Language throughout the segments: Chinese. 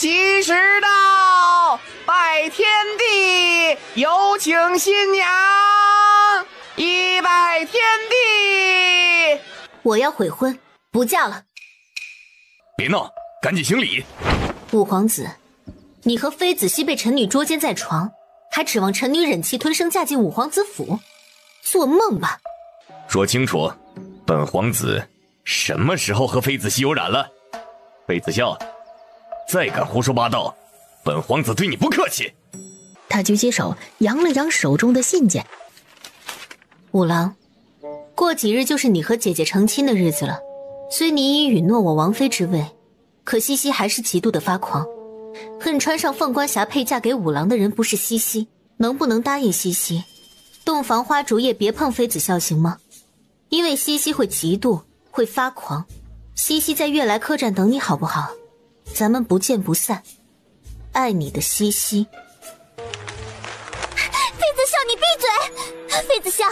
吉时到，拜天地，有请新娘，一拜天地。我要悔婚，不嫁了。别闹，赶紧行礼。五皇子，你和妃子熙被臣女捉奸在床，还指望臣女忍气吞声嫁进五皇子府？做梦吧！说清楚，本皇子什么时候和妃子熙有染了？妃子笑，再敢胡说八道，本皇子对你不客气。他举起手，扬了扬手中的信件。五郎，过几日就是你和姐姐成亲的日子了。虽你已允诺我王妃之位，可西西还是极度的发狂，恨穿上凤冠霞帔嫁给五郎的人不是西西，能不能答应西西，洞房花烛夜别碰妃子笑行吗？因为西西会嫉妒，会发狂。西西在悦来客栈等你好不好？咱们不见不散。爱你的西西。妃子笑，你闭嘴！妃子笑，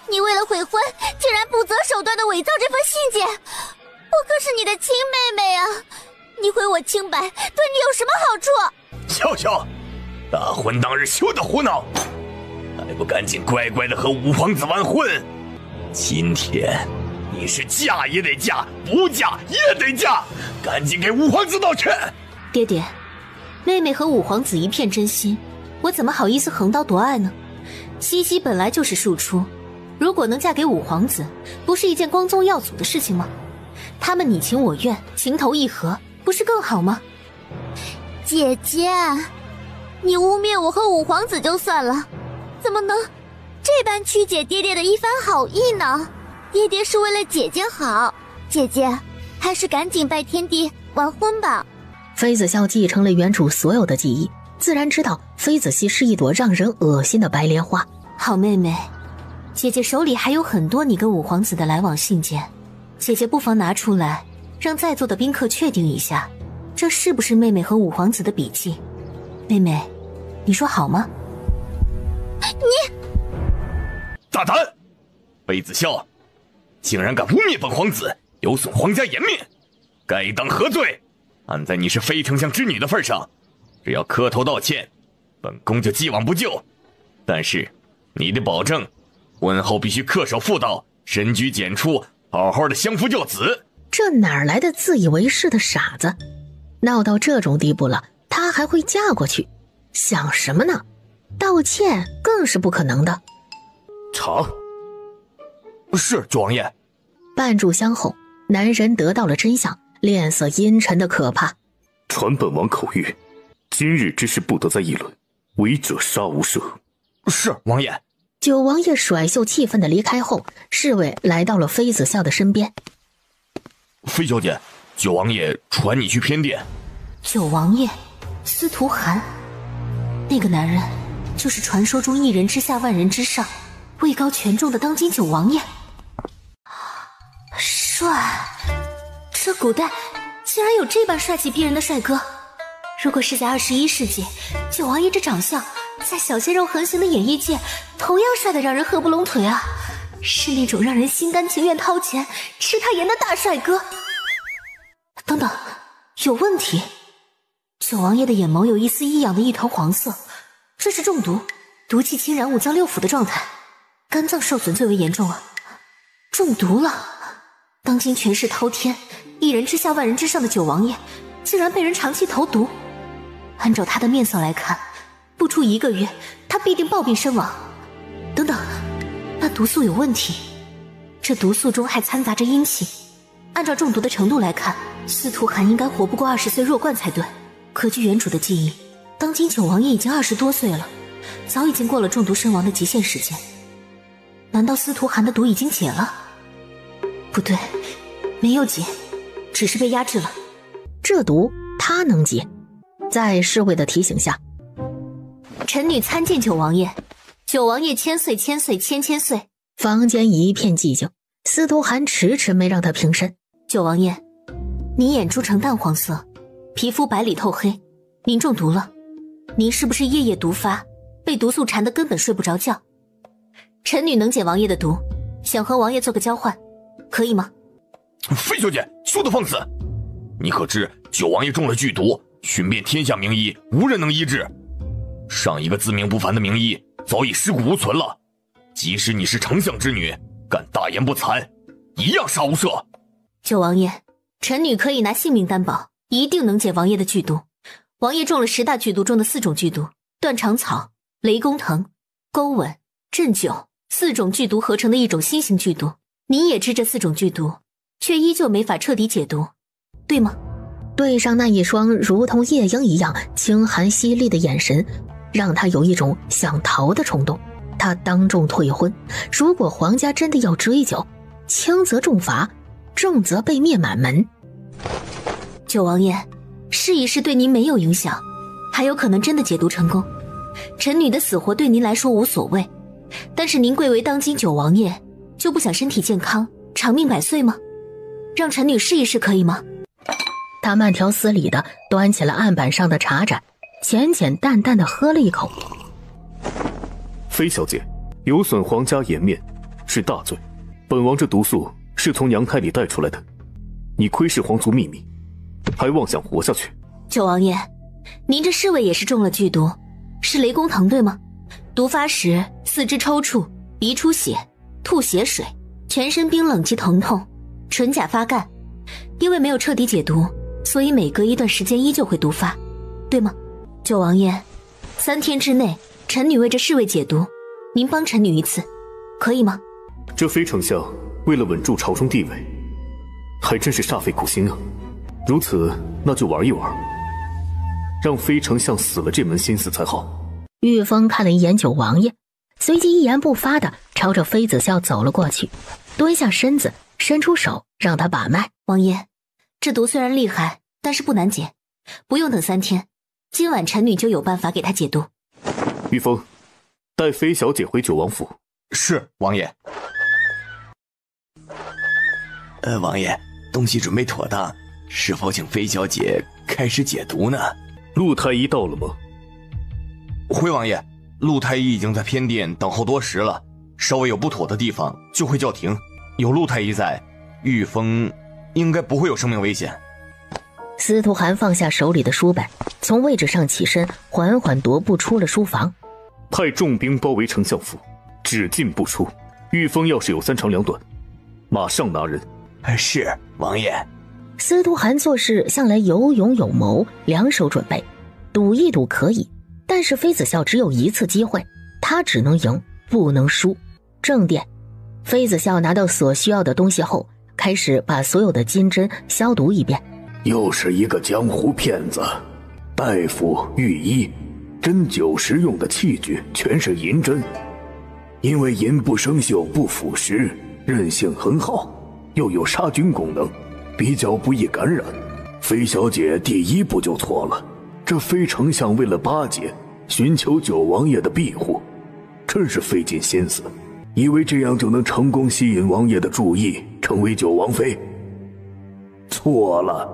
你为了悔婚，竟然不择手段地伪造这份信件。我可是你的亲妹妹啊！你毁我清白，对你有什么好处？笑笑，大婚当日休得胡闹，还不赶紧乖乖地和五皇子完婚？今天你是嫁也得嫁，不嫁也得嫁，赶紧给五皇子道歉。爹爹，妹妹和五皇子一片真心，我怎么好意思横刀夺爱呢？西西本来就是庶出，如果能嫁给五皇子，不是一件光宗耀祖的事情吗？他们你情我愿，情投意合，不是更好吗？姐姐，你污蔑我和五皇子就算了，怎么能这般曲解爹爹的一番好意呢？爹爹是为了姐姐好，姐姐还是赶紧拜天地完婚吧。妃子笑继承了原主所有的记忆，自然知道妃子熙是一朵让人恶心的白莲花。好妹妹，姐姐手里还有很多你跟五皇子的来往信件，姐姐不妨拿出来，让在座的宾客确定一下，这是不是妹妹和五皇子的笔记？妹妹，你说好吗？你大胆！妃子笑，竟然敢污蔑本皇子，有损皇家颜面，该当何罪？按在你是非丞相之女的份上，只要磕头道歉，本宫就既往不咎。但是你得保证，婚后必须恪守妇道，深居简出，好好的相夫教子。这哪来的自以为是的傻子？闹到这种地步了，他还会嫁过去？想什么呢？道歉更是不可能的。查。是九王爷。半炷香后，男人得到了真相，脸色阴沉的可怕。传本王口谕，今日之事不得再议论，违者杀无赦。是王爷。九王爷甩袖气愤地离开后，侍卫来到了妃子笑的身边。妃小姐，九王爷传你去偏殿。九王爷，司徒寒，那个男人就是传说中一人之下万人之上，位高权重的当今九王爷。帅，这古代竟然有这般帅气逼人的帅哥。如果是在21世纪，九王爷这长相在小鲜肉横行的演艺界同样帅得让人合不拢腿啊，是那种让人心甘情愿掏钱吃他颜的大帅哥。等等，有问题。九王爷的眼眸有一丝异样的一团黄色，这是中毒，毒气侵染五脏六腑的状态，肝脏受损最为严重啊，中毒了。当今权势滔天，一人之下万人之上的九王爷竟然被人长期投毒，按照他的面色来看，不出1个月他必定暴病身亡。等等，那毒素有问题，这毒素中还掺杂着阴气，按照中毒的程度来看，司徒寒应该活不过20岁弱冠才对。可据原主的记忆，当今九王爷已经20多岁了，早已经过了中毒身亡的极限时间。难道司徒寒的毒已经解了？不对，没有解，只是被压制了。这毒他能解。在侍卫的提醒下，臣女参见九王爷。九王爷千岁千岁千千岁。房间一片寂静，司徒寒迟迟没让他平身。九王爷，您眼珠呈淡黄色，皮肤白里透黑，您中毒了。您是不是夜夜毒发，被毒素缠得根本睡不着觉？臣女能解王爷的毒，想和王爷做个交换，可以吗？费小姐，休得放肆！你可知九王爷中了剧毒，寻遍天下名医，无人能医治。上一个自命不凡的名医早已尸骨无存了，即使你是丞相之女，敢大言不惭，一样杀无赦。九王爷，臣女可以拿性命担保，一定能解王爷的剧毒。王爷中了10大剧毒中的4种剧毒，断肠草、雷公藤、勾吻、鸩酒，4种剧毒合成的一种新型剧毒。你也知这4种剧毒，却依旧没法彻底解毒，对吗？对上那一双如同夜莺一样清寒犀利的眼神，让他有一种想逃的冲动。他当众退婚，如果皇家真的要追究，轻则重罚，重则被灭满门。九王爷，试一试对您没有影响，还有可能真的解毒成功。臣女的死活对您来说无所谓，但是您贵为当今九王爷，就不想身体健康，长命百岁吗？让臣女试一试可以吗？他慢条斯理地端起了案板上的茶盏，浅浅淡淡地喝了一口。妃小姐，有损皇家颜面是大罪，本王这毒素是从娘胎里带出来的，你窥视皇族秘密，还妄想活下去。九王爷，您这侍卫也是中了剧毒，是雷公藤对吗？毒发时四肢抽搐，鼻出血，吐血水，全身冰冷及疼痛，唇甲发干。因为没有彻底解毒，所以每隔一段时间依旧会毒发，对吗？九王爷，3天之内臣女为这侍卫解毒，您帮臣女一次，可以吗？这妃丞相为了稳住朝中地位，还真是煞费苦心啊。如此，那就玩一玩，让妃丞相死了这门心思才好。玉峰看了一眼九王爷，随即一言不发地朝着妃子笑走了过去，蹲下身子，伸出手让他把脉。王爷，这毒虽然厉害，但是不难解，不用等3天，今晚臣女就有办法给他解毒。玉峰，带妃小姐回九王府。是，王爷。王爷，东西准备妥当，是否请妃小姐开始解毒呢？陆太医到了吗？回王爷，陆太医已经在偏殿等候多时了，稍微有不妥的地方就会叫停。有陆太医在，玉峰应该不会有生命危险。司徒涵放下手里的书本，从位置上起身，缓缓踱步出了书房。派重兵包围丞相府，只进不出。玉峰要是有3长2短，马上拿人。是，王爷。司徒涵做事向来有勇有谋，两手准备，赌一赌可以，但是妃子笑只有1次机会，他只能赢，不能输。正殿，妃子笑拿到所需要的东西后，开始把所有的金针消毒一遍。又是一个江湖骗子，大夫、御医、针灸时用的器具全是银针，因为银不生锈、不腐蚀，韧性很好，又有杀菌功能，比较不易感染。妃小姐第一步就错了，这妃丞相为了巴结，寻求九王爷的庇护，真是费尽心思，以为这样就能成功吸引王爷的注意，成为九王妃。错了，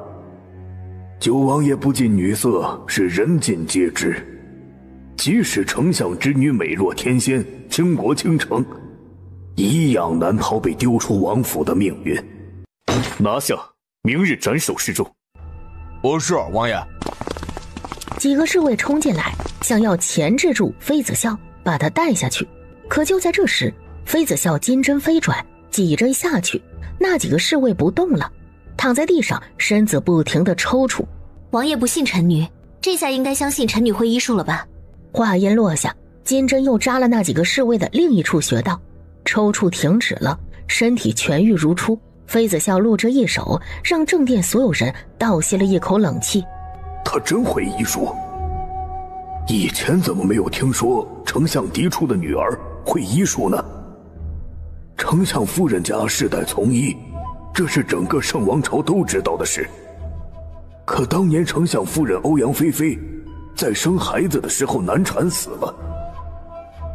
九王爷不近女色是人尽皆知，即使丞相之女美若天仙，倾国倾城，一样难逃被丢出王府的命运。拿下，明日斩首示众。是，王爷。几个侍卫冲进来，想要钳制住妃子笑，把她带下去。可就在这时，妃子笑金针飞转，几针下去，那几个侍卫不动了，躺在地上，身子不停地抽搐。王爷不信臣女，这下应该相信臣女会医术了吧？话音落下，金针又扎了那几个侍卫的另一处穴道，抽搐停止了，身体痊愈如初。妃子笑露着一手，让正殿所有人倒吸了一口冷气。他真会医术，以前怎么没有听说丞相嫡出的女儿会医术呢？丞相夫人家世代从医，这是整个圣王朝都知道的事。可当年丞相夫人欧阳菲菲在生孩子的时候难产死了，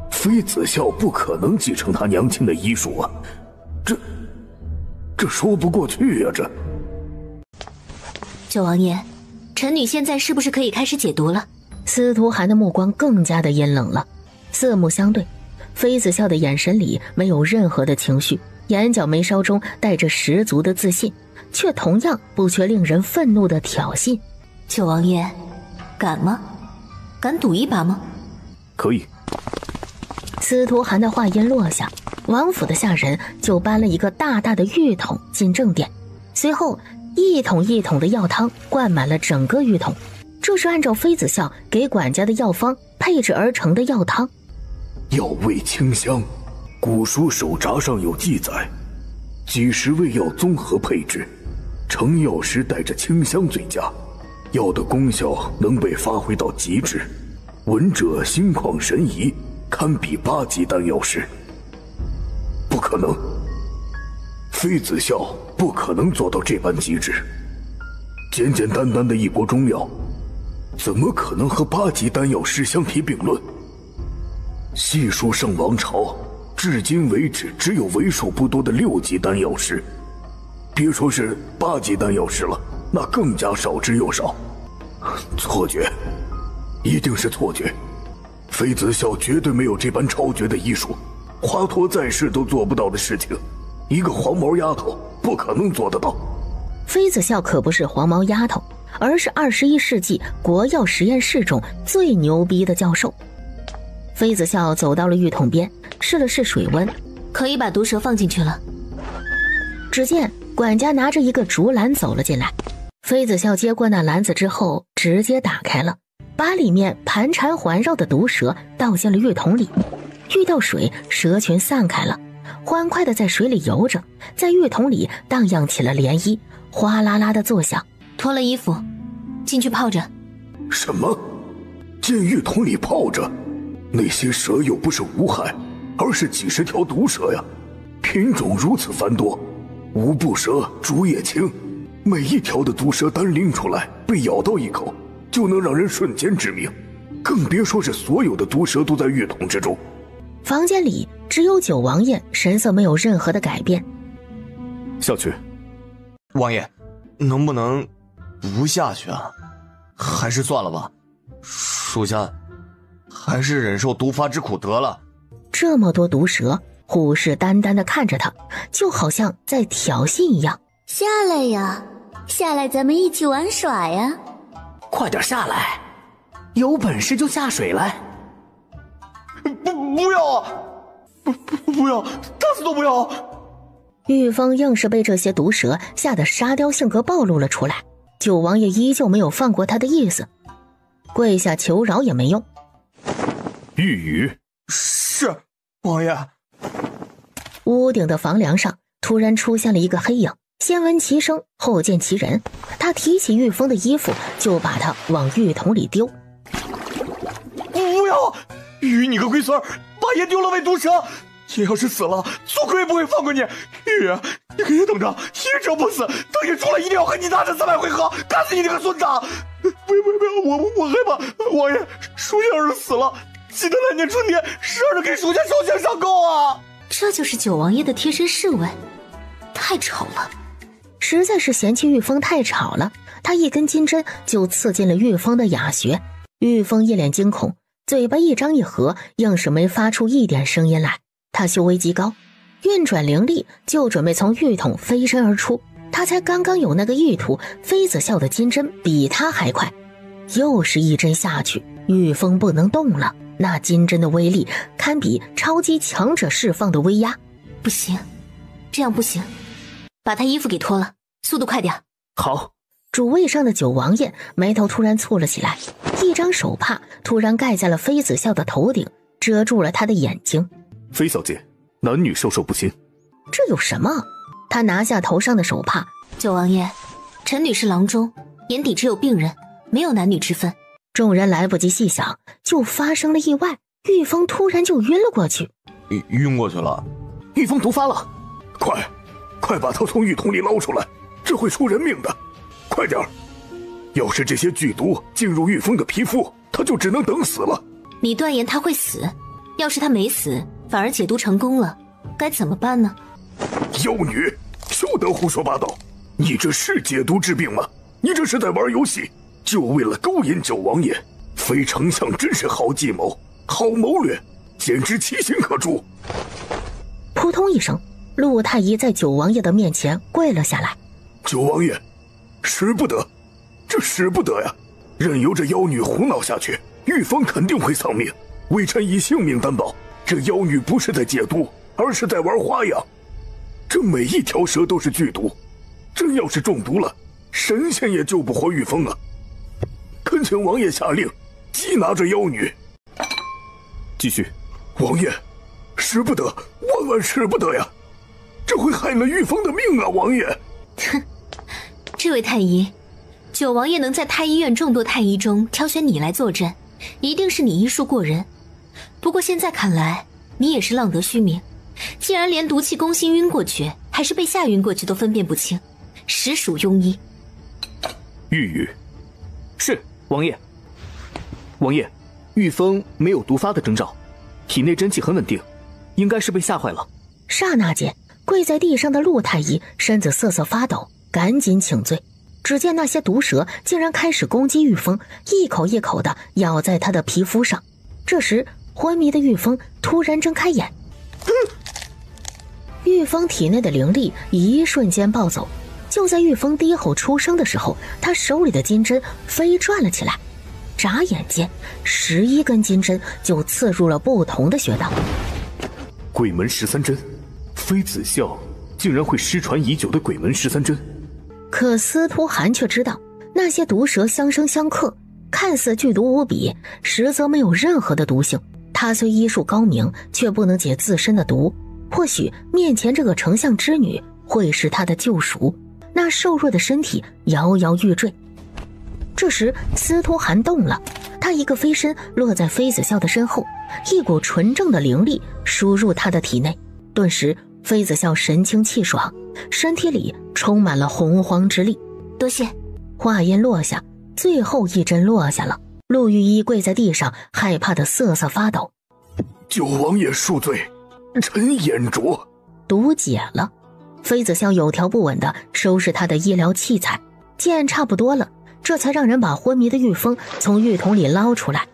妃子笑不可能继承她娘亲的医术啊，这说不过去啊！这九王爷，臣女现在是不是可以开始解毒了？司徒涵的目光更加的阴冷了，四目相对，妃子笑的眼神里没有任何的情绪，眼角眉梢中带着十足的自信，却同样不缺令人愤怒的挑衅。九王爷，敢吗？敢赌一把吗？可以。司徒寒的话音落下，王府的下人就搬了一个大大的浴桶进正殿，随后一桶一桶的药汤灌满了整个浴桶，这是按照妃子笑给管家的药方配制而成的药汤。药味清香，古书手札上有记载，几十味药综合配制，成药时带着清香最佳，药的功效能被发挥到极致，闻者心旷神怡，堪比8级丹药师。不可能，妃子笑不可能做到这般极致。简简单单的一锅中药，怎么可能和8级丹药师相提并论？细说圣王朝，至今为止只有为数不多的6级丹药师，别说是8级丹药师了，那更加少之又少。错觉，一定是错觉。妃子笑绝对没有这般超绝的医术，华佗在世都做不到的事情，一个黄毛丫头不可能做得到。妃子笑可不是黄毛丫头，而是21世纪国药实验室中最牛逼的教授。妃子笑走到了浴桶边，试了试水温，可以把毒蛇放进去了。只见管家拿着一个竹篮走了进来，妃子笑接过那篮子之后，直接打开了，把里面盘缠环绕的毒蛇倒进了浴桶里。遇到水，蛇群散开了，欢快地在水里游着，在浴桶里荡漾起了涟漪，哗啦啦地作响。脱了衣服，进去泡着。什么？进浴桶里泡着？那些蛇又不是无害，而是几十条毒蛇呀，品种如此繁多，无步蛇、竹叶青，每一条的毒蛇单拎出来，被咬到一口就能让人瞬间致命，更别说是所有的毒蛇都在浴桶之中。房间里只有九王爷神色没有任何的改变。下去。王爷，能不能不下去啊？还是算了吧，属下还是忍受毒发之苦得了。这么多毒蛇虎视眈眈地看着他，就好像在挑衅一样。下来呀，下来咱们一起玩耍呀。快点下来，有本事就下水来。不要啊！不要，打死都不要！玉峰硬是被这些毒蛇吓得沙雕性格暴露了出来，九王爷依旧没有放过他的意思，跪下求饶也没用。玉宇，是王爷。屋顶的房梁上突然出现了一个黑影，先闻其声，后见其人。他提起玉峰的衣服，就把他往浴桶里丢。不要！玉，你个龟孙儿，把爷丢了喂毒蛇，爷要是死了，祖亏不会放过你。玉，你可以等着，爷这不死，等爷出来一定要和你大战300回合，干死你这个孙子！不要，我害怕。王爷，属下要是死了，记得来年春天12日给属下烧钱上供啊！这就是九王爷的贴身侍卫，太吵了，实在是嫌弃玉峰太吵了。他一根金针就刺进了玉峰的哑穴，玉峰一脸惊恐，嘴巴一张一合，硬是没发出一点声音来。他修为极高，运转灵力，就准备从浴桶飞身而出。他才刚刚有那个意图，妃子笑的金针比他还快，又是一针下去，玉峰不能动了。那金针的威力堪比超级强者释放的威压。不行，这样不行，把他衣服给脱了，速度快点。好。主位上的九王爷眉头突然蹙了起来，一张手帕突然盖在了妃子笑的头顶，遮住了他的眼睛。妃小姐，男女授受不亲。这有什么？他拿下头上的手帕。九王爷，臣女是郎中，眼底只有病人，没有男女之分。众人来不及细想，就发生了意外，玉峰突然就晕了过去。晕过去了？玉峰毒发了，快把他从浴桶里捞出来，这会出人命的。快点儿！要是这些剧毒进入玉峰的皮肤，他就只能等死了。你断言他会死，要是他没死，反而解毒成功了，该怎么办呢？妖女，休得胡说八道！你这是解毒治病吗？你这是在玩游戏，就为了勾引九王爷。非丞相真是好计谋，好谋略，简直其心可诛。扑通一声，陆太医在九王爷的面前跪了下来。九王爷，使不得，这这使不得呀！任由这妖女胡闹下去，玉峰肯定会丧命。微臣以性命担保，这妖女不是在解毒，而是在玩花样。这每一条蛇都是剧毒，真要是中毒了，神仙也救不活玉峰啊！恳请王爷下令，缉拿这妖女。继续。王爷，使不得，万万使不得呀！这会害了玉峰的命啊，王爷！哼，这位太医，九王爷能在太医院众多太医中挑选你来坐镇，一定是你医术过人。不过现在看来，你也是浪得虚名。既然连毒气攻心晕过去，还是被吓晕过去都分辨不清，实属庸医。玉宇，是王爷。王爷，玉峰没有毒发的征兆，体内真气很稳定，应该是被吓坏了。刹那间，跪在地上的陆太医身子瑟瑟发抖，赶紧请罪。只见那些毒蛇竟然开始攻击玉峰，一口一口的咬在他的皮肤上。这时，昏迷的玉峰突然睁开眼。玉峰体内的灵力一瞬间暴走，就在玉峰低吼出声的时候，他手里的金针飞转了起来，眨眼间11根金针就刺入了不同的穴道。鬼门13针，妃子笑竟然会失传已久的鬼门13针。可司徒寒却知道，那些毒蛇相生相克，看似剧毒无比，实则没有任何的毒性。他虽医术高明，却不能解自身的毒。或许面前这个丞相之女会是他的救赎。那瘦弱的身体摇摇欲坠。这时司徒寒动了，他一个飞身落在妃子笑的身后，一股纯正的灵力输入他的体内。顿时妃子笑神清气爽，身体里充满了洪荒之力。多谢。话音落下，最后一针落下了。陆御医跪在地上，害怕的瑟瑟发抖。九王爷恕罪，臣眼拙。毒解了，妃子笑有条不紊地收拾他的医疗器材，见差不多了，这才让人把昏迷的玉峰从浴桶里捞出来。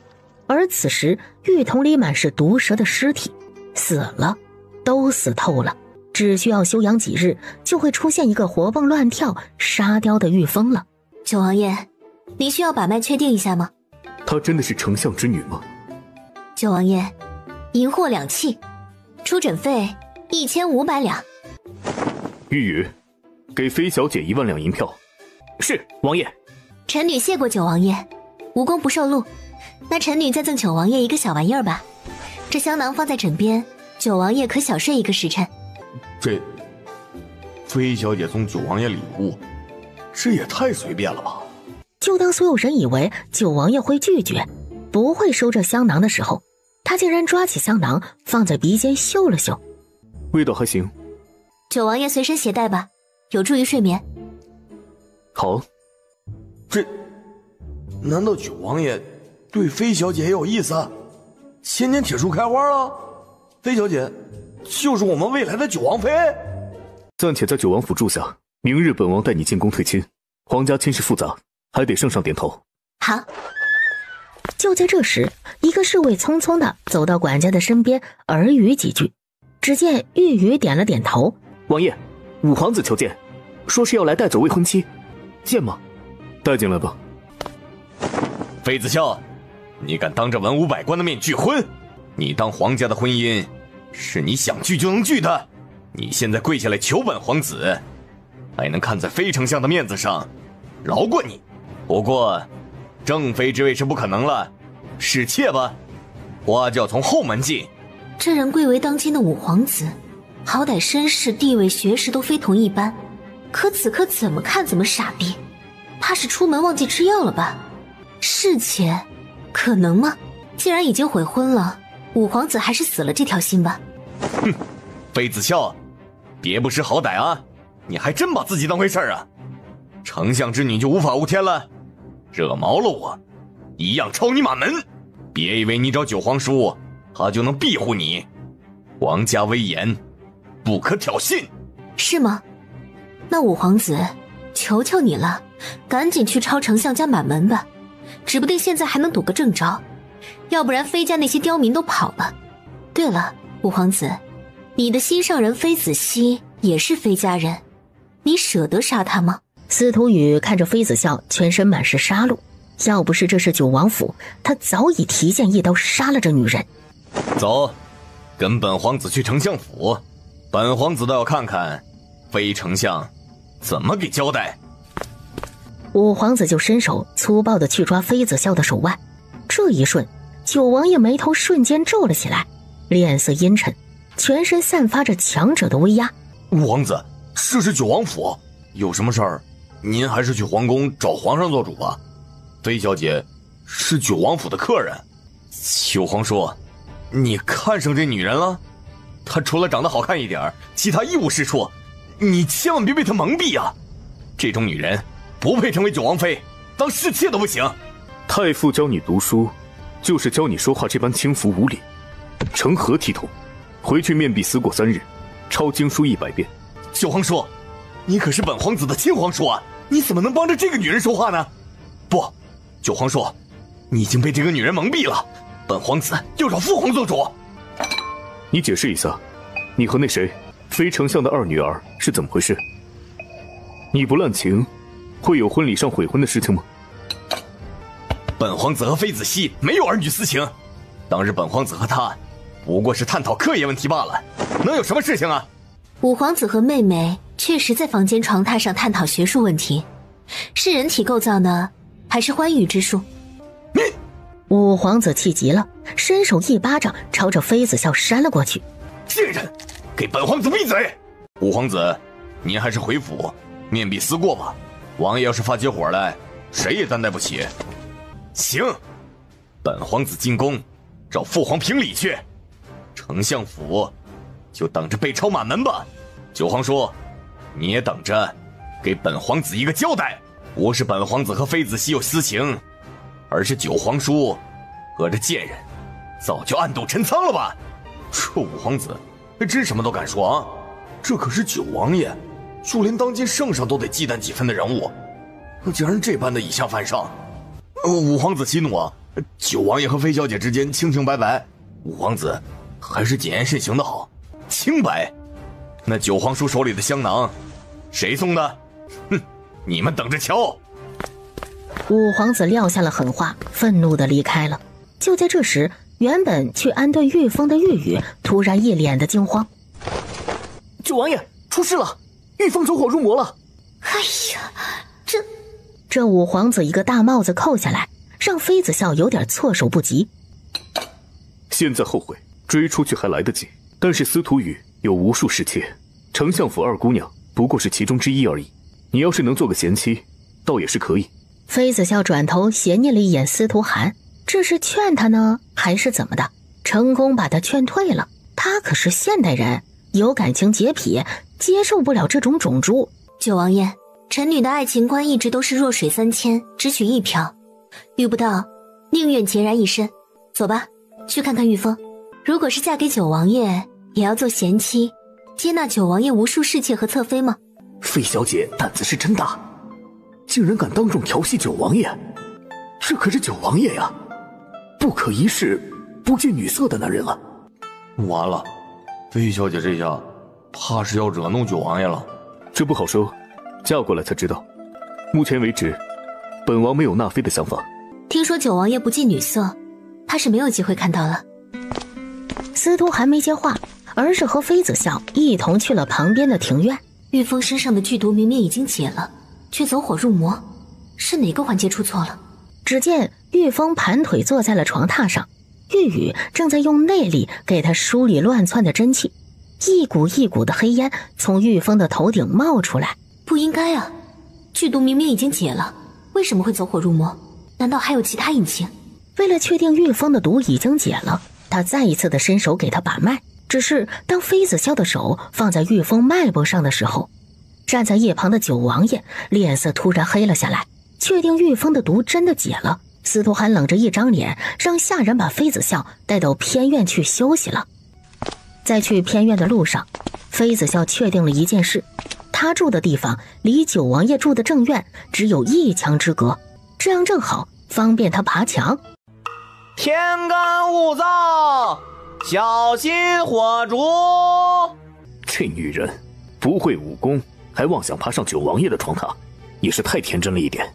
而此时浴桶里满是毒蛇的尸体，死了，都死透了，只需要休养几日，就会出现一个活蹦乱跳沙雕的玉峰了。九王爷，您需要把脉确定一下吗？她真的是丞相之女吗？九王爷，银货2器，出诊费1500两。玉宇，给妃小姐1万两银票。是王爷。臣女谢过九王爷，无功不受禄。那臣女再赠九王爷一个小玩意儿吧，这香囊放在枕边，九王爷可小睡一个时辰。这妃小姐送九王爷礼物，这也太随便了吧。就当所有人以为九王爷会拒绝，不会收这香囊的时候，他竟然抓起香囊放在鼻尖嗅了嗅，味道还行。九王爷随身携带吧，有助于睡眠。好。这难道九王爷对妃小姐也有意思？先前铁树开花了，妃小姐就是我们未来的九王妃。暂且在九王府住下，明日本王带你进宫退亲。皇家亲事复杂，还得圣上点头。好。就在这时，一个侍卫匆匆地走到管家的身边，耳语几句。只见玉宇点了点头。王爷，五皇子求见，说是要来带走未婚妻，见吗？带进来吧。妃子笑，你敢当着文武百官的面拒婚？你当皇家的婚姻是你想拒就能拒的？你现在跪下来求本皇子，还能看在妃丞相的面子上饶过你。不过正妃之位是不可能了，侍妾吧，花就要从后门进。这人贵为当今的五皇子，好歹身世地位学识都非同一般，可此刻怎么看怎么傻逼，怕是出门忘记吃药了吧？侍妾可能吗？既然已经悔婚了，五皇子还是死了这条心吧。哼，妃子笑，别不识好歹啊，你还真把自己当回事啊？丞相之女就无法无天了？惹毛了我，一样抄你马门。别以为你找九皇叔，他就能庇护你。皇家威严，不可挑衅。是吗？那五皇子，求求你了，赶紧去抄丞相家满门吧，指不定现在还能躲个正着，要不然妃家那些刁民都跑了。对了，五皇子，你的心上人妃子熙也是妃家人，你舍得杀他吗？司徒雨看着妃子笑全身满是杀戮，要不是这是九王府，他早已提剑一刀杀了这女人。走，跟本皇子去丞相府，本皇子倒要看看妃丞相怎么给交代。五皇子就伸手粗暴地去抓妃子笑的手腕，这一瞬，九王爷眉头瞬间皱了起来，脸色阴沉，全身散发着强者的威压。五皇子，这是九王府，有什么事儿，您还是去皇宫找皇上做主吧。妃小姐是九王府的客人。九皇叔，你看上这女人了？她除了长得好看一点，其他一无是处，你千万别被她蒙蔽啊！这种女人不配成为九王妃，当侍妾都不行。太傅教你读书，就是教你说话这般轻浮无礼，成何体统？回去面壁思过3日，抄经书100遍。九皇叔，你可是本皇子的亲皇叔啊，你怎么能帮着这个女人说话呢？不，九皇叔，你已经被这个女人蒙蔽了，本皇子要找父皇做主。你解释一下，你和那谁，妃丞相的2女儿是怎么回事？你不滥情，会有婚礼上悔婚的事情吗？本皇子和妃子熙没有儿女私情，当日本皇子和她不过是探讨课业问题罢了，能有什么事情啊？五皇子和妹妹确实在房间床榻上探讨学术问题，是人体构造呢，还是欢愉之术？你！五皇子气急了，伸手一巴掌朝着妃子笑扇了过去。贱人，给本皇子闭嘴！五皇子，您还是回府面壁思过吧。王爷要是发起火来，谁也担待不起。行，本皇子进宫找父皇评理去，丞相府就等着被抄马门吧。九皇叔，你也等着给本皇子一个交代，不是本皇子和妃子熙有私情，而是九皇叔和这贱人早就暗度陈仓了吧。这五皇子还真什么都敢说啊，这可是九王爷，就连当今圣上都得忌惮几分的人物，竟然这般的以下犯上。五皇子息怒啊，九王爷和妃小姐之间清清白白，五皇子还是谨言慎行的好。清白？那九皇叔手里的香囊谁送的？哼，你们等着瞧。五皇子撂下了狠话，愤怒地离开了。就在这时，原本去安顿玉峰的玉宇突然一脸的惊慌。九王爷，出事了，玉峰走火入魔了。哎呀，这五皇子一个大帽子扣下来，让妃子笑有点措手不及。现在后悔追出去还来得及，但是司徒雨有无数侍妾，丞相府2姑娘不过是其中之一而已。你要是能做个贤妻，倒也是可以。妃子笑转头斜睨了一眼司徒寒，这是劝他呢，还是怎么的？成功把他劝退了。他可是现代人，有感情洁癖，接受不了这种种猪。九王爷，臣女的爱情观一直都是弱水三千，只取一瓢，遇不到宁愿孑然一身。走吧，去看看玉峰。如果是嫁给九王爷，也要做贤妻，接纳九王爷无数侍妾和侧妃吗？费小姐胆子是真大，竟然敢当众调戏九王爷，这可是九王爷呀，不可一世不近女色的男人啊！完了，费小姐这下怕是要惹怒九王爷了。这不好说，嫁过来才知道。目前为止，本王没有纳妃的想法。听说九王爷不近女色，怕是没有机会看到了。司徒还没接话，而是和妃子笑一同去了旁边的庭院。玉峰身上的剧毒明明已经解了，却走火入魔，是哪个环节出错了？只见玉峰盘腿坐在了床榻上，玉宇正在用内力给他梳理乱窜的真气，一股一股的黑烟从玉峰的头顶冒出来。不应该啊，剧毒明明已经解了，为什么会走火入魔？难道还有其他隐情？为了确定玉峰的毒已经解了，他再一次的伸手给他把脉。只是当妃子笑的手放在玉峰脉搏上的时候，站在一旁的九王爷脸色突然黑了下来。确定玉峰的毒真的解了，司徒寒冷着一张脸，让下人把妃子笑带到偏院去休息了。在去偏院的路上，妃子笑确定了一件事，他住的地方离九王爷住的正院只有1墙之隔，这样正好方便他爬墙。天干物燥，小心火烛。这女人不会武功，还妄想爬上九王爷的床榻，也是太天真了一点。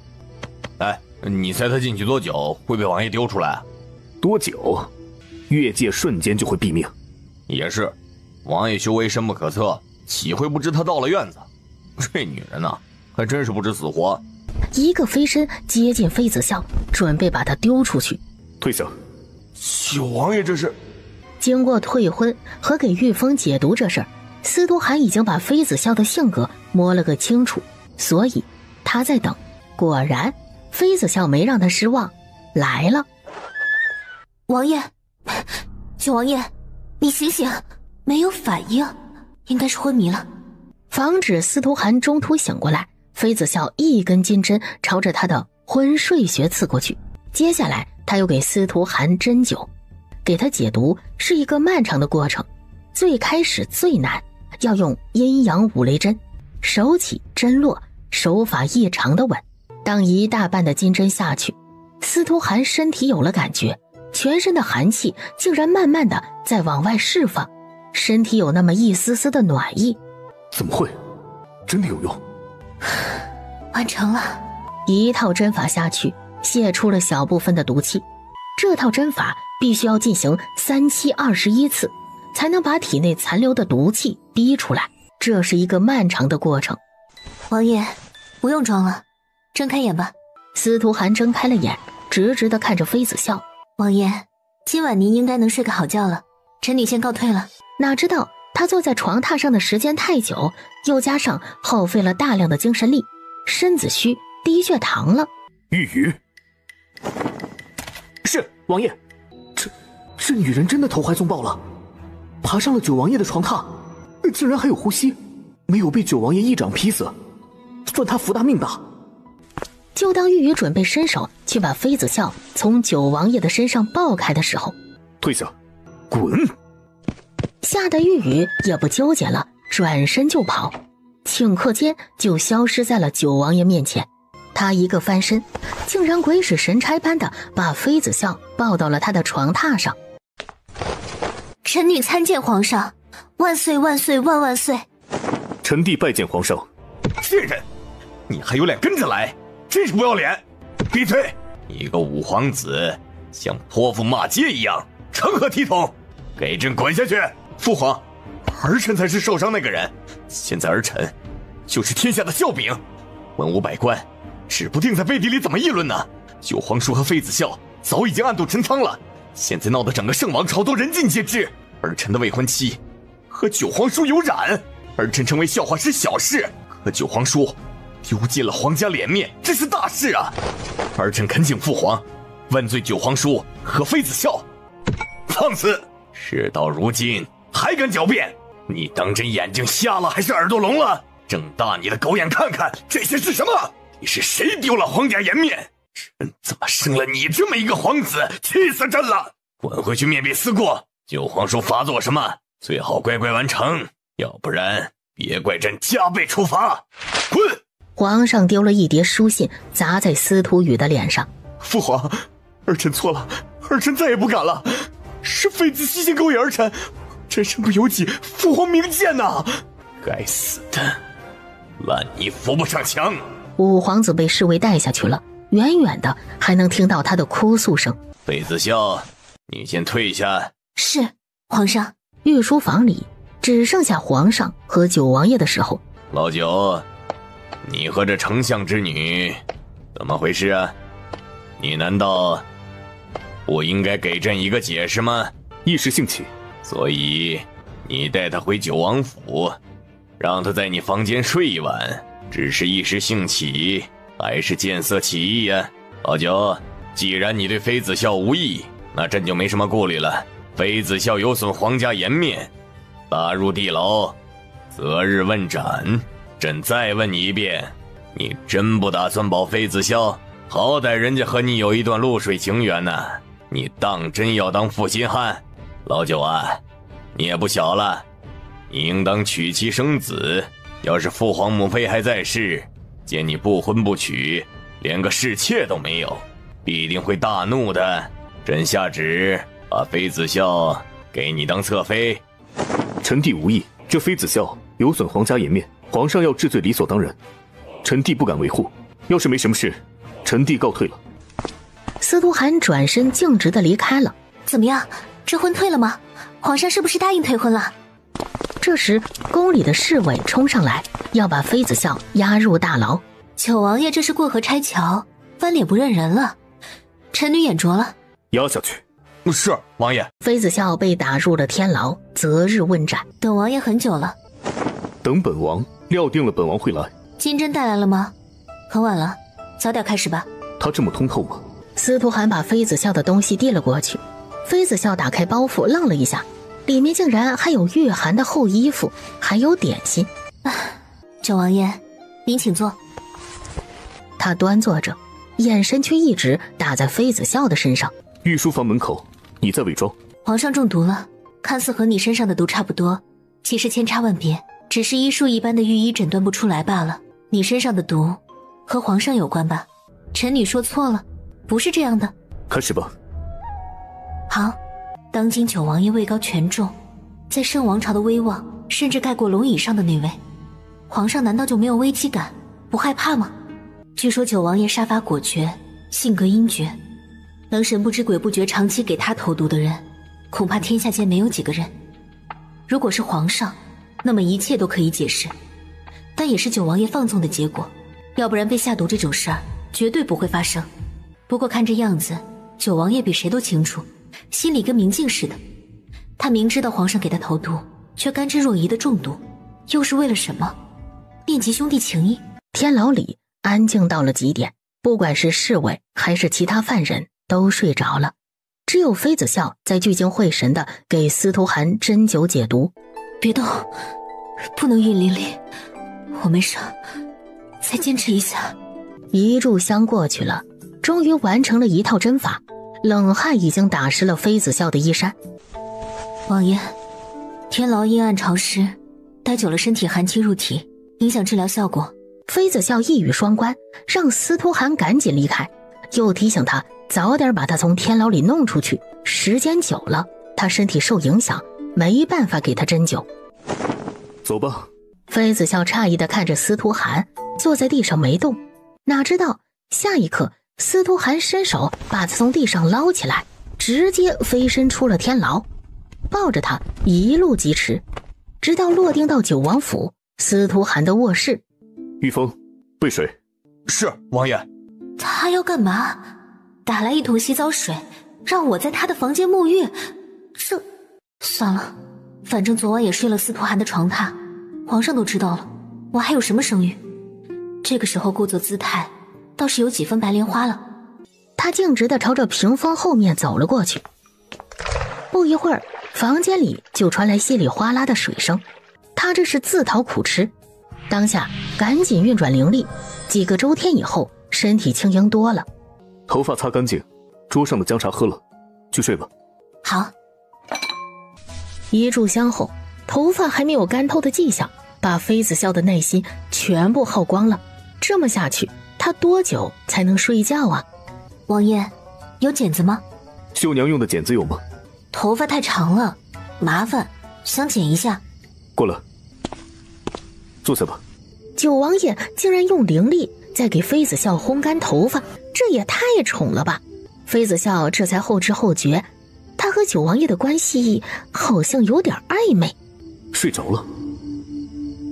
哎，你猜他进去多久会被王爷丢出来？多久？越界瞬间就会毙命。也是，王爷修为深不可测，岂会不知他到了院子？这女人呐，还真是不知死活。一个飞身接近妃子笑，准备把他丢出去。退下！九王爷这是……经过退婚和给玉峰解毒这事儿，司徒寒已经把妃子笑的性格摸了个清楚，所以他在等。果然，妃子笑没让他失望，来了。王爷，九王爷，你醒醒！没有反应，应该是昏迷了。防止司徒寒中途醒过来，妃子笑一根金针朝着他的昏睡穴刺过去。接下来，他又给司徒寒针灸，给他解毒是一个漫长的过程。最开始最难，要用阴阳五雷针，手起针落，手法异常的稳。当一大半的金针下去，司徒寒身体有了感觉，全身的寒气竟然慢慢的在往外释放，身体有那么一丝丝的暖意。怎么会？真的有用？完成了。一套针法下去，泄出了小部分的毒气。这套针法必须要进行3期21次，才能把体内残留的毒气逼出来，这是一个漫长的过程。王爷，不用装了，睁开眼吧。司徒寒睁开了眼，直直地看着妃子笑。王爷，今晚您应该能睡个好觉了，臣女先告退了。哪知道他坐在床榻上的时间太久，又加上耗费了大量的精神力，身子虚，低血糖了。玉宇，是王爷。这女人真的投怀送抱了，爬上了九王爷的床榻，竟然还有呼吸，没有被九王爷一掌劈死，算他福大命大。就当玉宇准备伸手去把妃子笑从九王爷的身上抱开的时候，退下，滚！吓得玉宇也不纠结了，转身就跑，顷刻间就消失在了九王爷面前。他一个翻身，竟然鬼使神差般的把妃子笑抱到了他的床榻上。臣女参见皇上，万岁万岁万万岁！臣弟拜见皇上。贱人，你还有脸跟着来，真是不要脸！闭嘴！一个五皇子像泼妇骂街一样，成何体统？给朕滚下去！父皇，儿臣才是受伤那个人，现在儿臣就是天下的笑柄，文武百官指不定在背地里怎么议论呢。九皇叔和妃子笑早已经暗度陈仓了，现在闹得整个圣王朝都人尽皆知，儿臣的未婚妻和九皇叔有染，儿臣成为笑话是小事，可九皇叔丢尽了皇家脸面，这是大事啊！儿臣恳请父皇问罪九皇叔和妃子笑。放肆！事到如今还敢狡辩？你当真眼睛瞎了还是耳朵聋了？睁大你的狗眼看看，这些是什么？你是谁丢了皇家颜面？朕怎么生了你这么一个皇子？气死朕了！滚回去面壁思过，九皇叔罚做什么，最好乖乖完成，要不然别怪朕加倍处罚。滚！皇上丢了一叠书信砸在司徒宇的脸上。父皇，儿臣错了，儿臣再也不敢了。是妃子西行勾引儿臣，朕身不由己，父皇明鉴呐！该死的，烂泥扶不上墙。五皇子被侍卫带下去了，远远的还能听到他的哭诉声。妃子笑，你先退下。是，皇上。御书房里只剩下皇上和九王爷的时候，老九，你和这丞相之女怎么回事啊？你难道不应该给朕一个解释吗？一时兴起，所以你带她回九王府，让她在你房间睡一晚，只是一时兴起，还是见色起意呀？老九，既然你对妃子笑无益，那朕就没什么顾虑了。妃子笑有损皇家颜面，拉入地牢，择日问斩。朕再问你一遍，你真不打算保妃子笑？好歹人家和你有一段露水情缘呢，你当真要当负心汉？老九啊，你也不小了，你应当娶妻生子。要是父皇母妃还在世，见你不婚不娶，连个侍妾都没有，必定会大怒的。朕下旨把妃子笑给你当侧妃。臣弟无意，这妃子笑有损皇家颜面，皇上要治罪理所当然，臣弟不敢维护。要是没什么事，臣弟告退了。司徒涵转身径直地离开了。怎么样，这婚退了吗？皇上是不是答应退婚了？这时宫里的侍卫冲上来，要把妃子笑押入大牢。九王爷这是过河拆桥，翻脸不认人了，臣女眼拙了。押下去。是王爷。妃子笑被打入了天牢，择日问斩。等王爷很久了。等本王，料定了本王会来。金针带来了吗？很晚了，早点开始吧。他这么通透吗？司徒涵把妃子笑的东西递了过去。妃子笑打开包袱，愣了一下，里面竟然还有御寒的厚衣服，还有点心。九王爷，您请坐。他端坐着，眼神却一直打在妃子笑的身上。御书房门口，你在伪装。皇上中毒了，看似和你身上的毒差不多，其实千差万别，只是医术一般的御医诊断不出来罢了。你身上的毒和皇上有关吧？臣女说错了，不是这样的。开始吧。好，当今九王爷位高权重，在圣王朝的威望甚至盖过龙以上的那位，皇上难道就没有危机感，不害怕吗？据说九王爷杀伐果决，性格阴绝，能神不知鬼不觉长期给他投毒的人，恐怕天下间没有几个人。如果是皇上，那么一切都可以解释，但也是九王爷放纵的结果，要不然被下毒这种事儿绝对不会发生。不过看这样子，九王爷比谁都清楚，心里跟明镜似的。他明知道皇上给他投毒，却甘之若饴的中毒，又是为了什么？念及兄弟情谊。天牢里安静到了极点，不管是侍卫还是其他犯人都睡着了，只有妃子笑在聚精会神地给司徒涵针灸解毒。别动，不能晕淋淋，我没事，再坚持一下。一炷香过去了，终于完成了一套针法，冷汗已经打湿了妃子笑的衣衫。王爷，天牢阴暗潮湿，待久了身体寒气入体，影响治疗效果。妃子笑一语双关，让司徒涵赶紧离开，又提醒他早点把他从天牢里弄出去，时间久了他身体受影响，没办法给他针灸。走吧。妃子笑诧异地看着司徒涵坐在地上没动，哪知道下一刻司徒涵伸手把他从地上捞起来，直接飞身出了天牢，抱着他一路疾驰，直到落定到九王府司徒涵的卧室。御风，备水。是王爷。他要干嘛？打来一桶洗澡水，让我在他的房间沐浴？这算了，反正昨晚也睡了司徒涵的床榻，皇上都知道了，我还有什么声誉？这个时候故作姿态，倒是有几分白莲花了。他径直地朝着屏风后面走了过去。不一会儿，房间里就传来稀里哗啦的水声，他这是自讨苦吃。当下赶紧运转灵力，几个周天以后，身体轻盈多了。头发擦干净，桌上的姜茶喝了，去睡吧。好。一炷香后，头发还没有干透的迹象，把妃子笑的耐心全部耗光了。这么下去，他多久才能睡觉啊？王爷，有剪子吗？绣娘用的剪子有吗？头发太长了，麻烦，想剪一下。过来，坐下吧。九王爷竟然用灵力在给妃子笑烘干头发，这也太宠了吧！妃子笑这才后知后觉，他和九王爷的关系好像有点暧昧。睡着了？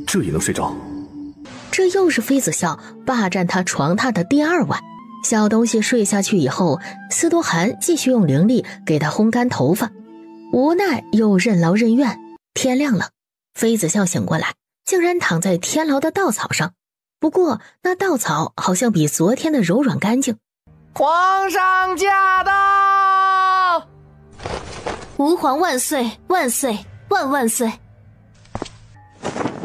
这也能睡着？这又是妃子笑霸占他床榻的第二晚。小东西睡下去以后，司徒涵继续用灵力给他烘干头发，无奈又任劳任怨。天亮了，妃子笑醒过来，竟然躺在天牢的稻草上，不过那稻草好像比昨天的柔软干净。皇上驾到！吾皇万岁万岁万万岁！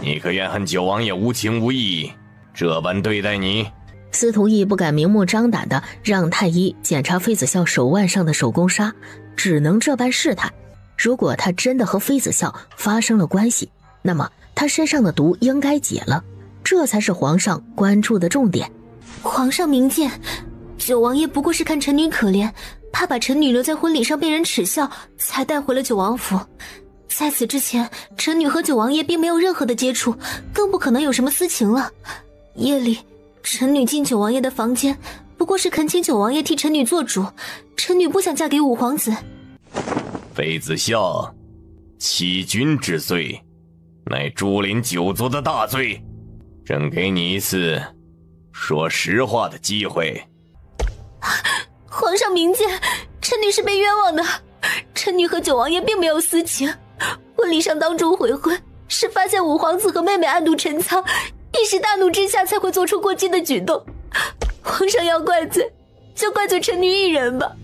你可怨恨九王爷无情无义，这般对待你？司徒义不敢明目张胆地让太医检查妃子笑手腕上的手工纱，只能这般试探。如果他真的和妃子笑发生了关系，那么他身上的毒应该解了，这才是皇上关注的重点。皇上明鉴，九王爷不过是看臣女可怜，怕把臣女留在婚礼上被人耻笑，才带回了九王府。在此之前，臣女和九王爷并没有任何的接触，更不可能有什么私情了。夜里臣女进九王爷的房间，不过是恳请九王爷替臣女做主，臣女不想嫁给五皇子。妃子笑，欺君之罪，乃株连九族的大罪，朕给你一次说实话的机会。皇上明鉴，臣女是被冤枉的，臣女和九王爷并没有私情，婚礼上当众悔婚，是发现五皇子和妹妹暗度陈仓，一时大怒之下才会做出过激的举动。皇上要怪罪，就怪罪臣女一人吧，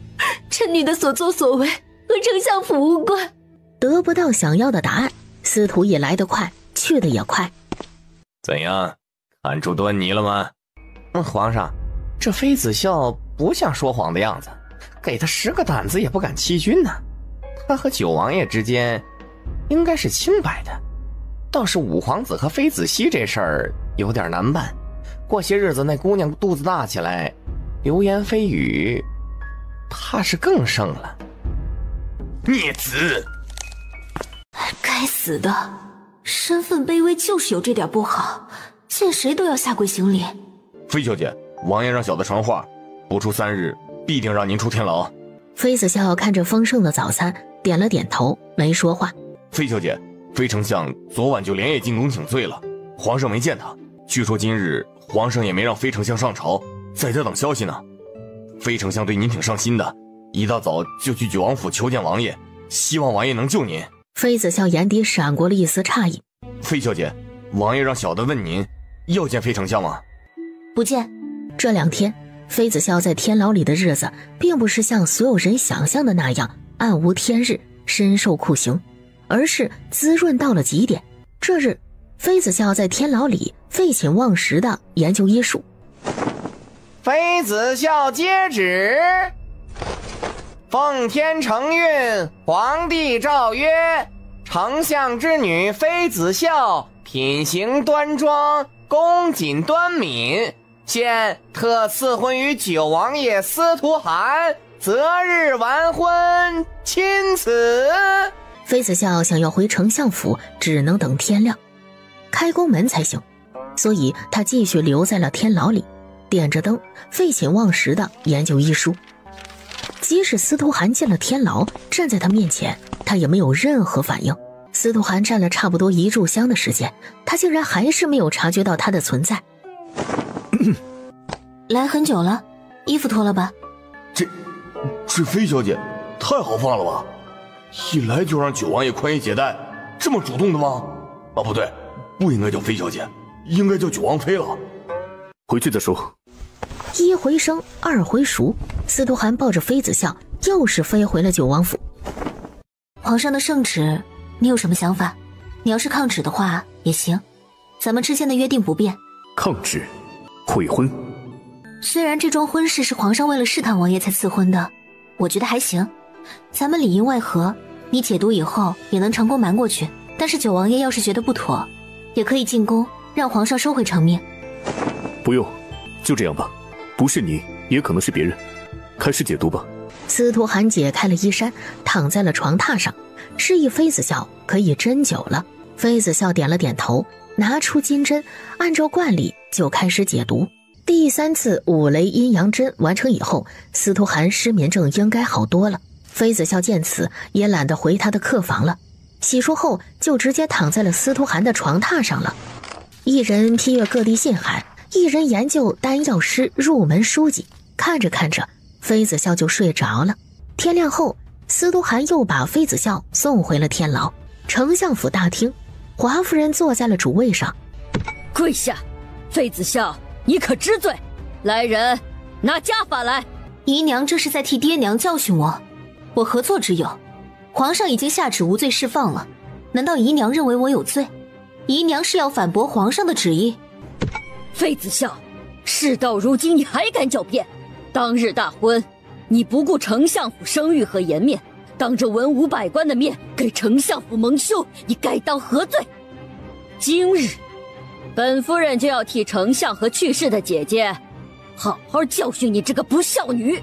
臣女的所作所为和丞相府无关。得不到想要的答案，司徒也来得快，去得也快。怎样，看出端倪了吗？皇上，这妃子笑不像说谎的样子，给他10个胆子也不敢欺君呢。他和九王爷之间应该是清白的，倒是五皇子和妃子熙这事儿有点难办。过些日子那姑娘肚子大起来，流言蜚语怕是更盛了。孽子！该死的，身份卑微就是有这点不好，见谁都要下跪行礼。妃小姐，王爷让小的传话，不出3日必定让您出天牢。妃子笑看着丰盛的早餐，点了点头，没说话。妃小姐，妃丞相昨晚就连夜进宫请罪了，皇上没见他，据说今日皇上也没让妃丞相上朝，在家等消息呢。妃丞相对您挺上心的，一大早就去九王府求见王爷，希望王爷能救您。妃子笑眼底闪过了一丝诧异。妃小姐，王爷让小的问您，要见妃丞相吗？不见。这2天，妃子笑在天牢里的日子，并不是像所有人想象的那样暗无天日，深受酷刑，而是滋润到了极点。这日，妃子笑在天牢里废寝忘食地研究医术。妃子笑接旨。奉天承运，皇帝诏曰：丞相之女妃子笑品行端庄，恭谨端敏，现特赐婚于九王爷司徒涵，择日完婚，钦此。妃子笑想要回丞相府，只能等天亮，开宫门才行，所以他继续留在了天牢里，点着灯，废寝忘食地研究医书。即使司徒涵进了天牢，站在他面前，他也没有任何反应。司徒涵站了差不多1炷香的时间，他竟然还是没有察觉到他的存在。来很久了，衣服脱了吧。这妃小姐太豪放了吧，一来就让九王爷宽衣解带，这么主动的吗？啊，不对，不应该叫妃小姐，应该叫九王妃了。回去再说。1回生2回熟，司徒涵抱着妃子笑，又是飞回了九王府。皇上的圣旨，你有什么想法？你要是抗旨的话也行，咱们之间的约定不变。抗旨？悔婚？虽然这桩婚事是皇上为了试探王爷才赐婚的，我觉得还行。咱们里应外合，你解毒以后也能成功瞒过去。但是九王爷要是觉得不妥，也可以进宫让皇上收回成命。不用，就这样吧。不是你，也可能是别人。开始解毒吧。司徒涵解开了衣衫，躺在了床榻上，示意妃子笑可以针灸了。妃子笑点了点头，拿出金针，按照惯例就开始解毒。第3次5雷阴阳针完成以后，司徒涵失眠症应该好多了。妃子笑见此，也懒得回他的客房了，洗漱后就直接躺在了司徒涵的床榻上了。一人批阅各地信函，一人研究丹药师入门书籍，看着看着，妃子笑就睡着了。天亮后，司徒涵又把妃子笑送回了天牢。丞相府大厅，华夫人坐在了主位上。跪下！妃子笑，你可知罪？来人，拿家法来！姨娘这是在替爹娘教训我，我何错之有？皇上已经下旨无罪释放了，难道姨娘认为我有罪？姨娘是要反驳皇上的旨意？妃子笑，事到如今你还敢狡辩？当日大婚，你不顾丞相府声誉和颜面，当着文武百官的面给丞相府蒙羞，你该当何罪？今日，本夫人就要替丞相和去世的姐姐，好好教训你这个不孝女。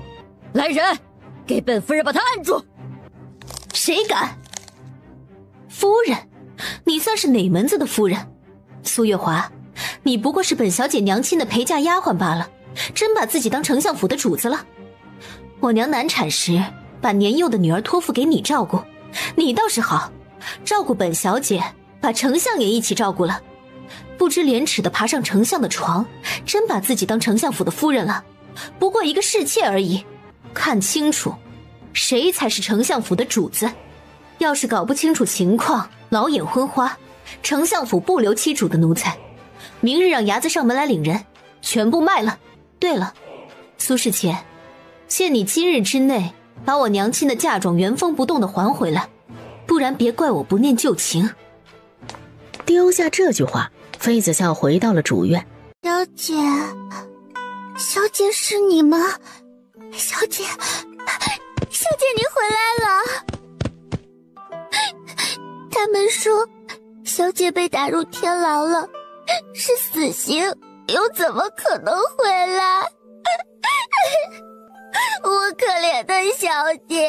来人，给本夫人把她按住！谁敢？夫人，你算是哪门子的夫人？苏月华，你不过是本小姐娘亲的陪嫁丫鬟罢了，真把自己当丞相府的主子了。我娘难产时，把年幼的女儿托付给你照顾，你倒是好，照顾本小姐，把丞相也一起照顾了。不知廉耻的爬上丞相的床，真把自己当丞相府的夫人了。不过一个侍妾而已，看清楚，谁才是丞相府的主子。要是搞不清楚情况，老眼昏花，丞相府不留妻主的奴才。明日让伢子上门来领人，全部卖了。对了，苏侍妾，限你今日之内把我娘亲的嫁妆原封不动的还回来，不然别怪我不念旧情。丢下这句话，妃子笑回到了主院。小姐，小姐是你吗？小姐，小姐你回来了。他们说小姐被打入天牢了，是死刑，又怎么可能回来？我可怜的小姐。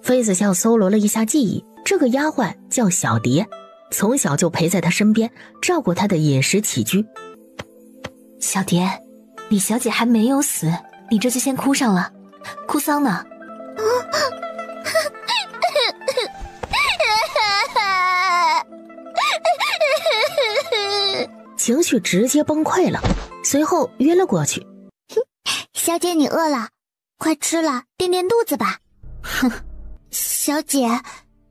妃子笑搜罗了一下记忆，这个丫鬟叫小蝶，从小就陪在她身边，照顾她的饮食起居。小蝶，李小姐还没有死，你这就先哭上了，哭丧呢？情绪直接崩溃了，随后晕了过去。小姐你饿了，快吃了垫垫肚子吧。哼，小姐，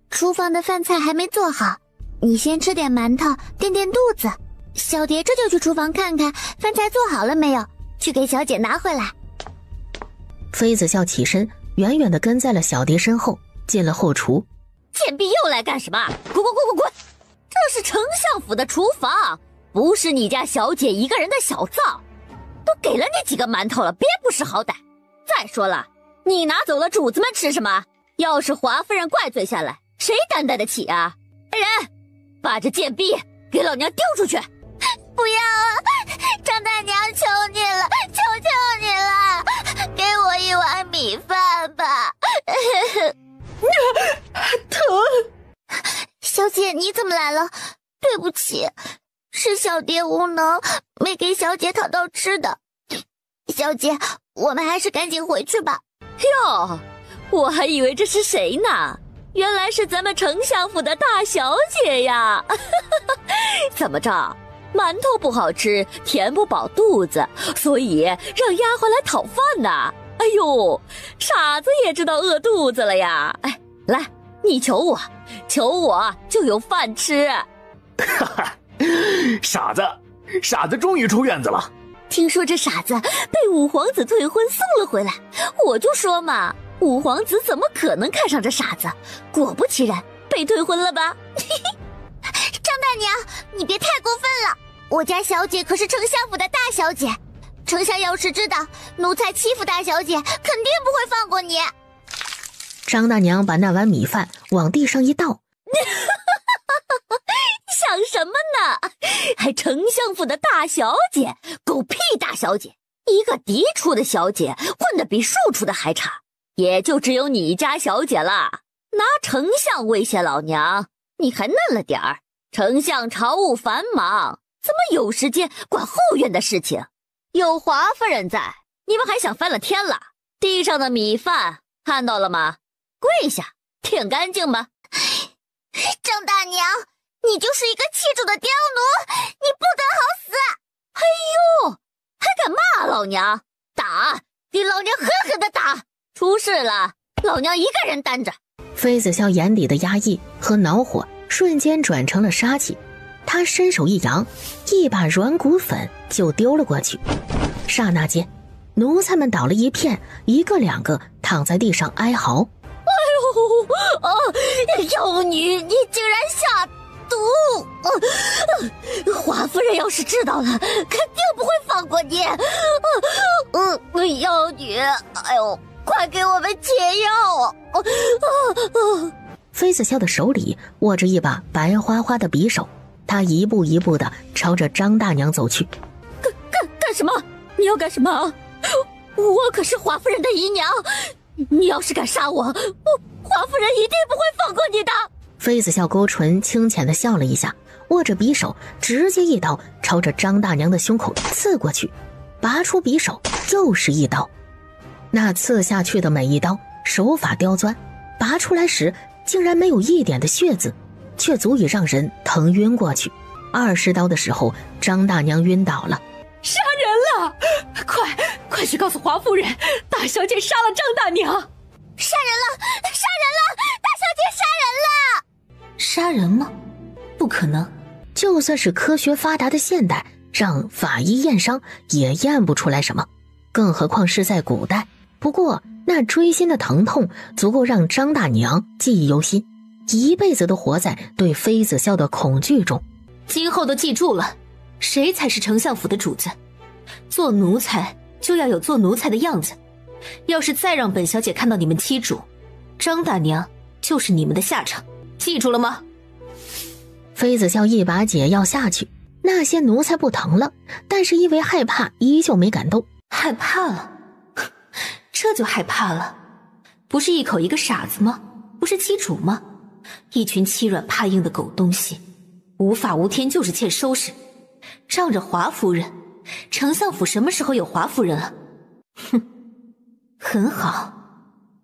厨房的饭菜还没做好，你先吃点馒头垫垫肚子。小蝶这就去厨房看看饭菜做好了没有，去给小姐拿回来。妃子笑起身，远远地跟在了小蝶身后，进了后厨。贱婢又来干什么？滚滚滚滚滚！这是丞相府的厨房，不是你家小姐一个人的小灶。都给了你几个馒头了，别不识好歹。再说了，你拿走了主子们吃什么？要是华夫人怪罪下来，谁担待得起啊？来人，把这贱婢给老娘丢出去！不要啊！张大娘，求你了，求求你了，给我一碗米饭吧。疼！小姐，你怎么来了？对不起，是小蝶无能，没给小姐讨到吃的。小姐，我们还是赶紧回去吧。哟，我还以为这是谁呢，原来是咱们丞相府的大小姐呀！怎么着，馒头不好吃，填不饱肚子，所以让丫鬟来讨饭呢。哎呦，傻子也知道饿肚子了呀！哎，来，你求我就有饭吃。哈哈，傻子终于出院子了。听说这傻子被五皇子退婚送了回来，我就说嘛，五皇子怎么可能看上这傻子？果不其然，被退婚了吧？张大娘，你别太过分了，我家小姐可是丞相府的大小姐，丞相要是知道奴才欺负大小姐，肯定不会放过你。张大娘把那碗米饭往地上一倒。想什么呢？还丞相府的大小姐，狗屁大小姐，一个嫡出的小姐，混得比庶出的还差，也就只有你家小姐了。拿丞相威胁老娘，你还嫩了点儿。丞相朝务繁忙，怎么有时间管后院的事情？有华夫人在，你们还想翻了天了？地上的米饭看到了吗？跪下，舔干净吧。张大娘，你就是一个弃主的刁奴，你不得好死！哎呦，还敢骂老娘？打，给老娘狠狠的打！出事了，老娘一个人担着。妃子笑眼底的压抑和恼火瞬间转成了杀气，她伸手一扬，一把软骨粉就丢了过去。刹那间，奴才们倒了一片，一个两个躺在地上哀嚎。哎呦，妖女，你竟然下毒！华夫人要是知道了，肯定不会放过你。妖女，哎呦，快给我们解药！妃子笑的手里握着一把白花花的匕首，她一步一步的朝着张大娘走去。干什么？你要干什么？我可是华夫人的姨娘，你要是敢杀我，华夫人一定不会放过你的。妃子笑勾唇，轻浅的笑了一下，握着匕首，直接一刀朝着张大娘的胸口刺过去，拔出匕首，又是一刀。那刺下去的每一刀手法刁钻，拔出来时竟然没有一点的血渍，却足以让人疼晕过去。20刀的时候，张大娘晕倒了。杀人了！快去告诉华夫人，大小姐杀了张大娘！杀人了！杀人了！大小姐杀人了！杀人吗？不可能。就算是科学发达的现代，让法医验伤也验不出来什么，更何况是在古代。不过那锥心的疼痛足够让张大娘记忆犹新，一辈子都活在对妃子笑的恐惧中。今后都记住了，谁才是丞相府的主子？做奴才就要有做奴才的样子。要是再让本小姐看到你们妻主，张大娘就是你们的下场，记住了吗？妃子笑一把解药下去，那些奴才不疼了，但是因为害怕依旧没敢动。害怕了？这就害怕了？不是一口一个傻子吗？不是妻主吗？一群欺软怕硬的狗东西，无法无天就是欠收拾。仗着华夫人，丞相府什么时候有华夫人了？哼，很好，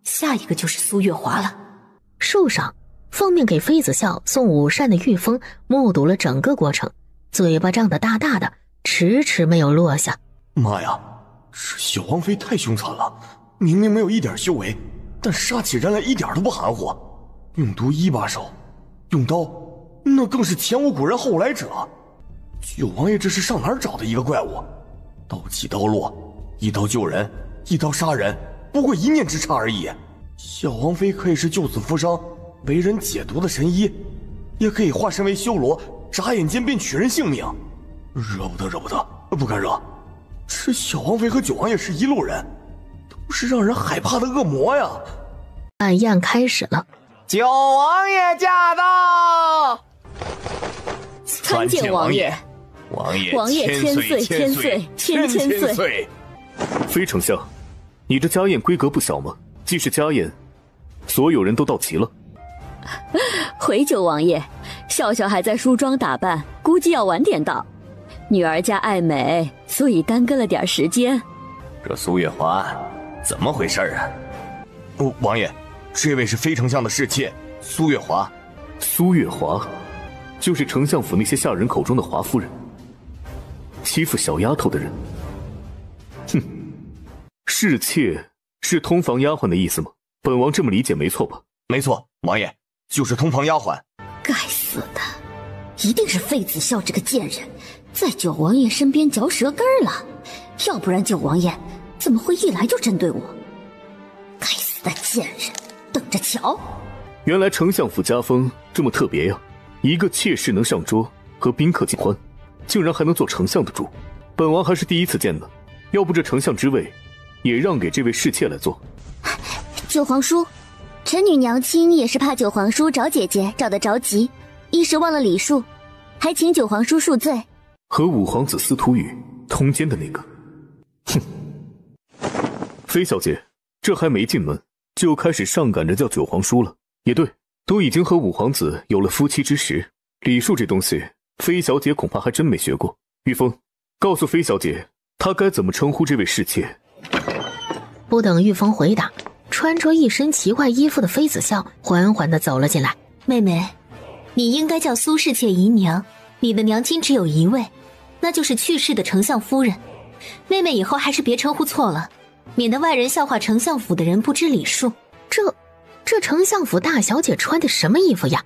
下一个就是苏月华了。树上，奉命给妃子笑送午膳的玉峰目睹了整个过程，嘴巴张得大大的，迟迟没有落下。妈呀，这小王妃太凶残了，明明没有一点修为，但杀起人来一点都不含糊，用毒一把手，用刀那更是前无古人后无来者。九王爷这是上哪儿找的一个怪物？刀起刀落，一刀救人，一刀杀人，不过一念之差而已。小王妃可以是救死扶伤，为人解毒的神医，也可以化身为修罗，眨眼间便取人性命。惹不得，不敢惹。这小王妃和九王爷是一路人，都是让人害怕的恶魔呀！晚宴开始了，九王爷驾到！参见王爷。王爷千岁！飞丞相，你这家宴规格不小吗？既是家宴，所有人都到齐了。回九王爷，笑笑还在梳妆打扮，估计要晚点到。女儿家爱美，所以耽搁了点时间。这苏月华怎么回事啊？王爷，这位是飞丞相的侍妾苏月华。苏月华，就是丞相府那些下人口中的华夫人，欺负小丫头的人。哼，侍妾是通房丫鬟的意思吗？本王这么理解没错吧？没错，王爷，就是通房丫鬟。该死的，一定是费子笑这个贱人在九王爷身边嚼舌根了，要不然九王爷怎么会一来就针对我？该死的贱人，等着瞧！原来丞相府家风这么特别呀，一个妾室能上桌和宾客尽欢，竟然还能做丞相的主，本王还是第一次见呢。要不这丞相之位也让给这位侍妾来做。九皇叔，臣女娘亲也是怕九皇叔找姐姐找得着急，一时忘了礼数，还请九皇叔恕罪。和五皇子司徒宇通奸的那个。哼，飞小姐，这还没进门就开始上赶着叫九皇叔了。也对，都已经和五皇子有了夫妻之实，礼数这东西飞小姐恐怕还真没学过。玉峰，告诉飞小姐她该怎么称呼这位侍妾。不等玉峰回答，穿着一身奇怪衣服的妃子笑缓缓地走了进来。妹妹，你应该叫苏侍妾姨娘，你的娘亲只有一位，那就是去世的丞相夫人。妹妹以后还是别称呼错了，免得外人笑话丞相府的人不知礼数。这丞相府大小姐穿的什么衣服呀？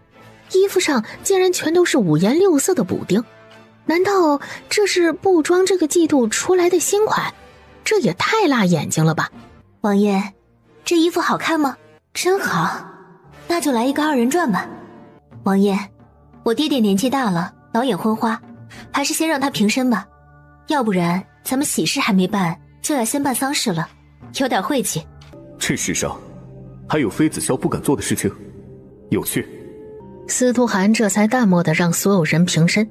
衣服上竟然全都是五颜六色的补丁，难道这是布庄这个季度出来的新款？这也太辣眼睛了吧！王爷，这衣服好看吗？真好，那就来一个2人转吧。王爷，我爹爹年纪大了，老眼昏花，还是先让他平身吧，要不然咱们喜事还没办，就要先办丧事了，有点晦气。这世上还有妃子笑不敢做的事情，有趣。司徒涵这才淡漠地让所有人平身。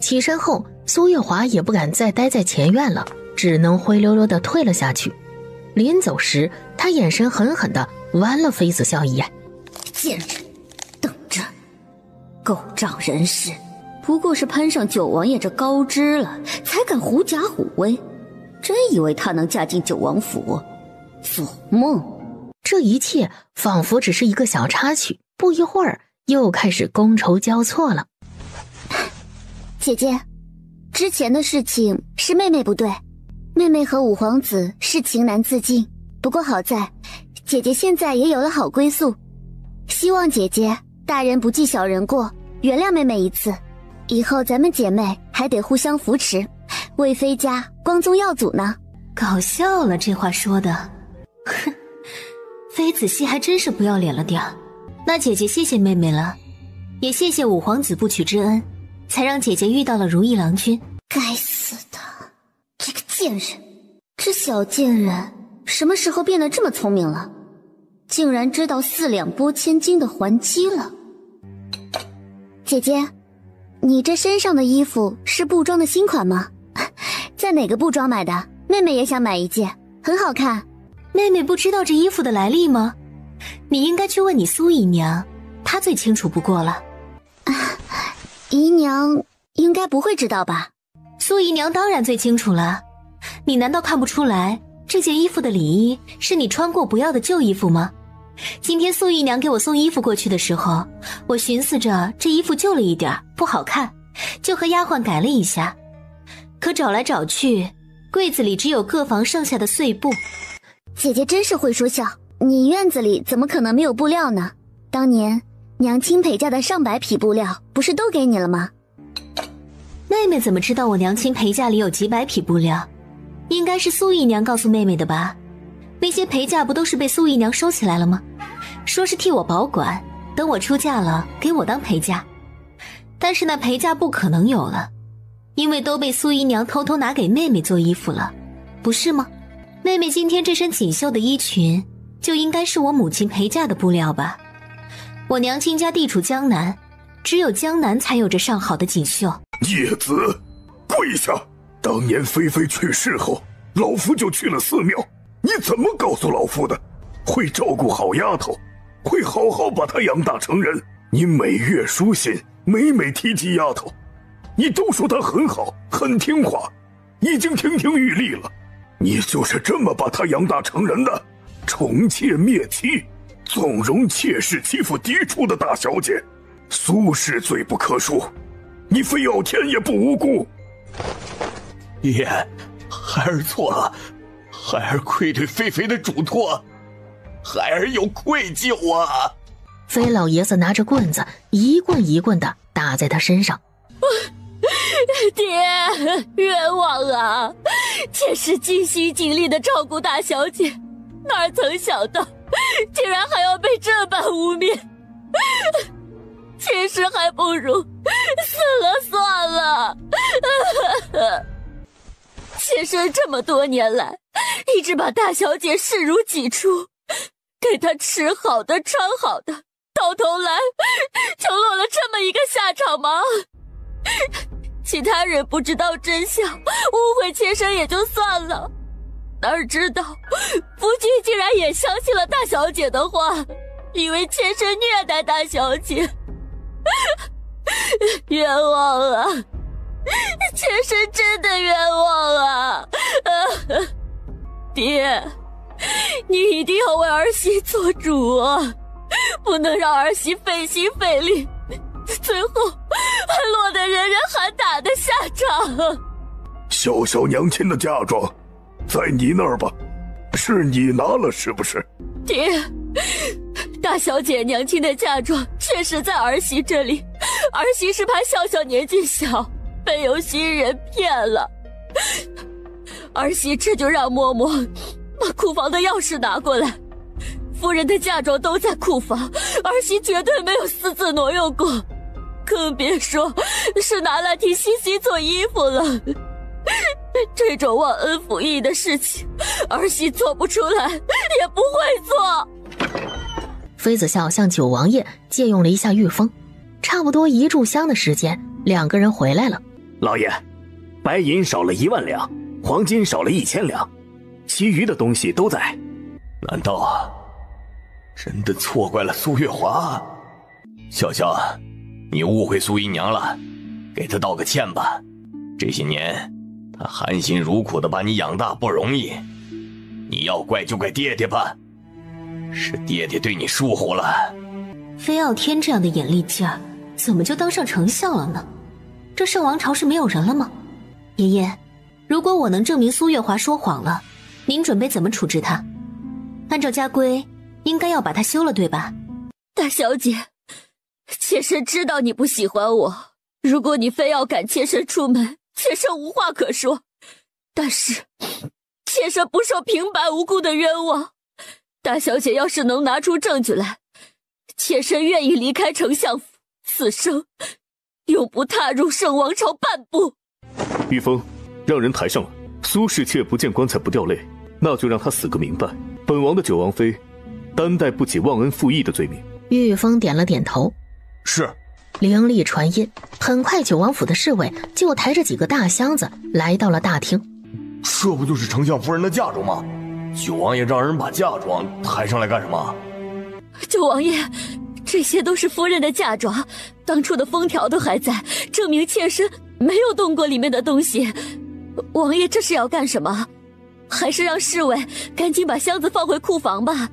起身后，苏月华也不敢再待在前院了，只能灰溜溜地退了下去。临走时，他眼神狠狠地剜了妃子笑一眼。贱人，等着！狗仗人势，不过是攀上九王爷这高枝了，才敢狐假虎威。真以为他能嫁进九王府？做梦！这一切仿佛只是一个小插曲，不一会儿又开始觥筹交错了。姐姐，之前的事情是妹妹不对，妹妹和五皇子是情难自禁。不过好在，姐姐现在也有了好归宿。希望姐姐大人不计小人过，原谅妹妹一次。以后咱们姐妹还得互相扶持，为妃家光宗耀祖呢。搞笑了，这话说的。哼，妃子系还真是不要脸了点儿。那姐姐谢谢妹妹了，也谢谢五皇子不娶之恩，才让姐姐遇到了如意郎君。该死的，这个贱人！这小贱人什么时候变得这么聪明了？竟然知道4两拨千斤的还击了。姐姐，你这身上的衣服是布庄的新款吗？在哪个布庄买的？妹妹也想买一件，很好看。妹妹不知道这衣服的来历吗？你应该去问你苏姨娘，她最清楚不过了。姨娘应该不会知道吧？苏姨娘当然最清楚了。你难道看不出来这件衣服的里衣是你穿过不要的旧衣服吗？今天苏姨娘给我送衣服过去的时候，我寻思着这衣服旧了一点，不好看，就和丫鬟改了一下。可找来找去，柜子里只有各房剩下的碎布。姐姐真是会说笑，你院子里怎么可能没有布料呢？当年娘亲陪嫁的上百匹布料不是都给你了吗？妹妹怎么知道我娘亲陪嫁里有几百匹布料？应该是苏姨娘告诉妹妹的吧？那些陪嫁不都是被苏姨娘收起来了吗？说是替我保管，等我出嫁了给我当陪嫁。但是那陪嫁不可能有了，因为都被苏姨娘偷偷拿给妹妹做衣服了，不是吗？妹妹今天这身锦绣的衣裙就应该是我母亲陪嫁的布料吧？我娘亲家地处江南，只有江南才有这上好的锦绣。叶子，跪下！当年妃妃去世后，老夫就去了寺庙，你怎么告诉老夫的？会照顾好丫头，会好好把她养大成人。你每月书信，每每提及丫头，你都说她很好，很听话，已经亭亭玉立了。你就是这么把她养大成人的？宠妾灭妻，纵容妾室欺负嫡出的大小姐，苏氏罪不可恕，你非要天也不无辜。爷，孩儿错了，孩儿愧对妃妃的嘱托，孩儿有愧疚啊！飞老爷子拿着棍子一棍一棍的打在他身上。爹，冤枉啊！妾是尽心尽力的照顾大小姐，哪曾想到竟然还要被这般污蔑，妾室还不如死了算了。妾身这么多年来一直把大小姐视如己出，给她吃好的穿好的，到头来就落了这么一个下场吗？其他人不知道真相，误会妾身也就算了，哪知道夫君竟然也相信了大小姐的话，以为妾身虐待大小姐。冤枉啊！妾身真的冤枉啊！爹，你一定要为儿媳做主啊，不能让儿媳费心费力，最后还落得人人喊打的下场。小小娘亲的嫁妆在你那儿吧，是你拿了是不是？爹，大小姐娘亲的嫁妆确实在儿媳这里，儿媳是怕笑笑年纪小，被有心人骗了。儿媳这就让嬷嬷把库房的钥匙拿过来，夫人的嫁妆都在库房，儿媳绝对没有私自挪用过，更别说是拿来替西西做衣服了。这种忘恩负义的事情，儿媳做不出来，也不会做。妃子笑向九王爷借用了一下御风，差不多1炷香的时间，两个人回来了。老爷，白银少了1万两，黄金少了1000两，其余的东西都在。难道真的错怪了苏月华？笑笑，你误会苏姨娘了，给她道个歉吧。这些年，她含辛茹苦的把你养大不容易，你要怪就怪爹爹吧，是爹爹对你疏忽了。飞傲天这样的眼力劲儿，怎么就当上丞相了呢？这圣王朝是没有人了吗？爷爷，如果我能证明苏月华说谎了，您准备怎么处置他？按照家规，应该要把他休了，对吧？大小姐，妾身知道你不喜欢我，如果你非要赶妾身出门，妾身无话可说。但是，妾身不受平白无故的冤枉。大小姐要是能拿出证据来，妾身愿意离开丞相府，此生永不踏入圣王朝半步。玉峰，让人抬上来。苏氏妾不见棺材不掉泪，那就让他死个明白。本王的九王妃，担待不起忘恩负义的罪名。玉峰点了点头，是。灵力传音，很快九王府的侍卫就抬着几个大箱子来到了大厅。这不就是丞相夫人的嫁妆吗？九王爷让人把嫁妆抬上来干什么？九王爷，这些都是夫人的嫁妆，当初的封条都还在，证明妾身没有动过里面的东西。王爷这是要干什么？还是让侍卫赶紧把箱子放回库房吧，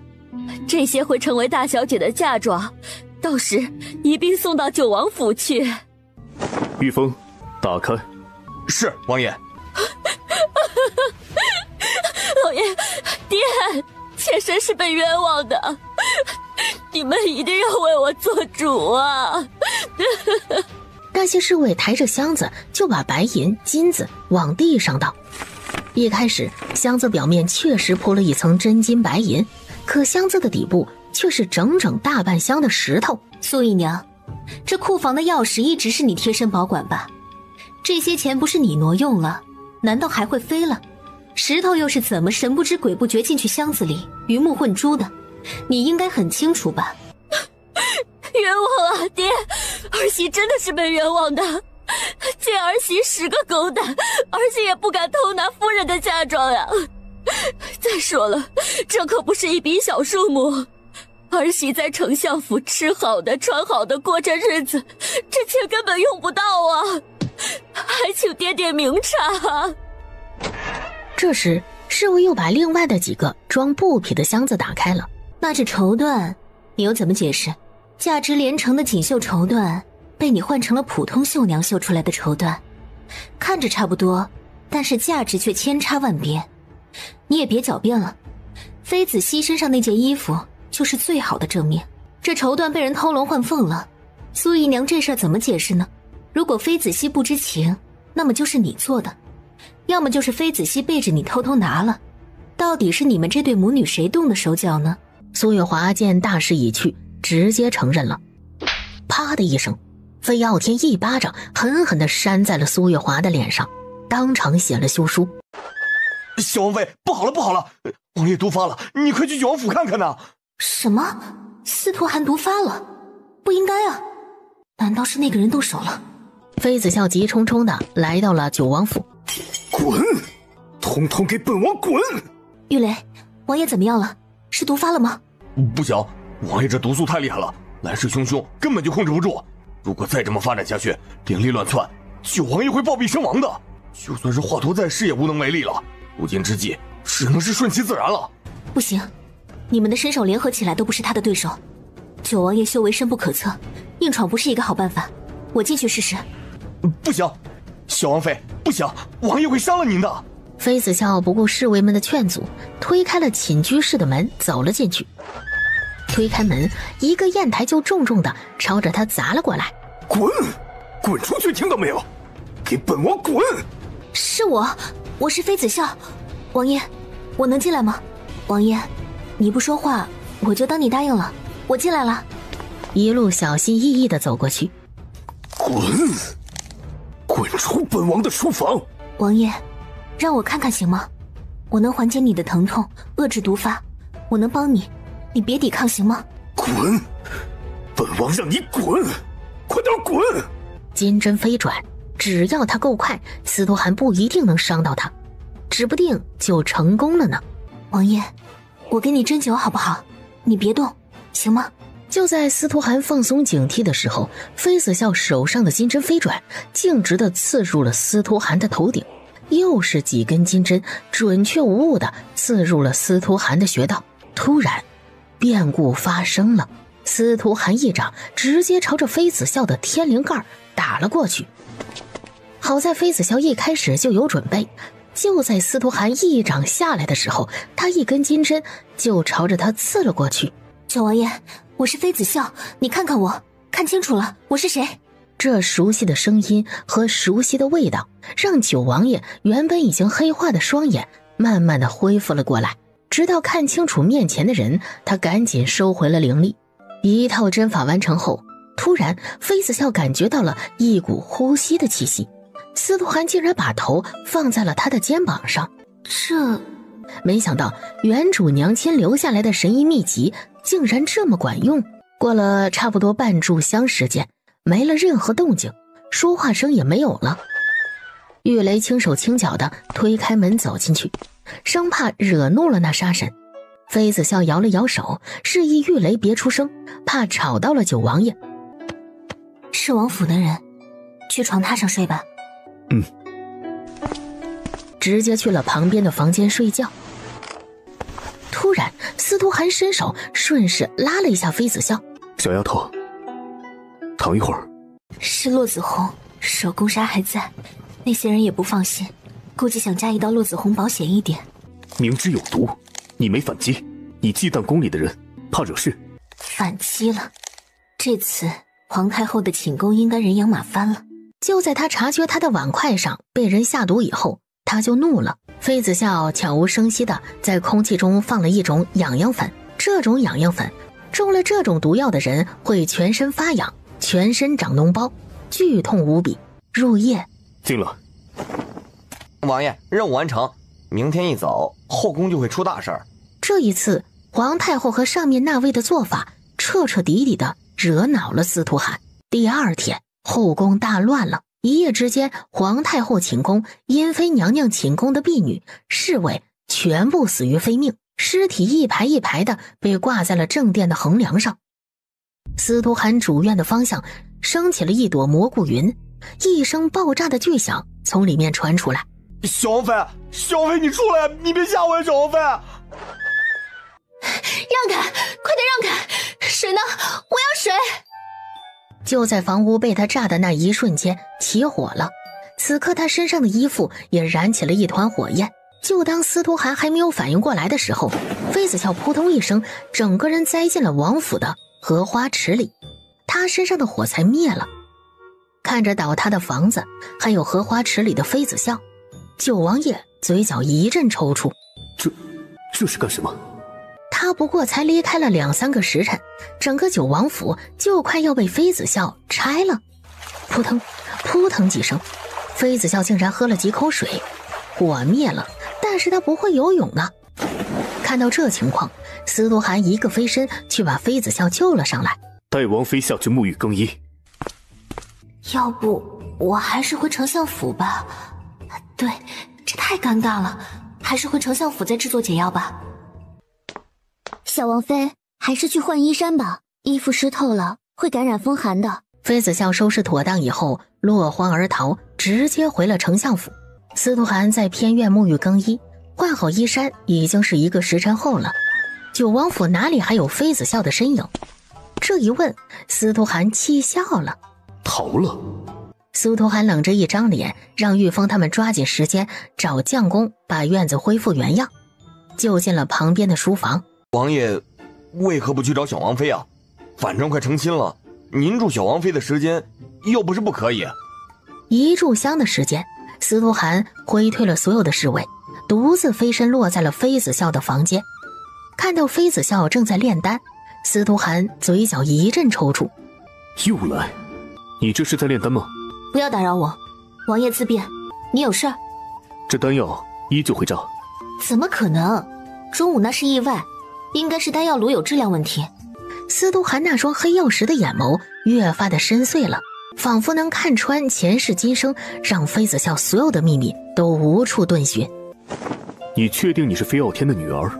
这些会成为大小姐的嫁妆，到时一并送到九王府去。玉峰，打开。是，王爷。老爷，爹，妾身是被冤枉的，你们一定要为我做主啊！那些侍卫抬着箱子就把白银、金子往地上倒。一开始，箱子表面确实铺了一层真金白银，可箱子的底部却是整整大半箱的石头。苏姨娘，这库房的钥匙一直是你贴身保管吧？这些钱不是你挪用了，难道还会飞了？石头又是怎么神不知鬼不觉进去箱子里鱼目混珠的？你应该很清楚吧？冤枉啊，爹！儿媳真的是被冤枉的，见儿媳10个狗胆，儿媳也不敢偷拿夫人的嫁妆呀。再说了，这可不是一笔小数目，儿媳在丞相府吃好的穿好的过着日子，这钱根本用不到啊，还请爹点明察。这时侍卫又把另外的几个装布匹的箱子打开了。那这绸缎你又怎么解释？价值连城的锦绣绸缎被你换成了普通绣娘绣出来的绸缎，看着差不多，但是价值却千差万别。你也别狡辩了，妃子熙身上那件衣服就是最好的证明。这绸缎被人偷龙换凤了，苏姨娘这事儿怎么解释呢？如果妃子熙不知情，那么就是你做的，要么就是妃子熙背着你偷偷拿了。到底是你们这对母女谁动的手脚呢？苏月华见大势已去，直接承认了。啪的一声，飞傲天一巴掌狠狠地扇在了苏月华的脸上，当场写了休书。小王妃，不好了不好了，王爷毒发了，你快去九王府看看呐！什么？司徒寒毒发了？不应该啊，难道是那个人动手了？妃子笑急冲冲地来到了九王府。滚！统统给本王滚！玉雷，王爷怎么样了？是毒发了吗？不小，王爷这毒素太厉害了，来势汹汹，根本就控制不住。如果再这么发展下去，灵力乱窜，九王爷会暴毙身亡的。就算是华佗在世也无能为力了。如今之计，只能是顺其自然了。不行，你们的身手联合起来都不是他的对手。九王爷修为深不可测，硬闯不是一个好办法。我进去试试。不行，小王妃，不行，王爷会伤了您的。妃子笑不顾侍卫们的劝阻，推开了寝居室的门，走了进去。推开门，一个砚台就重重的朝着他砸了过来。滚！滚出去，听到没有？给本王滚！是我是妃子笑。王爷，我能进来吗？王爷，你不说话，我就当你答应了。我进来了。一路小心翼翼的走过去。滚！滚出本王的书房！王爷，让我看看行吗？我能缓解你的疼痛，遏制毒发，我能帮你，你别抵抗行吗？滚！本王让你滚！快点滚！金针飞转，只要他够快，司徒寒不一定能伤到他，指不定就成功了呢。王爷，我给你针灸好不好？你别动，行吗？就在司徒寒放松警惕的时候，妃子笑手上的金针飞转，径直地刺入了司徒寒的头顶。又是几根金针准确无误地刺入了司徒寒的穴道。突然，变故发生了，司徒寒一掌直接朝着妃子笑的天灵盖打了过去。好在妃子笑一开始就有准备，就在司徒寒一掌下来的时候，他一根金针就朝着他刺了过去。九王爷，我是妃子笑，你看看我，看清楚了，我是谁？这熟悉的声音和熟悉的味道，让九王爷原本已经黑化的双眼慢慢的恢复了过来。直到看清楚面前的人，他赶紧收回了灵力。一套针法完成后，突然妃子笑感觉到了一股呼吸的气息。司徒寒竟然把头放在了他的肩膀上，没想到原主娘亲留下来的神医秘籍竟然这么管用。过了差不多半炷香时间，没了任何动静，说话声也没有了。玉雷轻手轻脚地推开门走进去，生怕惹怒了那杀神。妃子笑摇了摇手，示意玉雷别出声，怕吵到了九王爷。是王府的人，去床榻上睡吧。直接去了旁边的房间睡觉。突然，司徒寒伸手顺势拉了一下妃子笑。小丫头，躺一会儿。是骆子红，手工杀还在，那些人也不放心，估计想加一刀骆子红保险一点。明知有毒，你没反击，你忌惮宫里的人，怕惹事。反击了，这次皇太后的寝宫应该人仰马翻了。就在他察觉他的碗筷上被人下毒以后，他就怒了。妃子笑悄无声息地在空气中放了一种痒痒粉，这种痒痒粉中了这种毒药的人会全身发痒，全身长脓包，剧痛无比。入夜进了。王爷，任务完成，明天一早后宫就会出大事儿。这一次皇太后和上面那位的做法彻彻底底的惹恼了司徒寒。第二天后宫大乱了，一夜之间皇太后寝宫、殷妃娘娘寝宫的婢女、侍卫全部死于非命，尸体一排一排的被挂在了正殿的横梁上。司徒寒主院的方向升起了一朵蘑菇云，一声爆炸的巨响从里面传出来。小王妃，小王妃你出来，你别吓我呀，小王妃！让开，快点让开！水呢？我要水！就在房屋被他炸的那一瞬间起火了，此刻他身上的衣服也燃起了一团火焰。就当司徒寒还没有反应过来的时候，妃子笑扑通一声，整个人栽进了王府的荷花池里，他身上的火才灭了。看着倒塌的房子，还有荷花池里的妃子笑，九王爷嘴角一阵抽搐。这是干什么？他不过才离开了2-3个时辰，整个九王府就快要被妃子笑拆了。扑腾扑腾几声，妃子笑竟然喝了几口水，火灭了，但是他不会游泳啊。看到这情况，司徒寒一个飞身去把妃子笑救了上来，带王妃下去沐浴更衣。要不我还是回丞相府吧。对，这太尴尬了，还是回丞相府再制作解药吧。小王妃，还是去换衣衫吧，衣服湿透了会感染风寒的。妃子笑收拾妥当以后落荒而逃，直接回了丞相府。司徒寒在偏院沐浴更衣，换好衣衫已经是1个时辰后了。九王府哪里还有妃子笑的身影？这一问，司徒寒气笑了。逃了。司徒寒冷着一张脸，让玉峰他们抓紧时间找匠工把院子恢复原样，就进了旁边的书房。王爷为何不去找小王妃啊？反正快成亲了，您助小王妃的时间又不是不可以。1炷香的时间，司徒寒挥退了所有的侍卫，独自飞身落在了妃子笑的房间。看到妃子笑正在炼丹，司徒寒嘴角一阵抽搐。又来？你这是在炼丹吗？不要打扰我，王爷自便。你有事儿？这丹药依旧会炸。怎么可能？中午那是意外，应该是丹药炉有质量问题。司徒寒那双黑曜石的眼眸越发的深邃了，仿佛能看穿前世今生，让妃子笑所有的秘密都无处遁寻。你确定你是飞傲天的女儿，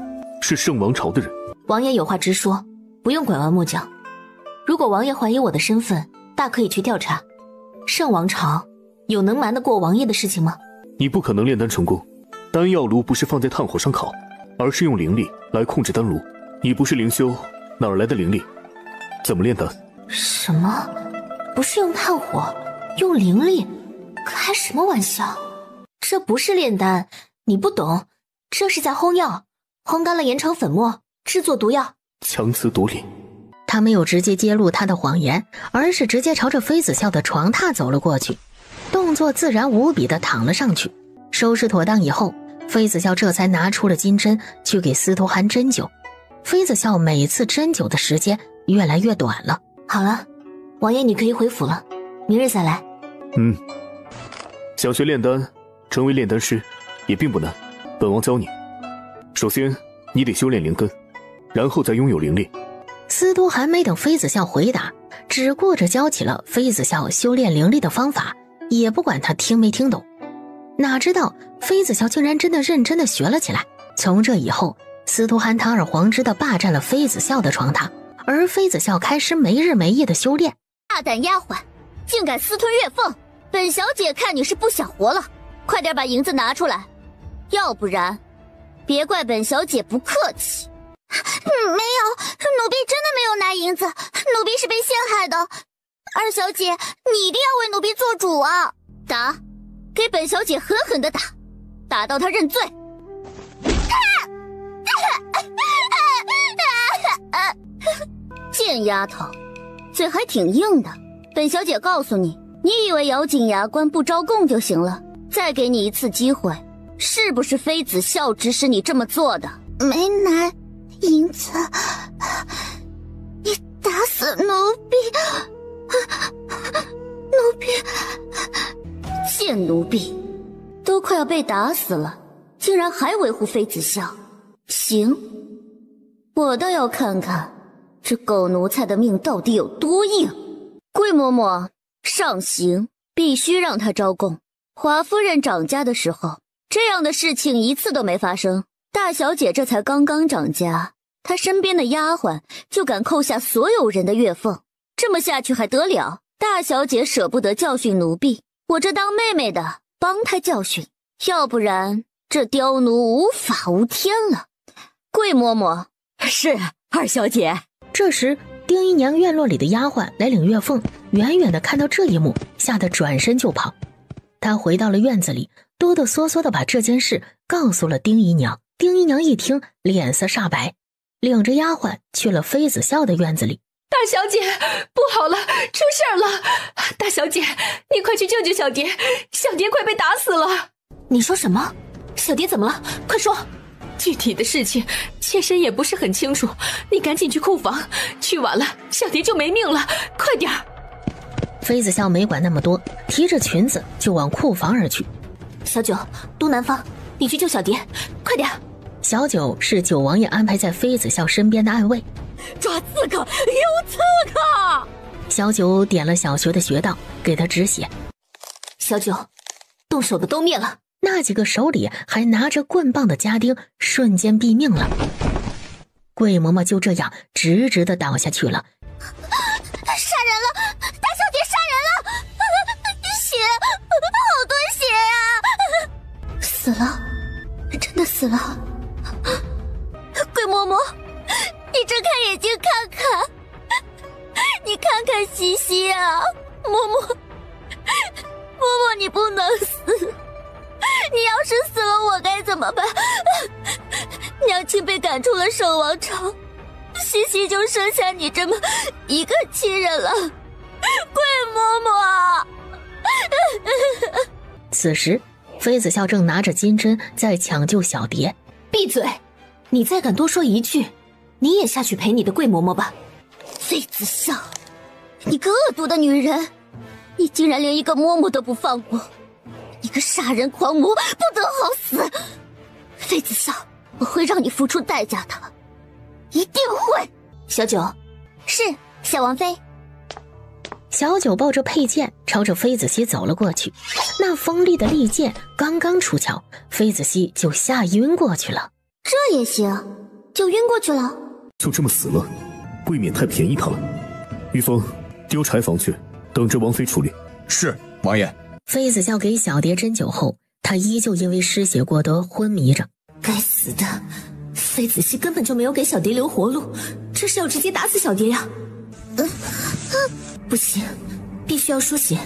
是圣王朝的人？王爷有话直说，不用拐弯抹角。如果王爷怀疑我的身份，大可以去调查。圣王朝有能瞒得过王爷的事情吗？你不可能炼丹成功，丹药炉不是放在炭火上烤，而是用灵力来控制丹炉。你不是灵修，哪儿来的灵力？怎么炼丹？什么？不是用炭火，用灵力？开什么玩笑？这不是炼丹，你不懂，这是在烘药，烘干了研成粉末，制作毒药。强词夺理。他没有直接揭露他的谎言，而是直接朝着妃子笑的床榻走了过去，动作自然无比的躺了上去。收拾妥当以后，妃子笑这才拿出了金针去给司徒寒针灸。妃子笑每次针灸的时间越来越短了。好了，王爷你可以回府了，明日再来。想学炼丹，成为炼丹师也并不难，本王教你。首先你得修炼灵根，然后再拥有灵力。司徒寒没等妃子笑回答，只顾着教起了妃子笑修炼灵力的方法，也不管他听没听懂。哪知道妃子笑竟然真的认真的学了起来。从这以后，司徒寒堂而皇之的霸占了妃子笑的床榻，而妃子笑开始没日没夜的修炼。大胆丫鬟，竟敢私吞月凤！本小姐看你是不想活了，快点把银子拿出来，要不然别怪本小姐不客气。没有，奴婢真的没有拿银子，奴婢是被陷害的。二小姐，你一定要为奴婢做主啊！打，给本小姐狠狠的打，打到她认罪。贱丫头，嘴还挺硬的。本小姐告诉你，你以为咬紧牙关不招供就行了？再给你一次机会，是不是妃子笑指使你这么做的？没拿银子，你打死奴婢！奴婢，贱奴婢，都快要被打死了，竟然还维护妃子笑。行，我倒要看看这狗奴才的命到底有多硬。桂嬷嬷，上刑必须让他招供。华夫人掌家的时候，这样的事情一次都没发生。大小姐这才刚刚掌家，她身边的丫鬟就敢扣下所有人的月俸，这么下去还得了？大小姐舍不得教训奴婢，我这当妹妹的帮她教训，要不然这刁奴无法无天了。桂嬷嬷，是二小姐。这时丁姨娘院落里的丫鬟来领月俸，远远的看到这一幕，吓得转身就跑。她回到了院子里，哆哆嗦嗦的把这件事告诉了丁姨娘。丁姨娘一听，脸色煞白，领着丫鬟去了妃子笑的院子里。大小姐，不好了，出事儿了！大小姐，你快去救救小蝶，小蝶快被打死了！你说什么？小蝶怎么了？快说！具体的事情妾身也不是很清楚，你赶紧去库房，去晚了小蝶就没命了，快点儿！妃子笑没管那么多，提着裙子就往库房而去。小九，东南方，你去救小蝶，快点！小九是九王爷安排在妃子笑身边的暗卫。抓刺客，有刺客！小九点了小学的穴道，给他止血。小九，动手的都灭了。那几个手里还拿着棍棒的家丁瞬间毙命了。桂嬷嬷就这样直直的倒下去了。杀人了！大小姐杀人了！血，好多血啊！死了，真的死了。桂嬷嬷，你睁开眼睛看看，你看看西西啊！嬷嬷，你不能死！你要是死了，我该怎么办？娘亲被赶出了圣王朝，西西就剩下你这么一个亲人了。桂嬷嬷。此时妃子笑正拿着金针在抢救小蝶。闭嘴！你再敢多说一句，你也下去陪你的桂嬷嬷吧。妃子笑，你个恶毒的女人，你竟然连一个嬷嬷都不放过，你个杀人狂魔，不得好死！妃子笑，我会让你付出代价的，一定会。小九，是小王妃。小九抱着佩剑朝着妃子熙走了过去，那锋利的利剑刚刚出鞘，妃子熙就吓晕过去了。这也行，就晕过去了？就这么死了，未免太便宜他了。玉峰，丢柴房去，等着王妃处理。是，王爷。妃子笑给小蝶针灸后，她依旧因为失血过多昏迷着。该死的，妃子系根本就没有给小蝶留活路，这是要直接打死小蝶呀！不行，必须要输血，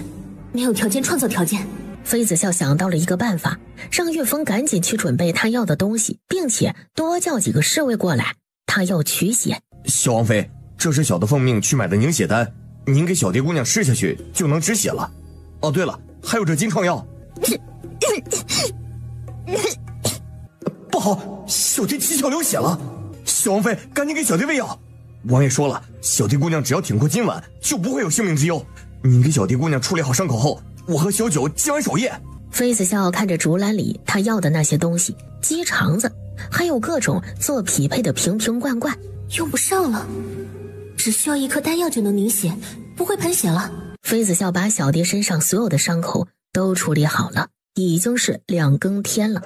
没有条件创造条件。妃子笑想到了一个办法，让玉峰赶紧去准备他要的东西，并且多叫几个侍卫过来，他要取血。小王妃，这是小的奉命去买的凝血丹，您给小蝶姑娘吃下去就能止血了。哦，对了，还有这金创药。不好，小蝶七窍流血了！小王妃，赶紧给小蝶喂药。王爷说了，小蝶姑娘只要挺过今晚，就不会有性命之忧。您给小蝶姑娘处理好伤口后，我和小九今晚守夜。妃子笑看着竹篮里他要的那些东西，鸡肠子，还有各种做匹配的瓶瓶罐罐，用不上了，只需要一颗丹药就能凝血，不会喷血了。妃子笑把小蝶身上所有的伤口都处理好了，已经是2更天了。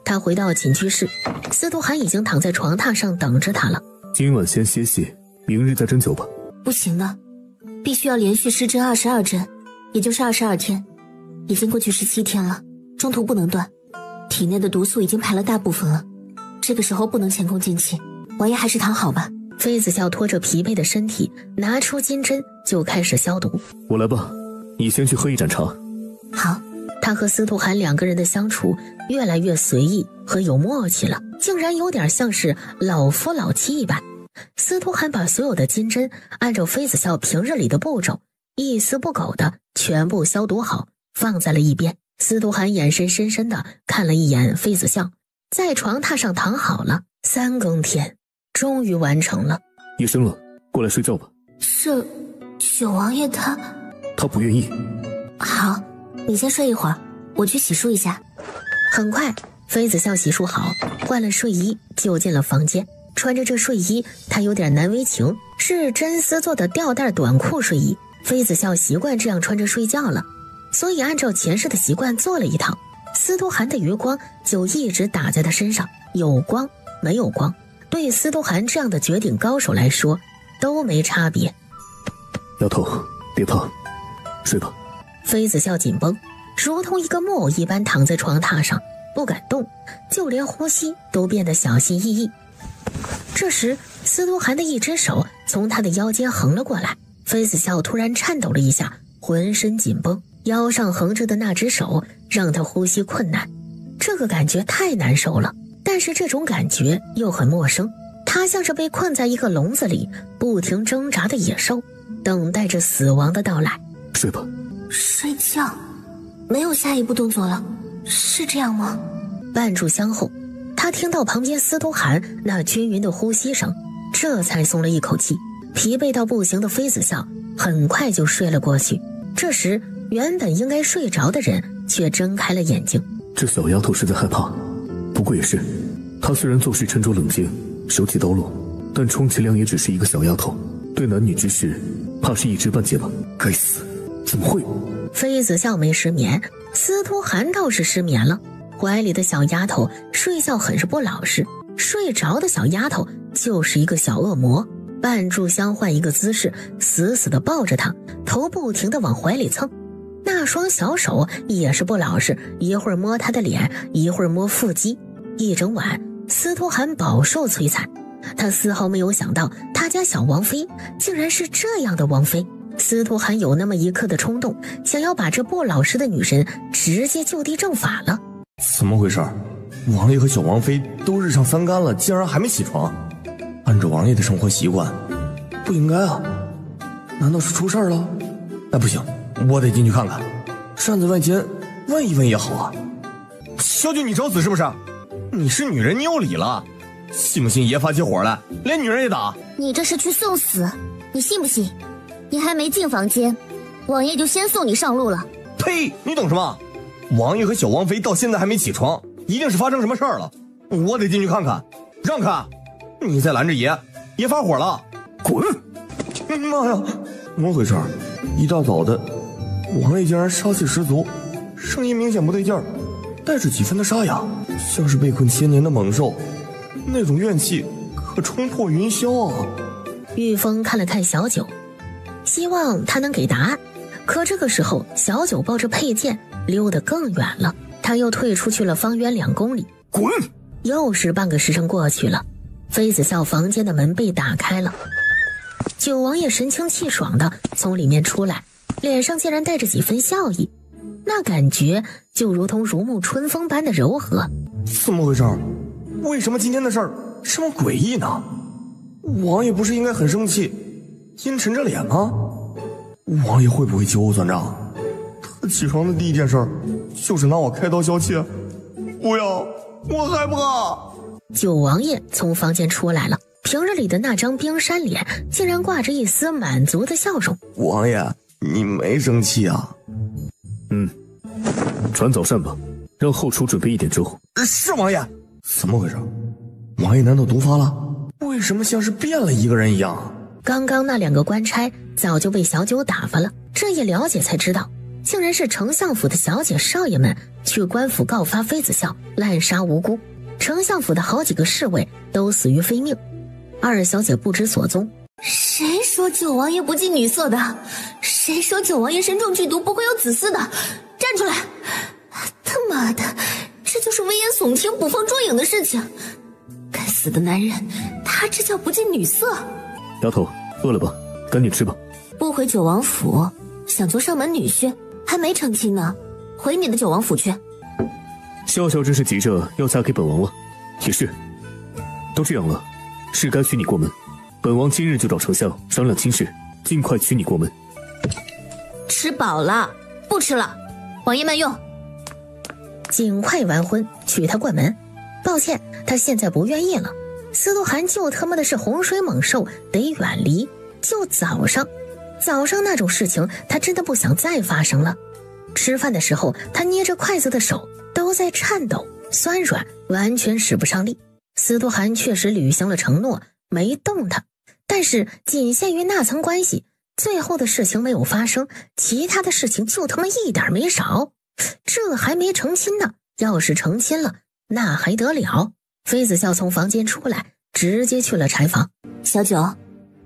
他回到寝居室，司徒涵已经躺在床榻上等着他了。今晚先歇息，明日再针灸吧。不行的，必须要连续施针22针，也就是22天，已经过去17天了，中途不能断。体内的毒素已经排了大部分了，这个时候不能前功尽弃，王爷还是躺好吧。妃子笑拖着疲惫的身体，拿出金针就开始消毒。我来吧，你先去喝一盏茶。好。他和司徒涵2个人的相处越来越随意和有默契了，竟然有点像是老夫老妻一般。司徒涵把所有的金针按照妃子笑平日里的步骤，一丝不苟的全部消毒好，放在了一边。司徒涵眼神深深的看了一眼妃子笑，在床榻上躺好了。3更天终于完成了。夜深了，过来睡觉吧。是九王爷他不愿意。好，你先睡一会儿，我去洗漱一下。很快，妃子笑洗漱好，换了睡衣就进了房间。穿着这睡衣，她有点难为情，是真丝做的吊带短裤睡衣。妃子笑习惯这样穿着睡觉了，所以按照前世的习惯做了一套。司徒涵的余光就一直打在他身上，有光没有光，对司徒涵这样的绝顶高手来说都没差别。丫头，别怕，睡吧。妃子笑紧绷，如同一个木偶一般躺在床榻上，不敢动，就连呼吸都变得小心翼翼。这时，司徒涵的一只手从他的腰间横了过来，妃子笑突然颤抖了一下，浑身紧绷，腰上横着的那只手让他呼吸困难。这个感觉太难受了，但是这种感觉又很陌生。他像是被困在一个笼子里不停挣扎的野兽，等待着死亡的到来。睡吧。睡觉，没有下一步动作了，是这样吗？半炷香后，他听到旁边司徒涵那均匀的呼吸声，这才松了一口气。疲惫到不行的妃子笑很快就睡了过去。这时，原本应该睡着的人却睁开了眼睛。这小丫头是在害怕，不过也是，她虽然做事沉着冷静，手起刀落，但充其量也只是一个小丫头，对男女之事怕是一知半解吧。该死，怎么会？妃子笑没失眠，司徒涵倒是失眠了。怀里的小丫头睡觉很是不老实，睡着的小丫头就是一个小恶魔。半炷香换一个姿势，死死地抱着她，头不停地往怀里蹭。那双小手也是不老实，一会儿摸她的脸，一会儿摸腹肌。一整晚，司徒涵饱受摧残。他丝毫没有想到，他家小王妃竟然是这样的王妃。司徒涵有那么一刻的冲动，想要把这不老实的女人直接就地正法了。怎么回事？王爷和小王妃都日上3竿了，竟然还没起床？按照王爷的生活习惯，不应该啊！难道是出事了？哎，不行，我得进去看看。站在外间问一问也好啊。小九，你找死是不是？你是女人，你有理了。信不信爷发起火来，连女人也打？你这是去送死，你信不信？你还没进房间，王爷就先送你上路了。呸！你懂什么？王爷和小王妃到现在还没起床，一定是发生什么事儿了。我得进去看看。让开！你再拦着爷，爷发火了。滚！妈呀，怎么回事？一大早的，王爷竟然杀气十足，声音明显不对劲儿，带着几分的沙哑，像是被困千年的猛兽，那种怨气可冲破云霄啊！玉峰看了看小九，希望他能给答案。可这个时候，小九抱着佩剑溜得更远了，他又退出去了方圆2公里。滚！又是半个时辰过去了，妃子笑房间的门被打开了，九王爷神清气爽的从里面出来，脸上竟然带着几分笑意，那感觉就如同如沐春风般的柔和。怎么回事？为什么今天的事儿这么诡异呢？王爷不是应该很生气，阴沉着脸吗？王爷会不会秋后算账？他起床的第一件事就是拿我开刀消气。不要，我害怕。九王爷从房间出来了，平日里的那张冰山脸竟然挂着一丝满足的笑容。王爷，你没生气啊？传早膳吧，让后厨准备1点粥。是王爷。怎么回事？王爷难道毒发了？为什么像是变了一个人一样？刚刚那2个官差早就被小九打发了，这一了解才知道，竟然是丞相府的小姐少爷们去官府告发妃子笑滥杀无辜，丞相府的好几个侍卫都死于非命，二小姐不知所踪。谁说九王爷不近女色的？谁说九王爷身中剧毒不会有子嗣的？站出来！他妈的，这就是危言耸听、捕风捉影的事情。该死的男人，他这叫不近女色。丫头，饿了吧？赶紧吃吧。不回九王府，想做上门女婿，还没成亲呢，回你的九王府去。笑笑真是急着要嫁给本王了。也是，都这样了，是该娶你过门。本王今日就找丞相商量亲事，尽快娶你过门。吃饱了，不吃了，王爷慢用。尽快完婚，娶她过门。抱歉，他现在不愿意了。司徒涵就他妈的是洪水猛兽，得远离。就早上那种事情，他真的不想再发生了。吃饭的时候，他捏着筷子的手都在颤抖，酸软，完全使不上力。司徒涵确实履行了承诺，没动他，但是仅限于那层关系，最后的事情没有发生，其他的事情就他妈一点没少。这还没成亲呢，要是成亲了，那还得了？妃子笑从房间出来，直接去了柴房。小九，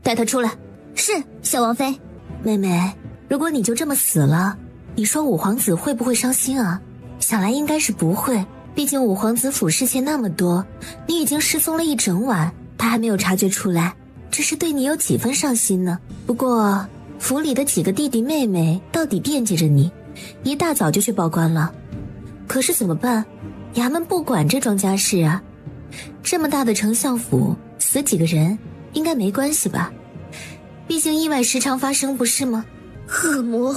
带他出来。是，小王妃。妹妹，如果你就这么死了，你说五皇子会不会伤心啊？想来应该是不会，毕竟五皇子府侍妾那么多，你已经失踪了一整晚，他还没有察觉出来，这是对你有几分上心呢？不过府里的几个弟弟妹妹到底惦记着你，一大早就去报官了。可是怎么办？衙门不管这桩家事啊。这么大的丞相府，死几个人应该没关系吧？毕竟意外时常发生，不是吗？恶魔。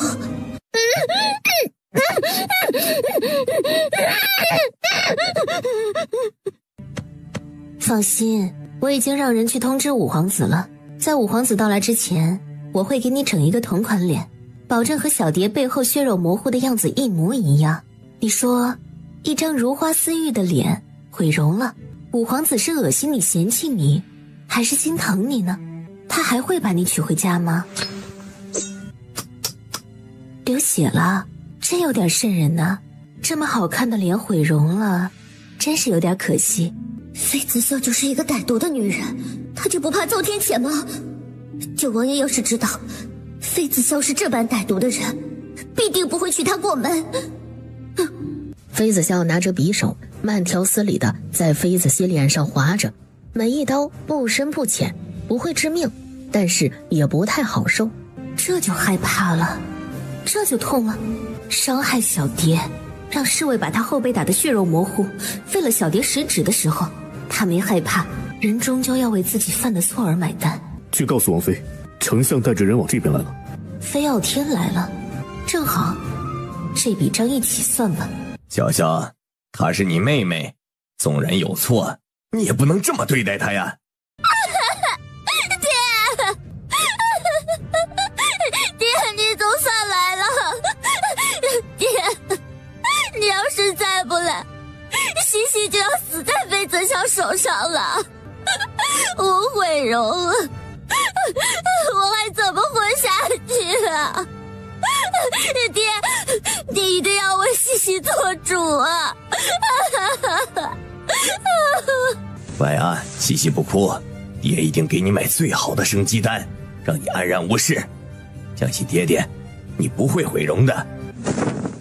放心，我已经让人去通知五皇子了，在五皇子到来之前，我会给你整一个同款脸，保证和小蝶背后血肉模糊的样子一模一样。你说，一张如花似玉的脸毁容了，五皇子是恶心你、嫌弃你，还是心疼你呢？他还会把你娶回家吗？流血了，真有点瘆人呢。这么好看的脸毁容了，真是有点可惜。妃子笑就是一个歹毒的女人，她就不怕遭天谴吗？九王爷要是知道妃子笑是这般歹毒的人，必定不会娶她过门。妃子笑拿着匕首，慢条斯理的在妃子熙脸上划着，每一刀不深不浅，不会致命，但是也不太好受。这就害怕了，这就痛了。伤害小蝶，让侍卫把他后背打得血肉模糊，废了小蝶食指的时候，他没害怕。人终究要为自己犯的错而买单。去告诉王妃，丞相带着人往这边来了。飞傲天来了，正好，这笔账一起算吧。小笑，她是你妹妹，纵然有错，你也不能这么对待她呀。爹，你总算来了。爹，你要是再不来，西西就要死在妃子笑手上了。我毁容了，我还怎么活下去啊？爹，你一定要为西西做主啊！乖啊，西西不哭，爹一定给你买最好的生鸡蛋，让你安然无事。相信爹爹，你不会毁容的。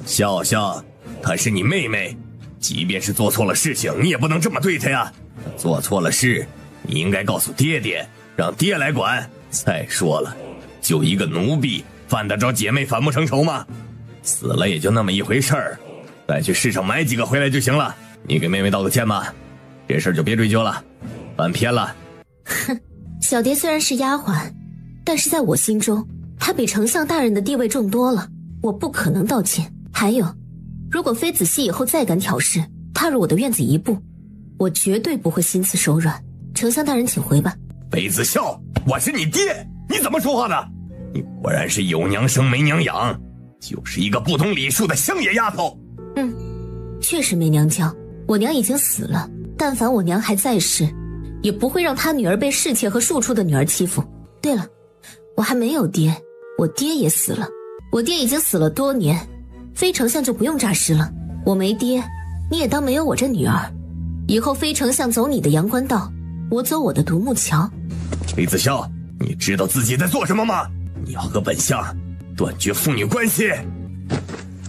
笑笑，她是你妹妹，即便是做错了事情，你也不能这么对她呀。做错了事，你应该告诉爹爹，让爹来管。再说了，就一个奴婢，犯得着姐妹反目成仇吗？死了也就那么一回事儿，再去市场买几个回来就行了。你给妹妹道个歉吧，这事儿就别追究了，翻篇了。哼，小蝶虽然是丫鬟，但是在我心中，她比丞相大人的地位重多了，我不可能道歉。还有，如果妃子系以后再敢挑事，踏入我的院子一步，我绝对不会心慈手软。丞相大人请回吧。妃子笑，我是你爹，你怎么说话的？你果然是有娘生没娘养，就是一个不懂礼数的乡野丫头。确实没娘教，我娘已经死了，但凡我娘还在世，也不会让她女儿被侍妾和庶出的女儿欺负。对了，我还没有爹，我爹也死了，我爹已经死了多年，非丞相就不用诈尸了。我没爹，你也当没有我这女儿。以后非丞相走你的阳关道，我走我的独木桥。李子霄，你知道自己在做什么吗？你要和本相断绝父女关系。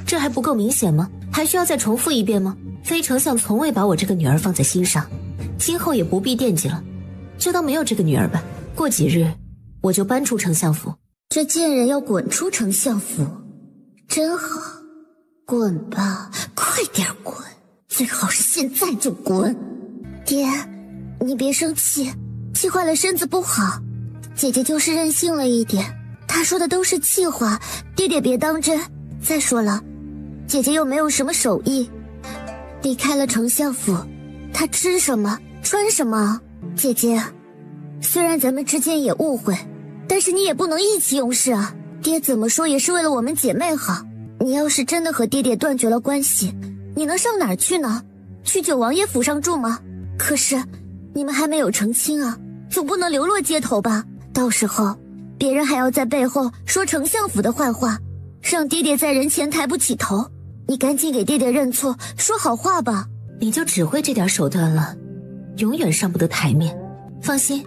这还不够明显吗？还需要再重复一遍吗？非丞相从未把我这个女儿放在心上，今后也不必惦记了，就当没有这个女儿吧。过几日我就搬出丞相府。这贱人要滚出丞相府，真好，滚吧，快点滚，最好是现在就滚。爹，你别生气，气坏了身子不好，姐姐就是任性了一点，她说的都是气话，爹爹别当真。再说了，姐姐又没有什么手艺，离开了丞相府，她吃什么穿什么？姐姐，虽然咱们之间也误会，但是你也不能意气用事啊！爹怎么说也是为了我们姐妹好。你要是真的和爹爹断绝了关系，你能上哪儿去呢？去九王爷府上住吗？可是你们还没有成亲啊，总不能流落街头吧？到时候别人还要在背后说丞相府的坏话，让爹爹在人前抬不起头。你赶紧给爹爹认错，说好话吧。你就只会这点手段了，永远上不得台面。放心，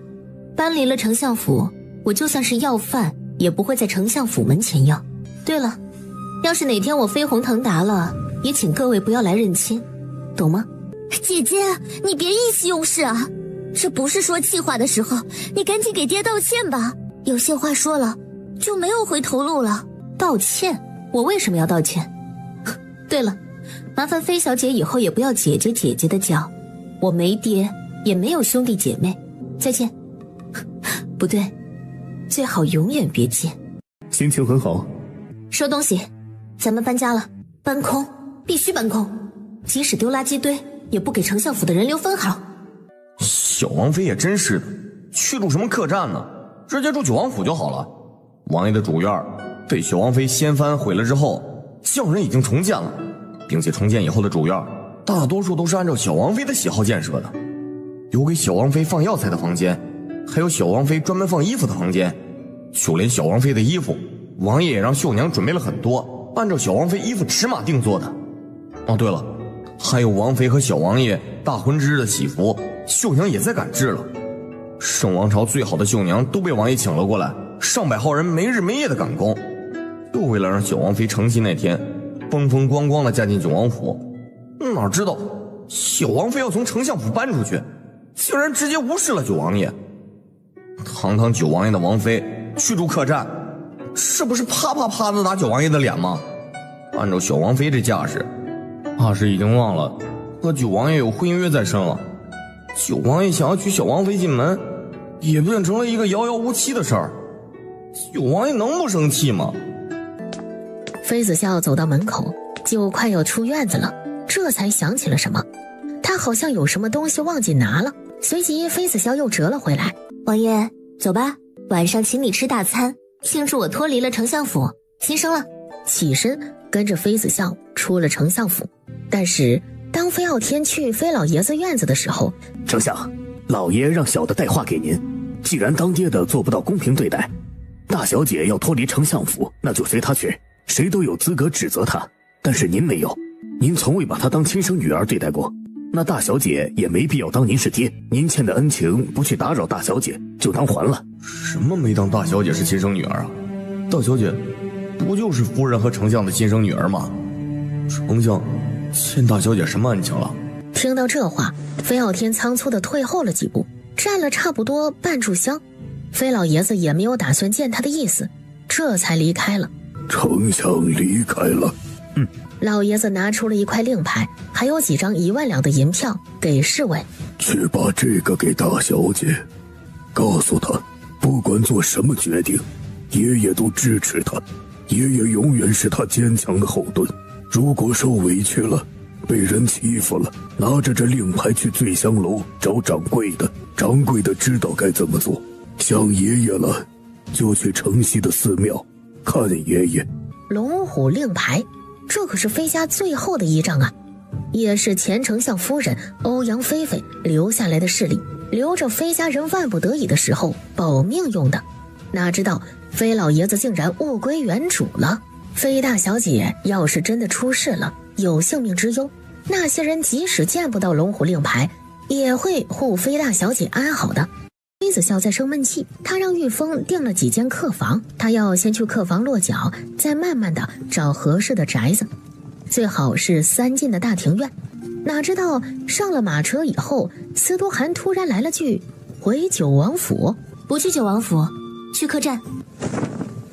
搬离了丞相府，我就算是要饭也不会在丞相府门前要。对了，要是哪天我飞黄腾达了，也请各位不要来认亲，懂吗？姐姐，你别意气用事啊，这不是说气话的时候，你赶紧给爹道歉吧。有些话说了就没有回头路了。道歉？我为什么要道歉？对了，麻烦飞小姐以后也不要姐姐姐姐的叫，我没爹也没有兄弟姐妹。再见。不对，最好永远别见。心情很好。收东西，咱们搬家了，搬空，必须搬空，即使丢垃圾堆也不给丞相府的人留分毫。小王妃也真是的，去住什么客栈呢？直接住九王府就好了。王爷的主院被小王妃掀翻毁了之后，匠人已经重建了，并且重建以后的主院大多数都是按照小王妃的喜好建设的，有给小王妃放药材的房间，还有小王妃专门放衣服的房间，就连小王妃的衣服，王爷也让绣娘准备了很多，按照小王妃衣服尺码定做的。哦，对了，还有王妃和小王爷大婚之日的喜服，绣娘也在赶制了。圣王朝最好的绣娘都被王爷请了过来，上百号人没日没夜的赶工，就为了让小王妃成亲那天风风光光的嫁进九王府。哪知道小王妃要从丞相府搬出去，竟然直接无视了九王爷。堂堂九王爷的王妃去住客栈，这不是啪啪啪的打九王爷的脸吗？按照小王妃这架势，怕是已经忘了和九王爷有婚约在身了。九王爷想要娶小王妃进门，也变成了一个遥遥无期的事儿。九王爷能不生气吗？妃子笑走到门口，就快要出院子了，这才想起了什么，他好像有什么东西忘记拿了。随即妃子笑又折了回来。王爷，走吧，晚上请你吃大餐，庆祝我脱离了丞相府，新生了。起身跟着妃子笑出了丞相府。但是当飞傲天去飞老爷子院子的时候，丞相，老爷让小的带话给您，既然当爹的做不到公平对待，大小姐要脱离丞相府，那就随她去，谁都有资格指责她，但是您没有，您从未把她当亲生女儿对待过，那大小姐也没必要当您是爹，您欠的恩情不去打扰大小姐，就当还了。什么没当大小姐是亲生女儿啊？大小姐，不就是夫人和丞相的亲生女儿吗？丞相欠大小姐什么恩情了？听到这话，飞傲天仓促地退后了几步，站了差不多半炷香。飞老爷子也没有打算见他的意思，这才离开了。丞相离开了。老爷子拿出了一块令牌，还有几张1万两的银票给侍卫。去把这个给大小姐，告诉她，不管做什么决定，爷爷都支持她，爷爷永远是她坚强的后盾。如果受委屈了，被人欺负了，拿着这令牌去醉香楼找掌柜的，掌柜的知道该怎么做。想爷爷了，就去城西的寺庙看爷爷。龙虎令牌，这可是飞家最后的依仗啊，也是前丞相夫人欧阳菲菲留下来的势力，留着飞家人万不得已的时候保命用的。哪知道飞老爷子竟然物归原主了。飞大小姐要是真的出事了，有性命之忧，那些人即使见不到龙虎令牌，也会护飞大小姐安好的。妃子笑在生闷气，他让玉峰订了几间客房，他要先去客房落脚，再慢慢的找合适的宅子，最好是3进的大庭院。哪知道上了马车以后，司徒涵突然来了句：“回九王府。”不去九王府，去客栈。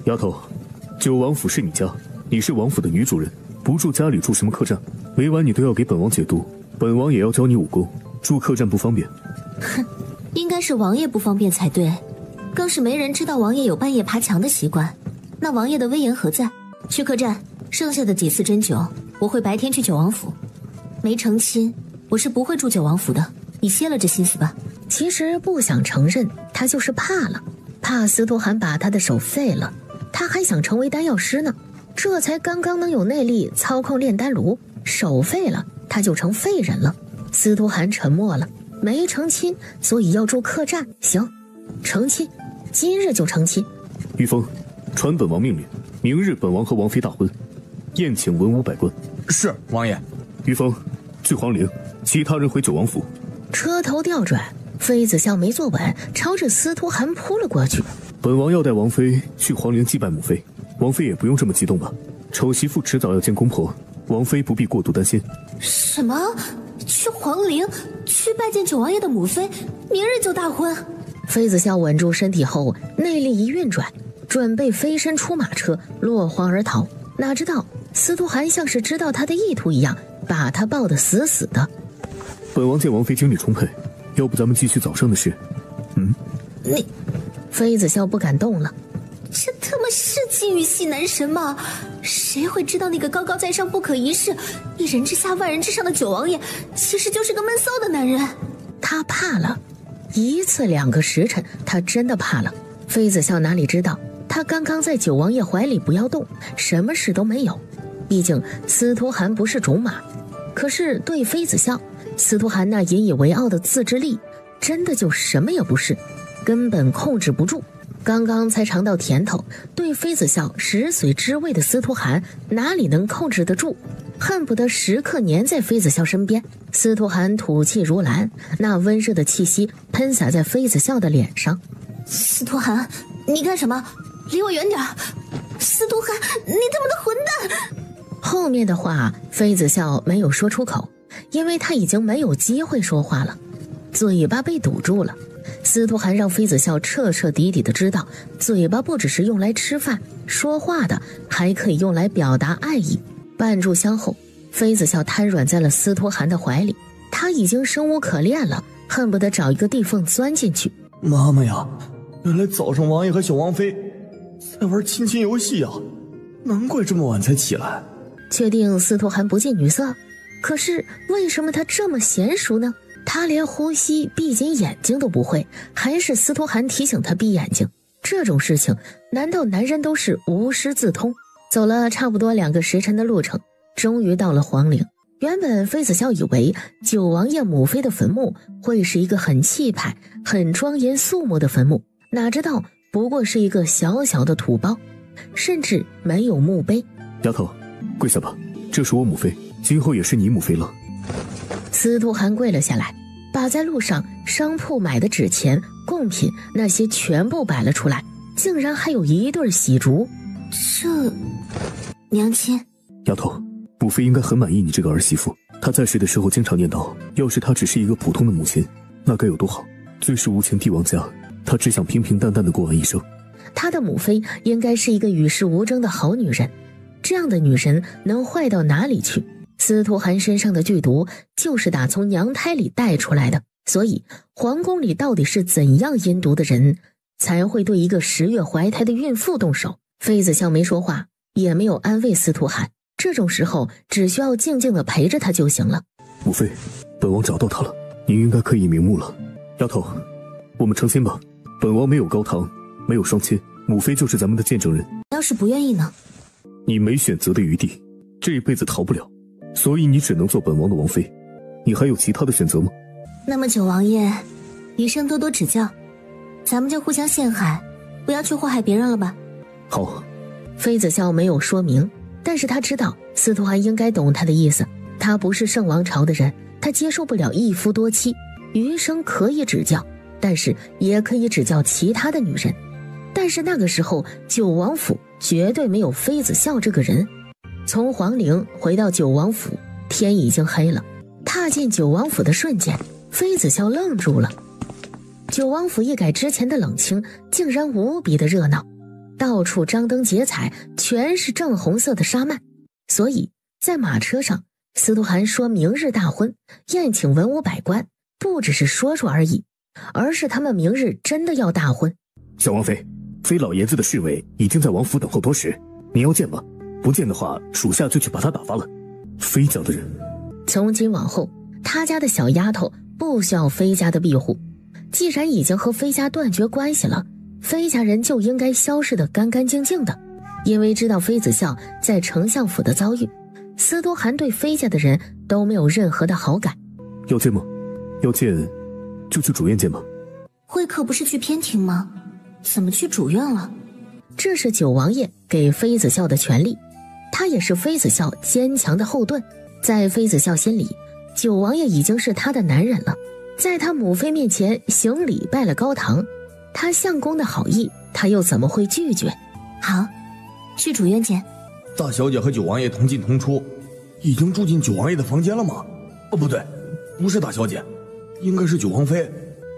丫头，九王府是你家，你是王府的女主人，不住家里住什么客栈？每晚你都要给本王解毒，本王也要教你武功，住客栈不方便。哼，应该是王爷不方便才对，更是没人知道王爷有半夜爬墙的习惯。那王爷的威严何在？去客栈，剩下的几次针灸，我会白天去九王府。没成亲，我是不会住九王府的，你歇了这心思吧。其实不想承认，他就是怕了，怕司徒涵把他的手废了，他还想成为丹药师呢。这才刚刚能有内力操控炼丹炉，手废了他就成废人了。司徒涵沉默了，没成亲，所以要住客栈。行，成亲，今日就成亲。玉峰，传本王命令，明日本王和王妃大婚，宴请文武百官。是王爷。玉峰，去皇陵，其他人回九王府。车头调转，妃子笑没坐稳，朝着司徒涵扑了过去。本王要带王妃去皇陵祭拜母妃，王妃也不用这么激动吧？丑媳妇迟早要见公婆，王妃不必过度担心。什么？去皇陵，去拜见九王爷的母妃，明日就大婚？妃子笑稳住身体后，内力一运转，准备飞身出马车，落荒而逃。哪知道司徒涵像是知道他的意图一样，把他抱得死死的。本王见王妃精力充沛，要不咱们继续早上的事？你……妃子笑不敢动了。这他妈是金玉系男神吗？谁会知道那个高高在上、不可一世、一人之下万人之上的九王爷，其实就是个闷骚的男人？他怕了，1次2个时辰，他真的怕了。妃子笑哪里知道，他刚刚在九王爷怀里不要动，什么事都没有。毕竟司徒涵不是种马，可是对妃子笑，司徒涵那引以为傲的自制力，真的就什么也不是，根本控制不住。刚刚才尝到甜头，对妃子笑食髓知味的司徒涵哪里能控制得住，恨不得时刻黏在妃子笑身边。司徒涵吐气如兰，那温热的气息喷洒在妃子笑的脸上。司徒涵，你干什么？离我远点！司徒涵，你他妈的混蛋！后面的话妃子笑没有说出口，因为他已经没有机会说话了，嘴巴被堵住了。司徒涵让妃子笑彻彻底底的知道，嘴巴不只是用来吃饭说话的，还可以用来表达爱意。半炷香后，妃子笑瘫软在了司徒涵的怀里，他已经生无可恋了，恨不得找一个地缝钻进去。妈妈呀，原来早上王爷和小王妃在玩亲亲游戏啊，难怪这么晚才起来。确定司徒涵不近女色？可是为什么他这么娴熟呢？他连呼吸闭紧眼睛都不会，还是司徒涵提醒他闭眼睛。这种事情难道男人都是无师自通？走了差不多2个时辰的路程，终于到了皇陵。原本妃子笑以为九王爷母妃的坟墓会是一个很气派很庄严肃穆的坟墓，哪知道不过是一个小小的土包，甚至没有墓碑。丫头，跪下吧，这是我母妃，今后也是你母妃了。司徒涵跪了下来，把在路上商铺买的纸钱、贡品那些全部摆了出来，竟然还有一对喜烛。这娘亲，丫头，母妃应该很满意你这个儿媳妇。她在世的时候经常念叨，要是她只是一个普通的母亲，那该有多好。最是无情帝王家，她只想平平淡淡的过完一生。她的母妃应该是一个与世无争的好女人，这样的女人能坏到哪里去？司徒寒身上的剧毒就是打从娘胎里带出来的，所以皇宫里到底是怎样阴毒的人，才会对一个10月怀胎的孕妇动手？妃子笑没说话，也没有安慰司徒寒，这种时候只需要静静地陪着他就行了。母妃，本王找到他了，您应该可以瞑目了。丫头，我们成亲吧。本王没有高堂，没有双亲，母妃就是咱们的见证人。要是不愿意呢？你没选择的余地，这一辈子逃不了，所以你只能做本王的王妃。你还有其他的选择吗？那么九王爷，余生多多指教，咱们就互相陷害，不要去祸害别人了吧。好。妃子笑没有说明，但是他知道司徒寒应该懂他的意思。他不是圣王朝的人，他接受不了一夫多妻。余生可以指教，但是也可以指教其他的女人。但是那个时候九王府绝对没有妃子笑这个人。从皇陵回到九王府，天已经黑了。踏进九王府的瞬间，妃子笑愣住了。九王府一改之前的冷清，竟然无比的热闹，到处张灯结彩，全是正红色的纱幔。所以在马车上，司徒寒说明日大婚，宴请文武百官，不只是说说而已，而是他们明日真的要大婚。小王妃，妃老爷子的侍卫已经在王府等候多时，您要见吗？不见的话，属下就去把他打发了。妃家的人，从今往后，他家的小丫头不需要妃家的庇护。既然已经和妃家断绝关系了，妃家人就应该消失得干干净净的。因为知道妃子笑在丞相府的遭遇，司徒寒对妃家的人都没有任何的好感。要见吗？要见就去主院见吧。会客不是去偏庭吗？怎么去主院了？这是九王爷给妃子笑的权利，他也是妃子笑坚强的后盾。在妃子笑心里，九王爷已经是他的男人了，在他母妃面前行礼拜了高堂，他相公的好意，他又怎么会拒绝？好，去主院见。大小姐和九王爷同进同出，已经住进九王爷的房间了吗？哦，不对，不是大小姐，应该是九王妃。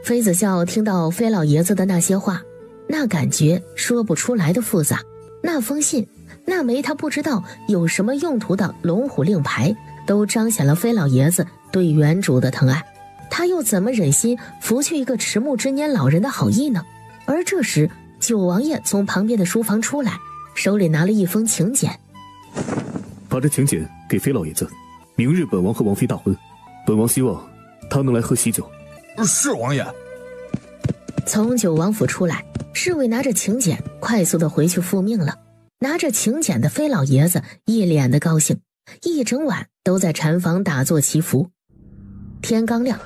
妃子笑听到妃老爷子的那些话，那感觉说不出来的复杂。那封信，那枚他不知道有什么用途的龙虎令牌，都彰显了妃老爷子对原主的疼爱。他又怎么忍心拂去一个迟暮之年老人的好意呢？而这时九王爷从旁边的书房出来，手里拿了一封请柬。把这请柬给妃老爷子，明日本王和王妃大婚，本王希望他能来喝喜酒。是王爷。从九王府出来，侍卫拿着请柬快速的回去复命了。拿着请柬的妃老爷子一脸的高兴，一整晚都在禅房打坐祈福。天刚亮，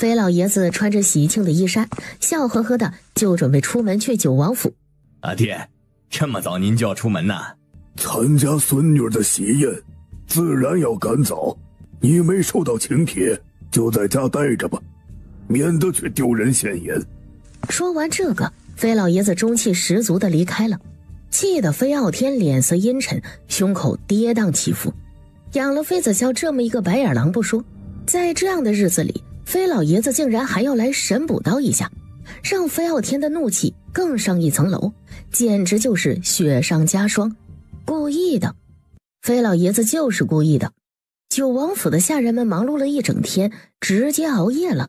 妃老爷子穿着喜庆的衣衫，笑呵呵的就准备出门去九王府。阿爹，这么早您就要出门呢？参加孙女的喜宴，自然要赶早。你没收到请帖，就在家待着吧，免得去丢人现眼。说完这个，妃老爷子中气十足的离开了，气得妃傲天脸色阴沉，胸口跌宕起伏。养了妃子笑这么一个白眼狼不说，在这样的日子里，妃老爷子竟然还要来神补刀一下，让妃傲天的怒气更上一层楼，简直就是雪上加霜。故意的，妃老爷子就是故意的。九王府的下人们忙碌了一整天，直接熬夜了。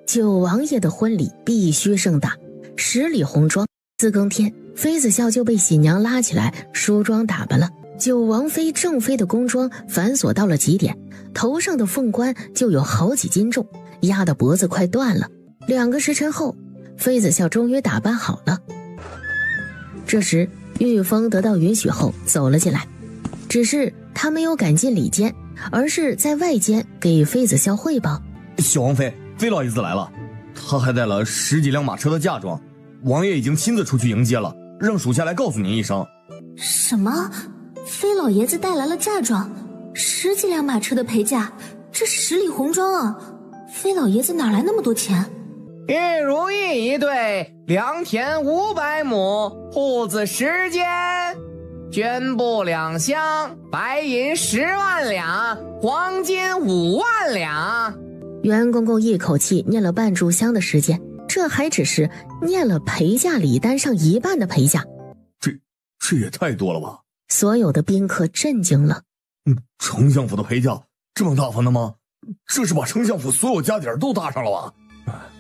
九王爷的婚礼必须盛大，10里红妆。4更天，妃子笑就被喜娘拉起来梳妆打扮了。九王妃正妃的宫装繁琐到了极点，头上的凤冠就有好几斤重，压得脖子快断了。2个时辰后，妃子笑终于打扮好了。这时玉峰得到允许后走了进来，只是他没有赶进里间，而是在外间给妃子笑汇报。小王妃，妃老爷子来了，他还带了10几辆马车的嫁妆，王爷已经亲自出去迎接了，让属下来告诉您一声。什么？妃老爷子带来了嫁妆，10几辆马车的陪嫁，这是10里红妆啊！妃老爷子哪来那么多钱？玉如意一对，良田500亩，铺子10间。绢布2箱，白银10万两，黄金5万两。袁公公一口气念了半炷香的时间，这还只是念了陪嫁礼单上一半的陪嫁。这也太多了吧！所有的宾客震惊了。丞相府的陪嫁这么大方的吗？这是把丞相府所有家底儿都搭上了吧？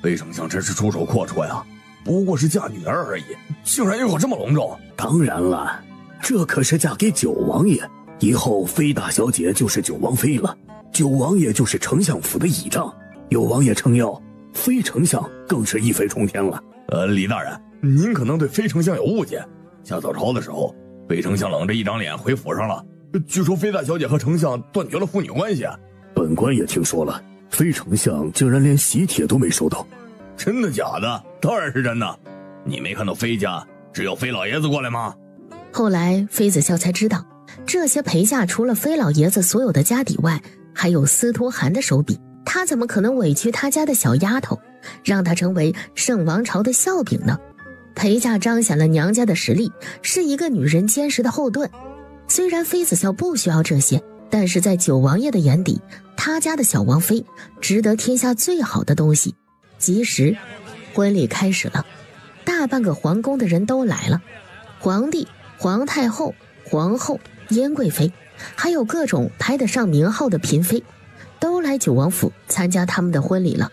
魏丞相真是出手阔绰呀！不过是嫁女儿而已，竟然有这么隆重。当然了，这可是嫁给九王爷，以后妃大小姐就是九王妃了，九王爷就是丞相府的倚仗，有王爷撑腰，妃丞相更是一飞冲天了。李大人，您可能对妃丞相有误解。下早朝的时候，妃丞相冷着一张脸回府上了，据说妃大小姐和丞相断绝了父女关系。本官也听说了，妃丞相竟然连喜帖都没收到。真的假的？当然是真的。你没看到妃家只有妃老爷子过来吗？后来妃子笑才知道，这些陪嫁除了妃老爷子所有的家底外，还有司徒涵的手笔。他怎么可能委屈他家的小丫头，让她成为圣王朝的笑柄呢？陪嫁彰显了娘家的实力，是一个女人坚实的后盾。虽然妃子笑不需要这些，但是在九王爷的眼底，他家的小王妃值得天下最好的东西。及时，婚礼开始了，大半个皇宫的人都来了，皇帝、皇太后、皇后、燕贵妃，还有各种排得上名号的嫔妃，都来九王府参加他们的婚礼了。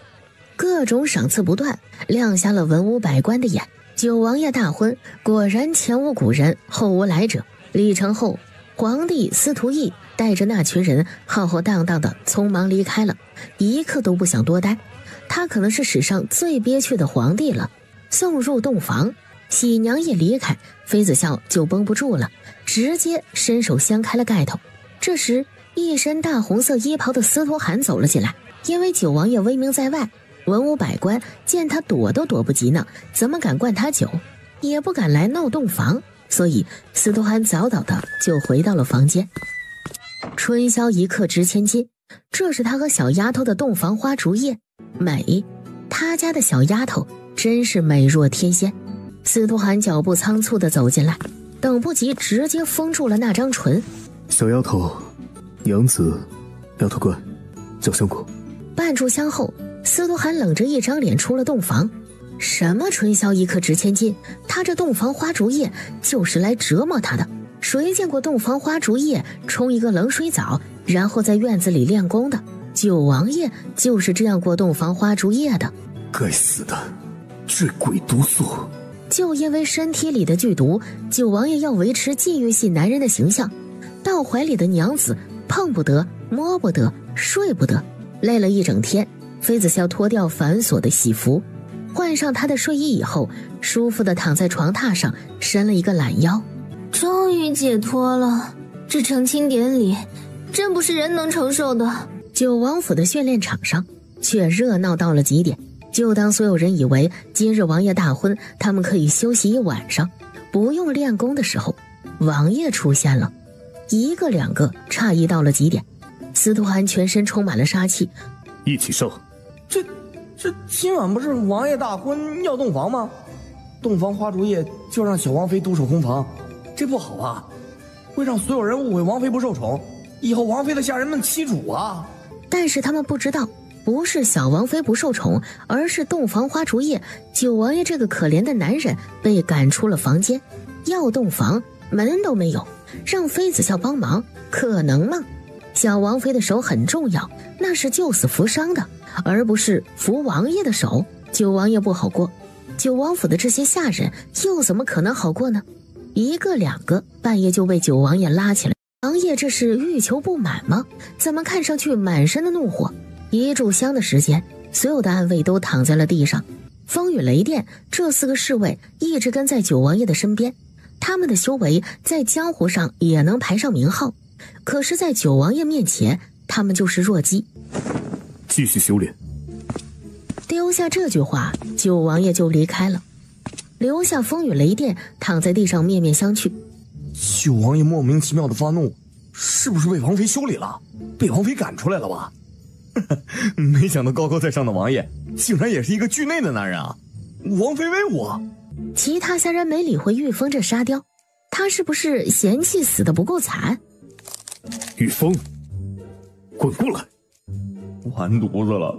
各种赏赐不断，亮瞎了文武百官的眼。九王爷大婚，果然前无古人后无来者。礼成后，皇帝司徒懿带着那群人浩浩荡荡的匆忙离开了，一刻都不想多待。他可能是史上最憋屈的皇帝了。送入洞房，喜娘一离开，妃子笑就绷不住了，直接伸手掀开了盖头。这时，一身大红色衣袍的司徒涵走了进来。因为九王爷威名在外，文武百官见他躲都躲不及呢，怎么敢灌他酒，也不敢来闹洞房，所以司徒涵早早的就回到了房间。春宵一刻值千金，这是他和小丫头的洞房花烛夜，美，他家的小丫头真是美若天仙。司徒涵脚步仓促的走进来，等不及直接封住了那张唇。小丫头，娘子，丫头乖，叫相公。半炷香后，司徒涵冷着一张脸出了洞房。什么春宵一刻值千金，他这洞房花烛夜就是来折磨他的。谁见过洞房花烛夜冲一个冷水澡，然后在院子里练功的？九王爷就是这样过洞房花烛夜的。该死的，这鬼毒素！就因为身体里的剧毒，九王爷要维持禁欲系男人的形象，到怀里的娘子碰不得、摸不得、睡不得。累了一整天，妃子笑脱掉繁琐的喜服，换上她的睡衣以后，舒服地躺在床榻上，伸了一个懒腰。终于解脱了，这成亲典礼真不是人能承受的。九王府的训练场上却热闹到了极点。就当所有人以为今日王爷大婚，他们可以休息一晚上，不用练功的时候，王爷出现了，一个两个诧异到了极点。司徒涵全身充满了杀气，一起上。这今晚不是王爷大婚要洞房吗？洞房花烛夜就让小王妃独守空房，这不好啊，会让所有人误会王妃不受宠，以后王妃的下人们欺主啊。但是他们不知道，不是小王妃不受宠，而是洞房花烛夜，九王爷这个可怜的男人被赶出了房间，要洞房门都没有，让妃子笑帮忙，可能吗？小王妃的手很重要，那是救死扶伤的，而不是扶王爷的手。九王爷不好过，九王府的这些下人又怎么可能好过呢？一个两个半夜就被九王爷拉起来。王爷这是欲求不满吗？怎么看上去满身的怒火？一炷香的时间，所有的暗卫都躺在了地上。风雨雷电这4个侍卫一直跟在九王爷的身边，他们的修为在江湖上也能排上名号，可是在九王爷面前，他们就是弱鸡。继续修炼。丢下这句话，九王爷就离开了，留下风雨雷电躺在地上面面相觑。九王爷莫名其妙的发怒，是不是被王妃修理了？被王妃赶出来了吧？没想到高高在上的王爷竟然也是一个惧内的男人啊！王妃威武啊！其他3人没理会玉峰这沙雕，他是不是嫌弃死得不够惨？玉峰，滚过来！完犊子了！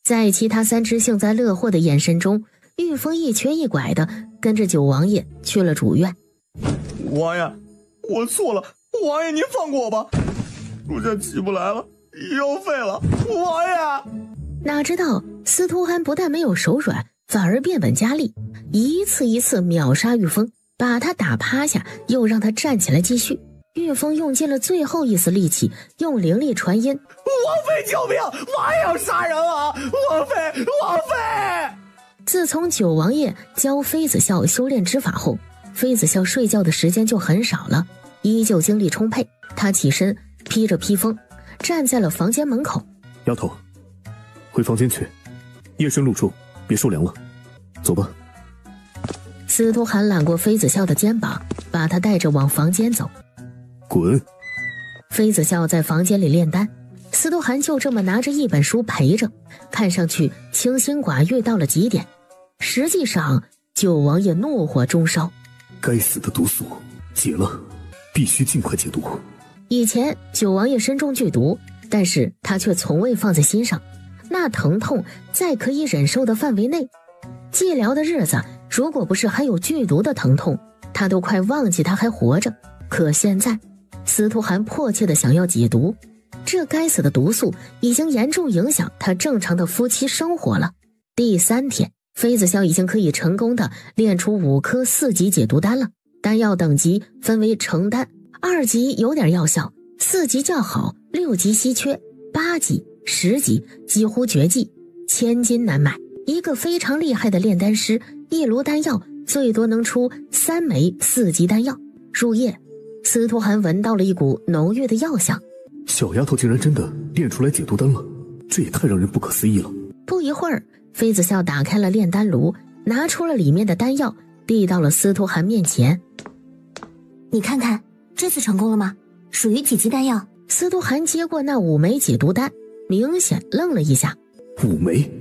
在其他3只幸灾乐祸的眼神中，玉峰一瘸一拐的跟着九王爷去了主院。王爷，我错了，王爷您放过我吧，属下起不来了，腰废了，王爷！哪知道司徒寒不但没有手软，反而变本加厉，一次一次秒杀玉峰，把他打趴下，又让他站起来继续。玉峰用尽了最后一丝力气，用灵力传音：王妃救命！王爷要杀人啊！王妃，王妃！自从九王爷教妃子笑修炼之法后，妃子笑睡觉的时间就很少了，依旧精力充沛。他起身披着披风，站在了房间门口。丫头，回房间去，夜深露重，别受凉了，走吧。司徒寒揽过妃子笑的肩膀，把她带着往房间走。滚！妃子笑在房间里炼丹，司徒寒就这么拿着一本书陪着，看上去清心寡欲到了极点。实际上，九王爷怒火中烧，该死的毒素解了，必须尽快解毒。以前九王爷身中剧毒，但是他却从未放在心上，那疼痛在可以忍受的范围内。寂寥的日子，如果不是还有剧毒的疼痛，他都快忘记他还活着。可现在司徒寒迫切地想要解毒，这该死的毒素已经严重影响他正常的夫妻生活了。第3天，妃子笑已经可以成功的炼出5颗4级解毒丹了。丹药等级分为成丹，2级有点药效，4级较好，6级稀缺，8级、10级几乎绝迹，千金难买。一个非常厉害的炼丹师，一炉丹药最多能出3枚4级丹药。入夜，司徒寒闻到了一股浓郁的药香。小丫头竟然真的炼出来解毒丹了，这也太让人不可思议了。不一会儿，妃子笑打开了炼丹炉，拿出了里面的丹药，递到了司徒寒面前。你看看，这次成功了吗？属于几级丹药？司徒寒接过那5枚解毒丹，明显愣了一下。5枚？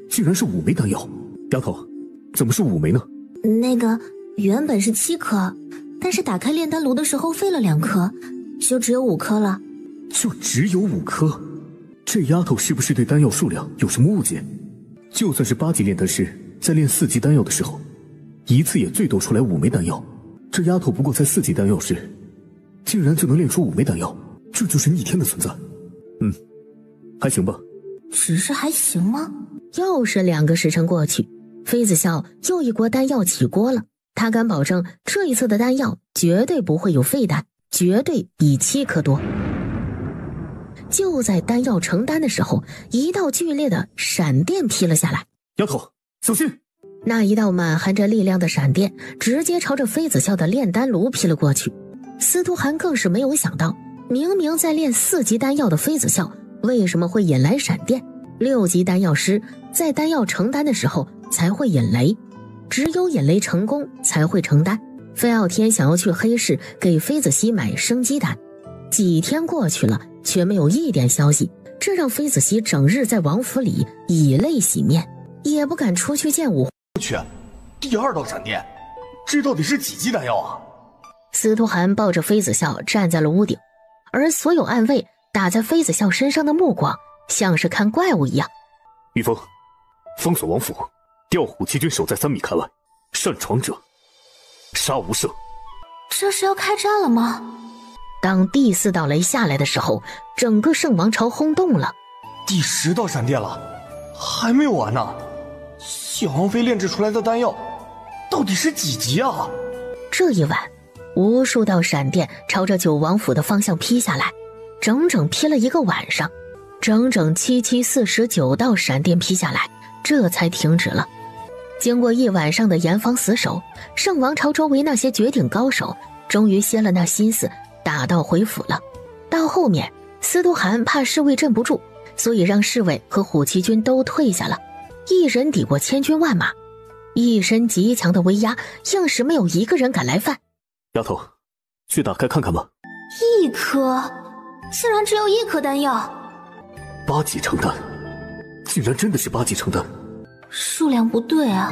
竟然是5枚丹药！丫头，怎么是5枚呢？那个原本是7颗，但是打开炼丹炉的时候废了2颗，就只有5颗了。就只有5颗？这丫头是不是对丹药数量有什么误解？就算是8级炼丹师在炼4级丹药的时候，一次也最多出来5枚丹药，这丫头不过才4级丹药师，竟然就能炼出5枚丹药，这就是逆天的存在。还行吧。只是还行吗？又是2个时辰过去，妃子笑又一锅丹药起锅了。他敢保证这一次的丹药绝对不会有废丹，绝对比7颗多。就在丹药成丹的时候，一道剧烈的闪电劈了下来。丫头，小心！那一道满含着力量的闪电直接朝着妃子笑的炼丹炉劈了过去。司徒寒更是没有想到，明明在炼4级丹药的妃子笑为什么会引来闪电？6级丹药师在丹药成丹的时候才会引雷，只有引雷成功才会成丹。飞傲天想要去黑市给妃子熙买生机丹，几天过去了，却没有一点消息，这让妃子熙整日在王府里以泪洗面，也不敢出去见武。我去，第2道闪电，这到底是几级丹药啊？司徒寒抱着妃子笑站在了屋顶，而所有暗卫打在妃子笑身上的目光像是看怪物一样。玉峰，封锁王府，调虎骑军守在3米开外，擅闯者杀无赦。这是要开战了吗？当第4道雷下来的时候，整个圣王朝轰动了。第10道闪电了，还没有完呢。小王妃炼制出来的丹药到底是几级啊？这一晚，无数道闪电朝着九王府的方向劈下来，整整劈了1个晚上，整整749道闪电劈下来，这才停止了。经过1晚上的严防死守，圣王朝周围那些绝顶高手终于歇了那心思，打道回府了。到后面，司徒寒怕侍卫镇不住，所以让侍卫和虎骑军都退下了，一人抵过千军万马，一身极强的威压，硬是没有一个人敢来犯。丫头，去打开看看吧。1颗，竟然只有1颗丹药。8级成丹，竟然真的是8级成丹。数量不对啊，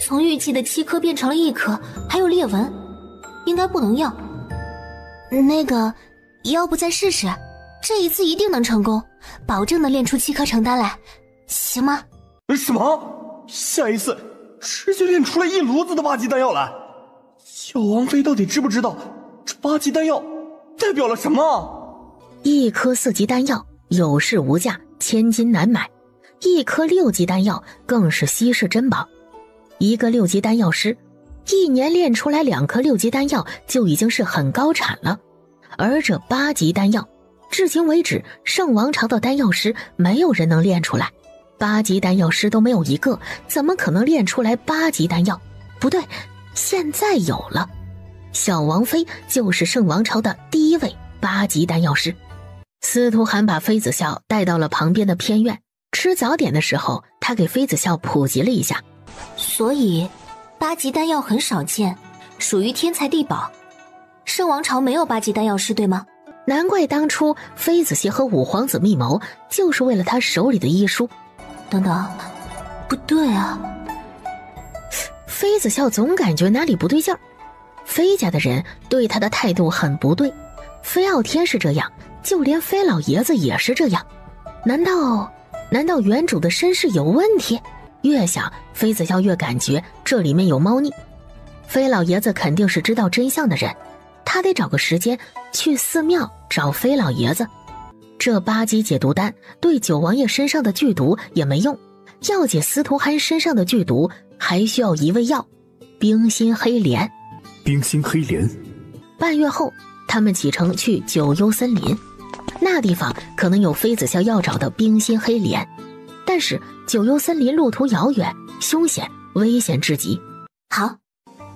从预计的7颗变成了1颗，还有裂纹。应该不能要。那个，要不再试试？这一次一定能成功，保证能练出7颗成丹来，行吗？什么？下一次直接练出来1炉子的8级丹药来？小王妃到底知不知道这8级丹药代表了什么？1颗4级丹药有市无价，千金难买；1颗6级丹药更是稀世珍宝。一个6级丹药师1年练出来2颗6级丹药就已经是很高产了。而这8级丹药至今为止圣王朝的丹药师没有人能练出来，8级丹药师都没有一个，怎么可能练出来8级丹药？不对，现在有了，小王妃就是圣王朝的第1位8级丹药师。司徒涵把妃子笑带到了旁边的偏院，吃早点的时候他给妃子笑普及了一下。所以8级丹药很少见，属于天才地宝。圣王朝没有8级丹药师，对吗？难怪当初妃子笑和五皇子密谋，就是为了他手里的医书。等等，不对啊！妃子笑总感觉哪里不对劲儿。妃家的人对他的态度很不对，飞傲天是这样，就连飞老爷子也是这样。难道原主的身世有问题？越想，妃子笑越感觉这里面有猫腻。飞老爷子肯定是知道真相的人，他得找个时间去寺庙找飞老爷子。这8级解毒丹对九王爷身上的剧毒也没用，要解司徒涵身上的剧毒还需要一味药——冰心黑莲。冰心黑莲。半月后，他们启程去九幽森林，那地方可能有妃子笑要找的冰心黑莲，但是九幽森林路途遥远，凶险，危险至极。好，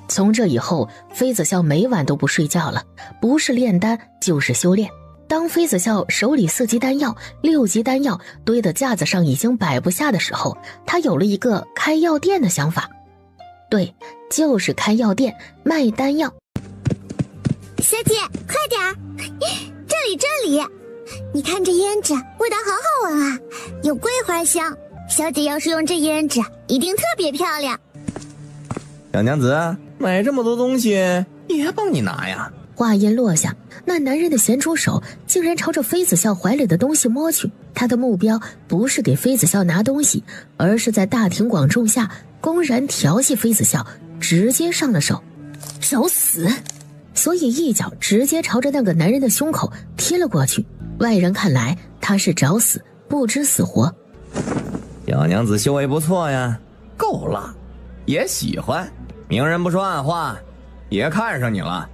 从这以后，妃子笑每晚都不睡觉了，不是炼丹就是修炼。当妃子笑手里4级丹药、6级丹药堆的架子上已经摆不下的时候，他有了一个开药店的想法。对，就是开药店卖丹药。小姐，快点儿！这里，你看这胭脂，味道好好闻啊，有桂花香。小姐要是用这胭脂，一定特别漂亮。小娘子，买这么多东西也帮你拿呀？话音落下，那男人的咸猪手竟然朝着妃子笑怀里的东西摸去。他的目标不是给妃子笑拿东西，而是在大庭广众下公然调戏妃子笑，直接上了手。找死！所以一脚直接朝着那个男人的胸口踢了过去。外人看来他是找死，不知死活。小娘子修为不错呀，够了，爷喜欢。明人不说暗话，爷看上你了，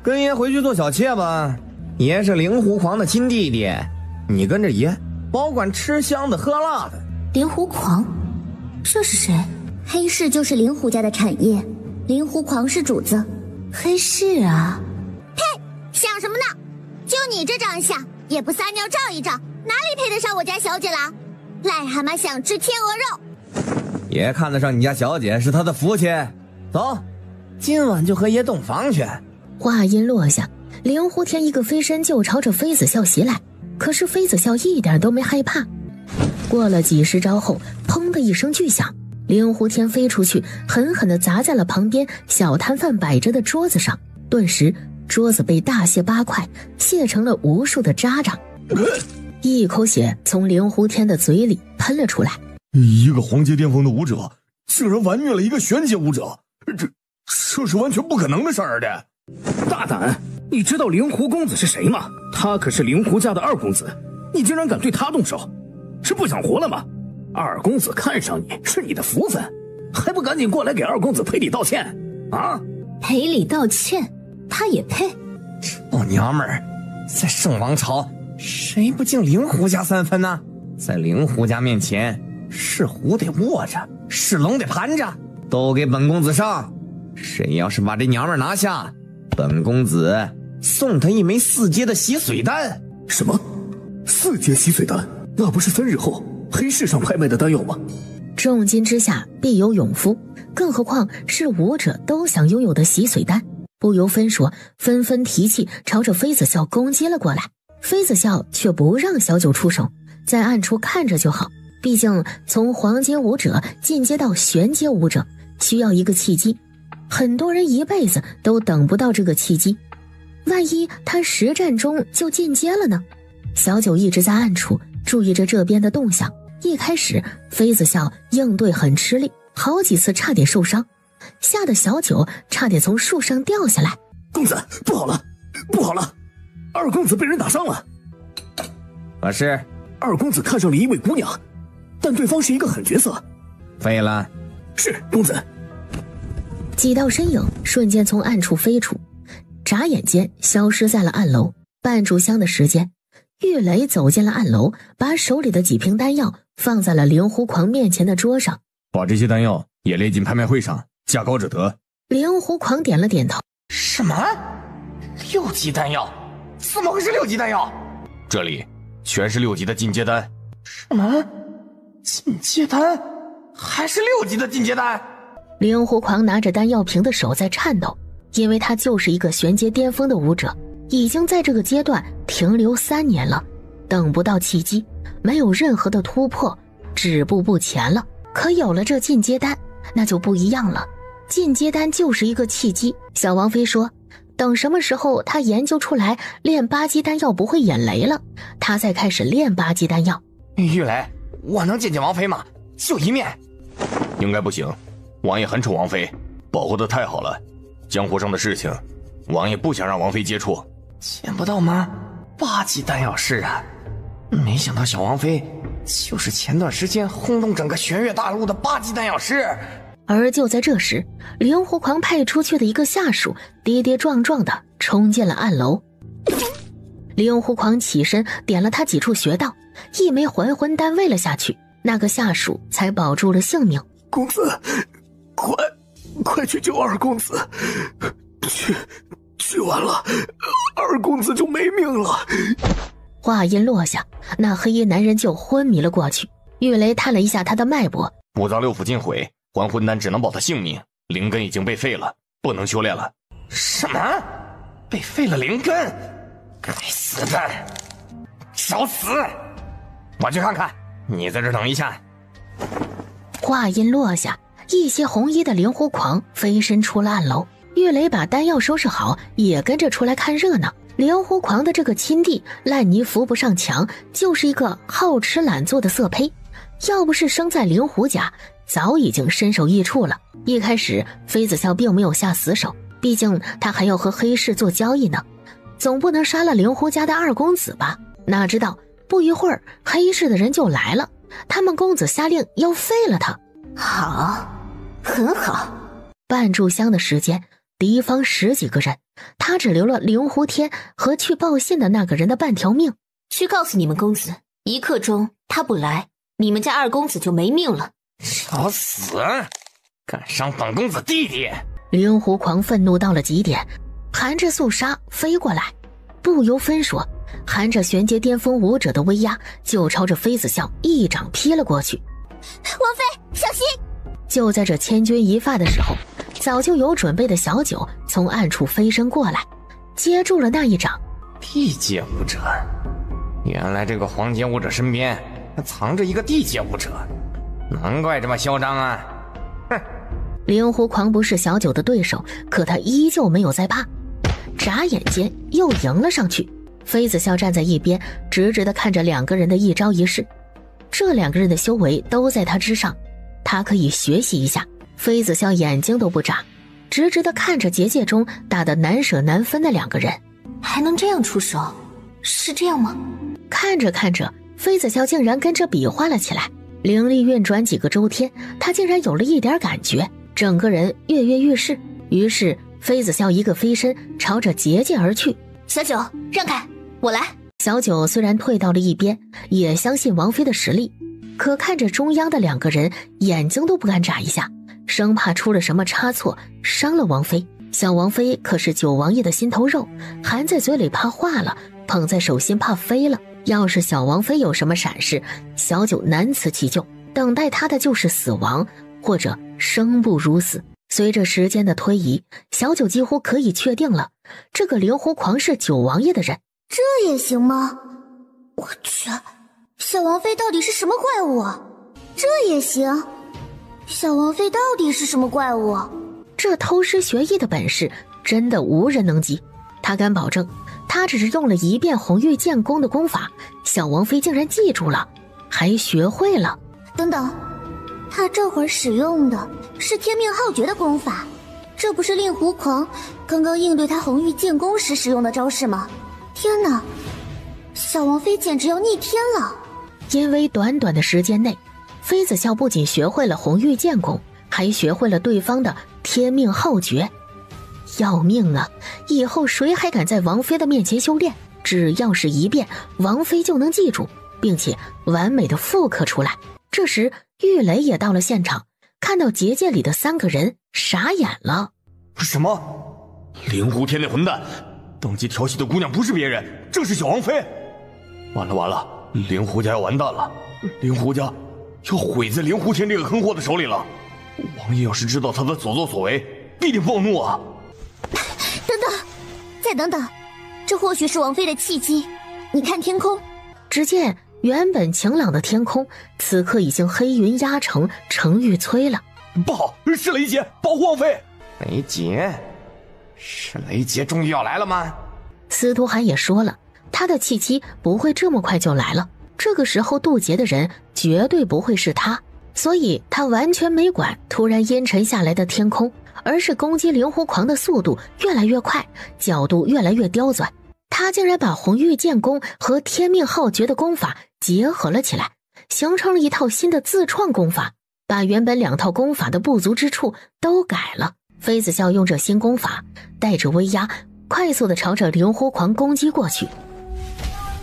跟爷回去做小妾吧。爷是灵狐狂的亲弟弟，你跟着爷，保管吃香的喝辣的。灵狐狂，这是谁？黑氏就是灵狐家的产业，灵狐狂是主子。黑氏啊！呸！想什么呢？就你这长相，也不撒尿照一照，哪里配得上我家小姐了？癞蛤蟆想吃天鹅肉。爷看得上你家小姐是他的福气。走，今晚就和爷洞房去。话音落下，灵狐天一个飞身就朝着妃子笑袭来，可是妃子笑一点都没害怕。过了几十招后，砰的一声巨响，灵狐天飞出去，狠狠地砸在了旁边小摊贩摆着的桌子上，顿时桌子被大卸8块，卸成了无数的渣渣。一口血从灵狐天的嘴里喷了出来。你一个黄阶巅峰的武者，竟然完虐了一个玄阶武者，这是完全不可能的事儿的。大胆！你知道灵狐公子是谁吗？他可是灵狐家的2公子，你竟然敢对他动手，是不想活了吗？2公子看上你是你的福分，还不赶紧过来给2公子赔礼道歉啊！赔礼道歉，他也配？臭娘们儿，在圣王朝谁不敬灵狐家3分呢？在灵狐家面前，是虎得卧着，是龙得盘着，都给本公子上！谁要是把这娘们儿拿下，本公子送他一枚4阶的洗髓丹。什么？4阶洗髓丹？那不是3日后黑市上拍卖的丹药吗？重金之下必有勇夫，更何况是武者都想拥有的洗髓丹。不由分说，纷纷提气朝着妃子笑攻击了过来。妃子笑却不让小九出手，在暗处看着就好。毕竟从黄阶武者进阶到玄阶武者需要一个契机。很多人一辈子都等不到这个契机，万一他实战中就进阶了呢？小九一直在暗处注意着这边的动向。一开始妃子笑应对很吃力，好几次差点受伤，吓得小九差点从树上掉下来。公子，不好了，不好了，二公子被人打伤了。可是二公子看上了一位姑娘，但对方是一个狠角色。废了。是公子。几道身影瞬间从暗处飞出，眨眼间消失在了暗楼。半炷香的时间，玉雷走进了暗楼，把手里的几瓶丹药放在了灵狐狂面前的桌上。把这些丹药也列进拍卖会上，价高者得。灵狐狂点了点头。什么？6级丹药？怎么会是6级丹药？这里全是6级的进阶丹。什么？进阶丹？还是6级的进阶丹？灵狐狂拿着丹药瓶的手在颤抖，因为他就是一个玄阶巅峰的武者，已经在这个阶段停留3年了，等不到契机，没有任何的突破，止步不前了。可有了这进阶丹，那就不一样了。进阶丹就是一个契机。小王妃说，等什么时候他研究出来炼8级丹药不会眼雷了，他再开始炼8级丹药。玉雷，我能见见王妃吗？就一面。应该不行，王爷很宠王妃，保护得太好了。江湖上的事情，王爷不想让王妃接触。见不到吗？8级丹药师啊！没想到小王妃就是前段时间轰动整个玄月大陆的8级丹药师。而就在这时，灵狐狂派出去的一个下属跌跌撞撞地冲进了暗楼。灵狐狂起身点了他几处穴道，一枚还魂丹喂了下去，那个下属才保住了性命。公子，快去救二公子，去完了，二公子就没命了。话音落下，那黑衣男人就昏迷了过去。玉雷探了一下他的脉搏，五脏六腑尽毁，还魂丹只能保他性命，灵根已经被废了，不能修炼了。什么？被废了灵根？该死的，找死！我去看看，你在这等一下。话音落下，一些红衣的灵狐狂飞身出了暗楼。玉雷把丹药收拾好，也跟着出来看热闹。灵狐狂的这个亲弟烂泥扶不上墙，就是一个好吃懒做的色胚，要不是生在灵狐家，早已经身首异处了。一开始妃子笑并没有下死手，毕竟他还要和黑市做交易呢，总不能杀了灵狐家的二公子吧？哪知道不一会儿黑市的人就来了，他们公子下令要废了他。好，很好。半炷香的时间，敌方10几个人，他只留了灵狐天和去报信的那个人的半条命。去告诉你们公子，1刻钟他不来，你们家二公子就没命了。找死！敢伤本公子弟弟！灵狐狂愤怒到了极点，含着肃杀飞过来，不由分说，含着玄阶巅峰武者的威压，就朝着妃子笑一掌劈了过去。王妃，小心！就在这千钧一发的时候，早就有准备的小九从暗处飞身过来，接住了那一掌。地阶武者，原来这个黄阶武者身边藏着一个地阶武者，难怪这么嚣张啊！哼！灵狐狂不是小九的对手，可他依旧没有在怕，眨眼间又迎了上去。妃子笑站在一边，直直地看着两个人的一招一式，这两个人的修为都在他之上，他可以学习一下。妃子笑眼睛都不眨，直直地看着结界中打得难舍难分的两个人。还能这样出手？是这样吗？看着看着，妃子笑竟然跟着比划了起来。灵力运转几个周天，他竟然有了一点感觉，整个人跃跃欲试。于是妃子笑一个飞身朝着结界而去。小九，让开，我来。小九虽然退到了一边，也相信王妃的实力，可看着中央的两个人，眼睛都不敢眨一下，生怕出了什么差错伤了王妃。小王妃可是九王爷的心头肉，含在嘴里怕化了，捧在手心怕飞了。要是小王妃有什么闪失，小九难辞其咎，等待他的就是死亡，或者生不如死。随着时间的推移，小九几乎可以确定了，这个灵狐狂是九王爷的人。这也行吗？我去，小王妃到底是什么怪物啊？这也行？小王妃到底是什么怪物？这偷师学艺的本事真的无人能及。他敢保证，他只是用了一遍红玉剑功的功法，小王妃竟然记住了，还学会了。等等，他这会儿使用的是天命浩诀的功法，这不是令狐狂刚刚应对他红玉剑功时使用的招式吗？天哪，小王妃简直要逆天了！因为短短的时间内，妃子笑不仅学会了红玉剑功，还学会了对方的天命浩诀。要命啊！以后谁还敢在王妃的面前修炼？只要是一遍，王妃就能记住，并且完美的复刻出来。这时玉雷也到了现场，看到结界里的3个人，傻眼了。什么？灵狐天那混蛋当街调戏的姑娘不是别人，正是小王妃。完了完了，灵狐家要完蛋了，灵狐家要毁在灵狐天这个坑货的手里了。王爷要是知道他的所作所为，必定暴怒啊！等等，再等等，这或许是王妃的契机。你看天空，只见原本晴朗的天空，此刻已经黑云压城，城欲摧了。不好，是雷劫，保护王妃！雷劫？是雷劫终于要来了吗？司徒涵也说了，他的契机不会这么快就来了。这个时候渡劫的人绝对不会是他，所以他完全没管突然阴沉下来的天空，而是攻击灵狐狂的速度越来越快，角度越来越刁钻。他竟然把红玉剑功和天命浩诀的功法结合了起来，形成了一套新的自创功法，把原本2套功法的不足之处都改了。妃子笑用这新功法带着威压，快速地朝着灵狐狂攻击过去。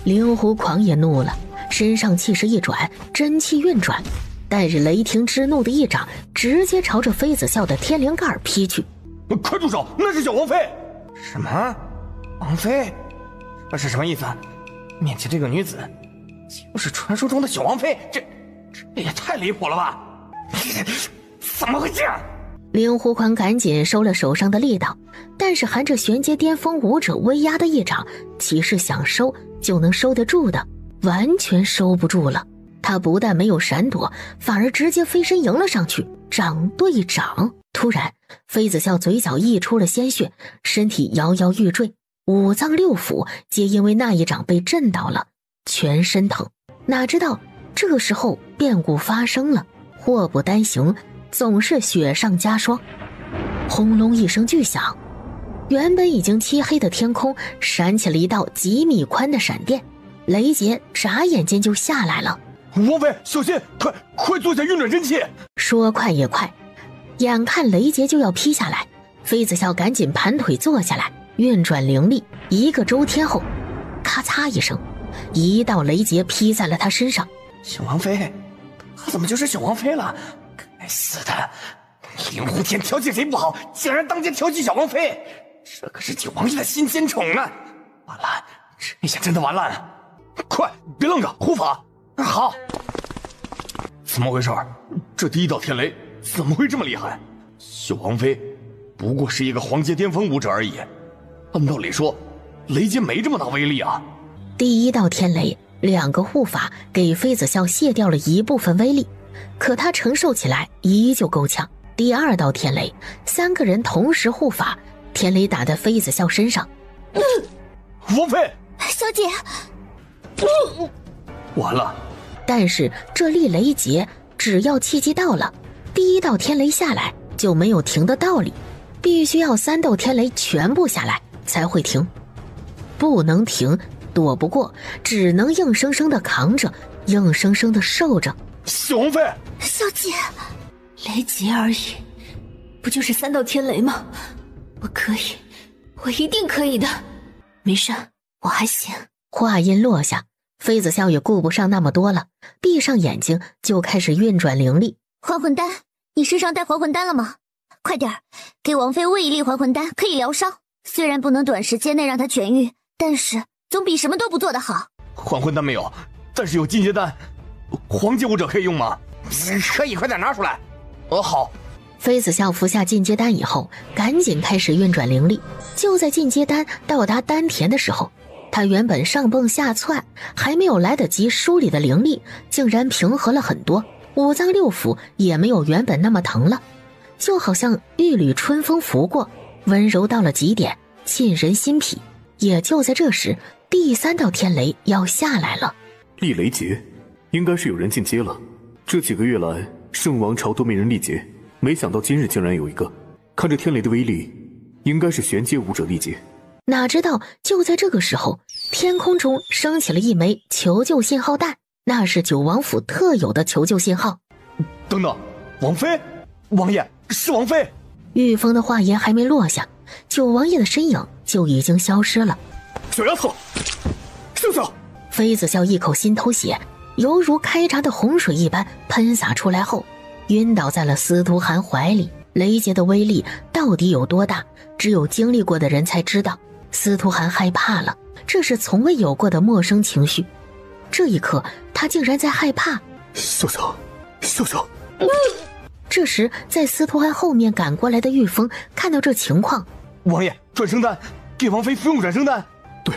灵狐狂也怒了，身上气势一转，真气运转，带着雷霆之怒的一掌直接朝着妃子笑的天灵盖劈去。快住手，那是小王妃！什么？王妃？这是什么意思？面前这个女子就是传说中的小王妃，这也太离谱了吧！怎么会这样？灵狐狂赶紧收了手上的力道，但是含着玄阶巅峰武者威压的一掌，岂是想收就能收得住的？完全收不住了。他不但没有闪躲，反而直接飞身迎了上去，掌对掌。突然，妃子笑嘴角溢出了鲜血，身体摇摇欲坠，5脏6腑皆因为那一掌被震到了，全身疼。哪知道这个时候变故发生了，祸不单行，总是雪上加霜。轰隆一声巨响，原本已经漆黑的天空闪起了一道几米宽的闪电，雷劫眨眼间就下来了。王妃，小心！快做下运转真气！说快也快，眼看雷劫就要劈下来，妃子笑赶紧盘腿坐下来，运转灵力。1个周天后，咔嚓一声，一道雷劫劈在了他身上。小王妃，她怎么就是小王妃了？该死的！灵狐天调戏谁不好，竟然当街调戏小王妃，这可是9王爷的新仙宠呢！完了，这下真的完了！快，别愣着，护法！好。怎么回事？这第1道天雷怎么会这么厉害？小王妃不过是一个黄阶巅峰武者而已，按道理说，雷劫没这么大威力啊。第1道天雷，2个护法给妃子笑卸掉了一部分威力，可他承受起来依旧够呛。第2道天雷，3个人同时护法，天雷打在妃子笑身上。王妃，小姐，完了！但是这粒雷劫，只要契机到了，第1道天雷下来就没有停的道理，必须要3道天雷全部下来才会停。不能停，躲不过，只能硬生生的扛着，硬生生的受着。小王妃，小姐，雷劫而已，不就是3道天雷吗？我可以，我一定可以的。没事，我还行。话音落下，妃子笑也顾不上那么多了，闭上眼睛就开始运转灵力。还魂丹，你身上带还魂丹了吗？快点儿，给王妃喂一粒还魂丹，可以疗伤。虽然不能短时间内让她痊愈，但是总比什么都不做的好。还魂丹没有，但是有进阶丹，黄阶武者可以用吗？可以，快点拿出来。好。妃子笑服下进阶丹以后，赶紧开始运转灵力。就在进阶丹到达丹田的时候，他原本上蹦下窜，还没有来得及梳理的灵力，竟然平和了很多，5脏6腑也没有原本那么疼了。就好像一缕春风拂过，温柔到了极点，沁人心脾。也就在这时，第3道天雷要下来了。立雷劫，应该是有人进阶了。这几个月来，圣王朝都没人历劫，没想到今日竟然有一个。看着天雷的威力，应该是玄阶武者历劫。哪知道就在这个时候，天空中升起了一枚求救信号弹，那是九王府特有的求救信号。等等，王妃，王爷，是王妃！玉峰的话言还没落下，九王爷的身影就已经消失了。小丫头，秀秀！妃子笑一口心头血，犹如开闸的洪水一般喷洒出来后，晕倒在了司徒涵怀里。雷劫的威力到底有多大，只有经历过的人才知道。司徒涵害怕了，这是从未有过的陌生情绪。这一刻，他竟然在害怕。秀秀，秀秀！这时，在司徒涵后面赶过来的玉峰看到这情况，王爷，转生丹，给王妃服用转生丹。对，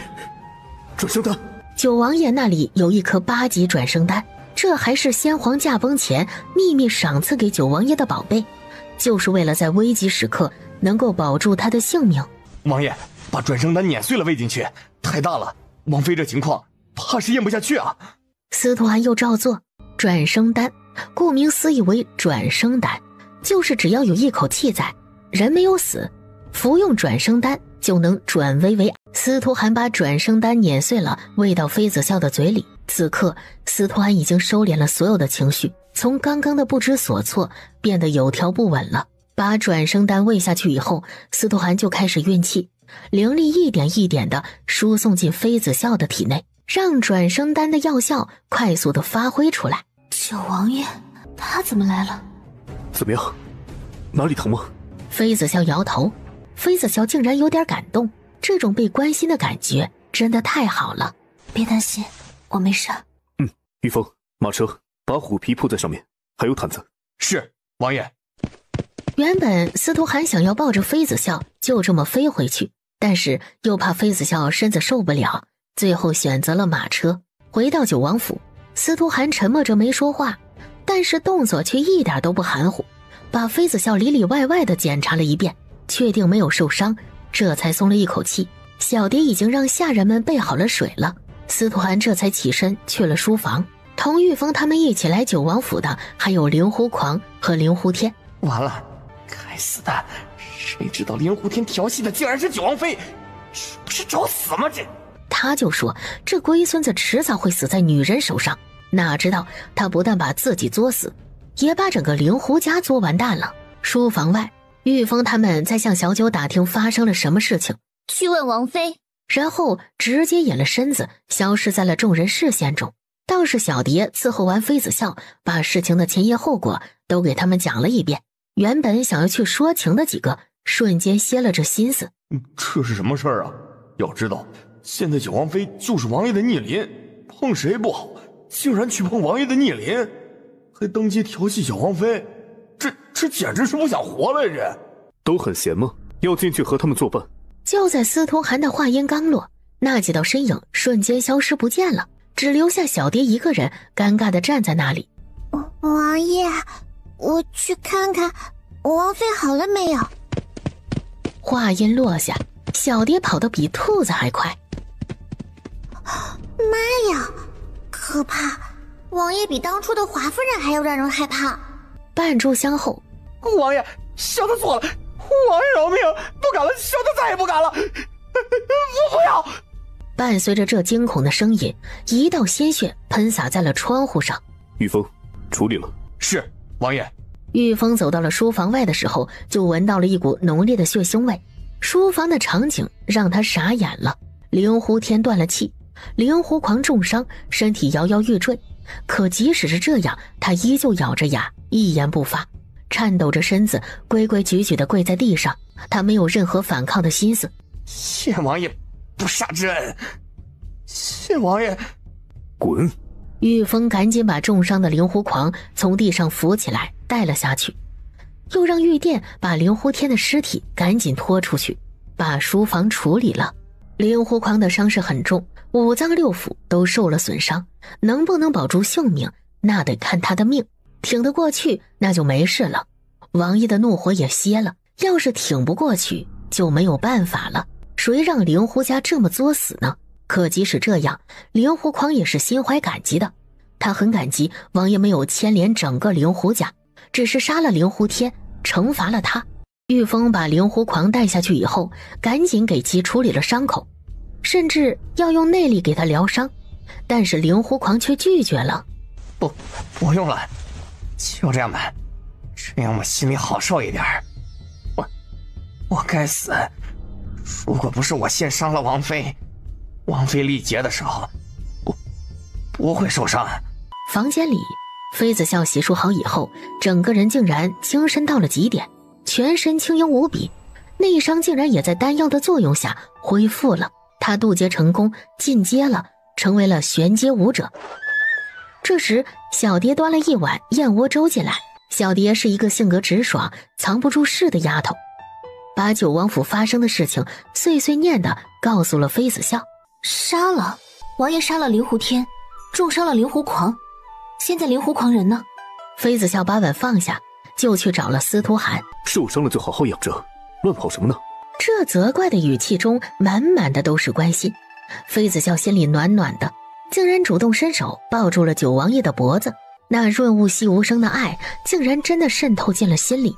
转生丹。九王爷那里有一颗8级转生丹，这还是先皇驾崩前秘密赏赐给九王爷的宝贝，就是为了在危急时刻能够保住他的性命。王爷，把转生丹碾碎了喂进去，太大了，王妃这情况怕是咽不下去啊。司徒涵又照做。转生丹顾名思义为转生丹，就是只要有一口气在，人没有死，服用转生丹就能转危为安。司徒涵把转生丹碾碎了，喂到妃子笑的嘴里。此刻司徒涵已经收敛了所有的情绪，从刚刚的不知所措变得有条不紊了。把转生丹喂下去以后，司徒涵就开始运气，灵力一点一点地输送进妃子笑的体内，让转生丹的药效快速地发挥出来。九王爷，他怎么来了？怎么样？哪里疼吗？妃子笑摇头，妃子笑竟然有点感动，这种被关心的感觉真的太好了。别担心，我没事。玉峰，马车，把虎皮铺在上面，还有毯子。是，王爷。原本司徒涵想要抱着妃子笑就这么飞回去，但是又怕妃子笑身子受不了，最后选择了马车。回到九王府，司徒涵沉默着没说话，但是动作却一点都不含糊，把妃子笑里里外外的检查了一遍，确定没有受伤，这才松了一口气。小蝶已经让下人们备好了水了，司徒涵这才起身去了书房。同玉峰他们一起来九王府的还有灵狐狂和灵狐天。完了，该死的，谁知道灵狐天调戏的竟然是九王妃，这不是找死吗？他就说这龟孙子迟早会死在女人手上，哪知道他不但把自己作死，也把整个灵狐家作完蛋了。书房外，玉峰他们在向小九打听发生了什么事情，去问王妃，然后直接隐了身子，消失在了众人视线中。倒是小蝶伺候完妃子笑，把事情的前因后果都给他们讲了一遍。原本想要去说情的几个瞬间歇了这心思。这是什么事儿啊？要知道现在九王妃就是王爷的逆鳞，碰谁不好，竟然去碰王爷的逆鳞，还登基调戏小王妃，这简直是不想活了！这都很闲吗？要进去和他们作伴。就在司徒涵的话音刚落，那几道身影瞬间消失不见了，只留下小蝶一个人尴尬地站在那里。王爷，我去看看王妃好了没有。话音落下，小蝶跑得比兔子还快。妈呀，可怕！王爷比当初的华夫人还要让人害怕。半炷香后，王爷，小的错了，王爷饶命，不敢了，小的再也不敢了，我不要！伴随着这惊恐的声音，一道鲜血喷洒在了窗户上。玉峰，处理了。是，王爷。玉峰走到了书房外的时候，就闻到了一股浓烈的血腥味。书房的场景让他傻眼了。灵狐天断了气，灵狐狂重伤，身体摇摇欲坠。可即使是这样，他依旧咬着牙，一言不发，颤抖着身子，规规矩矩地跪在地上。他没有任何反抗的心思。谢王爷不杀之恩，谢王爷。滚！玉峰赶紧把重伤的灵狐狂从地上扶起来，带了下去，又让玉殿把灵狐天的尸体赶紧拖出去，把书房处理了。灵狐狂的伤势很重，五脏六腑都受了损伤，能不能保住性命，那得看他的命。挺得过去，那就没事了。王爷的怒火也歇了，要是挺不过去就没有办法了，谁让灵狐家这么作死呢？可即使这样，灵狐狂也是心怀感激的，他很感激王爷没有牵连整个灵狐家，只是杀了灵狐天，惩罚了他。玉峰把灵狐狂带下去以后，赶紧给其处理了伤口，甚至要用内力给他疗伤，但是灵狐狂却拒绝了。不用了，就这样吧，这样我心里好受一点。我该死，如果不是我先伤了王妃，王妃历劫的时候不会受伤。房间里，妃子笑洗漱好以后，整个人竟然精神到了极点，全身轻盈无比，内伤竟然也在丹药的作用下恢复了。他渡劫成功，进阶了，成为了玄阶武者。这时小蝶端了一碗燕窝粥进来，小蝶是一个性格直爽藏不住事的丫头，把九王府发生的事情碎碎念地告诉了妃子笑。杀了王爷，杀了灵狐天，重伤了灵狐狂，现在灵狐狂人呢？妃子笑把碗放下，就去找了司徒涵。受伤了就好好养着，乱跑什么呢？这责怪的语气中满满的都是关心。妃子笑心里暖暖的，竟然主动伸手抱住了九王爷的脖子，那润物细无声的爱竟然真的渗透进了心里。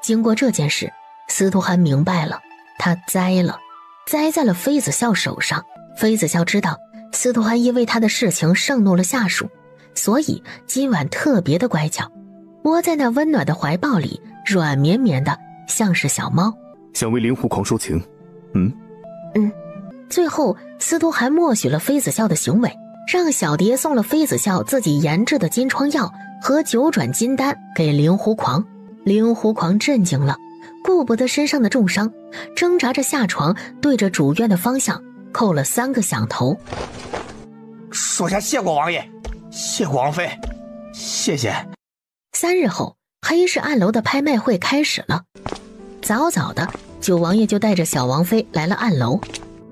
经过这件事，司徒涵明白了，他栽在了妃子笑手上。妃子笑知道司徒涵因为他的事情盛怒了下属，所以今晚特别的乖巧，窝在那温暖的怀抱里，软绵绵的像是小猫。想为灵狐狂说情？最后司徒涵默许了妃子笑的行为，让小蝶送了妃子笑自己研制的金疮药和九转金丹给灵狐狂。灵狐狂震惊了，顾不得身上的重伤，挣扎着下床，对着主院的方向叩了3个响头。属下谢过王爷，谢过王妃，谢谢。3日后，黑市暗楼的拍卖会开始了。早早的，九王爷就带着小王妃来了暗楼。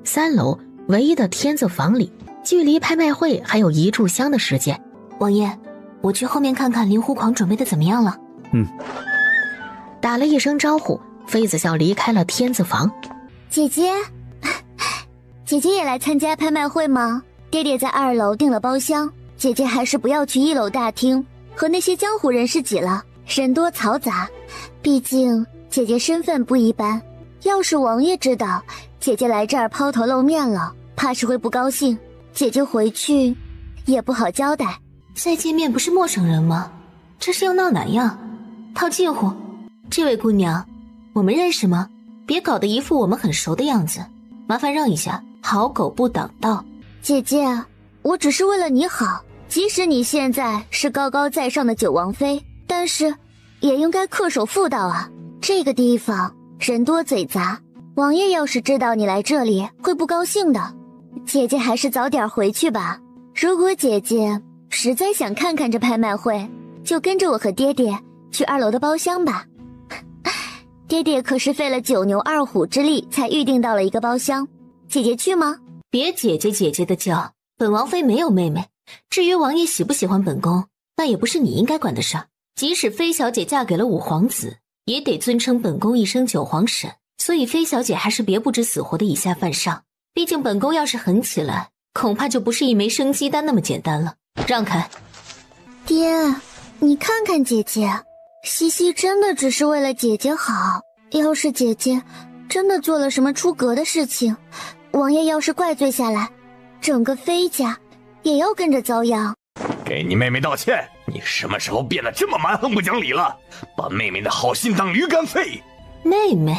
3楼唯一的天字房里，距离拍卖会还有1炷香的时间。王爷，我去后面看看灵狐狂准备的怎么样了。打了一声招呼，妃子笑离开了天字房。姐姐也来参加拍卖会吗？爹爹在2楼订了包厢，姐姐还是不要去1楼大厅，和那些江湖人士挤了，人多嘈杂。毕竟姐姐身份不一般，要是王爷知道姐姐来这儿抛头露面了，怕是会不高兴，姐姐回去也不好交代。再见面不是陌生人吗？这是要闹哪样？套近乎。这位姑娘，我们认识吗？别搞得一副我们很熟的样子，麻烦让一下，好狗不挡道。姐姐，我只是为了你好，即使你现在是高高在上的九王妃，但是也应该恪守妇道啊。这个地方人多嘴杂，王爷要是知道你来这里会不高兴的。姐姐还是早点回去吧，如果姐姐实在想看看这拍卖会，就跟着我和爹爹去2楼的包厢吧。爹爹可是费了9牛2虎之力才预定到了一个包厢，姐姐去吗？别姐姐姐姐的叫，本王妃没有妹妹。至于王爷喜不喜欢本宫，那也不是你应该管的事。即使妃小姐嫁给了5皇子，也得尊称本宫一声9皇婶，所以妃小姐还是别不知死活的以下犯上。毕竟本宫要是狠起来，恐怕就不是一枚生鸡蛋那么简单了。让开。爹，你看看姐姐，西西真的只是为了姐姐好，要是姐姐真的做了什么出格的事情，王爷要是怪罪下来，整个妃家也要跟着遭殃。给你妹妹道歉，你什么时候变得这么蛮横不讲理了？把妹妹的好心当驴肝肺。妹妹？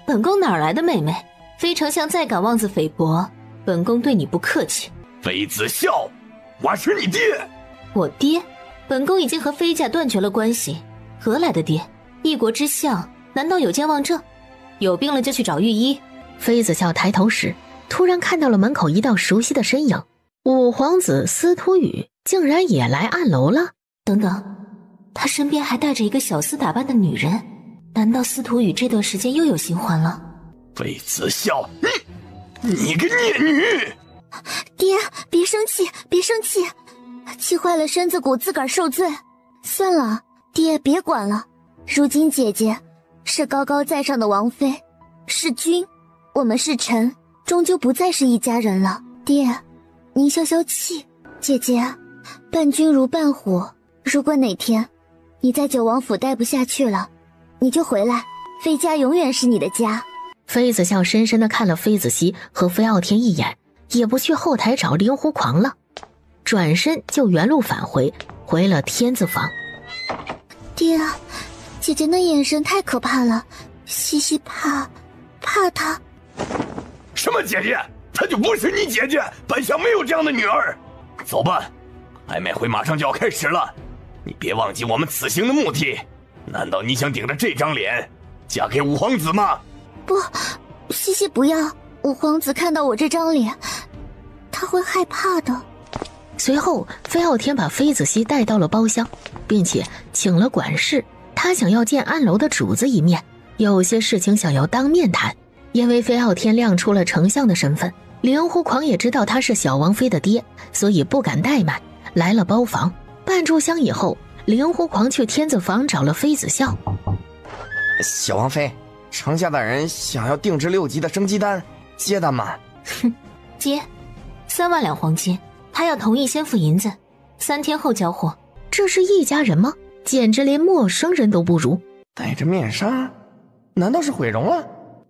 本宫哪来的妹妹？妃丞相再敢妄自菲薄，本宫对你不客气。妃子笑，我是你爹。我爹？本宫已经和妃家断绝了关系，何来的爹？一国之相，难道有健忘症？有病了就去找御医。妃子笑抬头时，突然看到了门口一道熟悉的身影，5皇子司徒宇竟然也来暗楼了。等等，他身边还带着一个小厮打扮的女人，难道司徒宇这段时间又有新欢了？妃子笑，你个孽女！爹，别生气，别生气，气坏了身子骨，自个儿受罪。算了，爹别管了，如今姐姐是高高在上的王妃，是君，我们是臣，终究不再是一家人了。爹，您消消气。姐姐，伴君如伴虎，如果哪天你在九王府待不下去了，你就回来，妃家永远是你的家。妃子笑深深地看了妃子熙和飞傲天一眼，也不去后台找灵狐狂了，转身就原路返回了天字房。爹，姐姐那眼神太可怕了，西西怕她。什么姐姐？她就不是你姐姐，本相没有这样的女儿。走吧，拍卖会马上就要开始了，你别忘记我们此行的目的。难道你想顶着这张脸嫁给五皇子吗？不，西西不要，五皇子看到我这张脸，他会害怕的。随后飞傲天把妃子熙带到了包厢，并且请了管事，他想要见暗楼的主子一面，有些事情想要当面谈。因为飞傲天亮出了丞相的身份，灵狐狂也知道他是小王妃的爹，所以不敢怠慢，来了包房。半炷香以后，灵狐狂去天字房找了妃子笑。小王妃，丞相大人想要定制6级的生机丹，接单吗？哼，接，3万两黄金，他要同意先付银子，3天后交货。这是一家人吗？简直连陌生人都不如。戴着面纱，难道是毁容了？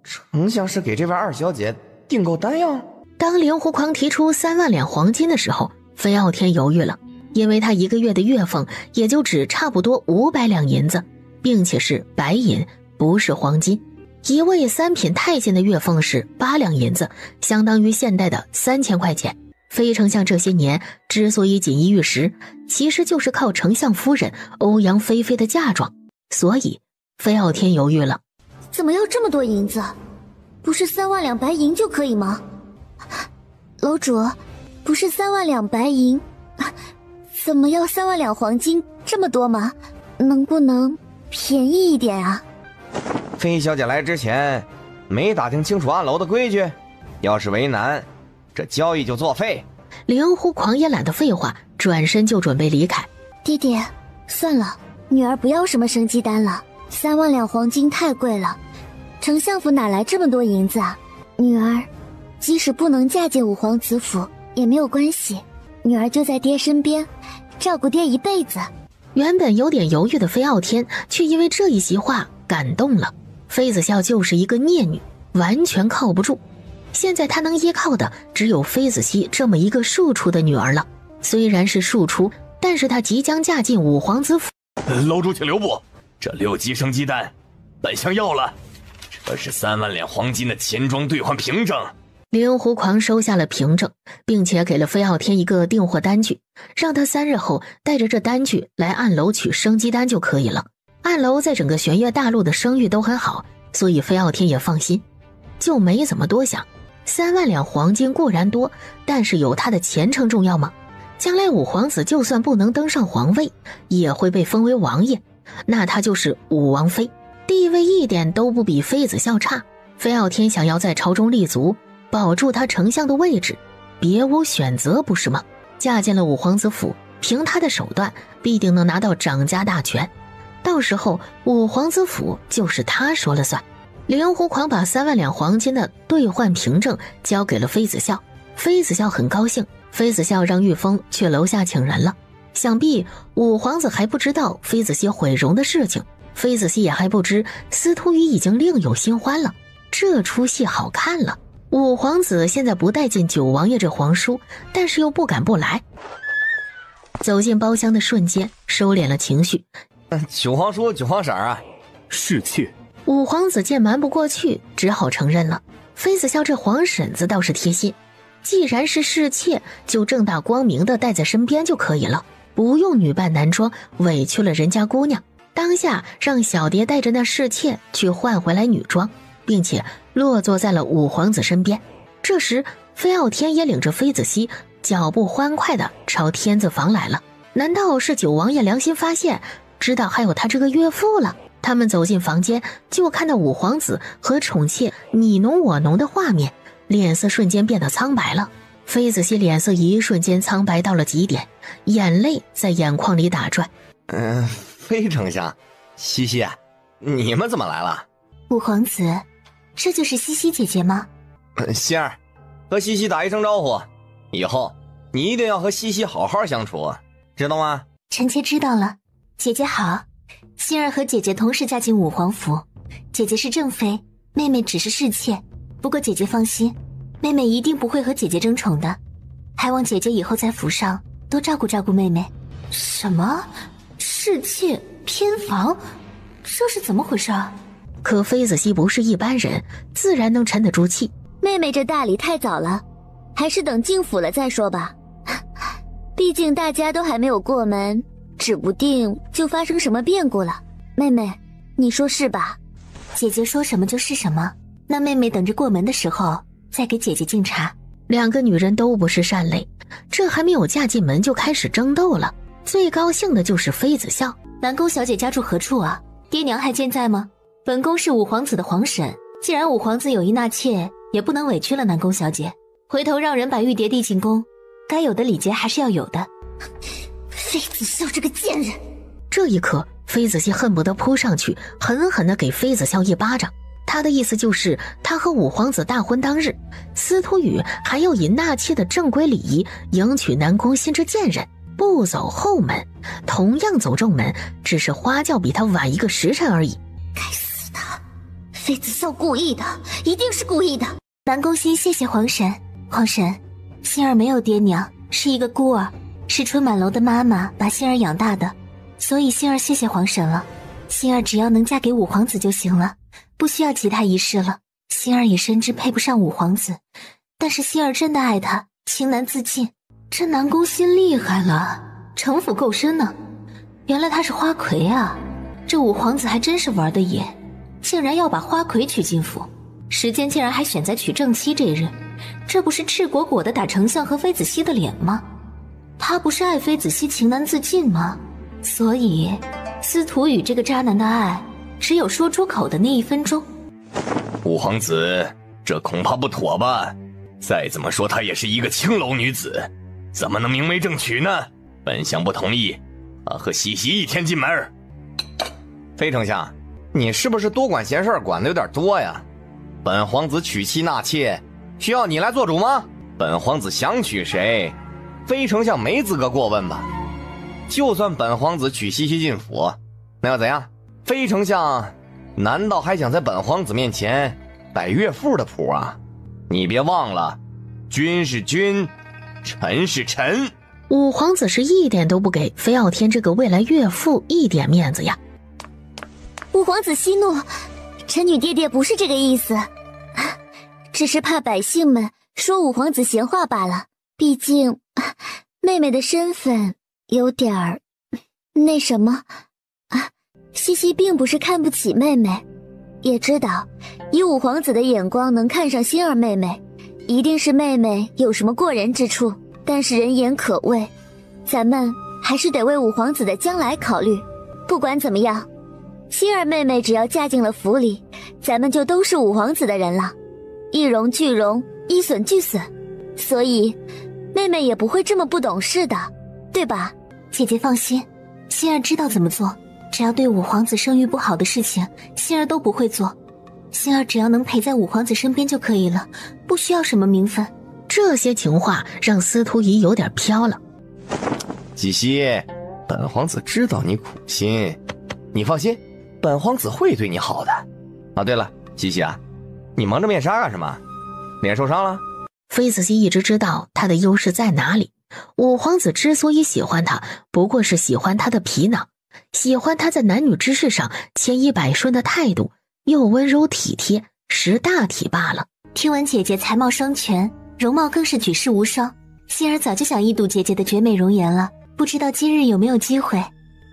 丞相是给这位二小姐订购丹药？当灵狐狂提出3万两黄金的时候，飞傲天犹豫了，因为他1个月的月俸也就只差不多500两银子，并且是白银，不是黄金。一位3品太监的月俸是8两银子，相当于现代的3000块钱。飞丞相这些年之所以锦衣玉食，其实就是靠丞相夫人欧阳菲菲的嫁妆，所以飞傲天犹豫了。怎么要这么多银子？不是3万两白银就可以吗？楼主，不是3万两白银，怎么要3万两黄金？这么多吗？能不能便宜一点啊？飞小姐来之前没打听清楚暗楼的规矩，要是为难，这交易就作废。灵狐狂也懒得废话，转身就准备离开。爹爹，算了，女儿不要什么生机丹了，3万两黄金太贵了，丞相府哪来这么多银子啊？女儿即使不能嫁进五皇子府也没有关系，女儿就在爹身边，照顾爹一辈子。原本有点犹豫的飞傲天却因为这一席话感动了。妃子笑就是一个孽女，完全靠不住，现在他能依靠的只有妃子熙这么一个庶出的女儿了。虽然是庶出，但是她即将嫁进五皇子府。楼主请留步，这6级生机丹本相要了，这是3万两黄金的钱庄兑换凭证。灵狐狂收下了凭证，并且给了飞傲天一个订货单据，让他3日后带着这单据来暗楼取生机丹就可以了。暗楼在整个玄月大陆的声誉都很好，所以飞傲天也放心，就没怎么多想。3万两黄金固然多，但是有他的前程重要吗？将来五皇子就算不能登上皇位，也会被封为王爷，那他就是五王妃，地位一点都不比妃子笑差。飞傲天想要在朝中立足，保住他丞相的位置，别无选择不是吗？嫁进了五皇子府，凭他的手段必定能拿到掌家大权，到时候五皇子府就是他说了算。灵狐狂把3万两黄金的兑换凭证交给了妃子笑，妃子笑很高兴，妃子笑让玉峰去楼下请人了。想必五皇子还不知道妃子熙毁容的事情，妃子熙也还不知司徒羽已经另有新欢了，这出戏好看了。五皇子现在不带进九王爷这皇叔，但是又不敢不来。走进包厢的瞬间收敛了情绪。九皇叔九皇婶啊，侍妾。五皇子见瞒不过去，只好承认了。妃子笑这皇婶子倒是贴心，既然是侍妾，就正大光明的带在身边就可以了，不用女扮男装委屈了人家姑娘。当下让小蝶带着那侍妾去换回来女装，并且落坐在了五皇子身边。这时飞傲天也领着妃子熙脚步欢快的朝天字房来了。难道是九王爷良心发现，知道还有他这个岳父了？他们走进房间，就看到五皇子和宠妾你侬我侬的画面，脸色瞬间变得苍白了。妃子熙脸色一瞬间苍白到了极点，眼泪在眼眶里打转。飞丞相，西西，你们怎么来了？五皇子，这就是西西姐姐吗？心儿，和西西打一声招呼，以后你一定要和西西好好相处，知道吗？臣妾知道了。姐姐好，心儿和姐姐同时嫁进五皇府，姐姐是正妃，妹妹只是侍妾。不过姐姐放心，妹妹一定不会和姐姐争宠的，还望姐姐以后在府上多照顾照顾妹妹。什么？侍妾偏房？这是怎么回事？可妃子熙不是一般人，自然能沉得住气。妹妹这大礼太早了，还是等进府了再说吧。毕竟大家都还没有过门，指不定就发生什么变故了。妹妹，你说是吧？姐姐说什么就是什么。那妹妹等着过门的时候再给姐姐敬茶。两个女人都不是善类，这还没有嫁进门就开始争斗了。最高兴的就是妃子笑。南宫小姐家住何处啊？爹娘还健在吗？本宫是五皇子的皇婶，既然五皇子有意纳妾，也不能委屈了南宫小姐。回头让人把玉蝶递进宫，该有的礼节还是要有的。妃子笑这个贱人！这一刻，妃子熙恨不得扑上去，狠狠地给妃子笑一巴掌。他的意思就是，他和五皇子大婚当日，司徒宇还要以纳妾的正规礼仪迎娶南宫新之贱人，不走后门，同样走正门，只是花轿比他晚一个时辰而已。该死的，妃子笑故意的，一定是故意的。南宫新谢谢皇婶。皇婶，心儿没有爹娘，是一个孤儿，是春满楼的妈妈把心儿养大的，所以心儿谢谢皇婶了。心儿只要能嫁给五皇子就行了，不需要其他仪式了。心儿也深知配不上五皇子，但是心儿真的爱他，情难自禁。这南宫新厉害了，城府够深呢。原来他是花魁啊，这五皇子还真是玩得野，竟然要把花魁娶进府，时间竟然还选在娶正妻这日，这不是赤果果的打丞相和妃子熙的脸吗？他不是爱妃子熙情难自禁吗？所以司徒宇这个渣男的爱只有说出口的那1分钟。五皇子，这恐怕不妥吧？再怎么说她也是一个青楼女子，怎么能明媒正娶呢？本相不同意，和西西一天进门。飞丞相，你是不是多管闲事管得有点多呀？本皇子娶妻纳妾，需要你来做主吗？本皇子想娶谁，飞丞相没资格过问吧？就算本皇子娶西西进府，那又怎样？飞丞相难道还想在本皇子面前摆岳父的谱啊？你别忘了，君是君，臣是臣。五皇子是一点都不给飞傲天这个未来岳父一点面子呀。五皇子息怒，臣女爹爹不是这个意思，只是怕百姓们说五皇子闲话罢了。毕竟妹妹的身份有点儿那什么啊。西西并不是看不起妹妹，也知道以五皇子的眼光能看上心儿妹妹，一定是妹妹有什么过人之处。但是人言可畏，咱们还是得为五皇子的将来考虑。不管怎么样，心儿妹妹只要嫁进了府里，咱们就都是五皇子的人了，一荣俱荣，一损俱损。所以妹妹也不会这么不懂事的，对吧？姐姐放心，心儿知道怎么做，只要对五皇子声誉不好的事情，心儿都不会做。心儿只要能陪在五皇子身边就可以了，不需要什么名分。这些情话让司徒仪有点飘了。西西，本皇子知道你苦心，你放心，本皇子会对你好的。啊，对了，西西啊，你忙着面纱干什么？脸受伤了？妃子熙一直知道他的优势在哪里。五皇子之所以喜欢他，不过是喜欢他的皮囊，喜欢他在男女之事上千依百顺的态度，又温柔体贴，识大体罢了。听闻姐姐才貌双全，容貌更是举世无双，心儿早就想一睹姐姐的绝美容颜了，不知道今日有没有机会。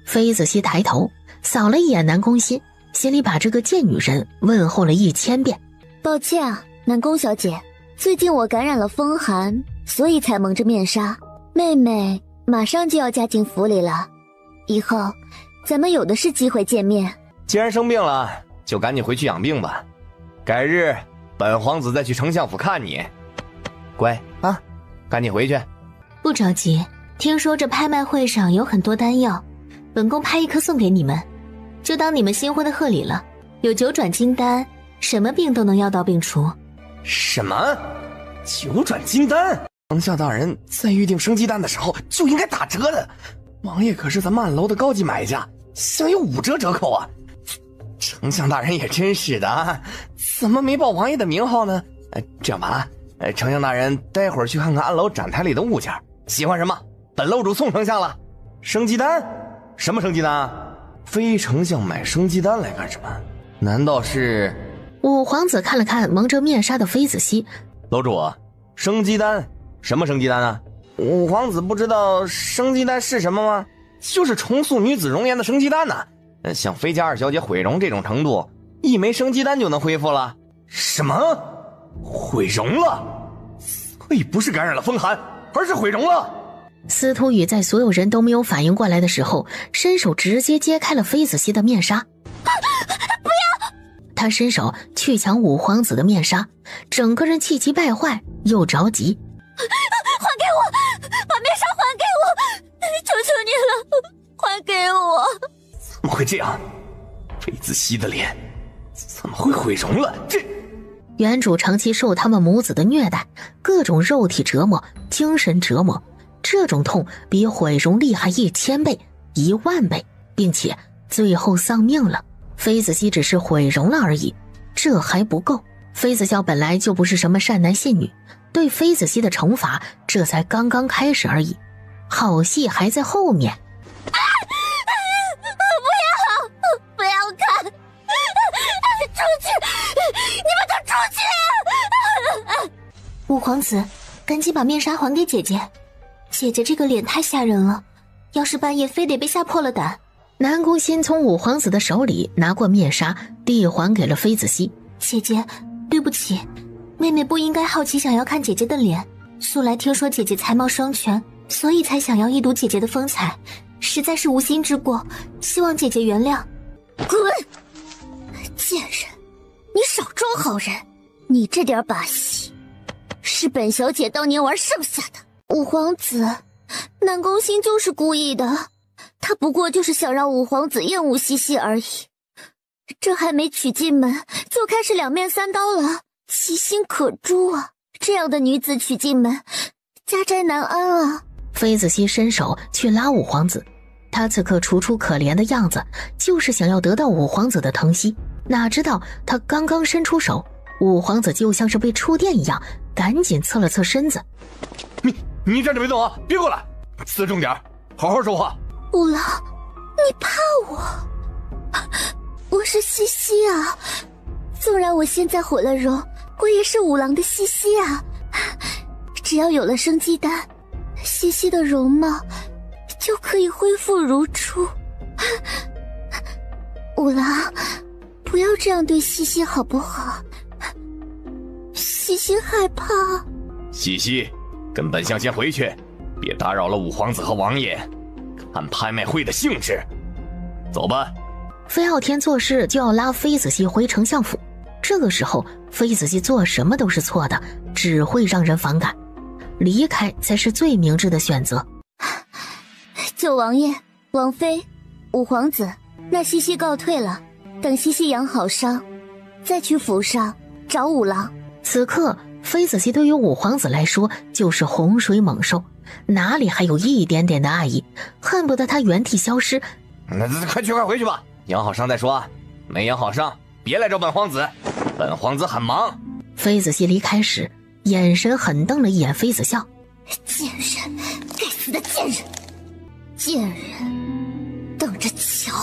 妃子熙抬头扫了一眼南宫心，心里把这个贱女人问候了1000遍。抱歉啊，南宫小姐，最近我感染了风寒，所以才蒙着面纱。妹妹马上就要嫁进府里了，以后咱们有的是机会见面。既然生病了，就赶紧回去养病吧，改日本皇子再去丞相府看你。乖啊，赶紧回去。不着急，听说这拍卖会上有很多丹药，本宫拍1颗送给你们，就当你们新婚的贺礼了。有九转金丹，什么病都能药到病除。什么？9转金丹？丞相大人在预定生鸡丹的时候就应该打折的。王爷可是咱们暗楼的高级买家，享有5折折扣啊！丞相大人也真是的啊，怎么没报王爷的名号呢？这样吧，丞相大人待会儿去看看暗楼展台里的物件，喜欢什么，本楼主送丞相了。生鸡丹？什么生鸡丹啊？非丞相买生鸡丹来干什么？难道是……五皇子看了看蒙着面纱的妃子熙，楼主，生鸡丹？什么生鸡丹啊？五皇子不知道生鸡丹是什么吗？就是重塑女子容颜的生鸡丹呐。像妃家2小姐毁容这种程度，1枚生鸡丹就能恢复了。什么？毁容了？所以不是感染了风寒，而是毁容了。司徒雨在所有人都没有反应过来的时候，伸手直接揭开了妃子熙的面纱。不要！他伸手去抢五皇子的面纱，整个人气急败坏又着急。还给我！把面纱还给我！求求你了，还给我！怎么会这样？妃子熙的脸怎么会毁容了？这原主长期受他们母子的虐待，各种肉体折磨、精神折磨，这种痛比毁容厉害1000倍、10000倍，并且最后丧命了。妃子熙只是毁容了而已，这还不够。妃子笑本来就不是什么善男信女，对妃子熙的惩罚这才刚刚开始而已，好戏还在后面。不要看！出去！你们都出去！五皇子，赶紧把面纱还给姐姐。姐姐这个脸太吓人了，要是半夜非得被吓破了胆。南宫欣从五皇子的手里拿过面纱，递还给了妃子熙。姐姐，对不起，妹妹不应该好奇想要看姐姐的脸。素来听说姐姐才貌双全，所以才想要一睹姐姐的风采，实在是无心之过，希望姐姐原谅。滚！贱人，你少装好人！你这点把戏，是本小姐当年玩剩下的。五皇子，南宫欣就是故意的，他不过就是想让五皇子厌恶西西而已。这还没娶进门，就开始两面三刀了，其心可诛啊！这样的女子娶进门，家宅难安啊！妃子熙伸手去拉五皇子，他此刻楚楚可怜的样子，就是想要得到五皇子的疼惜。哪知道他刚刚伸出手，五皇子就像是被触电一样，赶紧侧了侧身子。你站着别动啊，别过来，侧重点，好好说话。五郎，你怕我？我是西西啊，纵然我现在毁了容，我也是五郎的西西啊。只要有了生鸡丹，西西的容貌就可以恢复如初。五郎，不要这样对西西好不好？西西害怕。西西，跟本相先回去，别打扰了五皇子和王爷看拍卖会的兴致。走吧。飞傲天做事就要拉妃子熙回丞相府，这个时候妃子熙做什么都是错的，只会让人反感，离开才是最明智的选择。九王爷、王妃、五皇子，那西西告退了，等西西养好伤，再去府上找五郎。此刻妃子熙对于五皇子来说就是洪水猛兽，哪里还有一点点的爱意，恨不得他原地消失。那快去快回去吧，养好伤再说，没养好伤别来找本皇子，本皇子很忙。妃子熙离开时眼神狠瞪了一眼妃子笑。贱人，该死的贱人，贱人，等着瞧。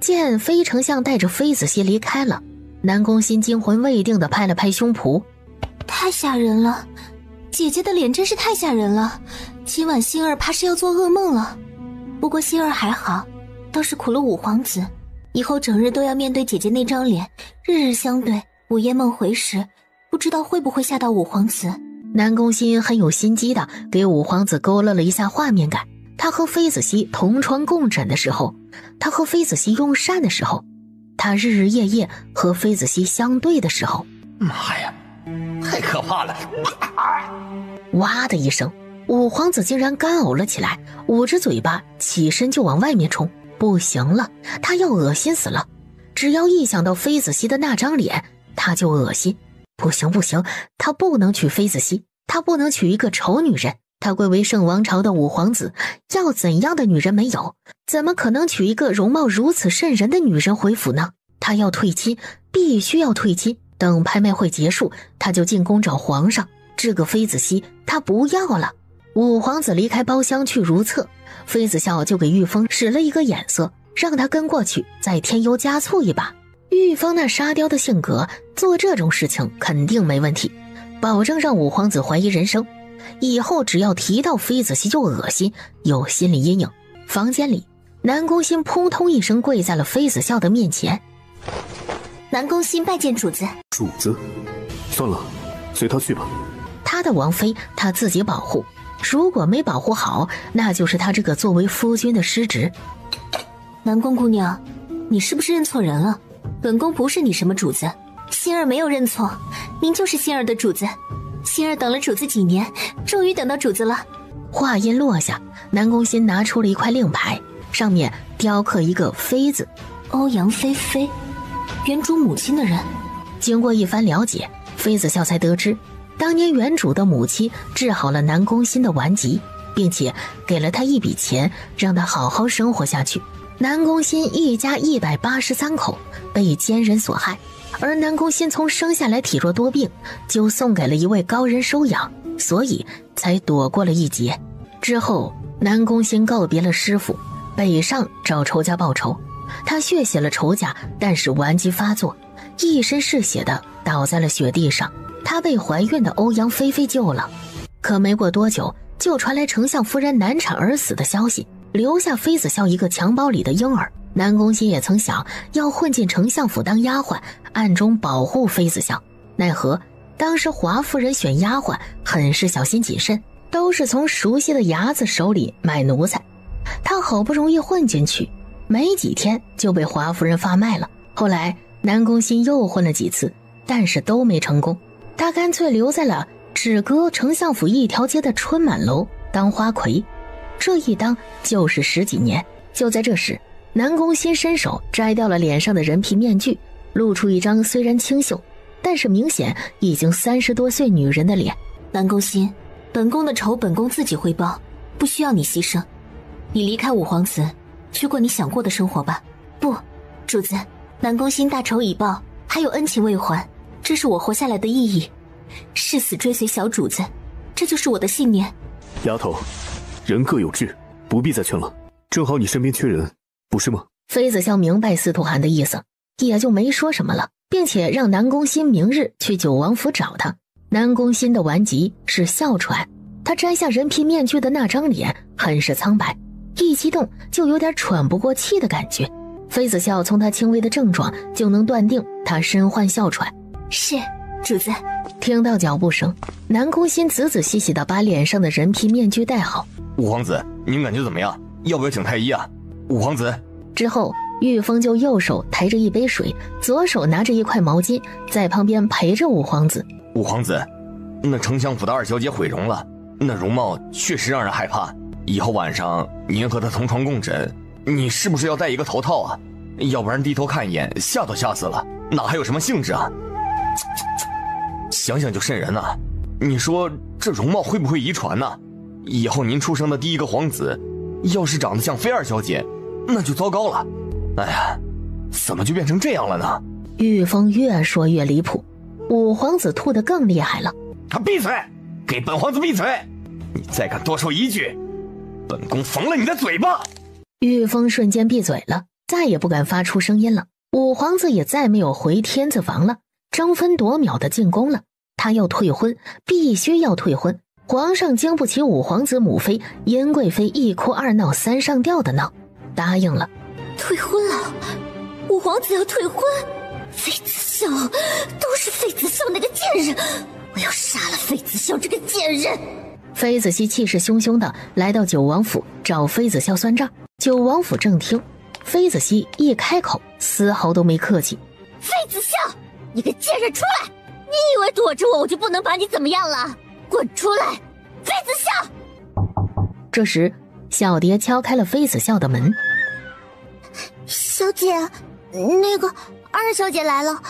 见妃丞相带着妃子熙离开了，南宫欣惊魂未定地拍了拍胸脯。太吓人了，姐姐的脸真是太吓人了，今晚心儿怕是要做噩梦了。不过心儿还好，倒是苦了五皇子，以后整日都要面对姐姐那张脸，日日相对，午夜梦回时，不知道会不会吓到五皇子。南宫欣很有心机的给五皇子勾勒了一下画面感，他和妃子熙同床共枕的时候，他和妃子熙用膳的时候，他日日夜夜和妃子熙相对的时候。妈呀，太可怕了！哇的一声，五皇子竟然干呕了起来，捂着嘴巴起身就往外面冲。不行了，他要恶心死了。只要一想到妃子熙的那张脸，他就恶心。不行不行，他不能娶妃子熙，他不能娶一个丑女人。他贵为圣王朝的五皇子，要怎样的女人没有？怎么可能娶一个容貌如此瘆人的女人回府呢？他要退亲，必须要退亲。等拍卖会结束，他就进宫找皇上。这个妃子熙他不要了。五皇子离开包厢去如厕，妃子笑就给玉峰使了一个眼色，让他跟过去，再添油加醋一把。玉峰那沙雕的性格，做这种事情肯定没问题，保证让五皇子怀疑人生。以后只要提到妃子熙就恶心，有心理阴影。房间里，南宫欣扑通一声跪在了妃子笑的面前。南宫欣拜见主子。主子，算了，随他去吧。他的王妃他自己保护，如果没保护好，那就是他这个作为夫君的失职。南宫姑娘，你是不是认错人了？本宫不是你什么主子，心儿没有认错，您就是心儿的主子。心儿等了主子几年，终于等到主子了。话音落下，南宫欣拿出了一块令牌，上面雕刻一个妃字，欧阳菲菲，原主母亲的人。经过一番了解，妃子笑才得知，当年原主的母亲治好了南宫欣的顽疾，并且给了他一笔钱，让他好好生活下去。南宫欣一家183口被奸人所害，而南宫欣从生下来体弱多病，就送给了一位高人收养，所以才躲过了一劫。之后南宫欣告别了师父，北上找仇家报仇。他血洗了仇家，但是顽疾发作，一身是血的倒在了雪地上。他被怀孕的欧阳菲菲救了，可没过多久就传来丞相夫人难产而死的消息，留下妃子笑一个襁褓里的婴儿。南宫欣也曾想要混进丞相府当丫鬟，暗中保护妃子笑，奈何当时华夫人选丫鬟很是小心谨慎，都是从熟悉的伢子手里买奴才。他好不容易混进去，没几天就被华夫人发卖了。后来南宫欣又混了几次，但是都没成功，他干脆留在了只隔丞相府一条街的春满楼当花魁，这一当就是10几年。就在这时，南宫欣伸手摘掉了脸上的人皮面具，露出一张虽然清秀，但是明显已经30多岁女人的脸。南宫欣，本宫的仇本宫自己会报，不需要你牺牲。你离开五皇子，去过你想过的生活吧。不，主子，南宫欣大仇已报，还有恩情未还，这是我活下来的意义，誓死追随小主子，这就是我的信念。丫头，人各有志，不必再劝了。正好你身边缺人，不是吗？妃子笑明白司徒寒的意思，也就没说什么了，并且让南宫欣明日去九王府找他。南宫欣的顽疾是哮喘，他摘下人皮面具的那张脸很是苍白，一激动就有点喘不过气的感觉。妃子笑从他轻微的症状就能断定他身患哮喘。是，主子。听到脚步声，南宫欣仔仔细细地把脸上的人皮面具戴好。五皇子，您感觉怎么样？要不要请太医啊？五皇子。之后玉峰就右手抬着一杯水，左手拿着一块毛巾，在旁边陪着五皇子。五皇子，那丞相府的2小姐毁容了，那容貌确实让人害怕。以后晚上您和她同床共枕，你是不是要戴一个头套啊？要不然低头看一眼，吓都吓死了，哪还有什么兴致啊？想想就瘆人啊！你说这容貌会不会遗传呢？以后您出生的第一个皇子，要是长得像菲2小姐，那就糟糕了。哎呀，怎么就变成这样了呢？玉峰越说越离谱，五皇子吐得更厉害了。闭嘴！给本皇子闭嘴！你再敢多说一句，本宫缝了你的嘴巴！玉峰瞬间闭嘴了，再也不敢发出声音了。五皇子也再没有回天子房了，争分夺秒的进宫了。他要退婚，必须要退婚。皇上经不起五皇子母妃殷贵妃1哭2闹3上吊的闹，答应了。退婚了，五皇子要退婚，妃子笑，都是妃子笑那个贱人，我要杀了妃子笑这个贱人。妃子熙气势汹汹的来到九王府找妃子笑算账。九王府正厅，妃子熙一开口丝毫都没客气。妃子笑，你个贱人出来！你以为躲着我就不能把你怎么样了？滚出来！妃子笑。这时小蝶敲开了妃子笑的门。小姐，那个二小姐来了，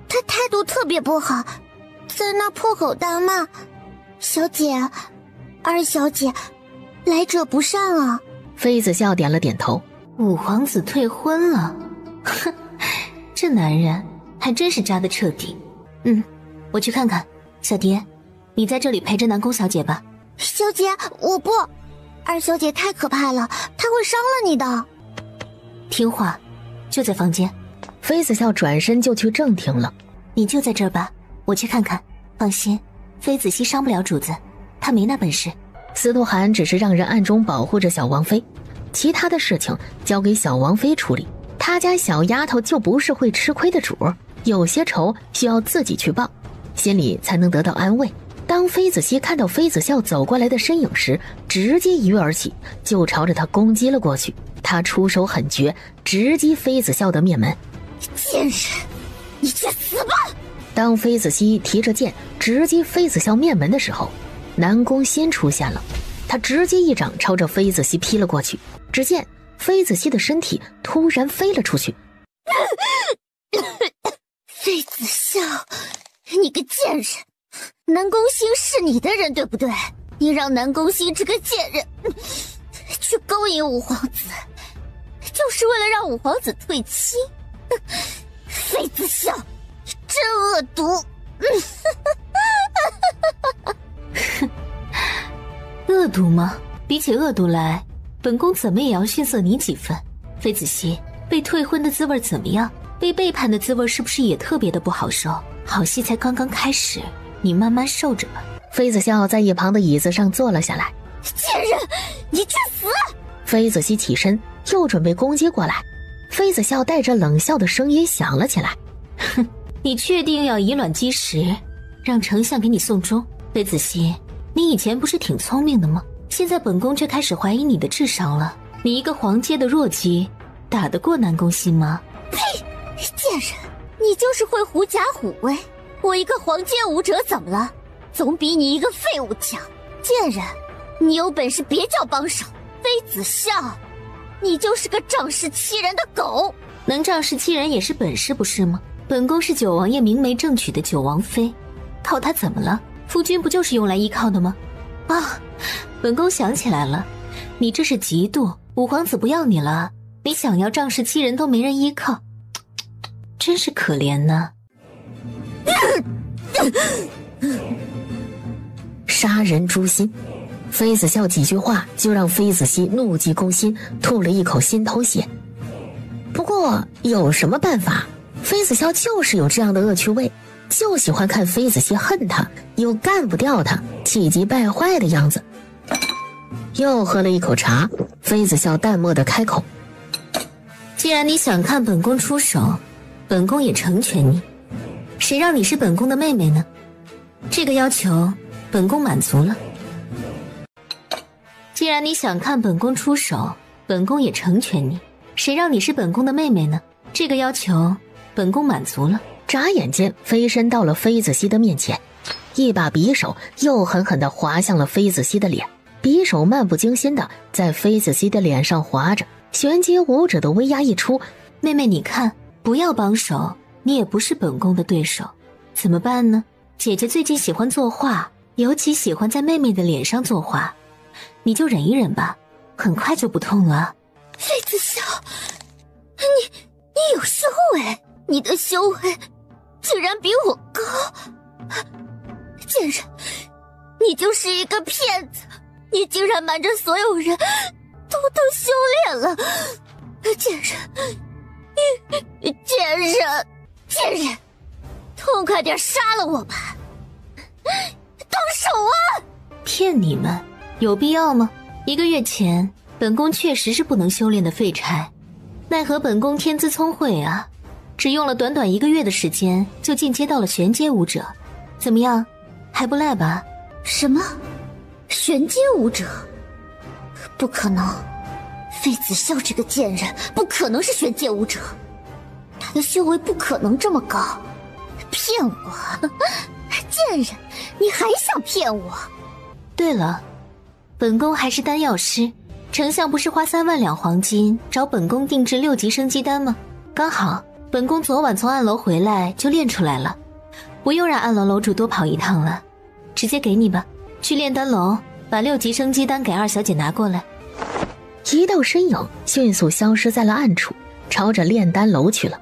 她态度特别不好，在那破口大骂。小姐，二小姐，来者不善啊。妃子笑点了点头。五皇子退婚了，哼，这男人还真是渣得彻底。我去看看。小蝶，你在这里陪着南宫小姐吧。小姐，我不，二小姐太可怕了，她会伤了你的。听话，就在房间。妃子笑转身就去正厅了。你就在这儿吧，我去看看。放心，妃子熙伤不了主子，她没那本事。司徒寒只是让人暗中保护着小王妃，其他的事情交给小王妃处理。他家小丫头就不是会吃亏的主，有些仇需要自己去报，心里才能得到安慰。当妃子熙看到妃子笑走过来的身影时，直接一跃而起，就朝着他攻击了过去。他出手很绝，直击妃子笑的面门。贱人，你去死吧！当妃子熙提着剑直击妃子笑面门的时候，南宫欣出现了，他直接一掌朝着妃子熙劈了过去。只见妃子熙的身体突然飞了出去。妃子笑，你个贱人！南宫欣是你的人对不对？你让南宫欣这个贱人去勾引五皇子，就是为了让五皇子退亲。妃子笑，真恶毒！恶毒吗？比起恶毒来，本宫怎么也要逊色你几分。妃子熙，被退婚的滋味怎么样？被背叛的滋味是不是也特别的不好受？好戏才刚刚开始，你慢慢受着吧。妃子笑在一旁的椅子上坐了下来。贱人，你去死！妃子熙起身又准备攻击过来，妃子笑带着冷笑的声音响了起来。哼，你确定要以卵击石，让丞相给你送终？妃子熙，你以前不是挺聪明的吗？现在本宫却开始怀疑你的智商了。你一个皇阶的弱鸡，打得过南宫欣吗？呸！贱人，你就是会狐假虎威。我一个皇阶武者怎么了？总比你一个废物强。贱人，你有本事别叫帮手。妃子笑，你就是个仗势欺人的狗。能仗势欺人也是本事不是吗？本宫是九王爷明媒正娶的九王妃，靠她怎么了？夫君不就是用来依靠的吗？啊，本宫想起来了，你这是嫉妒五皇子不要你了，你想要仗势欺人都没人依靠，真是可怜呢。杀人诛心。妃子笑几句话就让妃子熙怒气攻心，吐了一口心头血。不过有什么办法，妃子笑就是有这样的恶趣味，就喜欢看妃子熙恨他又干不掉他，气急败坏的样子。又喝了一口茶，妃子笑淡漠的开口：既然你想看本宫出手，本宫也成全你。谁让你是本宫的妹妹呢？这个要求本宫满足了。既然你想看本宫出手，本宫也成全你。谁让你是本宫的妹妹呢？这个要求本宫满足了。眨眼间飞身到了妃子熙的面前，一把匕首又狠狠地划向了妃子熙的脸。匕首漫不经心地在妃子熙的脸上划着，玄阶武者的威压一出，妹妹你看，不要帮手，你也不是本宫的对手，怎么办呢？姐姐最近喜欢作画，尤其喜欢在妹妹的脸上作画，你就忍一忍吧，很快就不痛了。妃子笑，你有修为，你的修为竟然比我高。贱人，你就是一个骗子，你竟然瞒着所有人偷偷修炼了。贱人，贱人，痛快点杀了我吧！动手啊！骗你们有必要吗？1个月前本宫确实是不能修炼的废柴，奈何本宫天资聪慧啊，只用了短短1个月的时间就进阶到了玄阶武者。怎么样，还不赖吧？什么？玄阶武者？不可能，妃子笑这个贱人不可能是玄阶武者，他的修为不可能这么高。骗我！贱人，你还想骗我？对了，本宫还是丹药师，丞相不是花3万两黄金找本宫定制6级升级丹吗？刚好本宫昨晚从暗楼回来就练出来了，不用让暗楼楼主多跑一趟了，直接给你吧。去炼丹楼把6级生机丹给二小姐拿过来。一道身影迅速消失在了暗处，朝着炼丹楼去了。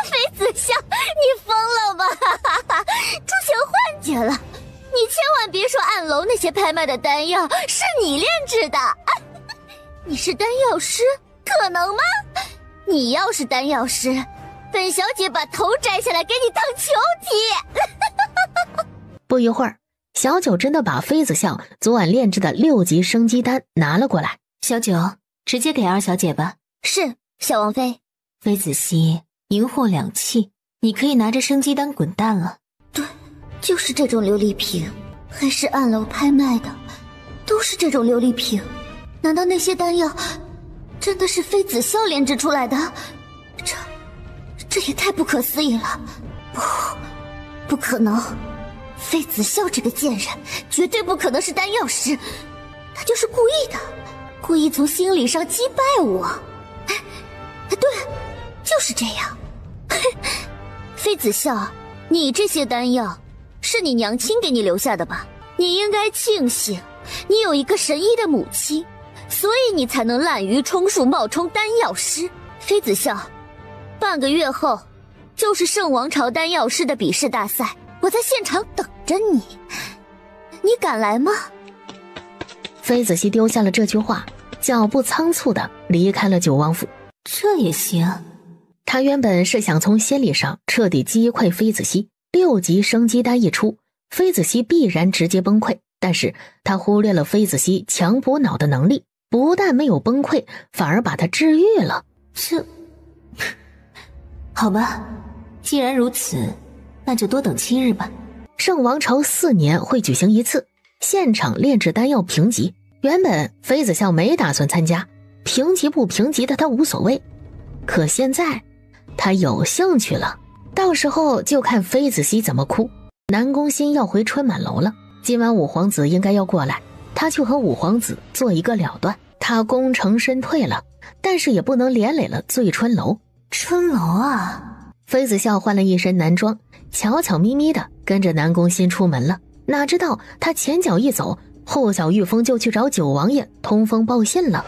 妃子笑，你疯了吧？出现幻觉了！你千万别说暗楼那些拍卖的丹药是你炼制的。你是丹药师，可能吗？你要是丹药师，本小姐把头摘下来给你当球体。不一会儿，小九真的把妃子笑昨晚炼制的6级生机丹拿了过来。小九，直接给二小姐吧。是，小王妃。妃子熙，银货两讫，你可以拿着生机丹滚蛋了。对，就是这种琉璃瓶，还是暗楼拍卖的，都是这种琉璃瓶。难道那些丹药真的是妃子笑炼制出来的？这也太不可思议了！不可能！妃子笑这个贱人绝对不可能是丹药师，他就是故意的，故意从心理上击败我。对，就是这样。妃子笑，你这些丹药是你娘亲给你留下的吧？你应该庆幸你有一个神医的母亲，所以你才能滥竽充数冒充丹药师。妃子笑，半个月后就是圣王朝丹药师的比试大赛，我在现场等着你，你敢来吗？妃子熙丢下了这句话，脚步仓促地离开了九王府。这也行？他原本是想从心理上彻底击溃妃子熙，6级生机丹一出，妃子熙必然直接崩溃，但是他忽略了妃子熙强补脑的能力，不但没有崩溃，反而把他治愈了。好吧，既然如此，那就多等7日吧。圣王朝4年会举行一次现场炼制丹药评级，原本妃子笑没打算参加，评级不评级的他无所谓，可现在他有兴趣了，到时候就看妃子熙怎么哭。南宫欣要回春满楼了，今晚五皇子应该要过来，他去和五皇子做一个了断。他功成身退了，但是也不能连累了醉春楼。春楼啊！妃子笑换了一身男装，悄悄咪咪的跟着南宫欣出门了。哪知道他前脚一走，后脚御风就去找九王爷通风报信了。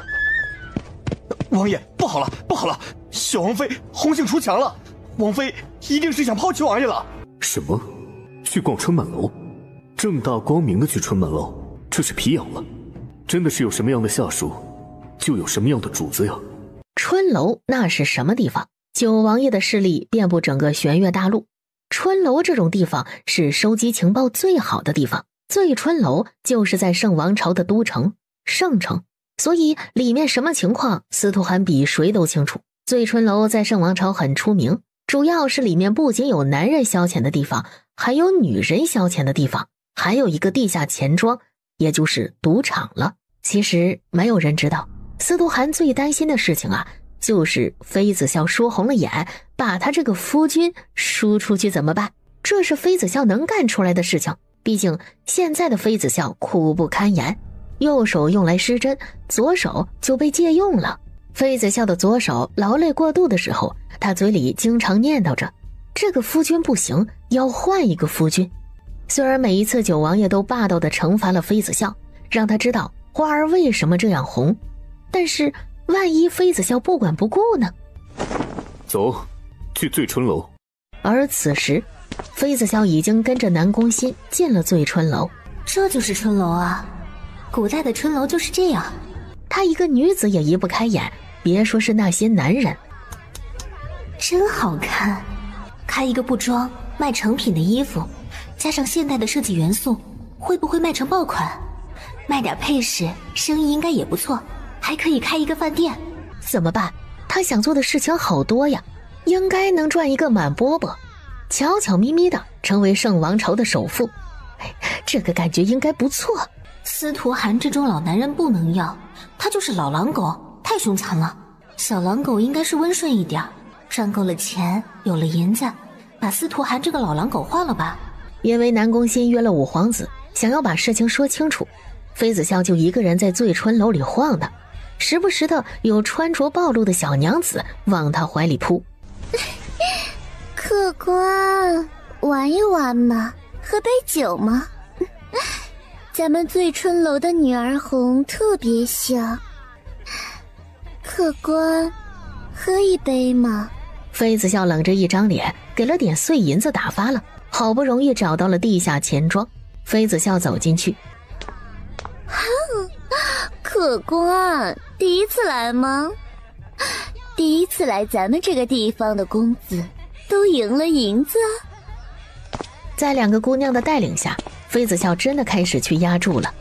王爷，不好了，不好了！小王妃红杏出墙了，王妃一定是想抛弃王爷了。什么？去逛春满楼？正大光明的去春满楼，这是皮痒了。真的是有什么样的下属，就有什么样的主子呀。春楼那是什么地方？九王爷的势力遍布整个玄月大陆，春楼这种地方是收集情报最好的地方。醉春楼就是在圣王朝的都城圣城，所以里面什么情况，司徒涵比谁都清楚。醉春楼在圣王朝很出名，主要是里面不仅有男人消遣的地方，还有女人消遣的地方，还有一个地下钱庄，也就是赌场了。其实没有人知道，司徒涵最担心的事情啊，就是妃子笑说红了眼，把他这个夫君输出去怎么办？这是妃子笑能干出来的事情。毕竟现在的妃子笑苦不堪言，右手用来施针，左手就被借用了。妃子笑的左手劳累过度的时候，他嘴里经常念叨着，这个夫君不行，要换一个夫君。虽然每一次九王爷都霸道地惩罚了妃子笑，让他知道花儿为什么这样红，但是万一妃子笑不管不顾呢？走，去醉春楼。而此时妃子笑已经跟着南宫欣进了醉春楼。这就是春楼啊，古代的春楼就是这样。她一个女子也移不开眼，别说是那些男人。真好看，开一个布庄卖成品的衣服，加上现代的设计元素，会不会卖成爆款？卖点配饰，生意应该也不错，还可以开一个饭店。怎么办？他想做的事情好多呀，应该能赚一个满饽饽，悄悄咪咪的成为圣王朝的首富。这个感觉应该不错。司徒涵这种老男人不能要，他就是老狼狗，太凶残了。小狼狗应该是温顺一点，赚够了钱，有了银子，把司徒涵这个老狼狗换了吧。因为南宫欣约了五皇子，想要把事情说清楚，妃子笑就一个人在醉春楼里晃荡。时不时的有穿着暴露的小娘子往他怀里扑。客官，玩一玩嘛，喝杯酒嘛。咱们醉春楼的女儿红特别香，客官，喝一杯嘛。妃子笑冷着一张脸，给了点碎银子打发了。好不容易找到了地下钱庄，妃子笑走进去。客官，第一次来吗？第一次来咱们这个地方的公子都赢了银子。在2个姑娘的带领下，妃子笑真的开始去压注了，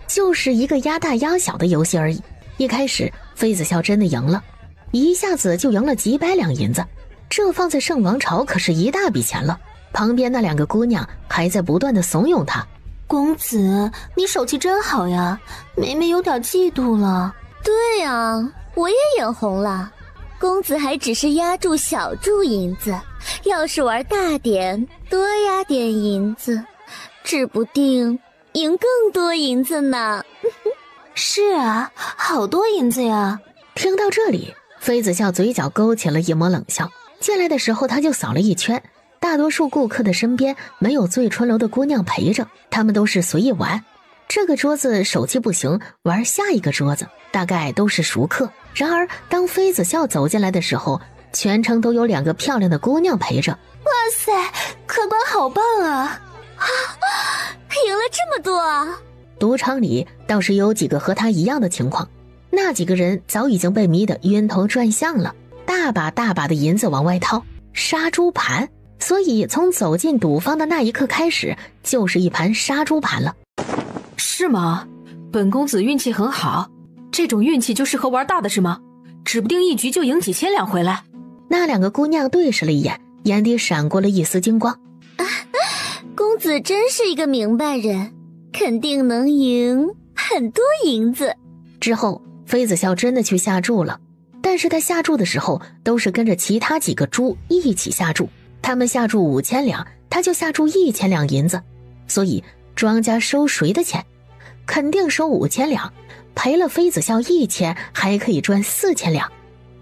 就是一个压大压小的游戏而已。一开始妃子笑真的赢了，一下子就赢了几百两银子，这放在圣王朝可是一大笔钱了。旁边那2个姑娘还在不断的怂恿他。公子，你手气真好呀，妹妹有点嫉妒了。对呀，我也眼红了。公子还只是压注小注银子，要是玩大点，多压点银子，指不定赢更多银子呢。是啊，好多银子呀。听到这里，妃子笑嘴角勾起了一抹冷笑。进来的时候他就扫了一圈，大多数顾客的身边没有醉春楼的姑娘陪着，他们都是随意玩。这个桌子手气不行，玩下一个桌子，大概都是熟客。然而当妃子笑走进来的时候，全程都有2个漂亮的姑娘陪着。哇塞，客官好棒啊！赢了这么多啊！赌场里倒是有几个和他一样的情况，那几个人早已经被迷得晕头转向了，大把大把的银子往外掏，杀猪盘。所以从走进赌坊的那一刻开始，就是一盘杀猪盘了。是吗？本公子运气很好，这种运气就适合玩大的是吗？指不定一局就赢几千两回来。那2个姑娘对视了一眼，眼底闪过了一丝金光。公子真是一个明白人，肯定能赢很多银子。之后妃子笑真的去下注了，但是他下注的时候都是跟着其他几个猪一起下注，他们下注5000两，他就下注1000两银子，所以庄家收谁的钱？肯定收5000两，赔了妃子笑1000，还可以赚4000两，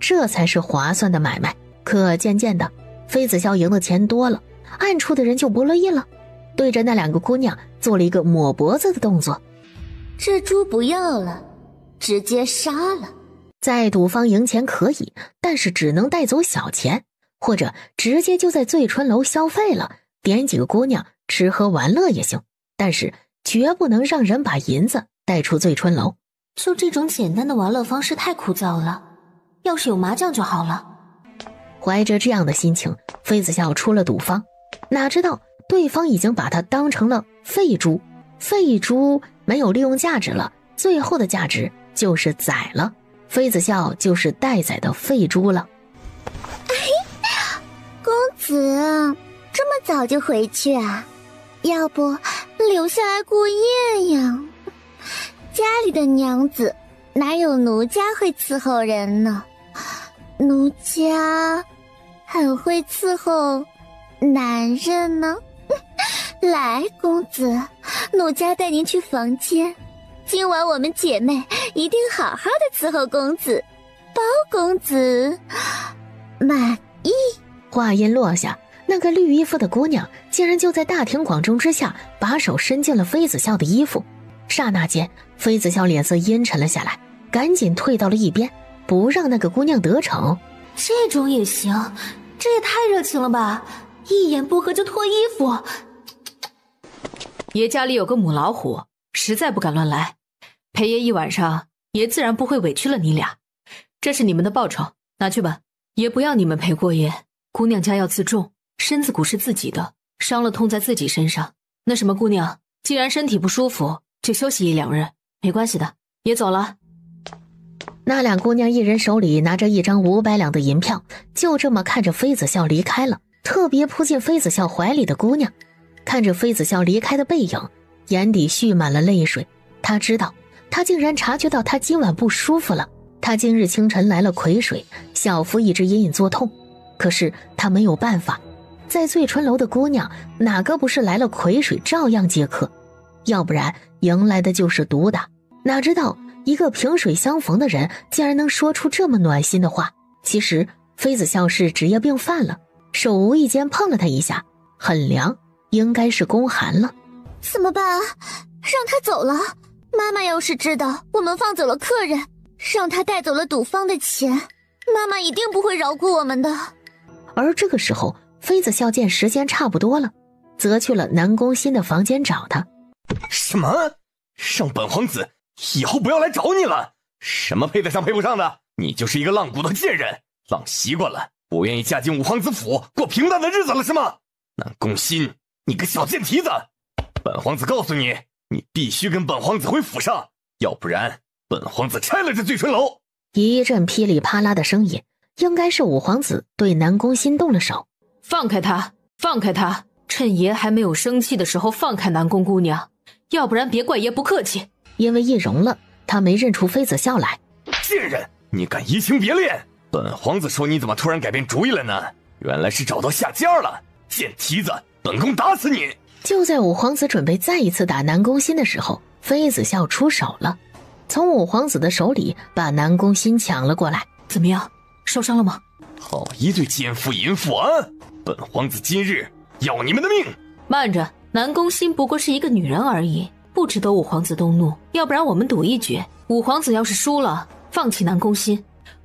这才是划算的买卖。可渐渐的，妃子笑赢的钱多了，暗处的人就不乐意了，对着那2个姑娘做了一个抹脖子的动作。这猪不要了，直接杀了。在赌坊赢钱可以，但是只能带走小钱，或者直接就在醉春楼消费了，点几个姑娘吃喝玩乐也行，但是绝不能让人把银子带出醉春楼。就这种简单的玩乐方式太枯燥了，要是有麻将就好了。怀着这样的心情，妃子笑出了赌坊，哪知道对方已经把他当成了废猪，废猪没有利用价值了，最后的价值就是宰了。妃子笑就是待宰的废猪了。公子这么早就回去啊？要不留下来过夜呀？家里的娘子哪有奴家会伺候人呢？奴家很会伺候男人呢。来，公子，奴家带您去房间，今晚我们姐妹一定好好的伺候公子，包公子满意。话音落下，那个绿衣服的姑娘竟然就在大庭广众之下把手伸进了妃子笑的衣服。刹那间，妃子笑脸色阴沉了下来，赶紧退到了一边，不让那个姑娘得逞。这种也行，这也太热情了吧，一言不合就脱衣服。爷家里有个母老虎，实在不敢乱来，陪爷一晚上，爷自然不会委屈了你俩。这是你们的报酬，拿去吧。爷不要你们陪过夜，姑娘家要自重，身子骨是自己的，伤了痛在自己身上。那什么姑娘，既然身体不舒服，就休息1-2日，没关系的。爷走了。那2姑娘一人手里拿着1张500两的银票，就这么看着妃子笑离开了。特别扑进妃子笑怀里的姑娘看着妃子笑离开的背影，眼底蓄满了泪水。他知道，他竟然察觉到他今晚不舒服了。他今日清晨来了癸水，小腹一直隐隐作痛，可是他没有办法。在醉春楼的姑娘哪个不是来了癸水照样接客，要不然迎来的就是毒打。哪知道一个萍水相逢的人竟然能说出这么暖心的话。其实妃子笑是职业病犯了，手无意间碰了他一下，很凉，应该是宫寒了。怎么办？让他走了？妈妈要是知道我们放走了客人，让他带走了赌坊的钱，妈妈一定不会饶过我们的。而这个时候，妃子笑见时间差不多了，则去了南宫欣的房间找他。什么？让本皇子以后不要来找你了？什么配得上配不上的？你就是一个浪骨头贱人，浪习惯了，不愿意嫁进五皇子府过平淡的日子了是吗？南宫欣，你个小贱蹄子！本皇子告诉你，你必须跟本皇子回府上，要不然本皇子拆了这醉春楼。一阵噼里啪啦的声音，应该是五皇子对南宫欣动了手。放开他，放开他！趁爷还没有生气的时候放开南宫姑娘，要不然别怪爷不客气。因为易容了，他没认出妃子笑来。贱人，你敢移情别恋？本皇子说你怎么突然改变主意了呢？原来是找到下家了，贱蹄子，本宫打死你！就在五皇子准备再一次打南宫欣的时候，妃子笑出手了，从五皇子的手里把南宫欣抢了过来。怎么样，受伤了吗？好一对奸夫淫妇啊！本皇子今日要你们的命！慢着，南宫欣不过是一个女人而已，不值得五皇子动怒。要不然我们赌一局，五皇子要是输了，放弃南宫欣；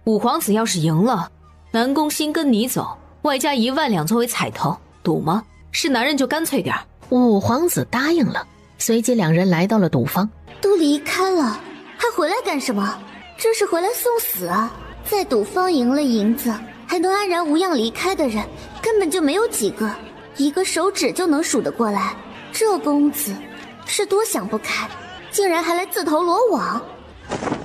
五皇子要是赢了，南宫欣跟你走，外加1万两作为彩头，赌吗？是男人就干脆点。五皇子答应了，随即两人来到了赌坊。都离开了，还回来干什么？这是回来送死啊！在赌坊赢了银子，还能安然无恙离开的人，根本就没有几个，一个手指就能数得过来。这公子是多想不开，竟然还来自投罗网。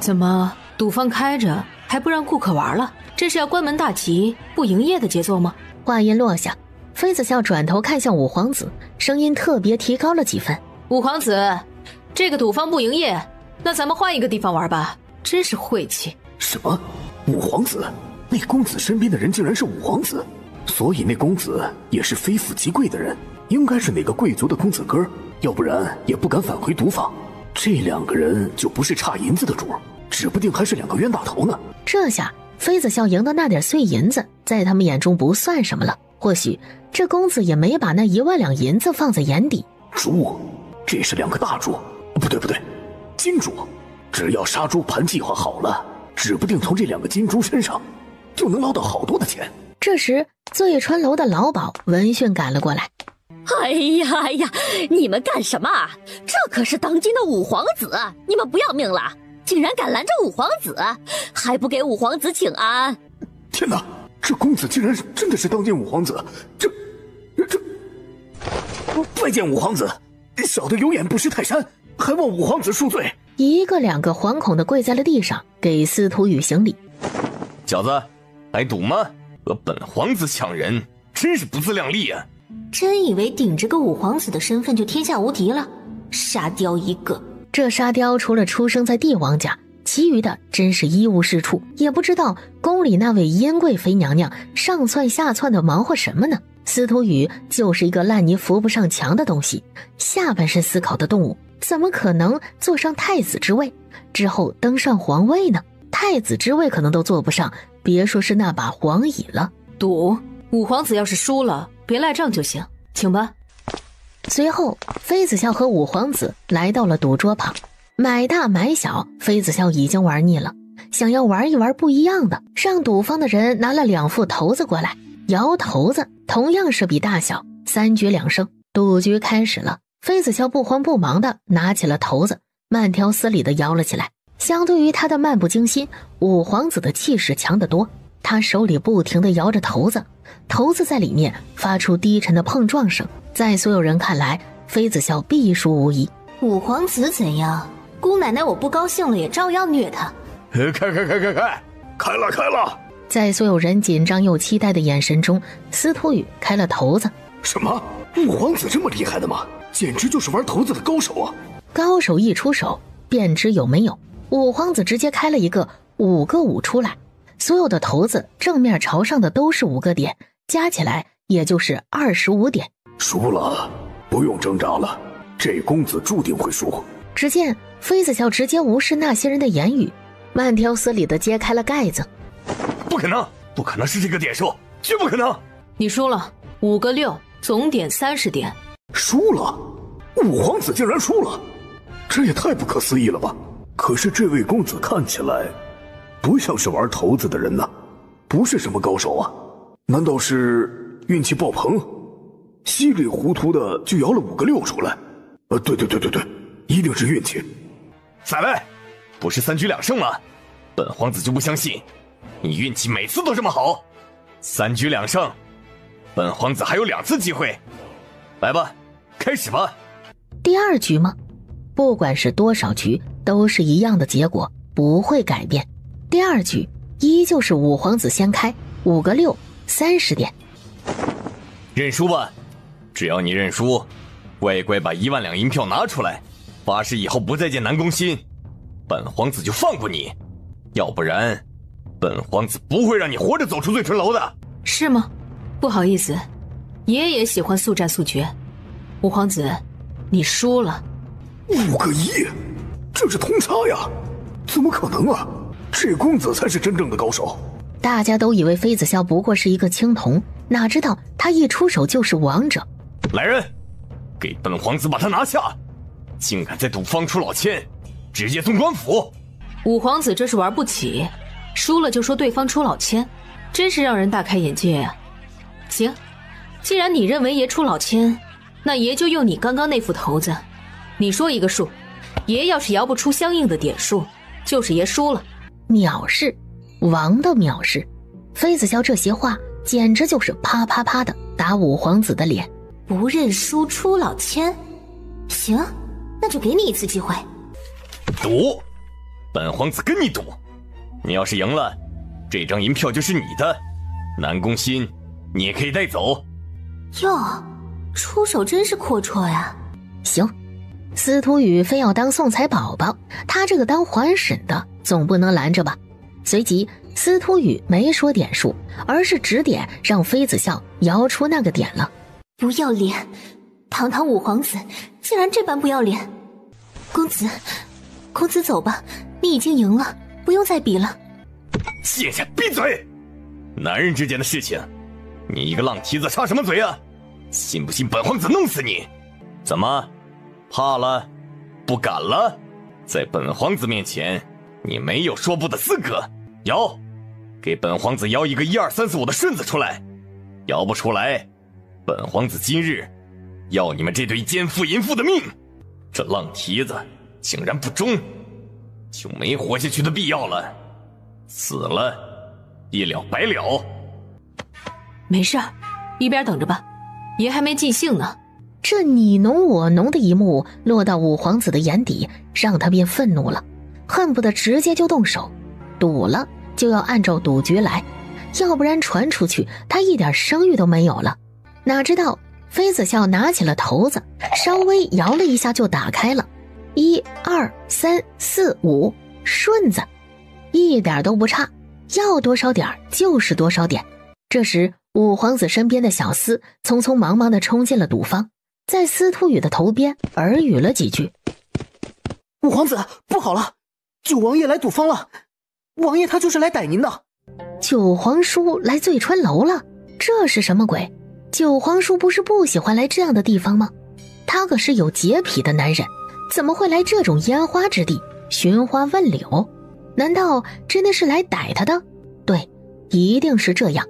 怎么，赌坊开着还不让顾客玩了？这是要关门大吉不营业的节奏吗？话音落下，妃子笑转头看向五皇子，声音特别提高了几分。五皇子，这个赌坊不营业，那咱们换一个地方玩吧。真是晦气。什么？五皇子？那公子身边的人竟然是五皇子，所以那公子也是非富即贵的人，应该是哪个贵族的公子哥，要不然也不敢返回赌坊。这两个人就不是差银子的主，指不定还是两个冤大头呢。这下妃子笑赢的那点碎银子在他们眼中不算什么了，或许这公子也没把那1万两银子放在眼底。猪，这是两个大猪，不对，金猪。只要杀猪盘计划好了，指不定从这两个金猪身上就能捞到好多的钱。这时醉春楼的老鸨闻讯赶了过来。哎呀，你们干什么？这可是当今的五皇子，你们不要命了？竟然敢拦着五皇子，还不给五皇子请安！天哪，这公子竟然真的是当今五皇子！这，拜见五皇子，小的有眼不识泰山，还望五皇子恕罪。一个两个惶恐的跪在了地上，给司徒羽行礼。小子，还赌吗？和本皇子抢人，真是不自量力啊！真以为顶着个五皇子的身份就天下无敌了？沙雕一个！这沙雕除了出生在帝王家，其余的真是一无是处，也不知道宫里那位殷贵妃娘娘上蹿下窜的忙活什么呢？司徒羽就是一个烂泥扶不上墙的东西，下半身思考的动物，怎么可能坐上太子之位，之后登上皇位呢？太子之位可能都坐不上，别说是那把皇椅了。赌，五皇子要是输了，别赖账就行，请吧。随后，妃子笑和五皇子来到了赌桌旁，买大买小，妃子笑已经玩腻了，想要玩一玩不一样的，让赌坊的人拿了2副骰子过来，摇骰子，同样是比大小，3局2胜，赌局开始了。妃子笑不慌不忙的拿起了骰子，慢条斯理的摇了起来。相对于他的漫不经心，五皇子的气势强得多。他手里不停地摇着骰子，骰子在里面发出低沉的碰撞声，在所有人看来，妃子笑必输无疑。五皇子怎样？姑奶奶我不高兴了也照样虐他。开了！在所有人紧张又期待的眼神中，司徒羽开了骰子。什么？五皇子这么厉害的吗？简直就是玩骰子的高手啊！高手一出手，便知有没有。五皇子直接开了一个5个5出来，所有的骰子正面朝上的都是5个点，加起来也就是25点。输了，不用挣扎了，这公子注定会输。只见妃子笑直接无视那些人的言语，慢条斯理地揭开了盖子。不可能，不可能是这个点数，绝不可能！你输了，5个6，总点30点。输了？五皇子竟然输了，这也太不可思议了吧！可是这位公子看起来不像是玩骰子的人呐，不是什么高手啊，难道是运气爆棚，稀里糊涂的就摇了5个6出来？对，一定是运气。再来，不是3局2胜吗？本皇子就不相信你运气每次都这么好。3局2胜，本皇子还有2次机会。来吧，开始吧。第二局吗？不管是多少局，都是一样的结果，不会改变。第二局依旧是五皇子先开，5个6，30点。认输吧，只要你认输，乖乖把1万两银票拿出来，发誓以后不再见南宫欣，本皇子就放过你。要不然，本皇子不会让你活着走出醉春楼的。是吗？不好意思，爷爷喜欢速战速决。五皇子，你输了。5个1，这是通杀呀！怎么可能啊？这公子才是真正的高手。大家都以为妃子笑不过是一个青铜，哪知道他一出手就是王者。来人，给本皇子把他拿下！竟敢在赌坊出老千，直接送官府！五皇子这是玩不起，输了就说对方出老千，真是让人大开眼界呀。行，既然你认为爷出老千，那爷就用你刚刚那副骰子，你说一个数，爷要是摇不出相应的点数，就是爷输了。藐视，王的藐视。妃子笑这些话简直就是啪啪啪的打五皇子的脸。不认输出老千，行，那就给你一次机会。赌，本皇子跟你赌，你要是赢了，这张银票就是你的，南宫欣你也可以带走。哟，出手真是阔绰呀。行，司徒羽非要当送财宝宝，他这个当环审的总不能拦着吧。随即司徒羽没说点数，而是指点让妃子笑摇出那个点了。不要脸，堂堂五皇子竟然这般不要脸。公子走吧，你已经赢了，不用再比了。谢谢，闭嘴！男人之间的事情，你一个浪蹄子插什么嘴啊？信不信本皇子弄死你？怎么，怕了？不敢了？在本皇子面前，你没有说不的资格。摇，给本皇子摇一个1、2、3、4、5的顺子出来。摇不出来，本皇子今日要你们这对奸夫淫妇的命！这浪蹄子竟然不忠，就没活下去的必要了。死了，一了百了。没事，一边等着吧，爷还没尽兴呢。这你侬我侬的一幕落到五皇子的眼底，让他变愤怒了，恨不得直接就动手。赌了就要按照赌局来，要不然传出去他一点声誉都没有了。哪知道妃子笑拿起了骰子，稍微摇了一下就打开了，1、2、3、4、5，顺子，一点都不差，要多少点就是多少点。这时五皇子身边的小厮匆匆忙忙地冲进了赌坊，在司徒羽的头边耳语了几句。五皇子，不好了，九王爷来赌坊了，王爷他就是来逮您的。九皇叔来醉春楼了，这是什么鬼？九皇叔不是不喜欢来这样的地方吗？他可是有洁癖的男人，怎么会来这种烟花之地寻花问柳？难道真的是来逮他的？对，一定是这样。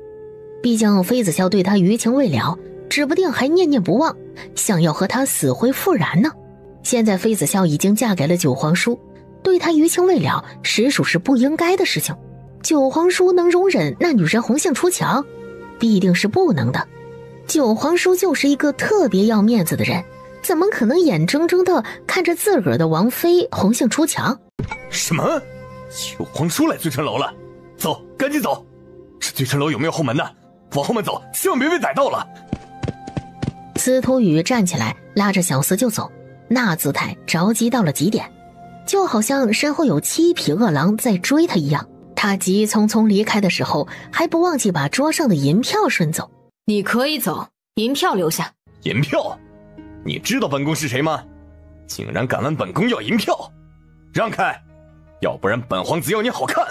毕竟妃子笑对他余情未了，指不定还念念不忘，想要和他死灰复燃呢。现在妃子笑已经嫁给了九皇叔，对他余情未了实属是不应该的事情。九皇叔能容忍那女人红杏出墙？必定是不能的。九皇叔就是一个特别要面子的人，怎么可能眼睁睁地看着自个儿的王妃红杏出墙？什么？九皇叔来醉春楼了？走，赶紧走！这醉春楼有没有后门呢？往后面走，千万别被逮到了。司徒羽站起来拉着小厮就走，那姿态着急到了极点，就好像身后有7匹恶狼在追他一样。他急匆匆离开的时候，还不忘记把桌上的银票顺走。你可以走，银票留下。银票？你知道本宫是谁吗？竟然敢问本宫要银票！让开，要不然本皇子要你好看。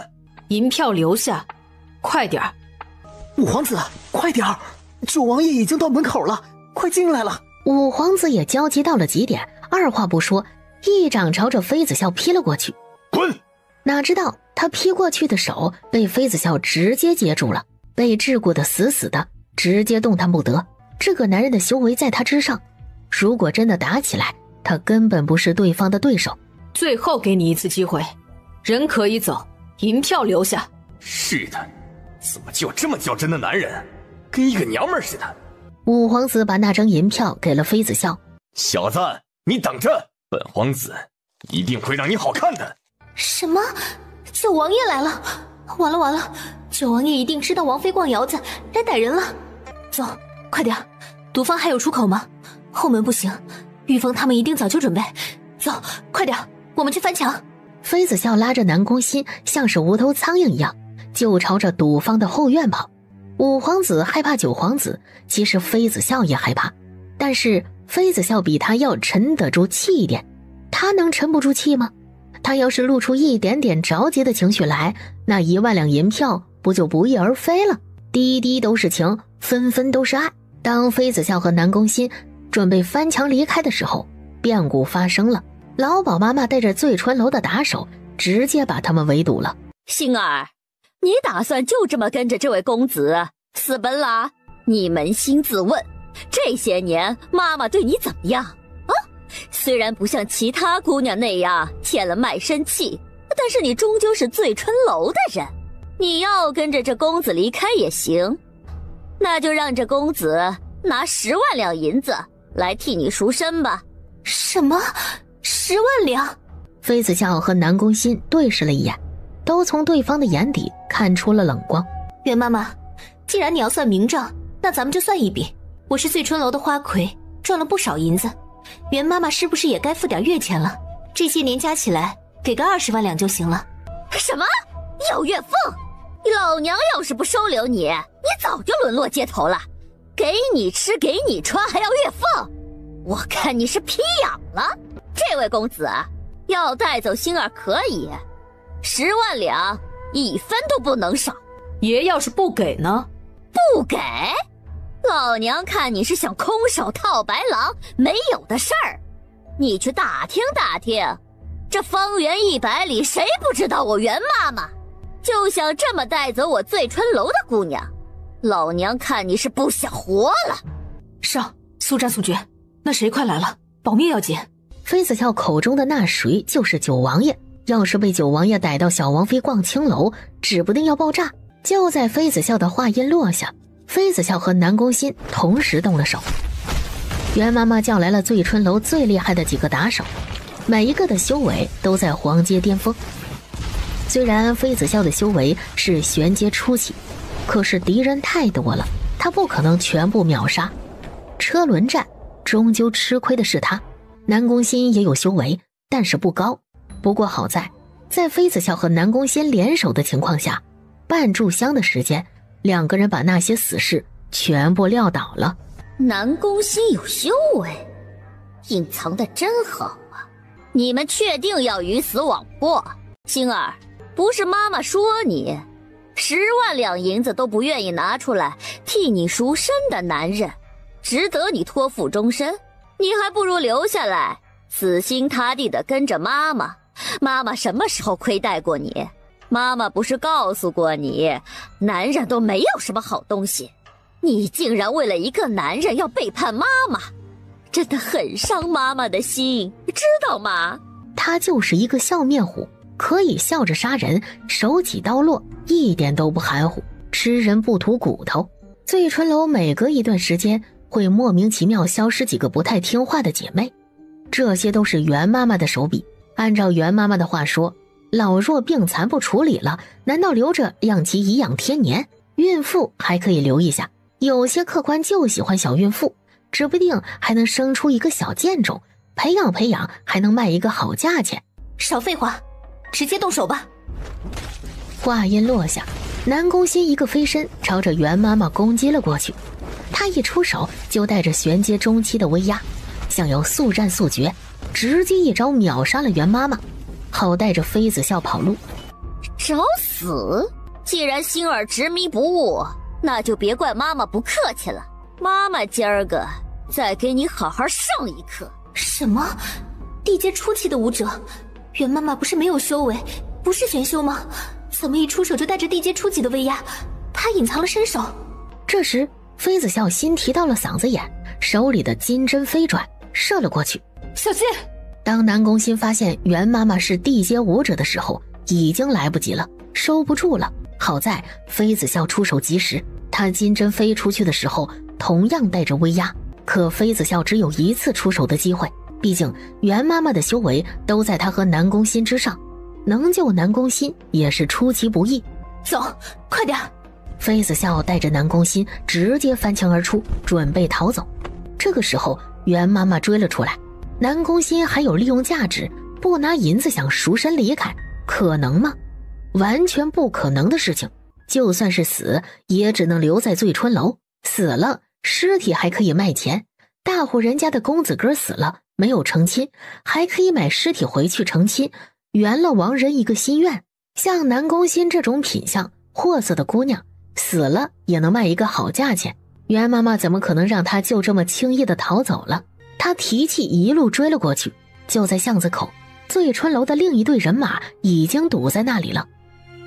银票留下，快点儿！五皇子，快点儿！九王爷已经到门口了，快进来了！五皇子也焦急到了极点，二话不说，一掌朝着妃子笑劈了过去。滚！哪知道他劈过去的手被妃子笑直接接住了，被桎梏的死死的，直接动弹不得。这个男人的修为在他之上，如果真的打起来，他根本不是对方的对手。最后给你一次机会，人可以走，银票留下。是的，怎么就有这么较真的男人，跟一个娘们似的。五皇子把那张银票给了妃子笑。小子，你等着，本皇子一定会让你好看的。什么？九王爷来了！完了完了，九王爷一定知道王妃逛窑子来逮人了。走，快点！毒方还有出口吗？后门不行，玉凤他们一定早就准备。走，快点，我们去翻墙。妃子笑拉着南宫欣，像是无头苍蝇一样，就朝着赌方的后院跑。五皇子害怕九皇子，其实妃子笑也害怕，但是妃子笑比他要沉得住气一点。他能沉不住气吗？他要是露出一点点着急的情绪来，那1万两银票不就不翼而飞了？滴滴都是情，分分都是爱。当妃子笑和南宫欣准备翻墙离开的时候，变故发生了。老鸨妈妈带着醉春楼的打手直接把他们围堵了。星儿，你打算就这么跟着这位公子私奔啦？你扪心自问，这些年妈妈对你怎么样啊？虽然不像其他姑娘那样欠了卖身契，但是你终究是醉春楼的人。你要跟着这公子离开也行，那就让这公子拿10万两银子来替你赎身吧。什么？10万两？妃子笑和南宫欣对视了一眼，都从对方的眼底看出了冷光。袁妈妈，既然你要算明账，那咱们就算一笔。我是醉春楼的花魁，赚了不少银子，袁妈妈是不是也该付点月钱了？这些年加起来给个20万两就行了。什么？要月俸？老娘要是不收留你，你早就沦落街头了。给你吃给你穿还要月俸？我看你是皮痒了。这位公子要带走星儿可以，10万两1分都不能少。爷要是不给呢？不给？老娘看你是想空手套白狼，没有的事儿。你去打听打听，这方圆100里谁不知道我袁妈妈？就想这么带走我醉春楼的姑娘，老娘看你是不想活了。上，速战速决。那谁快来了？保密要紧。妃子笑口中的那谁就是九王爷，要是被九王爷逮到小王妃逛青楼，指不定要爆炸。就在妃子笑的话音落下，妃子笑和南宫欣同时动了手。袁妈妈叫来了醉春楼最厉害的几个打手，每一个的修为都在黄阶巅峰。虽然妃子笑的修为是玄阶初期，可是敌人太多了，他不可能全部秒杀。车轮战终究吃亏的是他。南宫欣也有修为，但是不高。不过好在妃子笑和南宫欣联手的情况下，半炷香的时间，2个人把那些死士全部撂倒了。南宫欣有修为，隐藏的真好啊！你们确定要鱼死网破？星儿，不是妈妈说你10万两银子都不愿意拿出来替你赎身的男人，值得你托付终身？你还不如留下来，死心塌地的跟着妈妈。妈妈什么时候亏待过你？妈妈不是告诉过你，男人都没有什么好东西，你竟然为了一个男人要背叛妈妈，真的很伤妈妈的心，知道吗？他就是一个笑面虎，可以笑着杀人，手起刀落，一点都不含糊，吃人不吐骨头。醉春楼每隔一段时间会莫名其妙消失几个不太听话的姐妹，这些都是袁妈妈的手笔。按照袁妈妈的话说，老弱病残不处理了，难道留着让其颐养天年？孕妇还可以留一下，有些客官就喜欢小孕妇，指不定还能生出一个小贱种，培养培养还能卖一个好价钱。少废话，直接动手吧。话音落下，南宫欣一个飞身朝着袁妈妈攻击了过去。他一出手就带着玄阶中期的威压，想要速战速决，直接一招秒杀了袁妈妈。好带着妃子笑跑路。找死！既然星儿执迷不悟，那就别怪妈妈不客气了。妈妈今儿个再给你好好上一课。什么？地阶初期的武者？袁妈妈不是没有修为，不是玄修吗？怎么一出手就带着地阶初级的威压？她隐藏了身手。这时妃子笑心提到了嗓子眼，手里的金针飞转射了过去。小心！当南宫欣发现袁妈妈是地阶武者的时候，已经来不及了，收不住了。好在妃子笑出手及时，她金针飞出去的时候同样带着威压，可妃子笑只有一次出手的机会，毕竟袁妈妈的修为都在她和南宫欣之上，能救南宫欣也是出其不意。走，快点！妃子笑带着南宫欣直接翻墙而出，准备逃走。这个时候袁妈妈追了出来，南宫欣还有利用价值，不拿银子想赎身离开，可能吗？完全不可能的事情。就算是死，也只能留在醉春楼。死了，尸体还可以卖钱，大户人家的公子哥死了没有成亲，还可以买尸体回去成亲，圆了亡人一个心愿。像南宫欣这种品相货色的姑娘，死了也能卖一个好价钱。袁妈妈怎么可能让她就这么轻易的逃走了？她提气一路追了过去，就在巷子口，醉春楼的另一队人马已经堵在那里了。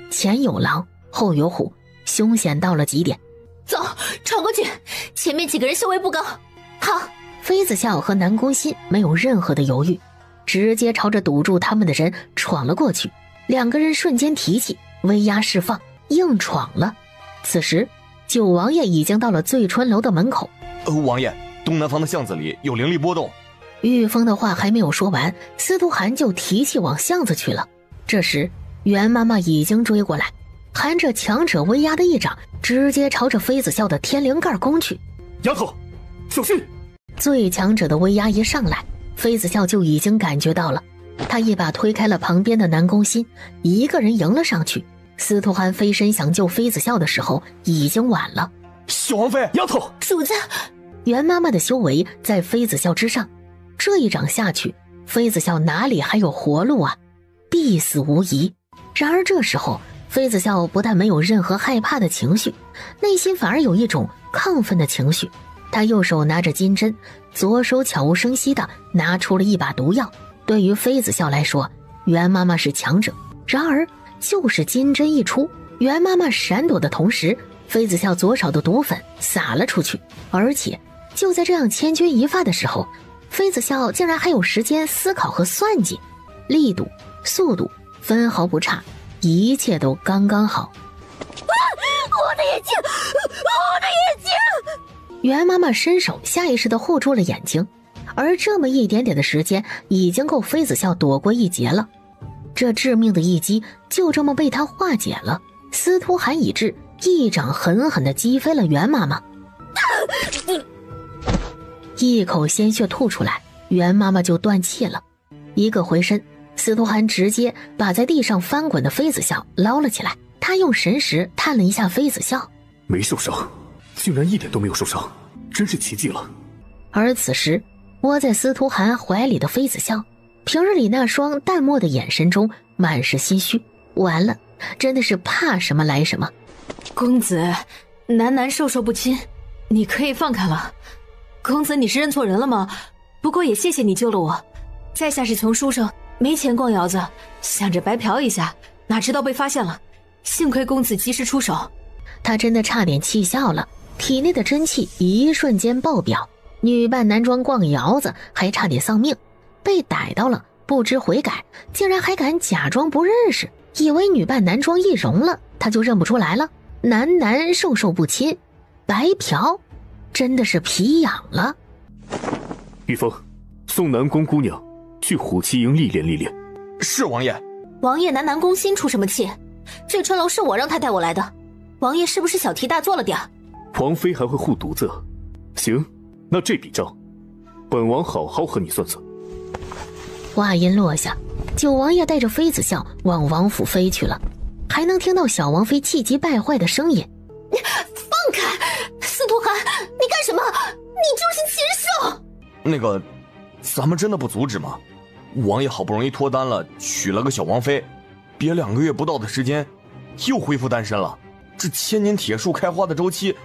前有狼，后有虎，凶险到了极点。走，闯过去，前面几个人修为不高。好，妃子笑和南宫欣没有任何的犹豫，直接朝着堵住他们的人闯了过去。两个人瞬间提气，威压释放，硬闯了。此时九王爷已经到了醉春楼的门口。王爷，东南方的巷子里有灵力波动。玉峰的话还没有说完，司徒寒就提气往巷子去了。这时袁妈妈已经追过来，含着强者威压的一掌，直接朝着妃子笑的天灵盖攻去。丫头，小心！最强者的威压一上来，妃子笑就已经感觉到了，他一把推开了旁边的南宫欣，一个人迎了上去。司徒寒飞身想救妃子笑的时候，已经晚了。小王妃，丫头，主子！袁妈妈的修为在妃子笑之上，这一掌下去，妃子笑哪里还有活路啊？必死无疑。然而这时候，妃子笑不但没有任何害怕的情绪，内心反而有一种亢奋的情绪。他右手拿着金针，左手悄无声息地拿出了一把毒药。对于妃子笑来说，袁妈妈是强者，然而就是金针一出，袁妈妈闪躲的同时，妃子笑左手的毒粉洒了出去。而且就在这样千钧一发的时候，妃子笑竟然还有时间思考和算计，力度、速度分毫不差，一切都刚刚好。我的眼睛，我的眼睛！袁妈妈伸手下意识地护住了眼睛，而这么一点点的时间已经够妃子笑躲过一劫了。这致命的一击就这么被他化解了。司徒寒已至，一掌狠狠地击飞了袁妈妈，一口鲜血吐出来，袁妈妈就断气了。一个回身，司徒寒直接把在地上翻滚的妃子笑捞了起来。他用神识探了一下妃子笑，没受伤，竟然一点都没有受伤，真是奇迹了。而此时窝在司徒寒怀里的妃子笑，平日里那双淡漠的眼神中满是心虚。完了，真的是怕什么来什么。公子，楠授受不亲，你可以放开了。公子，你是认错人了吗？不过也谢谢你救了我。在下是穷书生，没钱逛窑子，想着白嫖一下，哪知道被发现了。幸亏公子及时出手。他真的差点气笑了，体内的真气一瞬间爆表。女扮男装逛窑子，还差点丧命，被逮到了，不知悔改，竟然还敢假装不认识，以为女扮男装易容了，他就认不出来了。男授受不亲，白嫖，真的是皮痒了。玉峰，送南宫姑娘去虎旗营历练历练。是王爷。王爷拿南宫欣出什么气？醉春楼是我让他带我来的，王爷是不是小题大做了点？王妃还会护犊子？行，那这笔账，本王好好和你算算。话音落下，九王爷带着妃子笑往王府飞去了，还能听到小王妃气急败坏的声音：“放开！司徒寒，你干什么？你就是禽兽！”那个，咱们真的不阻止吗？王爷好不容易脱单了，娶了个小王妃，别2个月不到的时间，又恢复单身了。这千年铁树开花的周期，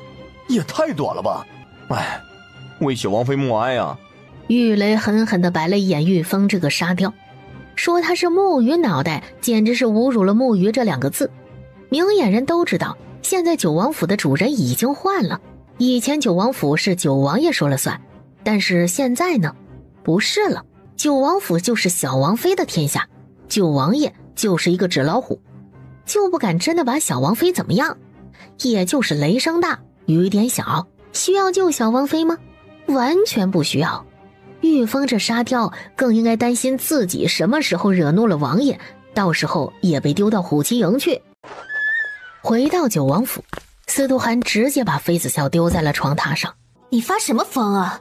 也太短了吧！哎，为小王妃默哀啊！玉雷狠狠地白了一眼玉峰这个沙雕，说他是木鱼脑袋，简直是侮辱了木鱼这2个字。明眼人都知道，现在九王府的主人已经换了。以前九王府是九王爷说了算，但是现在呢，不是了。九王府就是小王妃的天下，九王爷就是一个纸老虎，就不敢真的把小王妃怎么样。也就是雷声大雨点小，需要救小王妃吗？完全不需要。玉峰这沙雕更应该担心自己什么时候惹怒了王爷，到时候也被丢到虎旗营去。回到九王府，司徒寒直接把妃子笑丢在了床榻上。你发什么疯啊？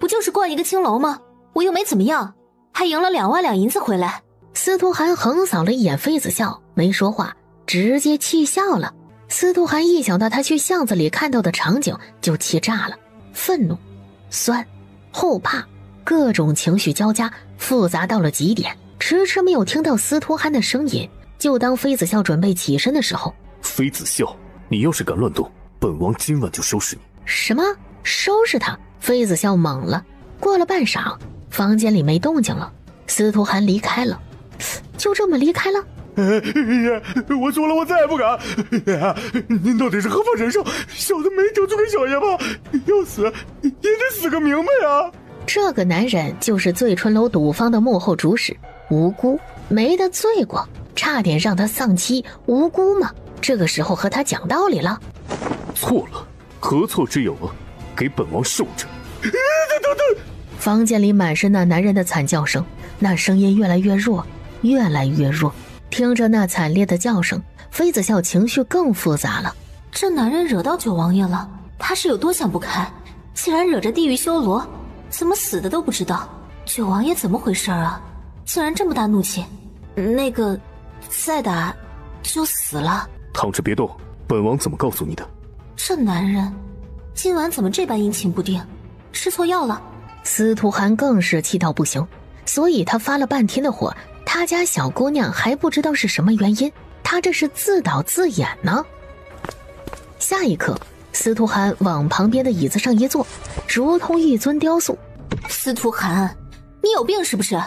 不就是逛一个青楼吗？我又没怎么样，还赢了2万两银子回来。司徒寒横扫了一眼妃子笑，没说话，直接气笑了。司徒寒一想到他去巷子里看到的场景就气炸了，愤怒、酸、后怕，各种情绪交加，复杂到了极点。迟迟没有听到司徒寒的声音，就当妃子笑准备起身的时候，妃子笑，你要是敢乱动，本王今晚就收拾你。什么？收拾他？妃子笑懵了。过了半晌，房间里没动静了，司徒寒离开了。就这么离开了？我说了，我再也不敢。您到底是何方神圣？小的没救就给小爷吧，要死也得死个明白啊！这个男人就是醉春楼赌坊的幕后主使无辜，没得罪过，差点让他丧妻，无辜吗？这个时候和他讲道理了？错了，何错之有啊？给本王受着！房间里满是那男人的惨叫声，那声音越来越弱，越来越弱。听着那惨烈的叫声，妃子笑情绪更复杂了。这男人惹到九王爷了，他是有多想不开？竟然惹着地狱修罗，怎么死的都不知道？九王爷怎么回事啊？竟然这么大怒气？那个，再打就死了。躺着别动，本王怎么告诉你的？这男人今晚怎么这般阴晴不定？吃错药了？司徒寒更是气到不行，所以他发了半天的火，他家小姑娘还不知道是什么原因，他这是自导自演呢。下一刻，司徒寒往旁边的椅子上一坐，如同一尊雕塑。司徒寒，你有病是不是？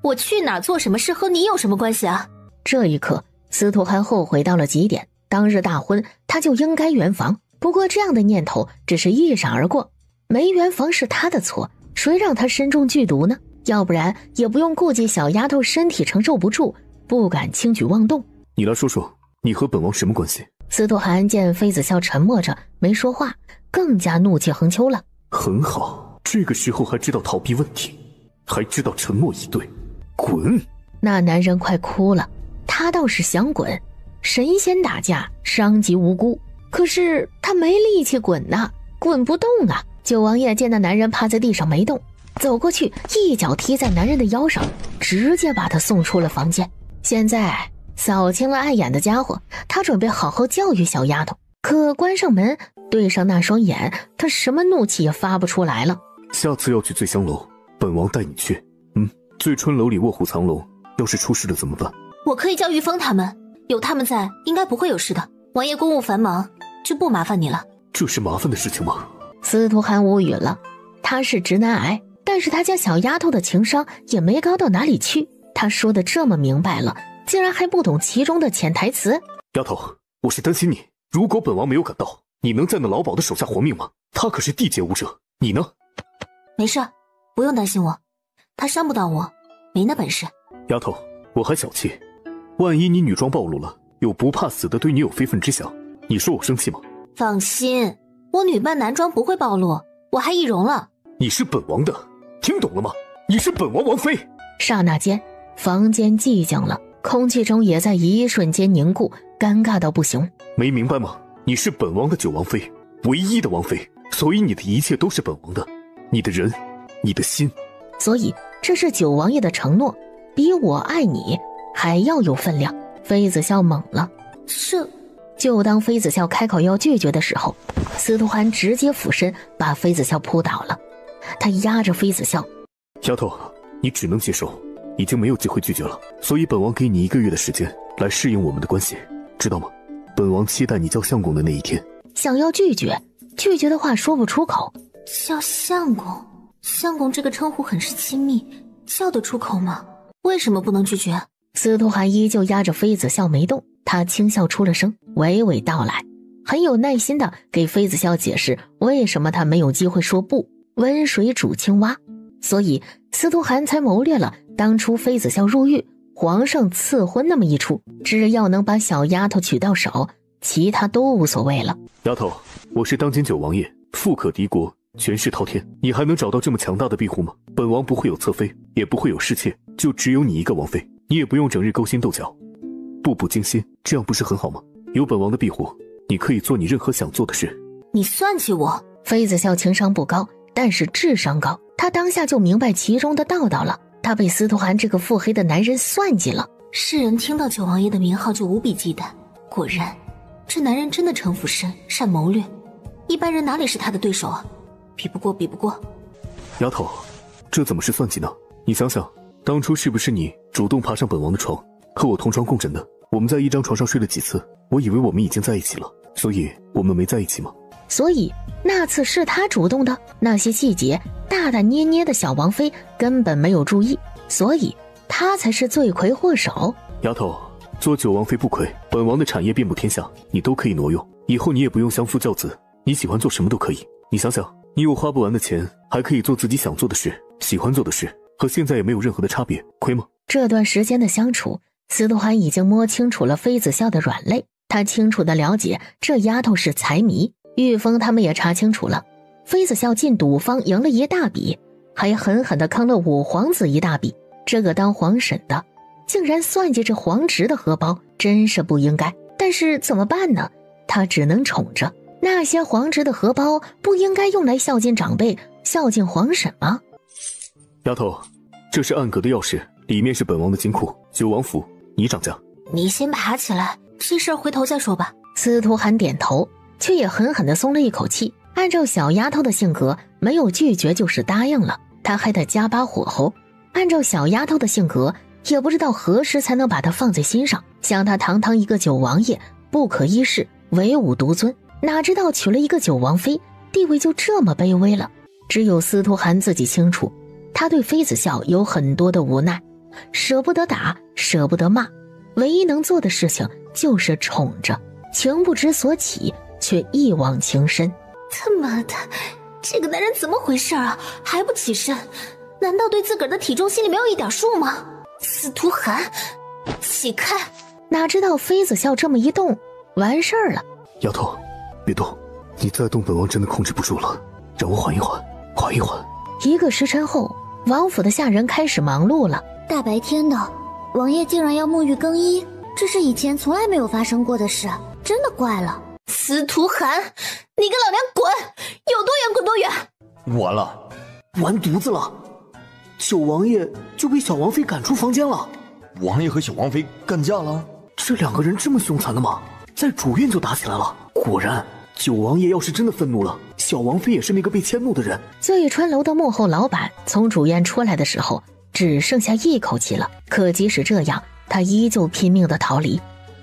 我去哪儿做什么事和你有什么关系啊？这一刻，司徒寒后悔到了极点，当日大婚他就应该圆房，不过这样的念头只是一闪而过，没圆房是他的错，谁让他身中剧毒呢？要不然也不用顾忌小丫头身体承受不住，不敢轻举妄动。你来说说，你和本王什么关系？司徒寒见妃子笑沉默着没说话，更加怒气横秋了。很好，这个时候还知道逃避问题，还知道沉默以对，滚！那男人快哭了，他倒是想滚，神仙打架伤及无辜，可是他没力气滚呐，滚不动啊。九王爷见那男人趴在地上没动，走过去一脚踢在男人的腰上，直接把他送出了房间。现在扫清了碍眼的家伙，他准备好好教育小丫头，可关上门对上那双眼，他什么怒气也发不出来了。下次要去醉香楼，本王带你去。醉春楼里卧虎藏龙，要是出事了怎么办？我可以叫玉峰他们，有他们在应该不会有事的。王爷公务繁忙，就不麻烦你了。这是麻烦的事情吗？司徒寒无语了，他是直男癌，但是他家小丫头的情商也没高到哪里去。他说的这么明白了，竟然还不懂其中的潜台词。丫头，我是担心你，如果本王没有赶到，你能在那老鸨的手下活命吗？他可是地阶武者，你呢？没事，不用担心我，他伤不到我，没那本事。丫头，我还小气，万一你女装暴露了，有不怕死的对你有非分之想，你说我生气吗？放心，我女扮男装不会暴露，我还易容了。你是本王的，听懂了吗？你是本王王妃。刹那间，房间寂静了，空气中也在一瞬间凝固，尴尬到不行。没明白吗？你是本王的九王妃，唯一的王妃，所以你的一切都是本王的，你的人，你的心。所以这是九王爷的承诺，比我爱你还要有分量。妃子笑懵了，就当妃子笑开口要拒绝的时候，司徒寒直接俯身把妃子笑扑倒了。他压着妃子笑，丫头，你只能接受，已经没有机会拒绝了，所以本王给你1个月的时间来适应我们的关系，知道吗？本王期待你叫相公的那一天。想要拒绝的话说不出口。叫相公，相公这个称呼很是亲密，叫得出口吗？为什么不能拒绝？司徒寒依旧压着妃子笑没动，他轻笑出了声，娓娓道来，很有耐心的给妃子笑解释为什么他没有机会说不。温水煮青蛙，所以司徒寒才谋略了当初妃子笑入狱，皇上赐婚那么一出，只要能把小丫头娶到手，其他都无所谓了。丫头，我是当今九王爷，富可敌国，权势滔天，你还能找到这么强大的庇护吗？本王不会有侧妃，也不会有侍妾，就只有你一个王妃，你也不用整日勾心斗角，步步惊心，这样不是很好吗？有本王的庇护，你可以做你任何想做的事。你算计我？妃子笑情商不高，但是智商高，他当下就明白其中的道道了。他被司徒寒这个腹黑的男人算计了。世人听到九王爷的名号就无比忌惮，果然这男人真的城府深，善谋略，一般人哪里是他的对手啊？比不过，比不过。丫头，这怎么是算计呢？你想想，当初是不是你主动爬上本王的床，和我同床共枕的？我们在一张床上睡了几次，我以为我们已经在一起了，所以我们没在一起吗？所以那次是他主动的，那些细节大大捏捏的小王妃根本没有注意，所以他才是罪魁祸首。丫头，做九王妃不亏，本王的产业遍布天下，你都可以挪用，以后你也不用相夫教子，你喜欢做什么都可以。你想想，你有花不完的钱，还可以做自己想做的事，喜欢做的事，和现在也没有任何的差别，亏吗？这段时间的相处，司徒寒已经摸清楚了妃子笑的软肋，他清楚地了解这丫头是财迷。玉峰他们也查清楚了，妃子笑进赌坊赢了一大笔，还狠狠地坑了五皇子一大笔。这个当皇婶的竟然算计着皇侄的荷包，真是不应该。但是怎么办呢？他只能宠着。那些皇侄的荷包不应该用来孝敬长辈，孝敬皇婶吗？丫头，这是暗格的钥匙，里面是本王的金库，九王府，你掌家。你先爬起来，这事儿回头再说吧。司徒寒点头，却也狠狠地松了一口气。按照小丫头的性格，没有拒绝就是答应了，他还得加把火候。按照小丫头的性格，也不知道何时才能把她放在心上。像她堂堂一个九王爷，不可一世，唯吾独尊，哪知道娶了一个九王妃，地位就这么卑微了。只有司徒寒自己清楚，他对妃子笑有很多的无奈，舍不得打，舍不得骂，唯一能做的事情就是宠着，情不知所起，却一往情深。他妈的，这个男人怎么回事啊？还不起身？难道对自个儿的体重心里没有一点数吗？司徒寒，起开！哪知道妃子笑这么一动，完事儿了。丫头，别动，你再动，本王真的控制不住了，让我缓一缓，缓一缓。1个时辰后，王府的下人开始忙碌了。大白天的，王爷竟然要沐浴更衣，这是以前从来没有发生过的事，真的怪了。司徒寒，你跟老娘滚，有多远滚多远。完了，完犊子了，九王爷就被小王妃赶出房间了。王爷和小王妃干架了？这2个人这么凶残的吗？在主院就打起来了。果然，九王爷要是真的愤怒了，小王妃也是那个被迁怒的人。醉川楼的幕后老板从主院出来的时候，只剩下一口气了。可即使这样，他依旧拼命地逃离，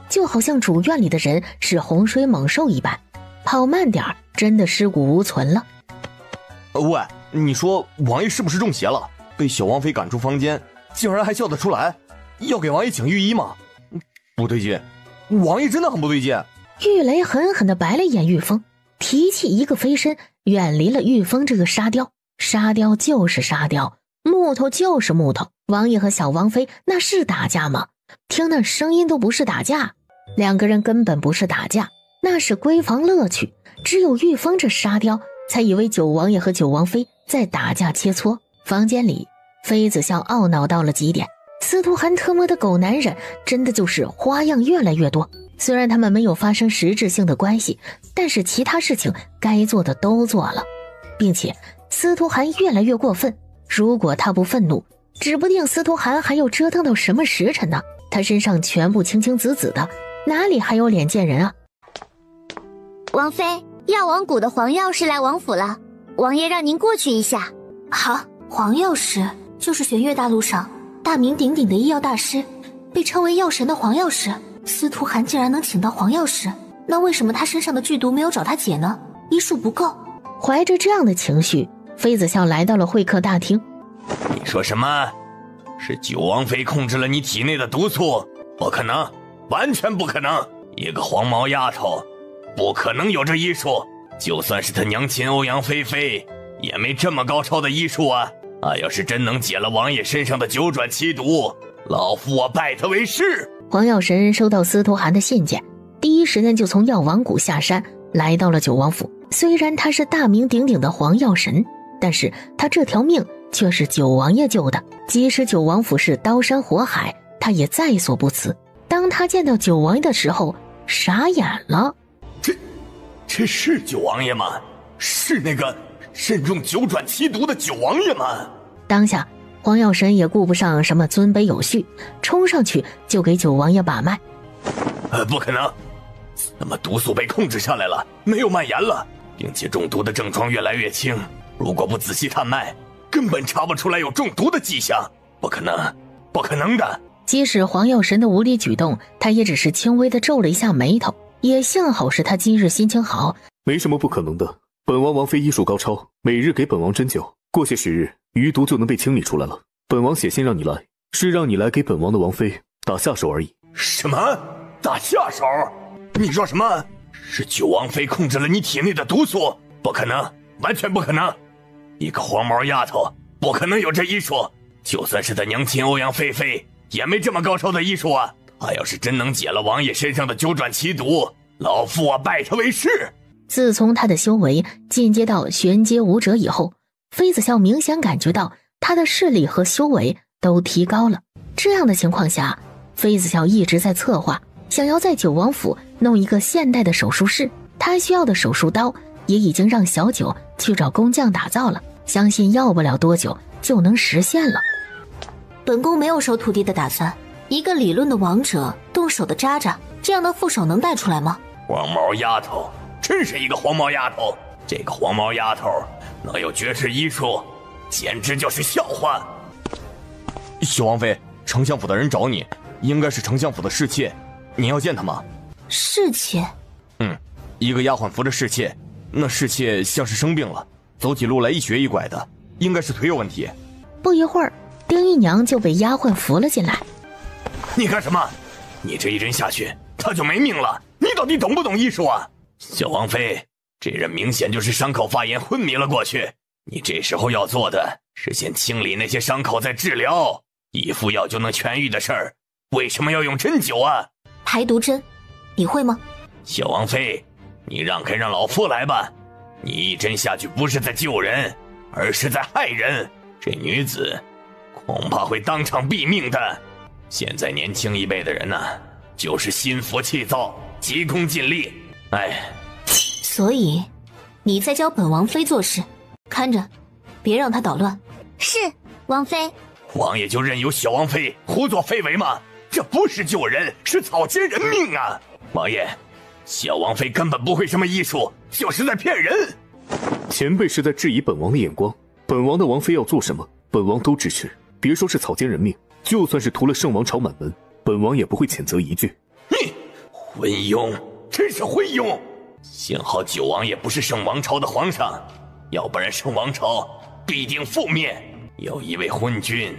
就好像主院里的人是洪水猛兽一般，跑慢点真的尸骨无存了。喂，你说王爷是不是中邪了？被小王妃赶出房间，竟然还笑得出来？要给王爷请御医吗？不对劲，王爷真的很不对劲。玉雷狠狠地白了一眼玉峰，提气一个飞身，远离了玉峰这个沙雕。沙雕就是沙雕，木头就是木头。王爷和小王妃那是打架吗？听那声音都不是打架，2个人根本不是打架，那是闺房乐趣。只有玉峰这沙雕才以为九王爷和九王妃在打架切磋。房间里，妃子笑懊恼到了极点。司徒寒特么的狗男人真的就是花样越来越多。虽然他们没有发生实质性的关系，但是其他事情该做的都做了，并且司徒寒越来越过分。如果他不愤怒，指不定司徒寒还要折腾到什么时辰呢。他身上全部青青紫紫的，哪里还有脸见人啊？王妃，药王谷的黄药师来王府了，王爷让您过去一下。好，黄药师就是玄月大陆上大名鼎鼎的医药大师，被称为药神的黄药师，司徒寒竟然能请到黄药师，那为什么他身上的剧毒没有找他解呢？医术不够。怀着这样的情绪，妃子笑来到了会客大厅。你说什么？是九王妃控制了你体内的毒素？不可能，完全不可能！一个黄毛丫头，不可能有这医术。就算是她娘亲欧阳菲菲，也没这么高超的医术啊！她要是真能解了王爷身上的九转七毒，老夫我拜她为师。黄药神收到司徒寒的信件，第一时间就从药王谷下山，来到了九王府。虽然他是大名鼎鼎的黄药神，但是他这条命却是九王爷救的。即使九王府是刀山火海，他也在所不辞。当他见到九王爷的时候，傻眼了。这是九王爷吗？是那个身中九转七毒的九王爷吗？当下黄药神也顾不上什么尊卑有序，冲上去就给九王爷把脉。不可能，怎么毒素被控制下来了，没有蔓延了，并且中毒的症状越来越轻，如果不仔细探脉，根本查不出来有中毒的迹象。不可能，不可能的。即使黄药神的无理举动，他也只是轻微的皱了一下眉头，也幸好是他今日心情好。没什么不可能的，本王王妃医术高超，每日给本王针灸，过些时日余毒就能被清理出来了。本王写信让你来，是让你来给本王的王妃打下手而已。什么？打下手？你说什么？是九王妃控制了你体内的毒素？不可能，完全不可能！一个黄毛丫头不可能有这医术，就算是她娘亲欧阳菲菲，也没这么高超的医术啊！她要是真能解了王爷身上的九转七毒，老夫我拜她为师。自从他的修为进阶到玄阶武者以后，妃子笑明显感觉到他的势力和修为都提高了。这样的情况下，妃子笑一直在策划，想要在九王府弄一个现代的手术室。他需要的手术刀也已经让小九去找工匠打造了，相信要不了多久就能实现了。本宫没有收徒弟的打算，一个理论的王者，动手的渣渣，这样的副手能带出来吗？黄毛丫头，真是一个黄毛丫头！这个黄毛丫头能有绝世医术，简直就是笑话。小王妃，丞相府的人找你，应该是丞相府的侍妾，你要见他吗？侍妾？一个丫鬟扶着侍妾，那侍妾像是生病了，走起路来一瘸一拐的，应该是腿有问题。不一会儿，丁姨娘就被丫鬟扶了进来。你干什么？你这一针下去，他就没命了。你到底懂不懂医术啊？小王妃，这人明显就是伤口发炎昏迷了过去，你这时候要做的是先清理那些伤口再治疗，一服药就能痊愈的事儿，为什么要用针灸啊？排毒针，你会吗？小王妃，你让开让老夫来吧，你一针下去不是在救人，而是在害人，这女子恐怕会当场毙命的。现在年轻一辈的人呢，就是心浮气躁，急功近利。所以你在教本王妃做事，看着别让她捣乱。是，王妃。王爷就任由小王妃胡作非为吗？这不是救人，是草菅人命啊！王爷，小王妃根本不会什么医术，就是在骗人。前辈是在质疑本王的眼光，本王的王妃要做什么，本王都支持。别说是草菅人命，就算是屠了圣王朝满门，本王也不会谴责一句。昏庸，真是昏庸！幸好九王爷不是圣王朝的皇上，要不然圣王朝必定覆灭。有一位昏君，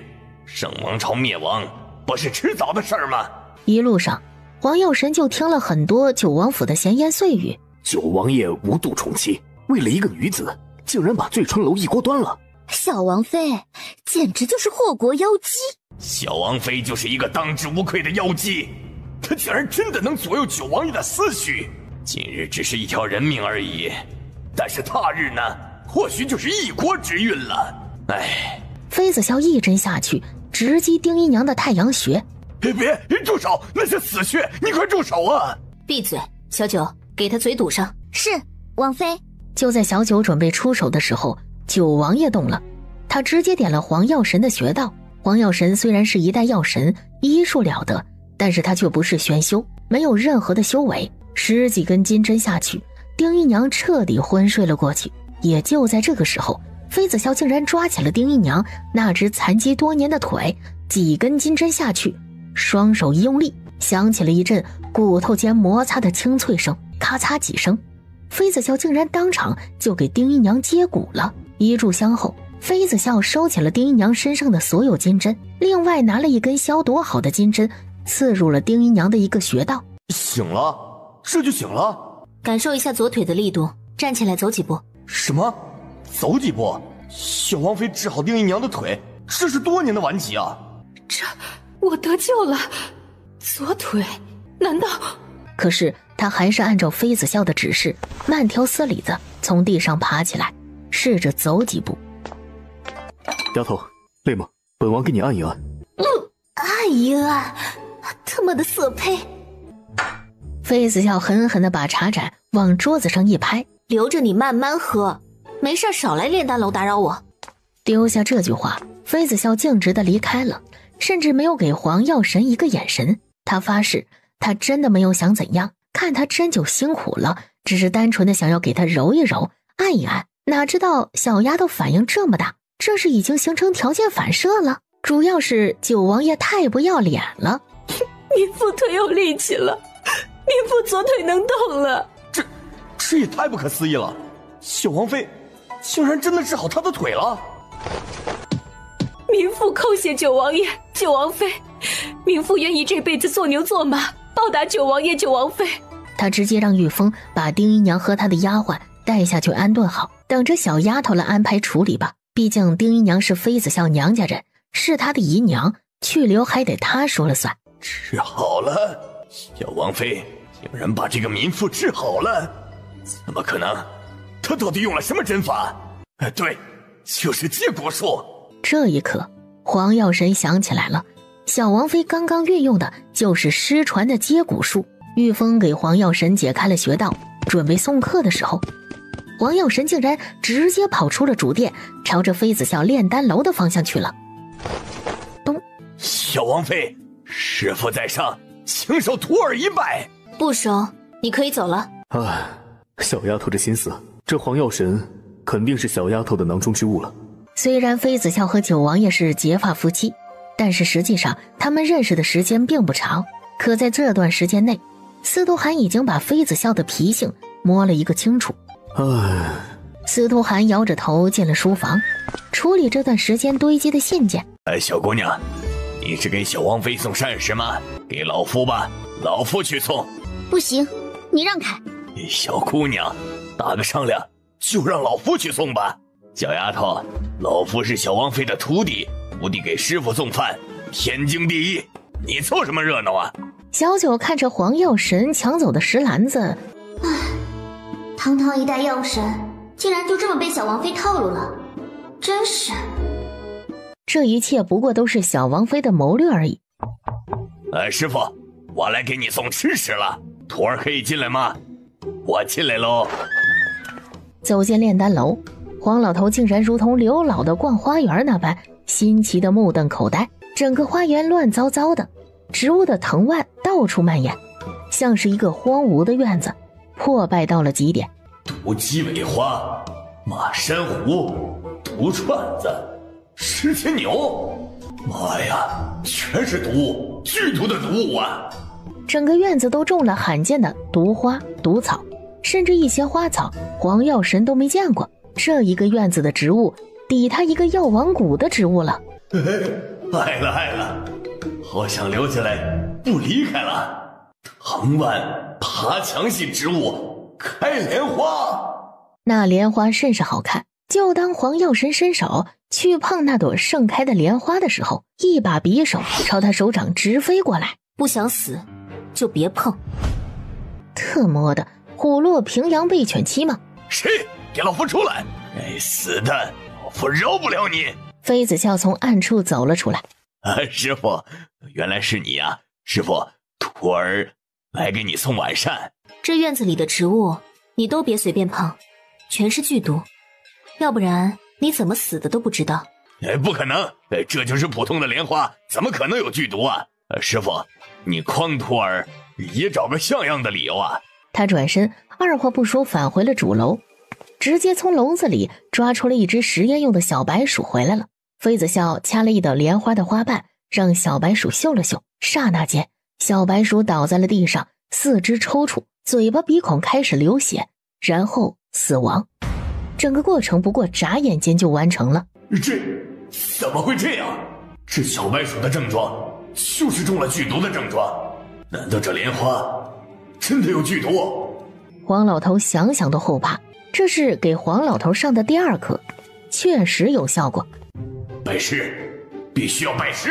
圣王朝灭亡不是迟早的事儿吗？一路上，黄药神就听了很多九王府的闲言碎语。九王爷无度宠妻，为了一个女子，竟然把醉春楼一锅端了。小王妃简直就是祸国妖姬。小王妃就是一个当之无愧的妖姬，她竟然真的能左右九王爷的思绪。今日只是一条人命而已，但是他日呢，或许就是一国之运了。妃子笑一针下去，直击丁姨娘的太阳穴。别住手，那是死穴，你快住手啊！闭嘴，小九，给他嘴堵上。是，王妃。就在小九准备出手的时候，九王爷动了，他直接点了黄药神的穴道。黄药神虽然是一代药神，医术了得，但是他却不是玄修，没有任何的修为。10几根金针下去，丁姨娘彻底昏睡了过去。也就在这个时候，妃子笑竟然抓起了丁姨娘那只残疾多年的腿，几根金针下去，双手一用力，响起了一阵骨头间摩擦的清脆声，咔嚓几声，妃子笑竟然当场就给丁姨娘接骨了。一炷香后，妃子笑收起了丁姨娘身上的所有金针，另外拿了一根消毒好的金针刺入了丁姨娘的一个穴道。醒了，这就醒了。感受一下左腿的力度，站起来走几步。什么？走几步？小王妃治好丁姨娘的腿，这是多年的顽疾啊！这，我得救了。左腿？难道？可是他还是按照妃子笑的指示，慢条斯理的从地上爬起来，试着走几步。丫头，累吗？本王给你按一按。按一按，他妈的色胚！妃子笑狠狠地把茶盏往桌子上一拍，留着你慢慢喝，没事少来炼丹楼打扰我。丢下这句话，妃子笑径直地离开了，甚至没有给黄药神一个眼神。他发誓，他真的没有想怎样，看他针灸辛苦了，只是单纯的想要给他揉一揉，按一按。哪知道小丫头反应这么大，这是已经形成条件反射了。主要是九王爷太不要脸了。民妇腿有力气了，民妇左腿能动了。这也太不可思议了！小王妃竟然真的治好她的腿了。民妇叩谢九王爷、九王妃，民妇愿意这辈子做牛做马，报答九王爷、九王妃。他直接让玉峰把丁姨娘和她的丫鬟带下去安顿好，等着小丫头来安排处理吧。毕竟丁姨娘是妃子笑娘家人，是她的姨娘，去留还得她说了算。治好了，小王妃竟然把这个民妇治好了，怎么可能？她到底用了什么针法？对，就是接骨术。这一刻，黄药神想起来了，小王妃刚刚运用的就是失传的接骨术。玉峰给黄药神解开了穴道，准备送客的时候，黄药神竟然直接跑出了主殿，朝着妃子笑炼丹楼的方向去了。咚！小王妃，师父在上，请受徒儿一拜。不收，你可以走了。唉，小丫头这心思，这黄药神肯定是小丫头的囊中之物了。虽然妃子笑和九王爷是结发夫妻，但是实际上他们认识的时间并不长。可在这段时间内，司徒涵已经把妃子笑的脾性摸了一个清楚。唉，司徒涵摇着头进了书房，处理这段时间堆积的信件。小姑娘，你是给小王妃送膳食吗？给老夫吧，老夫去送。不行，你让开。小姑娘，打个商量，就让老夫去送吧。小丫头，老夫是小王妃的徒弟，徒弟给师傅送饭，天经地义。你凑什么热闹啊？小九看着黄药神抢走的石篮子，唉，堂堂一代药神，竟然就这么被小王妃套路了，真是。这一切不过都是小王妃的谋略而已。师傅，我来给你送吃食了，徒儿可以进来吗？我进来喽。走进炼丹楼，黄老头竟然如同刘老的逛花园那般新奇的目瞪口呆。整个花园乱糟糟的，植物的藤蔓到处蔓延，像是一个荒芜的院子，破败到了极点。毒鸡尾花、马珊瑚、毒串子、石牵牛，妈呀，全是毒物，剧毒的毒物啊！整个院子都种了罕见的毒花、毒草，甚至一些花草黄药神都没见过。这一个院子的植物抵他一个药王谷的植物了。爱了，好想留下来不离开了。藤蔓爬墙系植物，开莲花。那莲花甚是好看，就当黄药神伸手去碰那朵盛开的莲花的时候，一把匕首朝他手掌直飞过来。不想死就别碰。特么的，虎落平阳被犬欺吗？谁给老夫出来！该死的，老夫饶不了你！妃子笑从暗处走了出来。师傅，原来是你呀！师傅，徒儿来给你送晚膳。这院子里的植物你都别随便碰，全是剧毒，要不然你怎么死的都不知道。不可能，这就是普通的莲花，怎么可能有剧毒啊？师傅，你诓徒儿也找个像样的理由啊！他转身二话不说返回了主楼，直接从笼子里抓出了一只实验用的小白鼠回来了。妃子笑掐了一朵莲花的花瓣让小白鼠嗅了嗅。刹那间，小白鼠倒在了地上，四肢抽搐，嘴巴鼻孔开始流血，然后死亡。整个过程不过眨眼间就完成了。这怎么会这样？这小白鼠的症状就是中了剧毒的症状，难道这莲花真的有剧毒？黄老头想想都后怕，这是给黄老头上的第2课，确实有效果。拜师，必须要拜师。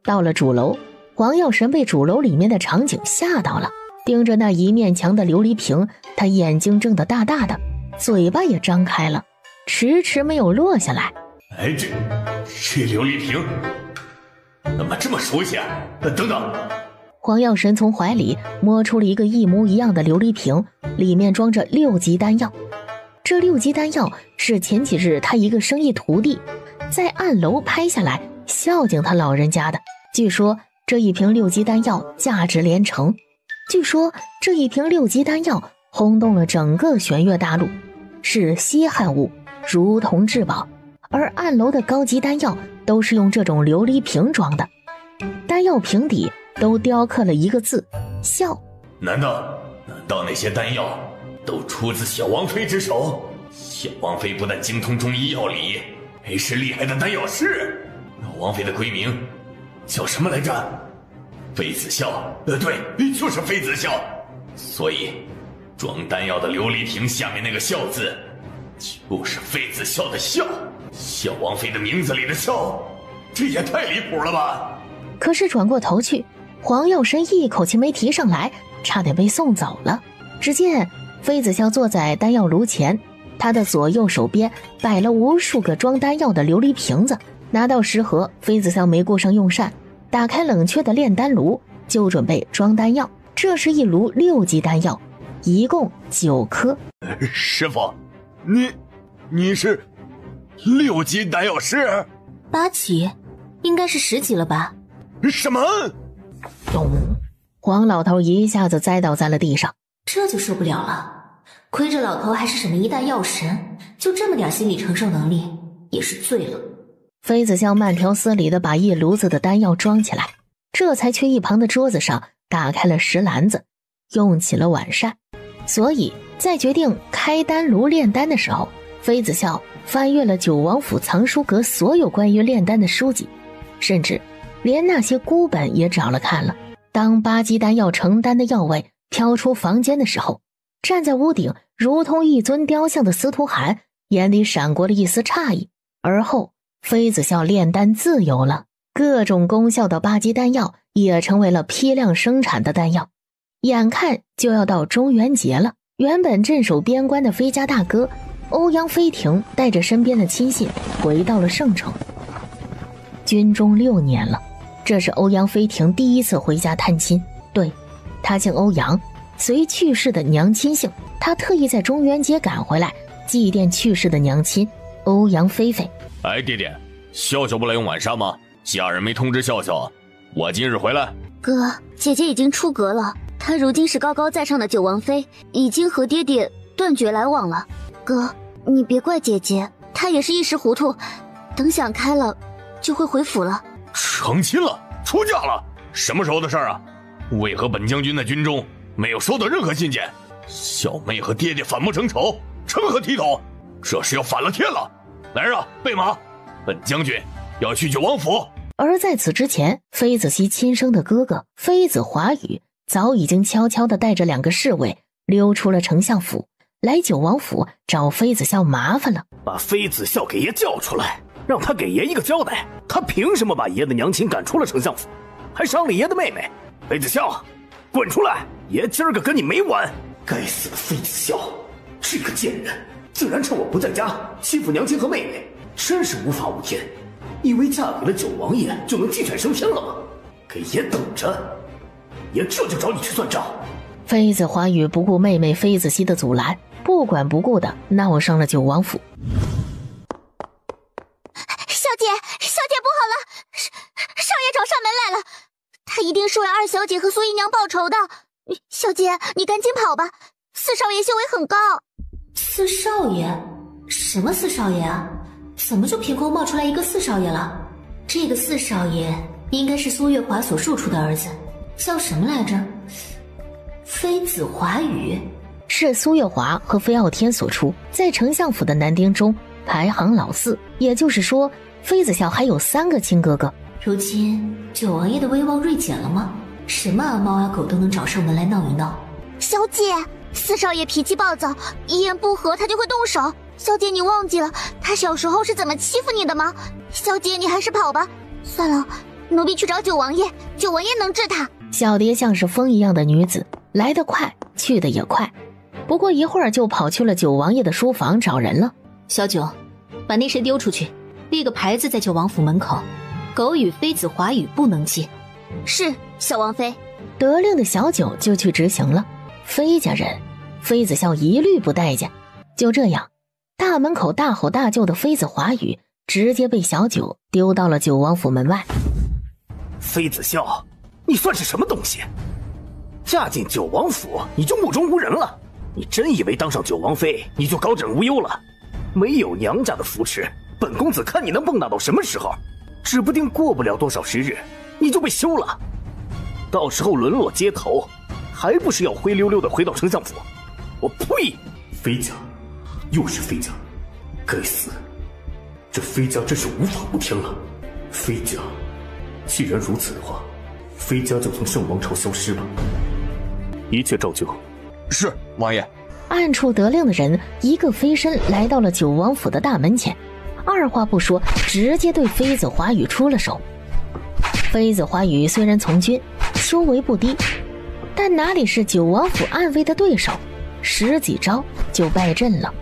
到了主楼，黄药神被主楼里面的场景吓到了，盯着那一面墙的琉璃瓶，他眼睛睁得大大的，嘴巴也张开了，迟迟没有落下来。哎，这琉璃瓶怎么这么熟悉啊？等等，黄药神从怀里摸出了一个一模一样的琉璃瓶，里面装着6级丹药。这6级丹药是前几日他一个生意徒弟在暗楼拍下来孝敬他老人家的。据说这一瓶6级丹药价值连城，据说这一瓶6级丹药轰动了整个玄月大陆，是稀罕物，如同至宝。而暗楼的高级丹药都是用这种琉璃瓶装的，丹药瓶底都雕刻了一个字：孝。难道那些丹药都出自小王妃之手？小王妃不但精通中医药理，还是厉害的丹药师。老王妃的闺名叫什么来着？妃子笑。对，就是妃子笑。所以装丹药的琉璃瓶下面那个孝字就是妃子笑的笑，小王妃的名字里的笑，这也太离谱了吧。可是转过头去，黄药神一口气没提上来，差点被送走了。只见妃子笑坐在丹药炉前，他的左右手边摆了无数个装丹药的琉璃瓶子。拿到食盒，妃子笑没顾上用膳，打开冷却的炼丹炉，就准备装丹药。这是一炉6级丹药，一共9颗。师傅，你是6级丹药师？8级，应该是10级了吧？什么？咚！黄老头一下子栽倒在了地上，这就受不了了。亏着老头还是什么一代药神，就这么点心理承受能力，也是醉了。妃子笑慢条斯理地把一炉子的丹药装起来，这才去一旁的桌子上打开了石篮子，用起了晚膳。所以在决定开丹炉炼丹的时候，妃子笑翻阅了九王府藏书阁所有关于炼丹的书籍，甚至连那些孤本也找了看了。当8级丹药成丹的药味飘出房间的时候，站在屋顶如同一尊雕像的司徒涵眼里闪过了一丝诧异。而后妃子笑炼丹自由了，各种功效的8级丹药也成为了批量生产的丹药。眼看就要到中元节了，原本镇守边关的飞家大哥欧阳飞庭带着身边的亲信回到了圣城。军中6年了，这是欧阳飞庭第一次回家探亲。对，他姓欧阳，随去世的娘亲姓。他特意在中元节赶回来祭奠去世的娘亲欧阳菲菲。哎，爹爹，笑笑不来用晚膳吗？家人没通知笑笑，我今日回来。哥，姐姐已经出阁了，她如今是高高在上的九王妃，已经和爹爹断绝来往了。哥，你别怪姐姐，她也是一时糊涂，等想开了就会回府了。成亲了，出嫁了，什么时候的事儿啊？为何本将军在军中没有收到任何信件？小妹和爹爹反目成仇，成何体统？这是要反了天了！来人啊，备马，本将军要去九王府。而在此之前，妃子熙亲生的哥哥妃子华宇早已经悄悄地带着2个侍卫溜出了丞相府，来九王府找妃子笑麻烦了。把妃子笑给爷叫出来，让他给爷一个交代。他凭什么把爷的娘亲赶出了丞相府，还伤了爷的妹妹？妃子笑，滚出来！爷今儿个跟你没完！该死的妃子笑，这个贱人竟然趁我不在家欺负娘亲和妹妹，真是无法无天！以为嫁给了九王爷就能鸡犬升天了吗？给爷等着！爷这就找你去算账！妃子华宇不顾妹妹妃子熙的阻拦，不管不顾的闹上了九王府。小姐不好了，少爷找上门来了，他一定是为二小姐和苏姨娘报仇的。小姐，你赶紧跑吧，四少爷修为很高。四少爷？什么四少爷啊？怎么就凭空冒出来一个四少爷了？这个四少爷应该是苏月华所庶出的儿子，叫什么来着？妃子华宇。是苏月华和飞傲天所出，在丞相府的男丁中排行老四，也就是说，妃子笑还有3个亲哥哥。如今九王爷的威望锐减了吗？什么阿猫阿狗都能找上门来闹一闹。小姐，四少爷脾气暴躁，一言不合他就会动手。小姐，你忘记了他小时候是怎么欺负你的吗？小姐，你还是跑吧。算了，奴婢去找九王爷，九王爷能治他。小蝶像是风一样的女子，来得快，去得也快。不过一会儿就跑去了九王爷的书房找人了。小九，把那谁丢出去，立个牌子在九王府门口，狗与妃子华语不能进。是，小王妃。得令的小九就去执行了。妃家人，妃子笑一律不待见。就这样，大门口大吼大叫的妃子华语直接被小九丢到了九王府门外。妃子笑，你算是什么东西？嫁进九王府你就目中无人了？你真以为当上九王妃你就高枕无忧了？没有娘家的扶持，本公子看你能蹦跶到什么时候？指不定过不了多少时日，你就被休了。到时候沦落街头，还不是要灰溜溜的回到丞相府？我呸！妃家，又是妃家，该死！这妃家真是无法无天了。妃家，既然如此的话，妃家就从圣王朝消失吧。一切照旧。是，王爷。暗处得令的人一个飞身来到了九王府的大门前，二话不说，直接对妃子华语出了手。妃子华语虽然从军，修为不低，但哪里是九王府暗卫的对手，10几招就败阵了，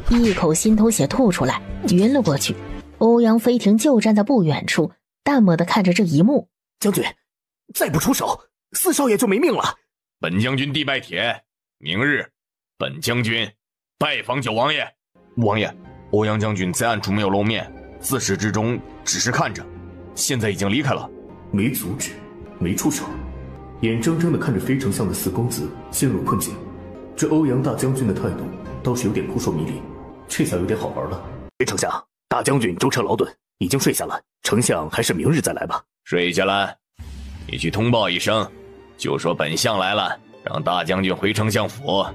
一口心头血吐出来，晕了过去。欧阳飞庭就站在不远处，淡漠地看着这一幕。将军，再不出手，四少爷就没命了。本将军递拜帖，明日本将军拜访九王爷。王爷，欧阳将军在暗处没有露面，自始至终只是看着，现在已经离开了。没阻止，没出手，眼睁睁地看着飞丞相的4公子陷入困境，这欧阳大将军的态度倒是有点扑朔迷离，这下有点好玩了。飞丞相，大将军舟车劳顿，已经睡下了，丞相还是明日再来吧。睡下了，你去通报一声，就说本相来了，让大将军回丞相府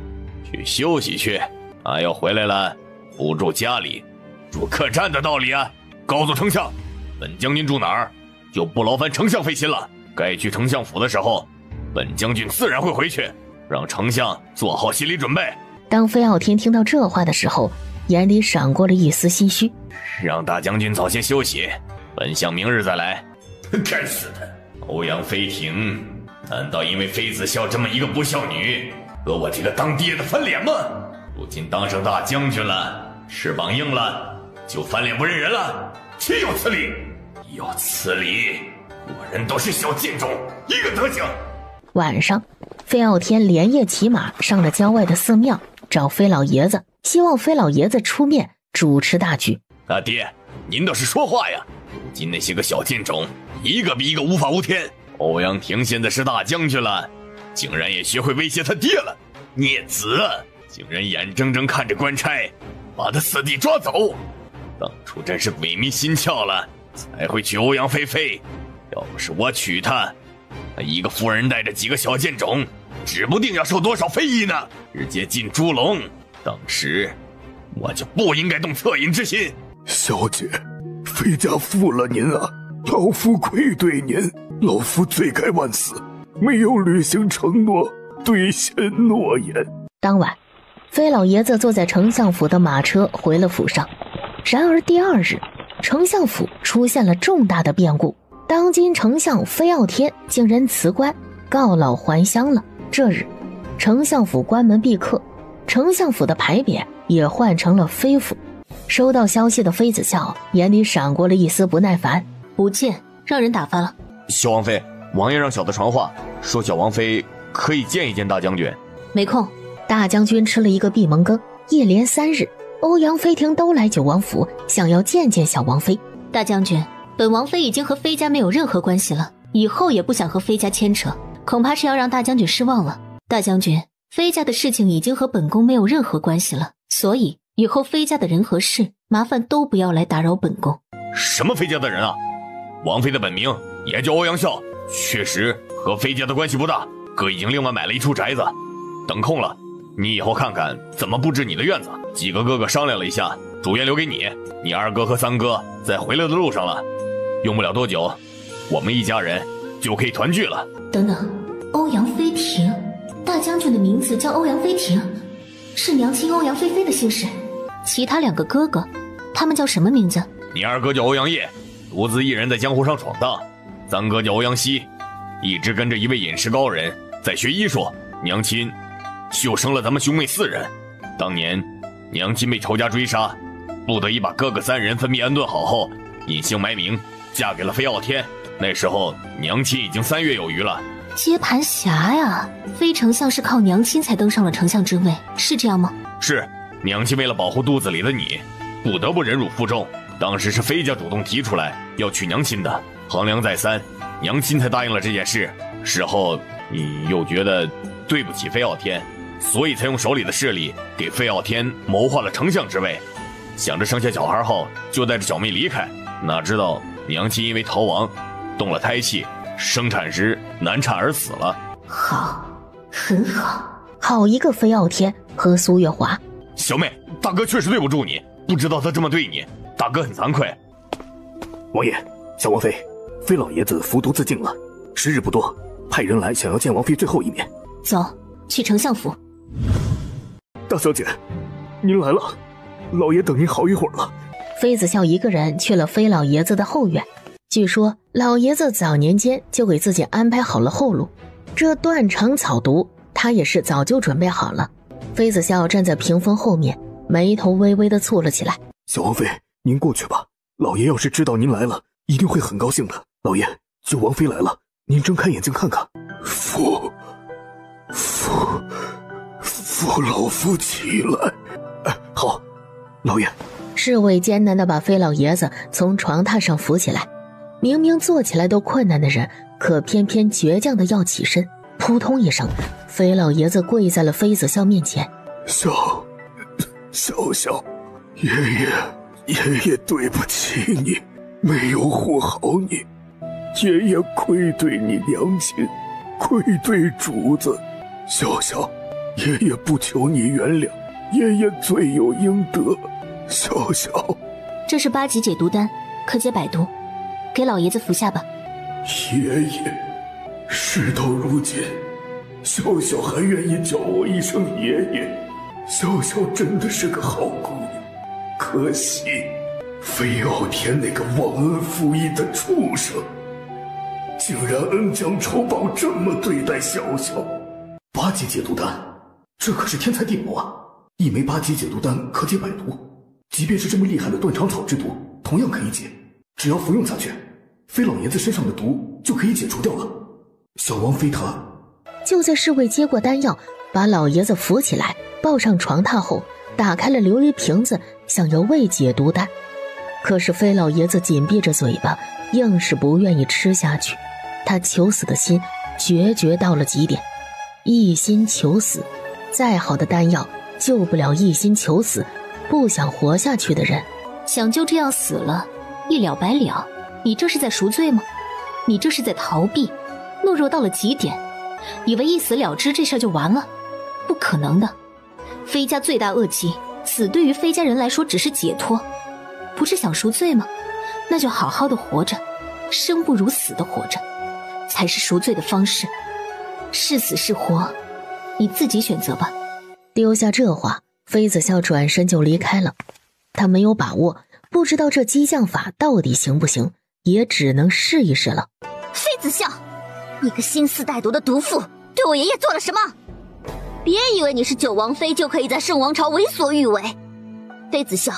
去休息去。他要回来了，不住家里，住客栈的道理啊！告诉丞相，本将军住哪儿，就不劳烦丞相费心了。该去丞相府的时候，本将军自然会回去，让丞相做好心理准备。当飞傲天听到这话的时候，眼里闪过了一丝唏嘘。让大将军早些休息，本相明日再来。该死的，欧阳飞庭，难道因为妃子笑这么一个不孝女，和我这个当爹的翻脸吗？如今当上大将军了，翅膀硬了，就翻脸不认人了？岂有此理！有此理！果然都是小贱种，一个德行。晚上，飞傲天连夜骑马上了郊外的寺庙，找飞老爷子，希望飞老爷子出面主持大局。大爹，您倒是说话呀！如今那些个小贱种，一个比一个无法无天。欧阳庭现在是大将军了，竟然也学会威胁他爹了。孽子，竟然眼睁睁看着官差把他四弟抓走，当初真是鬼迷心窍了，才会娶欧阳菲菲。要不是我娶她，他一个妇人带着几个小贱种，指不定要受多少非议呢，直接进猪笼。当时我就不应该动恻隐之心。小姐，妃家负了您啊，老夫愧对您，老夫罪该万死，没有履行承诺，兑现诺言。当晚，飞老爷子坐在丞相府的马车回了府上。然而第2日，丞相府出现了重大的变故，当今丞相飞傲天竟然辞官，告老还乡了。这日，丞相府关门闭客，丞相府的牌匾也换成了飞府。收到消息的妃子笑眼里闪过了一丝不耐烦，不见，让人打发了。小王妃，王爷让小的传话，说小王妃可以见一见大将军。没空。大将军吃了一个闭门羹，一连3日，欧阳飞庭都来九王府，想要见见小王妃。大将军，本王妃已经和妃家没有任何关系了，以后也不想和妃家牵扯，恐怕是要让大将军失望了。大将军，妃家的事情已经和本宫没有任何关系了，所以以后妃家的人和事，麻烦都不要来打扰本宫。什么妃家的人啊？王妃的本名也叫欧阳笑，确实和飞家的关系不大。哥已经另外买了一处宅子，等空了，你以后看看怎么布置你的院子。几个哥哥商量了一下，主院留给你，你二哥和三哥在回来的路上了，用不了多久，我们一家人就可以团聚了。等等，欧阳飞庭，大将军的名字叫欧阳飞庭，是娘亲欧阳菲菲的姓氏。其他2个哥哥，他们叫什么名字？你二哥叫欧阳业，独自一人在江湖上闯荡；三哥叫欧阳熙，一直跟着一位饮食高人在学医术。娘亲就生了咱们兄妹4人。当年娘亲被仇家追杀，不得已把哥哥3人分别安顿好后，隐姓埋名嫁给了飞傲天。那时候娘亲已经3月有余了。接盘侠呀，飞丞相是靠娘亲才登上了丞相之位，是这样吗？是，娘亲为了保护肚子里的你，不得不忍辱负重。当时是飞家主动提出来要娶娘亲的，衡量再三，娘亲才答应了这件事。事后你又觉得对不起飞傲天，所以才用手里的势力给飞傲天谋划了丞相之位。想着生下小孩后就带着小妹离开，哪知道娘亲因为逃亡动了胎气，生产时难产而死了。好，很好，好一个飞傲天和苏月华。小妹，大哥确实对不住你，不知道他这么对你，大哥很惭愧。王爷，小王妃，飞老爷子服毒自尽了，时日不多，派人来想要见王妃最后一面。走，去丞相府。大小姐，您来了，老爷等您好一会儿了。妃子笑一个人去了飞老爷子的后院，据说老爷子早年间就给自己安排好了后路，这断肠草毒他也是早就准备好了。妃子笑站在屏风后面，眉头微微的蹙了起来。小王妃，您过去吧，老爷要是知道您来了，一定会很高兴的。老爷，九王妃来了，您睁开眼睛看看。扶老夫起来。好，老爷。侍卫艰难地把飞老爷子从床榻上扶起来，明明坐起来都困难的人，可偏偏倔强地要起身。扑通一声，飞老爷子跪在了妃子笑面前。笑，爷爷对不起你，没有护好你，爷爷愧对你娘亲，愧对主子。笑，爷爷不求你原谅，爷爷罪有应得。笑，这是8级解毒丹，可解百毒，给老爷子服下吧。爷爷，事到如今，笑还愿意叫我一声爷爷。笑真的是个好姑娘，可惜飞傲天那个忘恩负义的畜生，竟然恩将仇报，这么对待笑。8级解毒丹，这可是天才地宝啊！一枚8级解毒丹可解百毒，即便是这么厉害的断肠草之毒，同样可以解。只要服用下去，飞老爷子身上的毒就可以解除掉了。小王妃她……就在侍卫接过丹药，把老爷子扶起来，抱上床榻后，打开了琉璃瓶子，想要喂解毒丹。可是飞老爷子紧闭着嘴巴，硬是不愿意吃下去。他求死的心决绝到了极点，一心求死，再好的丹药救不了一心求死不想活下去的人。想就这样死了，一了百了，你这是在赎罪吗？你这是在逃避，懦弱到了极点，以为一死了之这事就完了？不可能的。飞家罪大恶极，死对于飞家人来说只是解脱，不是想赎罪吗？那就好好的活着，生不如死的活着，才是赎罪的方式。是死是活，你自己选择吧。丢下这话，妃子笑转身就离开了。他没有把握，不知道这激将法到底行不行，也只能试一试了。妃子笑，你个心思歹毒的毒妇，对我爷爷做了什么？别以为你是九王妃就可以在圣王朝为所欲为。妃子笑，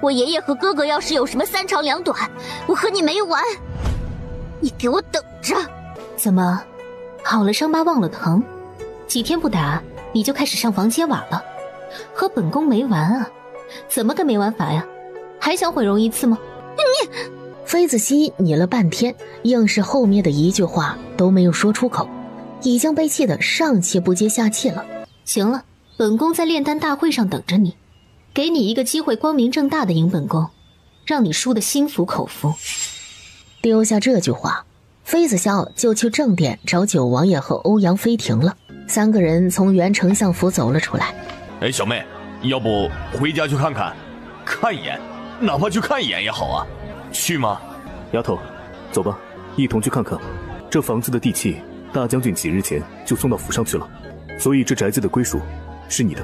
我爷爷和哥哥要是有什么3长2短，我和你没完。你给我等着。怎么，好了伤疤忘了疼？几天不打，你就开始上房揭瓦了？和本宫没完啊？怎么个没完法呀？还想毁容一次吗？你……妃子熙拟了半天，硬是后面的一句话都没有说出口，已经被气得上气不接下气了。行了，本宫在炼丹大会上等着你，给你一个机会，光明正大的赢本宫，让你输得心服口服。丢下这句话，妃子笑就去正殿找九王爷和欧阳飞庭了。3个人从原丞相府走了出来。哎，小妹，要不回家去看看，看一眼，哪怕去看一眼也好啊。去吗？丫头，走吧，一同去看看。这房子的地契，大将军几日前就送到府上去了，所以这宅子的归属是你的。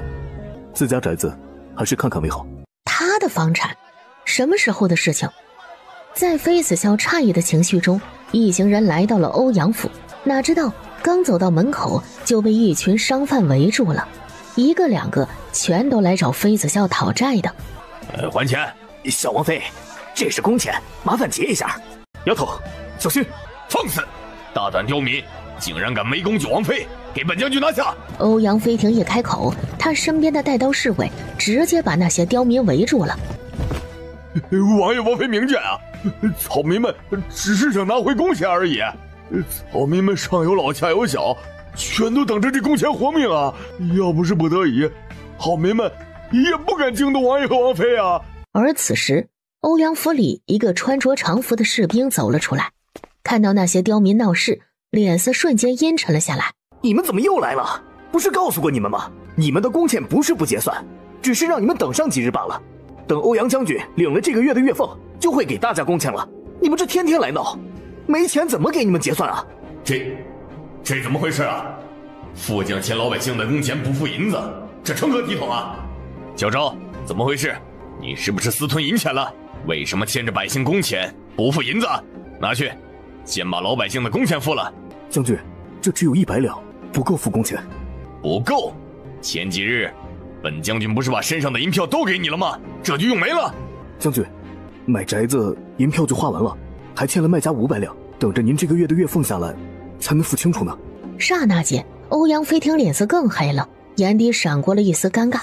自家宅子还是看看为好。他的房产，什么时候的事情？在妃子笑诧异的情绪中，一行人来到了欧阳府，哪知道刚走到门口就被一群商贩围住了，1个2个全都来找妃子笑讨债的。还钱！小王妃，这是工钱，麻烦结一下。丫头，小心！放肆！大胆刁民，竟然敢围攻九王妃，给本将军拿下！欧阳飞庭一开口，他身边的带刀侍卫直接把那些刁民围住了。王爷王妃明鉴啊，草民们只是想拿回工钱而已。草民们上有老下有小，全都等着这工钱活命啊！要不是不得已，草民们也不敢惊动王爷和王妃啊。而此时，欧阳府里一个穿着常服的士兵走了出来，看到那些刁民闹事，脸色瞬间阴沉了下来。你们怎么又来了？不是告诉过你们吗？你们的工钱不是不结算，只是让你们等上几日罢了。等欧阳将军领了这个月的月俸，就会给大家工钱了。你们这天天来闹，没钱怎么给你们结算啊？这怎么回事啊？副将欠老百姓的工钱不付银子，这成何体统啊？小昭，怎么回事？你是不是私吞银钱了？为什么欠着百姓工钱不付银子？拿去，先把老百姓的工钱付了。将军，这只有100两，不够付工钱。不够？前几日本将军不是把身上的银票都给你了吗？这就用没了。将军，买宅子银票就花完了，还欠了卖家500两，等着您这个月的月俸下来才能付清楚呢。刹那间，欧阳飞庭脸色更黑了，眼底闪过了一丝尴尬。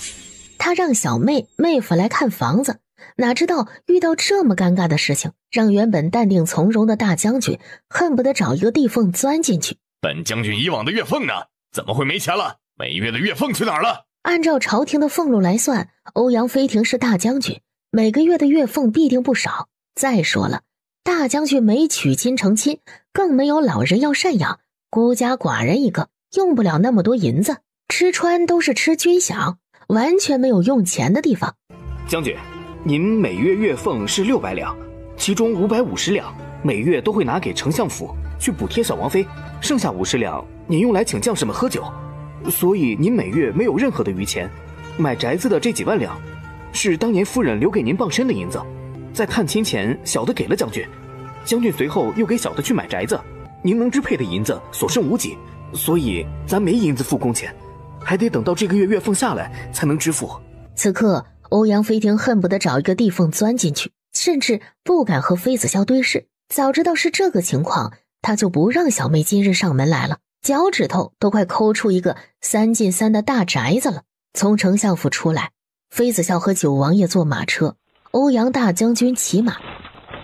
他让小妹夫来看房子，哪知道遇到这么尴尬的事情，让原本淡定从容的大将军恨不得找一个地缝钻进去。本将军以往的月俸呢？怎么会没钱了？每月的月俸去哪儿了？按照朝廷的俸禄来算，欧阳飞庭是大将军，每个月的月俸必定不少。再说了，大将军没娶亲成亲，更没有老人要赡养，孤家寡人一个，用不了那么多银子，吃穿都是吃军饷，完全没有用钱的地方。将军，您每月月俸是600两，其中550两每月都会拿给丞相府去补贴小王妃，剩下50两您用来请将士们喝酒，所以您每月没有任何的余钱。买宅子的这几万两是当年夫人留给您傍身的银子，在探亲前小的给了将军，将军随后又给小的去买宅子，您能支配的银子所剩无几，所以咱没银子付工钱，还得等到这个月月俸下来才能支付。此刻欧阳飞庭恨不得找一个地缝钻进去，甚至不敢和妃子笑对视。早知道是这个情况，他就不让小妹今日上门来了，脚趾头都快抠出一个3进3的大宅子了。从丞相府出来，妃子笑和九王爷坐马车，欧阳大将军骑马。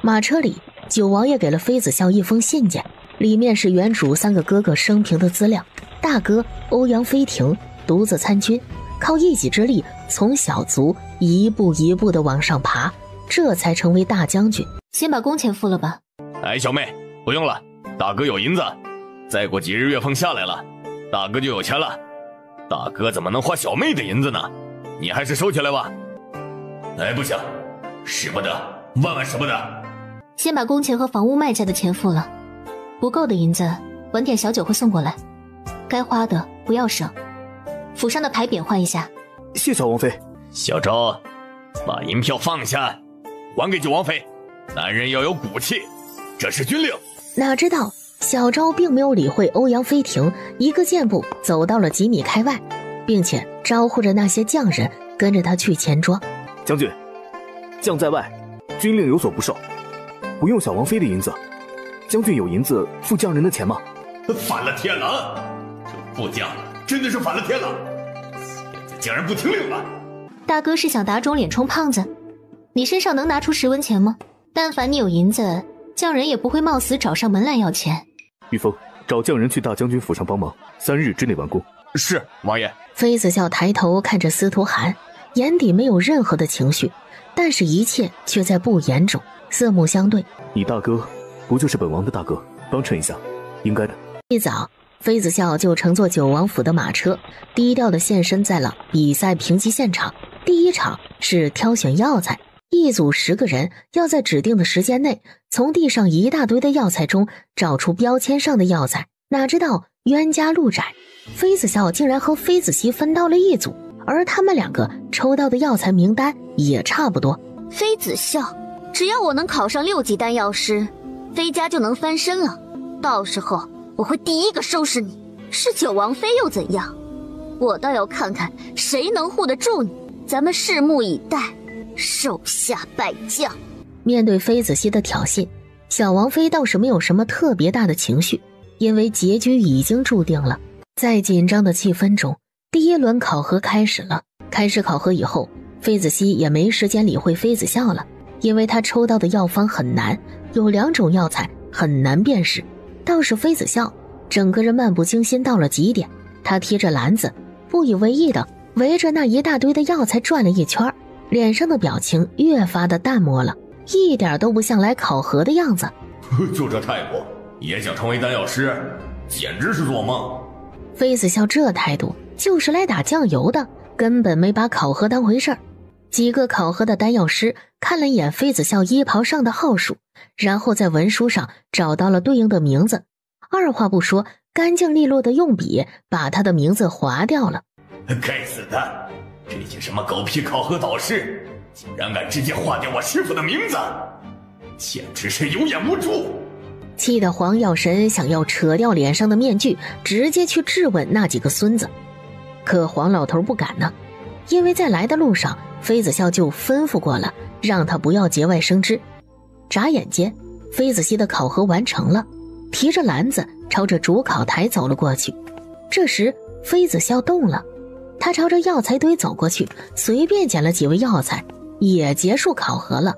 马车里，九王爷给了妃子笑一封信件，里面是原主3个哥哥生平的资料。大哥欧阳飞庭独自参军，靠一己之力从小卒一步一步的往上爬，这才成为大将军。先把工钱付了吧。哎，小妹，不用了，大哥有银子，再过几日月俸下来了，大哥就有钱了。大哥怎么能花小妹的银子呢？你还是收起来吧。哎，不行，使不得，万万使不得。先把工钱和房屋卖家的钱付了，不够的银子晚点小九会送过来，该花的不要省。府上的牌匾换一下。谢小王妃。小昭，把银票放下，还给九王妃。男人要有骨气，这是军令。哪知道小昭并没有理会欧阳飞庭，一个箭步走到了几米开外，并且招呼着那些匠人跟着他去钱庄。将军，将在外，军令有所不受，不用小王妃的银子。将军有银子付匠人的钱吗？反了天了！这副将真的是反了天了，现在竟然不听令了。大哥是想打肿脸充胖子？你身上能拿出10文钱吗？但凡你有银子，匠人也不会冒死找上门来要钱。玉峰，找匠人去大将军府上帮忙，3日之内完工。是，王爷。妃子笑抬头看着司徒涵，眼底没有任何的情绪，但是一切却在不言中，四目相对。你大哥不就是本王的大哥？帮衬一下，应该的。一早，妃子笑就乘坐九王府的马车，低调的现身在了比赛评级现场。第一场是挑选药材，一组10个人要在指定的时间内，从地上一大堆的药材中找出标签上的药材。哪知道冤家路窄，妃子笑竟然和妃子熙分到了一组，而他们2个抽到的药材名单也差不多。妃子笑，只要我能考上6级丹药师，妃家就能翻身了。到时候我会第一个收拾你，是九王妃又怎样？我倒要看看谁能护得住你，咱们拭目以待，手下败将。面对妃子熙的挑衅，小王妃倒是没有什么特别大的情绪，因为结局已经注定了。在紧张的气氛中，第1轮考核开始了。开始考核以后，妃子熙也没时间理会妃子笑了，因为她抽到的药方很难，有2种药材很难辨识。倒是妃子笑整个人漫不经心到了极点，她提着篮子不以为意的围着那一大堆的药材转了一圈，脸上的表情越发的淡漠了，一点都不像来考核的样子。就这态度也想成为丹药师，简直是做梦。妃子笑这态度就是来打酱油的，根本没把考核当回事儿。几个考核的丹药师看了一眼妃子笑衣袍上的号数，然后在文书上找到了对应的名字，二话不说，干净利落的用笔把他的名字划掉了。该死的，这些什么狗屁考核导师竟然敢直接划掉我师傅的名字，简直是有眼无珠。气得黄药神想要扯掉脸上的面具，直接去质问那几个孙子。可黄老头不敢呢，因为在来的路上妃子笑就吩咐过了，让他不要节外生枝。眨眼间，妃子熙的考核完成了，提着篮子朝着主考台走了过去。这时妃子笑动了，他朝着药材堆走过去，随便捡了几味药材，也结束考核了。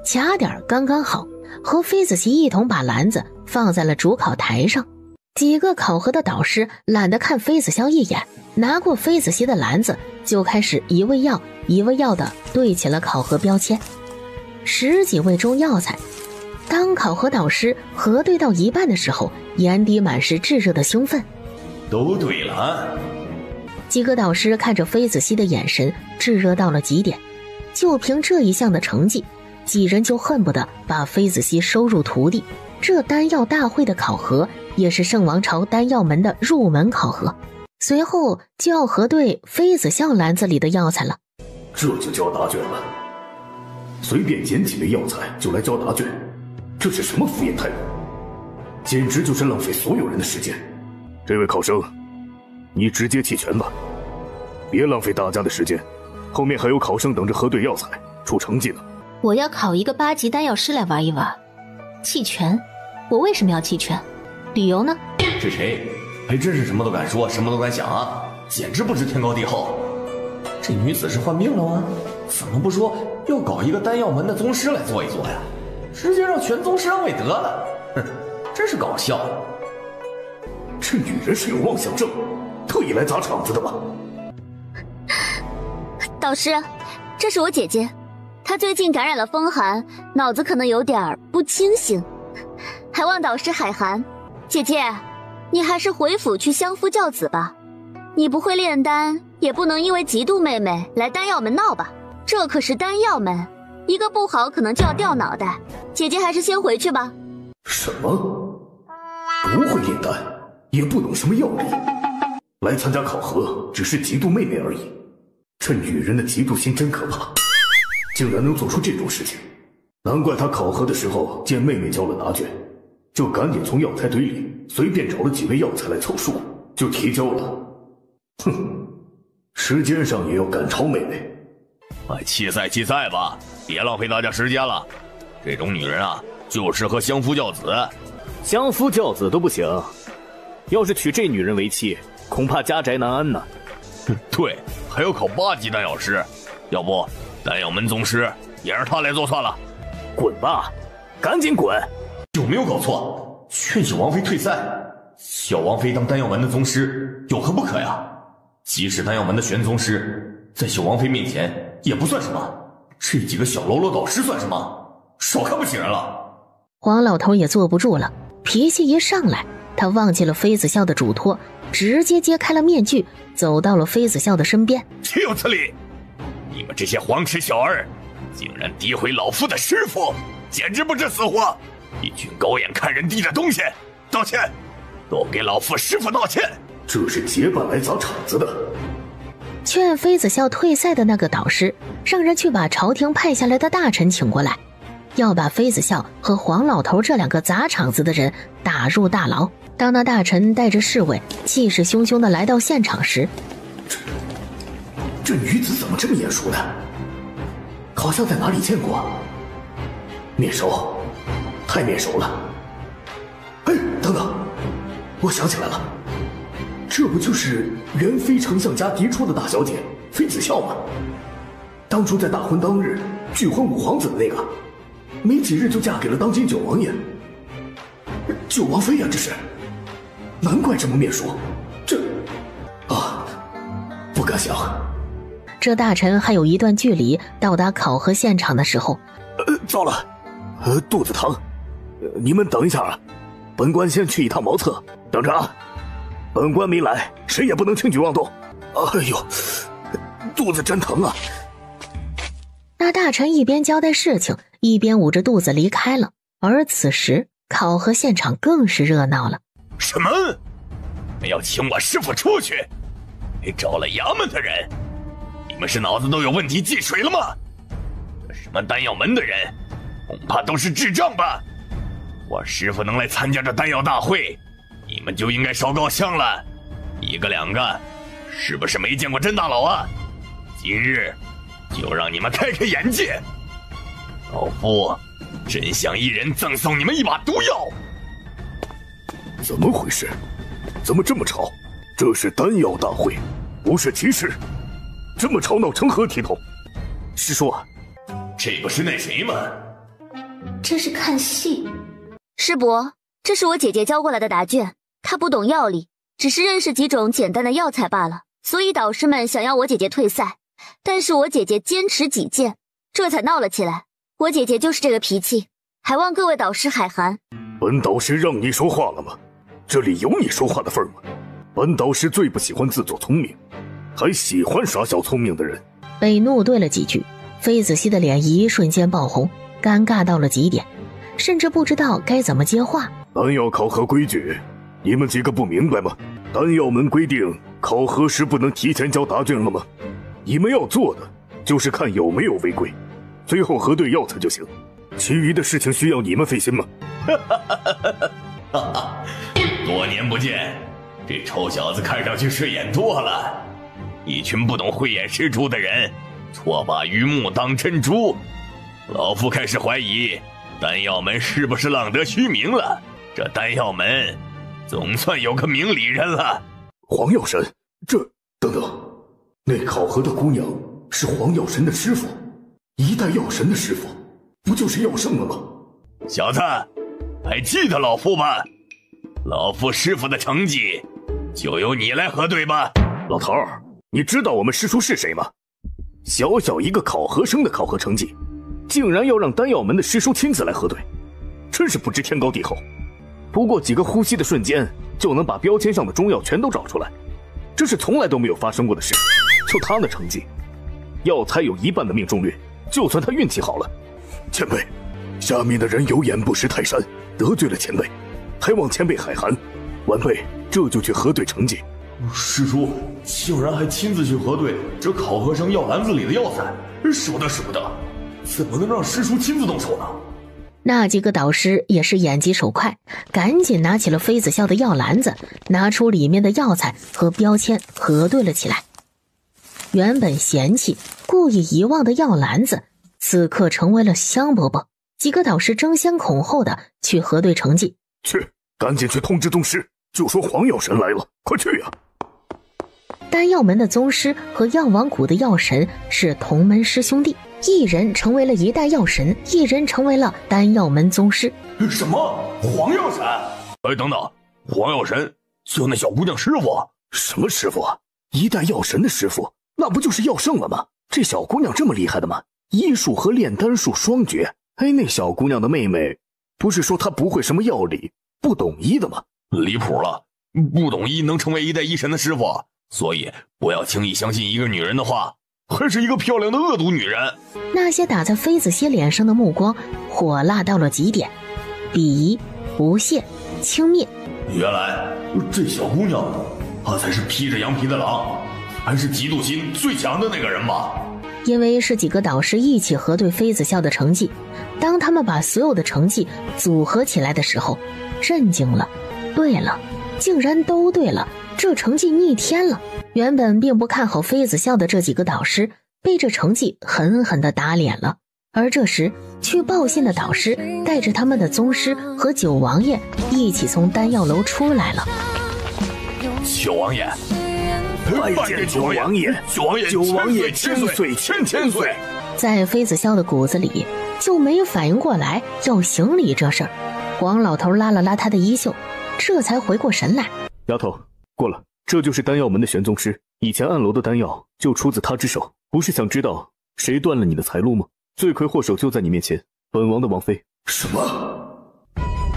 卡点刚刚好，和妃子熙一同把篮子放在了主考台上。几个考核的导师懒得看妃子笑一眼，拿过妃子熙的篮子就开始一味药一味药的对起了考核标签。10几味中药材，当考核导师核对到一半的时候，眼底满是炙热的兴奋。都对了。几个导师看着妃子熙的眼神炙热到了极点，就凭这一项的成绩，几人就恨不得把妃子熙收入徒弟。这丹药大会的考核也是圣王朝丹药门的入门考核，随后就要核对妃子笑篮子里的药材了。这就交答卷了？随便捡几味药材就来交答卷，这是什么敷衍态度？简直就是浪费所有人的时间。这位考生，你直接弃权吧，别浪费大家的时间，后面还有考生等着核对药材出成绩呢。我要考一个8级丹药师来玩一玩，弃权？我为什么要弃权？理由呢？是谁？还真是什么都敢说，什么都敢想啊！简直不知天高地厚。这女子是患病了吗？怎么不说要搞一个丹药门的宗师来做一做呀？直接让全宗师让位得了。哼，真是搞笑。这女人是有妄想症，特意来砸场子的吧？导师，这是我姐姐，她最近感染了风寒，脑子可能有点不清醒，还望导师海涵。姐姐，你还是回府去相夫教子吧，你不会炼丹，也不能因为嫉妒妹妹来丹药门闹吧？这可是丹药门，一个不好可能就要掉脑袋。姐姐还是先回去吧。什么？不会炼丹，也不懂什么药理，来参加考核只是嫉妒妹妹而已。这女人的嫉妒心真可怕，竟然能做出这种事情。难怪她考核的时候见妹妹交了答卷，就赶紧从药材堆里随便找了几味药材来凑数，就提交了。哼，时间上也要赶超妹妹。弃赛吧，别浪费大家时间了。这种女人啊，就适合相夫教子。相夫教子都不行，要是娶这女人为妻，恐怕家宅难安呢。对，还要考8级丹药师，要不丹药门宗师也让他来做算了。滚吧，赶紧滚！有没有搞错？劝小王妃退赛，小王妃当丹药门的宗师有何不可呀？即使丹药门的玄宗师，在小王妃面前也不算什么，这几个小喽啰导师算什么？少看不起人了。黄老头也坐不住了，脾气一上来，他忘记了妃子笑的嘱托，直接揭开了面具，走到了妃子笑的身边。岂有此理！你们这些黄齿小儿，竟然诋毁老夫的师傅，简直不知死活！一群狗眼看人低的东西！道歉，都给老夫师傅道歉！这是结伴来砸场子的。劝妃子笑退赛的那个导师，让人去把朝廷派下来的大臣请过来，要把妃子笑和黄老头这两个砸场子的人打入大牢。当那大臣带着侍卫气势汹汹地来到现场时，这女子怎么这么眼熟呢？好像在哪里见过。面熟，太面熟了。哎，等等，我想起来了，这不就是原非丞相家嫡出的大小姐妃子笑吗？当初在大婚当日拒婚五皇子的那个，没几日就嫁给了当今九王爷。九王妃呀，这是，难怪这么面熟。不敢想。这大臣还有一段距离到达考核现场的时候，糟了，肚子疼，你们等一下啊，本官先去一趟茅厕，等着啊。本官没来，谁也不能轻举妄动。哎呦，肚子真疼啊！那大臣一边交代事情，一边捂着肚子离开了。而此时，考核现场更是热闹了。什么？你们要请我师傅出去？还招了衙门的人？你们是脑子都有问题进水了吗？这什么丹药门的人，恐怕都是智障吧？我师傅能来参加这丹药大会，你们就应该烧高香了。一个两个，是不是没见过甄大佬啊？今日就让你们开开眼界。老夫真想一人赠送你们一把毒药。怎么回事？怎么这么吵？这是丹药大会，不是集市，这么吵闹成何体统？师叔，这不是那谁吗？这是看戏。师伯，这是我姐姐交过来的答卷，她不懂药理，只是认识几种简单的药材罢了，所以导师们想要我姐姐退赛，但是我姐姐坚持己见，这才闹了起来。我姐姐就是这个脾气，还望各位导师海涵。本导师让你说话了吗？这里有你说话的份吗？本导师最不喜欢自作聪明，还喜欢耍小聪明的人。被怒对了几句，妃子熙的脸一瞬间爆红，尴尬到了极点，甚至不知道该怎么接话。丹药考核规矩，你们几个不明白吗？丹药门规定考核时不能提前交答卷了吗？你们要做的就是看有没有违规，最后核对药材就行，其余的事情需要你们费心吗？多年不见，这臭小子看上去是眼多了。一群不懂慧眼识珠的人，错把榆木当珍珠。老夫开始怀疑丹药门是不是浪得虚名了。这丹药门总算有个明理人了。黄药神，这等等，那考核的姑娘是黄药神的师傅，一代药神的师傅，不就是药圣了吗？小子，还记得老夫吧？老夫师傅的成绩就由你来核对吧。老头儿，你知道我们师叔是谁吗？小小一个考核生的考核成绩，竟然要让丹药门的师叔亲自来核对，真是不知天高地厚。不过几个呼吸的瞬间就能把标签上的中药全都找出来，这是从来都没有发生过的事。就他那成绩，药材有1半的命中率，就算他运气好了。前辈，下面的人有眼不识泰山，得罪了前辈，还望前辈海涵。晚辈这就去核对成绩。师叔竟然还亲自去核对这考核生药篮子里的药材，使不得使不得，怎么能让师叔亲自动手呢？那几个导师也是眼疾手快，赶紧拿起了妃子笑的药篮子，拿出里面的药材和标签核对了起来。原本嫌弃故意遗忘的药篮子，此刻成为了香饽饽。几个导师争先恐后的去核对成绩。去，赶紧去通知宗师，就说黄药神来了，快去呀！丹药门的宗师和药王谷的药神是同门师兄弟，一人成为了一代药神，一人成为了丹药门宗师。什么？黄药神？哎，等等，黄药神就那小姑娘师傅？什么师傅啊？一代药神的师傅，那不就是药圣了吗？这小姑娘这么厉害的吗？医术和炼丹术双绝。哎，那小姑娘的妹妹，不是说她不会什么药理，不懂医的吗？离谱了，不懂医能成为一代医神的师傅，所以不要轻易相信一个女人的话，还是一个漂亮的恶毒女人。那些打在妃子熙脸上的目光火辣到了极点，鄙夷、不屑、轻蔑。原来这小姑娘，她才是披着羊皮的狼，还是嫉妒心最强的那个人吧？因为是几个导师一起核对妃子笑的成绩，当他们把所有的成绩组合起来的时候，震惊了。对了，竟然都对了，这成绩逆天了。原本并不看好妃子笑的这几个导师，被这成绩狠狠地打脸了。而这时去报信的导师带着他们的宗师和九王爷一起从丹药楼出来了。九王爷，拜见九王爷！九王爷千岁千岁！在妃子笑的骨子里就没反应过来要行礼这事儿。黄老头拉了拉他的衣袖，这才回过神来。丫头，过了，这就是丹药门的玄宗师，以前暗楼的丹药就出自他之手，不是想知道谁断了你的财路吗？罪魁祸首就在你面前，本王的王妃。什么？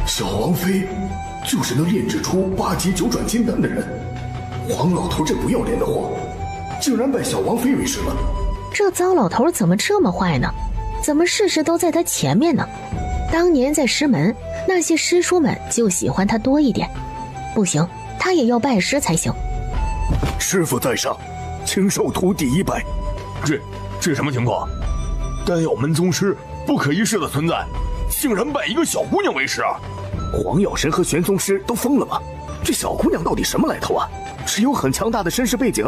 小王妃就是能炼制出8级9转金丹的人？黄老头这不要脸的货，竟然拜小王妃为师了。这糟老头怎么这么坏呢？怎么事事都在他前面呢？当年在师门，那些师叔们就喜欢他多一点。不行，他也要拜师才行。师傅在上，请受徒弟一拜。这什么情况？丹药门宗师不可一世的存在，竟然拜一个小姑娘为师？黄药神和玄宗师都疯了吗？这小姑娘到底什么来头啊？是有很强大的身世背景？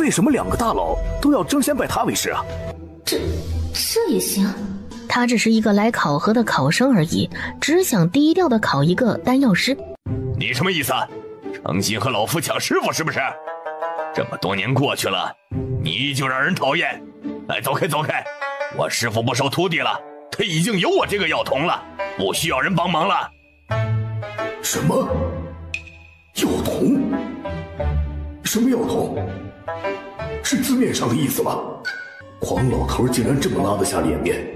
为什么2个大佬都要争先拜她为师啊？这也行？他只是一个来考核的考生而已，只想低调的考一个丹药师。你什么意思？诚心和老夫抢师傅是不是？这么多年过去了，你依旧让人讨厌。哎，走开走开！我师傅不收徒弟了，他已经有我这个药童了，不需要人帮忙了。什么？药童？什么药童？是字面上的意思吗？黄老头竟然这么拉得下脸面，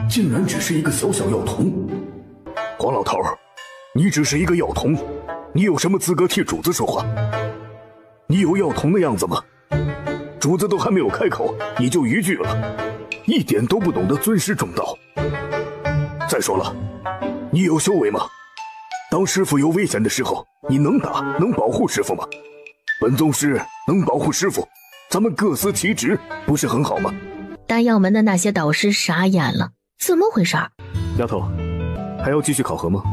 竟然只是一个小小药童。黄老头，你只是一个药童，你有什么资格替主子说话？你有药童的样子吗？主子都还没有开口，你就逾矩了，一点都不懂得尊师重道。再说了，你有修为吗？当师傅有危险的时候，你能打能保护师傅吗？本宗师能保护师傅，咱们各司其职，不是很好吗？丹药门的那些导师傻眼了，怎么回事？丫头，还要继续考核吗？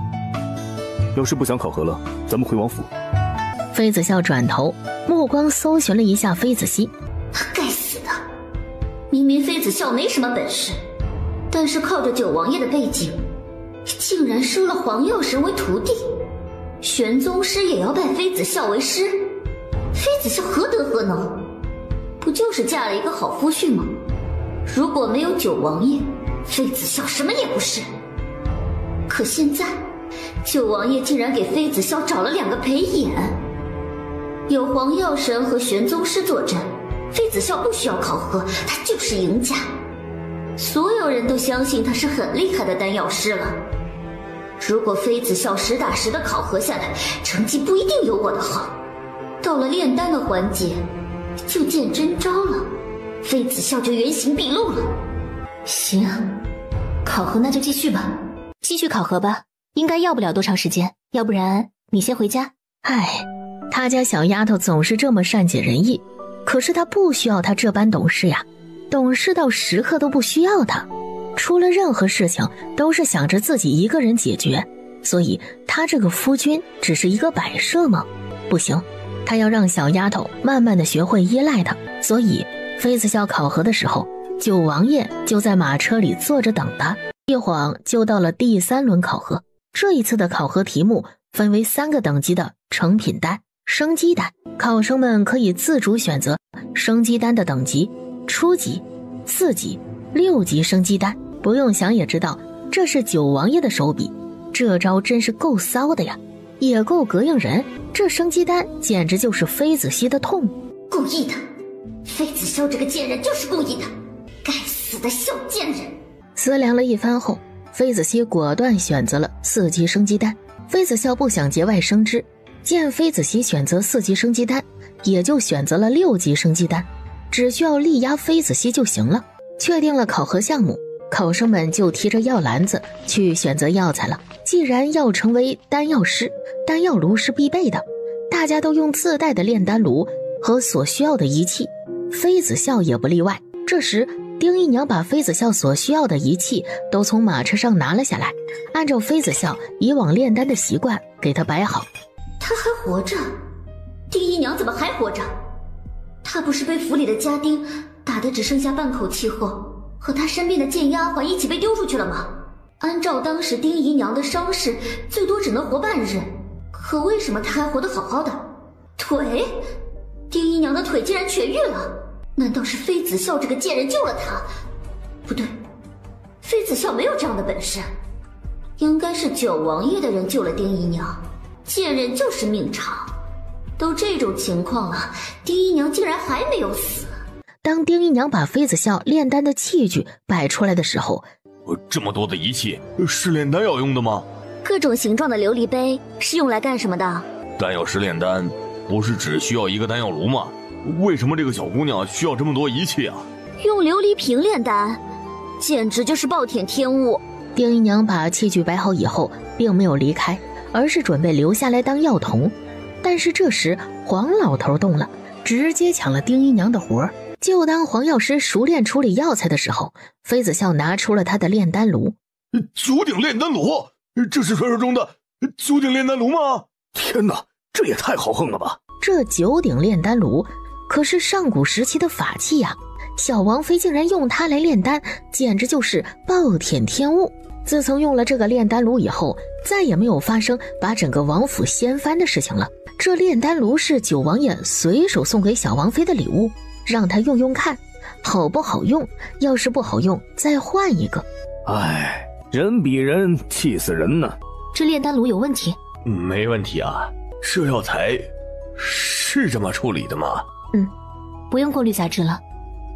要是不想考核了，咱们回王府。妃子笑转头，目光搜寻了一下妃子熙。该死的，明明妃子笑没什么本事，但是靠着九王爷的背景，竟然收了黄药神为徒弟，玄宗师也要拜妃子笑为师。妃子笑何德何能？不就是嫁了一个好夫婿吗？如果没有九王爷，妃子笑什么也不是。可现在九王爷竟然给妃子笑找了2个陪演，有黄药神和玄宗师坐镇，妃子笑不需要考核，他就是赢家。所有人都相信他是很厉害的丹药师了。如果妃子笑实打实的考核下来，成绩不一定有我的好，到了炼丹的环节就见真招了，妃子笑就原形毕露了。行，考核那就继续吧，继续考核吧，应该要不了多长时间，要不然你先回家。唉，他家小丫头总是这么善解人意，可是他不需要他这般懂事呀，懂事到时刻都不需要他，出了任何事情都是想着自己一个人解决，所以他这个夫君只是一个摆设吗？不行，他要让小丫头慢慢的学会依赖他。所以妃子笑考核的时候，九王爷就在马车里坐着等他，一晃就到了第3轮考核。这一次的考核题目分为3个等级的成品丹、生机丹，考生们可以自主选择生机丹的等级，初级、4级、6级生机丹。不用想也知道，这是九王爷的手笔，这招真是够骚的呀，也够膈应人。这生机丹简直就是妃子熙的痛。故意的，妃子笑这个贱人就是故意的，该死的小贱人。思量了一番后，妃子熙果断选择了4级生机丹。妃子笑不想节外生枝，见妃子熙选择4级升级丹，也就选择了6级升级丹，只需要力压妃子熙就行了。确定了考核项目，考生们就提着药篮子去选择药材了。既然要成为丹药师，丹药炉是必备的，大家都用自带的炼丹炉和所需要的仪器，妃子笑也不例外。这时丁姨娘把妃子笑所需要的仪器都从马车上拿了下来，按照妃子笑以往炼丹的习惯给她摆好。她还活着？丁姨娘怎么还活着？她不是被府里的家丁打得只剩下半口气后，和她身边的贱丫鬟一起被丢出去了吗？按照当时丁姨娘的伤势，最多只能活半日，可为什么她还活得好好的？腿？丁姨娘的腿竟然痊愈了？难道是妃子笑这个贱人救了她？不对，妃子笑没有这样的本事，应该是九王爷的人救了丁姨娘，贱人就是命长。都这种情况了，丁姨娘竟然还没有死。当丁姨娘把妃子笑炼丹的器具摆出来的时候，这么多的仪器是炼丹药用的吗？各种形状的琉璃杯是用来干什么的？丹药师炼丹不是只需要一个丹药炉吗？为什么这个小姑娘需要这么多仪器啊？用琉璃瓶炼丹，简直就是暴殄天物。丁姨娘把器具摆好以后并没有离开，而是准备留下来当药童。但是这时黄老头动了，直接抢了丁姨娘的活儿。就当黄药师熟练处理药材的时候，妃子笑拿出了他的炼丹炉。九鼎炼丹炉，这是传说中的九鼎炼丹炉吗？天哪，这也太豪横了吧！这9鼎炼丹炉可是上古时期的法器呀，小王妃竟然用它来炼丹，简直就是暴殄天物。自从用了这个炼丹炉以后，再也没有发生把整个王府掀翻的事情了。这炼丹炉是九王爷随手送给小王妃的礼物，让她用用看，好不好用？要是不好用，再换一个。哎，人比人气死人呢。这炼丹炉有问题？没问题啊，这药材是这么处理的吗？不用过滤杂质了，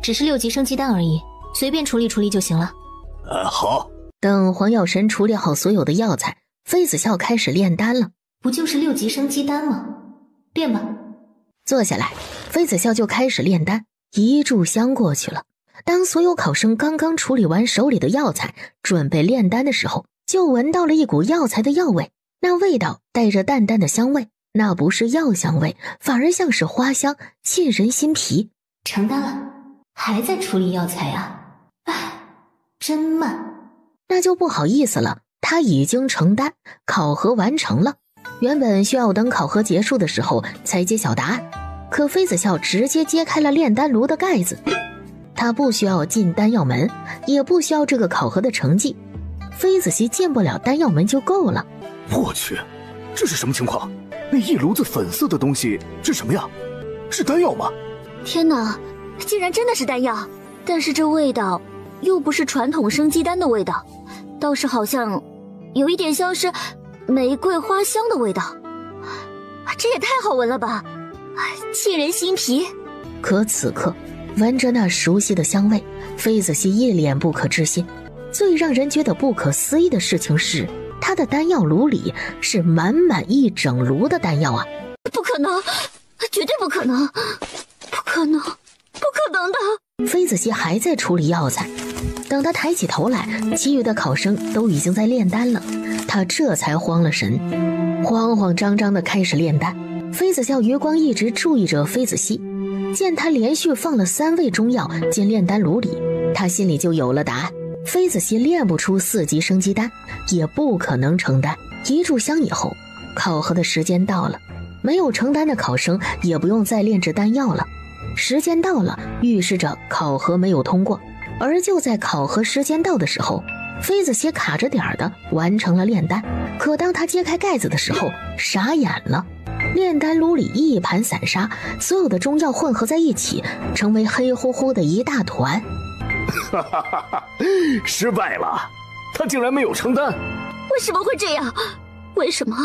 只是6级升级丹而已，随便处理处理就行了。好。等黄药神处理好所有的药材，妃子笑开始炼丹了。不就是6级升级丹吗？炼吧。坐下来，妃子笑就开始炼丹。1炷香过去了，当所有考生刚刚处理完手里的药材，准备炼丹的时候，就闻到了一股药材的药味。那味道带着淡淡的香味，那不是药香味，反而像是花香，沁人心脾。成丹了，还在处理药材啊？唉，真慢。那就不好意思了，他已经成丹，考核完成了。原本需要等考核结束的时候才揭晓答案，可妃子笑直接揭开了炼丹炉的盖子。他不需要进丹药门，也不需要这个考核的成绩，妃子熙进不了丹药门就够了。我去，这是什么情况？那一炉子粉色的东西是什么呀？是丹药吗？天哪，竟然真的是丹药！但是这味道又不是传统生鸡丹的味道，倒是好像有一点像是玫瑰花香的味道。这也太好闻了吧，沁人心脾。可此刻闻着那熟悉的香味，妃子熙一脸不可置信。最让人觉得不可思议的事情是，他的丹药炉里是满满一整炉的丹药啊！不可能，绝对不可能，不可能，不可能的！妃子熙还在处理药材，等他抬起头来，其余的考生都已经在炼丹了，他这才慌了神，慌慌张张地开始炼丹。妃子笑余光一直注意着妃子熙，见他连续放了3味中药进炼丹炉里，他心里就有了答案。妃子熙炼不出4级升级丹，也不可能成丹。1炷香以后，考核的时间到了，没有成丹的考生也不用再炼制丹药了。时间到了，预示着考核没有通过。而就在考核时间到的时候，妃子熙卡着点儿的完成了炼丹。可当他揭开盖子的时候，傻眼了。炼丹炉里一盘散沙，所有的中药混合在一起，成为黑乎乎的一大团。哈哈哈哈，失败了，他竟然没有成丹。为什么会这样？为什么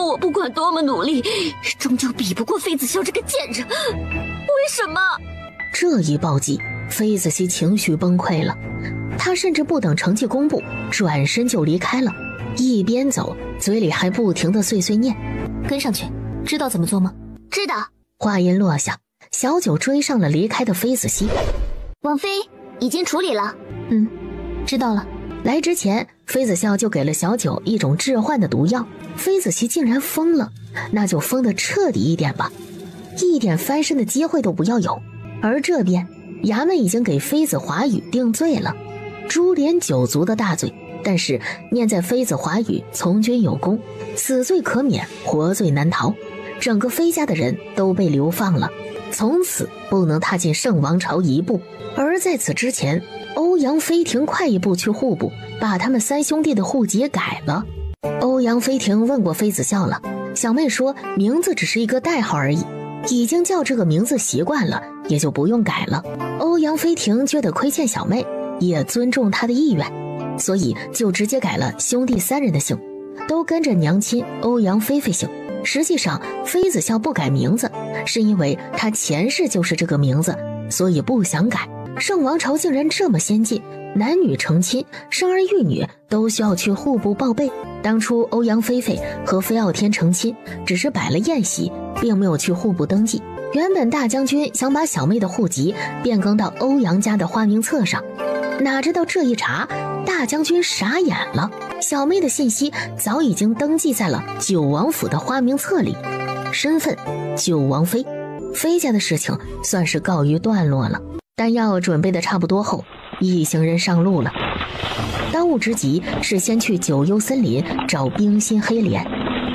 我不管多么努力，终究比不过妃子笑这个贱人？为什么？这一暴击，妃子熙情绪崩溃了，他甚至不等成绩公布，转身就离开了。一边走，嘴里还不停地碎碎念。跟上去，知道怎么做吗？知道。话音落下，小九追上了离开的妃子熙。王妃已经处理了。知道了。来之前，妃子笑就给了小九一种致幻的毒药，妃子熙竟然疯了，那就疯得彻底一点吧，一点翻身的机会都不要有。而这边衙门已经给妃子华语定罪了，株连九族的大罪，但是念在妃子华语从军有功，死罪可免，活罪难逃，整个妃家的人都被流放了，从此不能踏进圣王朝一步。而在此之前，欧阳飞庭快一步去户部，把他们三兄弟的户籍改了。欧阳飞庭问过妃子笑了，小妹说名字只是一个代号而已，已经叫这个名字习惯了，也就不用改了。欧阳飞庭觉得亏欠小妹，也尊重她的意愿，所以就直接改了兄弟三人的姓，都跟着娘亲欧阳菲菲姓。实际上妃子笑不改名字，是因为她前世就是这个名字，所以不想改。圣王朝竟然这么先进，男女成亲，生儿育女都需要去户部报备。当初欧阳菲菲和飞傲天成亲，只是摆了宴席，并没有去户部登记。原本大将军想把小妹的户籍变更到欧阳家的花名册上，哪知道这一查，大将军傻眼了，小妹的信息早已经登记在了九王府的花名册里，身份九王妃。妃家的事情算是告一段落了。丹药准备的差不多后，一行人上路了。当务之急是先去九幽森林找冰心黑莲，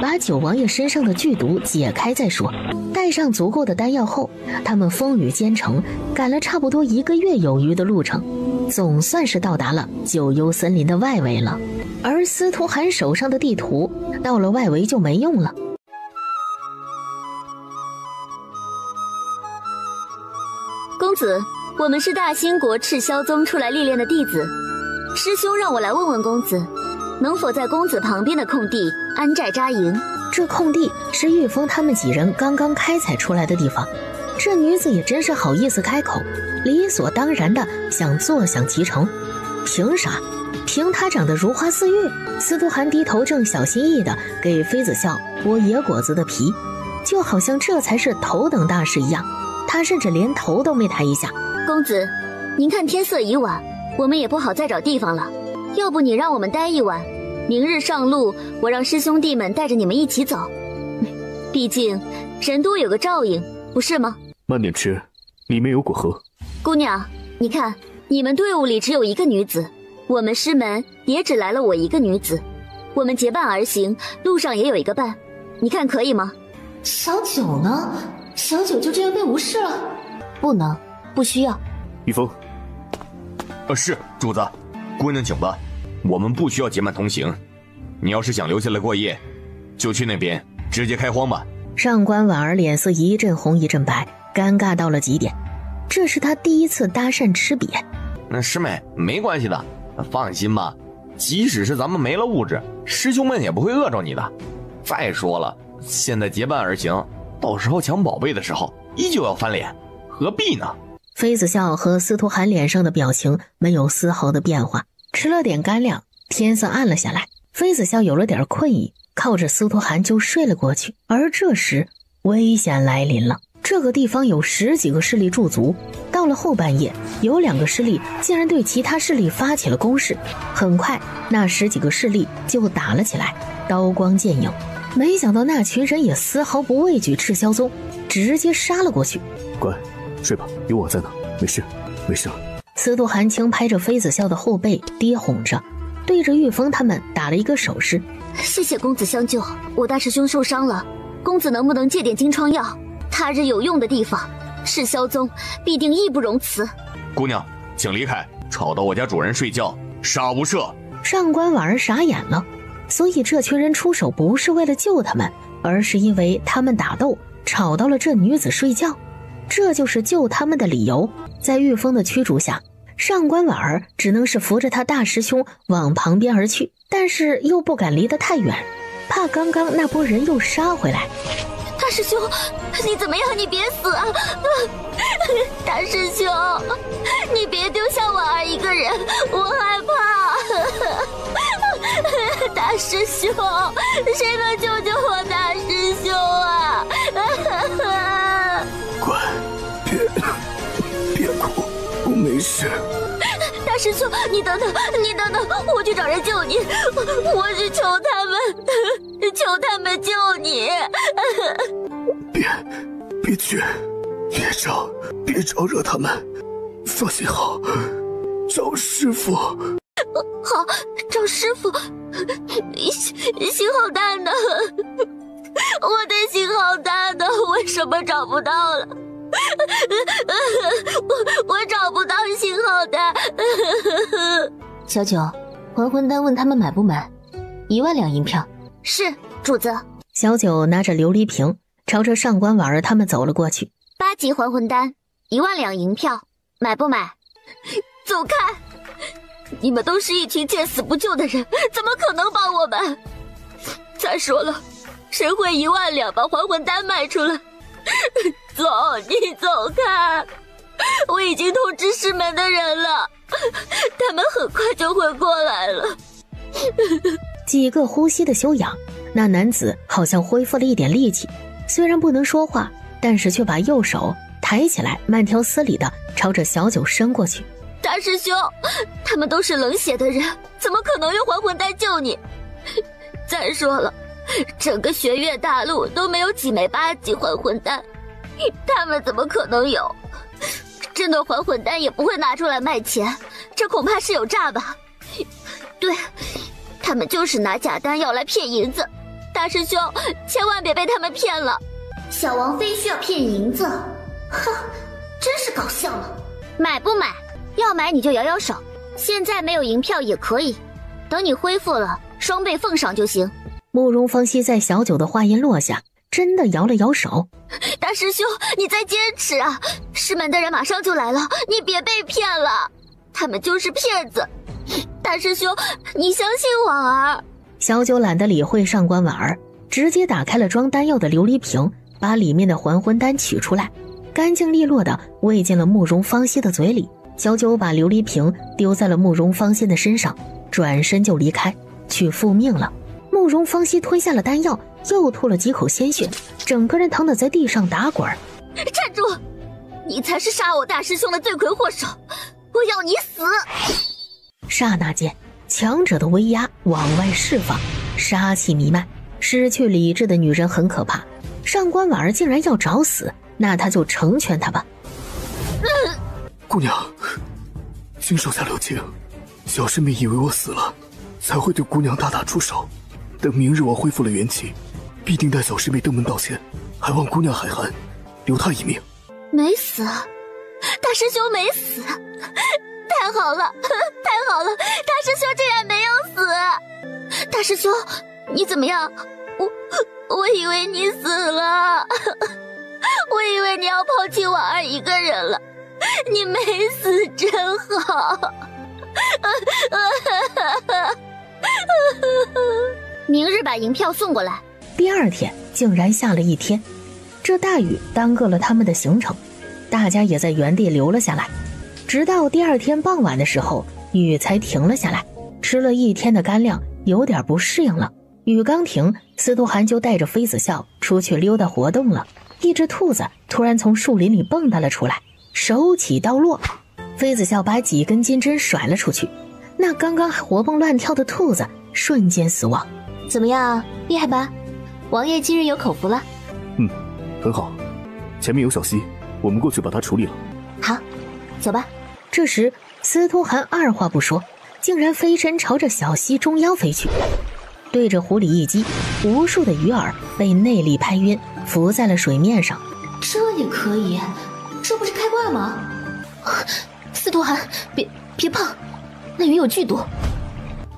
把九王爷身上的剧毒解开再说。带上足够的丹药后，他们风雨兼程，赶了差不多1个月有余的路程，总算是到达了九幽森林的外围了。而司徒寒手上的地图到了外围就没用了。公子，我们是大兴国赤霄宗出来历练的弟子，师兄让我来问问公子，能否在公子旁边的空地安寨扎营。这空地是玉峰他们几人刚刚开采出来的地方，这女子也真是好意思开口，理所当然的想坐享其成。凭啥？凭她长得如花似玉？司徒寒低头正小心翼翼的给妃子笑剥野果子的皮，就好像这才是头等大事一样，他甚至连头都没抬一下。公子，您看天色已晚，我们也不好再找地方了，要不你让我们待一晚，明日上路，我让师兄弟们带着你们一起走。毕竟人多有个照应，不是吗？慢点吃，里面有果核。姑娘，你看，你们队伍里只有1个女子，我们师门也只来了我1个女子，我们结伴而行，路上也有一个伴，你看可以吗？小九呢？小九就这样被无视了？不能，不需要。玉峰，是主子，姑娘请吧，我们不需要结伴同行。你要是想留下来过夜，就去那边直接开荒吧。上官婉儿脸色一阵红一阵白，尴尬到了极点。这是他第一次搭讪吃瘪。那师妹没关系的，放心吧，即使是咱们没了物质，师兄们也不会饿着你的。再说了，现在结伴而行，到时候抢宝贝的时候依旧要翻脸，何必呢？妃子笑和司徒寒脸上的表情没有丝毫的变化。吃了点干粮，天色暗了下来，妃子笑有了点困意，靠着司徒寒就睡了过去。而这时危险来临了，这个地方有10几个势力驻足，到了后半夜，有2个势力竟然对其他势力发起了攻势。很快那10几个势力就打了起来，刀光剑影。没想到那群人也丝毫不畏惧赤霄宗，直接杀了过去。乖，睡吧，有我在呢，没事没事。司徒寒轻拍着妃子笑的后背，低哄着，对着玉峰他们打了一个手势。谢谢公子相救，我大师兄受伤了，公子能不能借点金疮药？他日有用的地方，赤霄宗必定义不容辞。姑娘，请离开，吵到我家主人睡觉，杀无赦。上官婉儿傻眼了，所以这群人出手不是为了救他们，而是因为他们打斗吵到了这女子睡觉，这就是救他们的理由。在玉峰的驱逐下，上官婉儿只能是扶着他大师兄往旁边而去，但是又不敢离得太远，怕刚刚那波人又杀回来。大师兄，你怎么样？你别死啊！大师兄，你别丢下婉儿一个人，我害怕。大师兄，谁能救救我大师兄啊？乖，别哭，我没事。大师兄，你等等，我去找人救你，我去求他们救你。别去，别招惹他们，放心好，找师傅。好，找师傅，心好大呢，我的心好大呢，为什么找不到了？我找不到，心好大。小九，还魂丹问他们买不买？1万两银票。是，主子。小九拿着琉璃瓶，朝着上官婉儿他们走了过去。8级还魂丹，1万两银票，买不买？走开！你们都是一群见死不救的人，怎么可能帮我们？再说了，谁会1万两把还魂丹卖出来？走，你走开！我已经通知师门的人了，他们很快就会过来了。几个呼吸的休养，那男子好像恢复了一点力气，虽然不能说话，但是却把右手抬起来，慢条斯理地朝着小九伸过去。大师兄，他们都是冷血的人，怎么可能用还魂丹救你？再说了，整个玄月大陆都没有几枚8级还魂丹，他们怎么可能有？真的还魂丹也不会拿出来卖钱，这恐怕是有诈吧？对，他们就是拿假丹药来骗银子。大师兄，千万别被他们骗了。小王妃需要骗银子，哼，真是搞笑了。买不买？要买你就摇摇手，现在没有银票也可以，等你恢复了，双倍奉上就行。慕容芳曦在小九的话音落下，真的摇了摇手。大师兄，你再坚持啊！师门的人马上就来了，你别被骗了，他们就是骗子。大师兄，你相信婉儿。小九懒得理会上官婉儿，直接打开了装丹药的琉璃瓶，把里面的还魂丹取出来，干净利落地喂进了慕容芳曦的嘴里。小九把琉璃瓶丢在了慕容芳曦的身上，转身就离开，去复命了。慕容芳曦吞下了丹药，又吐了几口鲜血，整个人疼得在地上打滚。站住！你才是杀我大师兄的罪魁祸首，我要你死！刹那间，强者的威压往外释放，杀气弥漫。失去理智的女人很可怕，上官婉儿竟然要找死，那他就成全她吧。姑娘，请手下留情，小师妹以为我死了，才会对姑娘大打出手。等明日我恢复了元气，必定带小师妹登门道歉，还望姑娘海涵，留她一命。没死，大师兄没死，太好了，太好了，大师兄竟然没有死！大师兄，你怎么样？我以为你死了，我以为你要抛弃婉儿一个人了。你没死真好。明日把银票送过来。第二天竟然下了一天，这大雨耽搁了他们的行程，大家也在原地留了下来。直到第二天傍晚的时候，雨才停了下来。吃了一天的干粮，有点不适应了。雨刚停，司徒寒就带着妃子笑出去溜达活动了。一只兔子突然从树林里蹦跶了出来，手起刀落，妃子笑把几根金针甩了出去，那刚刚还活蹦乱跳的兔子瞬间死亡。怎么样，厉害吧？王爷今日有口福了。很好，前面有小溪，我们过去把它处理了。好，走吧。这时司徒寒二话不说，竟然飞身朝着小溪中央飞去，对着湖里一击，无数的鱼饵被内力拍晕，浮在了水面上。这也可以？这不是开挂吗？司徒寒，别碰，那鱼有剧毒。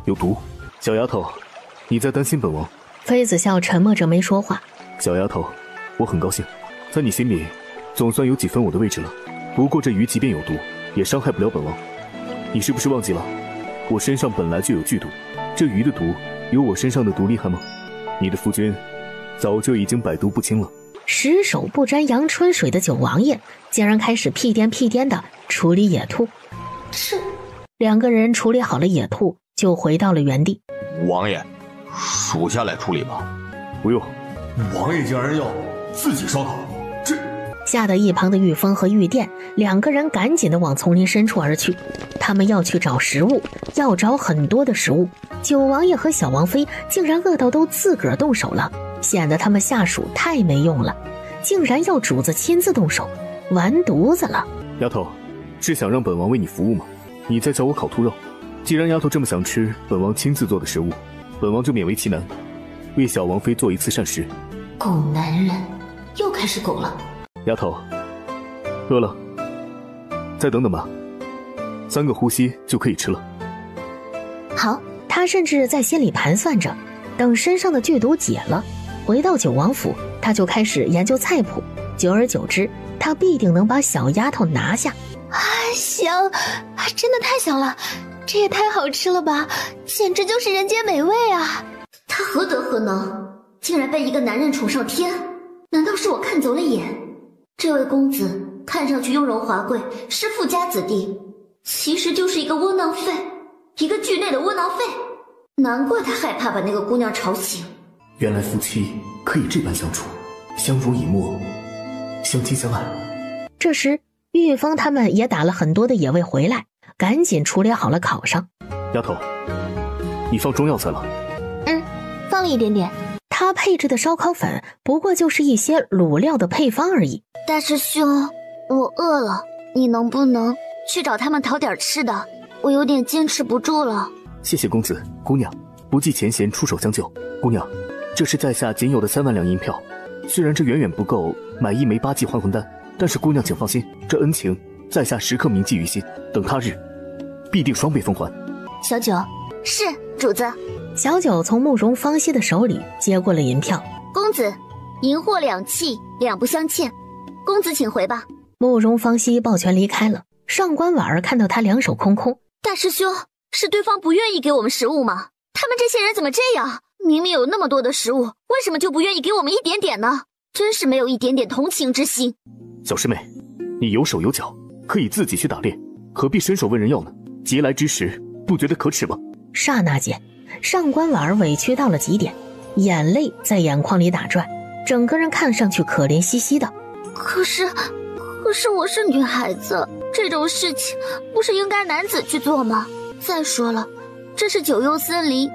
有毒？小丫头，你在担心本王？妃子笑沉默着没说话。小丫头，我很高兴，在你心里总算有几分我的位置了。不过这鱼即便有毒，也伤害不了本王。你是不是忘记了，我身上本来就有剧毒，这鱼的毒有我身上的毒厉害吗？你的夫君早就已经百毒不侵了。十手不沾阳春水的九王爷竟然开始屁颠屁颠的处理野兔。这两个人处理好了野兔，就回到了原地。王爷，属下来处理吧。不用。王爷竟然要自己烧烤，这……吓得一旁的玉峰和玉殿两个人赶紧的往丛林深处而去。他们要去找食物，要找很多的食物。九王爷和小王妃竟然饿到都自个儿动手了，显得他们下属太没用了，竟然要主子亲自动手，完犊子了。丫头，是想让本王为你服务吗？你在找我烤兔肉，既然丫头这么想吃本王亲自做的食物，本王就勉为其难，为小王妃做一次膳食。狗男人，又开始狗了。丫头，饿了？再等等吧，3个呼吸就可以吃了。好，他甚至在心里盘算着，等身上的剧毒解了，回到九王府，他就开始研究菜谱。久而久之，他必定能把小丫头拿下。香，真的太香了，这也太好吃了吧，简直就是人间美味啊！他何德何能，竟然被一个男人宠上天？难道是我看走了眼？这位公子看上去雍容华贵，是富家子弟，其实就是一个窝囊废，一个剧内的窝囊废。难怪他害怕把那个姑娘吵醒。原来夫妻可以这般相处，相濡以沫，相亲相爱。这时玉峰他们也打了很多的野味回来，赶紧处理好了烤上。丫头，你放中药材了？放了一点点。他配置的烧烤粉不过就是一些卤料的配方而已。大师兄，我饿了，你能不能去找他们讨点吃的？我有点坚持不住了。谢谢公子，姑娘不计前嫌出手相救。姑娘，这是在下仅有的3万两银票，虽然这远远不够买1枚8剂还魂丹，但是姑娘请放心，这恩情在下时刻铭记于心，等他日必定双倍奉还。小九，是主子。小九从慕容芳熙的手里接过了银票。公子，银货2器，2不相欠，公子请回吧。慕容芳熙抱拳离开了。上官婉儿看到他两手空空，大师兄，是对方不愿意给我们食物吗？他们这些人怎么这样？明明有那么多的食物，为什么就不愿意给我们一点点呢？真是没有一点点同情之心。小师妹，你有手有脚，可以自己去打猎，何必伸手问人要呢？劫来之时，不觉得可耻吗？刹那间，上官婉儿委屈到了极点，眼泪在眼眶里打转，整个人看上去可怜兮兮的。可是我是女孩子，这种事情不是应该男子去做吗？再说了，这是九幽森林，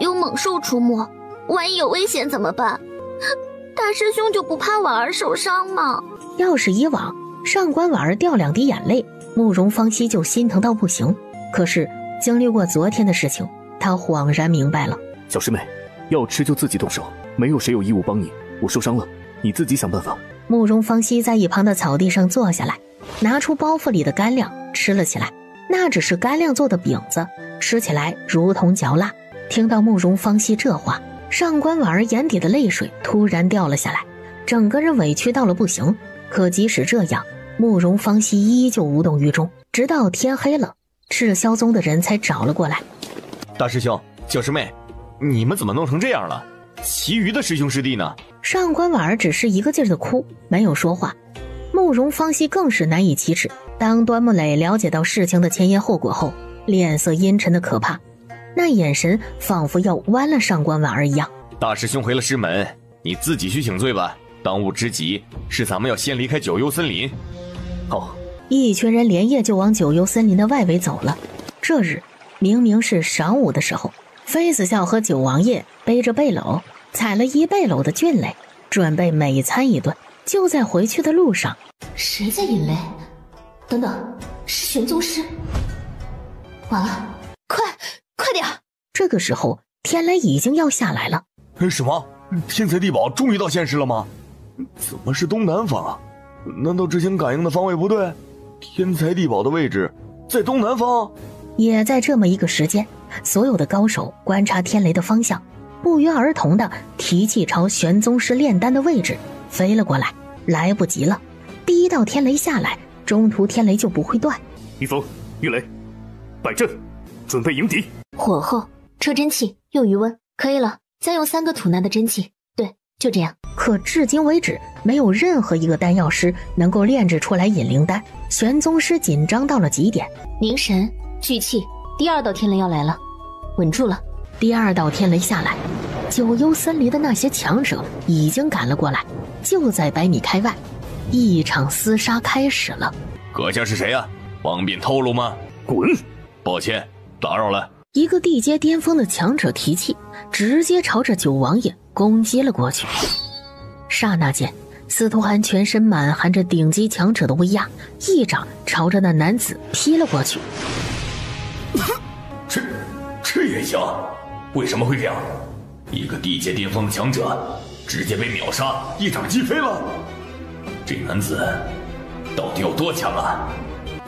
有猛兽出没，万一有危险怎么办？大师兄就不怕婉儿受伤吗？要是以往，上官婉儿掉2滴眼泪，慕容芳熙就心疼到不行。可是经历过昨天的事情，他恍然明白了。小师妹，要吃就自己动手，没有谁有义务帮你。我受伤了，你自己想办法。慕容芳熙在一旁的草地上坐下来，拿出包袱里的干粮吃了起来。那只是干粮做的饼子，吃起来如同嚼蜡。听到慕容芳熙这话，上官婉儿眼底的泪水突然掉了下来，整个人委屈到了不行。可即使这样，慕容芳熙依旧无动于衷，直到天黑了，赤霄宗的人才找了过来。大师兄，小师妹，你们怎么弄成这样了？其余的师兄师弟呢？上官婉儿只是一个劲儿的哭，没有说话。慕容芳熙更是难以启齿。当端木磊了解到事情的前因后果后，脸色阴沉的可怕，那眼神仿佛要剜了上官婉儿一样。大师兄回了师门，你自己去请罪吧。当务之急是咱们要先离开九幽森林。好。一群人连夜就往九幽森林的外围走了。这日明明是晌午的时候，妃子笑和九王爷背着背篓，采了1背篓的菌类，准备美餐一顿。就在回去的路上，谁在引雷？等等，是玄宗师！完了，快点！这个时候，天雷已经要下来了。什么？天才地宝终于到现实了吗？怎么是东南方啊？难道之前感应的方位不对？天才地宝的位置在东南方。也在这么一个时间，所有的高手观察天雷的方向，不约而同的提气朝玄宗师炼丹的位置飞了过来。来不及了，第一道天雷下来，中途天雷就不会断。御风、御雷，摆阵，准备迎敌。火候、测真气、用余温，可以了。再用3个吐纳的真气，对，就这样。可至今为止，没有任何一个丹药师能够炼制出来引灵丹。玄宗师紧张到了极点。凝神聚气，第2道天雷要来了，稳住了。第2道天雷下来，九幽森林的那些强者已经赶了过来，就在100米开外，一场厮杀开始了。阁下是谁呀？方便透露吗？滚！抱歉，打扰了。一个地阶巅峰的强者提气，直接朝着九王爷攻击了过去。刹那间，司徒寒全身满含着顶级强者的威压，一掌朝着那男子劈了过去。这也行？为什么会这样？一个地阶巅峰的强者直接被秒杀，一掌击飞了。这男子到底有多强啊？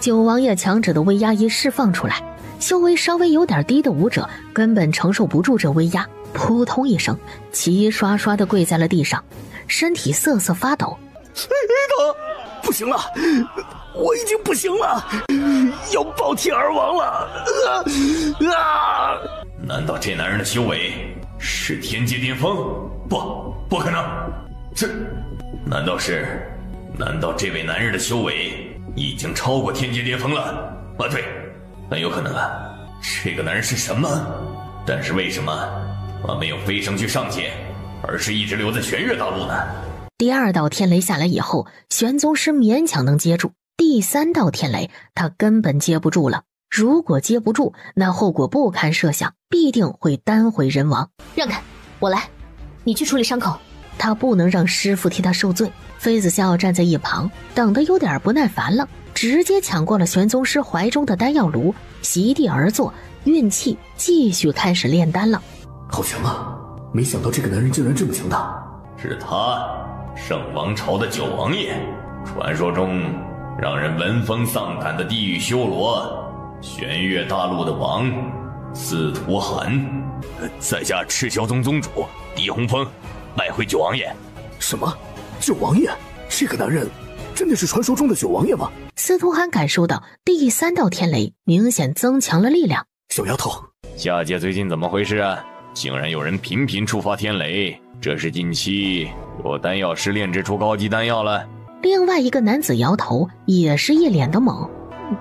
九王爷强者的威压一释放出来，修为稍微有点低的武者根本承受不住这威压，扑通一声，齐刷刷地跪在了地上，身体瑟瑟发抖。疼！不行了，我已经不行了，要爆体而亡了！难道这男人的修为是天阶巅峰？不可能！难道这位男人的修为已经超过天阶巅峰了？啊，对，很有可能啊。这个男人是什么？但是为什么没有飞升去上界，而是一直留在玄月大陆呢？第2道天雷下来以后，玄宗师勉强能接住。第3道天雷他根本接不住了，如果接不住，那后果不堪设想，必定会单毁人亡。让开，我来，你去处理伤口。他不能让师父替他受罪。妃子笑站在一旁，等得有点不耐烦了，直接抢过了玄宗师怀中的丹药炉，席地而坐，运气，继续开始炼丹了。好强啊！没想到这个男人竟然这么强大。是他，圣王朝的九王爷，传说中让人闻风丧胆的地狱修罗，玄月大陆的王司徒寒。在下赤霄宗宗主狄洪峰，拜会九王爷。什么？九王爷？这个男人真的是传说中的九王爷吗？司徒寒感受到第3道天雷明显增强了力量。小丫头，下界最近怎么回事啊？竟然有人频频触发天雷，这是近期有丹药师炼制出高级丹药了？另外一个男子摇头，也是一脸的懵。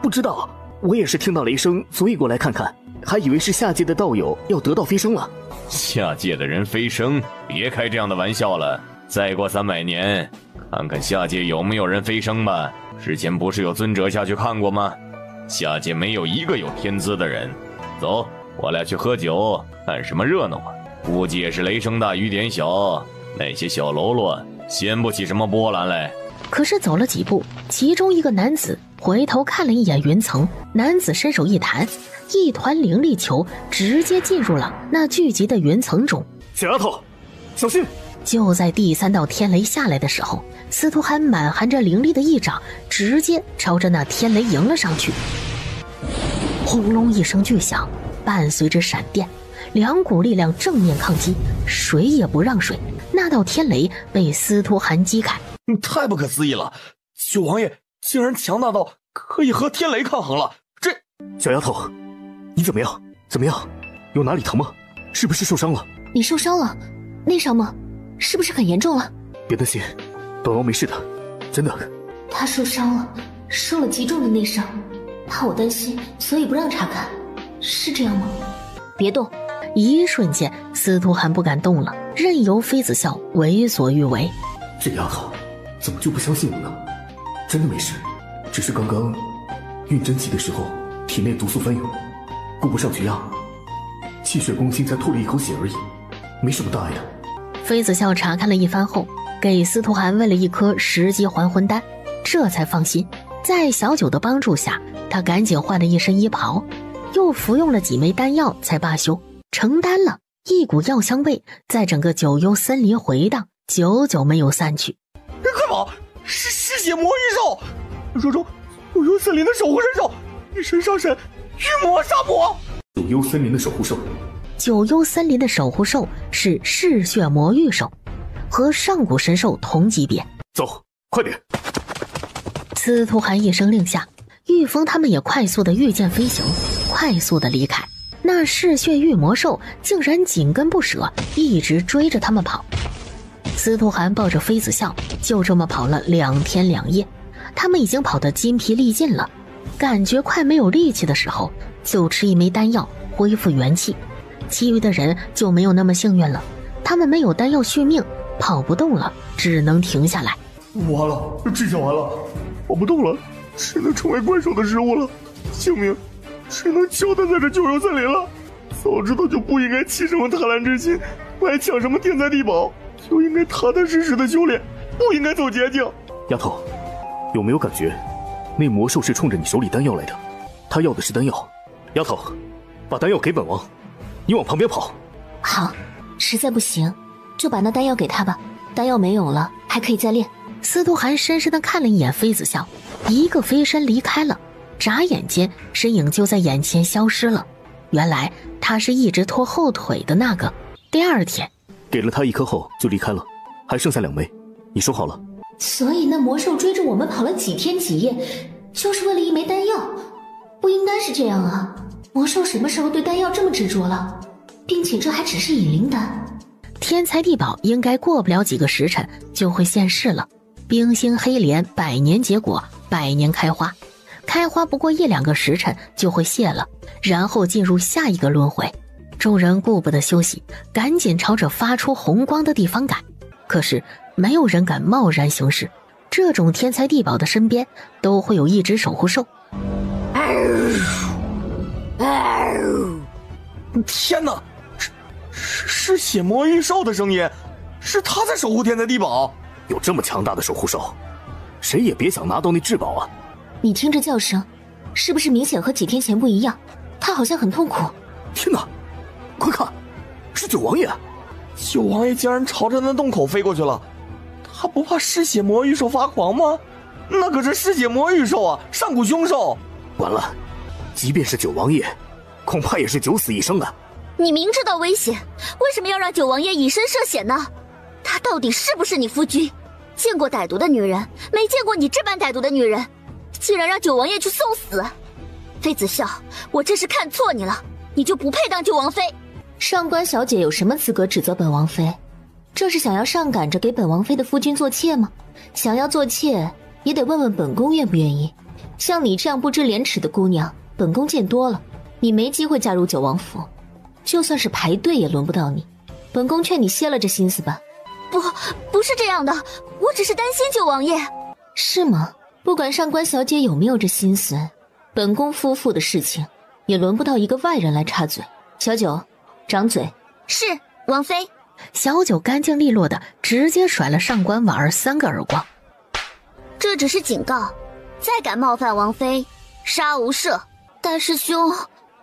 不知道，我也是听到雷声，所以过来看看，还以为是下界的道友要得道飞升了。下界的人飞升？别开这样的玩笑了。再过300年，看看下界有没有人飞升吧。之前不是有尊者下去看过吗？下界没有一个有天资的人。走，我俩去喝酒，看什么热闹啊？估计也是雷声大雨点小，那些小喽啰掀不起什么波澜来。可是走了几步，其中一个男子回头看了一眼云层，男子伸手一弹，一团灵力球直接进入了那聚集的云层中。小丫头，小心！就在第3道天雷下来的时候，司徒寒满含着灵力的一掌直接朝着那天雷迎了上去。轰隆一声巨响，伴随着闪电，2股力量正面抗击，谁也不让谁。那道天雷被司徒寒击开。太不可思议了，九王爷竟然强大到可以和天雷抗衡了。这小丫头，你怎么样？怎么样？有哪里疼吗？是不是受伤了？你受伤了？内伤吗？是不是很严重了？别担心，本王没事的，真的。他受伤了，受了极重的内伤，怕我担心，所以不让查看，是这样吗？别动。一瞬间，司徒寒不敢动了，任由妃子笑为所欲为。这丫头怎么就不相信我呢？真的没事，只是刚刚运真气的时候，体内毒素翻涌，顾不上去压，气血攻心才吐了一口血而已，没什么大碍的。妃子笑查看了一番后，给司徒寒喂了一颗10级还魂丹，这才放心。在小九的帮助下，他赶紧换了一身衣袍，又服用了几枚丹药才罢休。成丹了，一股药香味在整个九幽森林回荡，久久没有散去。快跑！是嗜血魔域兽，传说中九幽森林的守护神兽，一身上神，御魔杀魔。九幽森林的守护兽，九幽森林的守护兽是嗜血魔域兽，和上古神兽同级别。走，快点！司徒寒一声令下，玉峰他们也快速的御剑飞行，快速的离开。那嗜血御魔兽竟然紧跟不舍，一直追着他们跑。司徒寒抱着妃子笑，就这么跑了2天2夜。他们已经跑得筋疲力尽了，感觉快没有力气的时候，就吃一枚丹药恢复元气。其余的人就没有那么幸运了，他们没有丹药续命，跑不动了，只能停下来。完了，这下完了，跑不动了，只能成为怪兽的食物了，性命只能交代在这九幽森林了。早知道就不应该起什么贪婪之心，来抢什么天才地宝，就应该踏踏实实的修炼，不应该走捷径。丫头，有没有感觉那魔兽是冲着你手里丹药来的？他要的是丹药。丫头，把丹药给本王，你往旁边跑。好，实在不行就把那丹药给他吧，丹药没有了还可以再练。司徒寒深深地看了一眼妃子笑，一个飞身离开了，眨眼间身影就在眼前消失了。原来他是一直拖后腿的那个。第二天给了他一颗后就离开了，还剩下2枚，你收好了。所以那魔兽追着我们跑了几天几夜，就是为了1枚丹药？不应该是这样啊！魔兽什么时候对丹药这么执着了？并且这还只是引灵丹。天才地宝应该过不了几个时辰就会现世了。冰心黑莲100年结果，100年开花，开花不过1-2个时辰就会谢了，然后进入下一个轮回。众人顾不得休息，赶紧朝着发出红光的地方赶。可是没有人敢贸然行事，这种天才地宝的身边都会有一只守护兽。天哪，是血魔玉兽的声音，是他在守护天才地宝。有这么强大的守护兽，谁也别想拿到那至宝啊！你听这叫声，是不是明显和几天前不一样？他好像很痛苦。天哪，快看，是九王爷！九王爷竟然朝着那洞口飞过去了，他不怕嗜血魔玉兽发狂吗？那可是嗜血魔玉兽啊，上古凶兽！完了，即便是九王爷，恐怕也是九死一生啊！你明知道危险，为什么要让九王爷以身涉险呢？他到底是不是你夫君？见过歹毒的女人，没见过你这般歹毒的女人，竟然让九王爷去送死！妃子笑，我真是看错你了，你就不配当九王妃。上官小姐有什么资格指责本王妃？这是想要上赶着给本王妃的夫君做妾吗？想要做妾，也得问问本宫愿不愿意。像你这样不知廉耻的姑娘，本宫见多了，你没机会嫁入九王府，就算是排队也轮不到你。本宫劝你歇了这心思吧。不是这样的，我只是担心九王爷。是吗？不管上官小姐有没有这心思，本宫夫妇的事情也轮不到一个外人来插嘴。小九，掌嘴。是，王妃。小九干净利落的直接甩了上官婉儿3个耳光。这只是警告，再敢冒犯王妃，杀无赦。大师兄，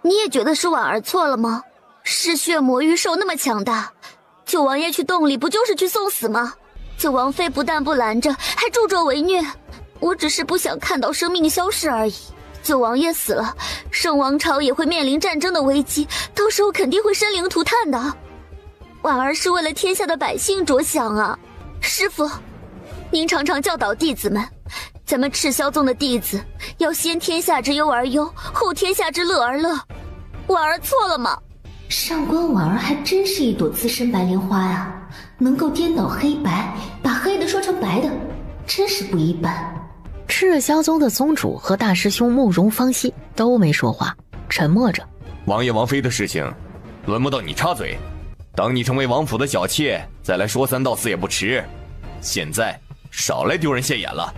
你也觉得是婉儿错了吗？嗜血魔玉兽那么强大，九王爷去洞里不就是去送死吗？九王妃不但不拦着，还助纣为虐。我只是不想看到生命消逝而已。九王爷死了，圣王朝也会面临战争的危机，到时候肯定会生灵涂炭的。婉儿是为了天下的百姓着想啊。师父，您常常教导弟子们，咱们赤霄宗的弟子要先天下之忧而忧，后天下之乐而乐。婉儿错了吗？上官婉儿还真是一朵资深白莲花呀，能够颠倒黑白，把黑的说成白的，真是不一般。赤霄宗的宗主和大师兄慕容方熙都没说话，沉默着。王爷王妃的事情，轮不到你插嘴。等你成为王府的小妾，再来说3道4也不迟。现在少来丢人现眼了，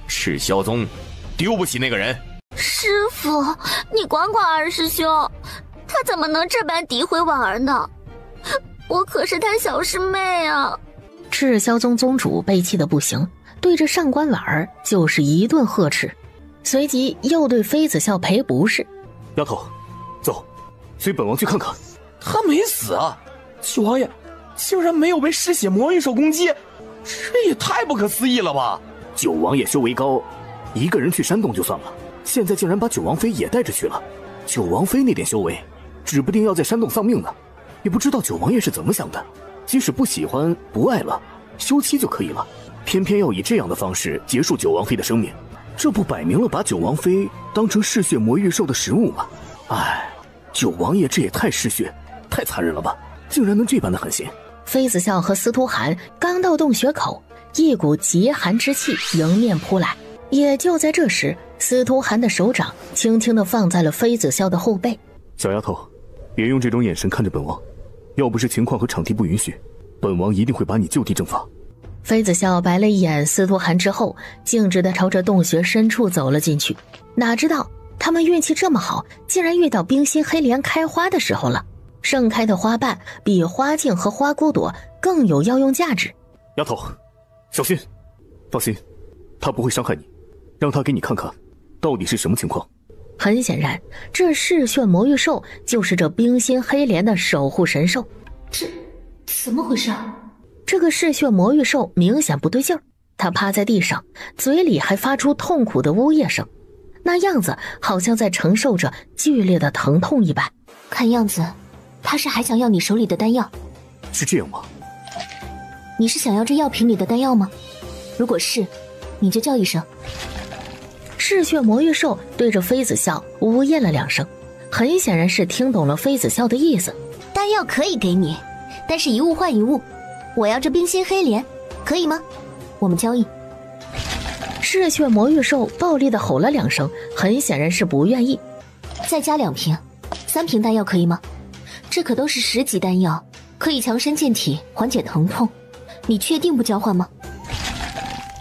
赤霄宗丢不起那个人。师父，你管管二师兄，他怎么能这般诋毁婉儿呢？我可是他小师妹啊！赤霄宗宗主被气得不行，对着上官婉儿就是一顿呵斥，随即又对妃子笑赔不是。丫头，走，随本王去看看。他没死啊！九王爷竟然没有被嗜血魔玉兽攻击，这也太不可思议了吧！九王爷修为高，一个人去山洞就算了，现在竟然把九王妃也带着去了。九王妃那点修为，指不定要在山洞丧命呢。也不知道九王爷是怎么想的，即使不喜欢不爱了，休妻就可以了，偏偏要以这样的方式结束九王妃的生命，这不摆明了把九王妃当成嗜血魔玉兽的食物吗？哎，九王爷这也太嗜血，太残忍了吧！竟然能这般的狠心。妃子笑和司徒寒刚到洞穴口，一股极寒之气迎面扑来。也就在这时，司徒寒的手掌轻轻地放在了妃子笑的后背。小丫头，别用这种眼神看着本王，要不是情况和场地不允许，本王一定会把你就地正法。妃子笑白了一眼司徒寒之后，径直地朝着洞穴深处走了进去。哪知道他们运气这么好，竟然遇到冰心黑莲开花的时候了。盛开的花瓣比花镜和花骨朵更有药用价值。丫头，小心！放心，他不会伤害你，让他给你看看到底是什么情况。很显然，这嗜血魔域兽就是这冰心黑莲的守护神兽。这怎么回事？这个嗜血魔域兽明显不对劲儿，它趴在地上，嘴里还发出痛苦的呜咽声，那样子好像在承受着剧烈的疼痛一般。看样子，他是还想要你手里的丹药。是这样吗？你是想要这药瓶里的丹药吗？如果是，你就叫一声。嗜血魔域兽对着妃子笑呜咽了2声，很显然是听懂了妃子笑的意思。丹药可以给你，但是一物换一物，我要这冰心黑莲，可以吗？我们交易。嗜血魔域兽暴力地吼了2声，很显然是不愿意。再加2瓶，3瓶丹药可以吗？这可都是10级丹药，可以强身健体，缓解疼痛。你确定不交换吗？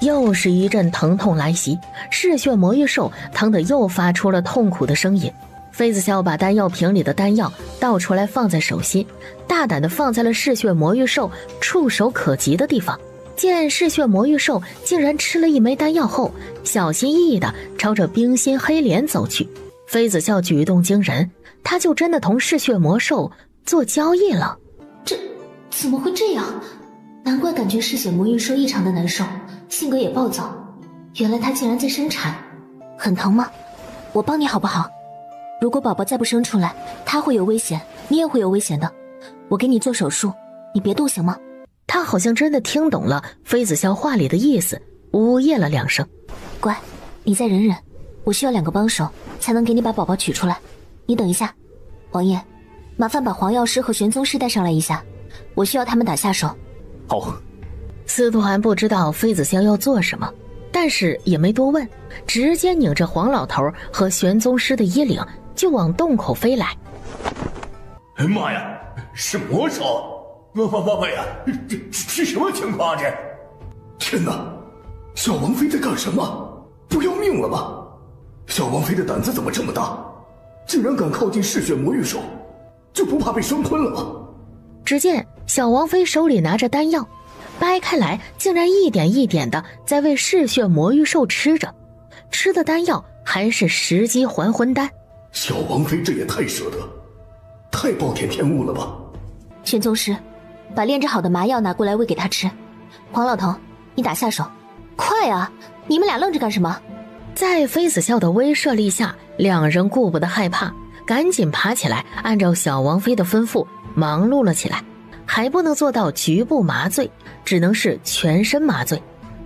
又是一阵疼痛来袭，嗜血魔域兽疼得又发出了痛苦的声音。妃子笑把丹药瓶里的丹药倒出来放在手心，大胆地放在了嗜血魔域兽触手可及的地方。见嗜血魔域兽竟然吃了一枚丹药后，小心翼翼地朝着冰心黑莲走去。妃子笑举动惊人，他就真的同嗜血魔兽做交易了。这怎么会这样？难怪感觉嗜血魔域兽异常的难受，性格也暴躁。原来他竟然在生产，很疼吗？我帮你好不好？如果宝宝再不生出来，他会有危险，你也会有危险的。我给你做手术，你别动行吗？他好像真的听懂了妃子笑话里的意思，呜咽了2声。乖，你再忍忍，我需要2个帮手才能给你把宝宝取出来。你等一下，王爷，麻烦把黄药师和玄宗师带上来一下，我需要他们打下手。好。司徒寒不知道妃子笑要做什么，但是也没多问，直接拧着黄老头和玄宗师的衣领就往洞口飞来。哎妈呀，是魔兽！妈呀，这什么情况？这！天哪，小王妃在干什么？不要命了吗？小王妃的胆子怎么这么大？竟然敢靠近嗜血魔域兽，就不怕被生吞了吗？只见小王妃手里拿着丹药，掰开来竟然一点一点的在为嗜血魔域兽吃着，吃的丹药还是10级还魂丹。小王妃这也太舍得，太暴殄天物了吧！玄宗师，把炼制好的麻药拿过来喂给他吃。黄老头，你打下手，快啊！你们俩愣着干什么？在妃子笑的威慑力下，2人顾不得害怕，赶紧爬起来，按照小王妃的吩咐忙碌了起来。还不能做到局部麻醉，只能是全身麻醉。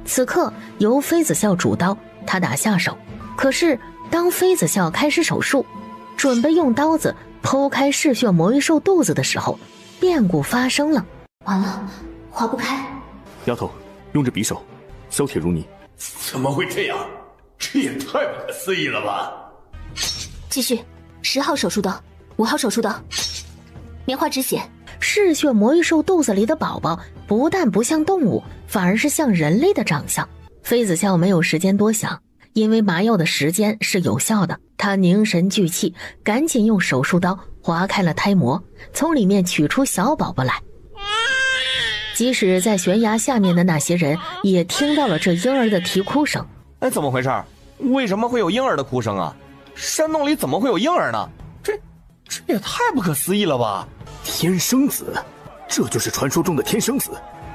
此刻由妃子笑主刀，他打下手。可是当妃子笑开始手术，准备用刀子剖开嗜血魔域兽肚子的时候，变故发生了。完了，划不开。丫头，用着匕首，削铁如泥。怎么会这样？这也太不可思议了吧！继续，10号手术刀，5号手术刀，棉花止血。嗜血魔域兽肚子里的宝宝不但不像动物，反而是像人类的长相。妃子笑没有时间多想，因为麻药的时间是有效的，她凝神聚气，赶紧用手术刀划开了胎膜，从里面取出小宝宝来。即使在悬崖下面的那些人也听到了这婴儿的啼哭声。哎，怎么回事？为什么会有婴儿的哭声啊？山洞里怎么会有婴儿呢？这也太不可思议了吧！天生子，这就是传说中的天生子。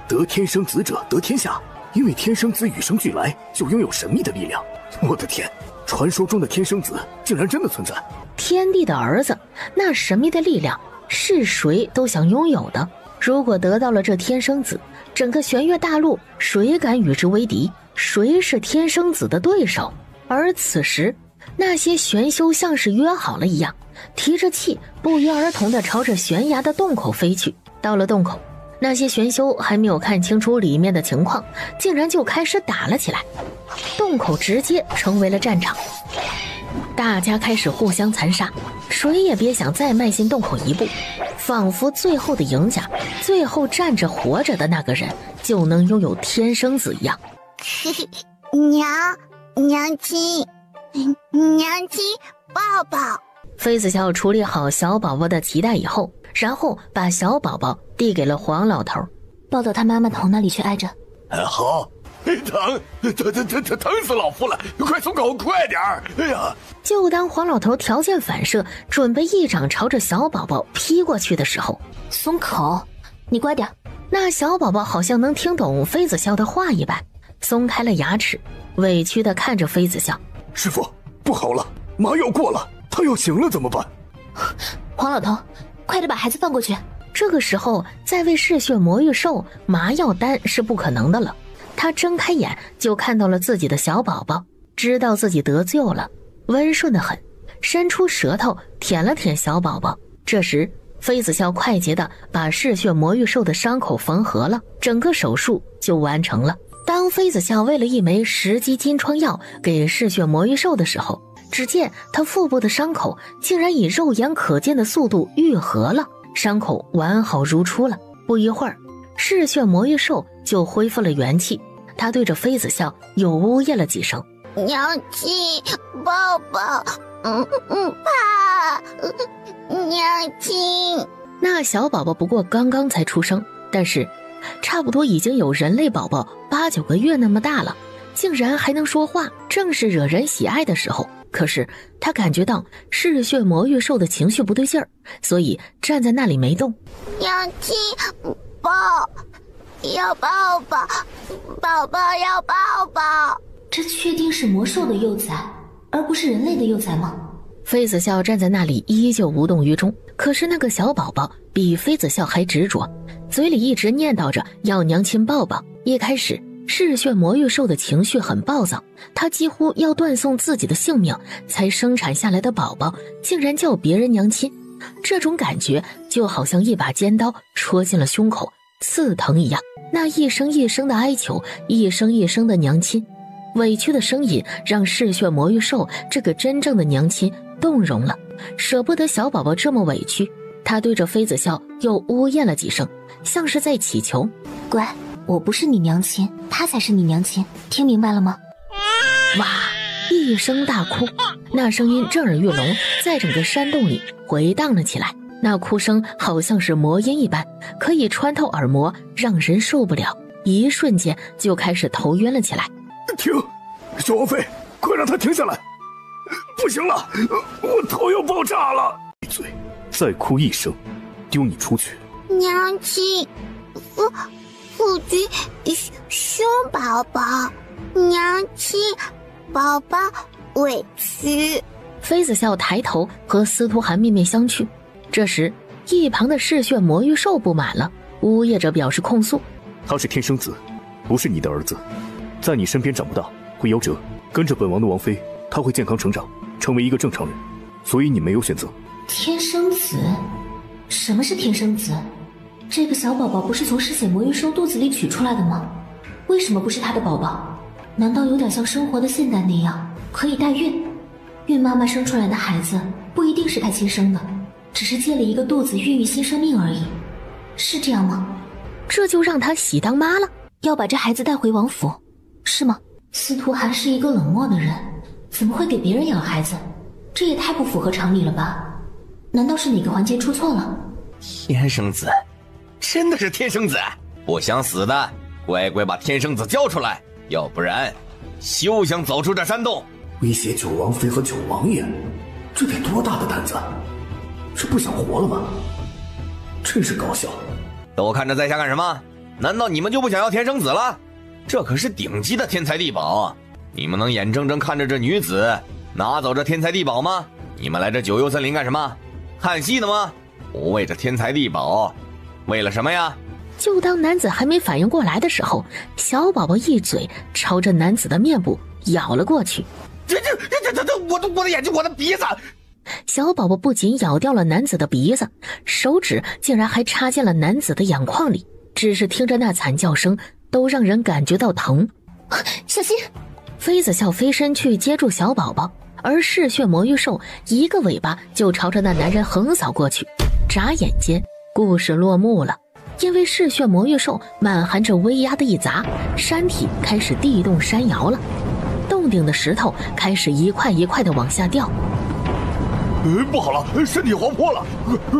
得天生子者得天下，因为天生子与生俱来，就拥有神秘的力量。我的天，传说中的天生子竟然真的存在！天帝的儿子，那神秘的力量是谁都想拥有的。如果得到了这天生子，整个玄月大陆谁敢与之为敌？谁是天生子的对手？而此时，那些玄修像是约好了一样，提着气不约而同地朝着悬崖的洞口飞去。到了洞口，那些玄修还没有看清楚里面的情况，竟然就开始打了起来。洞口直接成为了战场。大家开始互相残杀，谁也别想再迈进洞口一步，仿佛最后的赢家，最后站着活着的那个人就能拥有天生子一样。娘亲抱抱。妃子笑处理好小宝宝的脐带以后，然后把小宝宝递给了黄老头，抱到他妈妈头那里去挨着。好。疼死老夫了！快松口，快点儿！哎呀！就当黄老头条件反射，准备一掌朝着小宝宝劈过去的时候，松口，你乖点。那小宝宝好像能听懂妃子笑的话一般，松开了牙齿，委屈地看着妃子笑。师傅，不好了，麻药过了，他要醒了怎么办？黄老头，快点把孩子放过去。这个时候再喂嗜血魔芋兽，麻药丹是不可能的了。他睁开眼就看到了自己的小宝宝，知道自己得救了，温顺得很，伸出舌头舔了舔小宝宝。这时妃子笑快捷地把嗜血魔芋兽的伤口缝合了，整个手术就完成了。当妃子笑喂了一枚10级金疮药给嗜血魔芋兽的时候，只见他腹部的伤口竟然以肉眼可见的速度愈合了，伤口完好如初了。不一会儿，嗜血魔芋兽就恢复了元气，他对着妃子笑又呜咽了几声。娘亲抱抱，怕娘亲。那小宝宝不过刚刚才出生，但是差不多已经有人类宝宝8、9个月那么大了，竟然还能说话，正是惹人喜爱的时候。可是他感觉到嗜血魔芋兽的情绪不对劲儿，所以站在那里没动。娘亲要抱抱，宝宝要抱抱。这确定是魔兽的幼崽，而不是人类的幼崽吗？妃子笑站在那里依旧无动于衷，可是那个小宝宝比妃子笑还执着，嘴里一直念叨着要娘亲抱抱。一开始嗜血魔芋兽的情绪很暴躁，他几乎要断送自己的性命才生产下来的宝宝竟然叫别人娘亲，这种感觉就好像一把尖刀戳进了胸口，刺疼一样。那一声一声的哀求，一声一声的娘亲，委屈的声音让嗜血魔芋兽这个真正的娘亲动容了，舍不得小宝宝这么委屈，他对着妃子笑又呜咽了几声，像是在祈求。乖，我不是你娘亲，她才是你娘亲，听明白了吗？哇，一声大哭，那声音震耳欲聋，在整个山洞里回荡了起来。那哭声好像是魔音一般，可以穿透耳膜，让人受不了，一瞬间就开始头晕了起来。停！小王妃，快让他停下来！不行了，我头要爆炸了！闭嘴！再哭一声，丢你出去！娘亲，夫君凶宝宝，娘亲宝宝委屈。妃子笑抬头和司徒涵面面相觑。这时一旁的嗜血魔芋兽不满了，呜咽着表示控诉。他是天生子，不是你的儿子，在你身边长不大，会夭折。跟着本王的王妃，他会健康成长，成为一个正常人，所以你没有选择。天生子？什么是天生子？这个小宝宝不是从嗜血魔芋兽肚子里取出来的吗？为什么不是他的宝宝？难道有点像生活的现代那样可以代孕？孕妈妈生出来的孩子不一定是她亲生的，只是借了一个肚子孕育新生命而已，是这样吗？这就让她喜当妈了？要把这孩子带回王府，是吗？司徒涵是一个冷漠的人，怎么会给别人养孩子？这也太不符合常理了吧？难道是哪个环节出错了？天生子，真的是天生子！不想死的，乖乖把天生子交出来，要不然休想走出这山洞！威胁九王妃和九王爷，这得多大的胆子？是不想活了吗？真是搞笑！都看着在下干什么？难道你们就不想要天生子了？这可是顶级的天才地宝，你们能眼睁睁看着这女子拿走这天才地宝吗？你们来这九幽森林干什么？看戏呢吗？不为这天才地宝，为了什么呀？就当男子还没反应过来的时候，小宝宝一嘴朝着男子的面部咬了过去。我的眼睛，我的鼻子！小宝宝不仅咬掉了男子的鼻子，手指竟然还插进了男子的眼眶里，只是听着那惨叫声都让人感觉到疼。小心！妃子笑飞身去接住小宝宝，而嗜血魔域兽一个尾巴就朝着那男人横扫过去。眨眼间，故事落幕了。因为嗜血魔域兽满含着威压的一砸，山体开始地动山摇了，洞顶的石头开始一块一块的往下掉。不好了，身体滑坡了，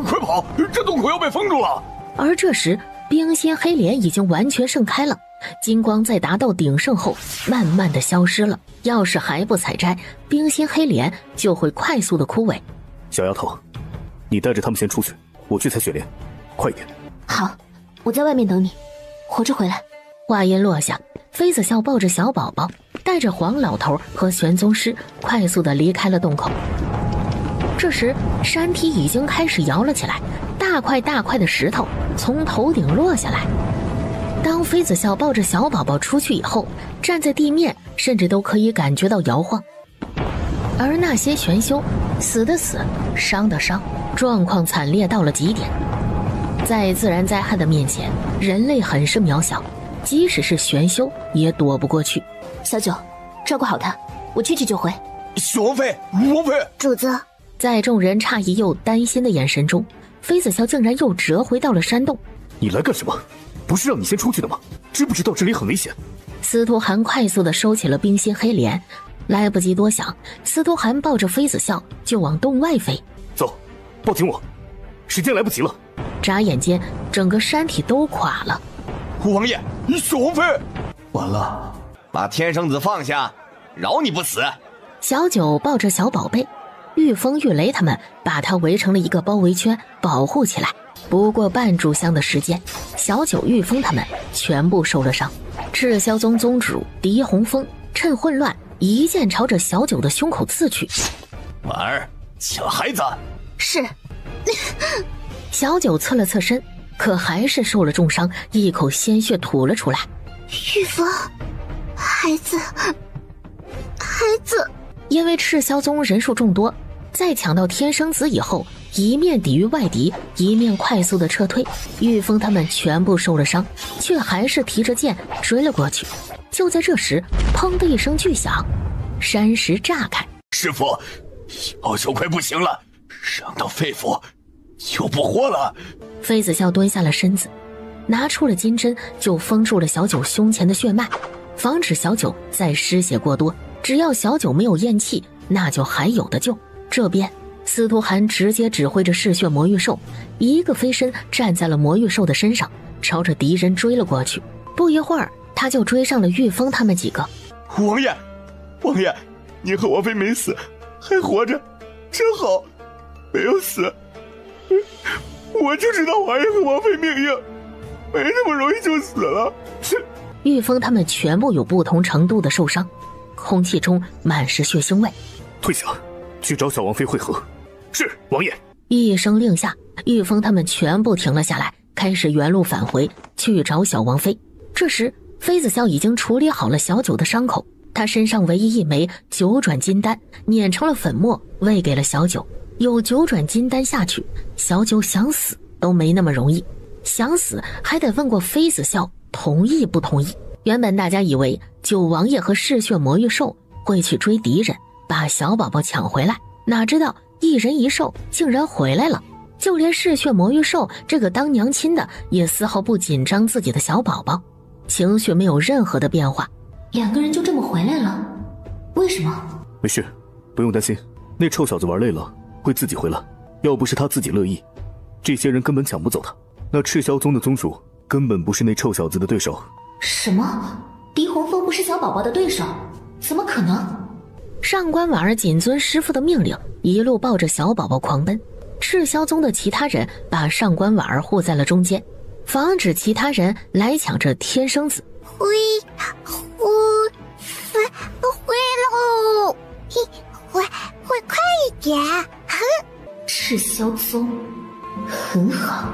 快跑！这洞口要被封住了。而这时，冰心黑莲已经完全盛开了，金光在达到鼎盛后慢慢的消失了。要是还不采摘，冰心黑莲就会快速的枯萎。小丫头，你带着他们先出去，我去采雪莲，快一点。好，我在外面等你，活着回来。话音落下，妃子笑抱着小宝宝，带着黄老头和玄宗师快速的离开了洞口。这时，山体已经开始摇了起来，大块大块的石头从头顶落下来。当妃子笑抱着小宝宝出去以后，站在地面甚至都可以感觉到摇晃。而那些玄修，死的死，伤的伤，状况惨烈到了极点。在自然灾害的面前，人类很是渺小，即使是玄修也躲不过去。小九，照顾好他，我去就回。小王妃，王妃，主子。在众人诧异又担心的眼神中，妃子笑竟然又折回到了山洞。你来干什么？不是让你先出去的吗？知不知道这里很危险？司徒寒快速地收起了冰心黑莲，来不及多想，司徒寒抱着妃子笑就往洞外飞。走，抱紧我，时间来不及了。眨眼间，整个山体都垮了。王爷，小王妃，完了！把天生子放下，饶你不死。小九抱着小宝贝，玉风、玉雷他们把他围成了一个包围圈，保护起来。不过半炷香的时间，小九、玉风他们全部受了伤。赤霄宗宗主狄洪峰趁混乱，一剑朝着小九的胸口刺去。婉儿，抢孩子。是。小九侧了侧身，可还是受了重伤，一口鲜血吐了出来。玉风，孩子。因为赤霄宗人数众多，在抢到天生子以后，一面抵御外敌，一面快速的撤退。玉风他们全部受了伤，却还是提着剑追了过去。就在这时，砰的一声巨响，山石炸开。师父，小九快不行了，伤到肺腑，就不活了。妃子笑蹲下了身子，拿出了金针，就封住了小九胸前的血脉，防止小九再失血过多。只要小九没有咽气，那就还有的救。这边司徒寒直接指挥着嗜血魔域兽，一个飞身站在了魔域兽的身上，朝着敌人追了过去。不一会儿，他就追上了玉风他们几个。王爷，你和王妃没死，还活着，真好，没有死。我就知道王爷和王妃命硬，没那么容易就死了。玉风他们全部有不同程度的受伤，空气中满是血腥味。退下，去找小王妃会合。是，王爷。一声令下，玉风他们全部停了下来，开始原路返回，去找小王妃。这时，妃子笑已经处理好了小九的伤口，他身上唯一一枚九转金丹碾成了粉末，喂给了小九。有九转金丹下去，小九想死都没那么容易，想死还得问过妃子笑同意不同意。原本大家以为九王爷和嗜血魔域兽会去追敌人，把小宝宝抢回来，哪知道一人一兽竟然回来了。就连嗜血魔域兽这个当娘亲的也丝毫不紧张自己的小宝宝，情绪没有任何的变化。两个人就这么回来了？为什么？没事，不用担心，那臭小子玩累了会自己回来。要不是他自己乐意，这些人根本抢不走他。那赤霄宗的宗主根本不是那臭小子的对手。什么？狄洪峰不是小宝宝的对手？怎么可能？上官婉儿谨遵师父的命令，一路抱着小宝宝狂奔。赤霄宗的其他人把上官婉儿护在了中间，防止其他人来抢这天生子。回喽！回快一点！赤霄宗，很好，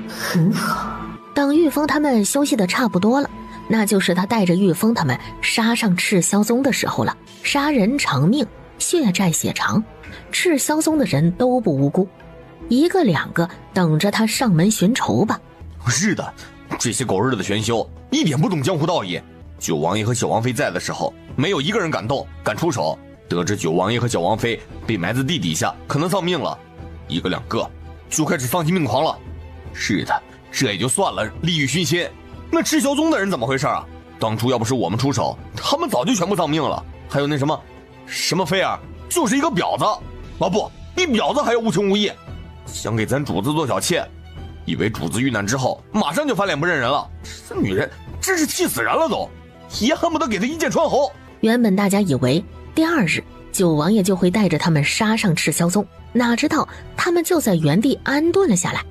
很好。等玉风他们休息的差不多了，那就是他带着玉风他们杀上赤霄宗的时候了。杀人偿命，血债血偿，赤霄宗的人都不无辜，一个两个等着他上门寻仇吧。是的，这些狗日的玄修一点不懂江湖道义。九王爷和小王妃在的时候，没有一个人敢动敢出手，得知九王爷和小王妃被埋在地底下，可能丧命了，一个两个就开始丧心病狂了。是的，这也就算了，利欲熏心。那赤霄宗的人怎么回事啊？当初要不是我们出手，他们早就全部丧命了。还有那什么菲儿，就是一个婊子啊！不，比婊子还要无情无义，想给咱主子做小妾，以为主子遇难之后马上就翻脸不认人了。这女人真是气死人了都，也恨不得给她一剑穿喉。原本大家以为第二日九王爷就会带着他们杀上赤霄宗，哪知道他们就在原地安顿了下来。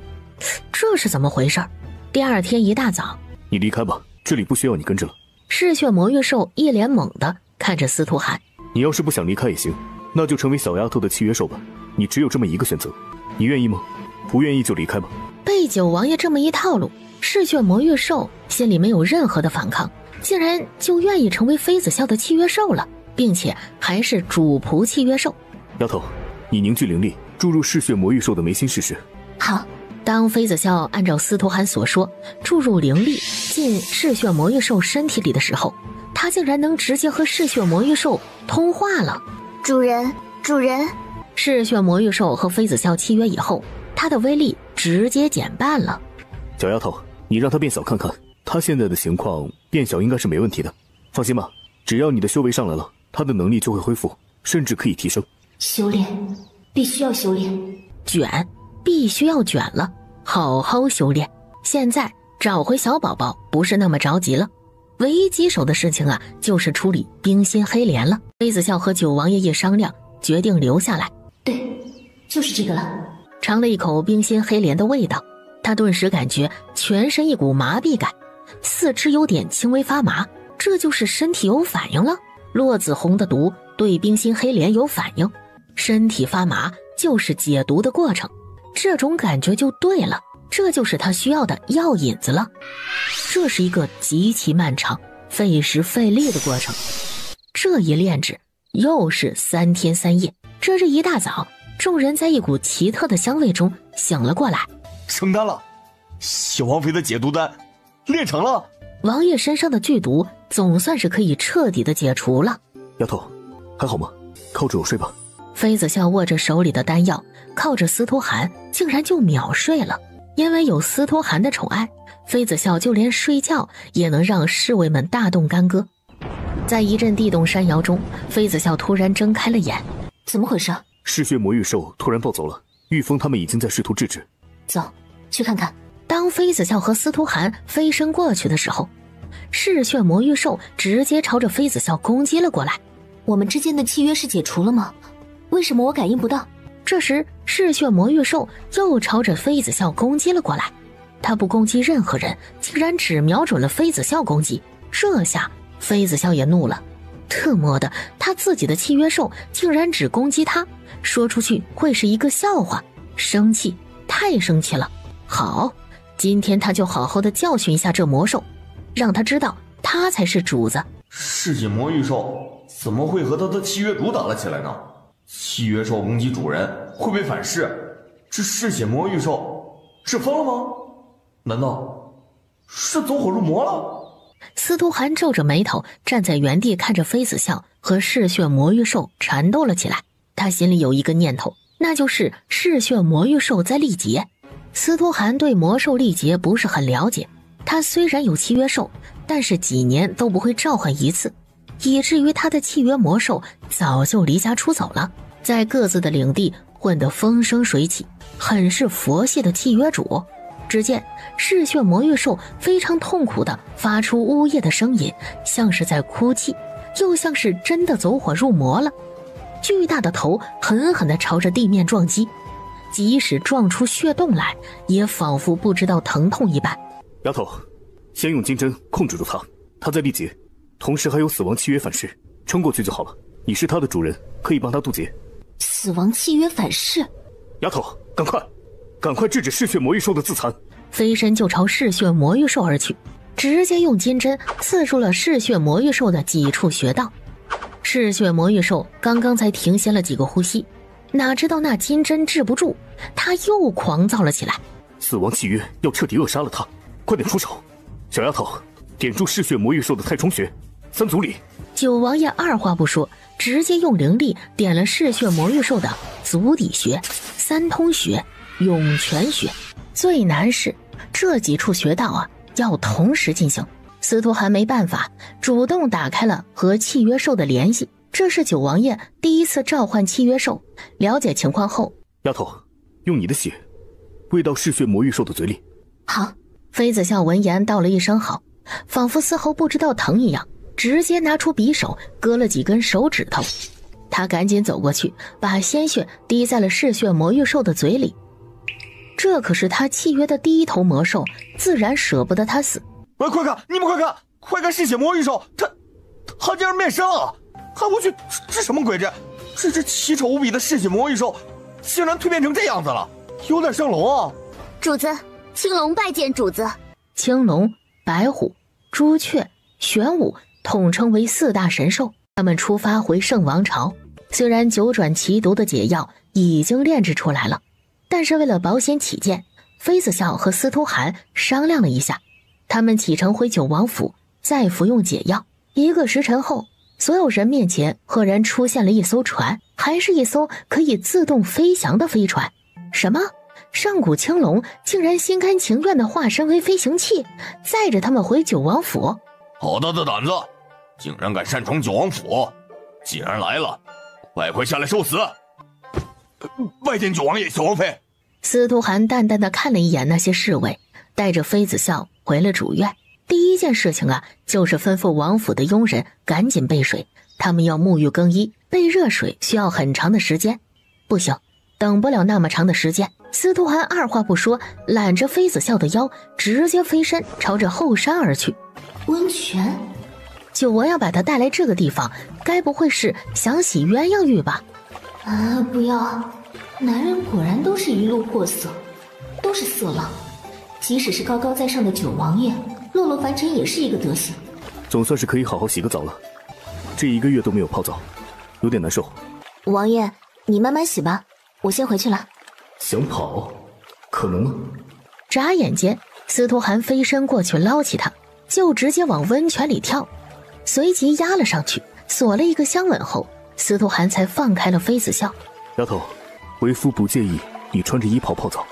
这是怎么回事？第二天一大早，你离开吧，这里不需要你跟着了。嗜血魔域兽一脸懵的看着司徒寒，你要是不想离开也行，那就成为小丫头的契约兽吧，你只有这么一个选择，你愿意吗？不愿意就离开吧。被九王爷这么一套路，嗜血魔域兽心里没有任何的反抗，竟然就愿意成为妃子笑的契约兽了，并且还是主仆契约兽。丫头，你凝聚灵力，注入嗜血魔域兽的眉心试试。好。当妃子笑按照司徒寒所说注入灵力进嗜血魔域兽身体里的时候，他竟然能直接和嗜血魔域兽通话了。主人，嗜血魔域兽和妃子笑契约以后，他的威力直接减半了。小丫头，你让他变小看看，他现在的情况变小应该是没问题的，放心吧，只要你的修为上来了，他的能力就会恢复，甚至可以提升。修炼，必须要修炼。卷，必须要卷了，好好修炼。现在找回小宝宝不是那么着急了，唯一棘手的事情啊，就是处理冰心黑莲了。妃子笑和九王爷一商量，决定留下来。对，就是这个了。尝了一口冰心黑莲的味道，他顿时感觉全身一股麻痹感，四肢有点轻微发麻，这就是身体有反应了。落子红的毒对冰心黑莲有反应，身体发麻就是解毒的过程，这种感觉就对了，这就是他需要的药引子了。这是一个极其漫长、费时费力的过程。这一炼制又是3天3夜。这日一大早，众人在一股奇特的香味中醒了过来。成丹了，小王妃的解毒丹炼成了。王爷身上的剧毒总算是可以彻底的解除了。丫头，还好吗？靠着我睡吧。妃子笑握着手里的丹药，靠着司徒寒，竟然就秒睡了。因为有司徒寒的宠爱，妃子笑就连睡觉也能让侍卫们大动干戈。在一阵地动山摇中，妃子笑突然睁开了眼。怎么回事？嗜血魔域兽突然暴走了，玉峰他们已经在试图制止。走，去看看。当妃子笑和司徒寒飞身过去的时候，嗜血魔域兽直接朝着妃子笑攻击了过来。我们之间的契约是解除了吗？为什么我感应不到？这时嗜血魔域兽又朝着妃子笑攻击了过来，他不攻击任何人，竟然只瞄准了妃子笑攻击。这下妃子笑也怒了，特么的，他自己的契约兽竟然只攻击他，说出去会是一个笑话，生气，太生气了。好，今天他就好好的教训一下这魔兽，让他知道他才是主子。嗜血魔域兽怎么会和他的契约主打了起来呢？契约兽攻击主人会被反噬，这嗜血魔域兽是疯了吗？难道是走火入魔了？司徒寒皱着眉头站在原地，看着妃子笑和嗜血魔域兽缠斗了起来。他心里有一个念头，那就是嗜血魔域兽在历劫。司徒寒对魔兽历劫不是很了解，他虽然有契约兽，但是几年都不会召唤一次，以至于他的契约魔兽早就离家出走了，在各自的领地混得风生水起，很是佛系的契约主。只见嗜血魔域兽非常痛苦地发出呜咽的声音，像是在哭泣，又像是真的走火入魔了。巨大的头狠狠地朝着地面撞击，即使撞出血洞来，也仿佛不知道疼痛一般。丫头，先用金针控制住他，他在历劫，同时还有死亡契约反噬，撑过去就好了。你是他的主人，可以帮他渡劫。死亡契约反噬？丫头，赶快制止嗜血魔域兽的自残！飞身就朝嗜血魔域兽而去，直接用金针刺入了嗜血魔域兽的几处穴道。嗜血魔域兽刚刚才停歇了几个呼吸，哪知道那金针治不住，他又狂躁了起来。死亡契约要彻底扼杀了他，快点出手！小丫头，点住嗜血魔域兽的太冲穴，3组里。九王爷二话不说，直接用灵力点了嗜血魔域兽的足底穴、三通穴、涌泉穴。最难是这几处穴道啊，要同时进行。司徒寒没办法，主动打开了和契约兽的联系。这是九王爷第一次召唤契约兽。了解情况后，丫头，用你的血喂到嗜血魔域兽的嘴里。好。妃子笑闻言道了一声好，仿佛丝毫不知道疼一样，直接拿出匕首割了几根手指头。他赶紧走过去，把鲜血滴在了嗜血魔域兽的嘴里。这可是他契约的第一头魔兽，自然舍不得他死。喂，快看，你们快看嗜血魔域兽，他竟然变身了！我去，这什么鬼？这奇丑无比的嗜血魔域兽，竟然蜕变成这样子了，有点像龙啊！主子，青龙拜见主子。青龙、白虎、朱雀、玄武统称为四大神兽，他们出发回圣王朝。虽然九转奇毒的解药已经炼制出来了，但是为了保险起见，妃子笑和司徒寒商量了一下，他们启程回九王府，再服用解药。1个时辰后，所有人面前赫然出现了一艘船，还是一艘可以自动飞翔的飞船。什么？上古青龙竟然心甘情愿地化身为飞行器，载着他们回九王府。好大的胆子，竟然敢擅闯九王府！既然来了，快下来受死！拜见九王爷、九王妃。司徒寒淡淡地看了一眼那些侍卫，带着妃子笑回了主院。第一件事情啊，就是吩咐王府的佣人赶紧备水，他们要沐浴更衣，备热水需要很长的时间。不行，等不了那么长的时间。司徒寒二话不说，揽着妃子笑的腰，直接飞身朝着后山而去。温泉？九王要把他带来这个地方，该不会是想洗鸳鸯浴吧？啊，不要！男人果然都是一路货色，都是色狼。即使是高高在上的九王爷，落落凡尘也是一个德行。总算是可以好好洗个澡了。这1个月都没有泡澡，有点难受。王爷，你慢慢洗吧，我先回去了。想跑，可能吗？眨眼间，司徒寒飞身过去捞起他，就直接往温泉里跳，随即压了上去，锁了一个香吻后，司徒寒才放开了妃子笑。丫头，为夫不介意你穿着衣袍泡澡，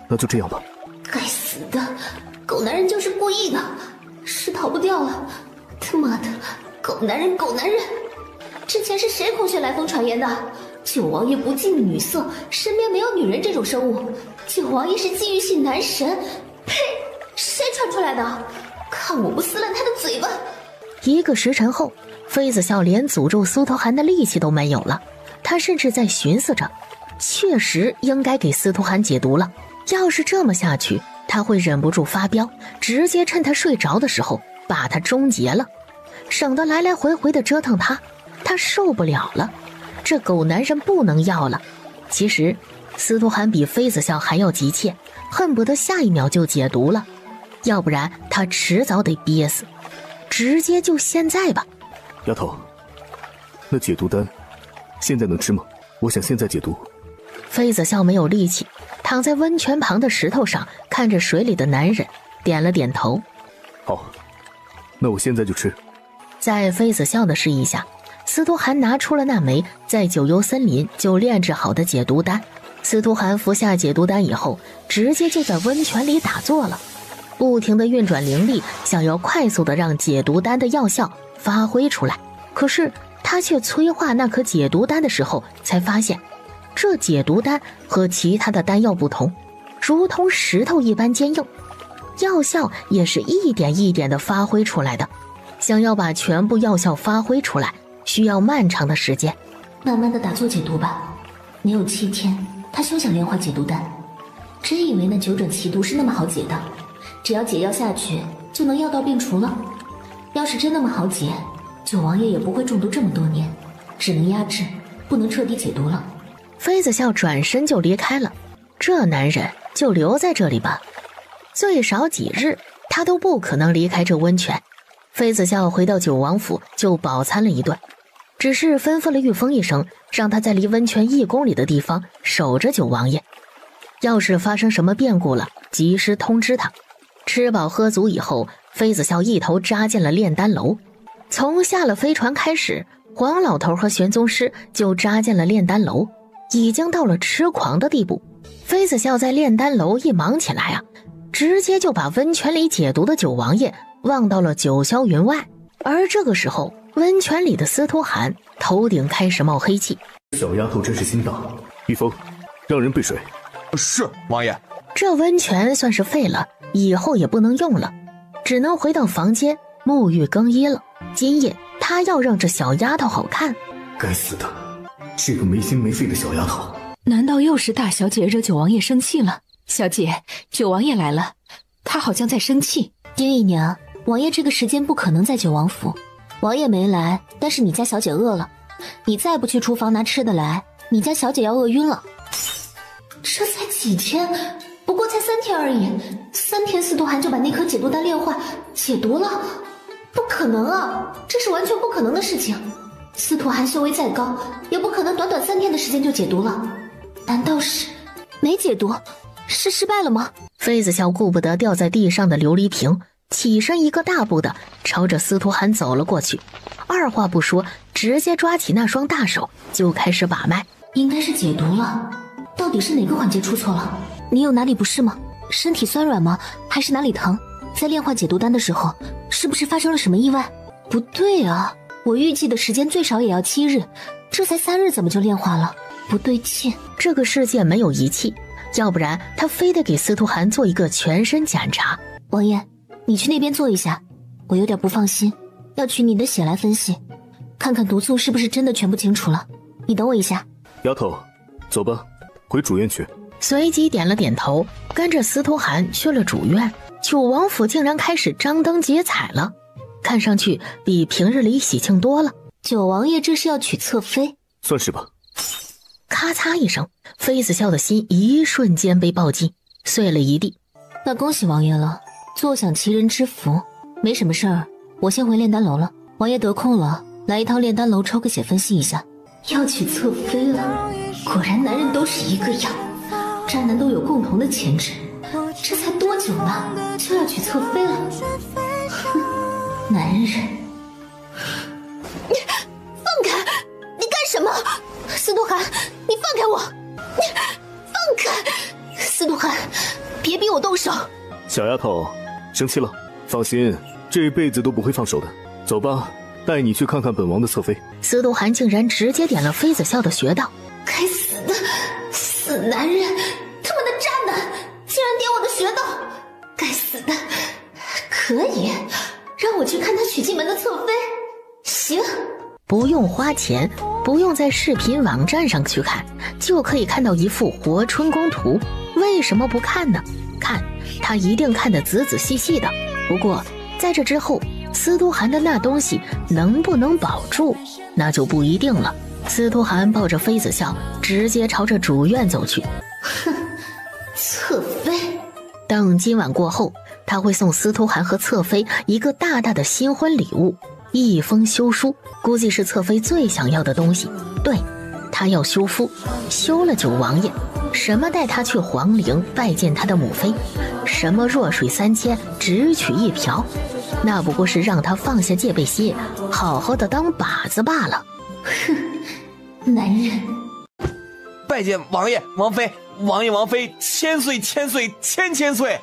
那就这样吧。该死的，狗男人就是故意的，是逃不掉啊！他妈的，狗男人，狗男人！之前是谁空穴来风传言的？九王爷不近女色，身边没有女人这种生物。九王爷是禁欲系男神，呸！谁传出来的？看我不撕烂他的嘴巴！1个时辰后，妃子笑连诅咒司徒寒的力气都没有了，他甚至在寻思着，确实应该给司徒寒解毒了。要是这么下去，他会忍不住发飙，直接趁他睡着的时候把他终结了，省得来来回回的折腾他，他受不了了。这狗男人不能要了。其实司徒寒比妃子笑还要急切，恨不得下一秒就解毒了，要不然他迟早得憋死。直接就现在吧。丫头，那解毒丹现在能吃吗？我想现在解毒。妃子笑没有力气，躺在温泉旁的石头上，看着水里的男人，点了点头。好，那我现在就吃。在妃子笑的示意下，司徒寒拿出了那枚在九幽森林就炼制好的解毒丹。司徒寒服下解毒丹以后，直接就在温泉里打坐了，不停地运转灵力，想要快速地让解毒丹的药效发挥出来。可是他却催化那颗解毒丹的时候，才发现这解毒丹和其他的丹药不同，如同石头一般坚硬，药效也是一点一点地发挥出来的。想要把全部药效发挥出来，需要漫长的时间。慢慢的打坐解毒吧，没有7天，他休想炼化解毒丹。真以为那9转奇毒是那么好解的？只要解药下去，就能药到病除了。要是真那么好解，九王爷也不会中毒这么多年，只能压制，不能彻底解毒了。妃子笑转身就离开了，这男人就留在这里吧，最少几日他都不可能离开这温泉。妃子笑回到九王府就饱餐了一顿，只是吩咐了玉峰一声，让他在离温泉1公里的地方守着九王爷，要是发生什么变故了，及时通知他。吃饱喝足以后，妃子笑一头扎进了炼丹楼。从下了飞船开始，黄老头和玄宗师就扎进了炼丹楼，已经到了痴狂的地步。妃子笑在炼丹楼一忙起来啊，直接就把温泉里解毒的九王爷忘到了九霄云外。而这个时候，温泉里的司徒寒头顶开始冒黑气。小丫头真是心大。玉峰，让人备水。是，王爷。这温泉算是废了，以后也不能用了，只能回到房间沐浴更衣了。今夜他要让这小丫头好看。该死的，这个没心没肺的小丫头。难道又是大小姐惹九王爷生气了？小姐，九王爷来了，他好像在生气。丁姨娘，王爷这个时间不可能在九王府，王爷没来，但是你家小姐饿了，你再不去厨房拿吃的来，你家小姐要饿晕了。这才几天，不过才3天而已，3天司徒寒就把那颗解毒丹炼化解毒了？不可能啊，这是完全不可能的事情。司徒寒修为再高，也不可能短短3天的时间就解毒了。难道是没解毒？是失败了吗？妃子笑顾不得掉在地上的琉璃瓶，起身一个大步的朝着司徒寒走了过去，二话不说，直接抓起那双大手就开始把脉。应该是解毒了，到底是哪个环节出错了？你有哪里不适吗？身体酸软吗？还是哪里疼？在炼化解毒丹的时候，是不是发生了什么意外？不对啊，我预计的时间最少也要7日，这才3日怎么就炼化了？不对劲。这个世界没有仪器，要不然他非得给司徒寒做一个全身检查。王爷，你去那边坐一下，我有点不放心，要取你的血来分析，看看毒素是不是真的全部清除了。你等我一下。丫头，走吧，回主院去。随即点了点头，跟着司徒寒去了主院。九王府竟然开始张灯结彩了，看上去比平日里喜庆多了。九王爷这是要娶侧妃？算是吧。咔嚓一声，妃子笑的心一瞬间被爆尽，碎了一地。那恭喜王爷了，坐享其人之福。没什么事儿，我先回炼丹楼了。王爷得空了，来一趟炼丹楼抽个血分析一下。要娶侧妃了，果然男人都是一个样，渣男都有共同的潜质。这才多久呢，就要娶侧妃了？哼，男人！你放开！你干什么？司徒寒，你放开我！你放开！司徒寒，别逼我动手！小丫头，生气了？放心，这辈子都不会放手的。走吧，带你去看看本王的侧妃。司徒寒竟然直接点了妃子笑的穴道。该死的死男人，他妈的渣男，竟然点我的穴道！该死的！可以，让我去看他娶进门的侧妃。行，不用花钱，不用在视频网站上去看，就可以看到一幅活春宫图。为什么不看呢？看，他一定看得仔仔细细的。不过在这之后，司徒寒的那东西能不能保住，那就不一定了。司徒寒抱着妃子笑，直接朝着主院走去。哼，侧妃。等今晚过后，他会送司徒寒和侧妃一个大大的新婚礼物，一封休书，估计是侧妃最想要的东西。对，他要休夫，休了九王爷。什么带他去皇陵拜见他的母妃，什么弱水3千只取一瓢，那不过是让他放下戒备心，好好的当靶子罢了。哼，男人。拜见王爷王妃，王爷王妃千岁千岁千岁。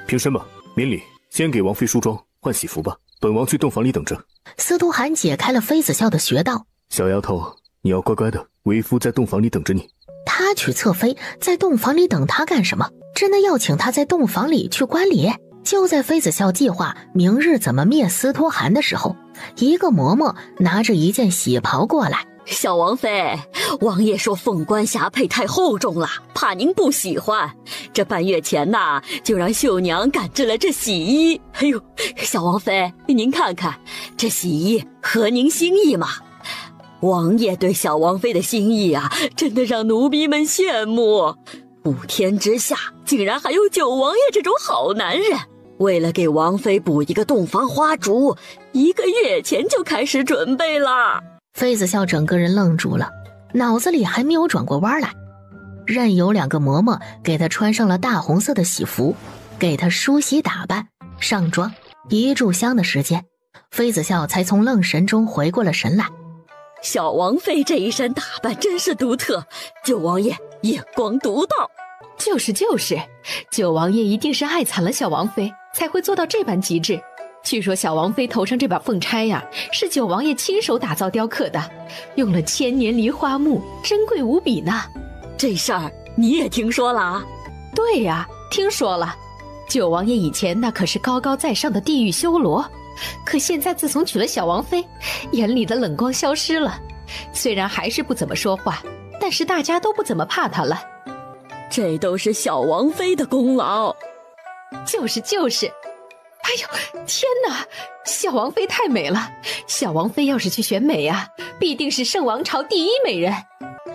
平身吧，免礼。先给王妃梳妆换喜服吧，本王去洞房里等着。司徒寒解开了妃子笑的穴道。小丫头，你要乖乖的，为夫在洞房里等着你。他娶侧妃，在洞房里等他干什么？真的要请他在洞房里去观礼？就在妃子笑计划明日怎么灭司徒寒的时候，一个嬷嬷拿着一件喜袍过来。小王妃，王爷说凤冠霞帔太厚重了，怕您不喜欢。这半月前呐，就让绣娘赶制了这喜衣。哎呦，小王妃，您看看这喜衣合您心意吗？王爷对小王妃的心意啊，真的让奴婢们羡慕。5天之下，竟然还有九王爷这种好男人。为了给王妃补一个洞房花烛，1个月前就开始准备了。妃子笑整个人愣住了，脑子里还没有转过弯来。任由2个嬷嬷给她穿上了大红色的喜服，给她梳洗打扮上妆。1炷香的时间，妃子笑才从愣神中回过了神来。小王妃这一身打扮真是独特，九王爷眼光独到。就是，九王爷一定是爱惨了小王妃，才会做到这般极致。据说小王妃头上这把凤钗呀，是九王爷亲手打造雕刻的，用了千年梨花木，珍贵无比呢。这事儿你也听说了啊？对呀，听说了。九王爷以前那可是高高在上的地狱修罗，可现在自从娶了小王妃，眼里的冷光消失了。虽然还是不怎么说话，但是大家都不怎么怕他了。这都是小王妃的功劳。就是。哎呦，天哪！小王妃太美了，小王妃要是去选美啊，必定是圣王朝第一美人。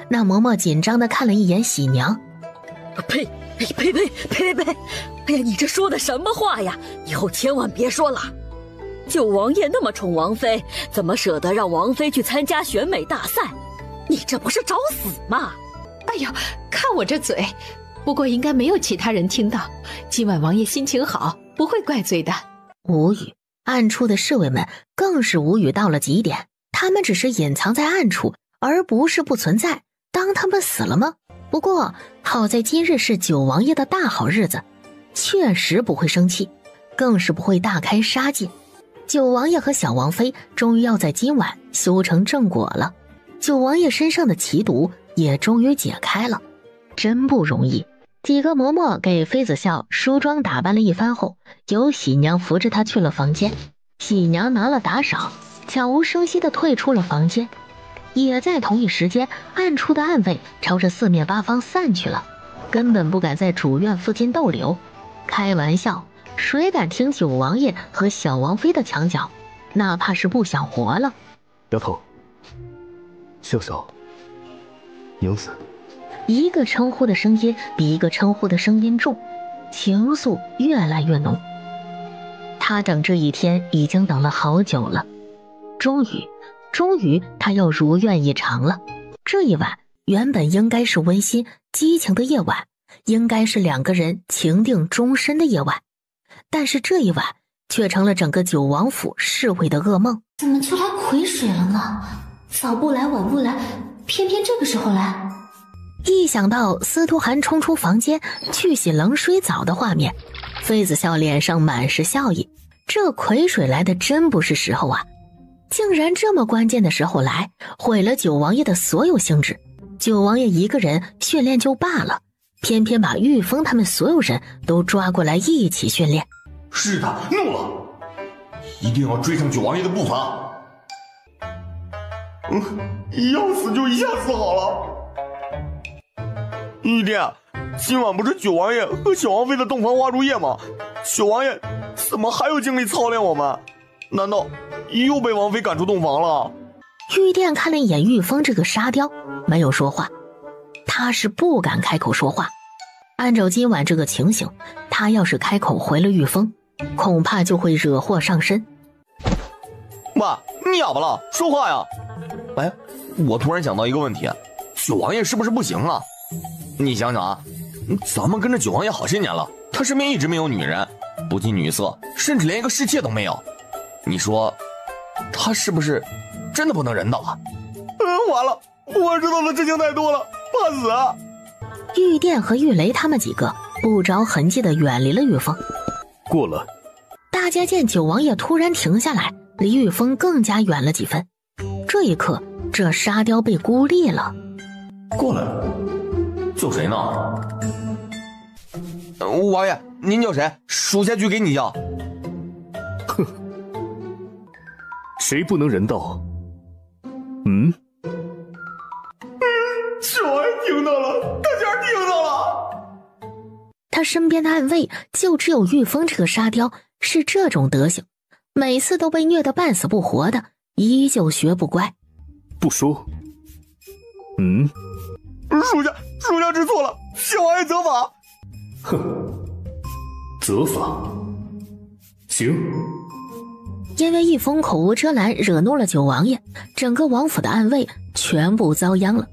那嬷嬷紧张地看了一眼喜娘。呸！哎呀，你这说的什么话呀？以后千万别说了。九王爷那么宠王妃，怎么舍得让王妃去参加选美大赛？你这不是找死吗？哎呦，看我这嘴，不过应该没有其他人听到。今晚王爷心情好，不会怪罪的。无语，暗处的侍卫们更是无语到了极点。他们只是隐藏在暗处，而不是不存在。当他们死了吗？不过好在今日是九王爷的大好日子，确实不会生气，更是不会大开杀戒。九王爷和小王妃终于要在今晚修成正果了，九王爷身上的奇毒也终于解开了，真不容易。几个嬷嬷给妃子笑梳妆打扮了一番后，由喜娘扶着她去了房间。喜娘拿了打赏，悄无声息地退出了房间。也在同一时间，暗处的暗卫朝着四面八方散去了，根本不敢在主院附近逗留。开玩笑，谁敢听九王爷和小王妃的墙角，哪怕是不想活了。丫头，笑笑，娘子。一个称呼的声音比一个称呼的声音重，情愫越来越浓。他等这一天已经等了好久了，终于他要如愿以偿了。这一晚原本应该是温馨激情的夜晚，应该是两个人情定终身的夜晚，但是这一晚却成了整个九王府侍卫的噩梦。怎么就来癸水了呢？早不来晚不来，偏偏这个时候来。一想到司徒寒冲出房间去洗冷水澡的画面，妃子笑脸上满是笑意。这癸水来的真不是时候啊，竟然这么关键的时候来，毁了九王爷的所有兴致。九王爷一个人训练就罢了，偏偏把玉峰他们所有人都抓过来一起训练。是的，怒了，一定要追上九王爷的步伐。要死就一下死好了。玉殿，今晚不是九王爷和小王妃的洞房花烛夜吗？九王爷怎么还有精力操练我们？难道又被王妃赶出洞房了？玉殿看了一眼玉峰这个沙雕，没有说话。他是不敢开口说话。按照今晚这个情形，他要是开口回了玉峰，恐怕就会惹祸上身。妈，你哑巴了，说话呀！哎，我突然想到一个问题，九王爷是不是不行啊？你想想啊，咱们跟着九王爷好些年了，他身边一直没有女人，不近女色，甚至连一个侍妾都没有。你说他是不是真的不能人道啊？完了，我知道的事情太多了，怕死啊！玉殿和玉雷他们几个不着痕迹地远离了玉峰。过了。大家见九王爷突然停下来，离玉峰更加远了几分。这一刻，这沙雕被孤立了。过来。叫谁呢？王爷，您叫谁？属下去给你叫。哼，谁不能人道？小王爷听到了，他竟然听到了。他身边的暗卫就只有玉峰这个沙雕是这种德行，每次都被虐得半死不活的，依旧学不乖。不说。属下知错了，小王爷责罚。哼，责罚？行。因为一封口无遮拦惹怒了九王爷，整个王府的暗卫全部遭殃了，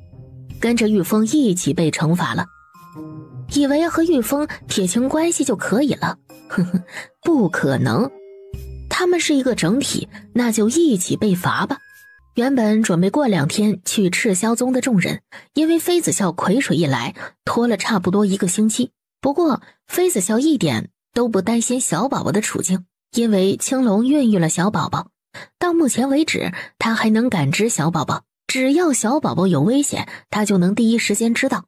跟着玉峰一起被惩罚了。以为和玉峰撇清关系就可以了，不可能。他们是一个整体，那就一起被罚吧。原本准备过2天去赤霄宗的众人，因为妃子笑癸水一来，拖了差不多1个星期。不过妃子笑一点都不担心小宝宝的处境，因为青龙孕育了小宝宝，到目前为止他还能感知小宝宝，只要小宝宝有危险，他就能第一时间知道。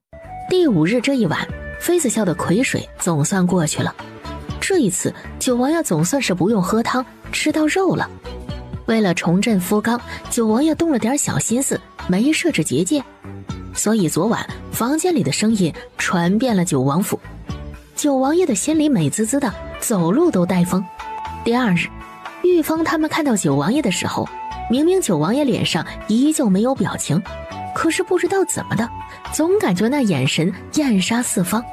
第5日这一晚，妃子笑的癸水总算过去了。这一次九王爷总算是不用喝汤吃到肉了。为了重振夫纲，九王爷动了点小心思，没设置结界，所以昨晚房间里的声音传遍了九王府。九王爷的心里美滋滋的，走路都带风。第2日，玉芳他们看到九王爷的时候，明明九王爷脸上依旧没有表情，可是不知道怎么的，总感觉那眼神艳杀四方，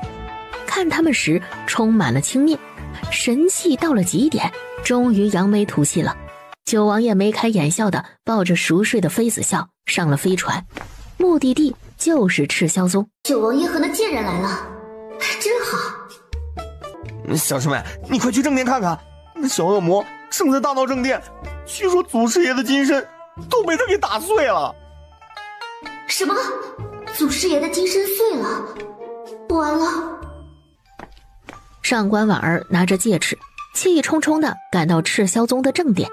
看他们时充满了轻蔑，神气到了极点，终于扬眉吐气了。九王爷眉开眼笑的抱着熟睡的妃子笑上了飞船，目的地就是赤霄宗。九王爷和那贱人来了，真好。小师妹，你快去正殿看看，那小恶魔正在大闹正殿，据说祖师爷的金身都被他给打碎了。什么？祖师爷的金身碎了？完了！上官婉儿拿着戒尺，气冲冲地赶到赤霄宗的正殿。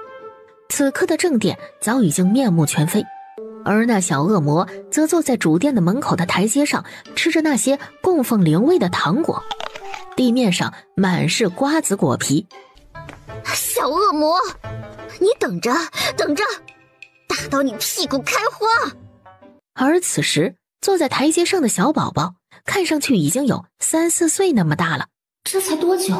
此刻的正殿早已经面目全非，而那小恶魔则坐在主殿的门口的台阶上，吃着那些供奉灵位的糖果，地面上满是瓜子果皮。小恶魔，你等着等着，打到你屁股开花！而此时坐在台阶上的小宝宝看上去已经有3、4岁那么大了。这才多久？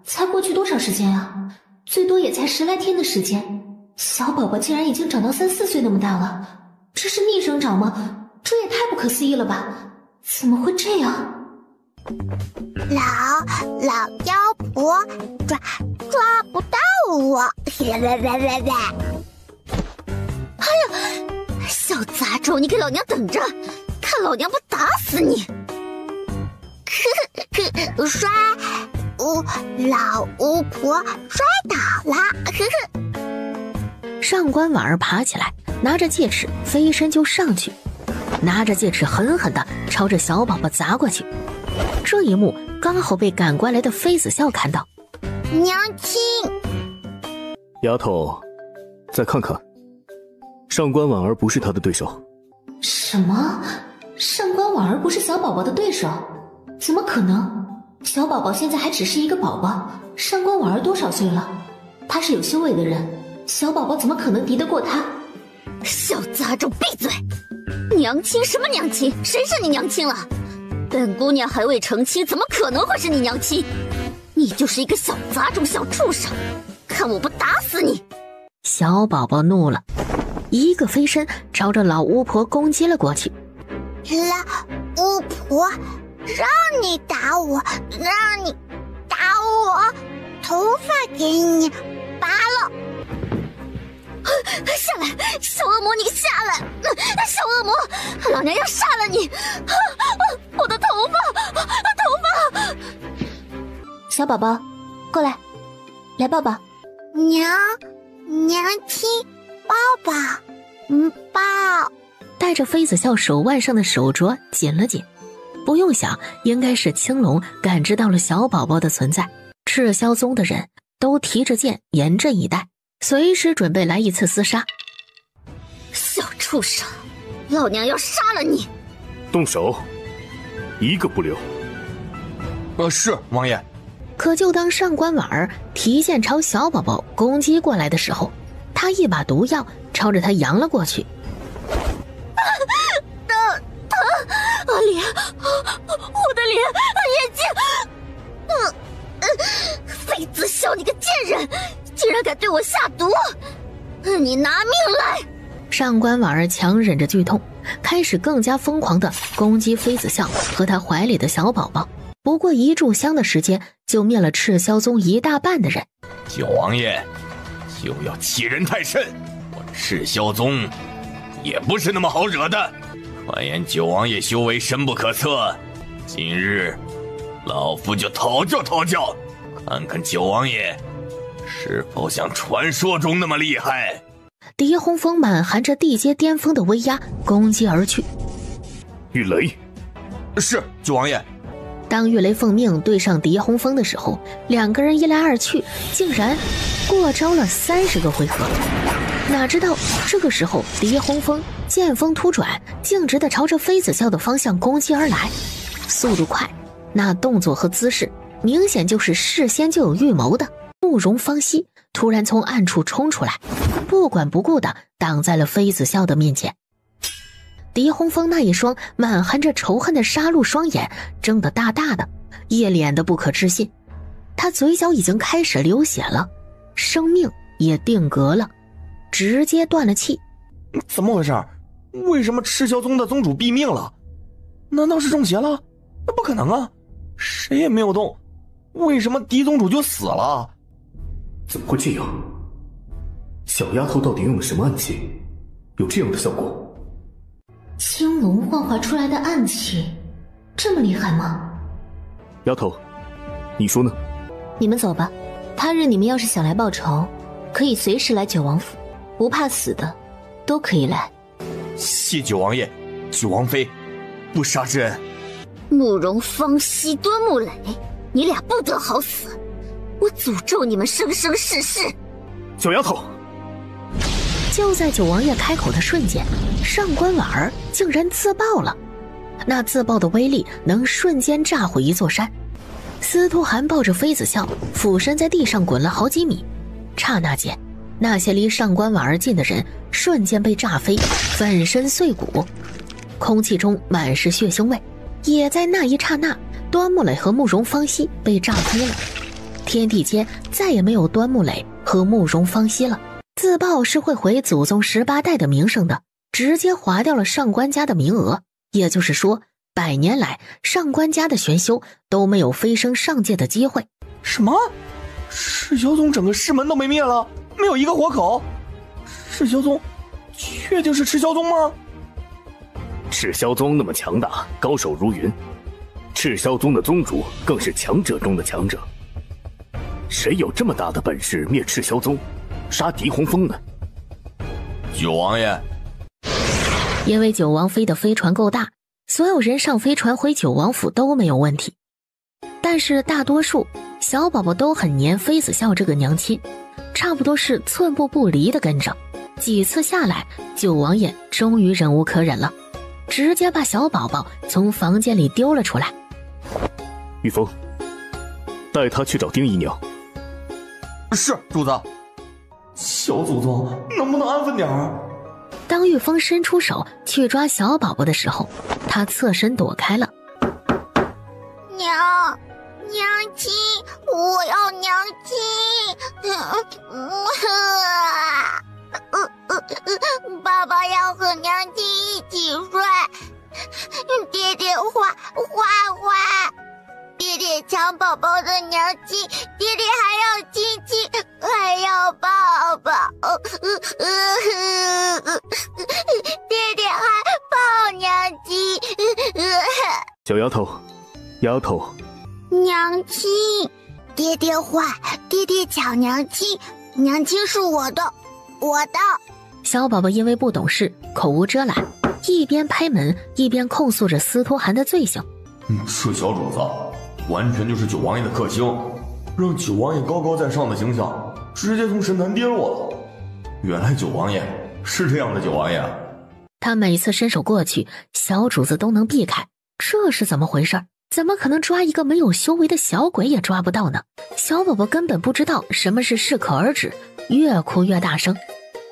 才过去多少时间啊？最多也才10来天的时间，小宝宝竟然已经长到3、4岁那么大了，这是逆生长吗？这也太不可思议了吧？怎么会这样？老妖婆抓不到我！哎呀，小杂种，你给老娘等着，看老娘不打死你！摔老巫婆摔倒了！上官婉儿爬起来，拿着戒尺飞身就上去，拿着戒尺狠狠地朝着小宝宝砸过去。这一幕刚好被赶过来的妃子笑看到。娘亲，丫头，再看看，上官婉儿不是他的对手。什么？上官婉儿不是小宝宝的对手？怎么可能？小宝宝现在还只是一个宝宝，上官婉儿多少岁了？他是有修为的人，小宝宝怎么可能敌得过他？小杂种，闭嘴！娘亲什么娘亲？谁是你娘亲了？本姑娘还未成亲，怎么可能会是你娘亲？你就是一个小杂种、小畜生，看我不打死你！小宝宝怒了，一个飞身朝着老巫婆攻击了过去。老巫婆，让你打我，让你打我，头发给你拔了！下来，小恶魔，你下来！小恶魔，老娘要杀了你！我的头发！小宝宝，过来，来抱抱。娘亲，抱抱，抱。带着妃子笑手腕上的手镯紧了紧，不用想，应该是青龙感知到了小宝宝的存在。赤霄宗的人都提着剑严阵以待，随时准备来一次厮杀。小畜生，老娘要杀了你！动手，一个不留。是王爷。可就当上官婉儿提剑朝小宝宝攻击过来的时候，他一把毒药朝着他扬了过去。脸，我的脸，眼睛！妃子笑，你个贱人，竟然敢对我下毒！你拿命来！上官婉儿强忍着剧痛，开始更加疯狂地攻击妃子笑和他怀里的小宝宝。不过一炷香的时间，就灭了赤霄宗一大半的人。九王爷就要欺人太甚，我赤霄宗也不是那么好惹的。传言九王爷修为深不可测，今日老夫就讨教讨教，看看九王爷是否像传说中那么厉害？狄洪峰满含着地阶巅峰的威压攻击而去。玉雷，是九王爷。当玉雷奉命对上狄洪峰的时候，两个人一来二去，竟然过招了30个回合。哪知道这个时候，狄洪峰剑锋突转，径直地朝着妃子笑的方向攻击而来，速度快，那动作和姿势明显就是事先就有预谋的。慕容芳曦突然从暗处冲出来，不管不顾地挡在了妃子笑的面前。狄洪峰那一双满含着仇恨的杀戮双眼睁得大大的，一脸的不可置信。他嘴角已经开始流血了，生命也定格了，直接断了气。怎么回事？为什么赤霄宗的宗主毙命了？难道是中邪了？那不可能啊，谁也没有动，为什么狄宗主就死了？怎么会这样？小丫头到底用了什么暗器，有这样的效果？青龙幻化出来的暗器，这么厉害吗？丫头，你说呢？你们走吧，他日你们要是想来报仇，可以随时来九王府，不怕死的，都可以来。谢九王爷，九王妃，不杀之恩。慕容芳曦、端木磊，你俩不得好死！我诅咒你们生生世世！小丫头！就在九王爷开口的瞬间，上官婉儿竟然自爆了。那自爆的威力能瞬间炸毁一座山。司徒涵抱着妃子笑，俯身在地上滚了好几米。刹那间，那些离上官婉儿近的人瞬间被炸飞，粉身碎骨，空气中满是血腥味。也在那一刹那，端木磊和慕容芳曦被炸飞了。天地间再也没有端木磊和慕容芳曦了。自爆是会毁祖宗18代的名声的，直接划掉了上官家的名额。也就是说，100年来上官家的玄修都没有飞升上界的机会。什么？赤霄宗整个师门都没灭了，没有一个活口？赤霄宗确定是赤霄宗吗？赤霄宗那么强大，高手如云，赤霄宗的宗主更是强者中的强者。谁有这么大的本事灭赤霄宗，杀狄洪峰呢？九王爷，因为九王妃的飞船够大，所有人上飞船回九王府都没有问题。但是大多数小宝宝都很黏妃子笑这个娘亲，差不多是寸步不离的跟着。几次下来，九王爷终于忍无可忍了，直接把小宝宝从房间里丢了出来。玉峰，带他去找丁姨娘。是，主子。小祖宗，能不能安分点儿？当玉峰伸出手去抓小宝宝的时候，他侧身躲开了。娘亲，我要娘亲。爸爸要和娘亲一起睡。爹爹坏，爹爹抢宝宝的娘亲，爹爹还要亲亲，还要抱抱。爹爹还抱娘亲。小丫头，娘亲，爹爹坏，爹爹抢娘亲，娘亲是我的。小宝宝因为不懂事，口无遮拦，一边拍门一边控诉着司徒涵的罪行。是小主子，完全就是九王爷的克星，让九王爷高高在上的形象直接从神坛跌落了。原来九王爷是这样的九王爷。他每次伸手过去，小主子都能避开，这是怎么回事？怎么可能抓一个没有修为的小鬼也抓不到呢？小宝宝根本不知道什么是适可而止，越哭越大声，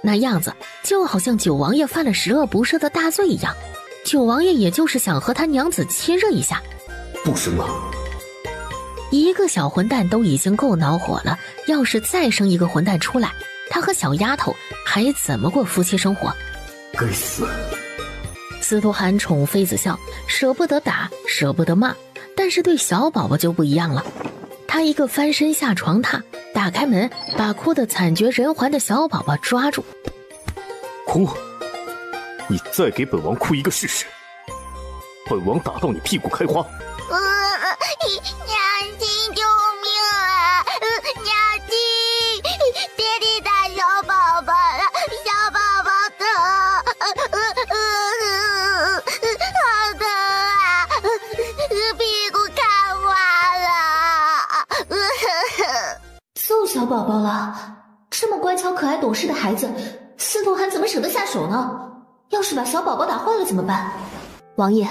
那样子就好像九王爷犯了十恶不赦的大罪一样。九王爷也就是想和他娘子亲热一下。不生了。一个小混蛋都已经够恼火了，要是再生一个混蛋出来，他和小丫头还怎么过夫妻生活？该死！司徒涵宠妃子笑，舍不得打，舍不得骂，但是对小宝宝就不一样了。他一个翻身下床榻，打开门，把哭得惨绝人寰的小宝宝抓住。哭？你再给本王哭一个试试，本王打到你屁股开花。娘亲救命啊！娘亲！宝了，这么乖巧可爱懂事的孩子，司徒寒怎么舍得下手呢？要是把小宝宝打坏了怎么办？王爷，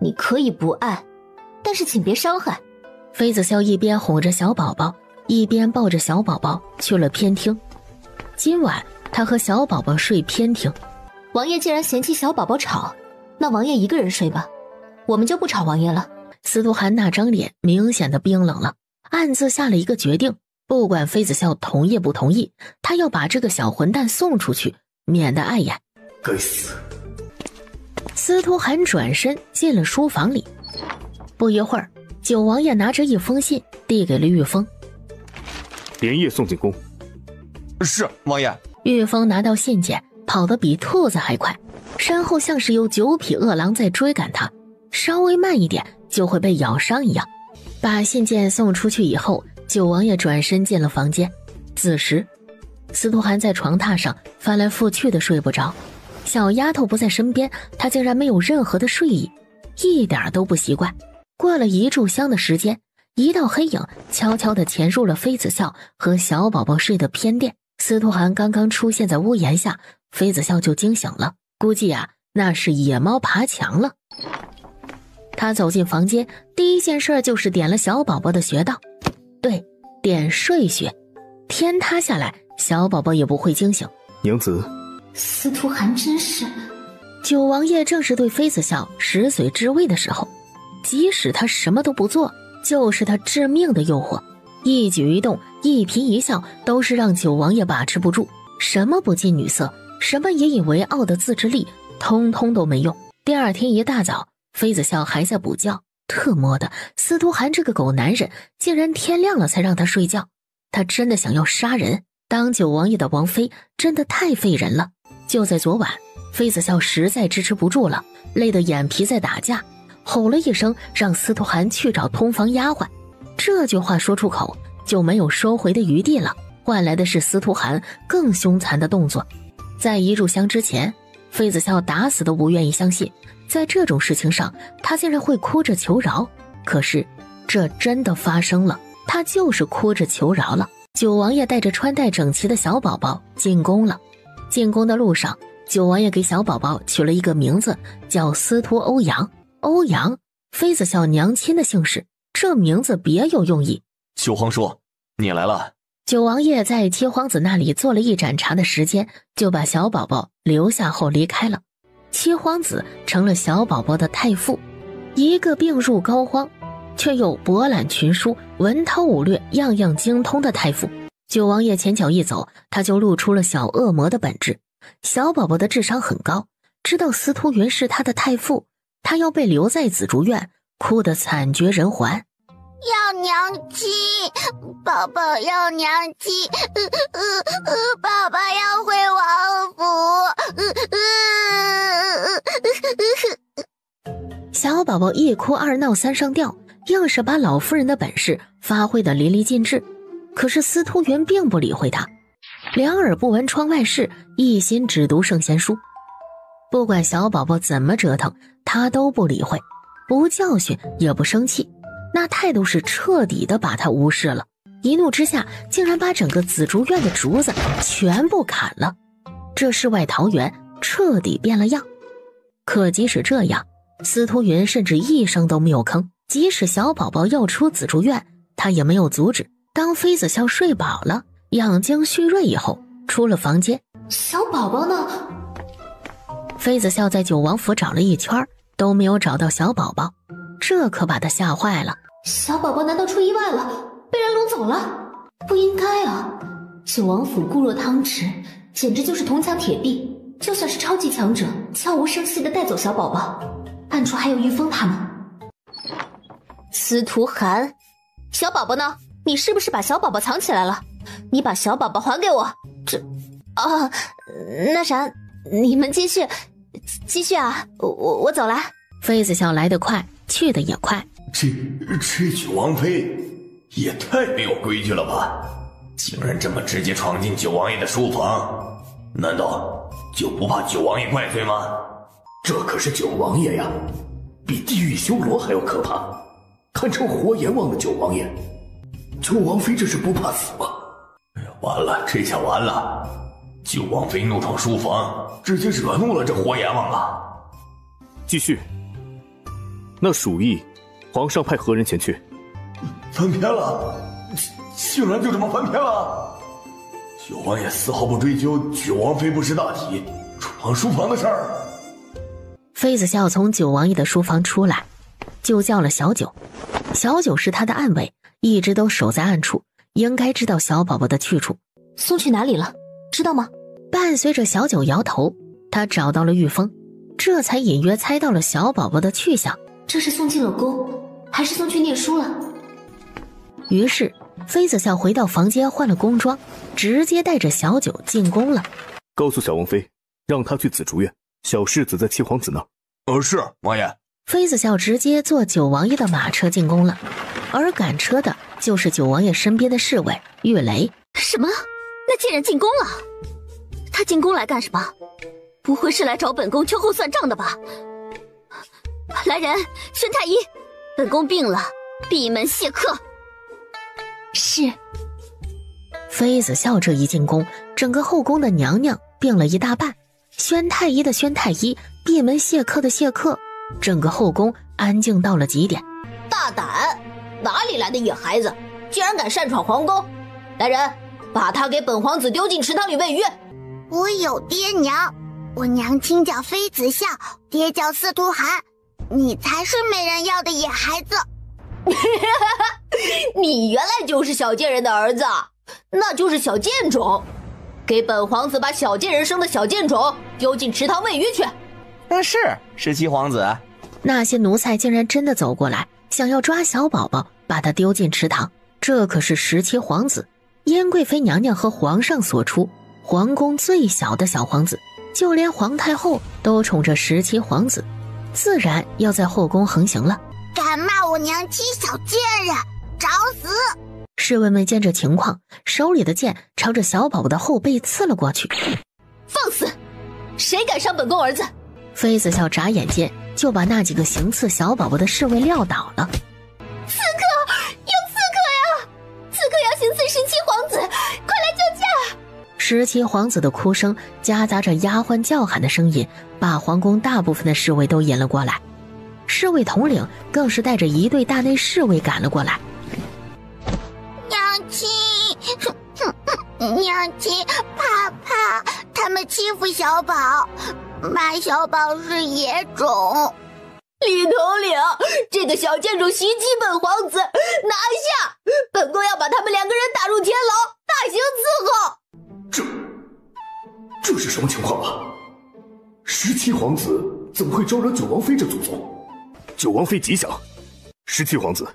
你可以不爱，但是请别伤害。妃子笑一边哄着小宝宝，一边抱着小宝宝去了偏厅。今晚他和小宝宝睡偏厅。王爷既然嫌弃小宝宝吵，那王爷一个人睡吧，我们就不吵王爷了。司徒寒那张脸明显的冰冷了，暗自下了一个决定，不管妃子笑同意不同意，他要把这个小混蛋送出去，免得碍眼。该死！司徒寒转身进了书房里。不一会儿，九王爷拿着一封信递给了玉峰。连夜送进宫。是，王爷。玉峰拿到信件，跑得比兔子还快，身后像是有9匹饿狼在追赶他，稍微慢一点就会被咬伤一样。把信件送出去以后，九王爷转身进了房间。此时，司徒寒在床榻上翻来覆去的睡不着，小丫头不在身边，他竟然没有任何的睡意，一点都不习惯。过了一炷香的时间，一道黑影悄悄地潜入了妃子笑和小宝宝睡的偏殿。司徒寒刚刚出现在屋檐下，妃子笑就惊醒了，估计那是野猫爬墙了。他走进房间，第一件事就是点了小宝宝的穴道，对，点睡穴。天塌下来，小宝宝也不会惊醒。娘子，司徒寒真是……九王爷正是对妃子笑食髓知味的时候，即使他什么都不做，就是他致命的诱惑。一举一动，一颦一笑，都是让九王爷把持不住。什么不近女色，什么引以为傲的自制力，通通都没用。第二天一大早，妃子笑还在补觉，特么的，司徒寒这个狗男人，竟然天亮了才让他睡觉。他真的想要杀人，当九王爷的王妃真的太费人了。就在昨晚，妃子笑实在支持不住了，累得眼皮在打架，吼了一声，让司徒寒去找通房丫鬟。这句话说出口就没有收回的余地了，换来的是司徒寒更凶残的动作。在一炷香之前，妃子笑打死都不愿意相信，在这种事情上他竟然会哭着求饶。可是这真的发生了，他就是哭着求饶了。九王爷带着穿戴整齐的小宝宝进宫了。进宫的路上，九王爷给小宝宝取了一个名字，叫司徒欧阳。欧阳，妃子笑娘亲的姓氏，这名字别有用意。九皇叔，你来了。九王爷在七皇子那里坐了一盏茶的时间，就把小宝宝留下后离开了。七皇子成了小宝宝的太傅，一个病入膏肓却又博览群书、文韬武略样样精通的太傅。九王爷前脚一走，他就露出了小恶魔的本质。小宝宝的智商很高，知道司徒云是他的太傅，他要被留在紫竹院，哭得惨绝人寰。要娘亲，宝宝要娘亲，宝宝要回王府。小宝宝一哭二闹三上吊，硬是把老夫人的本事发挥得淋漓尽致。可是司徒云并不理会他，两耳不闻窗外事，一心只读圣贤书。不管小宝宝怎么折腾，他都不理会，不教训也不生气，那态度是彻底的把他无视了。一怒之下，竟然把整个紫竹院的竹子全部砍了。这世外桃源彻底变了样。可即使这样，司徒云甚至一声都没有吭。即使小宝宝要出紫竹院，他也没有阻止。当妃子笑睡饱了，养精蓄锐以后，出了房间。小宝宝呢？妃子笑在九王府找了一圈，都没有找到小宝宝，这可把他吓坏了。小宝宝难道出意外了，被人掳走了？不应该啊！九王府固若汤池，简直就是铜墙铁壁，就算是超级强者，悄无声息地带走小宝宝，暗处还有玉峰他们。司徒寒，小宝宝呢？你是不是把小宝宝藏起来了？你把小宝宝还给我！那啥，你们继续啊，我走了。妃子笑来得快，去得也快。这九王妃也太没有规矩了吧！竟然这么直接闯进九王爷的书房，难道就不怕九王爷怪罪吗？这可是九王爷呀，比地狱修罗还要可怕，堪称活阎王的九王爷。九王妃这是不怕死吗？哎呦，完了，这下完了！九王妃怒闯书房，直接惹怒了这活阎王了。继续。那鼠疫，皇上派何人前去？翻篇了，竟然就这么翻篇了！九王爷丝毫不追究九王妃不识大体，闯书房的事儿。妃子笑从九王爷的书房出来，就叫了小九。小九是他的暗卫，一直都守在暗处，应该知道小宝宝的去处。送去哪里了？知道吗？伴随着小九摇头，他找到了玉峰，这才隐约猜到了小宝宝的去向。这是送进了宫，还是送去念书了？于是妃子笑回到房间换了宫装，直接带着小九进宫了。告诉小王妃，让她去紫竹院，小世子在七皇子那儿。是王爷。妃子笑直接坐九王爷的马车进宫了，而赶车的就是九王爷身边的侍卫岳雷。什么？那贱人进宫了？他进宫来干什么？不会是来找本宫秋后算账的吧？来人，宣太医，本宫病了，闭门谢客。是。妃子笑这一进宫，整个后宫的娘娘病了一大半，宣太医的宣太医，闭门谢客的谢客，整个后宫安静到了极点。大胆！哪里来的野孩子，竟然敢擅闯皇宫！来人，把他给本皇子丢进池塘里喂鱼。我有爹娘，我娘亲叫妃子笑，爹叫司徒寒，你才是没人要的野孩子。你原来就是小贱人的儿子，那就是小贱种。给本皇子把小贱人生的小贱种丢进池塘喂鱼去。那是17皇子。那些奴才竟然真的走过来，想要抓小宝宝，把他丢进池塘。这可是17皇子，燕贵妃娘娘和皇上所出，皇宫最小的小皇子，就连皇太后都宠着17皇子，自然要在后宫横行了。敢骂我娘亲小贱人，找死！侍卫们见这情况，手里的剑朝着小宝宝的后背刺了过去。放肆！谁敢伤本宫儿子？妃子笑眨眼间就把那几个行刺小宝宝的侍卫撂倒了。刺客！有刺客呀！刺客要行刺17皇子，快来救驾！17皇子的哭声夹杂着丫鬟叫喊的声音，把皇宫大部分的侍卫都引了过来。侍卫统领更是带着一队大内侍卫赶了过来。娘亲，娘亲，怕，他们欺负小宝，骂小宝是野种。李统领，这个小贱种袭击本皇子，拿下！本宫要把他们2个人打入天牢，大刑伺候。这是什么情况啊？17皇子怎么会招惹九王妃这祖宗？九王妃吉祥，17皇子，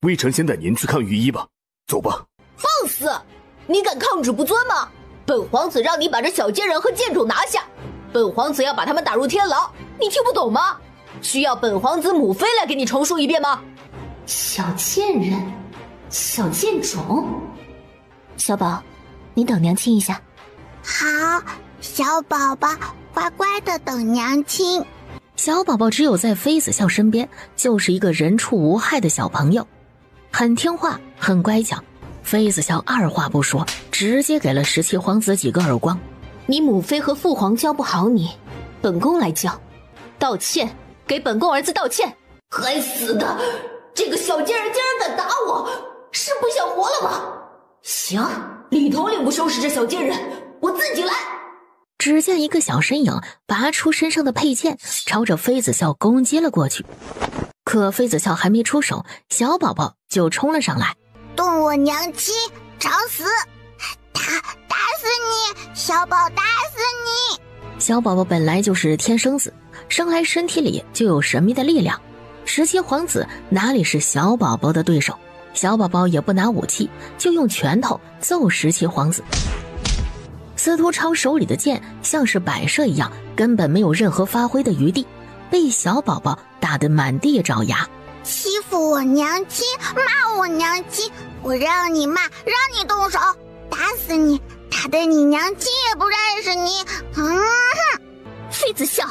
微臣先带您去看御医吧。走吧。放肆！你敢抗旨不遵吗？本皇子让你把这小贱人和贱种拿下，本皇子要把他们打入天牢，你听不懂吗？需要本皇子母妃来给你重述一遍吗？小贱人，小贱种。小宝，你等娘亲一下。好，小宝宝乖乖的等娘亲。小宝宝只有在妃子笑身边，就是一个人畜无害的小朋友，很听话，很乖巧。妃子笑二话不说，直接给了17皇子几个耳光。你母妃和父皇教不好你，本宫来教。道歉，给本宫儿子道歉。该死的，这个小贱人竟然敢打我，是不想活了吗？行，李统领不收拾这小贱人，我自己来。只见一个小身影拔出身上的佩剑，朝着妃子笑攻击了过去。可妃子笑还没出手，小宝宝就冲了上来。动我娘亲，找死！打死你，小宝，打死你！小宝宝本来就是天生子，生来身体里就有神秘的力量。17皇子哪里是小宝宝的对手？小宝宝也不拿武器，就用拳头揍17皇子。司徒超手里的剑像是摆设一样，根本没有任何发挥的余地，被小宝宝打得满地找牙。欺负我娘亲，骂我娘亲，我让你骂，让你动手，打死你，打得你娘亲也不认识你。妃子笑，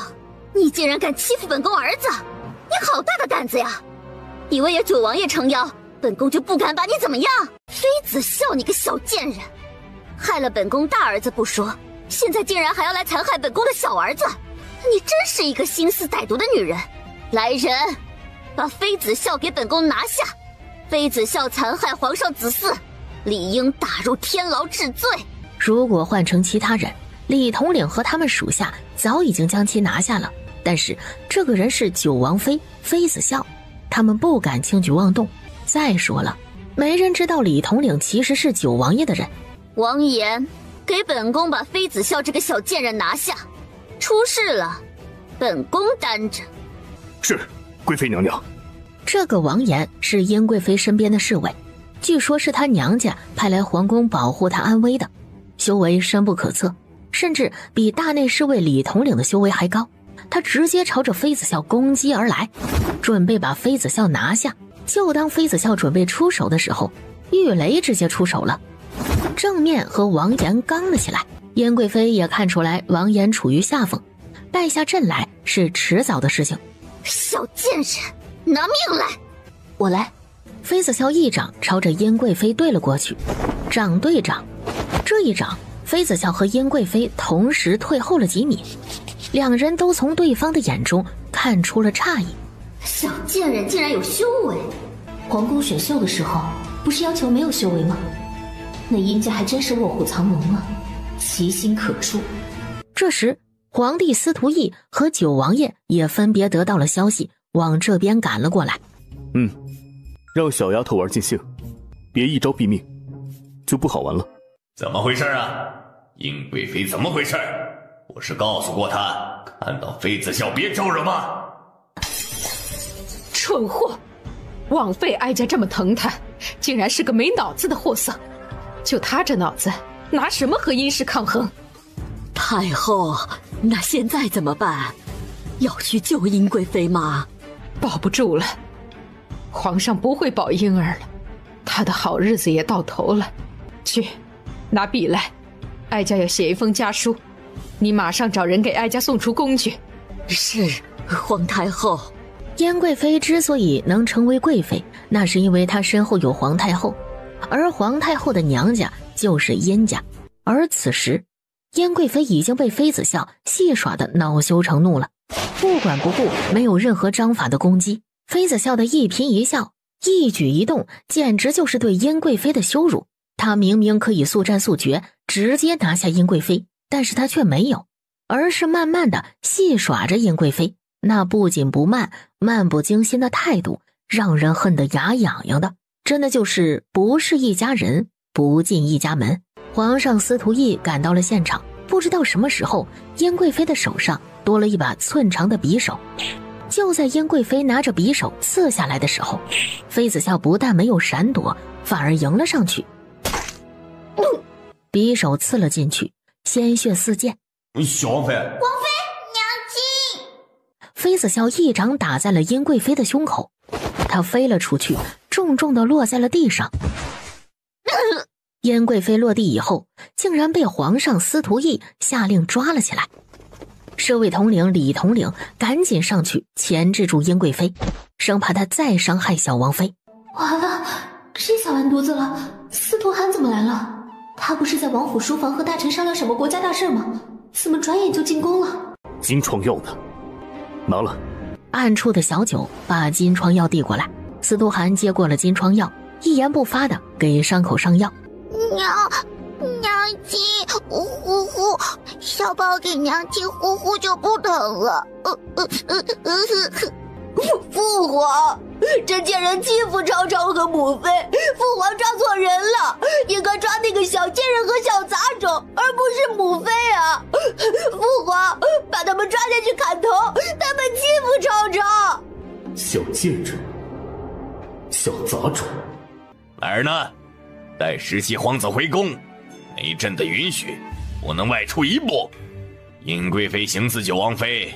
你竟然敢欺负本宫儿子，你好大的胆子呀！以为有九王爷撑腰，本宫就不敢把你怎么样？妃子笑，你个小贱人，害了本宫大儿子不说，现在竟然还要来残害本宫的小儿子，你真是一个心思歹毒的女人！来人，把妃子笑给本宫拿下！妃子笑残害皇上子嗣，理应打入天牢治罪。如果换成其他人，李统领和他们属下早已经将其拿下了，但是这个人是九王妃妃子笑，他们不敢轻举妄动。再说了，没人知道李统领其实是九王爷的人。王岩，给本宫把妃子笑这个小贱人拿下，出事了，本宫担着。是，贵妃娘娘。这个王岩是殷贵妃身边的侍卫，据说是她娘家派来皇宫保护她安危的，修为深不可测，甚至比大内侍卫李统领的修为还高。他直接朝着妃子笑攻击而来，准备把妃子笑拿下。就当妃子笑准备出手的时候，玉雷直接出手了，正面和王岩刚了起来。燕贵妃也看出来王岩处于下风，败下阵来是迟早的事情。小贱人，拿命来！我来。妃子笑一掌朝着燕贵妃对了过去，掌对掌。这一掌，妃子笑和燕贵妃同时退后了几米，两人都从对方的眼中看出了诧异。小贱人竟然有修为！皇宫选秀的时候不是要求没有修为吗？那殷家还真是卧虎藏龙啊，其心可诛。这时皇帝司徒义和九王爷也分别得到了消息，往这边赶了过来。让小丫头玩尽兴，别一招毙命，就不好玩了。怎么回事啊？殷贵妃怎么回事？我是告诉过她，看到妃子笑别招惹吗？蠢货！枉费哀家这么疼他，竟然是个没脑子的货色。就他这脑子，拿什么和殷氏抗衡？太后，那现在怎么办？要去救殷贵妃吗？保不住了，皇上不会保婴儿了，他的好日子也到头了。去，拿笔来，哀家要写一封家书，你马上找人给哀家送出宫去。是，皇太后。燕贵妃之所以能成为贵妃，那是因为她身后有皇太后，而皇太后的娘家就是燕家。而此时燕贵妃已经被妃子笑戏耍的恼羞成怒了，不管不顾，没有任何章法的攻击。妃子笑的一颦一笑，一举一动，简直就是对燕贵妃的羞辱。她明明可以速战速决，直接拿下燕贵妃，但是她却没有，而是慢慢的戏耍着燕贵妃。那不紧不慢、漫不经心的态度，让人恨得牙痒痒的，真的就是不是一家人，不进一家门。皇上司徒义赶到了现场，不知道什么时候，燕贵妃的手上多了一把寸长的匕首。就在燕贵妃拿着匕首刺下来的时候，妃子笑不但没有闪躲，反而迎了上去，匕首刺了进去，鲜血四溅。小王妃，妃子笑一掌打在了燕贵妃的胸口，她飞了出去，重重地落在了地上。燕贵妃落地以后，竟然被皇上司徒义下令抓了起来。侍卫统领李统领赶紧上去钳制住燕贵妃，生怕她再伤害小王妃。完了，这下完犊子了！司徒涵怎么来了？他不是在王府书房和大臣商量什么国家大事吗？怎么转眼就进宫了？金疮药呢？拿了。暗处的小九把金疮药递过来，司徒涵接过了金疮药，一言不发的给伤口上药。娘亲，呼呼，小宝给娘亲呼呼就不疼了。父皇，这贱人欺负超超和母妃，父皇抓错人了，应该抓那个小贱人和小杂种，而不是母妃啊！父皇，把他们抓下去砍头，他们欺负超超。小贱人，小杂种，哪儿呢？待17皇子回宫，没朕的允许，不能外出一步。殷贵妃行刺九王妃，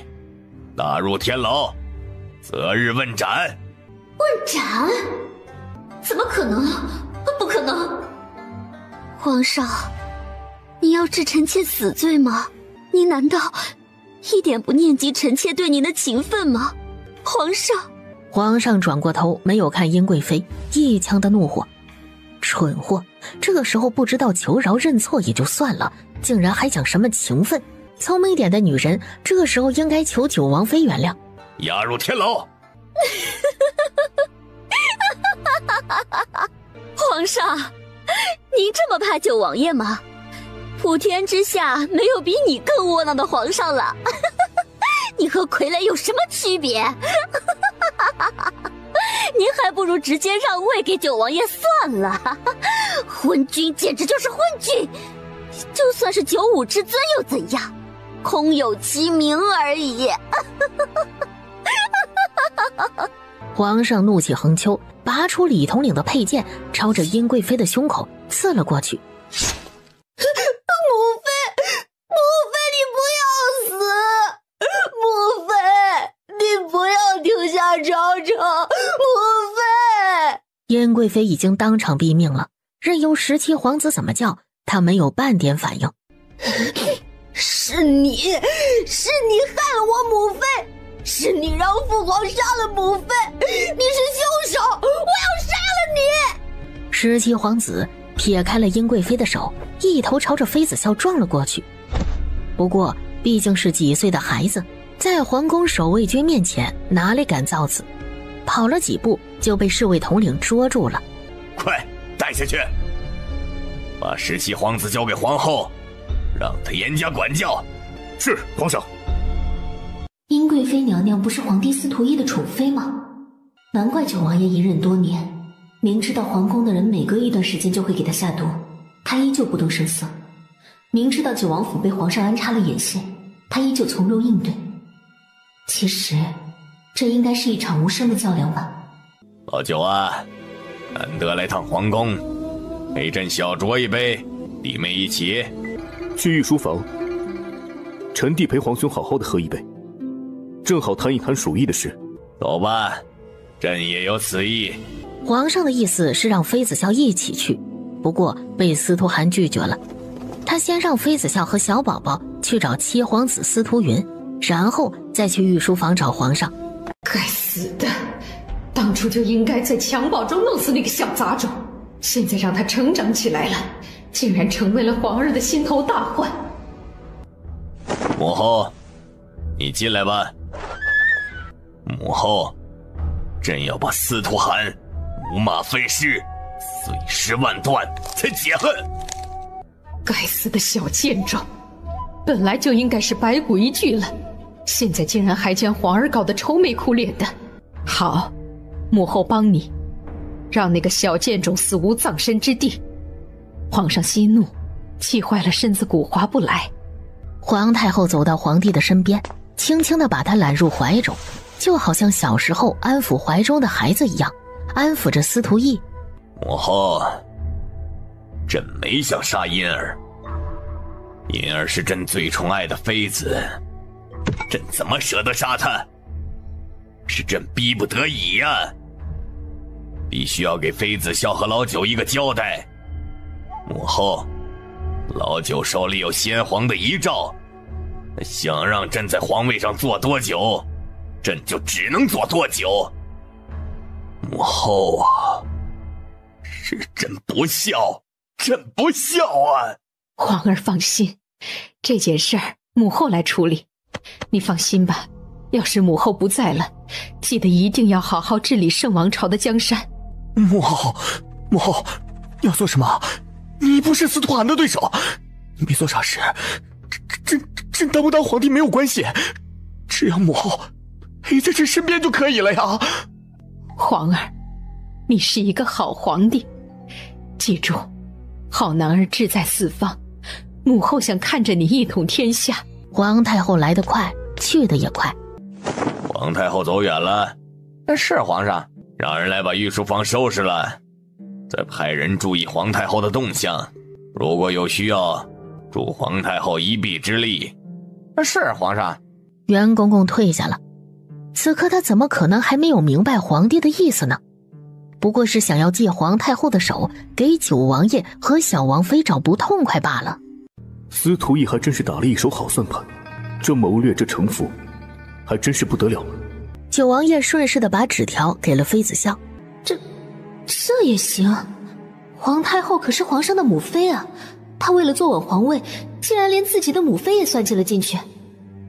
打入天牢，择日问斩。问斩？怎么可能？不可能！皇上，你要治臣妾死罪吗？您难道一点不念及臣妾对您的情分吗？皇上！皇上转过头，没有看殷贵妃，一腔的怒火。蠢货，这个时候不知道求饶认错也就算了，竟然还讲什么情分。聪明点的女人这个时候应该求九王妃原谅，押入天牢。皇上，您这么怕九王爷吗？普天之下没有比你更窝囊的皇上了。你和傀儡有什么区别？您还不如直接让位给九王爷算了。昏君简直就是昏君，就算是95之尊又怎样？空有其名而已。皇上怒气横秋，拔出李统领的佩剑，朝着殷贵妃的胸口刺了过去。母妃，你不要死！母妃，你不要丢下朝政！母妃！殷贵妃已经当场毙命了，任由17皇子怎么叫，她没有半点反应。是你害了我母妃，是你让父皇杀了母妃，你是凶手，我要杀了你！17皇子撇开了殷贵妃的手，一头朝着妃子笑撞了过去。不过毕竟是几岁的孩子，在皇宫守卫军面前哪里敢造次，跑了几步就被侍卫统领捉住了。快带下去，把17皇子交给皇后，让她严加管教。是皇上。殷贵妃娘娘不是皇帝司徒懿的宠妃吗？难怪九王爷隐忍多年，明知道皇宫的人每隔一段时间就会给他下毒，他依旧不动声色。明知道九王府被皇上安插了眼线，他依旧从容应对。其实这应该是一场无声的较量吧。老九啊，难得来趟皇宫，陪朕小酌一杯，弟妹一起去御书房，臣弟陪皇兄好好的喝一杯，正好谈一谈属意的事。走吧，朕也有此意。皇上的意思是让妃子笑一起去，不过被司徒涵拒绝了。他先让妃子笑和小宝宝去找7皇子司徒云，然后再去御书房找皇上。该死的，当初就应该在襁褓中弄死那个小杂种，现在让他成长起来了，竟然成为了皇儿的心头大患。母后，你进来吧。母后，朕要把司徒涵五马分尸，碎尸万段，才解恨。该死的小贱种，本来就应该是白骨一具了，现在竟然还将皇儿搞得愁眉苦脸的。好，母后帮你，让那个小贱种死无葬身之地。皇上息怒，气坏了身子骨划不来。皇太后走到皇帝的身边，轻轻地把他揽入怀中，就好像小时候安抚怀中的孩子一样，安抚着司徒懿。母后，朕没想杀银儿，银儿是朕最宠爱的妃子，朕怎么舍得杀她？是朕逼不得已呀，必须要给妃子笑和老九一个交代。母后，老九手里有先皇的遗诏，想让朕在皇位上坐多久，朕就只能坐多久。母后啊，是朕不孝，朕不孝啊！皇儿放心，这件事儿母后来处理，你放心吧。要是母后不在了，记得一定要好好治理圣王朝的江山。母后，母后，你要做什么？你不是司徒涵的对手，你别做傻事。朕当不当皇帝没有关系，只要母后陪在朕身边就可以了呀。皇儿，你是一个好皇帝，记住，好男儿志在四方，母后想看着你一统天下。皇太后来得快，去得也快。皇太后走远了。是皇上，让人来把御书房收拾了，再派人注意皇太后的动向，如果有需要，助皇太后一臂之力。是皇上。袁公公退下了，此刻他怎么可能还没有明白皇帝的意思呢？不过是想要借皇太后的手给九王爷和小王妃找不痛快罢了。司徒懿还真是打了一手好算盘，这谋略，这城府，还真是不得了了。九王爷顺势地把纸条给了妃子笑。这也行？皇太后可是皇上的母妃啊，她为了坐稳皇位，竟然连自己的母妃也算计了进去，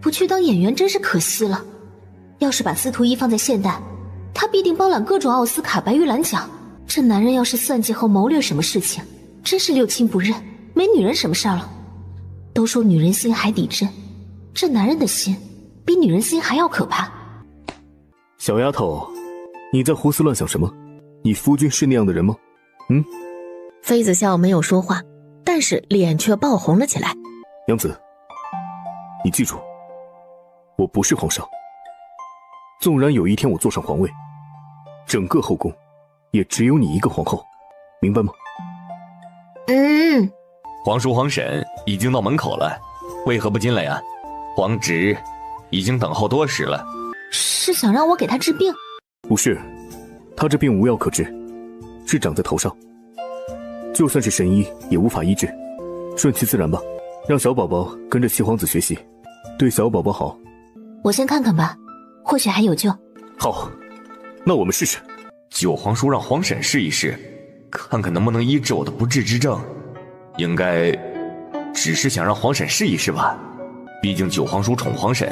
不去当演员真是可惜了。要是把司徒一放在现代，他必定包揽各种奥斯卡、白玉兰奖。这男人要是算计后谋略什么事情，真是六亲不认，没女人什么事儿了。都说女人心海底针，这男人的心比女人心还要可怕。小丫头，你在胡思乱想什么？你夫君是那样的人吗？妃子笑没有说话，但是脸却爆红了起来。娘子，你记住，我不是皇上。纵然有一天我坐上皇位，整个后宫也只有你一个皇后，明白吗？皇叔皇婶已经到门口了，为何不进来呀？皇侄已经等候多时了。是想让我给他治病？不是，他这病无药可治，是长在头上，就算是神医也无法医治，顺其自然吧，让小宝宝跟着七皇子学习，对小宝宝好。我先看看吧，或许还有救。好，那我们试试。九皇叔让皇婶试一试，看看能不能医治我的不治之症。应该只是想让皇婶试一试吧，毕竟九皇叔宠皇婶，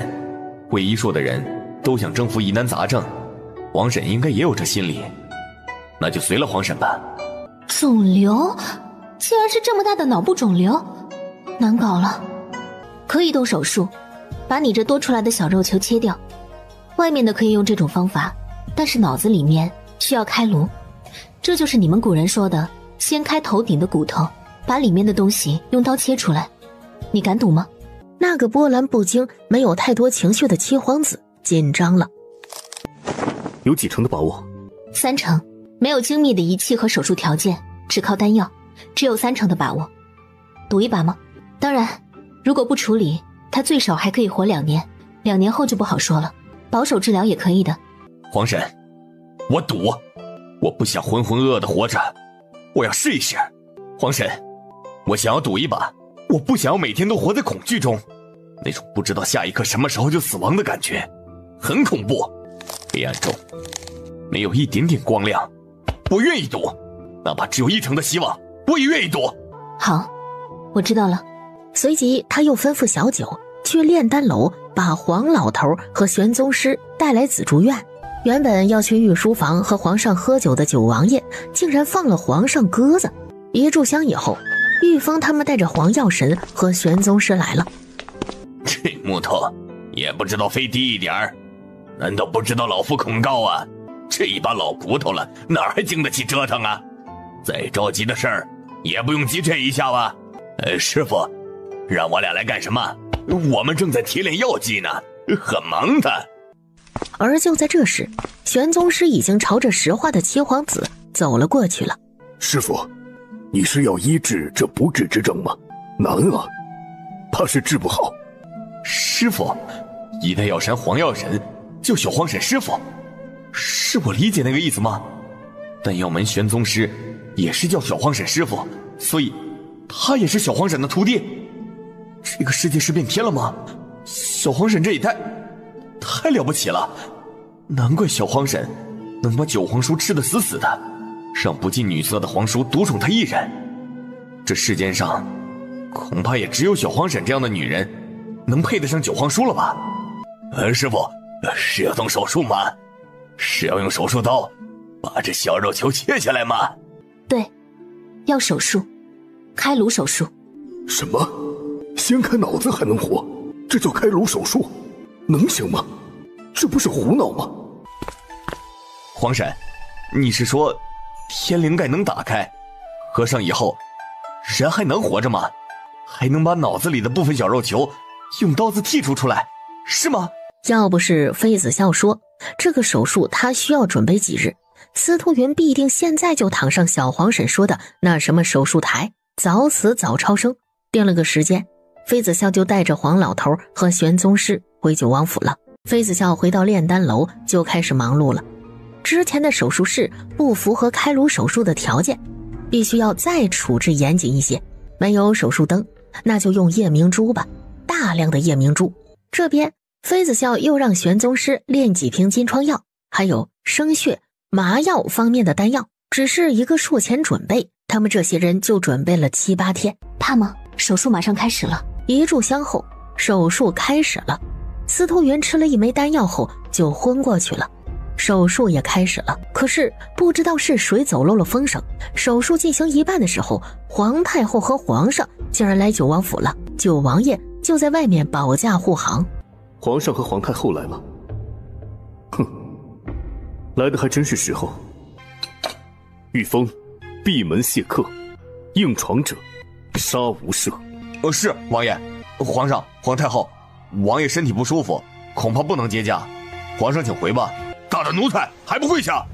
会医术的人都想征服疑难杂症，皇婶应该也有这心理，那就随了皇婶吧。肿瘤，竟然是这么大的脑部肿瘤，难搞了。可以动手术，把你这多出来的小肉球切掉，外面的可以用这种方法，但是脑子里面需要开颅，这就是你们古人说的先开头顶的骨头，把里面的东西用刀切出来。你敢赌吗？那个波澜不惊没有太多情绪的七皇子紧张了。有几成的把握？3成，没有精密的仪器和手术条件，只靠丹药，只有3成的把握。赌一把吗？当然，如果不处理，他最少还可以活2年，2年后就不好说了，保守治疗也可以的。皇婶，我赌，我不想浑浑噩噩的活着，我要试一试。皇婶，我想要赌一把，我不想要每天都活在恐惧中，那种不知道下一刻什么时候就死亡的感觉，很恐怖。黑暗中没有一点点光亮，我愿意赌，哪怕只有1成的希望，我也愿意赌。好，我知道了。随即他又吩咐小九去炼丹楼把黄老头和玄宗师带来紫竹院。原本要去御书房和皇上喝酒的九王爷竟然放了皇上鸽子。一炷香以后，玉峰他们带着黄药神和玄宗师来了。这木头也不知道飞低一点儿，难道不知道老夫恐高啊？这一把老骨头了，哪儿还经得起折腾啊？再着急的事儿也不用急这一下吧？师傅，让我俩来干什么？我们正在提炼药剂呢，很忙的。而就在这时，玄宗师已经朝着石化的七皇子走了过去了。师傅，你是要医治这不治之症吗？难啊，怕是治不好。师傅，一代药神黄药神叫小皇婶师傅，是我理解那个意思吗？但药门玄宗师也是叫小皇婶师傅，所以他也是小皇婶的徒弟。这个世界是变天了吗？小皇婶这一代太了不起了，难怪小皇婶能把九皇叔吃得死死的，让不近女色的皇叔独宠她一人。这世间上恐怕也只有小皇婶这样的女人能配得上九皇叔了吧？师傅，是要动手术吗？是要用手术刀把这小肉球切下来吗？对，要手术，开颅手术。什么？先开脑子还能活？这叫开颅手术？能行吗？这不是胡闹吗？皇婶，你是说天灵盖能打开，合上以后人还能活着吗？还能把脑子里的部分小肉球用刀子剔除出来，是吗？要不是妃子笑说这个手术他需要准备几日，司徒云必定现在就躺上小皇婶说的那什么手术台，早死早超生。定了个时间，妃子笑就带着黄老头和玄宗师回九王府了。妃子笑回到炼丹楼就开始忙碌了。之前的手术室不符合开颅手术的条件，必须要再处置严谨一些。没有手术灯，那就用夜明珠吧，大量的夜明珠。这边妃子笑又让玄宗师炼几瓶金疮药，还有生血、麻药方面的丹药，只是一个术前准备，他们这些人就准备了7、8天。怕吗？手术马上开始了。一炷香后，手术开始了。司徒元吃了1枚丹药后就昏过去了。手术也开始了，可是不知道是谁走漏了风声，手术进行一半的时候，皇太后和皇上竟然来九王府了。九王爷就在外面保驾护航。皇上和皇太后来了。哼，来的还真是时候。御风，闭门谢客，应闯者杀无赦。是王爷。皇上、皇太后，王爷身体不舒服，恐怕不能接驾。皇上请回吧。大胆奴才，还不跪下！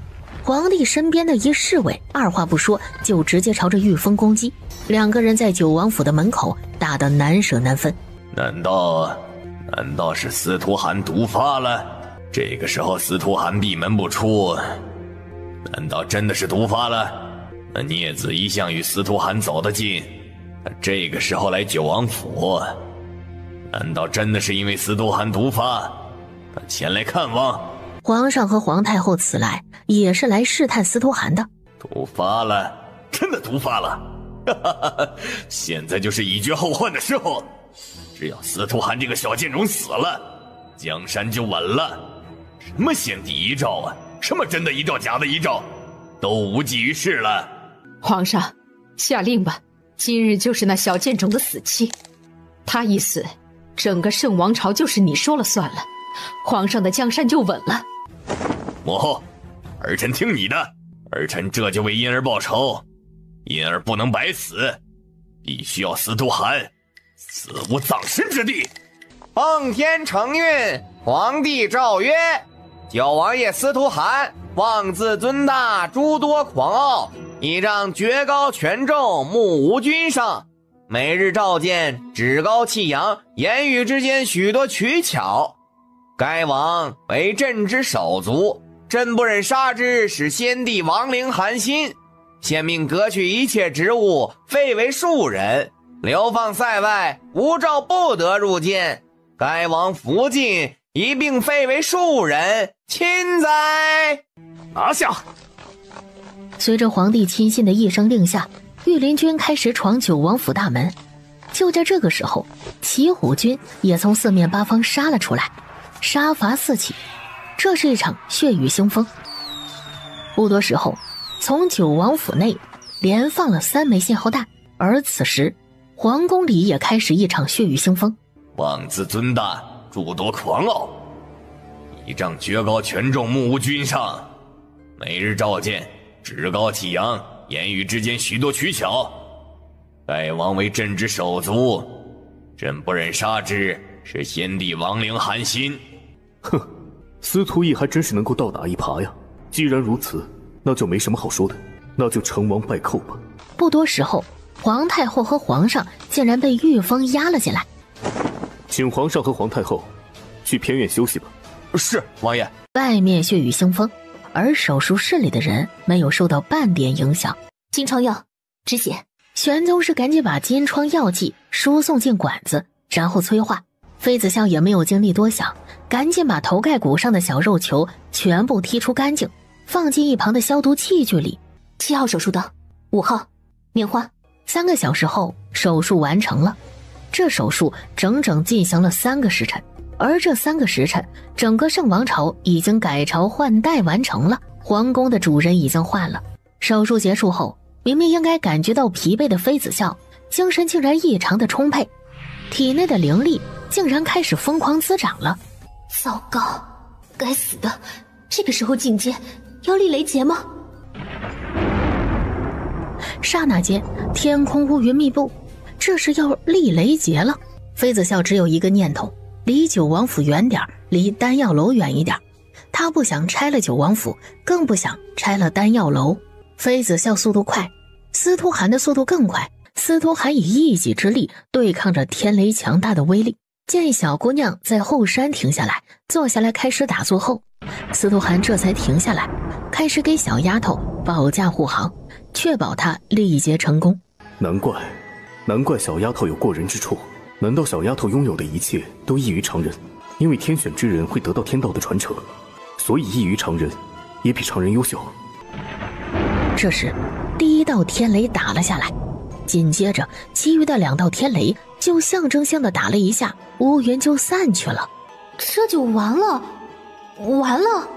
皇帝身边的一侍卫二话不说就直接朝着御风攻击，两个人在九王府的门口打得难舍难分。难道是司徒寒毒发了？这个时候司徒寒闭门不出，难道真的是毒发了？那孽子一向与司徒寒走得近，他这个时候来九王府，难道真的是因为司徒寒毒发，他前来看望？皇上和皇太后此来也是来试探司徒寒的。毒发了，真的毒发了！哈哈哈！现在就是以绝后患的时候，只要司徒寒这个小贱种死了，江山就稳了。什么先帝遗诏啊，什么真的遗诏假的遗诏，都无济于事了。皇上，下令吧，今日就是那小贱种的死期，他一死，整个圣王朝就是你说了算了，皇上的江山就稳了。母后，儿臣听你的，儿臣这就为婴儿报仇。婴儿不能白死，必须要司徒寒死无葬身之地。奉天承运，皇帝诏曰：九王爷司徒寒妄自尊大，诸多狂傲，倚仗爵高权重，目无君上，每日召见，趾高气扬，言语之间许多取巧。该王为朕之手足，朕不忍杀之，使先帝亡灵寒心，现命革去一切职务，废为庶人，流放塞外，无诏不得入见。该王福晋，一并废为庶人，钦哉！拿下！随着皇帝亲信的一声令下，御林军开始闯九王府大门。就在这个时候，骑虎军也从四面八方杀了出来，杀伐四起。这是一场血雨腥风。不多时候，从九王府内连放了3枚信号弹，而此时皇宫里也开始一场血雨腥风。妄自尊大，诸多狂傲，倚仗爵高权重，目无君上，每日召见，趾高气扬，言语之间许多取巧。该王为朕之手足，朕不忍杀之，使先帝亡灵寒心。哼，司徒义还真是能够倒打一耙呀。既然如此，那就没什么好说的，那就成王败寇吧。不多时候，皇太后和皇上竟然被御风压了进来。请皇上和皇太后去偏院休息吧。是，王爷。外面血雨腥风，而手术室里的人没有受到半点影响。金疮药止血。玄宗是赶紧把金疮药剂输送进管子，然后催化。妃子笑也没有精力多想，赶紧把头盖骨上的小肉球全部剔除干净，放进一旁的消毒器具里。7号手术刀，5号棉花。3个小时后，手术完成了。这手术整整进行了3个时辰，而这3个时辰，整个圣王朝已经改朝换代完成了，皇宫的主人已经换了。手术结束后，明明应该感觉到疲惫的妃子笑，精神竟然异常的充沛，体内的灵力竟然开始疯狂滋长了。糟糕，该死的，这个时候进阶要立雷劫吗？刹那间，天空乌云密布，这是要立雷劫了。妃子笑只有一个念头，离九王府远点，离丹药楼远一点。他不想拆了九王府，更不想拆了丹药楼。妃子笑速度快，司徒寒的速度更快。司徒寒以一己之力对抗着天雷强大的威力。见小姑娘在后山停下来，坐下来开始打坐后，司徒寒这才停下来，开始给小丫头保驾护航，确保她历劫成功。难怪小丫头有过人之处。难道小丫头拥有的一切都异于常人？因为天选之人会得到天道的传承，所以异于常人，也比常人优秀。这时第一道天雷打了下来，紧接着其余的2道天雷就象征性的打了一下，乌云就散去了。这就完了，完了！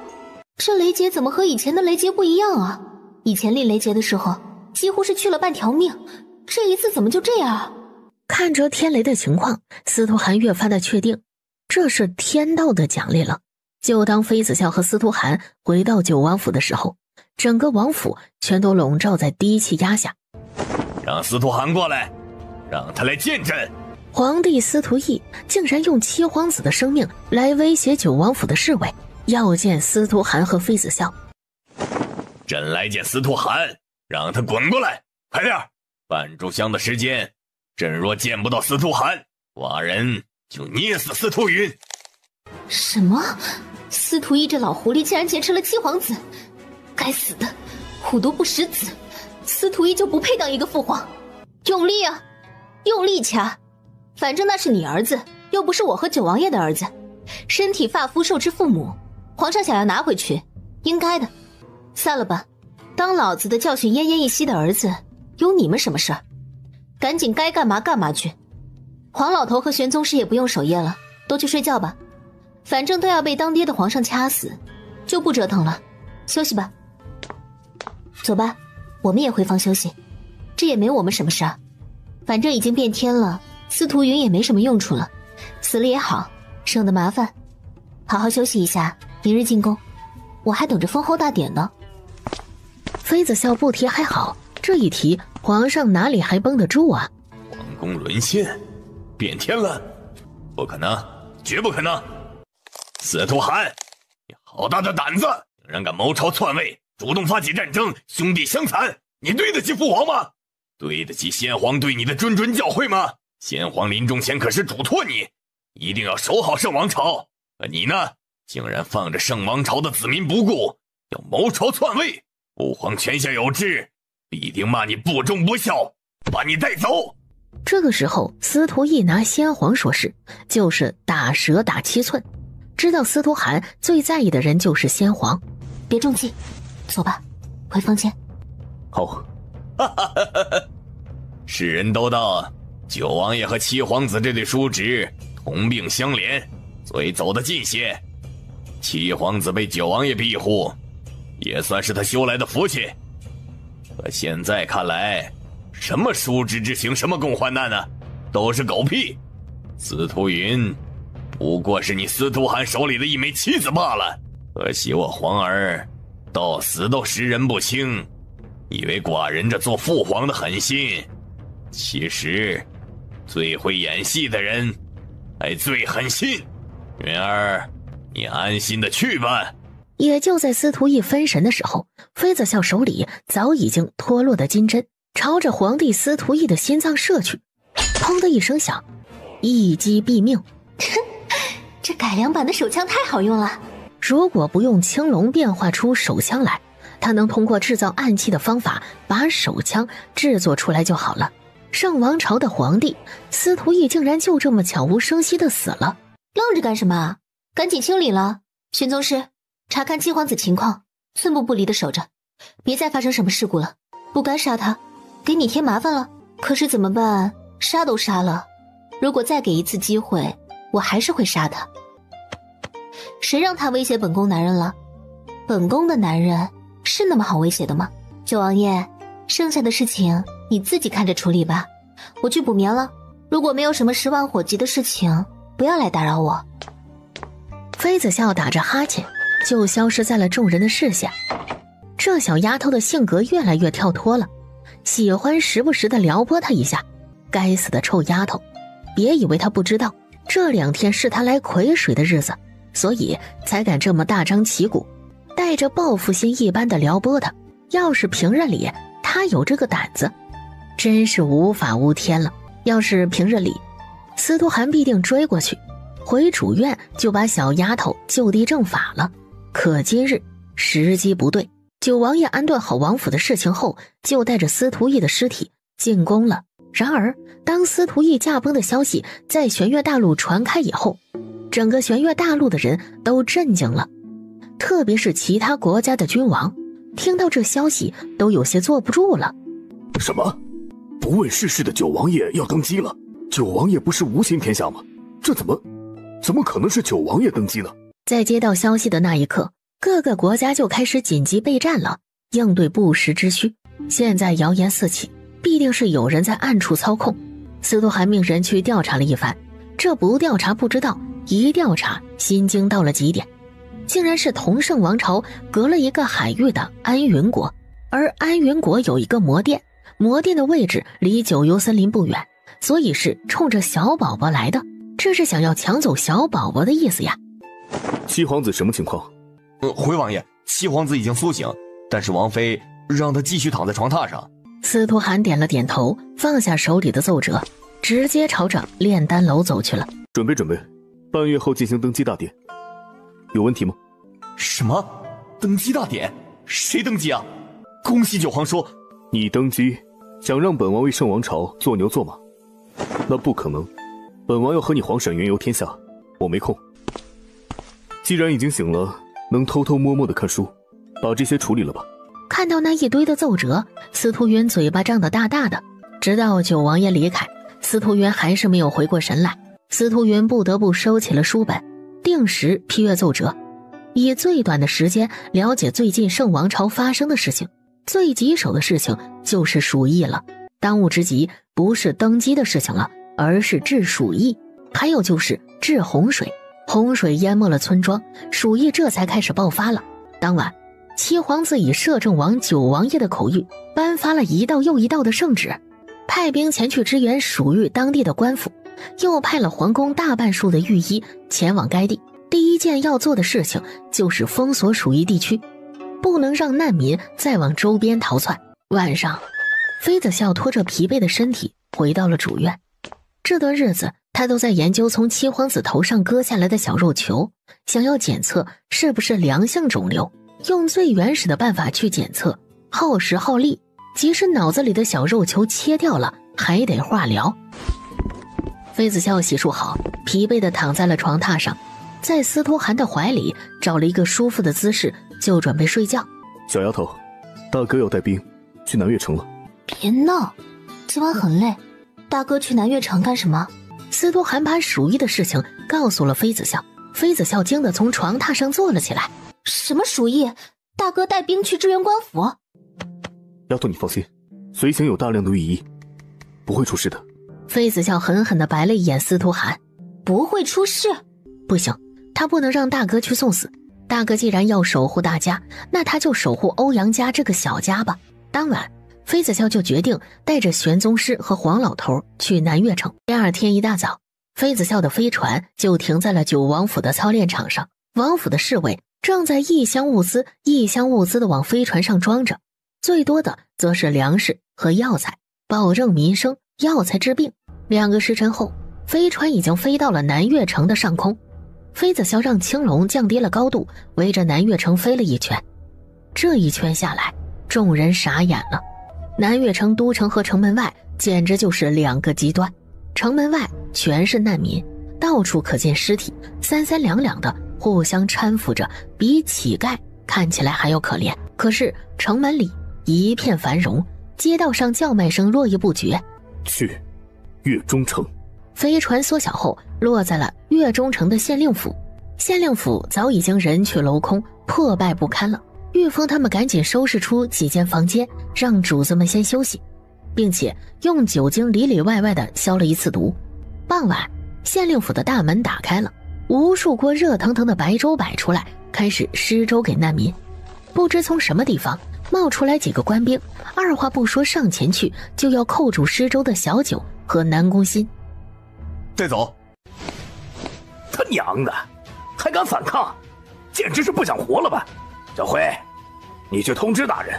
这雷劫怎么和以前的雷劫不一样啊？以前立雷劫的时候几乎是去了半条命，这一次怎么就这样？看着天雷的情况，司徒寒越发的确定，这是天道的奖励了。就当妃子笑和司徒寒回到九王府的时候，整个王府全都笼罩在低气压下。让司徒寒过来，让他来见朕。皇帝司徒懿竟然用七皇子的生命来威胁九王府的侍卫，要见司徒寒和妃子笑。朕来见司徒寒，让他滚过来，快点！半炷香的时间，朕若见不到司徒寒，寡人就捏死司徒云。什么？司徒懿这老狐狸竟然劫持了七皇子！该死的，虎毒不食子，司徒懿就不配当一个父皇。用力啊，用力掐！反正那是你儿子，又不是我和九王爷的儿子，身体发肤受之父母，皇上想要拿回去，应该的。散了吧，当老子的教训奄奄一息的儿子，有你们什么事儿？赶紧该干嘛干嘛去。黄老头和玄宗师也不用守夜了，都去睡觉吧。反正都要被当爹的皇上掐死，就不折腾了，休息吧。走吧，我们也回房休息，这也没我们什么事儿。反正已经变天了，司徒云也没什么用处了，死了也好，省得麻烦。好好休息一下，明日进宫，我还等着封后大典呢。妃子笑不提还好，这一提，皇上哪里还绷得住啊？皇宫沦陷，变天了？不可能，绝不可能！司徒寒，你好大的胆子，竟然敢谋朝篡位，主动发起战争，兄弟相残，你对得起父皇吗？对得起先皇对你的谆谆教诲吗？先皇临终前可是嘱托你，一定要守好圣王朝，可你呢，竟然放着圣王朝的子民不顾，要谋朝篡位，父皇泉下有知，必定骂你不忠不孝，把你带走。这个时候，司徒懿拿先皇说事，就是打蛇打七寸。知道司徒寒最在意的人就是先皇，别中计，走吧，回房间。好。世人都道九王爷和七皇子这对叔侄同病相怜，所以走得近些。七皇子被九王爷庇护，也算是他修来的福气。可现在看来，什么叔侄之情，什么共患难呢？都是狗屁。司徒云不过是你司徒寒手里的一枚棋子罢了。可惜我皇儿到死都识人不清，以为寡人这做父皇的狠心，其实最会演戏的人还最狠心。云儿，你安心的去吧。也就在司徒懿分神的时候，妃子笑手里早已经脱落的金针朝着皇帝司徒懿的心脏射去，砰的一声响，一击毙命。这改良版的手枪太好用了。如果不用青龙变化出手枪来，他能通过制造暗器的方法把手枪制作出来就好了。圣王朝的皇帝司徒懿竟然就这么悄无声息的死了。愣着干什么？赶紧清理了。玄宗师，查看七皇子情况，寸步不离的守着，别再发生什么事故了。不该杀他，给你添麻烦了。可是怎么办？杀都杀了，如果再给一次机会，我还是会杀他。谁让他威胁本宫男人了？本宫的男人是那么好威胁的吗？九王爷，剩下的事情你自己看着处理吧，我去补眠了。如果没有什么10万火急的事情，不要来打扰我。妃子笑打着哈欠，就消失在了众人的视线。这小丫头的性格越来越跳脱了，喜欢时不时的撩拨她一下。该死的臭丫头，别以为她不知道，这2天是她来癸水的日子，所以才敢这么大张旗鼓，带着报复心一般的撩拨她。要是平日里她有这个胆子，真是无法无天了。要是平日里，司徒寒必定追过去，回主院就把小丫头就地正法了。可今日时机不对，九王爷安顿好王府的事情后，就带着司徒懿的尸体进宫了。然而当司徒懿驾崩的消息在玄月大陆传开以后，整个玄月大陆的人都震惊了，特别是其他国家的君王，听到这消息都有些坐不住了。什么？不问世事的九王爷要登基了？九王爷不是无心天下吗？这怎么可能是九王爷登基呢？在接到消息的那一刻，各个国家就开始紧急备战了，应对不时之需。现在谣言四起，必定是有人在暗处操控。司徒寒命人去调查了一番，这不调查不知道，一调查心惊到了极点，竟然是同盛王朝隔了一个海域的安云国，而安云国有一个魔殿，魔殿的位置离九幽森林不远，所以是冲着小宝宝来的，这是想要抢走小宝宝的意思呀。七皇子什么情况？回王爷，七皇子已经苏醒，但是王妃让他继续躺在床榻上。司徒寒点了点头，放下手里的奏折，直接朝着炼丹楼走去了。准备，半月后进行登基大典，有问题吗？什么？登基大典？谁登基啊？恭喜九皇叔！你登基，想让本王为圣王朝做牛做马？那不可能，本王要和你皇婶云游天下，我没空。既然已经醒了，能偷偷摸摸的看书，把这些处理了吧。看到那一堆的奏折，司徒云嘴巴张得大大的，直到九王爷离开，司徒云还是没有回过神来。司徒云不得不收起了书本，定时批阅奏折，以最短的时间了解最近圣王朝发生的事情。最棘手的事情就是鼠疫了，当务之急不是登基的事情了，而是治鼠疫，还有就是治洪水。洪水淹没了村庄，鼠疫这才开始爆发了。当晚，七皇子以摄政王九王爷的口谕，颁发了一道又一道的圣旨，派兵前去支援属于当地的官府，又派了皇宫大半数的御医前往该地。第一件要做的事情就是封锁鼠疫地区，不能让难民再往周边逃窜。晚上，妃子笑拖着疲惫的身体回到了主院。这段日子，他都在研究从七皇子头上割下来的小肉球，想要检测是不是良性肿瘤，用最原始的办法去检测，耗时耗力，即使脑子里的小肉球切掉了，还得化疗。妃子笑洗漱好，疲惫地躺在了床榻上，在司徒寒的怀里找了一个舒服的姿势，就准备睡觉。小丫头，大哥要带兵去南岳城了。别闹，今晚很累，大哥去南岳城干什么？司徒寒把鼠疫的事情告诉了妃子笑，妃子笑惊得从床榻上坐了起来。什么鼠疫？大哥带兵去支援官府？丫头你放心，随行有大量的御医，不会出事的。妃子笑狠狠地白了一眼司徒寒。不会出事？不行，他不能让大哥去送死。大哥既然要守护大家，那他就守护欧阳家这个小家吧。当晚，妃子笑就决定带着玄宗师和黄老头去南岳城。第二天一大早，妃子笑的飞船就停在了九王府的操练场上，王府的侍卫正在一箱物资的往飞船上装着，最多的则是粮食和药材，保证民生，药材治病。2个时辰后，飞船已经飞到了南岳城的上空。妃子笑让青龙降低了高度，围着南岳城飞了一圈。这一圈下来，众人傻眼了。南岳城都城和城门外简直就是2个极端。城门外全是难民，到处可见尸体，三三两两的互相搀扶着，比乞丐看起来还要可怜。可是城门里一片繁荣，街道上叫卖声络绎不绝。去岳中城。飞船缩小后落在了岳中城的县令府。县令府早已经人去楼空，破败不堪了。玉峰他们赶紧收拾出几间房间，让主子们先休息，并且用酒精里里外外的消了一次毒。傍晚，县令府的大门打开了，无数锅热腾腾的白粥摆出来，开始施粥给难民。不知从什么地方冒出来几个官兵，二话不说上前去，就要扣住施粥的小九和南宫欣。带走！他娘的，还敢反抗，简直是不想活了吧！小辉，你去通知大人，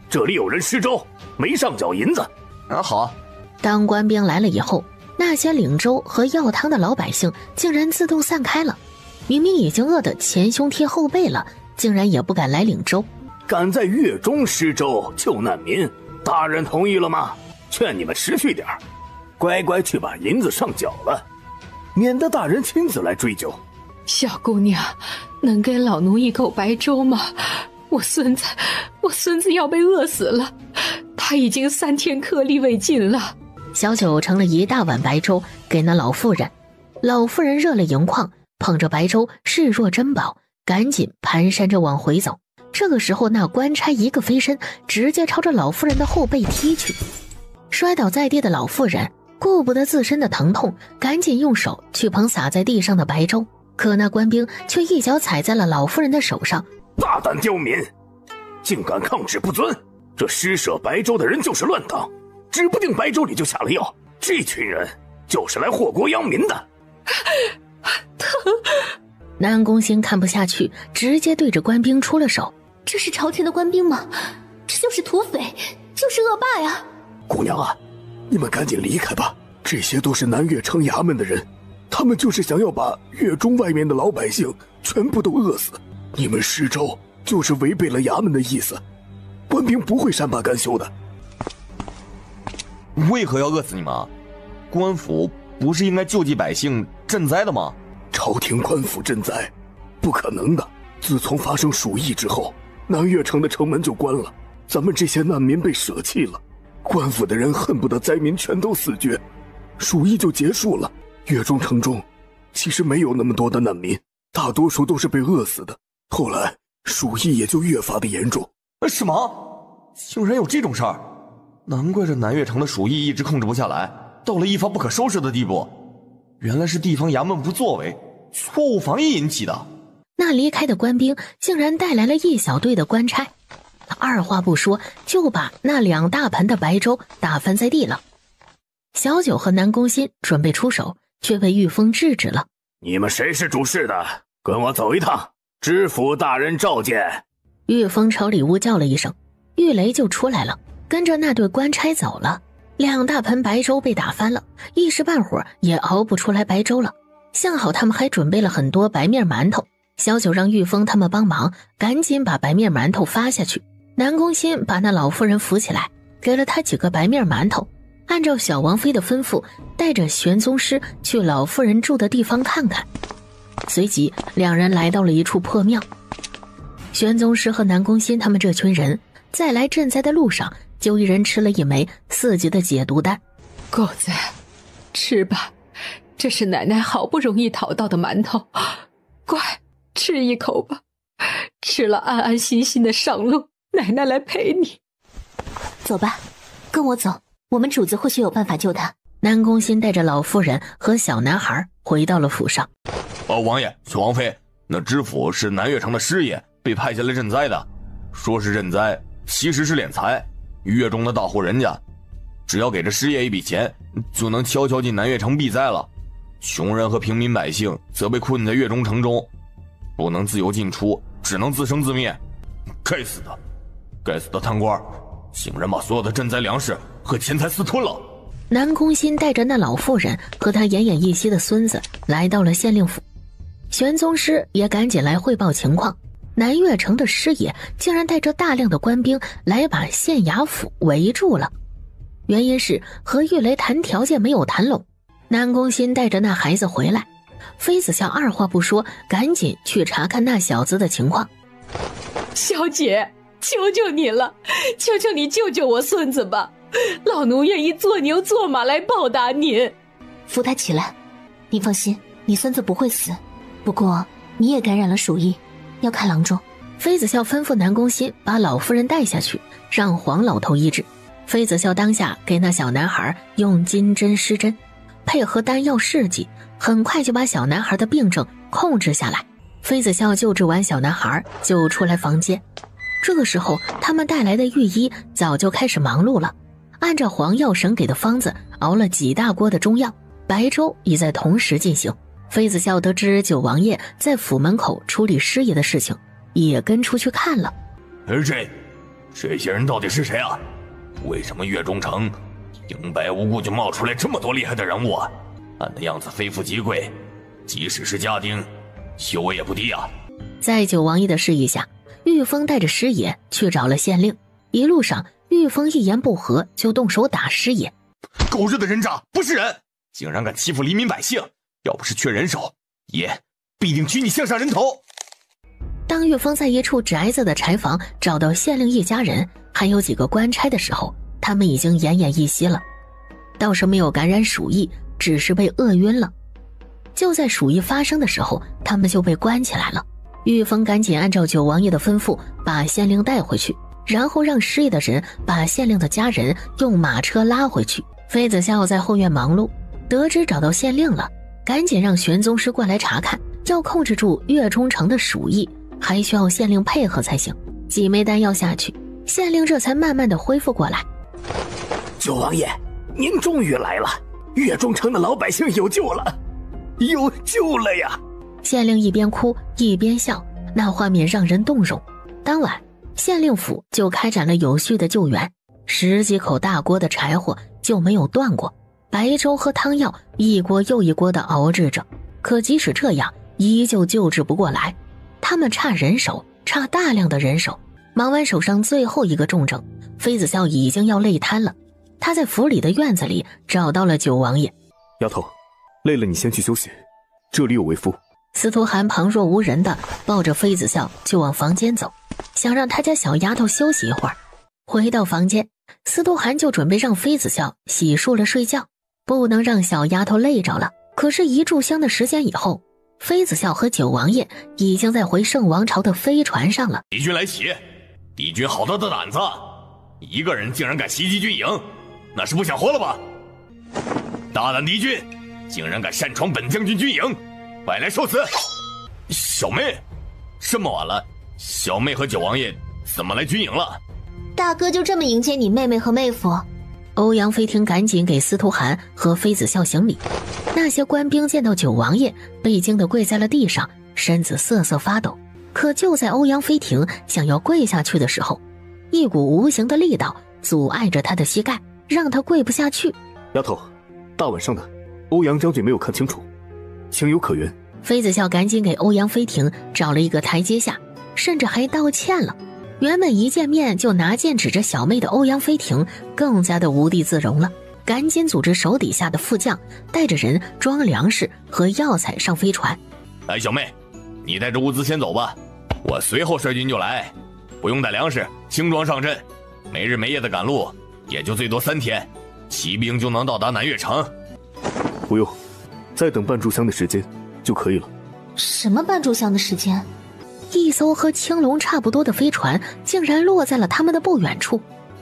这里有人施粥，没上缴银子。啊，好。当官兵来了以后，那些领粥和药汤的老百姓竟然自动散开了。明明已经饿得前胸贴后背了，竟然也不敢来领粥。敢在岳中施粥救难民，大人同意了吗？劝你们识趣点，乖乖去把银子上缴了，免得大人亲自来追究。小姑娘，能给老奴一口白粥吗？我孙子要被饿死了，他已经3天颗粒未进了。小九盛了一大碗白粥给那老妇人，老妇人热泪盈眶，捧着白粥视若珍宝，赶紧蹒跚着往回走。这个时候，那官差一个飞身，直接朝着老妇人的后背踢去。摔倒在地的老妇人顾不得自身的疼痛，赶紧用手去捧洒在地上的白粥，可那官兵却一脚踩在了老妇人的手上。大胆刁民，竟敢抗旨不遵！这施舍白粥的人就是乱党，指不定白粥里就下了药。这群人就是来祸国殃民的。南宫兴看不下去，直接对着官兵出了手。这是朝廷的官兵吗？这就是土匪，就是恶霸呀！姑娘啊，你们赶紧离开吧，这些都是南岳城衙门的人，他们就是想要把岳中外面的老百姓全部都饿死。你们施粥就是违背了衙门的意思，官兵不会善罢甘休的。为何要饿死你们？官府不是应该救济百姓赈灾的吗？朝廷官府赈灾，不可能的。自从发生鼠疫之后，南岳城的城门就关了，咱们这些难民被舍弃了，官府的人恨不得灾民全都死绝，鼠疫就结束了。岳中城中其实没有那么多的难民，大多数都是被饿死的。后来鼠疫也就越发的严重。什么？竟然有这种事儿？难怪这南岳城的鼠疫一直控制不下来，到了一发不可收拾的地步。原来是地方衙门不作为，错误防疫引起的。那离开的官兵竟然带来了一小队的官差，二话不说就把那2大盆的白粥打翻在地了。小九和南宫欣准备出手，却被玉峰制止了。你们谁是主事的？跟我走一趟，知府大人召见。玉峰朝里屋叫了一声，玉雷就出来了，跟着那队官差走了。2大盆白粥被打翻了，一时半会儿也熬不出来白粥了。幸好他们还准备了很多白面馒头，小九让玉峰他们帮忙，赶紧把白面馒头发下去。南宫欣把那老妇人扶起来，给了他几个白面馒头，按照小王妃的吩咐，带着玄宗师去老妇人住的地方看看。随即2人来到了一处破庙。玄宗师和南宫欣他们这群人在来赈灾的路上，就一人吃了1枚4级的解毒丹。狗子，吃吧，这是奶奶好不容易讨到的馒头，乖，吃一口吧，吃了安安心心的上路，奶奶来陪你。走吧，跟我走，我们主子或许有办法救他。南宫欣带着老妇人和小男孩回到了府上。王爷，小王妃，那知府是南岳城的师爷，被派下来赈灾的，说是赈灾，其实是敛财。岳中的大户人家，只要给这师爷一笔钱，就能悄悄进南岳城避灾了。穷人和平民百姓则被困在岳中城中，不能自由进出，只能自生自灭。该死的贪官，竟然把所有的赈灾粮食和钱财私吞了。南宫欣带着那老妇人和他奄奄一息的孙子来到了县令府，玄宗师也赶紧来汇报情况。南岳城的师爷竟然带着大量的官兵来把县衙府围住了，原因是和玉雷谈条件没有谈拢。南宫欣带着那孩子回来，妃子笑二话不说，赶紧去查看那小子的情况。小姐，求求你了，求求你救救我孙子吧，老奴愿意做牛做马来报答您。扶他起来，你放心，你孙子不会死，不过你也感染了鼠疫，要看郎中。妃子笑吩咐南宫欣把老夫人带下去，让黄老头医治。妃子笑当下给那小男孩用金针施针，配合丹药试剂，很快就把小男孩的病症控制下来。妃子笑救治完小男孩就出来房间，这个时候他们带来的御医早就开始忙碌了，按照黄药神给的方子熬了几大锅的中药，白粥也在同时进行。妃子笑得知九王爷在府门口处理师爷的事情，也跟出去看了。这些人到底是谁啊？为什么岳中城平白无故就冒出来这么多厉害的人物啊？看那样子非富即贵，即使是家丁，修为也不低啊。在九王爷的示意下，玉峰带着师爷去找了县令。一路上，玉峰一言不合就动手打师爷。狗日的人渣，不是人，竟然敢欺负黎民百姓！要不是缺人手，爷必定取你项上人头。当玉峰在一处宅子的柴房找到县令一家人还有几个官差的时候，他们已经奄奄一息了，倒是没有感染鼠疫，只是被饿晕了。就在鼠疫发生的时候，他们就被关起来了。玉峰赶紧按照九王爷的吩咐把县令带回去，然后让失忆的人把县令的家人用马车拉回去。妃子笑在后院忙碌，得知找到县令了，赶紧让玄宗师过来查看，要控制住月中城的鼠疫，还需要县令配合才行。几枚丹药下去，县令这才慢慢的恢复过来。九王爷，您终于来了，月中城的老百姓有救了，有救了呀！县令一边哭一边笑，那画面让人动容。当晚，县令府就开展了有序的救援，10几口大锅的柴火就没有断过，白粥和汤药一锅又一锅的熬制着，可即使这样，依旧救治不过来。他们差人手，差大量的人手。忙完手上最后一个重症，妃子笑已经要累瘫了。他在府里的院子里找到了九王爷。丫头，累了你先去休息，这里有为夫。司徒涵旁若无人的抱着妃子笑就往房间走，想让他家小丫头休息一会儿。回到房间，司徒涵就准备让妃子笑洗漱了睡觉，不能让小丫头累着了。可是一炷香的时间以后，妃子笑和九王爷已经在回圣王朝的飞船上了。敌军来袭，敌军好大的胆子，一个人竟然敢袭击军营，那是不想活了吧？大胆敌军，竟然敢擅闯本将军军营，快来受死！小妹，这么晚了，小妹和九王爷怎么来军营了？大哥就这么迎接你妹妹和妹夫？欧阳飞庭赶紧给司徒涵和妃子笑行礼。那些官兵见到九王爷，被惊得跪在了地上，身子瑟瑟发抖。可就在欧阳飞庭想要跪下去的时候，一股无形的力道阻碍着他的膝盖，让他跪不下去。丫头，大晚上的，欧阳将军没有看清楚，情有可原。妃子笑赶紧给欧阳飞庭找了一个台阶下，甚至还道歉了。原本一见面就拿剑指着小妹的欧阳飞庭更加的无地自容了，赶紧组织手底下的副将带着人装粮食和药材上飞船。哎，小妹，你带着物资先走吧，我随后率军就来，不用带粮食，轻装上阵，没日没夜的赶路，也就最多3天，骑兵就能到达南岳城。不用，再等半炷香的时间就可以了。什么半炷香的时间？一艘和青龙差不多的飞船竟然落在了他们的不远处。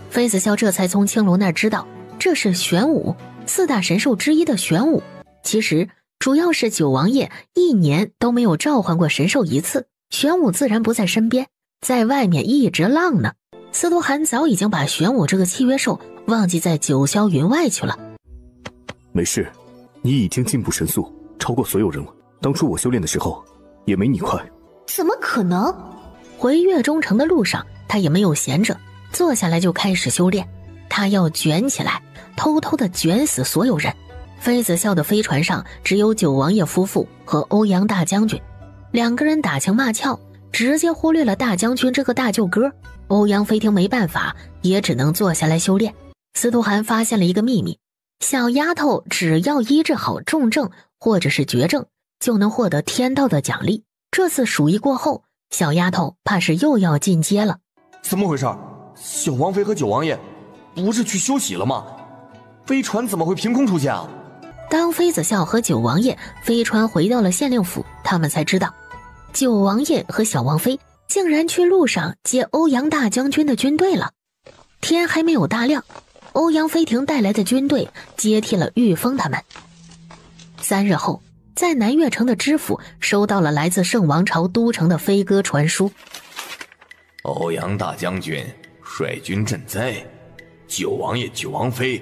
妃子笑这才从青龙那儿知道，这是玄武，4大神兽之一的玄武。其实主要是九王爷1年都没有召唤过神兽一次，玄武自然不在身边，在外面一直浪呢。司徒涵早已经把玄武这个契约兽忘记在九霄云外去了。没事，你已经进步神速，超过所有人了。当初我修炼的时候也没你快。怎么可能？回月中城的路上，他也没有闲着，坐下来就开始修炼。他要卷起来，偷偷的卷死所有人。妃子笑的飞船上只有九王爷夫妇和欧阳大将军，2个人打情骂俏，直接忽略了大将军这个大舅哥。欧阳飞庭没办法，也只能坐下来修炼。司徒涵发现了一个秘密，小丫头只要医治好重症或者是绝症，就能获得天道的奖励。这次鼠疫过后，小丫头怕是又要进阶了。怎么回事？小王妃和九王爷不是去休息了吗？飞船怎么会凭空出现啊？当妃子笑和九王爷飞船回到了县令府，他们才知道九王爷和小王妃竟然去路上接欧阳大将军的军队了。天还没有大亮，欧阳飞庭带来的军队接替了玉峰他们。3日后，在南岳城的知府收到了来自圣王朝都城的飞鸽传书。欧阳大将军率军赈灾，九王爷九王妃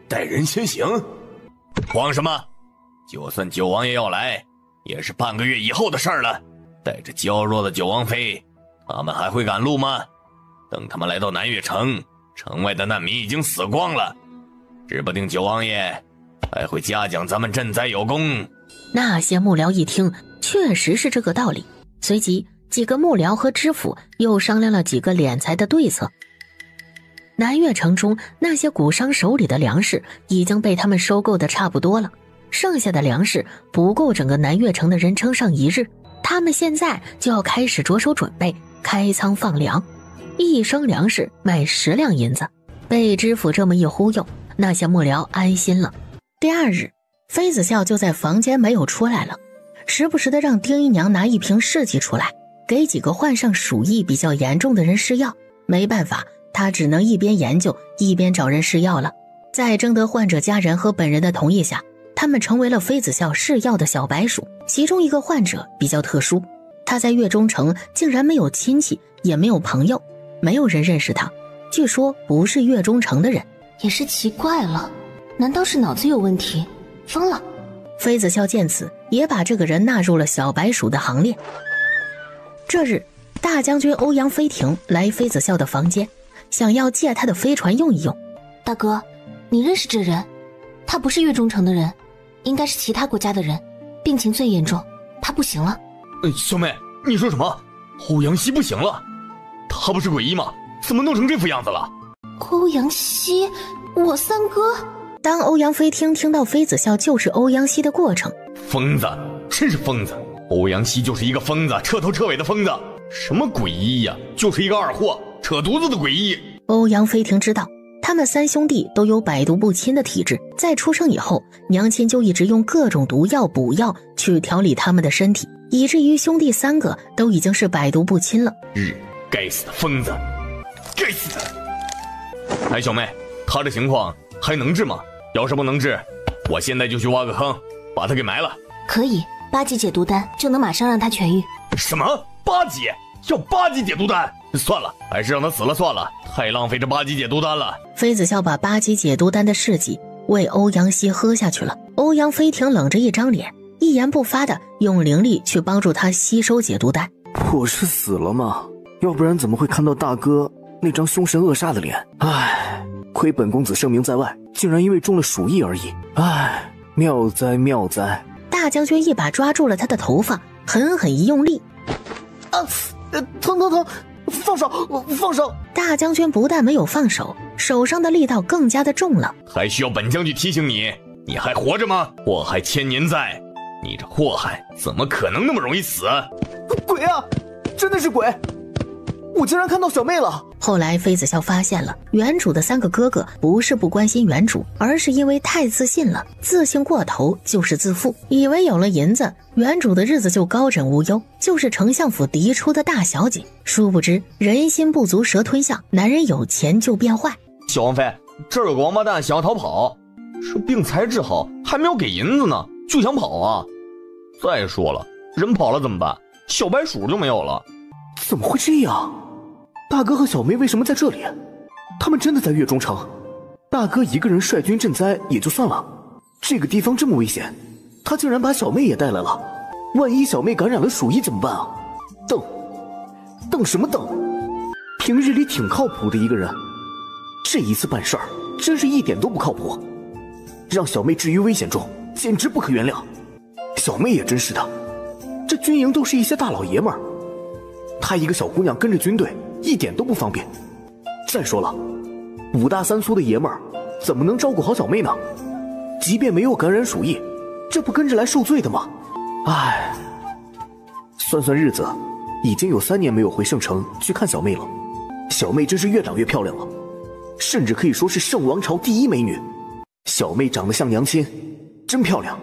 带人先行。慌什么？就算九王爷要来，也是半个月以后的事儿了。带着娇弱的九王妃，他们还会赶路吗？等他们来到南岳城，城外的难民已经死光了，指不定九王爷还会嘉奖咱们赈灾有功。那些幕僚一听，确实是这个道理。随即几个幕僚和知府又商量了几个敛财的对策。南岳城中那些古商手里的粮食已经被他们收购的差不多了，剩下的粮食不够整个南岳城的人撑上1日。他们现在就要开始着手准备开仓放粮，一升粮食卖10两银子。被知府这么一忽悠，那些幕僚安心了。第二日，妃子笑就在房间没有出来了，时不时的让丁姨娘拿一瓶试剂出来，给几个患上鼠疫比较严重的人试药。没办法，她只能一边研究一边找人试药了。在征得患者家人和本人的同意下，他们成为了妃子笑试药的小白鼠。其中一个患者比较特殊，他在月中城竟然没有亲戚，也没有朋友，没有人认识他，据说不是月中城的人。也是奇怪了，难道是脑子有问题，疯了？妃子笑见此，也把这个人纳入了小白鼠的行列。这日，大将军欧阳飞庭来妃子笑的房间，想要借他的飞船用一用。大哥，你认识这人？他不是月中城的人，应该是其他国家的人，病情最严重，他不行了。小妹，你说什么？欧阳希不行了？他不是鬼医吗？怎么弄成这副样子了？欧阳希，我三哥。当欧阳飞听到妃子笑就是欧阳希的过程，疯子，真是疯子！欧阳希就是一个疯子，彻头彻尾的疯子。什么鬼医呀，就是一个二货，扯犊子的鬼医。欧阳飞庭知道他们3兄弟都有百毒不侵的体质，在出生以后，娘亲就一直用各种毒药补药去调理他们的身体，以至于兄弟3个都已经是百毒不侵了。该死的疯子，该死的！哎，小妹，他这情况还能治吗？要是不能治，我现在就去挖个坑，把他给埋了。可以，8级解毒丹就能马上让他痊愈。什么8级？要8级解毒丹？算了，还是让他死了算了，太浪费这8级解毒丹了。妃子笑把8级解毒丹的试剂为欧阳希喝下去了。欧阳飞庭冷着一张脸，一言不发的用灵力去帮助他吸收解毒丹。我是死了吗？要不然怎么会看到大哥那张凶神恶煞的脸？唉，亏本公子声名在外，竟然因为中了鼠疫而已。唉，妙哉妙哉！大将军一把抓住了他的头发，狠狠一用力，疼！放手！放手！大将军不但没有放手，手上的力道更加的重了。还需要本将军提醒你？你还活着吗？祸害千年在，你这祸害怎么可能那么容易死？鬼啊！真的是鬼！我竟然看到小妹了。后来妃子笑发现了，原主的3个哥哥不是不关心原主，而是因为太自信了，自信过头就是自负，以为有了银子，原主的日子就高枕无忧，就是丞相府嫡出的大小姐。殊不知人心不足蛇吞象，男人有钱就变坏。小王妃，这儿有个王八蛋想要逃跑，说病才治好，还没有给银子呢，就想跑啊！再说了，人跑了怎么办？小白鼠就没有了。怎么会这样？大哥和小妹为什么在这里？他们真的在月中城？大哥一个人率军赈灾也就算了，这个地方这么危险，他竟然把小妹也带来了。万一小妹感染了鼠疫怎么办啊？瞪什么瞪？平日里挺靠谱的一个人，这一次办事儿真是一点都不靠谱，让小妹置于危险中，简直不可原谅。小妹也真是的，这军营都是一些大老爷们儿，她一个小姑娘跟着军队一点都不方便。再说了，5大3粗的爷们儿怎么能照顾好小妹呢？即便没有感染鼠疫，这不跟着来受罪的吗？唉，算算日子，已经有3年没有回圣城去看小妹了。小妹真是越长越漂亮了，甚至可以说是圣王朝第1美女。小妹长得像娘亲，真漂亮，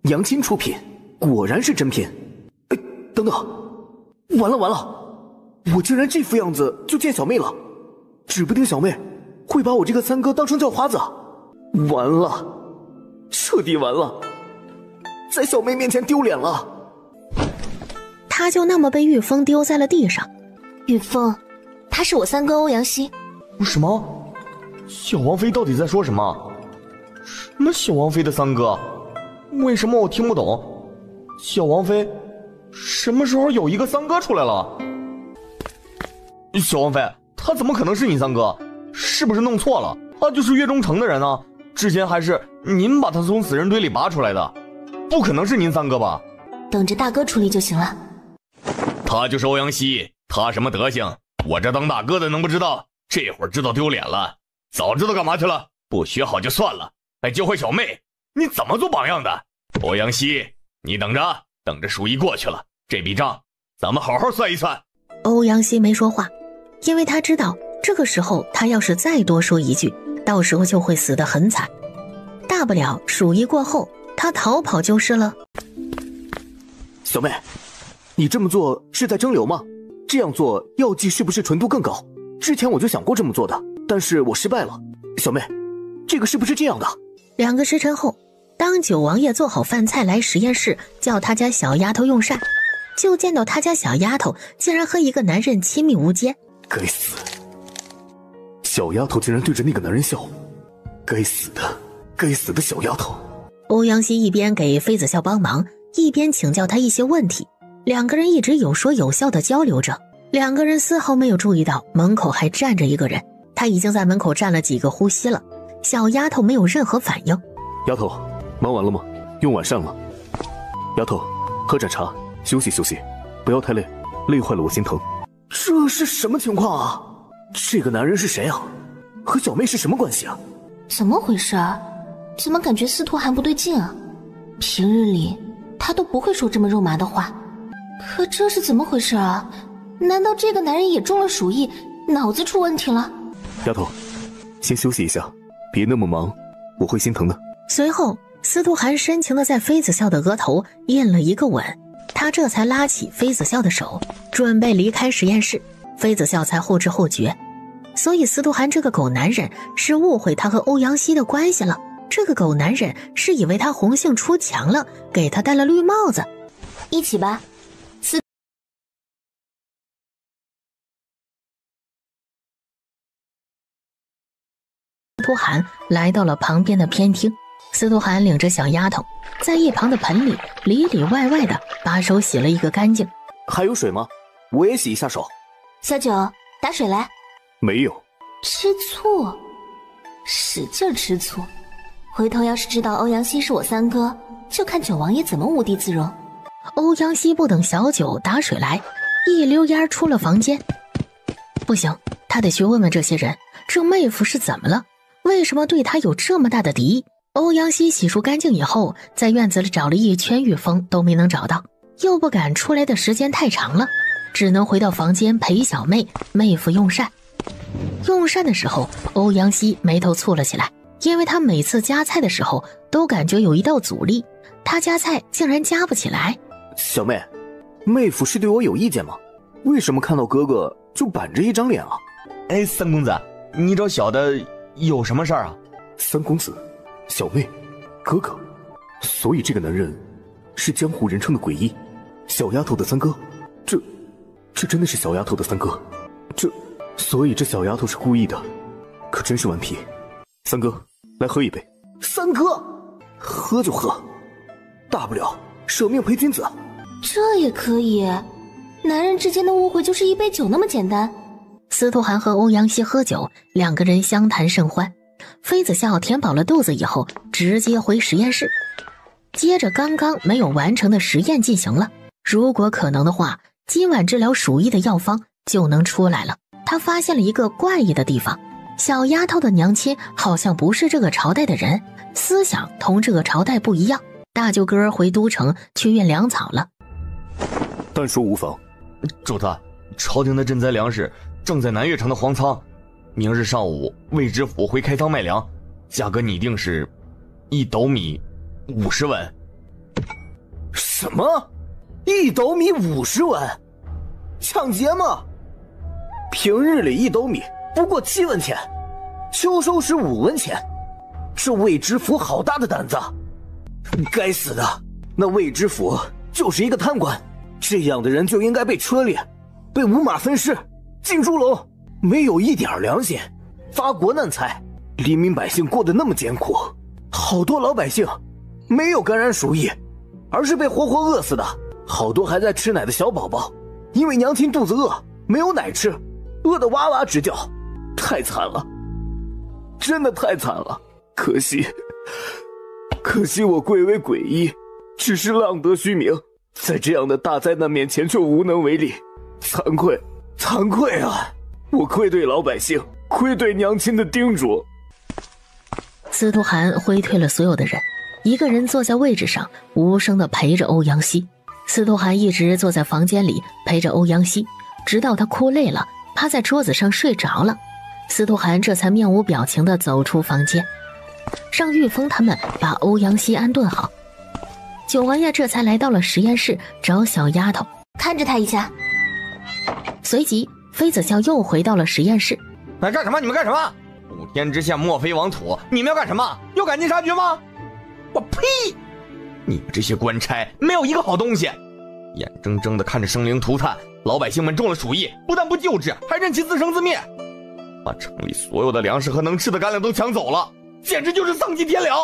娘亲出品，果然是真品。等等，完了，我竟然这副样子就见小妹了，指不定小妹会把我这个3哥当成叫花子。完了，彻底完了，在小妹面前丢脸了。他就那么被玉峰丢在了地上。玉峰，他是我3哥欧阳希。什么？小王妃到底在说什么？什么小王妃的3哥？为什么我听不懂？小王妃什么时候有一个3哥出来了？小王妃，他怎么可能是你3哥？是不是弄错了？他就是月中城的人呢，之前还是您把他从死人堆里拔出来的，不可能是您3哥吧？等着大哥处理就行了。他就是欧阳希，他什么德行，我这当大哥的能不知道？这会儿知道丢脸了，早知道干嘛去了？不学好就算了，还教坏小妹，你怎么做榜样的？欧阳希，你等着鼠疫过去了，这笔账咱们好好算一算。欧阳希没说话，因为他知道这个时候他要是再多说一句，到时候就会死得很惨。大不了数一过后他逃跑就是了。小妹，你这么做是在蒸馏吗？这样做药剂是不是纯度更高？之前我就想过这么做的，但是我失败了。小妹，这个是不是这样的？2个时辰后，当九王爷做好饭菜来实验室叫他家小丫头用膳，就见到他家小丫头竟然和一个男人亲密无间。该死，小丫头竟然对着那个男人笑，该死的小丫头。欧阳希一边给妃子笑帮忙，一边请教他一些问题，2个人一直有说有笑的交流着。2个人丝毫没有注意到门口还站着一个人，他已经在门口站了几个呼吸了。小丫头没有任何反应。丫头，忙完了吗？用晚膳了。丫头，喝点茶，休息休息，不要太累，累坏了我心疼。这是什么情况啊？这个男人是谁啊？和小妹是什么关系啊？怎么回事啊？怎么感觉司徒寒不对劲啊？平日里他都不会说这么肉麻的话，可这是怎么回事啊？难道这个男人也中了鼠疫，脑子出问题了？丫头，先休息一下，别那么忙，我会心疼的。随后司徒寒深情地在妃子笑的额头印了一个吻，他这才拉起妃子笑的手，准备离开实验室。妃子笑才后知后觉，所以司徒寒这个狗男人是误会他和欧阳希的关系了。这个狗男人是以为他红杏出墙了，给他戴了绿帽子。一起吧。司徒寒来到了旁边的偏厅，司徒寒领着小丫头在一旁的盆里里里外外的把手洗了一个干净。还有水吗？我也洗一下手。小九，打水来。没有。吃醋，使劲吃醋。回头要是知道欧阳希是我三哥，就看九王爷怎么无地自容。欧阳希不等小九打水来，一溜烟出了房间。不行，他得去问问这些人，这妹夫是怎么了？为什么对他有这么大的敌意？欧阳希洗漱干净以后，在院子里找了一圈玉峰都没能找到，又不敢出来的时间太长了，只能回到房间陪小妹夫用膳。用膳的时候，欧阳希眉头蹙了起来，因为他每次夹菜的时候都感觉有一道阻力，他夹菜竟然夹不起来。小妹，妹夫是对我有意见吗？为什么看到哥哥就板着一张脸啊？哎，三公子，你找小的有什么事儿啊？三公子，小妹，哥哥，所以这个男人是江湖人称的诡异，小丫头的三哥。这真的是小丫头的三哥，所以这小丫头是故意的，可真是顽皮。三哥，来喝一杯。三哥，喝就喝，大不了舍命陪君子。这也可以，男人之间的误会就是一杯酒那么简单。司徒寒和欧阳希喝酒，2个人相谈甚欢。妃子笑填饱了肚子以后，直接回实验室，接着刚刚没有完成的实验进行了。如果可能的话，今晚治疗鼠疫的药方就能出来了。他发现了一个怪异的地方，小丫头的娘亲好像不是这个朝代的人，思想同这个朝代不一样。大舅哥回都城去运粮草了。但说无妨。主子，朝廷的赈灾粮食正在南越城的皇仓，明日上午魏知府回开仓卖粮，价格拟定是1斗米50文。什么？1斗米50文？抢劫吗？平日里1斗米不过7文钱，秋收时5文钱，这魏知府好大的胆子！该死的，那魏知府就是一个贪官，这样的人就应该被车裂，被五马分尸，进猪笼，没有一点良心，发国难财，黎民百姓过得那么艰苦，好多老百姓没有感染鼠疫，而是被活活饿死的，好多还在吃奶的小宝宝，因为娘亲肚子饿，没有奶吃，饿得哇哇直叫，太惨了，真的太惨了。可惜我贵为诡异，只是浪得虚名，在这样的大灾难面前却无能为力，惭愧啊！我愧对老百姓，愧对娘亲的叮嘱。司徒寒挥退了所有的人，一个人坐在位置上，无声地陪着欧阳希。司徒涵一直坐在房间里陪着欧阳希，直到他哭累了，趴在桌子上睡着了。司徒涵这才面无表情地走出房间，让玉峰他们把欧阳希安顿好。九王爷这才来到了实验室找小丫头，看着他一下。随即妃子笑又回到了实验室。干什么？你们干什么？5天之下莫非王土，你们要干什么？要赶尽杀绝吗？我呸！你们这些官差没有一个好东西，眼睁睁地看着生灵涂炭，老百姓们中了鼠疫，不但不救治，还任其自生自灭，把城里所有的粮食和能吃的干粮都抢走了，简直就是丧尽天良。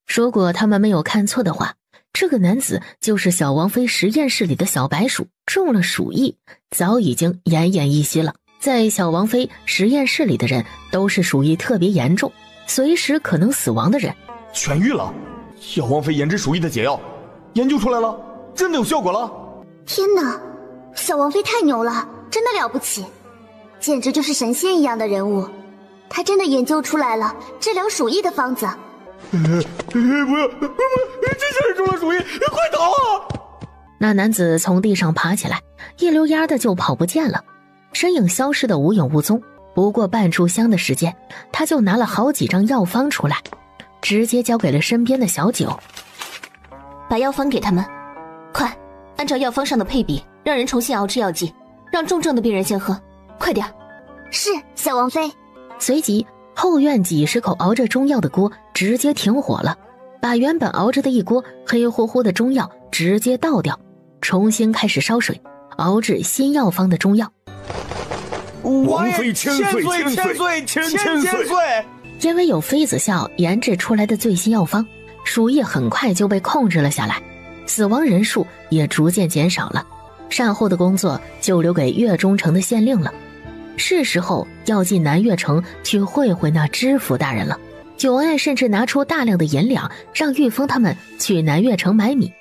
如果他们没有看错的话，这个男子就是小王妃实验室里的小白鼠，中了鼠疫，早已经奄奄一息了。在小王妃实验室里的人都是鼠疫特别严重，随时可能死亡的人。痊愈了，小王妃研制鼠疫的解药研究出来了，真的有效果了。天哪，小王妃太牛了，真的了不起，简直就是神仙一样的人物。她真的研究出来了治疗鼠疫的方子。不要，这些人中了鼠疫，快逃啊！那男子从地上爬起来，一溜烟的就跑不见了，身影消失的无影无踪。不过半炷香的时间，他就拿了好几张药方出来，直接交给了身边的小九。把药方给他们，快按照药方上的配比，让人重新熬制药剂，让重症的病人先喝，快点。是，小王妃。随即后院几十口熬着中药的锅直接停火了，把原本熬着的一锅黑乎乎的中药直接倒掉，重新开始烧水，熬制新药方的中药。王妃千岁！因为有妃子笑研制出来的最新药方，鼠疫很快就被控制了下来，死亡人数也逐渐减少了。善后的工作就留给岳中城的县令了。是时候要进南岳城去会会那知府大人了。九王爷甚至拿出大量的银两，让玉峰他们去南岳城买米。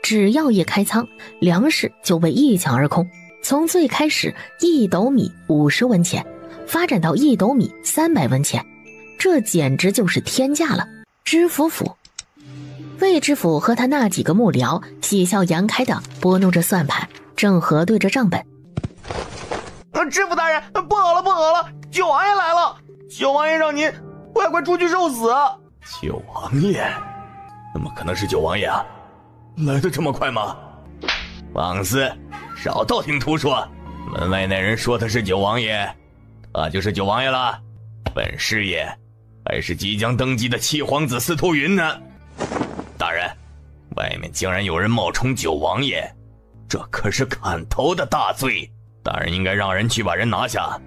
只要一开仓，粮食就被一抢而空。从最开始1斗米50文钱，发展到1斗米300文钱，这简直就是天价了。知府府，魏知府和他那几个幕僚喜笑颜开地拨弄着算盘，正核对着账本。知府大人，不好了，九王爷来了！九王爷让您快出去受死！九王爷？怎么可能是九王爷啊？来得这么快吗？放肆，少道听途说。门外那人说他是九王爷，他就是九王爷了。本师爷还是即将登基的七皇子司徒云呢。大人，外面竟然有人冒充九王爷，这可是砍头的大罪。大人应该让人去把人拿下，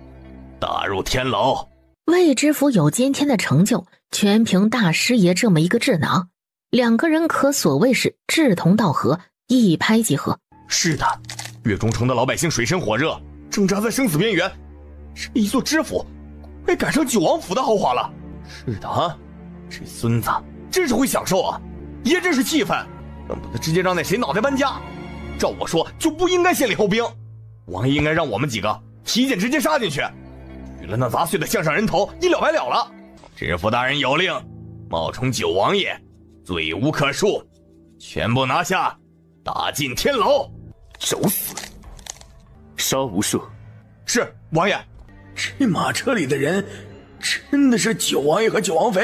打入天牢。魏知府有今天的成就，全凭大师爷这么一个智囊。两个人可所谓是志同道合，一拍即合。是的，岳中城的老百姓水深火热，挣扎在生死边缘。这一座知府快赶上九王府的豪华了。是的啊，这孙子真是会享受啊！爷真是气愤，恨不得直接让那谁脑袋搬家。照我说，就不应该先礼后兵。王爷应该让我们几个提前直接杀进去，取了那杂碎的项上人头，一了百了了。知府大人有令，冒充九王爷，罪无可恕，全部拿下，打进天牢，找死！杀无赦。是王爷。这马车里的人真的是九王爷和九王妃？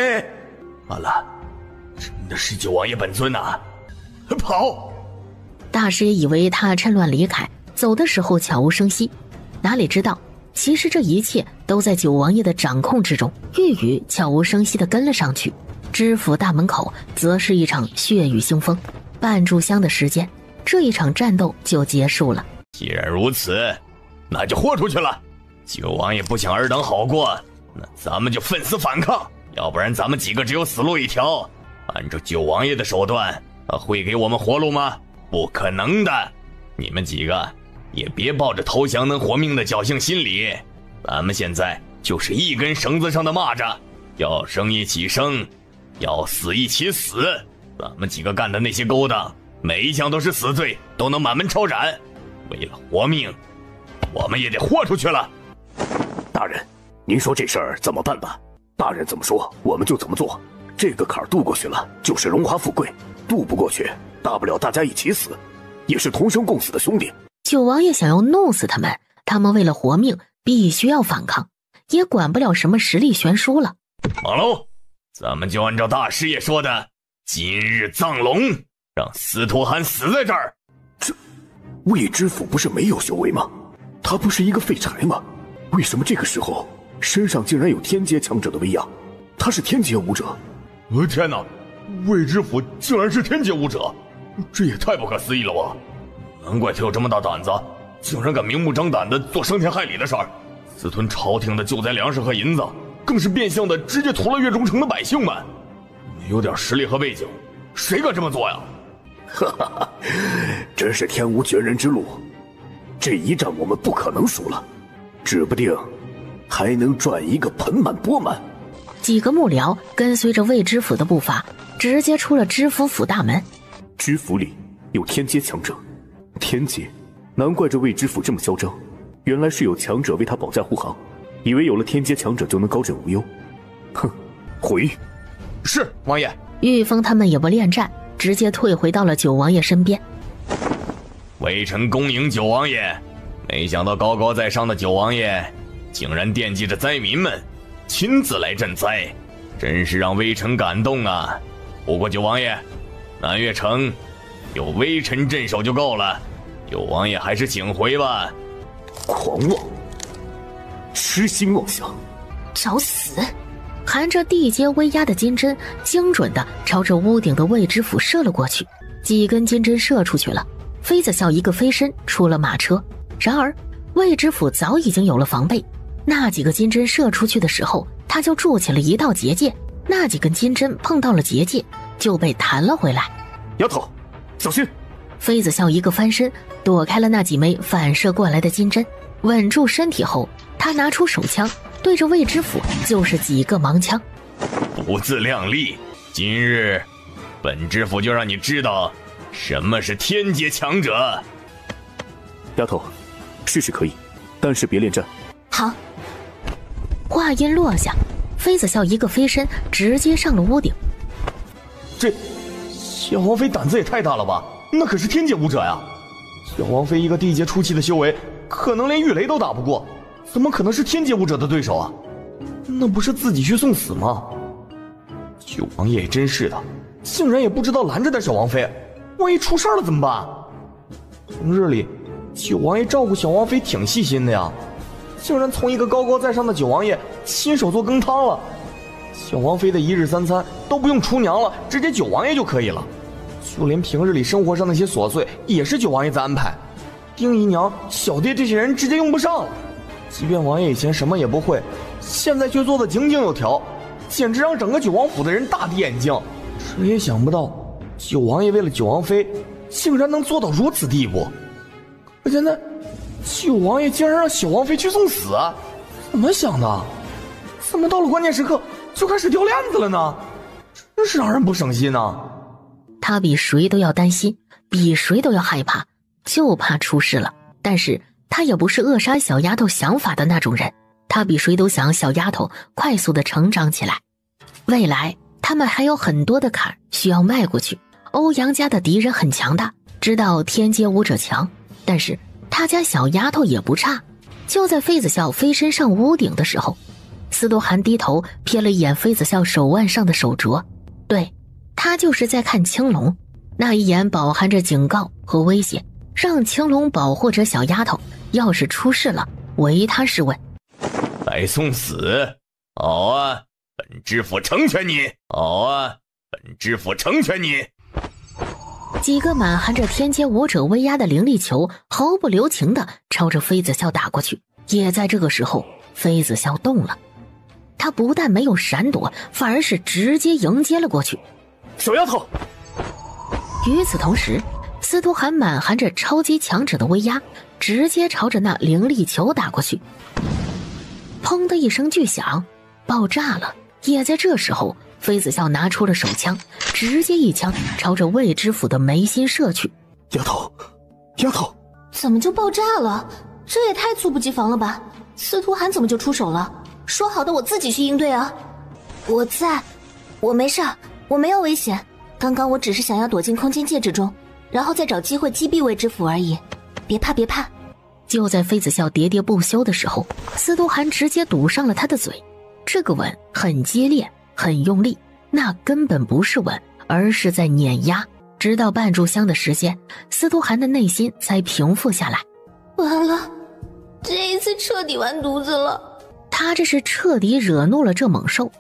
完了，真的是九王爷本尊啊！跑！大师爷以为他趁乱离开，走的时候悄无声息，哪里知道其实这一切都在九王爷的掌控之中。玉宇悄无声息地跟了上去，知府大门口则是一场血雨腥风。半炷香的时间，这一场战斗就结束了。既然如此，那就豁出去了。九王爷不想尔等好过，那咱们就奋死反抗，要不然咱们几个只有死路一条。按照九王爷的手段，他会给我们活路吗？不可能的。你们几个也别抱着投降能活命的侥幸心理，咱们现在就是一根绳子上的蚂蚱，要生一起生，要死一起死。咱们几个干的那些勾当，每一项都是死罪，都能满门抄斩。为了活命，我们也得豁出去了。大人，您说这事儿怎么办吧？大人怎么说，我们就怎么做。这个坎儿渡过去了，就是荣华富贵；渡不过去，大不了大家一起死。也是同生共死的兄弟。九王爷想要弄死他们，他们为了活命必须要反抗，也管不了什么实力悬殊了。马龙，咱们就按照大师爷说的，今日葬龙，让司徒涵死在这儿。这魏知府不是没有修为吗？他不是一个废柴吗？为什么这个时候身上竟然有天阶强者的威压？他是天阶武者。天哪，魏知府竟然是天阶武者，这也太不可思议了吧！难怪他有这么大胆子，竟然敢明目张胆的做伤天害理的事儿，私吞朝廷的救灾粮食和银子，更是变相的直接屠了月中城的百姓们。没有点实力和背景，谁敢这么做呀？哈哈哈，真是天无绝人之路，这一战我们不可能输了，指不定还能赚一个盆满钵满。几个幕僚跟随着魏知府的步伐，直接出了知府府大门。知府里有天阶强者，天阶，难怪这魏知府这么嚣张，原来是有强者为他保驾护航，以为有了天阶强者就能高枕无忧。哼，回。是王爷。玉峰他们也不恋战，直接退回到了九王爷身边。微臣恭迎九王爷，没想到高高在上的九王爷竟然惦记着灾民们，亲自来赈灾，真是让微臣感动啊！不过九王爷，南岳城有微臣镇守就够了，九王爷还是请回吧。狂妄，痴心妄想，找死！含着地阶威压的金针精准地朝着屋顶的魏知府射了过去，几根金针射出去了，妃子笑一个飞身出了马车。然而魏知府早已经有了防备，那几个金针射出去的时候，他就筑起了一道结界，那几根金针碰到了结界就被弹了回来。丫头，小心！妃子笑一个翻身躲开了那几枚反射过来的金针，稳住身体后，他拿出手枪对着魏知府就是几个盲枪。不自量力，今日本知府就让你知道什么是天阶强者。丫头，试试可以，但是别恋战。好。话音落下，妃子笑一个飞身直接上了屋顶。这小王妃胆子也太大了吧，那可是天阶武者呀！小王妃一个地阶初期的修为，可能连御雷都打不过，怎么可能是天阶武者的对手啊？那不是自己去送死吗？九王爷也真是的，竟然也不知道拦着点小王妃，万一出事了怎么办？平日里九王爷照顾小王妃挺细心的呀，竟然从一个高高在上的九王爷亲手做羹汤了。小王妃的一日三餐都不用厨娘了，直接九王爷就可以了。就连平日里生活上那些琐碎也是九王爷在安排。丁姨娘、小爹这些人直接用不上了。即便王爷以前什么也不会，现在却做得井井有条，简直让整个九王府的人大跌眼镜。谁也想不到九王爷为了九王妃竟然能做到如此地步。可现在九王爷竟然让小王妃去送死，怎么想的？怎么到了关键时刻就开始掉链子了呢？真是让人不省心啊！他比谁都要担心，比谁都要害怕，就怕出事了。但是他也不是扼杀小丫头想法的那种人，他比谁都想小丫头快速的成长起来。未来他们还有很多的坎需要迈过去。欧阳家的敌人很强大，知道天阶武者强，但是他家小丫头也不差。就在妃子笑飞身上屋顶的时候，司徒涵低头瞥了一眼妃子笑手腕上的手镯，对，他就是在看青龙，那一眼饱含着警告和威胁，让青龙保护着小丫头，要是出事了，唯他是问。来送死？好啊，本知府成全你。好啊，本知府成全你。几个满含着天阶武者威压的灵力球毫不留情地朝着妃子笑打过去。也在这个时候，妃子笑动了，他不但没有闪躲，反而是直接迎接了过去。小丫头！与此同时，司徒涵满含着超级强者的威压，直接朝着那灵力球打过去。砰的一声巨响，爆炸了。也在这时候，妃子笑拿出了手枪，直接一枪朝着魏知府的眉心射去。丫头，丫头，怎么就爆炸了？这也太猝不及防了吧！司徒涵怎么就出手了？说好的我自己去应对啊！我在，我没事，我没有危险。刚刚我只是想要躲进空间戒指中，然后再找机会击毙魏知府而已。别怕，别怕。就在妃子笑喋喋不休的时候，司徒寒直接堵上了他的嘴。这个吻很激烈，很用力，那根本不是吻，而是在碾压。直到半炷香的时间，司徒寒的内心才平复下来。完了，这一次彻底完犊子了。他这是彻底惹怒了这猛兽，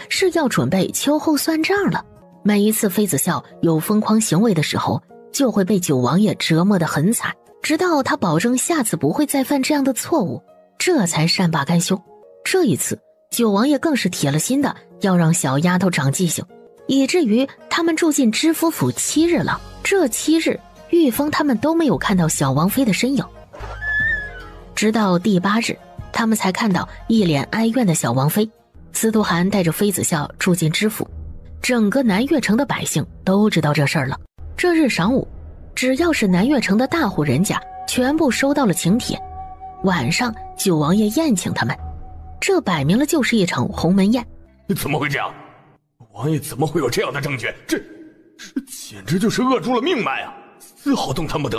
是要准备秋后算账了。每一次妃子笑有疯狂行为的时候，就会被九王爷折磨得很惨，直到他保证下次不会再犯这样的错误，这才善罢甘休。这一次九王爷更是铁了心的要让小丫头长记性，以至于他们住进知府府7日了。这7日玉峰他们都没有看到小王妃的身影，直到第8日他们才看到一脸哀怨的小王妃。司徒寒带着妃子笑住进知府，整个南岳城的百姓都知道这事儿了。这日晌午，只要是南岳城的大户人家全部收到了请帖，晚上九王爷宴请他们，这摆明了就是一场鸿门宴。怎么会这样？王爷怎么会有这样的证据？这简直就是扼住了命脉啊，丝毫动弹不得。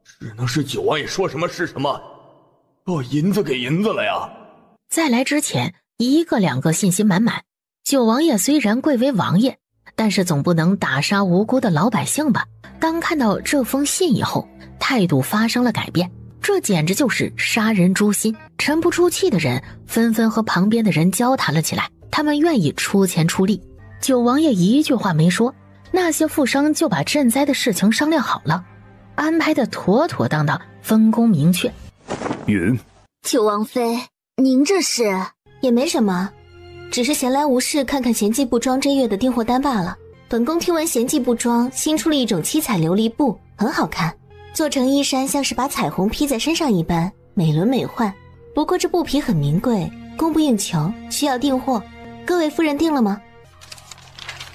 只能是九王爷说什么是什么，银子给银子了呀。在来之前一个两个信心满满，九王爷虽然贵为王爷，但是总不能打杀无辜的老百姓吧。当看到这封信以后，态度发生了改变，这简直就是杀人诛心。沉不出气的人纷纷和旁边的人交谈了起来，他们愿意出钱出力。九王爷一句话没说，那些富商就把赈灾的事情商量好了，安排的妥妥当当，分工明确。云，九王妃，您这是？也没什么，只是闲来无事看看贤记布庄这月的订货单罢了。本宫听闻贤记布庄新出了一种七彩琉璃布，很好看，做成衣衫像是把彩虹披在身上一般，美轮美奂。不过这布匹很名贵，供不应求，需要订货。各位夫人订了吗？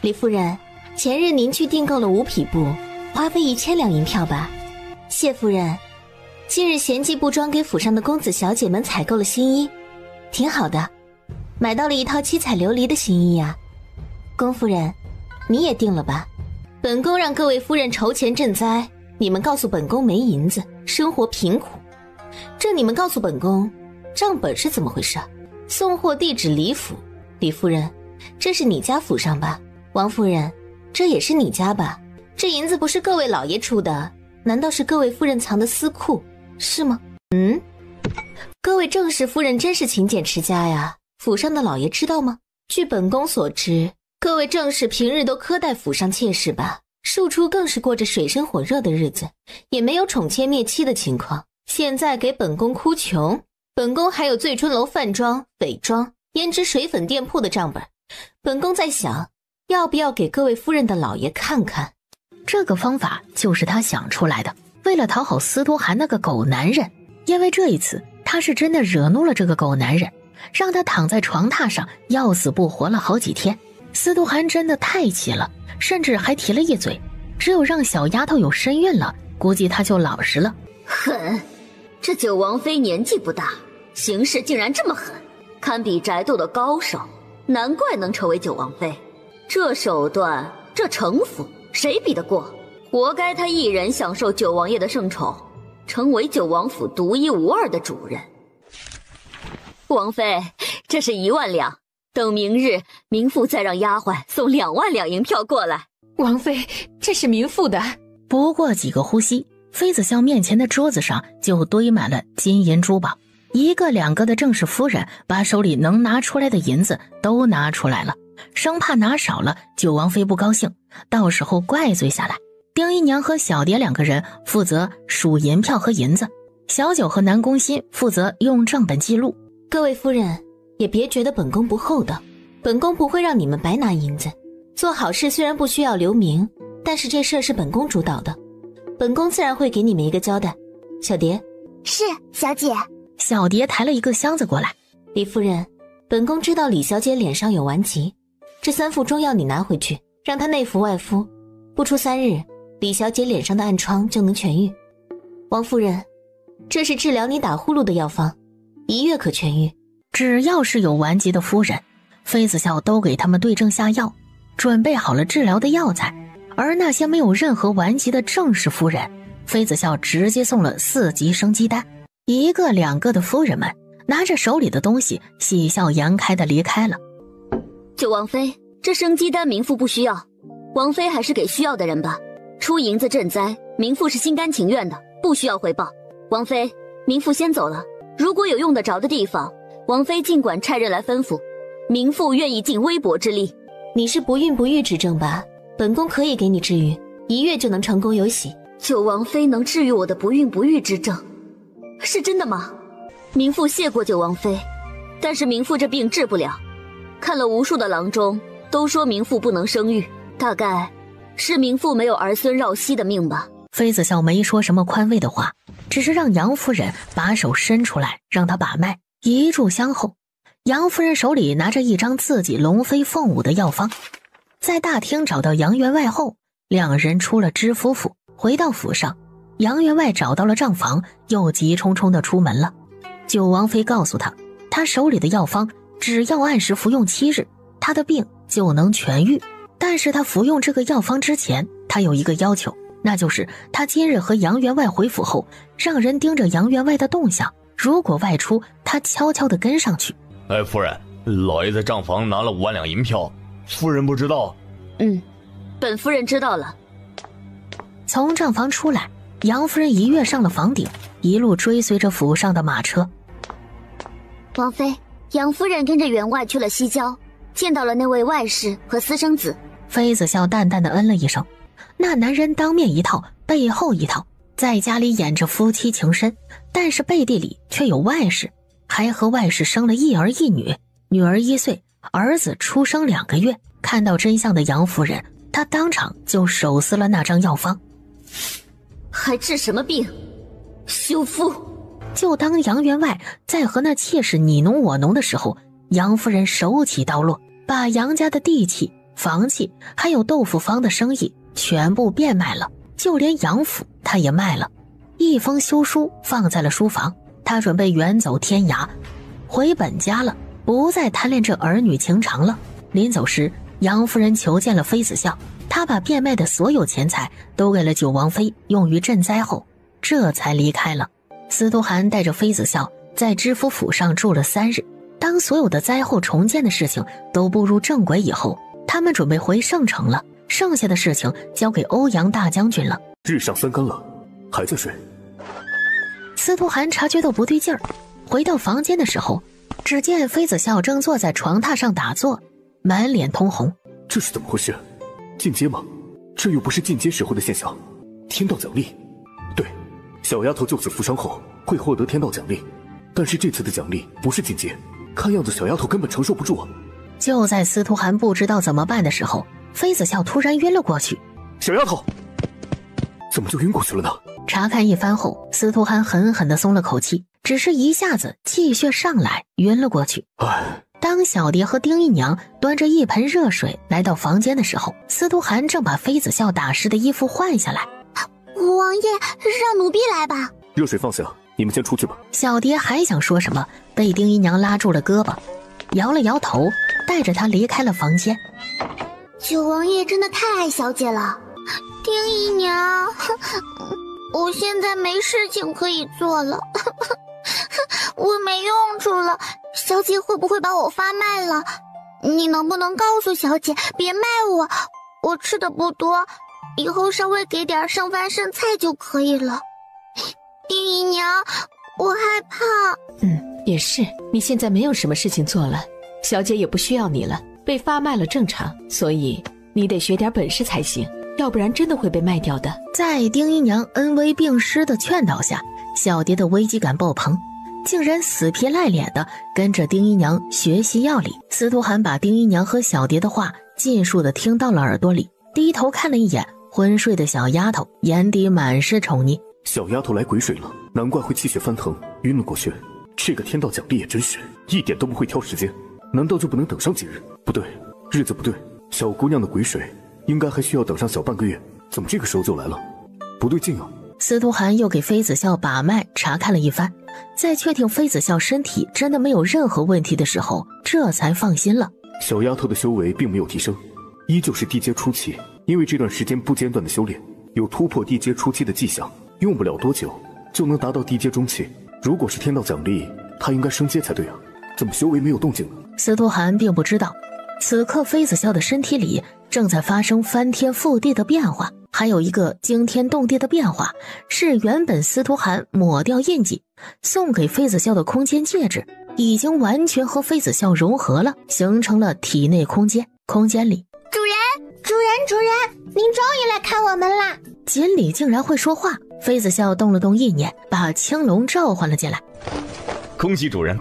李夫人，前日您去订购了5匹布，花费1000两银票吧。谢夫人，近日贤记布庄给府上的公子小姐们采购了新衣，挺好的，买到了一套七彩琉璃的新衣呀。龚夫人，你也订了吧？本宫让各位夫人筹钱赈灾，你们告诉本宫没银子，生活贫苦。这你们告诉本宫，账本是怎么回事？送货地址李府。李夫人，这是你家府上吧？王夫人，这也是你家吧？这银子不是各位老爷出的，难道是各位夫人藏的私库，是吗？各位正室夫人真是勤俭持家呀，府上的老爷知道吗？据本宫所知，各位正室平日都苛待府上妾室吧，庶出更是过着水深火热的日子，也没有宠妾灭妻的情况。现在给本宫哭穷，本宫还有醉春楼饭庄、匪庄、胭脂水粉店铺的账本，本宫在想，要不要给各位夫人的老爷看看。这个方法就是他想出来的，为了讨好司徒寒那个狗男人。因为这一次他是真的惹怒了这个狗男人，让他躺在床榻上要死不活了好几天。司徒寒真的太气了，甚至还提了一嘴，只有让小丫头有身孕了，估计他就老实了。狠！这九王妃年纪不大，行事竟然这么狠，堪比宅斗的高手，难怪能成为九王妃。这手段，这城府，谁比得过？活该他一人享受九王爷的圣宠，成为九王府独一无二的主人。王妃，这是1万两，等明日明父再让丫鬟送2万两银票过来。王妃，这是民妇的。不过几个呼吸，妃子笑面前的桌子上就堆满了金银珠宝，一个两个的正室夫人把手里能拿出来的银子都拿出来了，生怕拿少了九王妃不高兴，到时候怪罪下来。丁姨娘和小蝶2个人负责数银票和银子，小九和南宫欣负责用账本记录。各位夫人也别觉得本宫不厚道，本宫不会让你们白拿银子。做好事虽然不需要留名，但是这事儿是本宫主导的，本宫自然会给你们一个交代。小蝶。是，小姐。小蝶抬了一个箱子过来。李夫人，本宫知道李小姐脸上有顽疾，这3副中药你拿回去，让她内服外敷，不出3日，李小姐脸上的暗疮就能痊愈。王夫人，这是治疗你打呼噜的药方，1月可痊愈。只要是有顽疾的夫人，妃子笑都给他们对症下药，准备好了治疗的药材，而那些没有任何顽疾的正式夫人，妃子笑直接送了4级生鸡丹。一个两个的夫人们拿着手里的东西，喜笑颜开的离开了。九王妃，这生鸡丹明父不需要，王妃还是给需要的人吧。出银子赈灾，明父是心甘情愿的，不需要回报。王妃，明父先走了，如果有用得着的地方，王妃尽管差人来吩咐，明父愿意尽微薄之力。你是不孕不育之症吧？本宫可以给你治愈，1月就能成功有喜。九王妃能治愈我的不孕不育之症，是真的吗？明父谢过九王妃，但是明父这病治不了。看了无数的郎中，都说明父不能生育，大概是明父没有儿孙绕膝的命吧。妃子笑没说什么宽慰的话，只是让杨夫人把手伸出来，让她把脉。一炷香后，杨夫人手里拿着一张自己龙飞凤舞的药方，在大厅找到杨员外后，两人出了知府府，回到府上。杨员外找到了账房，又急冲冲地出门了。九王妃告诉他，他手里的药方只要按时服用7日，他的病就能痊愈。但是他服用这个药方之前，他有一个要求，那就是他今日和杨员外回府后，让人盯着杨员外的动向，如果外出，他悄悄地跟上去。哎，夫人，老爷在账房拿了5万两银票，夫人不知道？本夫人知道了。从账房出来，杨夫人一跃上了房顶，一路追随着府上的马车。王妃，杨夫人跟着员外去了西郊，见到了那位外室和私生子。妃子笑淡淡的嗯了一声。那男人当面一套，背后一套，在家里演着夫妻情深，但是背地里却有外室，还和外室生了1儿1女，女儿1岁，儿子出生2个月。看到真相的杨夫人，她当场就手撕了那张药方。还治什么病？休夫！就当杨员外在和那妾室你侬我侬的时候，杨夫人手起刀落，把杨家的地契、房契还有豆腐坊的生意全部变卖了，就连杨府她也卖了。一封休书放在了书房，她准备远走天涯，回本家了，不再贪恋这儿女情长了。临走时，杨夫人求见了妃子笑，她把变卖的所有钱财都给了九王妃，用于赈灾后，这才离开了。司徒涵带着妃子笑在知府府上住了3日。当所有的灾后重建的事情都步入正轨以后，他们准备回圣城了，剩下的事情交给欧阳大将军了。日上3竿了，还在睡。司徒涵察觉到不对劲儿，回到房间的时候，只见妃子笑正坐在床榻上打坐，满脸通红。这是怎么回事？进阶吗？这又不是进阶时候的现象。天道奖励，对，小丫头就此负伤后会获得天道奖励，但是这次的奖励不是进阶，看样子小丫头根本承受不住。就在司徒涵不知道怎么办的时候，妃子笑突然晕了过去。小丫头怎么就晕过去了呢？查看一番后，司徒涵狠狠地松了口气，只是一下子气血上来，晕了过去。当小蝶和丁姨娘端着一盆热水来到房间的时候，司徒涵正把妃子笑打湿的衣服换下来。王爷，让奴婢来吧。热水放下，你们先出去吧。小蝶还想说什么，被丁姨娘拉住了胳膊，摇了摇头，带着她离开了房间。九王爷真的太爱小姐了。丁姨娘，我现在没事情可以做了，我没用处了，小姐会不会把我发卖了？你能不能告诉小姐别卖我？我吃的不多，以后稍微给点剩饭剩菜就可以了。丁姨娘，我害怕。也是，你现在没有什么事情做了，小姐也不需要你了，被发卖了正常，所以你得学点本事才行，要不然真的会被卖掉的。在丁姨娘恩威并施的劝导下，小蝶的危机感爆棚，竟然死皮赖脸的跟着丁姨娘学习药理。司徒涵把丁姨娘和小蝶的话尽数的听到了耳朵里，低头看了一眼昏睡的小丫头，眼底满是宠溺。小丫头来鬼水了，难怪会气血翻腾，晕了过去。这个天道奖励也真是一点都不会挑时间，难道就不能等上几日？不对，日子不对，小姑娘的鬼水应该还需要等上小半个月，怎么这个时候就来了？不对劲啊！司徒涵又给妃子笑把脉查看了一番，在确定妃子笑身体真的没有任何问题的时候，这才放心了。小丫头的修为并没有提升，依旧是地阶初期，因为这段时间不间断的修炼，有突破地阶初期的迹象，用不了多久就能达到地阶中期。如果是天道奖励，他应该升阶才对啊，怎么修为没有动静呢？司徒寒并不知道，此刻妃子笑的身体里正在发生翻天覆地的变化，还有一个惊天动地的变化，是原本司徒寒抹掉印记送给妃子笑的空间戒指，已经完全和妃子笑融合了，形成了体内空间。空间里，主人，您终于来看我们啦！锦鲤竟然会说话，妃子笑动了动意念，把青龙召唤了进来。恭喜主人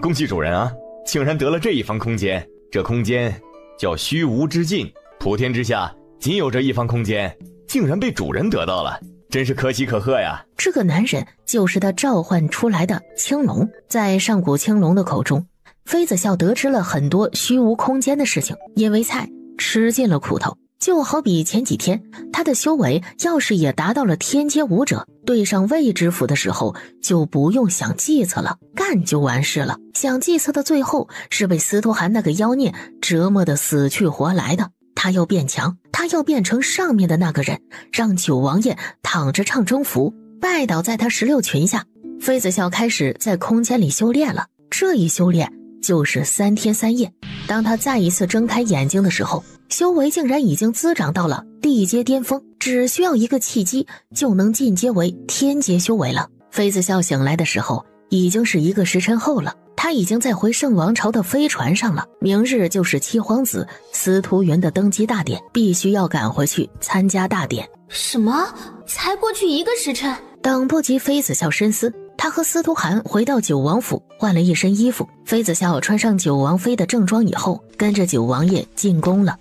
啊，竟然得了这一方空间，这空间叫虚无之境，普天之下仅有这一方空间，竟然被主人得到了，真是可喜可贺呀！这个男人就是他召唤出来的青龙。在上古青龙的口中，妃子笑得知了很多虚无空间的事情，因为菜吃尽了苦头。就好比前几天他的修为要是也达到了天阶武者，对上未知府的时候就不用想计策了，干就完事了。想计策的最后是被司徒寒那个妖孽折磨得死去活来的。他要变强，他要变成上面的那个人，让九王爷躺着唱征服，拜倒在他16群下。妃子笑开始在空间里修炼了，这一修炼就是3天3夜。当他再一次睁开眼睛的时候，修为竟然已经滋长到了地阶巅峰，只需要一个契机就能进阶为天阶修为了。妃子笑醒来的时候已经是1个时辰后了，他已经在回圣王朝的飞船上了。明日就是七皇子司徒云的登基大典，必须要赶回去参加大典。什么？才过去1个时辰？等不及妃子笑深思，他和司徒寒回到九王府，换了一身衣服。妃子笑穿上九王妃的正装以后，跟着九王爷进宫了。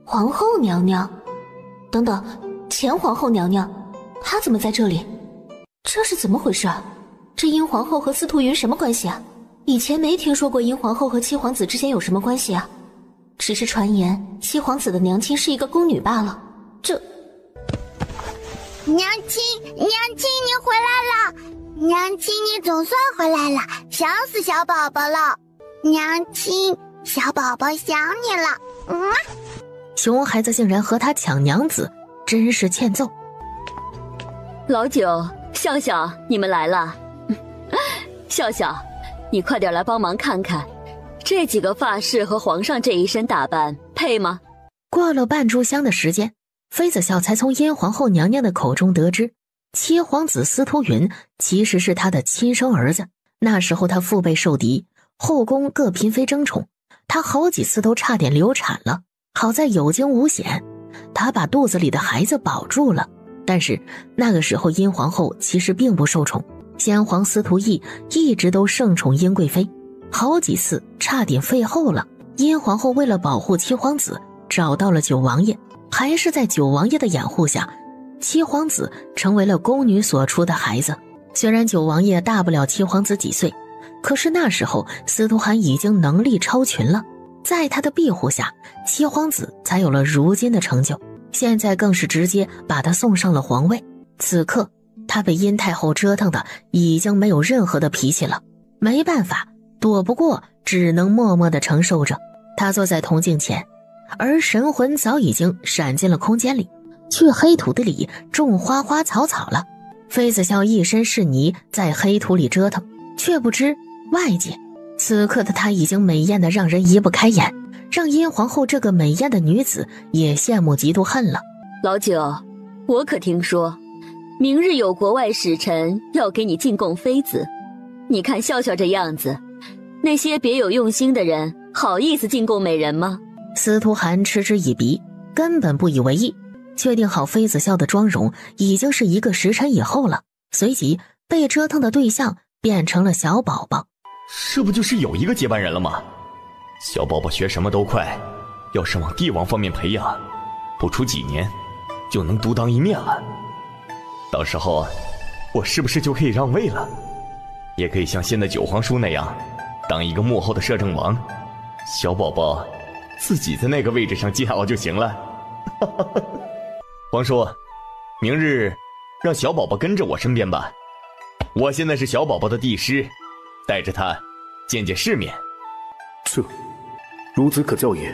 皇后娘娘，等等，前皇后娘娘，她怎么在这里？这是怎么回事？这殷皇后和司徒云什么关系啊？以前没听说过殷皇后和七皇子之间有什么关系啊，只是传言七皇子的娘亲是一个宫女罢了。这……娘亲，你回来了！娘亲，你总算回来了，想死小宝宝了。娘亲，小宝宝想你了。熊孩子竟然和他抢娘子，真是欠揍。老九、笑笑，你们来了。笑笑，你快点来帮忙看看，这几个发饰和皇上这一身打扮配吗？过了半炷香的时间，妃子笑才从殷皇后娘娘的口中得知，七皇子司徒云其实是他的亲生儿子。那时候他腹背受敌，后宫各嫔妃争宠，他好几次都差点流产了，好在有惊无险，他把肚子里的孩子保住了。但是那个时候殷皇后其实并不受宠，先皇司徒懿一直都盛宠殷贵妃，好几次差点废后了。殷皇后为了保护七皇子，找到了九王爷，还是在九王爷的掩护下，七皇子成为了宫女所出的孩子。虽然九王爷大不了七皇子几岁，可是那时候司徒寒已经能力超群了，在他的庇护下，七皇子才有了如今的成就。现在更是直接把他送上了皇位。此刻他被殷太后折腾的已经没有任何的脾气了，没办法，躲不过，只能默默地承受着。他坐在铜镜前，而神魂早已经闪进了空间里，去黑土地里种花花草草了。妃子笑一身是泥，在黑土里折腾，却不知外界此刻的她已经美艳的让人移不开眼，让殷皇后这个美艳的女子也羡慕嫉妒恨了。老九，我可听说明日有国外使臣要给你进贡妃子，你看笑笑这样子，那些别有用心的人好意思进贡美人吗？司徒寒嗤之以鼻，根本不以为意。确定好妃子笑的妆容已经是1个时辰以后了，随即被折腾的对象变成了小宝宝。这不就是有一个接班人了吗？小宝宝学什么都快，要是往帝王方面培养，不出几年就能独当一面了。到时候我是不是就可以让位了？也可以像现在九皇叔那样当一个幕后的摄政王，小宝宝自己在那个位置上煎熬就行了。皇叔，明日让小宝宝跟着我身边吧，我现在是小宝宝的帝师，带着他见见世面。这孺子可教也，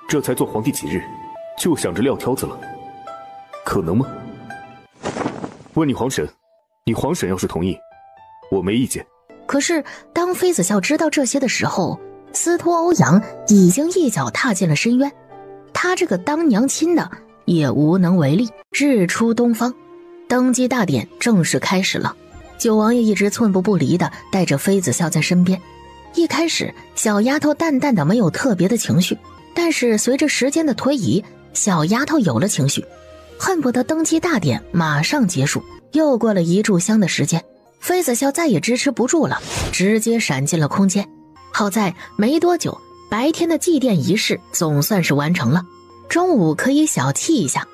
这才做皇帝几日，就想着撂挑子了，可能吗？问你皇婶，你皇婶要是同意，我没意见。可是当妃子笑知道这些的时候，司徒欧阳已经一脚踏进了深渊，他这个当娘亲的也无能为力。日出东方，登基大典正式开始了。九王爷一直寸步不离地带着妃子笑在身边。一开始小丫头淡淡的没有特别的情绪，但是随着时间的推移，小丫头有了情绪，恨不得登基大典马上结束。又过了一炷香的时间，妃子笑再也支持不住了，直接闪进了空间。好在没多久，白天的祭奠仪式总算是完成了，中午可以小憩一下。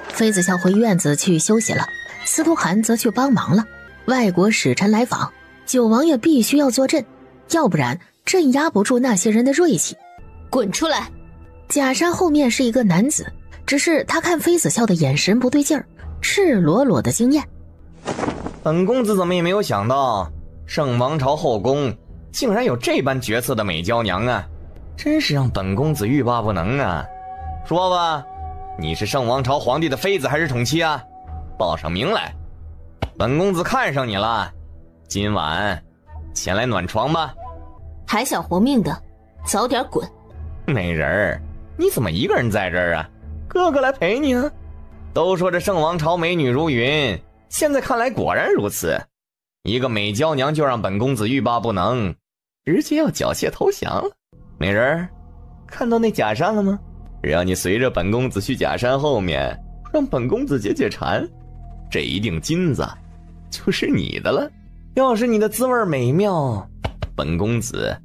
妃子笑回院子去休息了，司徒涵则去帮忙了。外国使臣来访，九王爷必须要坐镇，要不然镇压不住那些人的锐气。滚出来！假山后面是一个男子，只是他看妃子笑的眼神不对劲儿，赤裸裸的惊艳。本公子怎么也没有想到，圣王朝后宫竟然有这般绝色的美娇娘啊！真是让本公子欲罢不能啊！说吧，你是圣王朝皇帝的妃子还是宠妻啊？报上名来，本公子看上你了，今晚前来暖床吧。还想活命的，早点滚！美人儿，你怎么一个人在这儿啊？哥哥来陪你啊！都说这圣王朝美女如云，现在看来果然如此。一个美娇娘就让本公子欲罢不能，直接要缴械投降了。美人儿，看到那假山了吗？让你随着本公子去假山后面，让本公子解解馋。这一锭金子就是你的了。要是你的滋味美妙，本公子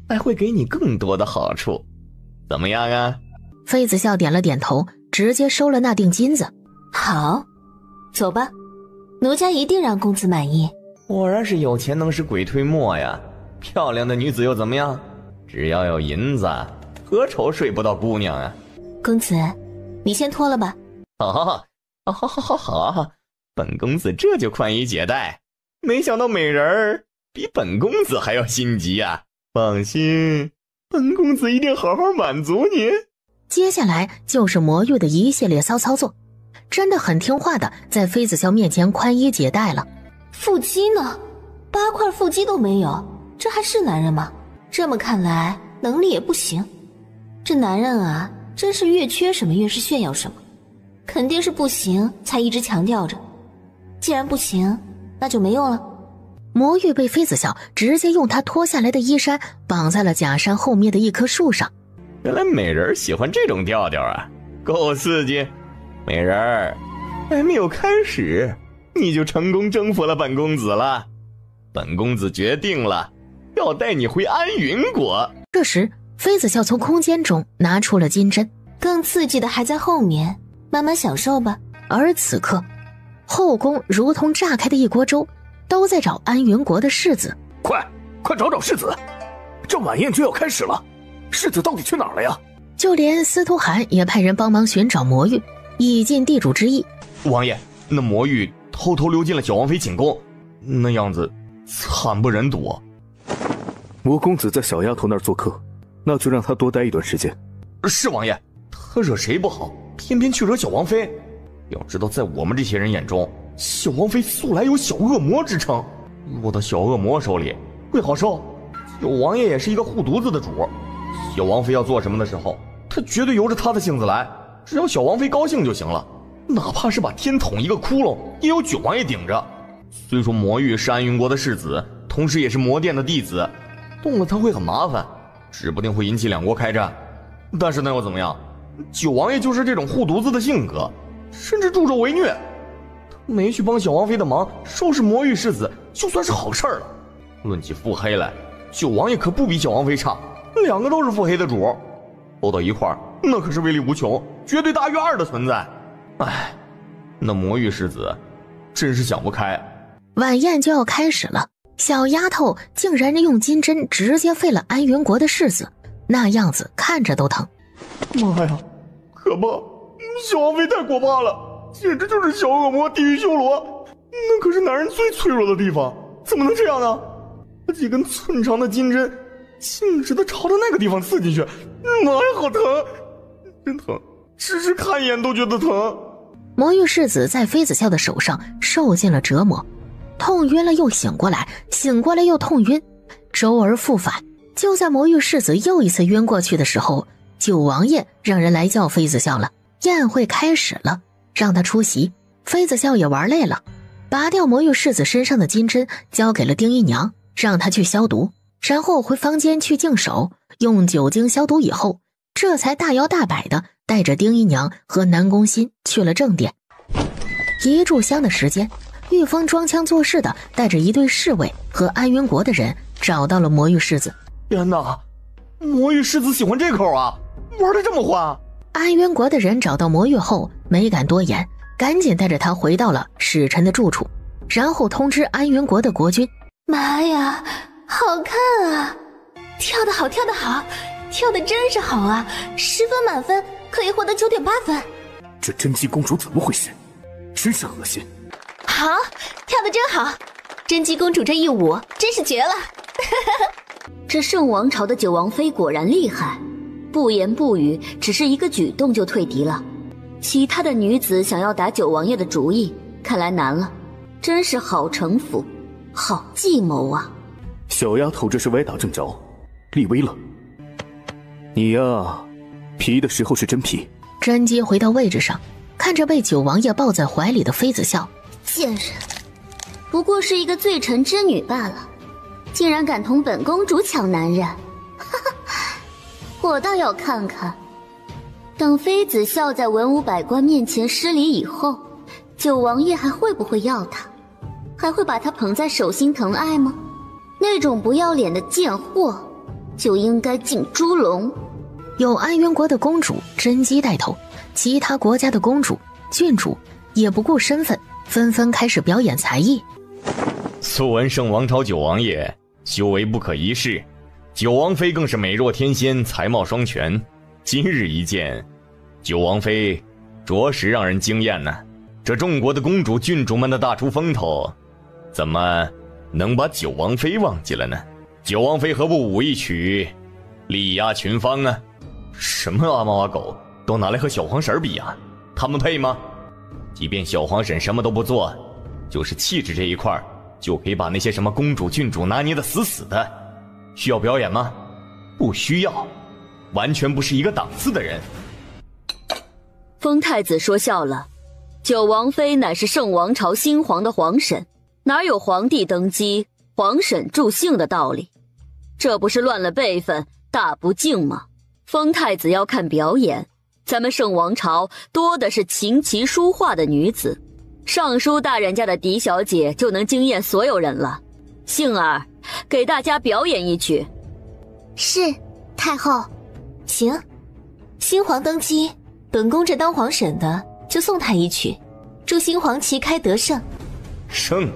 还会给你更多的好处。怎么样啊？妃子笑点了点头，直接收了那锭金子。好，走吧，奴家一定让公子满意。果然是有钱能使鬼推磨呀！漂亮的女子又怎么样？只要有银子，何愁睡不到姑娘啊？公子，你先脱了吧。好，本公子这就宽衣解带。没想到美人儿比本公子还要心急啊！放心，本公子一定好好满足你。接下来就是魔域的一系列骚操作，真的很听话的在妃子笑面前宽衣解带了。腹肌呢？8块腹肌都没有，这还是男人吗？这么看来能力也不行。这男人啊，真是越缺什么越是炫耀什么，肯定是不行才一直强调着。既然不行，那就没用了。魔域被妃子笑直接用他脱下来的衣衫绑在了假山后面的一棵树上。原来美人喜欢这种调调啊，够刺激。美人还没有开始，你就成功征服了本公子了。本公子决定了，要带你回安云国。这时妃子笑从空间中拿出了金针，更刺激的还在后面，慢慢享受吧。而此刻后宫如同炸开的一锅粥，都在找安云国的世子。快找找世子，这晚宴就要开始了，世子到底去哪儿了呀？就连司徒涵也派人帮忙寻找魔域，以尽地主之谊。王爷，那魔域偷偷溜进了小王妃寝宫，那样子惨不忍睹。魔公子在小丫头那儿做客，那就让他多待一段时间。是王爷，他惹谁不好，偏偏去惹小王妃。要知道，在我们这些人眼中，小王妃素来有小恶魔之称，落到小恶魔手里会好受。九王爷也是一个护犊子的主，小王妃要做什么的时候，他绝对由着他的性子来，只要小王妃高兴就行了。哪怕是把天捅一个窟窿，也有九王爷顶着。虽说魔域是安云国的世子，同时也是魔殿的弟子，动了他会很麻烦，指不定会引起两国开战。但是那又怎么样？九王爷就是这种护犊子的性格，甚至助纣为虐。他没去帮小王妃的忙，收拾魔域世子，就算是好事了。论起腹黑来，九王爷可不比小王妃差，两个都是腹黑的主，凑到一块儿，那可是威力无穷，绝对大于2的存在。唉，那魔域世子真是想不开。晚宴就要开始了，小丫头竟然用金针直接废了安云国的世子，那样子看着都疼。妈呀，可怕！小王妃太可怕了，简直就是小恶魔地狱修罗，那可是男人最脆弱的地方，怎么能这样呢？几根寸长的金针径直的朝着那个地方刺进去，妈呀，好疼，真疼！只是看一眼都觉得疼。魔域世子在妃子笑的手上受尽了折磨，痛晕了又醒过来，醒过来又痛晕，周而复返。就在魔域世子又一次晕过去的时候，九王爷让人来叫妃子笑了，宴会开始了，让他出席。妃子笑也玩累了，拔掉魔域世子身上的金针，交给了丁姨娘，让她去消毒，然后回房间去净手，用酒精消毒以后，这才大摇大摆的带着丁姨娘和南宫欣去了正殿。一炷香的时间，玉峰装腔作势的带着一队侍卫和安云国的人找到了魔域世子。天哪，魔域世子喜欢这口啊，玩得这么欢。安云国的人找到魔域后没敢多言，赶紧带着他回到了使臣的住处，然后通知安云国的国君。妈呀，好看啊，跳得好，跳得好，跳得真是好啊，10分满分可以获得9.8分。这真姬公主怎么回事？真是恶心。好，跳得真好，真姬公主这一舞真是绝了。这圣王朝的九王妃果然厉害，不言不语，只是一个举动就退敌了。其他的女子想要打九王爷的主意，看来难了。真是好城府，好计谋啊！小丫头这是歪打正着，立威了。你呀，皮的时候是真皮。真姬回到位置上，看着被九王爷抱在怀里的妃子笑，贱人，不过是一个罪臣之女罢了，竟然敢同本公主抢男人，哈哈！我倒要看看，等妃子笑在文武百官面前失礼以后，九王爷还会不会要她？还会把她捧在手心疼爱吗？那种不要脸的贱货，就应该进猪笼。有安云国的公主真姬带头，其他国家的公主、郡主也不顾身份，纷纷开始表演才艺。素闻圣王朝九王爷修为不可一世，九王妃更是美若天仙，才貌双全。今日一见，九王妃着实让人惊艳呢。这众国的公主、郡主们的大出风头，怎么能把九王妃忘记了呢？九王妃何不舞一曲，力压群芳啊？什么阿猫阿狗都拿来和小皇婶比啊？他们配吗？即便小皇婶什么都不做，就是气质这一块就可以把那些什么公主郡主拿捏得死死的。需要表演吗？不需要，完全不是一个档次的人。封太子说笑了，九王妃乃是圣王朝新皇的皇婶，哪有皇帝登基皇婶助姓的道理？这不是乱了辈分，大不敬吗？封太子要看表演，咱们圣王朝多的是琴棋书画的女子，尚书大人家的嫡小姐就能惊艳所有人了。杏儿，给大家表演一曲。是，太后。行，新皇登基，本宫这当皇婶的就送他一曲，祝新皇旗开得胜。胜？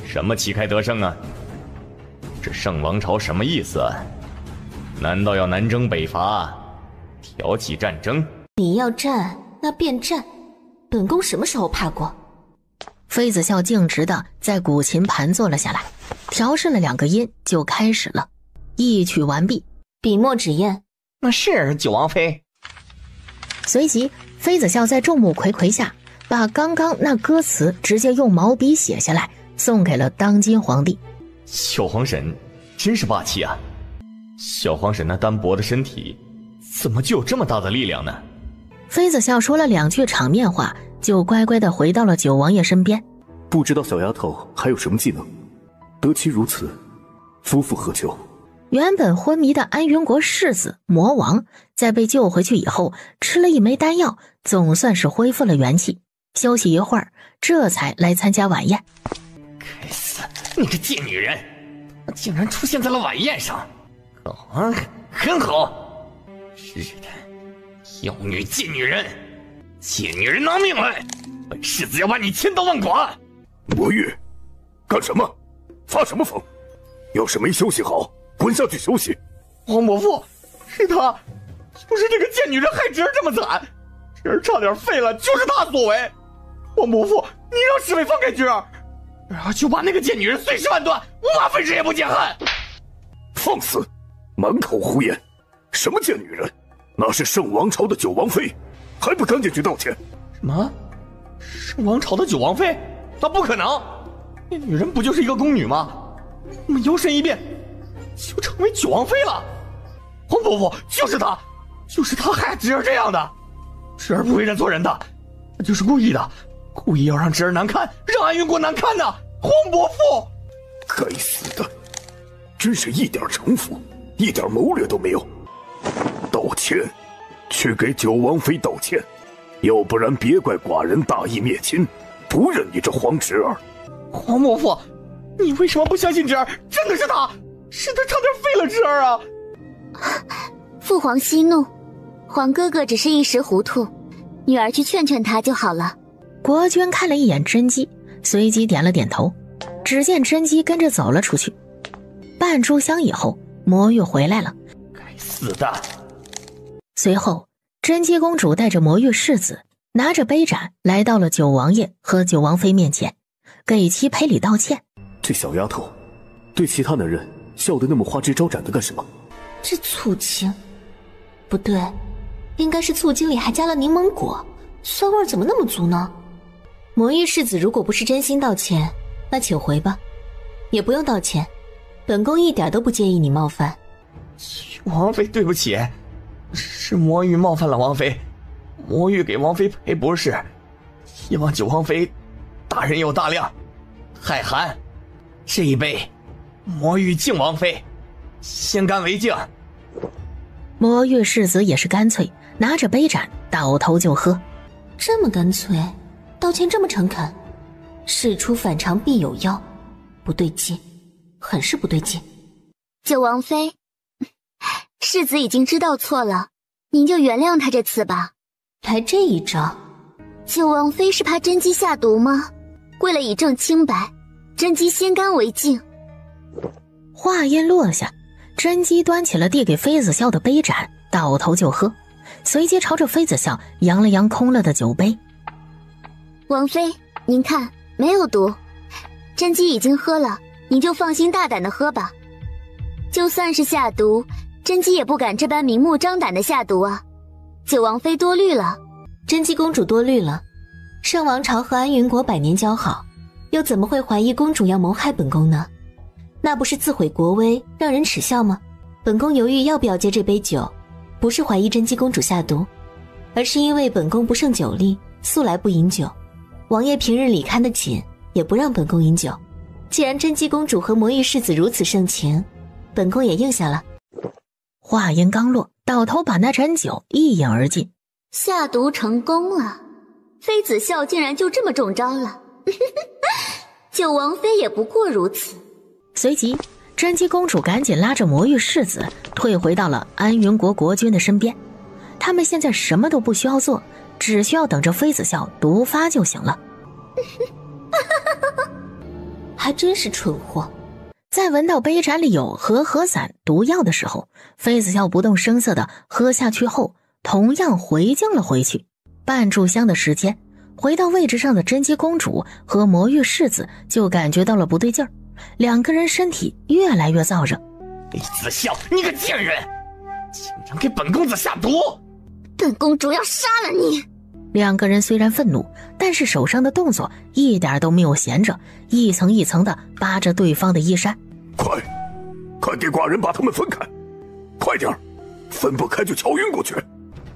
什么旗开得胜啊？这圣王朝什么意思啊？难道要南征北伐，挑起战争？你要战，那便战，本宫什么时候怕过？妃子笑径直的在古琴盘坐了下来，调试了2个音就开始了。一曲完毕，笔墨纸砚。那是九王妃。随即妃子笑在众目睽睽下，把刚刚那歌词直接用毛笔写下来，送给了当今皇帝。小皇婶真是霸气啊！小皇婶那单薄的身体，怎么就有这么大的力量呢？妃子笑说了2句场面话，就乖乖地回到了九王爷身边。不知道小丫头还有什么技能？得其如此，夫复何求？原本昏迷的安云国世子魔王，在被救回去以后，吃了一枚丹药，总算是恢复了元气。休息一会儿，这才来参加晚宴。该死，你个贱女人，竟然出现在了晚宴上！啊，很好！是的，妖女贱女人，贱女人拿命来！本世子要把你千刀万剐！魔域，干什么？发什么疯？要是没休息好，滚下去休息！皇伯父，是他，就是这个贱女人害侄儿这么惨，侄儿差点废了，就是他所为。皇伯父，你让侍卫放开侄儿，就把那个贱女人碎尸万段，5马分尸也不解恨。放肆！满口胡言！什么贱女人？那是圣王朝的九王妃，还不赶紧去道歉？什么？是王朝的九王妃？那不可能！那女人不就是一个宫女吗？我们摇身一变，就成为九王妃了。黄伯父就是他，就是他害侄儿这样的。侄儿不为人做人的，他就是故意的，故意要让侄儿难看，让安云国难看的。黄伯父，该死的，真是一点城府，一点谋略都没有。道歉，去给九王妃道歉，要不然别怪寡人大义灭亲，不认你这黄侄儿。黄伯父，你为什么不相信侄儿？真的是他，是他差点废了侄儿啊！父皇息怒，皇哥哥只是一时糊涂，女儿去劝劝他就好了。国君看了一眼甄姬，随即点了点头。只见甄姬跟着走了出去。半炷香以后，魔玉回来了。该死的！随后，甄姬公主带着魔玉世子，拿着杯盏来到了九王爷和九王妃面前，给其赔礼道歉。这小丫头，对其他男人笑得那么花枝招展的干什么？这醋精，不对，应该是醋精里还加了柠檬果，酸味怎么那么足呢？魔玉世子如果不是真心道歉，那请回吧，也不用道歉，本宫一点都不介意你冒犯。王妃对不起，是魔玉冒犯了王妃，魔玉给王妃赔不是，希望九王妃大人有大量。海涵，这一杯魔玉敬王妃，先干为敬。魔玉世子也是干脆，拿着杯盏倒头就喝。这么干脆，道歉这么诚恳，事出反常必有妖，不对劲，很是不对劲。九王妃，世子已经知道错了，您就原谅他这次吧。来这一招，九王妃是怕甄姬下毒吗？为了以证清白，甄姬先干为敬。话音落下，甄姬端起了递给妃子笑的杯盏，倒头就喝，随即朝着妃子笑扬了扬空了的酒杯。王妃，您看，没有毒，甄姬已经喝了，您就放心大胆的喝吧。就算是下毒，甄姬也不敢这般明目张胆的下毒啊。九王妃多虑了。甄姬公主多虑了，圣王朝和安云国百年交好，又怎么会怀疑公主要谋害本宫呢？那不是自毁国威，让人耻笑吗？本宫犹豫要不要接这杯酒，不是怀疑甄姬公主下毒，而是因为本宫不胜酒力，素来不饮酒。王爷平日里看得紧，也不让本宫饮酒。既然甄姬公主和魔玉世子如此盛情，本宫也应下了。话音刚落，倒头把那盏酒一饮而尽。下毒成功了，妃子笑竟然就这么中招了。九王妃也不过如此。随即，甄姬公主赶紧拉着魔玉世子退回到了安云国国君的身边。他们现在什么都不需要做，只需要等着妃子笑毒发就行了。还真是蠢货。在闻到杯盏里有和散毒药的时候，妃子笑不动声色地喝下去后，同样回敬了回去。半炷香的时间，回到位置上的甄姬公主和魔玉世子就感觉到了不对劲儿，两个人身体越来越燥热。李子笑，你个贱人，竟然给本公子下毒！本公主要杀了你！两个人虽然愤怒，但是手上的动作一点都没有闲着，一层一层的扒着对方的衣衫。快给寡人把他们分开，快点，分不开就敲晕过去。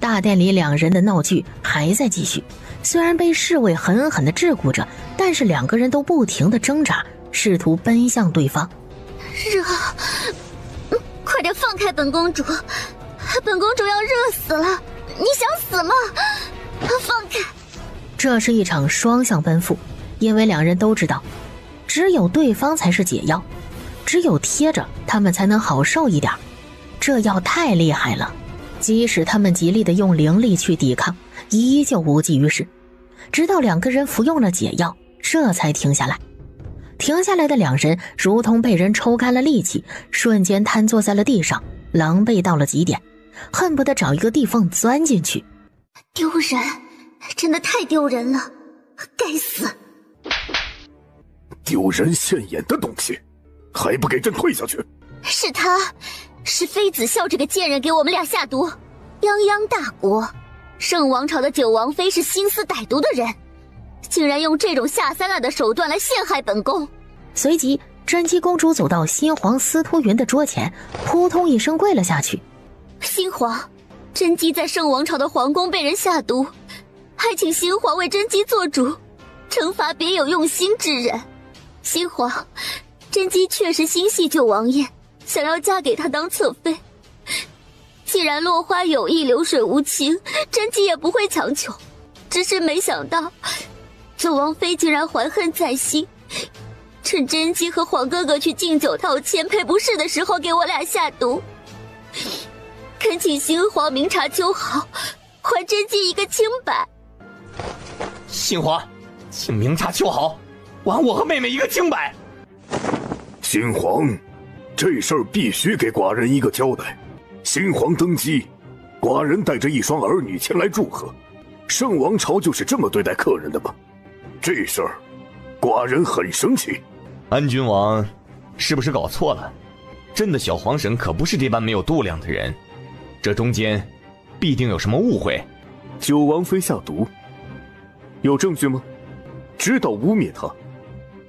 大殿里两人的闹剧还在继续，虽然被侍卫狠狠地桎梏着，但是两个人都不停地挣扎，试图奔向对方。热，快点放开本公主，本公主要热死了！你想死吗？放开！这是一场双向奔赴，因为两人都知道，只有对方才是解药，只有贴着他们才能好受一点。这药太厉害了，即使他们极力的用灵力去抵抗，依旧无济于事。直到两个人服用了解药，这才停下来。停下来的两人如同被人抽干了力气，瞬间瘫坐在了地上，狼狈到了极点，恨不得找一个地缝钻进去。丢人，真的太丢人了，该死！丢人现眼的东西，还不给朕退下去！是他，是妃子笑这个贱人给我们俩下毒。泱泱大国，圣王朝的九王妃是心思歹毒的人，竟然用这种下三滥的手段来陷害本宫。随即，真姬公主走到新皇司徒云的桌前，扑通一声跪了下去。新皇，真姬在圣王朝的皇宫被人下毒，还请新皇为真姬做主，惩罚别有用心之人。新皇，真姬确实心系九王爷，想要嫁给他当侧妃。既然落花有意，流水无情，真姬也不会强求。只是没想到，九王妃竟然怀恨在心，趁真姬和皇哥哥去敬酒道歉赔不是的时候，给我俩下毒。恳请新皇明察秋毫，还真姬一个清白。新皇，请明察秋毫，还我和妹妹一个清白。新皇，这事儿必须给寡人一个交代。新皇登基，寡人带着一双儿女前来祝贺，圣王朝就是这么对待客人的吗？这事儿，寡人很生气。安君王，是不是搞错了？朕的小皇婶可不是这般没有度量的人，这中间必定有什么误会。九王妃下毒，有证据吗？知道污蔑她，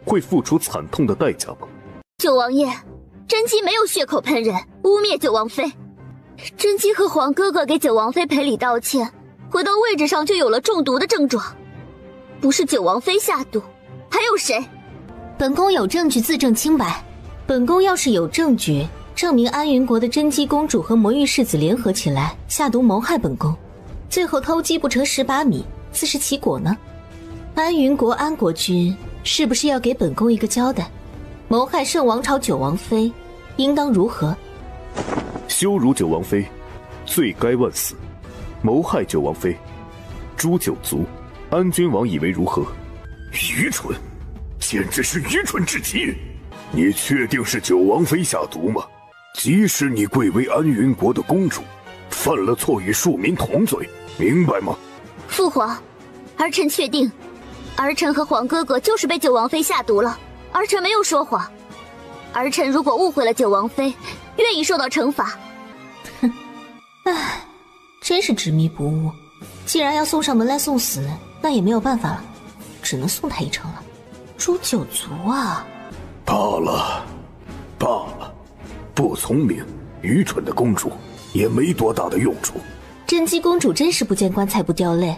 会付出惨痛的代价吗？九王爷，真姬没有血口喷人，污蔑九王妃。真姬和皇哥哥给九王妃赔礼道歉，回到位置上就有了中毒的症状。不是九王妃下毒，还有谁？本宫有证据自证清白。本宫要是有证据证明安云国的真姬公主和魔域世子联合起来下毒谋害本宫，最后偷鸡不成18米，自食其果呢？安云国安国君是不是要给本宫一个交代？谋害圣王朝九王妃，应当如何？羞辱九王妃，罪该万死；谋害九王妃，诛九族。安君王以为如何？愚蠢，简直是愚蠢至极！你确定是九王妃下毒吗？即使你贵为安云国的公主，犯了错与庶民同罪，明白吗？父皇，儿臣确定，儿臣和皇哥哥就是被九王妃下毒了，儿臣没有说谎。儿臣如果误会了九王妃，愿意受到惩罚。哼，唉，真是执迷不悟。既然要送上门来送死，那也没有办法了，只能送他一程了。诛九族啊！罢了，罢了，不聪明、愚蠢的公主也没多大的用处。真姬公主真是不见棺材不掉泪，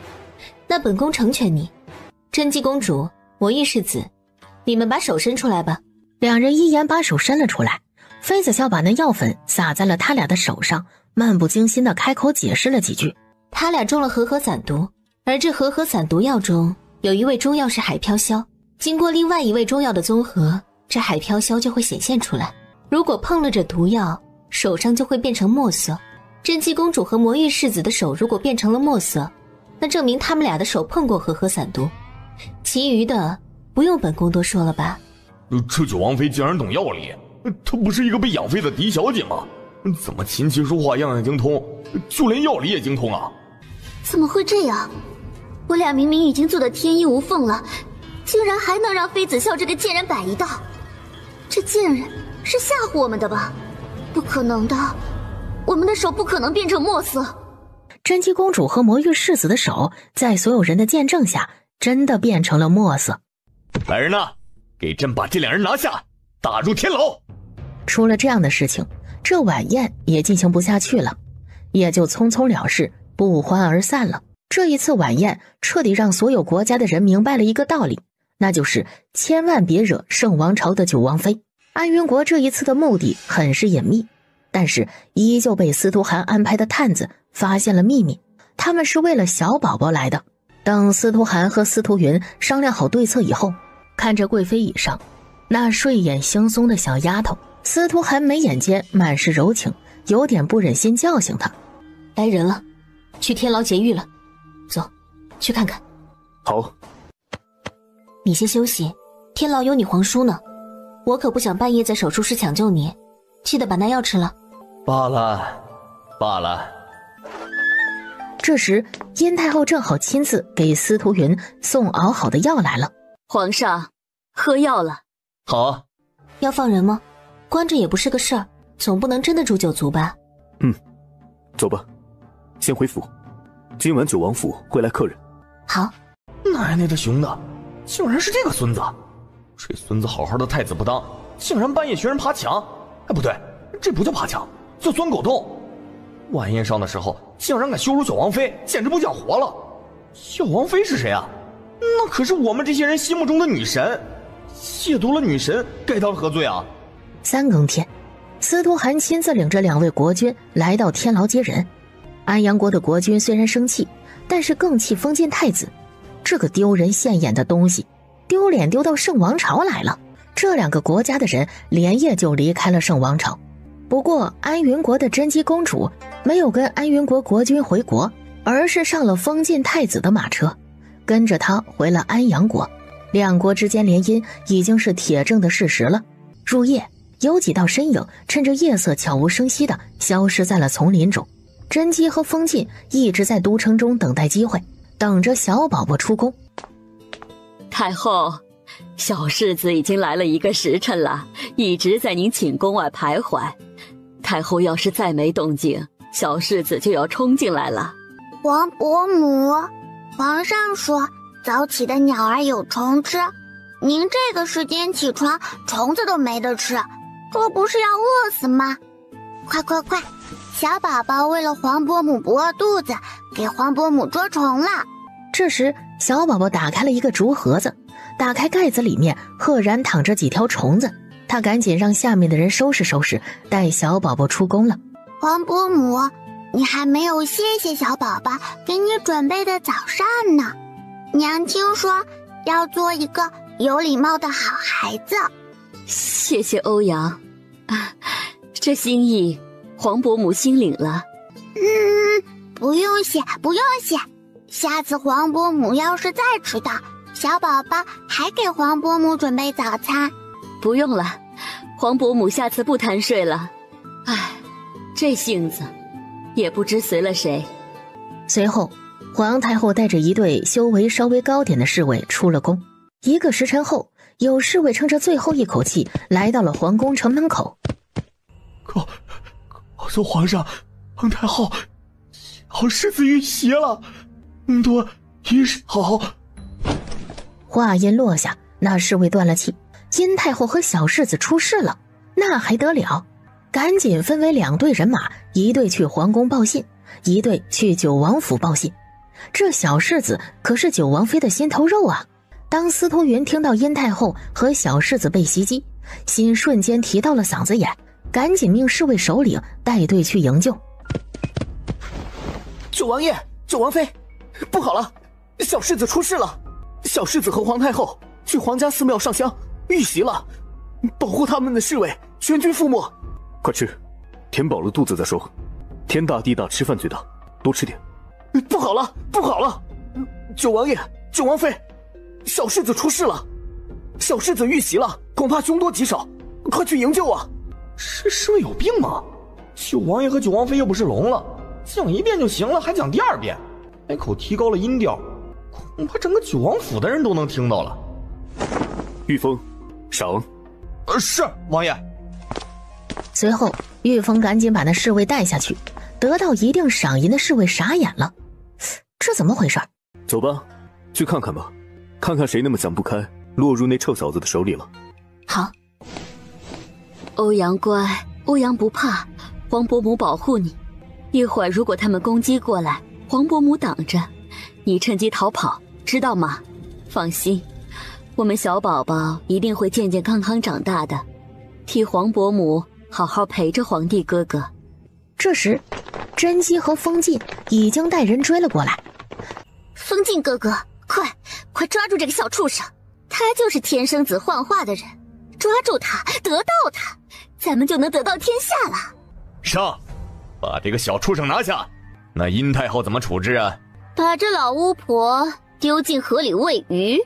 那本宫成全你。真姬公主、魔域世子，你们把手伸出来吧。两人一言把手伸了出来，妃子笑把那药粉撒在了他俩的手上，漫不经心地开口解释了几句。他俩中了和合散毒，而这和合散毒药中有一味中药是海飘消，经过另外一味中药的综合，这海飘消就会显现出来。如果碰了这毒药，手上就会变成墨色。真姬公主和魔域世子的手如果变成了墨色，那证明他们俩的手碰过和合散毒。其余的不用本宫多说了吧。这九王妃竟然懂药理，她不是一个被养废的嫡小姐吗？怎么琴棋书画样样精通，就连药理也精通啊？怎么会这样？我俩明明已经做得天衣无缝了，竟然还能让妃子笑这个贱人摆一道？这贱人是吓唬我们的吧？不可能的，我们的手不可能变成墨色。真姬公主和魔域世子的手在所有人的见证下真的变成了墨色。来人呐，给朕把这两人拿下，打入天牢。出了这样的事情，这晚宴也进行不下去了，也就匆匆了事，不欢而散了。这一次晚宴彻底让所有国家的人明白了一个道理，那就是千万别惹圣王朝的九王妃。安云国这一次的目的很是隐秘，但是依旧被司徒涵安排的探子发现了秘密，他们是为了小宝宝来的。等司徒涵和司徒云商量好对策以后，看着贵妃椅上那睡眼惺忪的小丫头，司徒涵眉眼间满是柔情，有点不忍心叫醒她。来人了，去天牢劫狱了，走，去看看。好。你先休息，天牢有你皇叔呢，我可不想半夜在手术室抢救你，记得把那药吃了。罢了，罢了。这时殷太后正好亲自给司徒云送熬好的药来了。皇上，喝药了。好。要放人吗？关着也不是个事儿，总不能真的诛九族吧？走吧，先回府。今晚九王府会来客人。好。奶奶的熊的，竟然是这个孙子！这孙子好好的太子不当，竟然半夜学人爬墙。哎，不对，这不叫爬墙，叫钻狗洞。晚宴上的时候，竟然敢羞辱小王妃，简直不讲活了。小王妃是谁啊？那可是我们这些人心目中的女神，亵渎了女神，该当何罪啊？3更天，司徒寒亲自领着2位国君来到天牢接人。安阳国的国君虽然生气，但是更气封建太子这个丢人现眼的东西，丢脸丢到圣王朝来了。这2个国家的人连夜就离开了圣王朝。不过安云国的甄姬公主没有跟安云国国君回国，而是上了封建太子的马车，跟着他回了安阳国。2国之间联姻已经是铁证的事实了。入夜，有几道身影趁着夜色悄无声息地消失在了丛林中。甄姬和封禁一直在都城中等待机会，等着小宝宝出宫。太后，小世子已经来了1个时辰了，一直在您寝宫外徘徊。太后要是再没动静，小世子就要冲进来了。王伯母，皇上说早起的鸟儿有虫吃，您这个时间起床，虫子都没得吃，这不是要饿死吗？快快快，小宝宝为了黄伯母不饿肚子，给黄伯母捉虫了。这时小宝宝打开了一个竹盒子，打开盖子，里面赫然躺着几条虫子。他赶紧让下面的人收拾收拾，带小宝宝出宫了。黄伯母，你还没有谢谢小宝宝给你准备的早膳呢。娘听说要做一个有礼貌的好孩子。谢谢欧阳，这心意黄伯母心领了。不用谢，不用谢。下次黄伯母要是再迟到，小宝宝还给黄伯母准备早餐。不用了，黄伯母下次不贪睡了。唉，这性子也不知随了谁。随后皇太后带着一队修为稍微高点的侍卫出了宫。1个时辰后，有侍卫撑着最后一口气来到了皇宫城门口。告诉皇上，皇太后小世子遇袭了，多一少。话音落下，那侍卫断了气。殷太后和小世子出事了，那还得了？赶紧分为2队人马，一队去皇宫报信，一队去九王府报信。这小世子可是九王妃的心头肉啊！当司徒云听到殷太后和小世子被袭击，心瞬间提到了嗓子眼，赶紧命侍卫首领带队去营救。九王爷，九王妃，不好了，小世子出事了！小世子和皇太后去皇家寺庙上香遇袭了，保护他们的侍卫全军覆没。快吃，填饱了肚子再说。天大地大，吃饭最大，多吃点。不好了，不好了！九王爷，九王妃，小世子出事了，小世子遇袭了，恐怕凶多吉少，快去营救啊！这侍卫有病吗？九王爷和九王妃又不是聋了，讲1遍就行了，还讲第2遍，开口提高了音调，恐怕整个九王府的人都能听到了。御风，赏。是王爷。随后御风赶紧把那侍卫带下去，得到一定赏银的侍卫傻眼了，这怎么回事？走吧，去看看吧，看看谁那么想不开，落入那臭小子的手里了。好。欧阳乖，欧阳不怕，黄伯母保护你。一会儿如果他们攻击过来，黄伯母挡着，你趁机逃跑，知道吗？放心，我们小宝宝一定会健健康康长大的，替黄伯母好好陪着皇帝哥哥。这时甄姬和封禁已经带人追了过来。封禁哥哥，快抓住这个小畜生，他就是天生子幻化的人，抓住他，得到他，咱们就能得到天下了。上，把这个小畜生拿下。那殷太后怎么处置啊？把这老巫婆丢进河里喂鱼。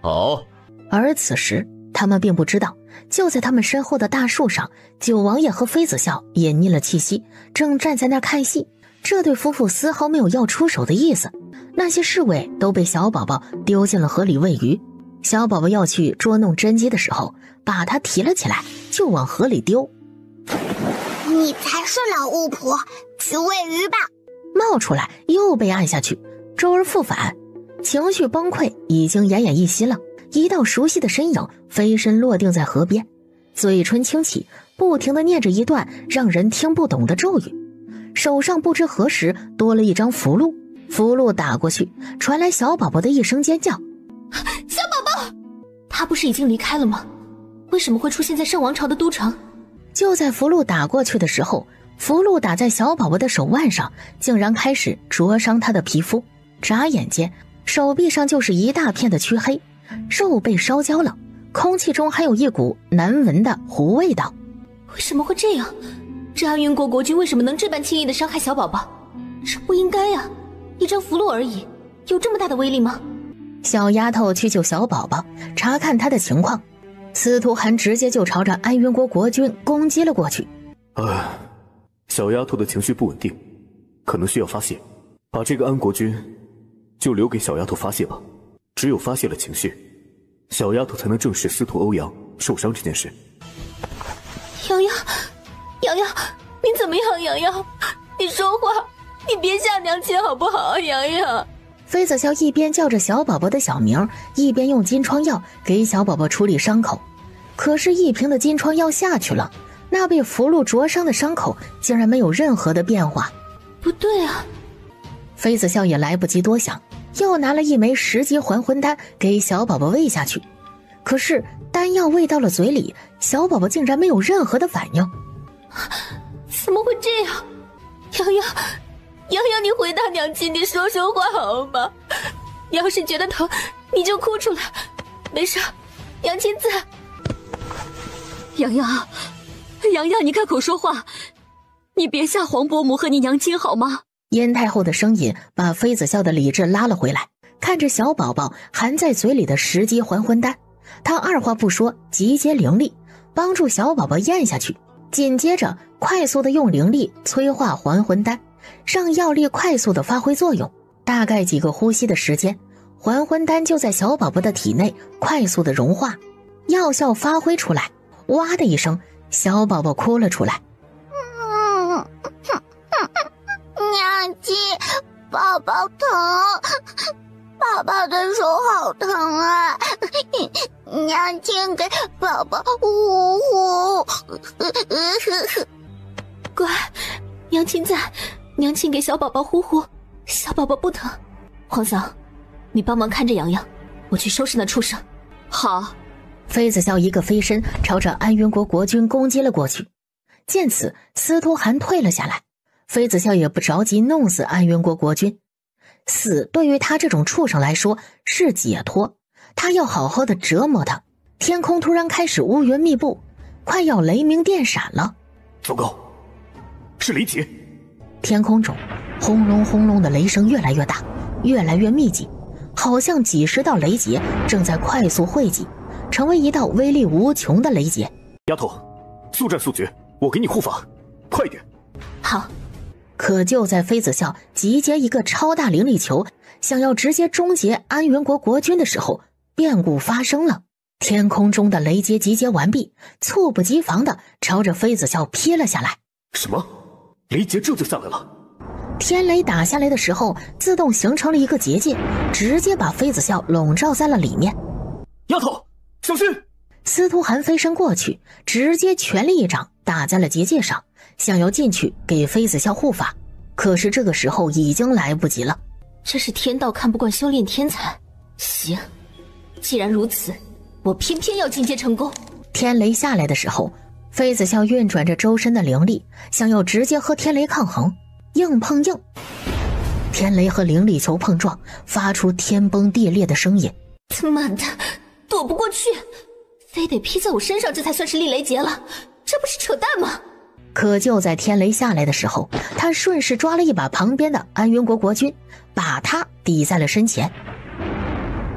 好。而此时他们并不知道，就在他们身后的大树上，九王爷和妃子笑隐匿了气息，正站在那儿看戏。这对夫妇丝毫没有要出手的意思。那些侍卫都被小宝宝丢进了河里喂鱼。小宝宝要去捉弄甄姬的时候，把他提了起来，就往河里丢。你才是老巫婆，去喂鱼吧。冒出来又被按下去，周而复返，情绪崩溃已经奄奄一息了。一道熟悉的身影飞身落定在河边，嘴唇轻启，不停地念着一段让人听不懂的咒语，手上不知何时多了一张符箓，符箓打过去，传来小宝宝的一声尖叫。小宝宝，他不是已经离开了吗？为什么会出现在圣王朝的都城？就在符箓打过去的时候，符箓打在小宝宝的手腕上，竟然开始灼伤他的皮肤，眨眼间手臂上就是一大片的黢黑，肉被烧焦了，空气中还有一股难闻的糊味道。为什么会这样？这安云国国君为什么能这般轻易地伤害小宝宝？这不应该啊，一张符箓而已，有这么大的威力吗？小丫头去救小宝宝，查看他的情况，司徒寒直接就朝着安云国国君攻击了过去。小丫头的情绪不稳定，可能需要发泄，把这个安国君就留给小丫头发泄吧。只有发泄了情绪，小丫头才能正视司徒欧阳受伤这件事。洋洋，洋洋，你怎么样？洋洋，你说话，你别吓娘亲好不好？洋洋。妃子笑一边叫着小宝宝的小名，一边用金疮药给小宝宝处理伤口。可是一瓶的金疮药下去了，那被符箓灼伤的伤口竟然没有任何的变化。不对啊！妃子笑也来不及多想，又拿了一枚10级还魂丹给小宝宝喂下去。可是丹药喂到了嘴里，小宝宝竟然没有任何的反应。怎么会这样？洋洋，洋洋，你回答娘亲，你说说话好吗？你要是觉得疼，你就哭出来，没事，娘亲在。洋洋，洋洋，你开口说话，你别吓皇伯母和你娘亲好吗？燕太后的声音把妃子笑的理智拉了回来，看着小宝宝含在嘴里的10级还魂丹，她二话不说，集结灵力帮助小宝宝咽下去，紧接着快速的用灵力催化还魂丹，让药力快速的发挥作用。大概几个呼吸的时间，还魂丹就在小宝宝的体内快速的融化，药效发挥出来，哇的一声，小宝宝哭了出来。娘亲，宝宝疼，宝宝的手好疼啊！娘亲给宝宝呼呼。乖，娘亲在，娘亲给小宝宝呼呼，小宝宝不疼。皇嫂，你帮忙看着洋洋，我去收拾那畜生。好。妃子笑一个飞身朝着安云国国君攻击了过去，见此，司徒寒退了下来。妃子笑也不着急弄死安云国国君，死对于他这种畜生来说是解脱，他要好好的折磨他。天空突然开始乌云密布，快要雷鸣电闪了。糟糕，是雷劫！天空中轰隆轰隆的雷声越来越大，越来越密集，好像几10道雷劫正在快速汇集，成为一道威力无穷的雷劫。丫头，速战速决，我给你护法，快点！好。可就在妃子笑集结一个超大灵力球，想要直接终结安云国国君的时候，变故发生了。天空中的雷劫集结完毕，猝不及防的朝着妃子笑劈了下来。什么？雷劫这就下来了？天雷打下来的时候，自动形成了一个结界，直接把妃子笑笼罩在了里面。丫头，小心！司徒寒飞身过去，直接全力一掌打在了结界上，想要进去给妃子笑护法，可是这个时候已经来不及了。这是天道看不惯修炼天才。行，既然如此，我偏偏要进阶成功。天雷下来的时候，妃子笑运转着周身的灵力，想要直接和天雷抗衡，硬碰硬。天雷和灵力球碰撞，发出天崩地裂的声音。他妈的，躲不过去，非得劈在我身上，这才算是立雷劫了，这不是扯淡吗？可就在天雷下来的时候，他顺势抓了一把旁边的安云国国君，把他抵在了身前。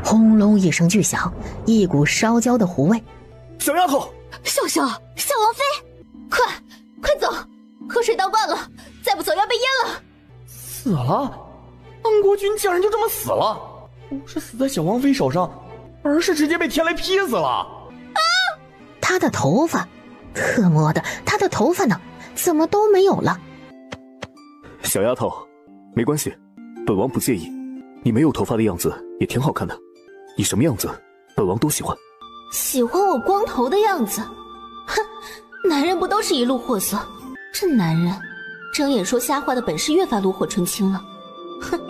轰隆一声巨响，一股烧焦的糊味。小丫头，笑笑，小王妃，快走，河水倒灌了，再不走要被淹了。死了？安国君竟然就这么死了？不是死在小王妃手上，而是直接被天雷劈死了。啊！他的头发，特么的，他的头发呢？怎么都没有了？小丫头，没关系，本王不介意。你没有头发的样子也挺好看的，你什么样子，本王都喜欢。喜欢我光头的样子？哼，男人不都是一路货色？这男人睁眼说瞎话的本事越发炉火纯青了。哼！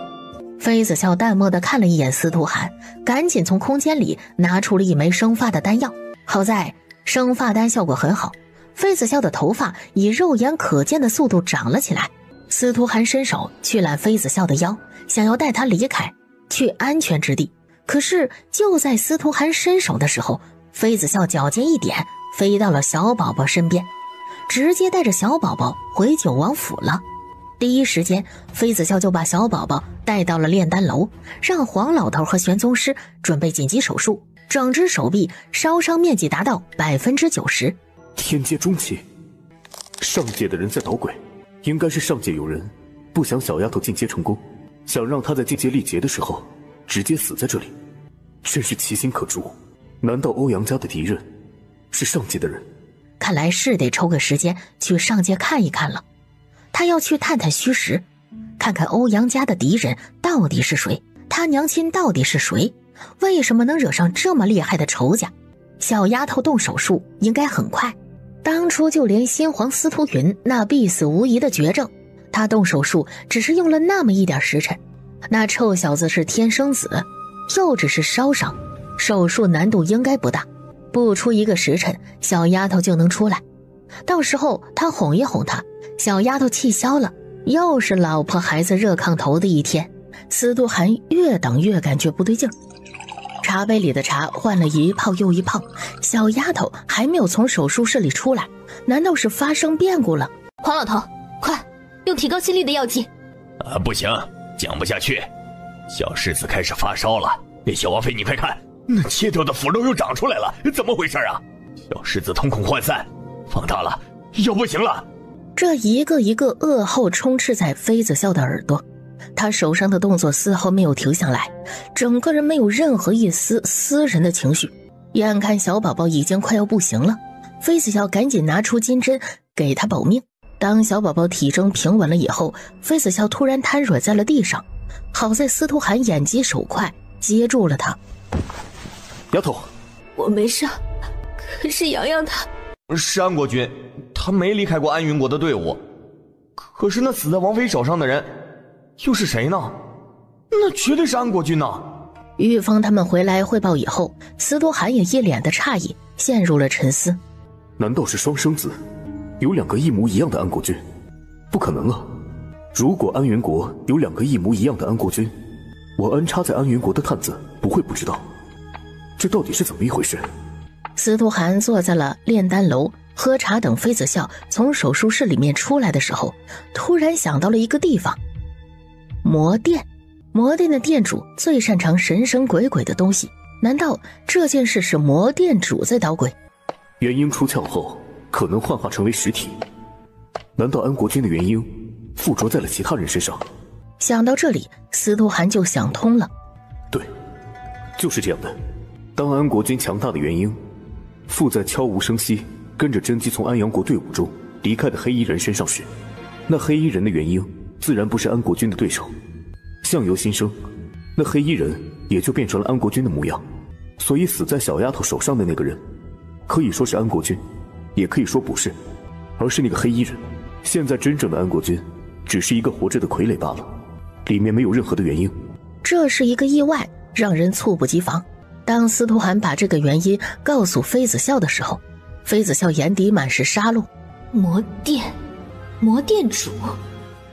妃子笑淡漠地看了一眼司徒寒，赶紧从空间里拿出了一枚生发的丹药。好在生发丹效果很好，妃子笑的头发以肉眼可见的速度长了起来。司徒寒伸手去揽妃子笑的腰，想要带她离开，去安全之地。可是就在司徒寒伸手的时候，妃子笑脚尖一点，飞到了小宝宝身边，直接带着小宝宝回九王府了。第一时间，妃子笑就把小宝宝带到了炼丹楼，让黄老头和玄宗师准备紧急手术，整只手臂烧伤面积达到90%。天阶中期，上界的人在捣鬼，应该是上界有人不想小丫头进阶成功，想让她在进阶力竭的时候直接死在这里，真是其心可诛。难道欧阳家的敌人是上界的人？看来是得抽个时间去上界看一看了。他要去探探虚实，看看欧阳家的敌人到底是谁，他娘亲到底是谁，为什么能惹上这么厉害的仇家。小丫头动手术应该很快，当初就连新皇司徒云那必死无疑的绝症，他动手术只是用了那么一点时辰。那臭小子是天生子，又只是烧伤，手术难度应该不大，不出1个时辰，小丫头就能出来。到时候他哄一哄她，小丫头气消了，又是老婆孩子热炕头的一天。司徒寒越等越感觉不对劲儿，茶杯里的茶换了一泡又一泡，小丫头还没有从手术室里出来，难道是发生变故了？黄老头，快用提高心率的药剂。不行，讲不下去，小世子开始发烧了。小王妃，你快看，那切掉的腐肉又长出来了，怎么回事啊？小世子瞳孔涣散，放大了，要不行了。这一个一个噩耗充斥在妃子笑的耳朵，他手上的动作丝毫没有停下来，整个人没有任何一丝私人的情绪。眼看小宝宝已经快要不行了，妃子笑赶紧拿出金针给他保命。当小宝宝体征平稳了以后，妃子笑突然瘫软在了地上，好在司徒寒眼疾手快接住了他。丫头，我没事，可是洋洋他是安国君，他没离开过安云国的队伍。可是那死在王妃手上的人又是谁呢？那绝对是安国君呢。玉峰他们回来汇报以后，司徒寒也一脸的诧异，陷入了沉思。难道是双生子，有2个一模一样的安国君？不可能啊！如果安云国有2个一模一样的安国君，我安插在安云国的探子不会不知道。这到底是怎么一回事？司徒寒坐在了炼丹楼喝茶，等妃子笑从手术室里面出来的时候，突然想到了一个地方。魔殿。魔殿的殿主最擅长神神鬼鬼的东西，难道这件事是魔殿主在捣鬼？元婴出窍后可能幻化成为实体，难道安国君的元婴附着在了其他人身上？想到这里，司徒寒就想通了。对，就是这样的。当安国君强大的元婴附在悄无声息跟着甄姬从安阳国队伍中离开的黑衣人身上时，那黑衣人的元婴自然不是安国君的对手。相由心生，那黑衣人也就变成了安国君的模样。所以死在小丫头手上的那个人，可以说是安国君，也可以说不是，而是那个黑衣人。现在真正的安国君只是一个活着的傀儡罢了，里面没有任何的原因。这是一个意外，让人猝不及防。当司徒寒把这个原因告诉妃子笑的时候，妃子笑眼底满是杀戮。魔殿主，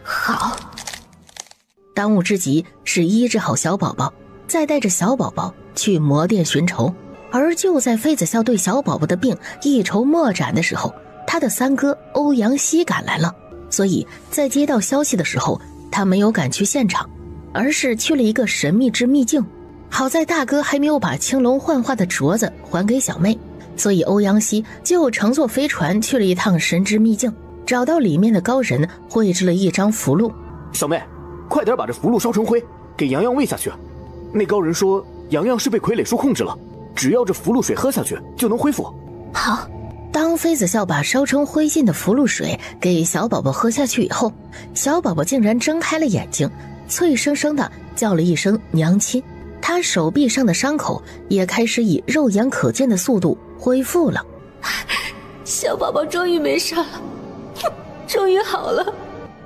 好。当务之急是医治好小宝宝，再带着小宝宝去魔殿寻仇。而就在妃子笑对小宝宝的病一筹莫展的时候，他的三哥欧阳希赶来了。所以在接到消息的时候，他没有赶去现场，而是去了一个神秘之秘境。好在大哥还没有把青龙幻化的镯子还给小妹，所以欧阳希就乘坐飞船去了一趟神之秘境，找到里面的高人绘制了一张符箓。小妹，快点把这符箓烧成灰，给洋洋喂下去。那高人说洋洋是被傀儡术控制了，只要这符箓水喝下去就能恢复。好。当妃子笑把烧成灰烬的符箓水给小宝宝喝下去以后，小宝宝竟然睁开了眼睛，脆生生的叫了一声娘亲。他手臂上的伤口也开始以肉眼可见的速度恢复了。小宝宝终于没事了，终于好了。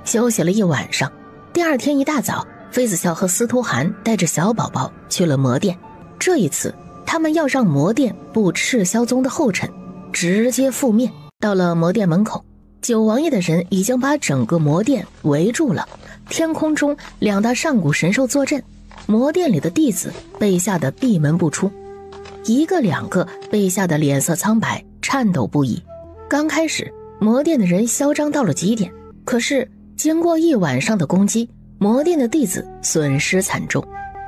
休息了一晚上，第二天一大早，妃子笑和司徒涵带着小宝宝去了魔殿。这一次他们要让魔殿步赤霄宗的后尘，直接覆灭。到了魔殿门口，九王爷的人已经把整个魔殿围住了。天空中2大上古神兽坐镇，魔殿里的弟子被吓得闭门不出，一个两个被吓得脸色苍白，颤抖不已。刚开始魔殿的人嚣张到了极点，可是经过一晚上的攻击，魔殿的弟子损失惨重，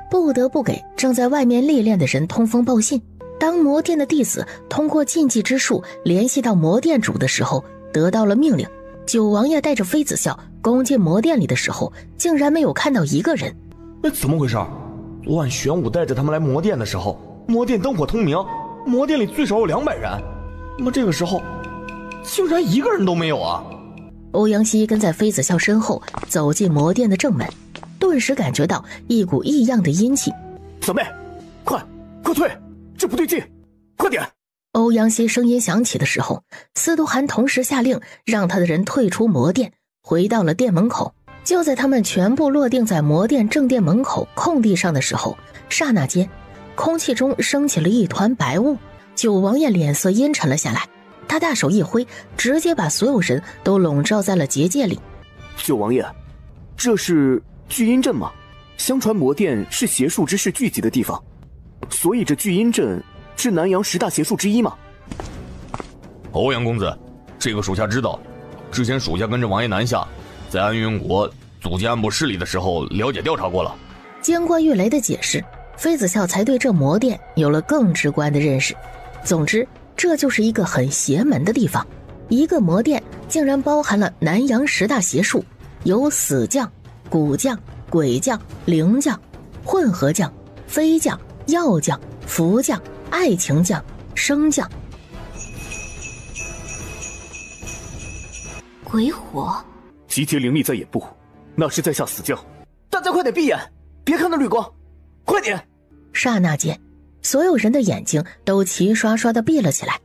不得不给正在外面历练的人通风报信。当魔殿的弟子通过禁忌之术联系到魔殿主的时候，得到了命令。九王爷带着妃子笑攻进魔殿里的时候，竟然没有看到一个人。怎么回事？昨晚玄武带着他们来魔殿的时候，魔殿灯火通明，魔殿里最少有200人，那么这个时候竟然一个人都没有啊！欧阳希跟在妃子笑身后走进魔殿的正门，顿时感觉到一股异样的阴气。小妹，快退，这不对劲，快点！欧阳希声音响起的时候，司徒涵同时下令让他的人退出魔殿，回到了殿门口。就在他们全部落定在魔殿正殿门口空地上的时候，刹那间空气中升起了一团白雾。九王爷脸色阴沉了下来，他大手一挥，直接把所有人都笼罩在了结界里。九王爷，这是聚阴阵吗？相传魔殿是邪术之士聚集的地方，所以这聚阴阵是南阳10大邪术之一吗？欧阳公子，这个属下知道，之前属下跟着王爷南下，在安云国组建暗部势力的时候了解调查过了。经过玉雷的解释，妃子笑才对这魔殿有了更直观的认识。总之，这就是一个很邪门的地方。一个魔殿竟然包含了南阳10大邪术，有死将、蛊将、鬼将、灵将、混合将、飞将、药将、符将、爱情将、生将。鬼火集结灵力在眼部，那是在下死将。大家快点闭眼，别看那绿光，快点！刹那间，所有人的眼睛都齐刷刷地闭了起来，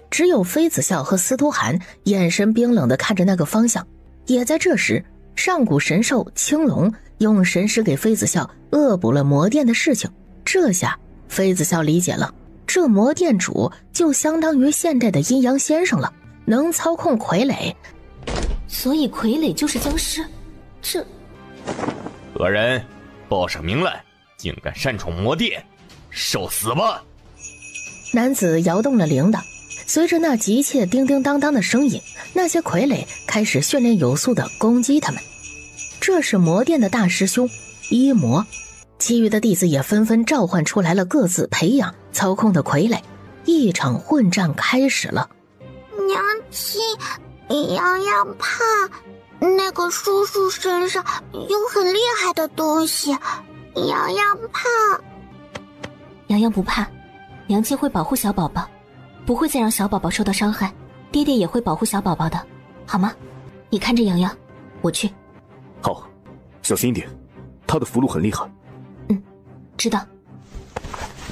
只有妃子笑和司徒涵眼神冰冷地看着那个方向。也在这时，上古神兽青龙用神识给妃子笑恶补了魔殿的事情。这下妃子笑理解了，这魔殿主就相当于现代的阴阳先生了，能操控傀儡。所以傀儡就是僵尸，这何人报上名来，竟敢擅闯魔殿，受死吧！男子摇动了铃铛，随着那急切叮叮当当的声音，那些傀儡开始训练有素地攻击他们。这是魔殿的大师兄一魔，其余的弟子也纷纷召唤出来了各自培养操控的傀儡。一场混战开始了。娘亲，洋洋怕那个叔叔身上有很厉害的东西，洋洋怕。洋洋不怕，娘亲会保护小宝宝，不会再让小宝宝受到伤害，爹爹也会保护小宝宝的，好吗？你看着洋洋，我去。好，小心一点，他的符箓很厉害。知道。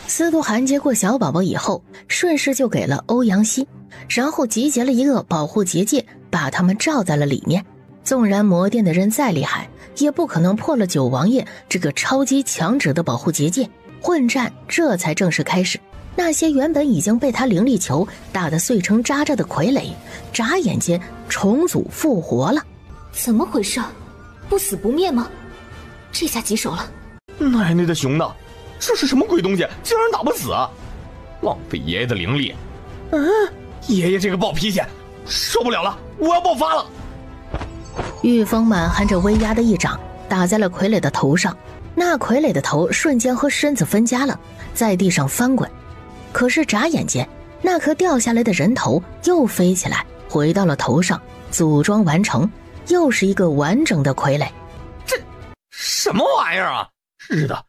司徒涵接过小宝宝以后，顺势就给了欧阳希，然后集结了一个保护结界，把他们罩在了里面。纵然魔殿的人再厉害，也不可能破了九王爷这个超级强者的保护结界。混战这才正式开始。那些原本已经被他灵力球打得碎成渣渣的傀儡，眨眼间重组复活了。怎么回事？不死不灭吗？这下棘手了。奶奶的熊呢？这是什么鬼东西，竟然打不死啊！浪费爷爷的灵力。爷爷这个暴脾气，受不了了，我要爆发了！御风满含着威压的一掌打在了傀儡的头上，那傀儡的头瞬间和身子分家了，在地上翻滚。可是眨眼间，那颗掉下来的人头又飞起来，回到了头上，组装完成，又是一个完整的傀儡。这什么玩意儿啊？是的，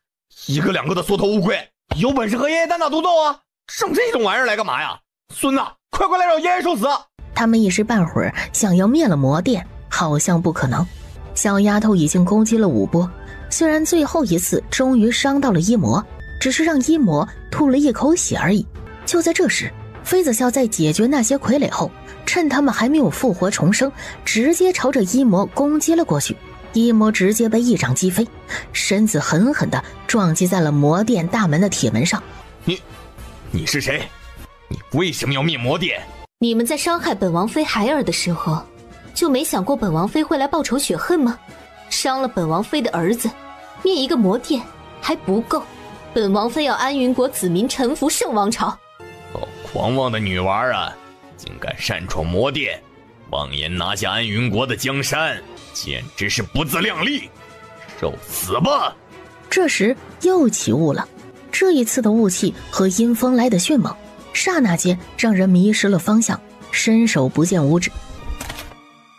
一个两个的缩头乌龟，有本事和爷爷单打独斗啊！整这种玩意儿来干嘛呀？孙子，快过来让爷爷受死！他们一时半会儿想要灭了魔殿，好像不可能。小丫头已经攻击了5波，虽然最后一次终于伤到了一魔，只是让一魔吐了一口血而已。就在这时，妃子笑在解决那些傀儡后，趁他们还没有复活重生，直接朝着一魔攻击了过去。一魔直接被一掌击飞，身子狠狠地撞击在了魔殿大门的铁门上。你是谁？你为什么要灭魔殿？你们在伤害本王妃孩儿的时候，就没想过本王妃会来报仇雪恨吗？伤了本王妃的儿子，灭一个魔殿还不够，本王妃要安云国子民臣服圣王朝。狂妄的女娃啊，竟敢擅闯魔殿，妄言拿下安云国的江山，简直是不自量力，受死吧！这时又起雾了，这一次的雾气和阴风来得迅猛，刹那间让人迷失了方向，伸手不见五指。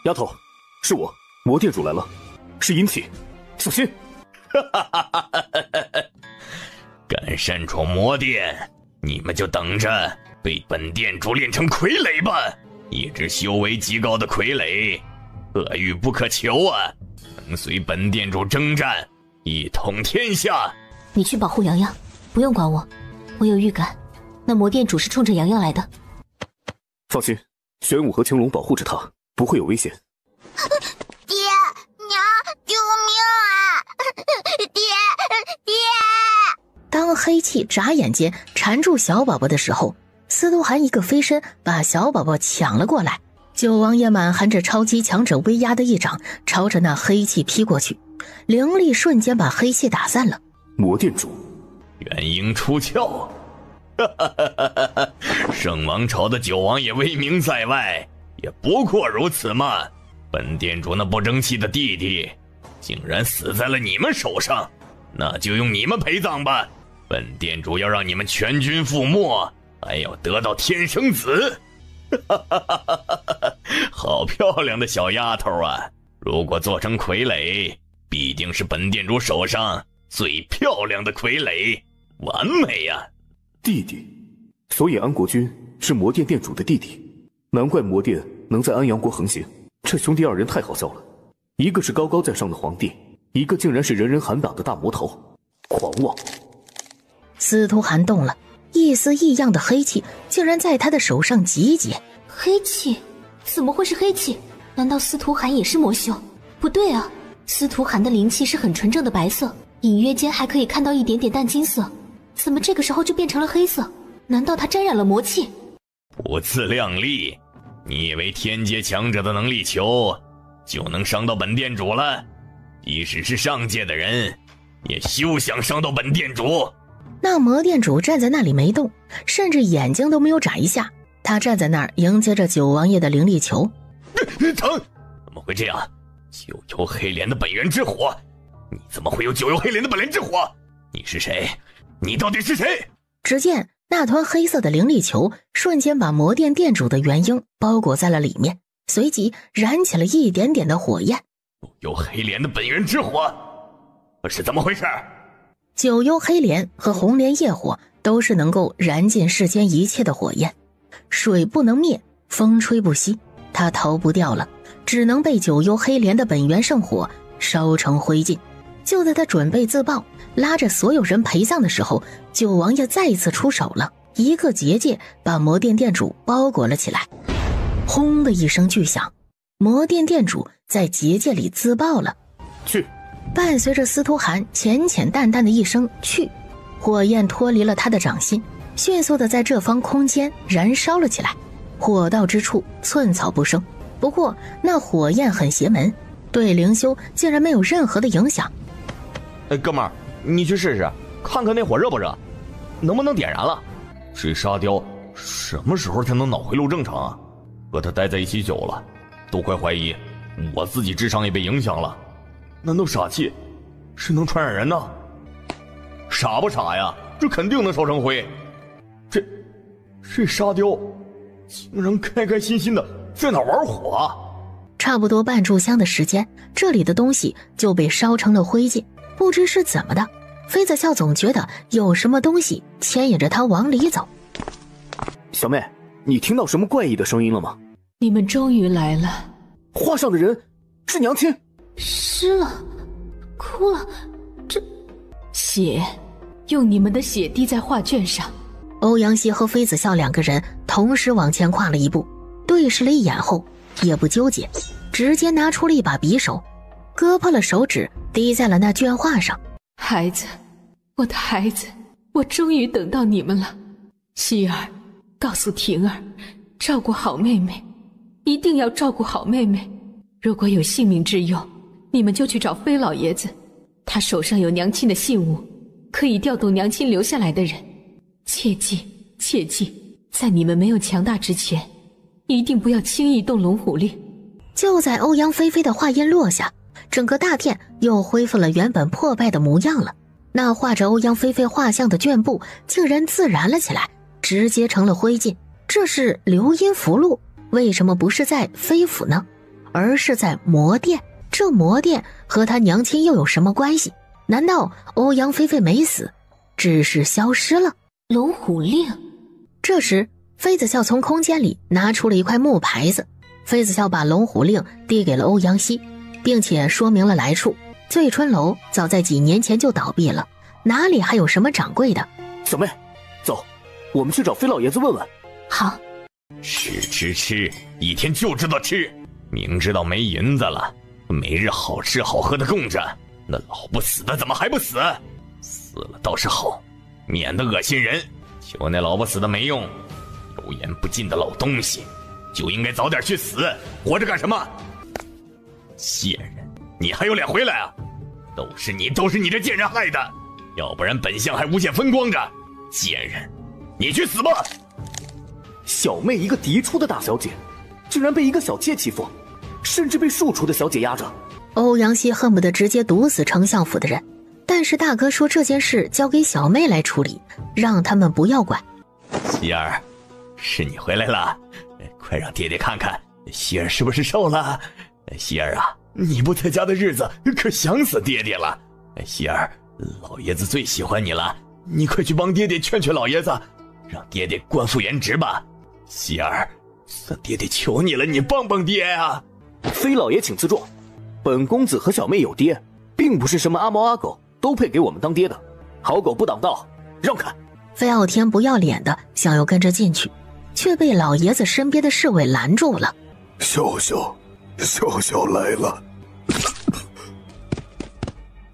丫头，是我，魔殿主来了，是阴气，小心！敢擅闯魔殿，你们就等着被本殿主炼成傀儡吧！一只修为极高的傀儡，可遇不可求啊！能随本殿主征战，一统天下。你去保护洋洋，不用管我。我有预感，那魔殿主是冲着洋洋来的。放心，玄武和青龙保护着他，不会有危险。爹娘，救命啊！爹！当黑气眨眼间缠住小宝宝的时候，司徒寒一个飞身把小宝宝抢了过来。九王爷满含着超级强者威压的一掌朝着那黑气劈过去，灵力瞬间把黑气打散了。魔殿主元婴出窍，圣王朝的九王爷威名在外，也不过如此嘛。本殿主那不争气的弟弟竟然死在了你们手上，那就用你们陪葬吧。本殿主要让你们全军覆没，还要得到天生子。好漂亮的小丫头啊！如果做成傀儡，必定是本殿主手上最漂亮的傀儡，完美呀！弟弟，所以安国君是魔殿殿主的弟弟，难怪魔殿能在安阳国横行。这兄弟二人太好笑了，一个是高高在上的皇帝，一个竟然是人人喊打的大魔头，狂妄！司徒寒动了，一丝异样的黑气竟然在他的手上集结。黑气？怎么会是黑气？难道司徒寒也是魔修？不对啊，司徒寒的灵气是很纯正的白色，隐约间还可以看到一点点淡金色，怎么这个时候就变成了黑色？难道他沾染了魔气？不自量力！你以为天阶强者的能力球就能伤到本殿主了？即使是上界的人，也休想伤到本殿主！那魔殿主站在那里没动，甚至眼睛都没有眨一下。他站在那儿迎接着九王爷的灵力球。疼！怎么会这样？九幽黑莲的本源之火，你怎么会有九幽黑莲的本源之火？你是谁？你到底是谁？只见那团黑色的灵力球瞬间把魔殿殿主的元婴包裹在了里面，随即燃起了一点点的火焰。有黑莲的本源之火，是怎么回事？九幽黑莲和红莲业火都是能够燃尽世间一切的火焰，水不能灭，风吹不熄，他逃不掉了，只能被九幽黑莲的本源圣火烧成灰烬。就在他准备自爆，拉着所有人陪葬的时候，九王爷再一次出手了，一个结界把魔殿殿主包裹了起来。轰的一声巨响，魔殿殿主在结界里自爆了。去！伴随着司徒寒浅浅淡淡的一声去，火焰脱离了他的掌心，迅速的在这方空间燃烧了起来。火到之处寸草不生，不过那火焰很邪门，对灵修竟然没有任何的影响。哥们儿，你去试试，看看那火热不热，能不能点燃了。这沙雕什么时候才能脑回路正常啊？和他待在一起久了，都快怀疑我自己智商也被影响了。难道傻气是能传染人呢？傻不傻呀？这肯定能烧成灰。这沙雕竟然开开心心的在哪玩火啊？差不多半炷香的时间，这里的东西就被烧成了灰烬。不知是怎么的，妃子笑总觉得有什么东西牵引着他往里走。小妹，你听到什么怪异的声音了吗？你们终于来了。画上的人是娘亲。湿了，哭了，这血，用你们的血滴在画卷上。欧阳希和妃子笑两个人同时往前跨了一步，对视了一眼后也不纠结，直接拿出了一把匕首，割破了手指滴在了那卷画上。孩子，我的孩子，我终于等到你们了。希儿，告诉婷儿，照顾好妹妹，一定要照顾好妹妹。如果有性命之忧，你们就去找飞老爷子，他手上有娘亲的信物，可以调动娘亲留下来的人。切记切记，在你们没有强大之前，一定不要轻易动龙虎令。就在欧阳菲菲的话音落下，整个大殿又恢复了原本破败的模样了。那画着欧阳菲菲画像的绢布竟然自燃了起来，直接成了灰烬。这是流阴符箓，为什么不是在飞府呢？而是在魔殿。这魔殿和他娘亲又有什么关系？难道欧阳菲菲没死，只是消失了？龙虎令。这时妃子笑从空间里拿出了一块木牌子，妃子笑把龙虎令递给了欧阳希，并且说明了来处。醉春楼早在几年前就倒闭了，哪里还有什么掌柜的？小妹，走，我们去找飞老爷子问问。好。吃，一天就知道吃，明知道没银子了，没日好吃好喝的供着，那老不死的怎么还不死？死了倒是好，免得恶心人。求那老不死的没用，油盐不进的老东西，就应该早点去死，活着干什么？贱人，你还有脸回来啊？都是你这贱人害的，要不然本相还无限风光着。贱人，你去死吧！小妹一个嫡出的大小姐，竟然被一个小妾欺负，甚至被庶出的小姐压着。欧阳希恨不得直接毒死丞相府的人，但是大哥说这件事交给小妹来处理，让他们不要管。希儿，是你回来了，快让爹爹看看希儿是不是瘦了。希儿啊，你不在家的日子可想死爹爹了。希儿，老爷子最喜欢你了，你快去帮爹爹劝劝老爷子，让爹爹官复原职吧。希儿，爹爹求你了，你帮帮爹啊！飞老爷请自重，本公子和小妹有爹，并不是什么阿猫阿狗都配给我们当爹的。好狗不挡道，让开！飞傲天不要脸的想要跟着进去，却被老爷子身边的侍卫拦住了。笑笑来了。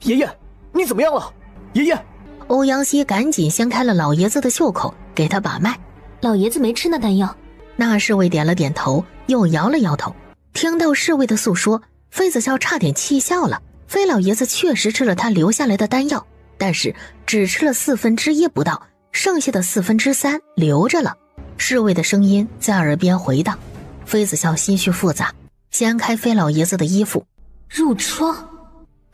爷爷，你怎么样了？爷爷！欧阳希赶紧掀开了老爷子的袖口，给他把脉。老爷子没吃那丹药。那侍卫点了点头，又摇了摇头。听到侍卫的诉说，妃子笑差点气笑了。飞老爷子确实吃了他留下来的丹药，但是只吃了1/4不到，剩下的3/4留着了。侍卫的声音在耳边回荡，妃子笑心绪复杂，掀开飞老爷子的衣服。褥疮，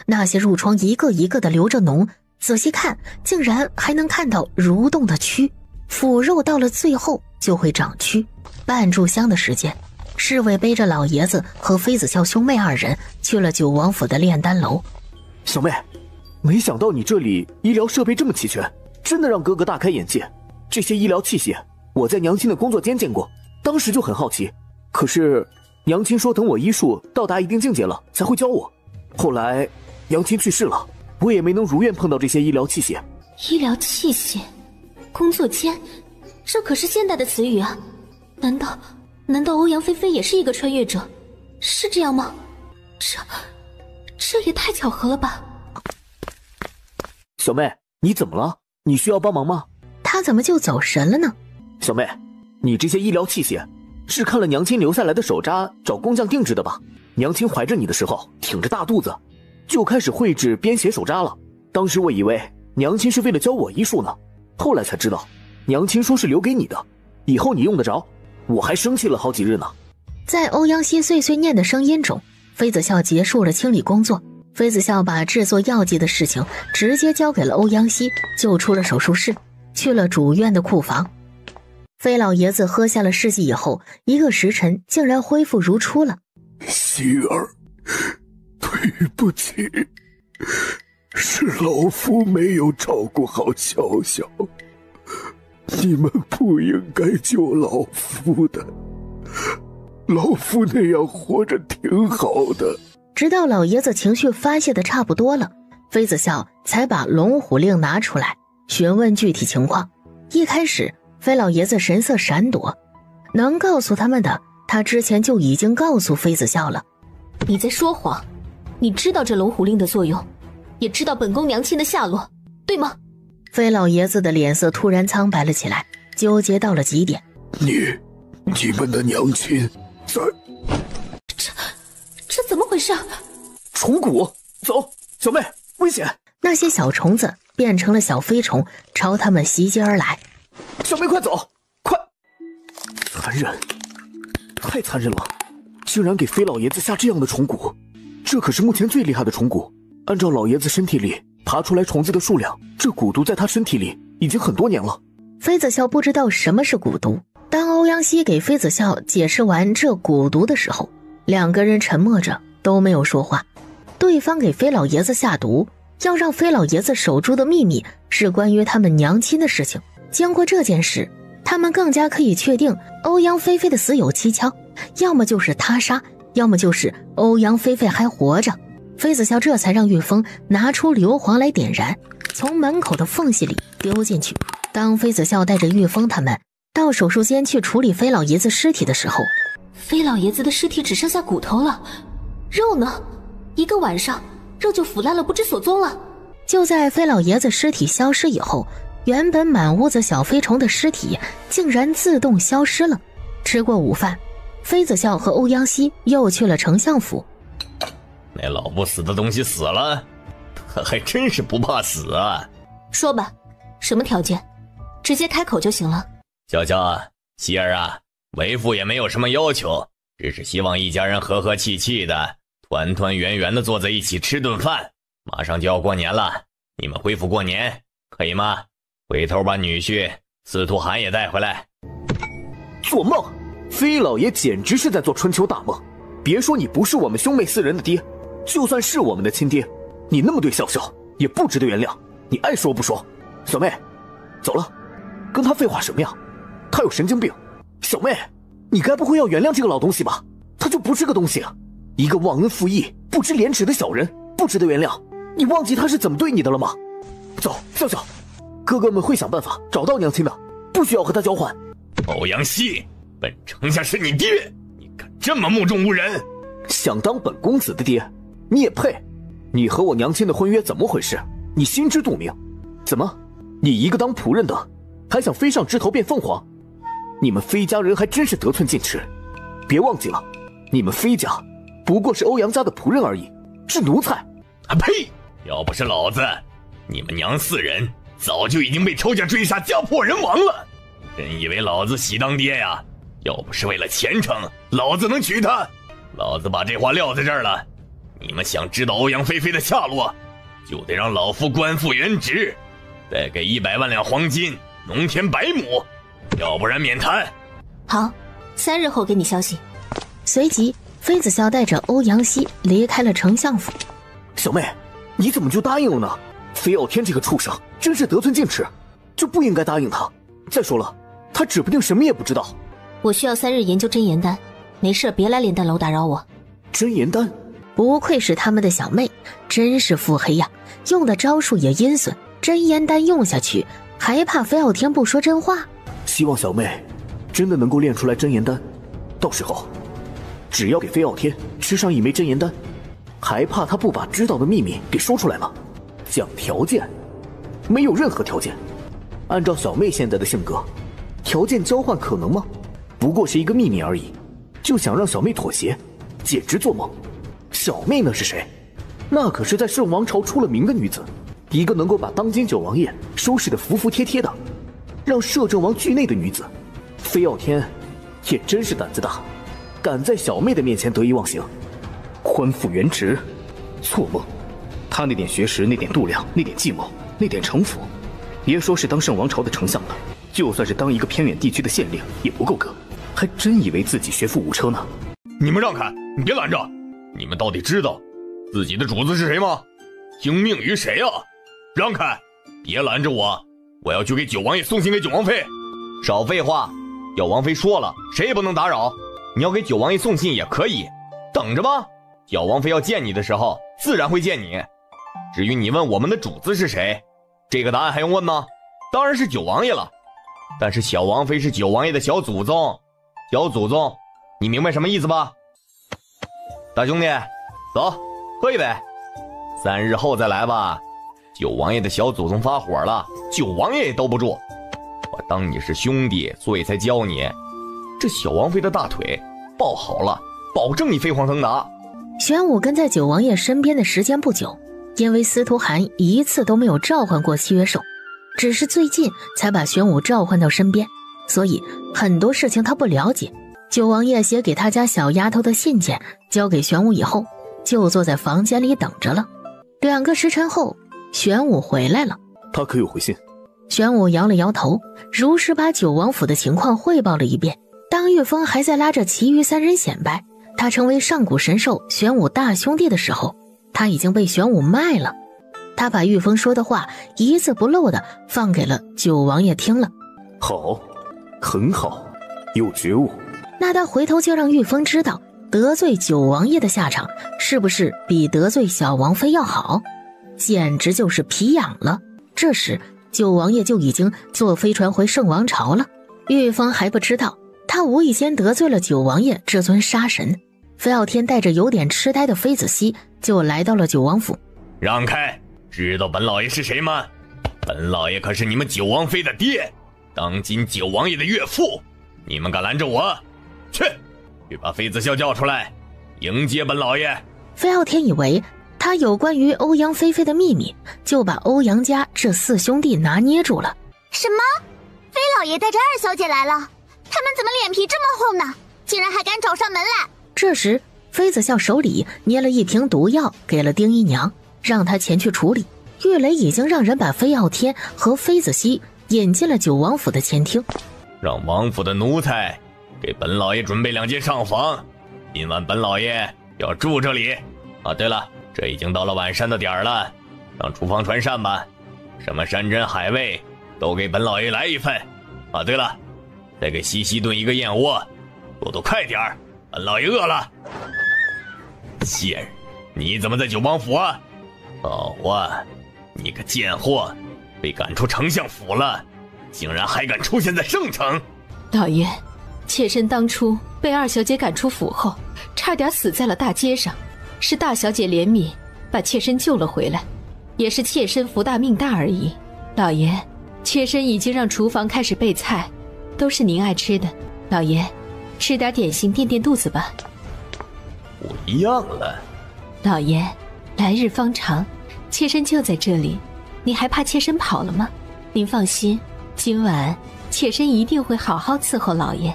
那些褥疮一个一个的流着脓，仔细看竟然还能看到蠕动的蛆。腐肉到了最后就会长蛆。半炷香的时间，侍卫背着老爷子和妃子笑兄妹二人去了九王府的炼丹楼。小妹，没想到你这里医疗设备这么齐全，真的让哥哥大开眼界。这些医疗器械我在娘亲的工作间见过，当时就很好奇，可是娘亲说等我医术到达一定境界了才会教我。后来娘亲去世了，我也没能如愿碰到这些医疗器械。医疗器械，工作间，这可是现代的词语啊！难道欧阳菲菲也是一个穿越者？是这样吗？这也太巧合了吧！小妹，你怎么了？你需要帮忙吗？他怎么就走神了呢？小妹，你这些医疗器械是看了娘亲留下来的手札找工匠定制的吧？娘亲怀着你的时候挺着大肚子，就开始绘制编写手札了。当时我以为娘亲是为了教我医术呢，后来才知道娘亲说是留给你的，以后你用得着。我还生气了好几日呢。在欧阳希碎碎念的声音中，妃子笑结束了清理工作。妃子笑把制作药剂的事情直接交给了欧阳希，就出了手术室，去了主院的库房。飞老爷子喝下了试剂以后，1个时辰竟然恢复如初了。希儿，对不起，是老夫没有照顾好笑笑。你们不应该救老夫的，老夫那样活着挺好的。直到老爷子情绪发泄的差不多了，妃子笑才把龙虎令拿出来询问具体情况。一开始妃老爷子神色闪躲，能告诉他们的他之前就已经告诉妃子笑了。你在说谎，你知道这龙虎令的作用，也知道本宫娘亲的下落，对吗？妃老爷子的脸色突然苍白了起来，纠结到了极点。你们的娘亲在？这怎么回事？虫蛊，走，小妹，危险！那些小虫子变成了小飞虫，朝他们袭击而来。小妹，快走，快！残忍，太残忍了，竟然给妃老爷子下这样的虫蛊，这可是目前最厉害的虫蛊。按照老爷子身体里爬出来虫子的数量，这蛊毒在他身体里已经很多年了。妃子笑不知道什么是蛊毒。当欧阳希给妃子笑解释完这蛊毒的时候，两个人沉默着都没有说话。对方给妃老爷子下毒，要让妃老爷子守住的秘密是关于他们娘亲的事情。经过这件事，他们更加可以确定欧阳菲菲的死有蹊跷，要么就是他杀，要么就是欧阳菲菲还活着。妃子笑这才让玉峰拿出硫磺来点燃，从门口的缝隙里丢进去。当妃子笑带着玉峰他们到手术间去处理妃老爷子尸体的时候，妃老爷子的尸体只剩下骨头了，肉呢？一个晚上，肉就腐烂了，不知所踪了。就在妃老爷子尸体消失以后，原本满屋子小飞虫的尸体竟然自动消失了。吃过午饭，妃子笑和欧阳希又去了丞相府。那老不死的东西死了，他还真是不怕死啊！说吧，什么条件？直接开口就行了。娇娇，希儿啊，为父也没有什么要求，只是希望一家人和和气气的，团团圆圆的坐在一起吃顿饭。马上就要过年了，你们恢复过年可以吗？回头把女婿司徒涵也带回来。做梦！妃老爷简直是在做春秋大梦。别说你不是我们兄妹四人的爹，就算是我们的亲爹，你那么对笑笑也不值得原谅。你爱说不说。小妹，走了，跟他废话什么呀？他有神经病。小妹，你该不会要原谅这个老东西吧？他就不是个东西，一个忘恩负义、不知廉耻的小人，不值得原谅。你忘记他是怎么对你的了吗？走，笑笑，哥哥们会想办法找到娘亲的，不需要和他交换。欧阳希，本丞相是你爹，你敢这么目中无人？想当本公子的爹，你也配？你和我娘亲的婚约怎么回事？你心知肚明。怎么，你一个当仆人的，还想飞上枝头变凤凰？你们飞家人还真是得寸进尺。别忘记了，你们飞家不过是欧阳家的仆人而已，是奴才。啊呸！要不是老子，你们娘四人早就已经被仇家追杀，家破人亡了。真以为老子喜当爹呀？要不是为了前程，老子能娶她？老子把这话撂在这儿了。你们想知道欧阳菲菲的下落，就得让老夫官复原职，再给100万两黄金，农田100亩，要不然免谈。好，3日后给你消息。随即，妃子笑带着欧阳希离开了丞相府。小妹，你怎么就答应了呢？飞傲天这个畜生真是得寸进尺，就不应该答应他。再说了，他指不定什么也不知道。我需要3日研究真言丹，没事别来炼丹楼打扰我。真言丹，不愧是他们的小妹，真是腹黑呀！用的招数也阴损，真言丹用下去，还怕飞傲天不说真话？希望小妹真的能够炼出来真言丹，到时候只要给飞傲天吃上1枚真言丹，还怕他不把知道的秘密给说出来吗？讲条件，没有任何条件。按照小妹现在的性格，条件交换可能吗？不过是一个秘密而已，就想让小妹妥协，简直做梦。小妹那是谁？那可是在圣王朝出了名的女子，一个能够把当今九王爷收拾得服服帖帖的，让摄政王惧内的女子。飞傲天也真是胆子大，敢在小妹的面前得意忘形。官复原职，做梦！他那点学识，那点度量，那点计谋，那点城府，别说是当圣王朝的丞相了，就算是当一个偏远地区的县令也不够格，还真以为自己学富五车呢。你们让开，你别拦着！你们到底知道自己的主子是谁吗？听命于谁啊？让开！别拦着我，我要去给九王爷送信给九王妃。少废话，小王妃说了，谁也不能打扰。你要给九王爷送信也可以，等着吧。小王妃要见你的时候，自然会见你。至于你问我们的主子是谁，这个答案还用问吗？当然是九王爷了。但是小王妃是九王爷的小祖宗，小祖宗，你明白什么意思吧？大兄弟，走，喝一杯。3日后再来吧。九王爷的小祖宗发火了，九王爷也兜不住。我当你是兄弟，所以才教你。这小王妃的大腿抱好了，保证你飞黄腾达。玄武跟在九王爷身边的时间不久，因为司徒寒一次都没有召唤过契约兽，只是最近才把玄武召唤到身边，所以很多事情他不了解。九王爷写给他家小丫头的信件交给玄武以后，就坐在房间里等着了。2个时辰后，玄武回来了。他可有回信？玄武摇了摇头，如实把九王府的情况汇报了一遍。当玉峰还在拉着其余3人显摆他成为上古神兽玄武大兄弟的时候，他已经被玄武卖了。他把玉峰说的话一字不漏地放给了九王爷听了。好，很好，有觉悟。那他回头就让玉峰知道，得罪九王爷的下场是不是比得罪小王妃要好，简直就是皮痒了。这时九王爷就已经坐飞船回圣王朝了。玉峰还不知道，他无意间得罪了九王爷这尊杀神。飞傲天带着有点痴呆的妃子熙就来到了九王府。让开，知道本老爷是谁吗？本老爷可是你们九王妃的爹，当今九王爷的岳父。你们敢拦着我？去把妃子笑叫出来，迎接本老爷。飞傲天以为他有关于欧阳菲菲的秘密，就把欧阳家这4兄弟拿捏住了。什么？飞老爷带着2小姐来了？他们怎么脸皮这么厚呢？竟然还敢找上门来！这时妃子笑手里捏了一瓶毒药给了丁姨娘，让她前去处理。玉雷已经让人把飞傲天和妃子熙引进了九王府的前厅，让王府的奴才给本老爷准备2间上房，今晚本老爷要住这里。啊，对了，这已经到了晚膳的点儿了，让厨房传膳吧，什么山珍海味都给本老爷来一份。啊，对了，再给西西炖一个燕窝，速度快点儿，本老爷饿了。贱人，你怎么在九王府啊？好啊，你个贱货，被赶出丞相府了，竟然还敢出现在圣城。老爷，妾身当初被2小姐赶出府后，差点死在了大街上，是大小姐怜悯把妾身救了回来，也是妾身福大命大而已。老爷，妾身已经让厨房开始备菜，都是您爱吃的。老爷，吃点点心垫垫肚子吧。不一样了。老爷，来日方长，妾身就在这里，你还怕妾身跑了吗？您放心，今晚妾身一定会好好伺候老爷。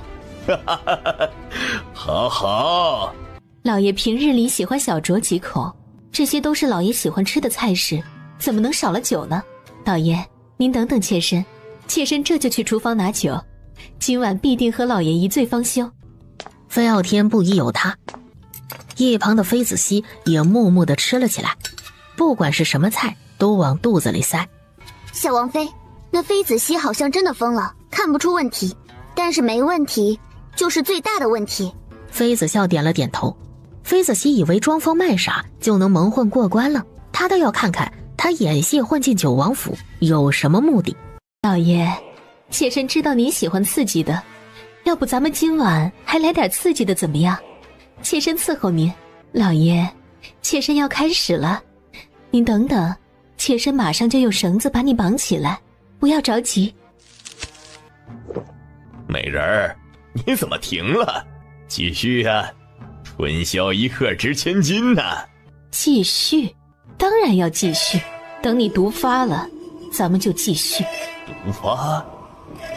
好好。老爷平日里喜欢小酌几口，这些都是老爷喜欢吃的菜式，怎么能少了酒呢？老爷，您等等妾身，妾身这就去厨房拿酒，今晚必定和老爷一醉方休。飞傲天不疑有他，一旁的妃子熙也默默地吃了起来，不管是什么菜都往肚子里塞。小王妃，那妃子熙好像真的疯了，看不出问题，但是没问题就是最大的问题。妃子笑点了点头。妃子熙以为装疯卖傻就能蒙混过关了，他倒要看看他演戏混进九王府有什么目的。老爷，妾身知道您喜欢刺激的，要不咱们今晚还来点刺激的怎么样？妾身伺候您。老爷，妾身要开始了，您等等，妾身马上就用绳子把你绑起来，不要着急。美人儿，你怎么停了？继续啊，春宵一刻值千金呐。继续，当然要继续，等你毒发了，咱们就继续。毒发？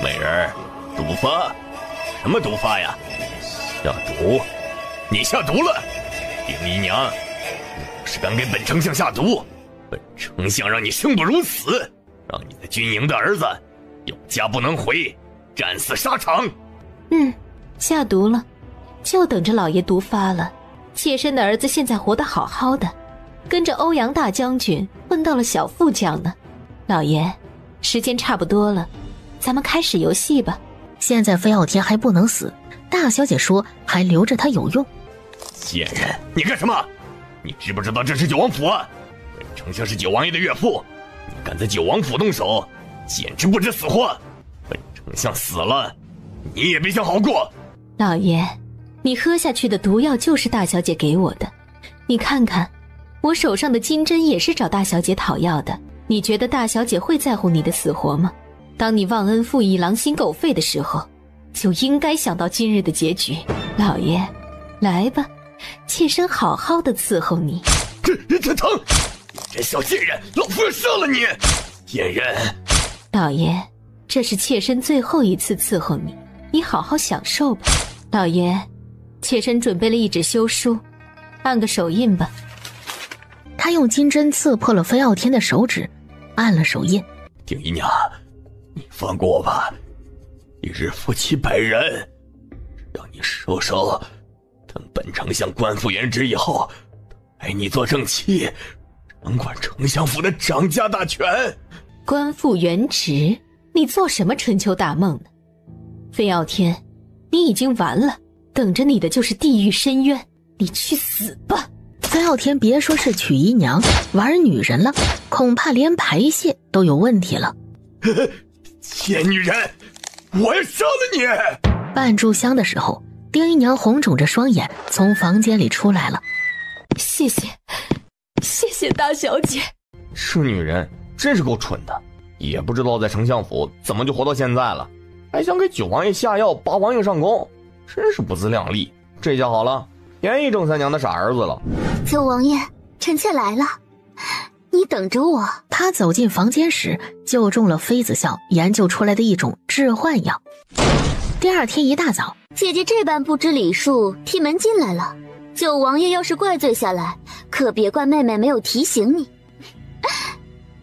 美人儿，毒发？什么毒发呀？下毒？你下毒了？丁姨娘，你要是敢给本丞相下毒，本丞相让你生不如死，让你在军营的儿子有家不能回，战死沙场。下毒了，就等着老爷毒发了。妾身的儿子现在活得好好的，跟着欧阳大将军混到了小副将呢。老爷，时间差不多了，咱们开始游戏吧。现在飞傲天还不能死，大小姐说还留着他有用。贱人，你干什么？你知不知道这是九王府啊？本丞相是九王爷的岳父，你敢在九王府动手，简直不知死活！本丞相死了，你也别想好过。老爷，你喝下去的毒药就是大小姐给我的，你看看，我手上的金针也是找大小姐讨要的。你觉得大小姐会在乎你的死活吗？当你忘恩负义、狼心狗肺的时候，就应该想到今日的结局。老爷，来吧，妾身好好的伺候你。这疼！你这小贱人，老夫要杀了你！贱人！老爷，这是妾身最后一次伺候你，你好好享受吧。老爷，妾身准备了一纸休书，按个手印吧。他用金针刺破了飞傲天的手指，按了手印。丁姨娘，你放过我吧，一日夫妻百人，让你收手。等本丞相官复原职以后，派你做正妻，掌管丞相府的掌家大权。官复原职？你做什么春秋大梦呢？飞傲天，你已经完了，等着你的就是地狱深渊，你去死吧！飞傲天别说是娶姨娘玩女人了，恐怕连排泄都有问题了。贱女人，我要杀了你！半炷香的时候，丁姨娘红肿着双眼从房间里出来了。谢谢大小姐。是女人，真是够蠢的，也不知道在丞相府怎么就活到现在了，还想给九王爷下药拔王爷上宫，真是不自量力。这下好了，便宜郑三娘的傻儿子了。九王爷，臣妾来了，你等着我。他走进房间时，就中了妃子笑研究出来的一种致幻药。第二天一大早，姐姐这般不知礼数，踢门进来了。九王爷要是怪罪下来，可别怪妹妹没有提醒你。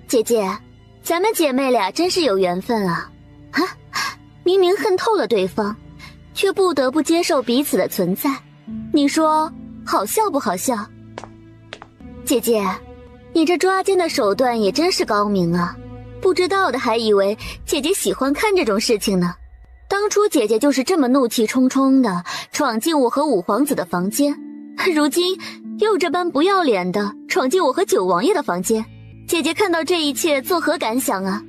姐姐，咱们姐妹俩真是有缘分啊！明明恨透了对方，却不得不接受彼此的存在，你说好笑不好笑？姐姐，你这抓奸的手段也真是高明啊！不知道的还以为姐姐喜欢看这种事情呢。当初姐姐就是这么怒气冲冲的闯进我和五皇子的房间，如今又这般不要脸的闯进我和九王爷的房间，姐姐看到这一切作何感想啊？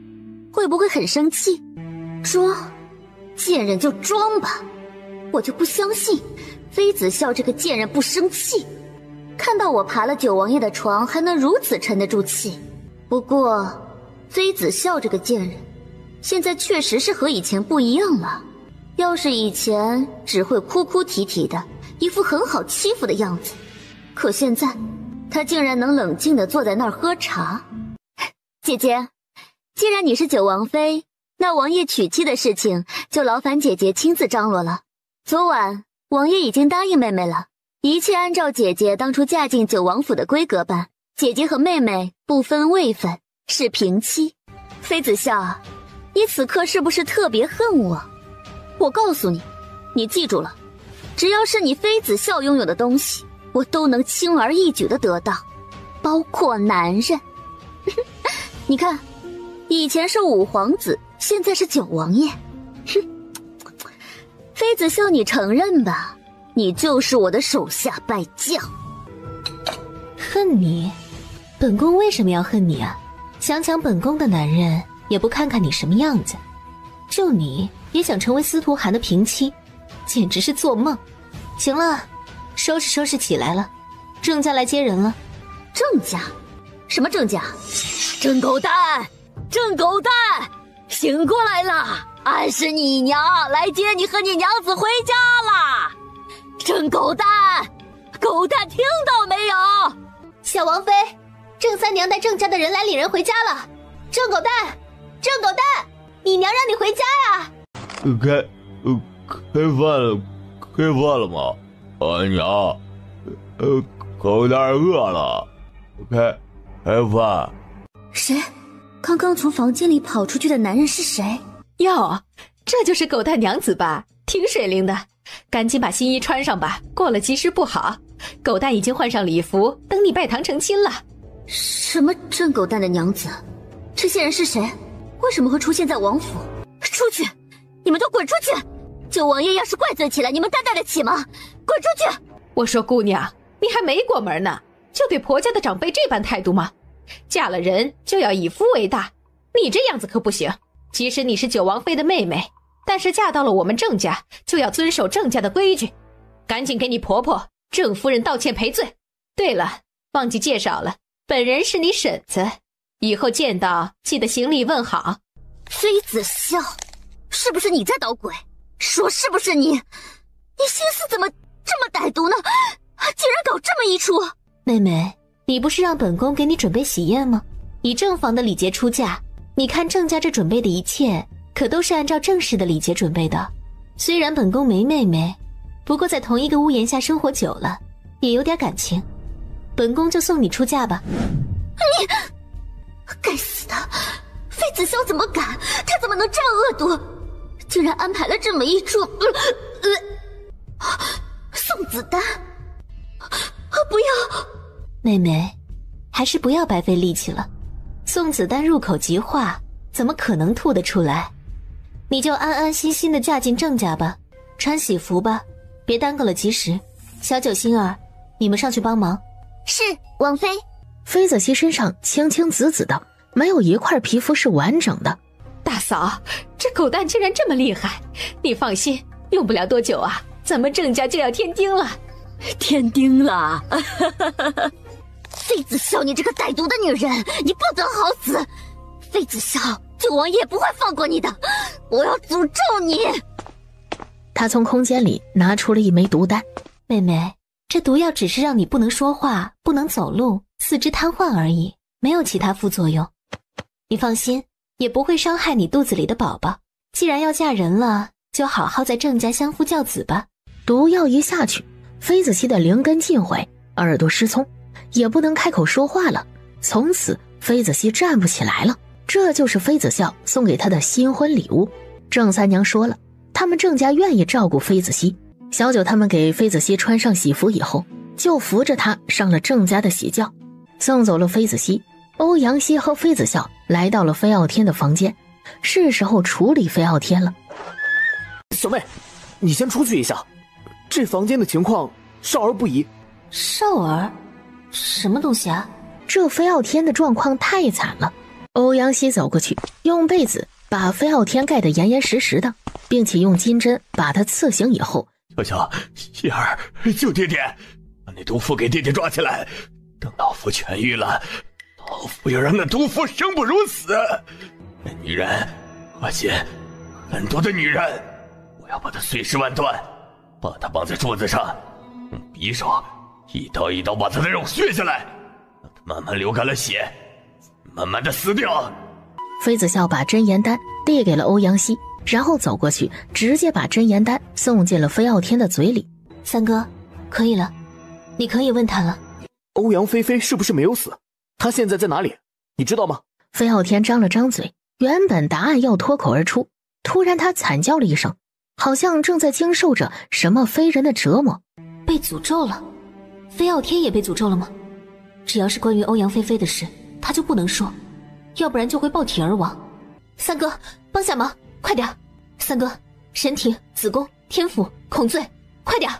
会不会很生气？装，贱人就装吧，我就不相信妃子笑这个贱人不生气。看到我爬了九王爷的床还能如此沉得住气。不过妃子笑这个贱人现在确实是和以前不一样了，要是以前只会哭哭啼啼的，一副很好欺负的样子，可现在她竟然能冷静地坐在那儿喝茶。姐姐，既然你是九王妃，那王爷娶妻的事情就劳烦姐姐亲自张罗了。昨晚王爷已经答应妹妹了，一切按照姐姐当初嫁进九王府的规格办，姐姐和妹妹不分位分，是平妻。妃子笑，你此刻是不是特别恨我？我告诉你，你记住了，只要是你妃子笑拥有的东西，我都能轻而易举地得到，包括男人。你看，以前是五皇子，现在是九王爷。哼，妃子笑你承认吧，你就是我的手下败将。恨你？本宫为什么要恨你啊？想抢本宫的男人也不看看你什么样子，就你也想成为司徒寒的平妻，简直是做梦。行了，收拾收拾起来了，郑家来接人了。郑家？什么郑家？郑狗蛋，郑狗蛋，醒过来了，俺是你娘，来接你和你娘子回家啦。郑狗蛋，狗蛋听到没有？小王妃，郑三娘带郑家的人来领人回家了。郑狗蛋，郑狗蛋，你娘让你回家呀。开饭了吗？娘，狗蛋饿了，开饭。谁？刚刚从房间里跑出去的男人是谁？哟，这就是狗蛋娘子吧？挺水灵的，赶紧把新衣穿上吧，过了吉时不好。狗蛋已经换上礼服，等你拜堂成亲了。什么郑狗蛋的娘子？这些人是谁？为什么会出现在王府？出去！你们都滚出去！九王爷要是怪罪起来，你们担待得起吗？滚出去！我说姑娘，你还没过门呢，就对婆家的长辈这般态度吗？嫁了人就要以夫为大，你这样子可不行。即使你是九王妃的妹妹，但是嫁到了我们郑家，就要遵守郑家的规矩。赶紧给你婆婆郑夫人道歉赔罪。对了，忘记介绍了，本人是你婶子，以后见到记得行礼问好。妃子笑，是不是你在捣鬼？说是不是你？你心思怎么这么歹毒呢？竟然搞这么一出！妹妹，你不是让本宫给你准备喜宴吗？以正房的礼节出嫁，你看郑家这准备的一切，可都是按照正式的礼节准备的。虽然本宫没妹妹，不过在同一个屋檐下生活久了，也有点感情。本宫就送你出嫁吧。你，该死的！妃子笑怎么敢？她怎么能这么恶毒？竟然安排了这么一出，送子丹！不要！妹妹，还是不要白费力气了。送子丹入口即化，怎么可能吐得出来？你就安安心心的嫁进郑家吧，穿喜服吧，别耽搁了吉时。小九、星儿，你们上去帮忙。是，王妃。妃子熙身上青青紫紫的，没有一块皮肤是完整的。大嫂，这狗蛋竟然这么厉害！你放心，用不了多久啊，咱们郑家就要添丁了。添丁了！妃子笑，你这个歹毒的女人，你不得好死！妃子笑，九王爷不会放过你的，我要诅咒你！他从空间里拿出了一枚毒丹。妹妹，这毒药只是让你不能说话，不能走路，四肢瘫痪而已，没有其他副作用。你放心，也不会伤害你肚子里的宝宝。既然要嫁人了，就好好在郑家相夫教子吧。毒药一下去，妃子熙的灵根尽毁，耳朵失聪，也不能开口说话了。从此妃子熙站不起来了。这就是妃子笑送给她的新婚礼物。郑三娘说了，他们郑家愿意照顾妃子熙。小九他们给妃子熙穿上喜服以后，就扶着她上了郑家的喜轿，送走了妃子熙。欧阳熙和妃子笑来到了飞傲天的房间，是时候处理飞傲天了。小妹，你先出去一下，这房间的情况少儿不宜。少儿？什么东西啊？这飞傲天的状况太惨了。欧阳熙走过去，用被子把飞傲天盖得严严实实的，并且用金针把他刺醒以后，小小希儿，救爹爹，把那毒妇给爹爹抓起来，等老夫痊愈了，老夫要让那毒妇生不如死。那女人，恶心，狠毒的女人，我要把她碎尸万段，把她绑在桌子上，用匕首一刀一刀把她的肉削下来，让她慢慢流干了血，慢慢的死掉。妃子笑把真言丹递给了欧阳熙，然后走过去，直接把真言丹送进了飞傲天的嘴里。三哥，可以了，你可以问他了。欧阳菲菲是不是没有死？她现在在哪里？你知道吗？飞傲天张了张嘴，原本答案要脱口而出，突然他惨叫了一声，好像正在经受着什么非人的折磨。被诅咒了？飞傲天也被诅咒了吗？只要是关于欧阳菲菲的事，他就不能说，要不然就会爆体而亡。三哥，帮下忙，快点！三哥，神庭、子宫、天府、孔最，快点！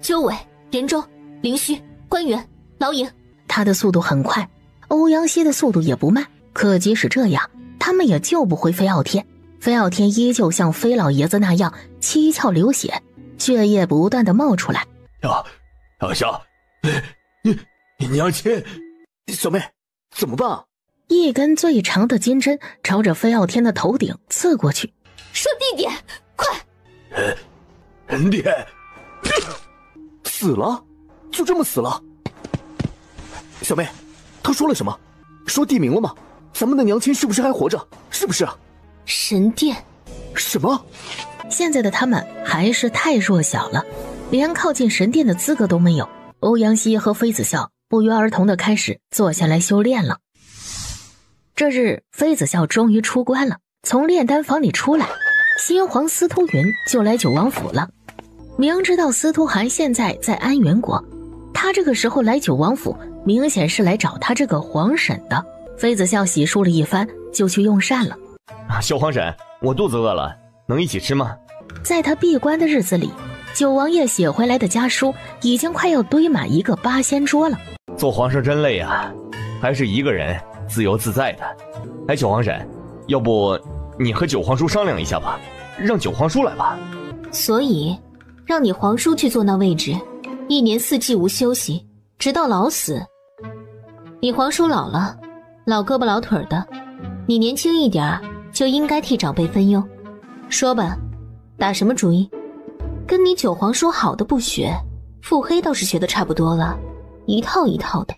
鸠尾、任中、灵虚、关元、劳营。他的速度很快，欧阳熙的速度也不慢，可即使这样，他们也救不回飞傲天。飞傲天依旧像飞老爷子那样七窍流血，血液不断的冒出来。小你娘亲，小妹，怎么办啊？一根最长的金针朝着飞傲天的头顶刺过去。说弟弟，快！人爹死了？就这么死了？小妹，他说了什么？说地名了吗？咱们的娘亲是不是还活着？是不是？神殿？什么？现在的他们还是太弱小了，连靠近神殿的资格都没有。欧阳熙和妃子笑不约而同地开始坐下来修炼了。这日，妃子笑终于出关了，从炼丹房里出来，新皇司徒云就来九王府了。明知道司徒寒现在在安元国，他这个时候来九王府，明显是来找他这个皇婶的。妃子笑洗漱了一番，就去用膳了。小皇婶，我肚子饿了，能一起吃吗？在他闭关的日子里，九王爷写回来的家书已经快要堆满一个八仙桌了。做皇上真累啊，还是一个人自由自在的。哎，九皇婶，要不你和九皇叔商量一下吧，让九皇叔来吧。所以让你皇叔去坐那位置，一年四季无休息，直到老死。你皇叔老了，老胳膊老腿的，你年轻一点就应该替长辈分忧。说吧，打什么主意？跟你九皇叔好的不学，腹黑倒是学的差不多了，一套一套的。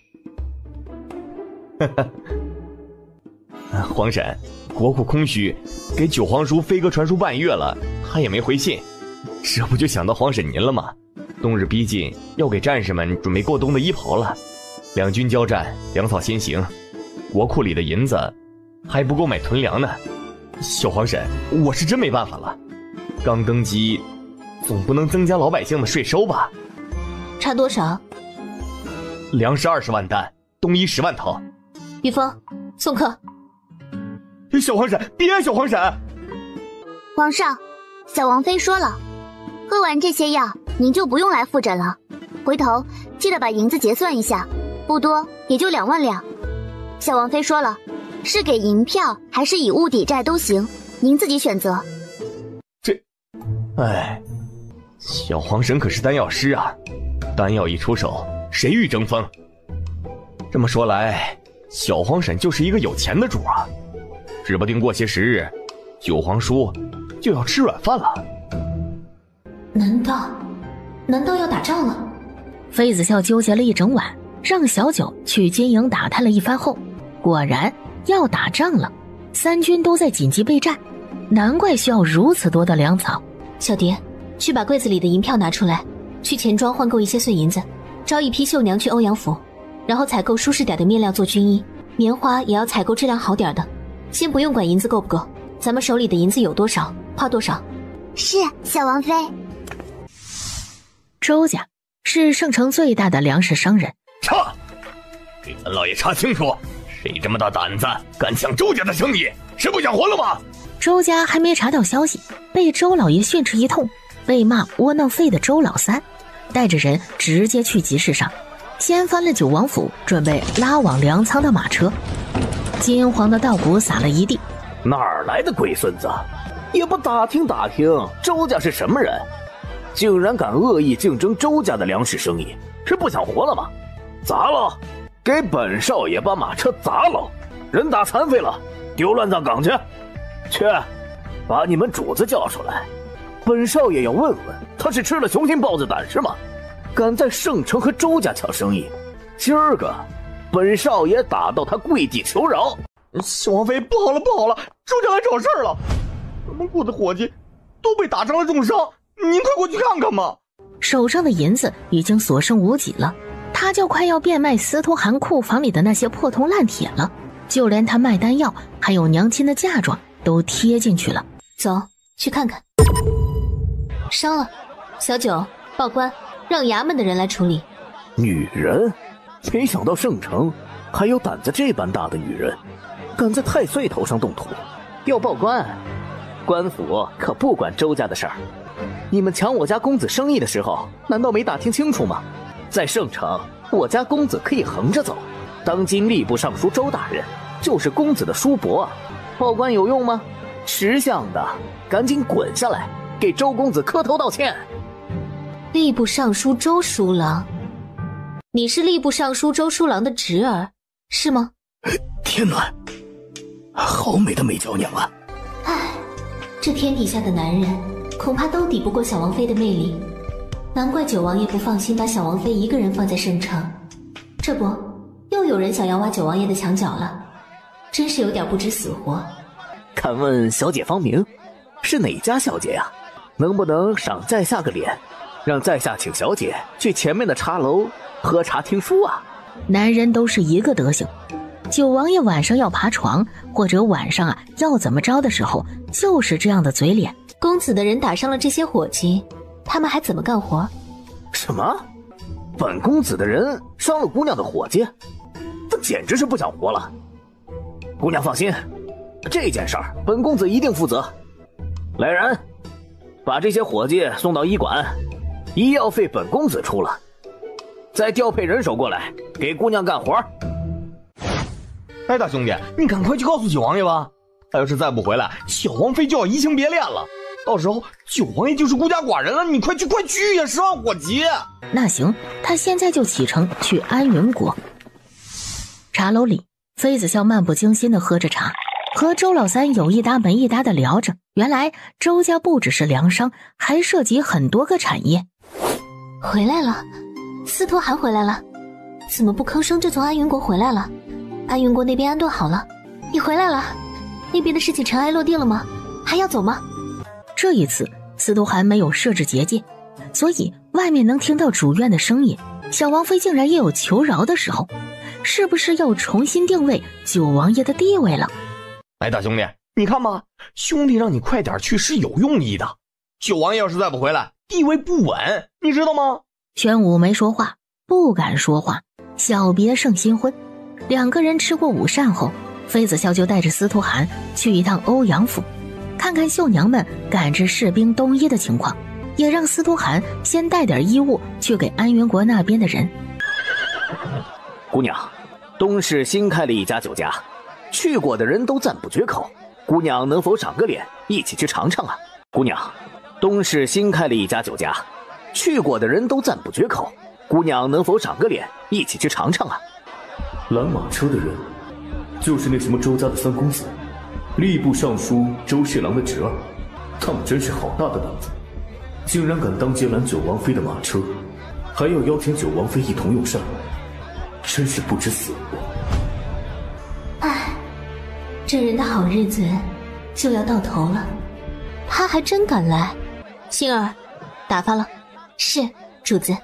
皇婶，国库空虚，给九皇叔飞鸽传书半月了，他也没回信，这不就想到皇婶您了吗？冬日逼近，要给战士们准备过冬的衣袍了。两军交战，粮草先行，国库里的银子还不够买囤粮呢。小皇婶，我是真没办法了，刚登基，总不能增加老百姓的税收吧？差多少？粮食20万担，冬衣10万套。玉峰，送客。小皇婶，别！小皇婶，皇上，小王妃说了，喝完这些药，您就不用来复诊了。回头记得把银子结算一下，不多，也就2万两。小王妃说了，是给银票还是以物抵债都行，您自己选择。哎，小皇婶可是丹药师啊，丹药一出手，谁欲争锋？这么说来，小皇婶就是一个有钱的主啊，指不定过些时日，九皇叔就要吃软饭了。难道要打仗了？妃子笑纠结了一整晚，让小九去金营打探了一番后，果然要打仗了。三军都在紧急备战，难怪需要如此多的粮草。小蝶，去把柜子里的银票拿出来，去钱庄换购一些碎银子，招一批绣娘去欧阳府，然后采购舒适点的面料做军衣，棉花也要采购质量好点的。先不用管银子够不够，咱们手里的银子有多少怕多少。是，小王妃。周家是圣城最大的粮食商人。查！给本老爷查清楚，谁这么大胆子敢抢周家的生意？是不想活了吗？周家还没查到消息，被周老爷训斥一通，被骂窝囊废的周老三带着人直接去集市上，掀翻了九王府准备拉往粮仓的马车，金黄的稻谷撒了一地。哪儿来的龟孙子，也不打听打听周家是什么人，竟然敢恶意竞争周家的粮食生意，是不想活了吗？砸了，给本少爷把马车砸了，人打残废了，丢乱葬岗去。去，把你们主子叫出来，本少爷要问问他是吃了雄心豹子胆是吗？敢在圣城和周家抢生意，今儿个本少爷打到他跪地求饶。小王妃，不好了，周家来找事儿了，咱们雇的伙计都被打成了重伤，您快过去看看吧。手上的银子已经所剩无几了，他就快要变卖司徒涵库房里的那些破铜烂铁了，就连他卖丹药还有娘亲的嫁妆都贴进去了。走，去看看。伤了，小九报官，让衙门的人来处理。女人，没想到圣城还有胆子这般大的女人，敢在太岁头上动土。要报官，官府可不管周家的事儿。你们抢我家公子生意的时候，难道没打听清楚吗？在圣城，我家公子可以横着走，当今吏部尚书周大人就是公子的叔伯啊。报官有用吗？识相的赶紧滚下来，给周公子磕头道歉。吏部尚书周书郎，你是吏部尚书周书郎的侄儿是吗？天暖，好美的美娇娘啊！唉，这天底下的男人恐怕都抵不过小王妃的魅力，难怪九王爷不放心把小王妃一个人放在圣城。这不，又有人想要挖九王爷的墙角了，真是有点不知死活。敢问小姐芳名，是哪家小姐呀？能不能赏在下个脸，让在下请小姐去前面的茶楼喝茶听书啊？男人都是一个德行，九王爷晚上要爬床，或者晚上要怎么着的时候，就是这样的嘴脸。公子的人打伤了这些伙计，他们还怎么干活？什么？本公子的人伤了姑娘的伙计？这简直是不想活了。姑娘放心，这件事儿本公子一定负责。来人，把这些伙计送到医馆，医药费本公子出了，再调配人手过来给姑娘干活。哎，大兄弟，你赶快去告诉九王爷吧，他要是再不回来，小王妃就要移情别恋了，到时候九王爷就是孤家寡人了。你快去呀，10万火急！那行，他现在就启程去安云国。茶楼里，妃子笑漫不经心地喝着茶，和周老三有一搭没一搭地聊着。原来周家不只是粮商，还涉及很多个产业。回来了，司徒涵回来了，怎么不吭声就从安云国回来了？安云国那边安顿好了，你回来了，那边的事情尘埃落定了吗？还要走吗？这一次司徒涵没有设置结界，所以外面能听到主院的声音。小王妃竟然也有求饶的时候，是不是要重新定位九王爷的地位了？哎，大兄弟，你看吧，兄弟让你快点去是有用意的。九王爷要是再不回来，地位不稳，你知道吗？玄武没说话，不敢说话。小别胜新婚，两个人吃过午膳后，妃子笑就带着司徒涵去一趟欧阳府，看看绣娘们赶制士兵冬衣的情况，也让司徒涵先带点衣物去给安云国那边的人。姑娘，东市新开了一家酒家，去过的人都赞不绝口，姑娘能否赏个脸，一起去尝尝啊？姑娘，东市新开了一家酒家，去过的人都赞不绝口，姑娘能否赏个脸，一起去尝尝啊？拦马车的人，就是那什么周家的三公子，吏部尚书周侍郎的侄儿，他们真是好大的胆子，竟然敢当街拦九王妃的马车，还要邀请九王妃一同用膳，真是不知死活。唉，这人的好日子就要到头了，他还真敢来。星儿，打发了。是，主子。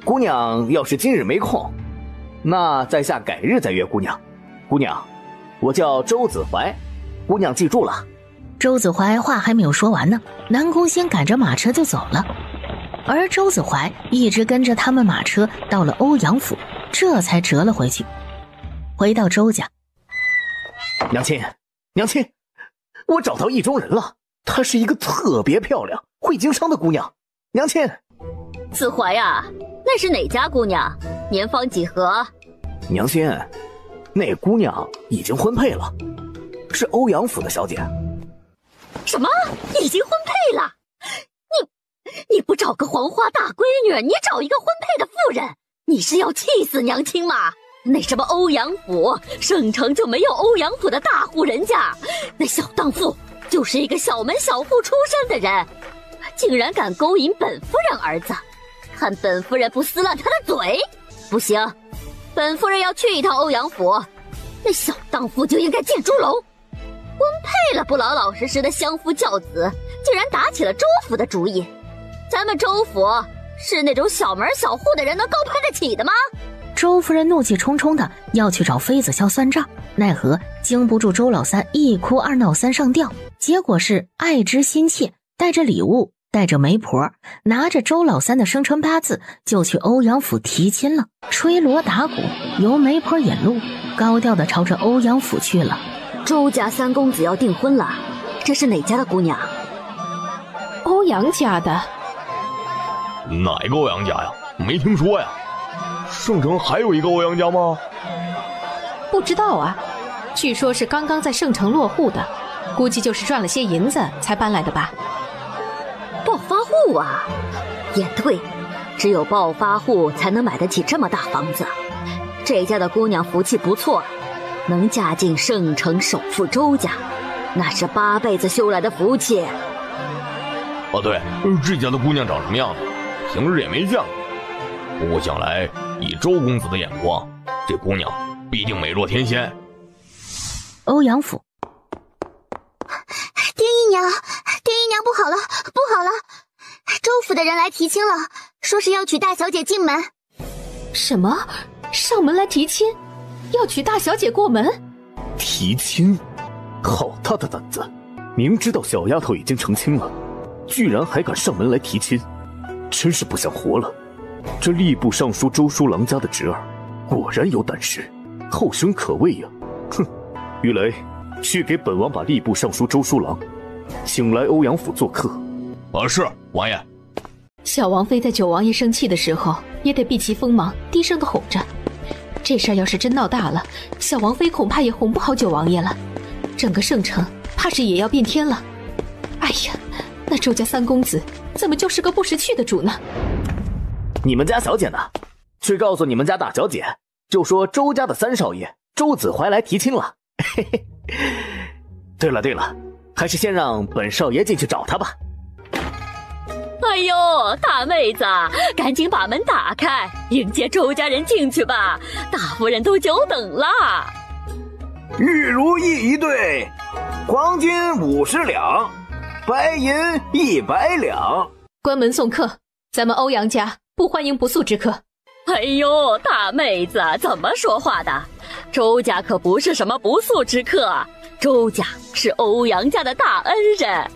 姑娘要是今日没空，那在下改日再约姑娘。姑娘，我叫周子怀，姑娘记住了。周子怀话还没有说完呢，南宫兴赶着马车就走了，而周子怀一直跟着他们马车到了欧阳府，这才折了回去。回到周家，娘亲，娘亲，我找到意中人了，她是一个特别漂亮、会经商的姑娘。娘亲，子怀呀，那是哪家姑娘？年方几何？娘亲，那姑娘已经婚配了，是欧阳府的小姐。什么？已经婚配了？你不找个黄花大闺女，你找一个婚配的妇人，你是要气死娘亲吗？那什么欧阳府，省城就没有欧阳府的大户人家，那小荡妇就是一个小门小户出身的人，竟然敢勾引本夫人儿子，看本夫人不撕烂他的嘴！不行，本夫人要去一趟欧阳府，那小荡妇就应该进猪笼。婚配了不老老实实的相夫教子，竟然打起了周府的主意。咱们周府是那种小门小户的人能高攀得起的吗？周夫人怒气冲冲的要去找妃子笑算账，奈何经不住周老三一哭二闹三上吊，结果是爱之心切，带着礼物，带着媒婆，拿着周老三的生辰八字就去欧阳府提亲了，吹锣打鼓，由媒婆引路，高调的朝着欧阳府去了。周家三公子要订婚了，这是哪家的姑娘？欧阳家的。哪个欧阳家呀？没听说呀。圣城还有一个欧阳家吗？不知道啊，据说是刚刚在圣城落户的，估计就是赚了些银子才搬来的吧。暴发户啊，也对，只有暴发户才能买得起这么大房子。这家的姑娘福气不错，能嫁进圣城首富周家，那是8辈子修来的福气。哦对，这家的姑娘长什么样子？平日也没见过。不过想来，以周公子的眼光，这姑娘必定美若天仙。欧阳府，丁姨娘，不好了，不好了！周府的人来提亲了，说是要娶大小姐进门。什么？上门来提亲？要娶大小姐过门？提亲？好大的胆子！明知道小丫头已经成亲了，居然还敢上门来提亲，真是不想活了。这吏部尚书周书郎家的侄儿，果然有胆识，后生可畏呀！哼，玉雷，去给本王把吏部尚书周书郎请来欧阳府做客。是王爷。小王妃在九王爷生气的时候，也得避其锋芒，低声的吼着。这事儿要是真闹大了，小王妃恐怕也哄不好九王爷了，整个圣城怕是也要变天了。哎呀，那周家三公子怎么就是个不识趣的主呢？你们家小姐呢？去告诉你们家大小姐，就说周家的三少爷周子怀来提亲了。嘿嘿。对了，还是先让本少爷进去找他吧。哎呦，大妹子，赶紧把门打开，迎接周家人进去吧，大夫人都久等了。玉如意一对，黄金50两，白银100两。关门送客，咱们欧阳家不欢迎不速之客。哎呦，大妹子怎么说话的？周家可不是什么不速之客，周家是欧阳家的大恩人。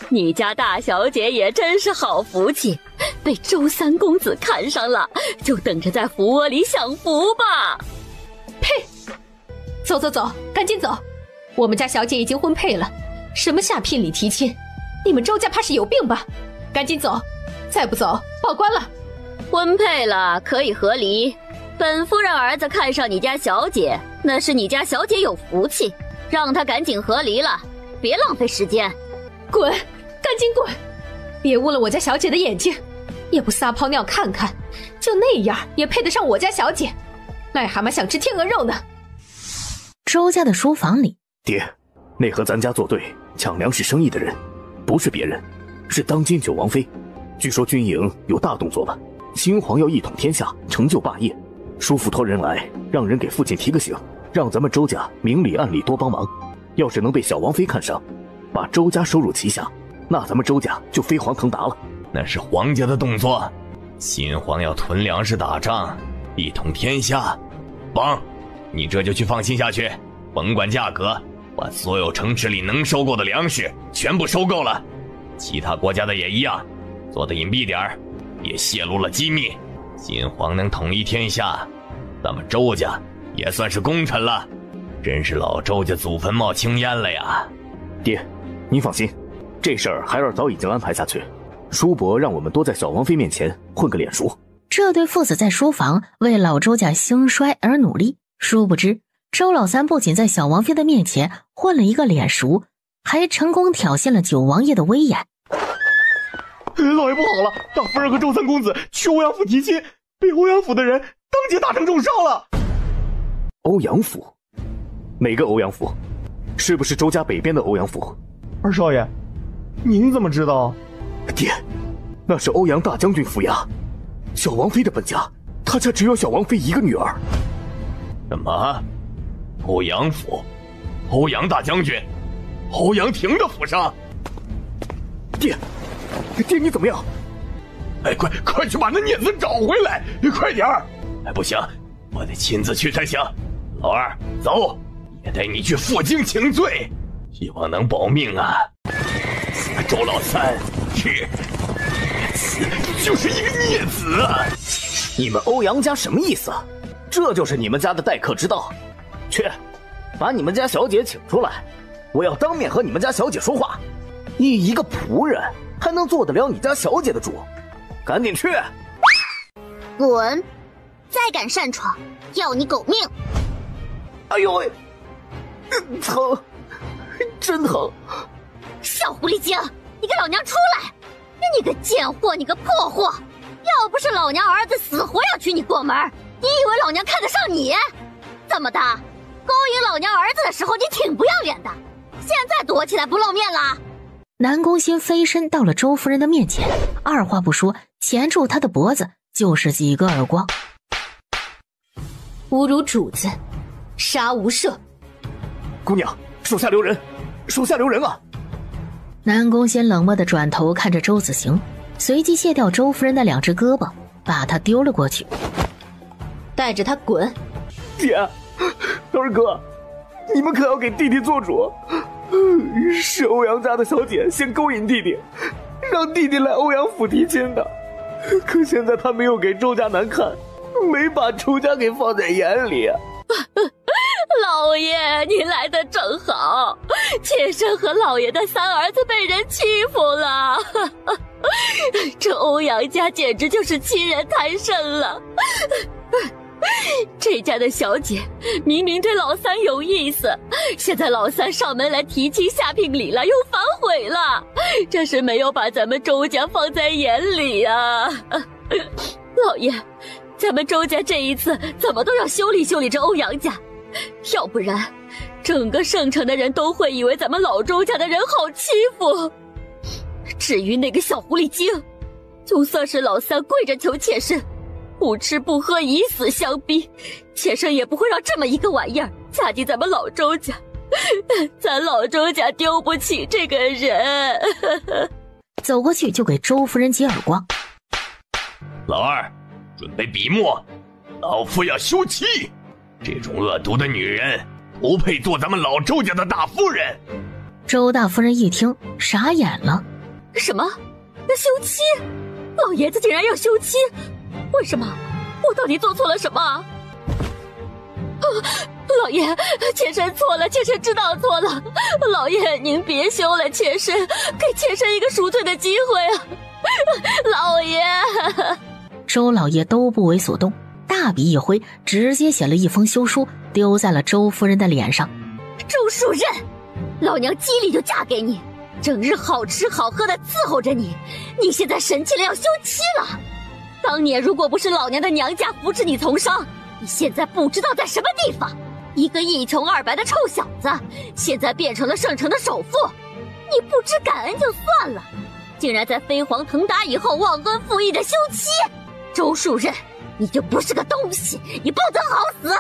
你家大小姐也真是好福气，被周三公子看上了，就等着在福窝里享福吧。呸！走，赶紧走！我们家小姐已经婚配了，什么下聘礼提亲，你们周家怕是有病吧？赶紧走，再不走报官了。婚配了可以和离，本夫人儿子看上你家小姐，那是你家小姐有福气，让他赶紧和离了，别浪费时间。滚！赶紧滚！别污了我家小姐的眼睛，也不撒泡尿看看，就那样也配得上我家小姐？癞蛤蟆想吃天鹅肉呢。周家的书房里，爹，那和咱家作对抢粮食生意的人，不是别人，是当今九王妃。据说军营有大动作了，新皇要一统天下，成就霸业。叔父托人来，让人给父亲提个醒，让咱们周家明里暗里多帮忙。要是能被小王妃看上，把周家收入旗下，那咱们周家就飞黄腾达了。那是皇家的动作，新皇要囤粮食打仗，一统天下。王，你这就去放心下去，甭管价格，把所有城池里能收购的粮食全部收购了。其他国家的也一样，做的隐蔽点儿，也泄露了机密。新皇能统一天下，咱们周家也算是功臣了，真是老周家祖坟冒青烟了呀。爹，您放心，这事儿孩儿早已经安排下去。叔伯让我们多在小王妃面前混个脸熟。这对父子在书房为老周家兴衰而努力，殊不知周老三不仅在小王妃的面前混了一个脸熟，还成功挑衅了九王爷的威严。老爷不好了，大夫人和周三公子去欧阳府提亲，被欧阳府的人当街打成重伤了。欧阳府？哪个欧阳府？是不是周家北边的欧阳府？二少爷，您怎么知道？爹，那是欧阳大将军府衙，小王妃的本家，他家只有小王妃一个女儿。什么？欧阳府？欧阳大将军？欧阳亭的府上？爹，你怎么样？哎，快去把那镊子找回来，快点儿！哎，不行，我得亲自去才行。老二，走，也带你去负荆请罪，希望能保命啊！周老三，就是一个孽子啊！你们欧阳家什么意思？这就是你们家的待客之道？去，把你们家小姐请出来，我要当面和你们家小姐说话。你一个仆人还能做得了你家小姐的主？赶紧去！滚！再敢擅闯，要你狗命！哎呦喂，疼，真疼！小狐狸精，你给老娘出来！你个贱货，你个破货！要不是老娘儿子死活要娶你过门，你以为老娘看得上你？怎么的？勾引老娘儿子的时候你挺不要脸的，现在躲起来不露面了？南宫欣飞身到了周夫人的面前，二话不说，钳住她的脖子就是几个耳光。侮辱主子，杀无赦！姑娘，手下留人，手下留人啊！南宫欣冷漠地转头看着周子行，随即卸掉周夫人的两只胳膊，把她丢了过去，带着她滚！爹，二哥，你们可要给弟弟做主。是欧阳家的小姐先勾引弟弟，让弟弟来欧阳府提亲的。可现在他没有给周家难看，没把周家给放在眼里。老爷，你来的正好，妾身和老爷的三儿子被人欺负了，这欧阳家简直就是欺人太甚了。这家的小姐明明对老三有意思，现在老三上门来提亲下聘礼了，又反悔了，这是没有把咱们周家放在眼里啊！老爷，咱们周家这一次怎么都要修理修理这欧阳家，要不然整个圣城的人都会以为咱们老周家的人好欺负。至于那个小狐狸精，就算是老三跪着求妾身，不吃不喝以死相逼，妾身也不会让这么一个玩意儿嫁进咱们老周家，咱老周家丢不起这个人。走过去就给周夫人几耳光。老二，准备笔墨，老夫要休妻。这种恶毒的女人不配做咱们老周家的大夫人。周大夫人一听傻眼了。什么？要休妻？老爷子竟然要休妻？为什么？我到底做错了什么？老爷，妾身错了，妾身知道错了。老爷，您别休了妾身，给妾身一个赎罪的机会啊！老爷。周老爷都不为所动，大笔一挥，直接写了一封休书，丢在了周夫人的脸上。周树任，老娘机灵就嫁给你，整日好吃好喝的伺候着你，你现在神气了要休妻了。当年如果不是老娘的娘家扶持你从商，你现在不知道在什么地方，一个一穷二白的臭小子，现在变成了圣城的首富，你不知感恩就算了，竟然在飞黄腾达以后忘恩负义的休妻。周树任，你就不是个东西，你不得好死！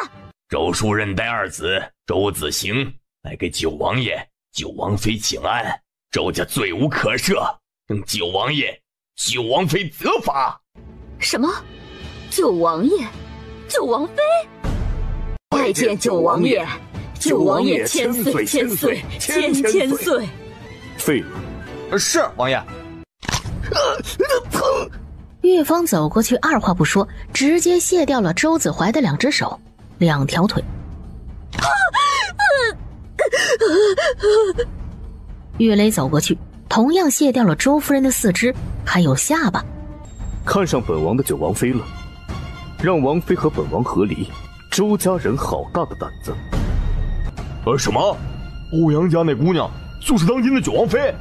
周树任带二子周子行来给九王爷、九王妃请安，周家罪无可赦，让九王爷、九王妃责罚。什么？九王爷、九王妃？拜见九王爷，九王爷千岁千岁千岁。废了。是王爷。玉芳走过去，二话不说，直接卸掉了周子怀的2只手、2条腿。玉雷走过去，同样卸掉了周夫人的4肢，还有下巴。看上本王的九王妃了，让王妃和本王和离，周家人好大的胆子。什么？欧阳家那姑娘就是当今的九王妃？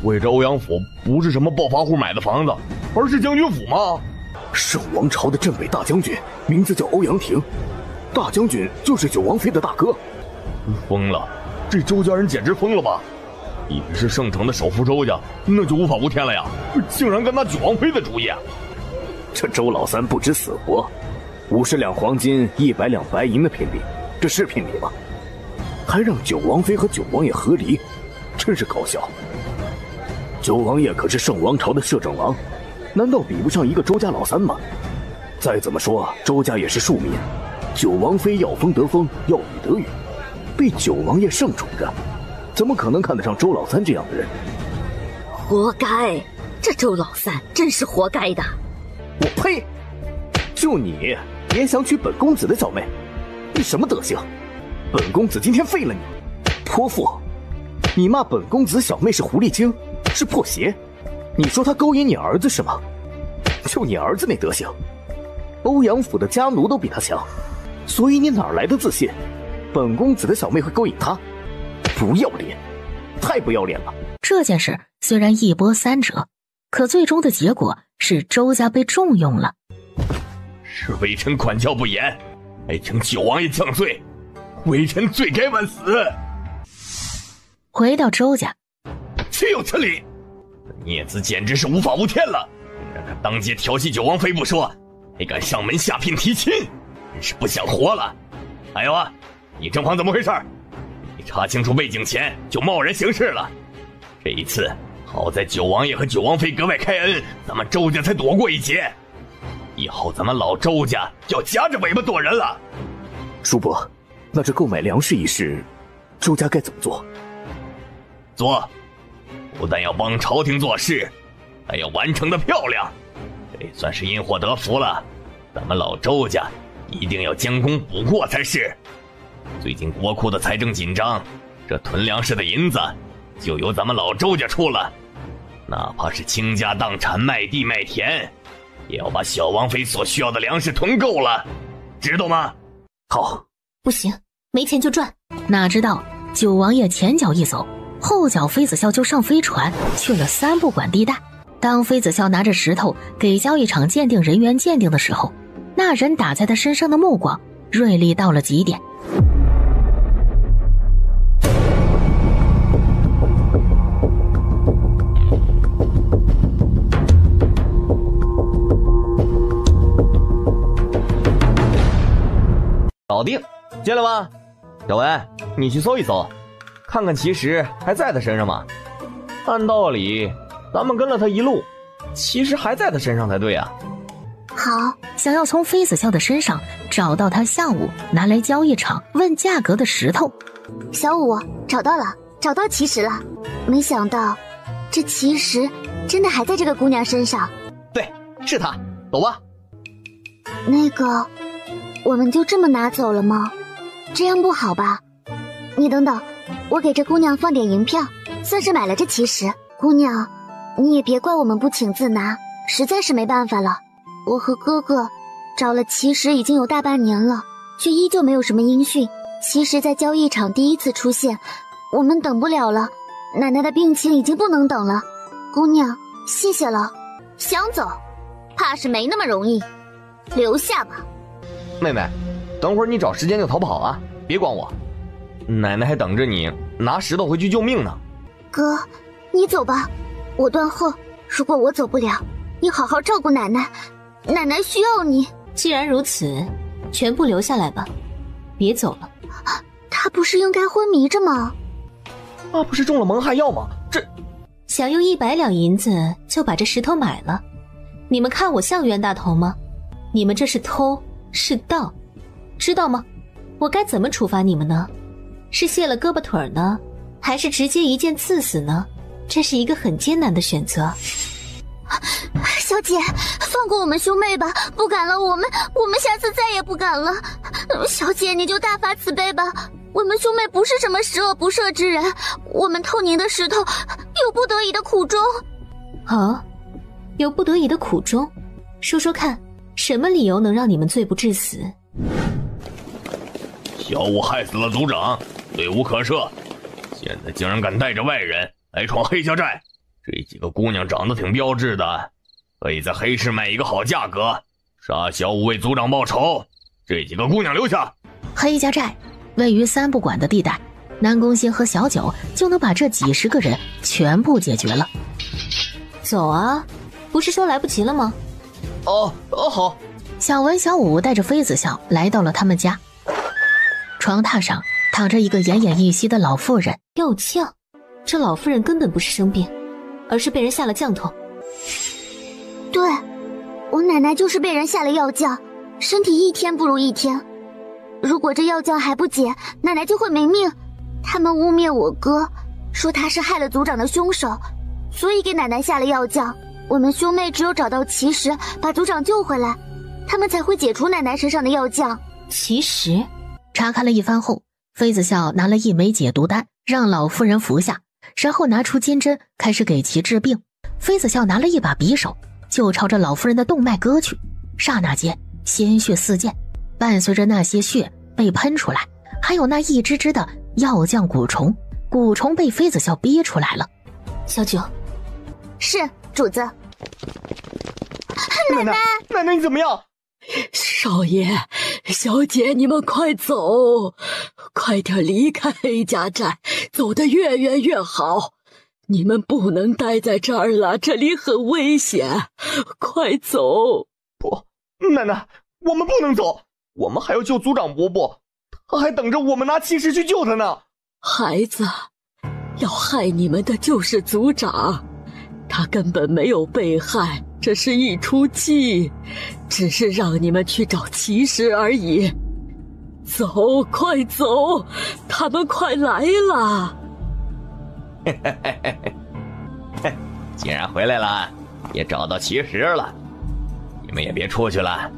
为这欧阳府不是什么暴发户买的房子，而是将军府吗？圣王朝的镇北大将军，名字叫欧阳霆，大将军就是九王妃的大哥。疯了，这周家人简直疯了吧！以为是圣城的首富周家，那就无法无天了呀！竟然敢打九王妃的主意！这周老三不知死活，50两黄金，100两白银的聘礼，这是聘礼吗？还让九王妃和九王爷和离，真是搞笑。九王爷可是圣王朝的摄政王，难道比不上一个周家老三吗？再怎么说，周家也是庶民，九王妃要风得风，要雨得雨，被九王爷盛宠着，怎么可能看得上周老三这样的人？活该，这周老三真是活该的。我呸！就你也想娶本公子的小妹，你什么德行？本公子今天废了你！泼妇！你骂本公子小妹是狐狸精，是破鞋，你说他勾引你儿子是吗？就你儿子那德行，欧阳府的家奴都比他强，所以你哪来的自信？本公子的小妹会勾引他？不要脸，太不要脸了！这件事虽然一波三折，可最终的结果是周家被重用了。是微臣管教不严，还请九王爷降罪，微臣罪该万死。回到周家，岂有此理！孽子简直是无法无天了，让他当街调戏九王妃不说，还敢上门下聘提亲，真是不想活了。还有啊，你正房怎么回事？你查清楚背景前就贸然行事了。这一次好在九王爷和九王妃格外开恩，咱们周家才躲过一劫。以后咱们老周家要夹着尾巴做人了。叔伯，那这购买粮食一事，周家该怎么做？做，不但要帮朝廷做事，还要完成的漂亮，这算是因祸得福了。咱们老周家一定要将功补过才是。最近国库的财政紧张，这囤粮食的银子就由咱们老周家出了。哪怕是倾家荡产卖地卖田，也要把小王妃所需要的粮食囤够了，知道吗？好。不行，没钱就赚。哪知道九王爷前脚一走，后脚妃子笑就上飞船去了三不管地带。当妃子笑拿着石头给交易场鉴定人员鉴定的时候，那人打在他身上的目光锐利到了极点。搞定，进来吧。小文，你去搜一搜，看看奇石还在他身上吗？按道理咱们跟了他一路，奇石还在他身上才对啊。好，想要从妃子笑的身上找到他下午拿来交易场问价格的石头。小五，找到了，找到奇石了。没想到这奇石真的还在这个姑娘身上。对，是他，走吧。那个，我们就这么拿走了吗？这样不好吧？你等等，我给这姑娘放点银票，算是买了这奇石。姑娘，你也别怪我们不请自拿，实在是没办法了。我和哥哥找了奇石已经有大半年了，却依旧没有什么音讯。奇石在交易场第一次出现，我们等不了了。奶奶的病情已经不能等了。姑娘，谢谢了。想走，怕是没那么容易，留下吧。妹妹，等会儿你找时间就逃跑啊，别管我。奶奶还等着你拿石头回去救命呢。哥，你走吧，我断后。如果我走不了，你好好照顾奶奶，奶奶需要你。既然如此，全部留下来吧，别走了。她不是应该昏迷着吗？那不是中了蒙汗药吗？这想用100两银子就把这石头买了，你们看我像冤大头吗？你们这是偷是盗，知道吗？我该怎么处罚你们呢？是卸了胳膊腿呢，还是直接一剑刺死呢？这是一个很艰难的选择。小姐，放过我们兄妹吧，不敢了，我们下次再也不敢了。小姐，你就大发慈悲吧，我们兄妹不是什么十恶不赦之人，我们偷您的石头有不得已的苦衷。啊，有不得已的苦衷？说说看，什么理由能让你们罪不至死？小五害死了族长，罪无可赦，现在竟然敢带着外人来闯黑家寨。这几个姑娘长得挺标致的，可以在黑市卖一个好价格，杀小五为族长报仇。这几个姑娘留下。黑家寨位于三不管的地带，南宫星和小九就能把这几10个人全部解决了。走啊，不是说来不及了吗？好。小文、小五带着妃子笑来到了他们家。床榻上躺着一个奄奄一息的老妇人。药酱，这老妇人根本不是生病，而是被人下了降头。对，我奶奶就是被人下了药酱，身体一天不如一天。如果这药酱还不解，奶奶就会没命。他们污蔑我哥，说他是害了族长的凶手，所以给奶奶下了药酱。我们兄妹只有找到奇石，把族长救回来，他们才会解除奶奶身上的药酱。奇石？查看了一番后，妃子笑拿了一枚解毒丹让老妇人服下，然后拿出金针开始给其治病。妃子笑拿了一把匕首就朝着老妇人的动脉割去，刹那间鲜血四溅，伴随着那些血被喷出来，还有那一只只的药酱蛊虫，蛊虫被妃子笑憋出来了。小九，是主子。奶奶你怎么样？少爷，小姐，你们快走，快点离开黑家寨，走得越远越好。你们不能待在这儿了，这里很危险，快走。不，奶奶，我们不能走，我们还要救族长伯伯，他还等着我们拿奇石去救他呢。孩子，要害你们的就是族长，他根本没有被害，这是一出气，只是让你们去找奇石而已。走，快走，他们快来了。既然回来了，也找到奇石了，你们也别出去了，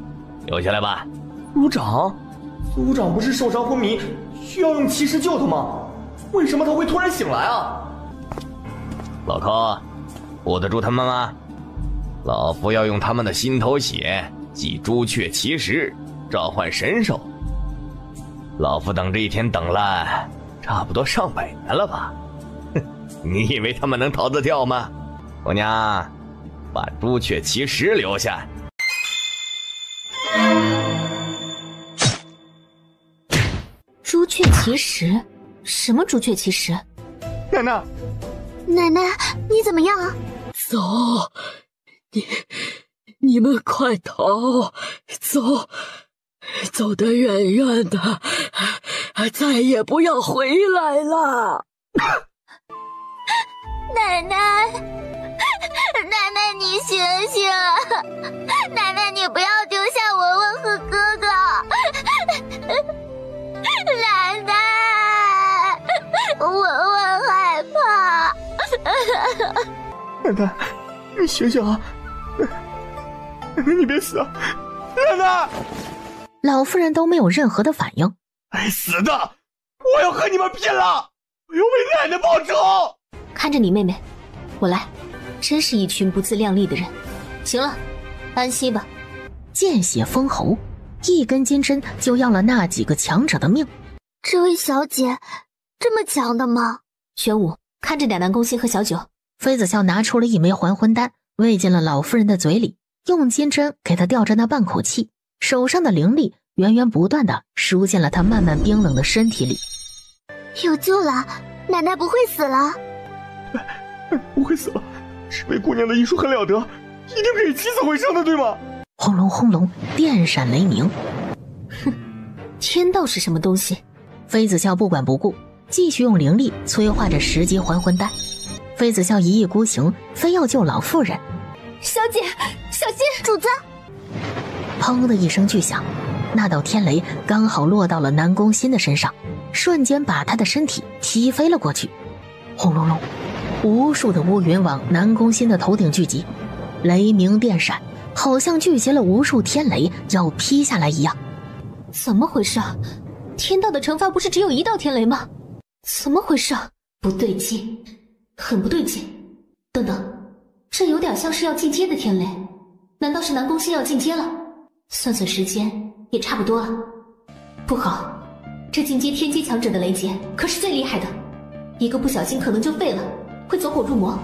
留下来吧。族长，族长不是受伤昏迷，需要用奇石救他吗？为什么他会突然醒来啊？老寇，护得住他们吗？老夫要用他们的心头血祭朱雀奇石，召唤神兽。老夫等这一天等了差不多上百年了吧？哼，你以为他们能逃得掉吗？姑娘，把朱雀奇石留下。朱雀奇石？什么朱雀奇石？奶奶，奶奶，你怎么样？走，你们快逃，走得远远的，再也不要回来了。奶奶，奶奶，你醒醒！奶奶，你不要丢下文文和哥哥！奶奶，文文害怕。奶奶，你醒醒啊！奶奶，你别死啊！奶奶，老夫人都没有任何的反应。该死的！我要和你们拼了！我要为奶奶报仇！看着你妹妹，我来。真是一群不自量力的人。行了，安息吧。见血封喉，一根金针就要了那几个强者的命。这位小姐，这么强的吗？玄武，看着点南宫心和小九。妃子笑拿出了一枚还魂丹，喂进了老夫人的嘴里，用金针给她吊着那半口气，手上的灵力源源不断的输进了她慢慢冰冷的身体里。有救了，奶奶不会死了。不会死了，这位姑娘的医术很了得，一定可以起死回生的，对吗？轰隆轰隆，电闪雷鸣。哼，天道是什么东西？妃子笑不管不顾，继续用灵力催化着10级还魂丹。妃子笑一意孤行，非要救老妇人。小姐，小心！主子！砰的一声巨响，那道天雷刚好落到了南宫心的身上，瞬间把他的身体踢飞了过去。轰隆隆，无数的乌云往南宫心的头顶聚集，雷鸣电闪，好像聚集了无数天雷要劈下来一样。怎么回事？天道的惩罚不是只有1道天雷吗？怎么回事？不对劲，很不对劲。等等，这有点像是要进阶的天雷，难道是南宫心要进阶了？算算时间也差不多了。不好，这进阶天阶强者的雷劫可是最厉害的，一个不小心可能就废了，会走火入魔，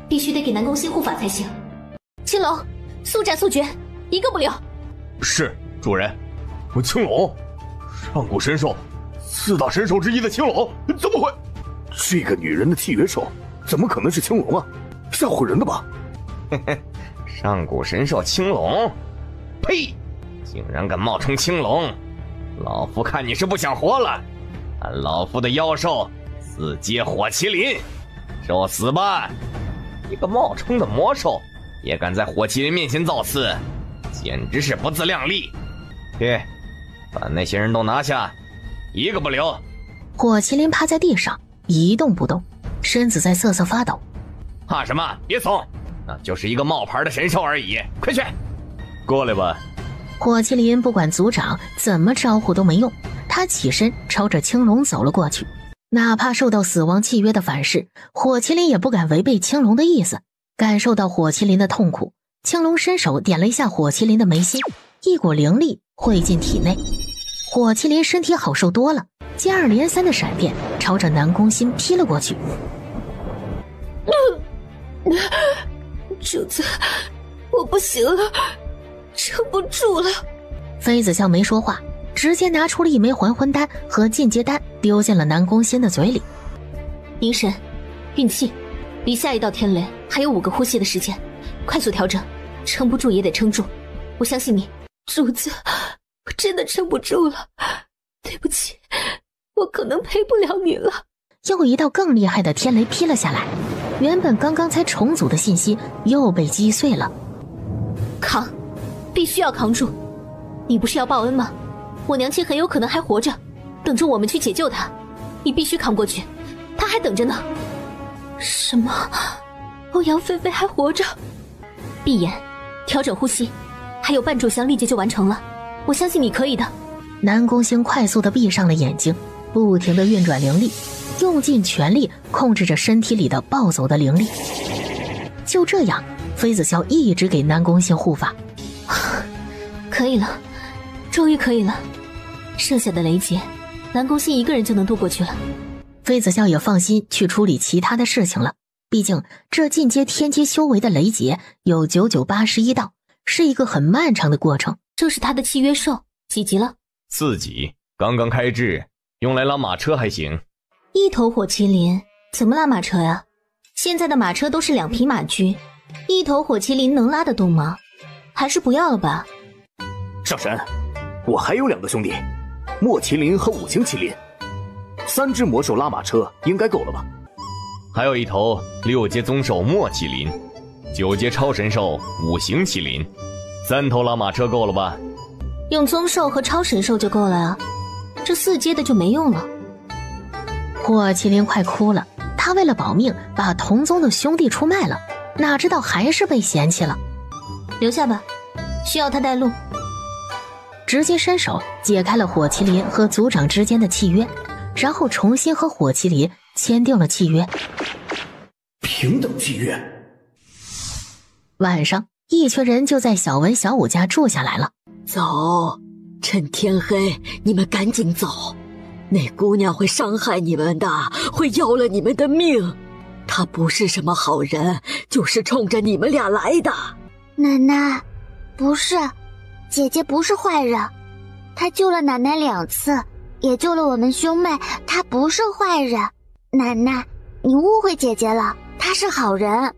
必须得给南宫心护法才行。青龙，速战速决，一个不留。是，主人。青龙，上古神兽，4大神兽之一的青龙，怎么会？这个女人的契约兽，怎么可能是青龙啊？吓唬人的吧？嘿嘿，上古神兽青龙，呸！竟然敢冒充青龙，老夫看你是不想活了！按老夫的妖兽4阶火麒麟，受死吧！一个冒充的魔兽，也敢在火麒麟面前造次，简直是不自量力！去，把那些人都拿下，一个不留！火麒麟趴在地上一动不动，身子在瑟瑟发抖。怕什么？别怂，那就是一个冒牌的神兽而已。快去，过来吧！火麒麟不管族长怎么招呼都没用，他起身朝着青龙走了过去。哪怕受到死亡契约的反噬，火麒麟也不敢违背青龙的意思。感受到火麒麟的痛苦，青龙伸手点了一下火麒麟的眉心，一股灵力汇进体内。火麒麟身体好受多了，接二连三的闪电朝着南宫心劈了过去。主子，我不行了，撑不住了。妃子笑没说话，直接拿出了一枚还魂丹和进阶丹，丢进了南宫心的嘴里。凝神，运气，离下一道天雷还有5个呼吸的时间，快速调整，撑不住也得撑住，我相信你。主子，我真的撑不住了，对不起，我可能陪不了你了。又一道更厉害的天雷劈了下来，原本刚刚才重组的信息又被击碎了。扛，必须要扛住！你不是要报恩吗？我娘亲很有可能还活着，等着我们去解救她。你必须扛过去，她还等着呢。什么？欧阳菲菲还活着？闭眼，调整呼吸，还有半炷香，立即就完成了。我相信你可以的。南宫星快速地闭上了眼睛，不停地运转灵力，用尽全力控制着身体里的暴走的灵力。就这样，妃子笑一直给南宫星护法。可以了，终于可以了，剩下的雷劫，南宫星一个人就能渡过去了。妃子笑也放心去处理其他的事情了，毕竟这进阶天阶修为的雷劫有9981道，是一个很漫长的过程。这是他的契约兽，几级了？4级，刚刚开制，用来拉马车还行。一头火麒麟怎么拉马车呀？现在的马车都是2匹马驹，一头火麒麟能拉得动吗？还是不要了吧。上神，我还有2个兄弟，墨麒麟和五行麒麟，3只魔兽拉马车应该够了吧？还有一头6阶宗兽墨麒麟，9阶超神兽五行麒麟，3头拉马车够了吧？用宗兽和超神兽就够了啊，这4阶的就没用了。火麒麟快哭了，他为了保命把同宗的兄弟出卖了，哪知道还是被嫌弃了。留下吧，需要他带路。直接伸手解开了火麒麟和族长之间的契约，然后重新和火麒麟签订了契约。平等契约。晚上，一群人就在小文小武家住下来了。走，趁天黑，你们赶紧走。那姑娘会伤害你们的，会要了你们的命。她不是什么好人，就是冲着你们俩来的。奶奶，不是。姐姐不是坏人，她救了奶奶2次，也救了我们兄妹，她不是坏人。奶奶，你误会姐姐了，她是好人。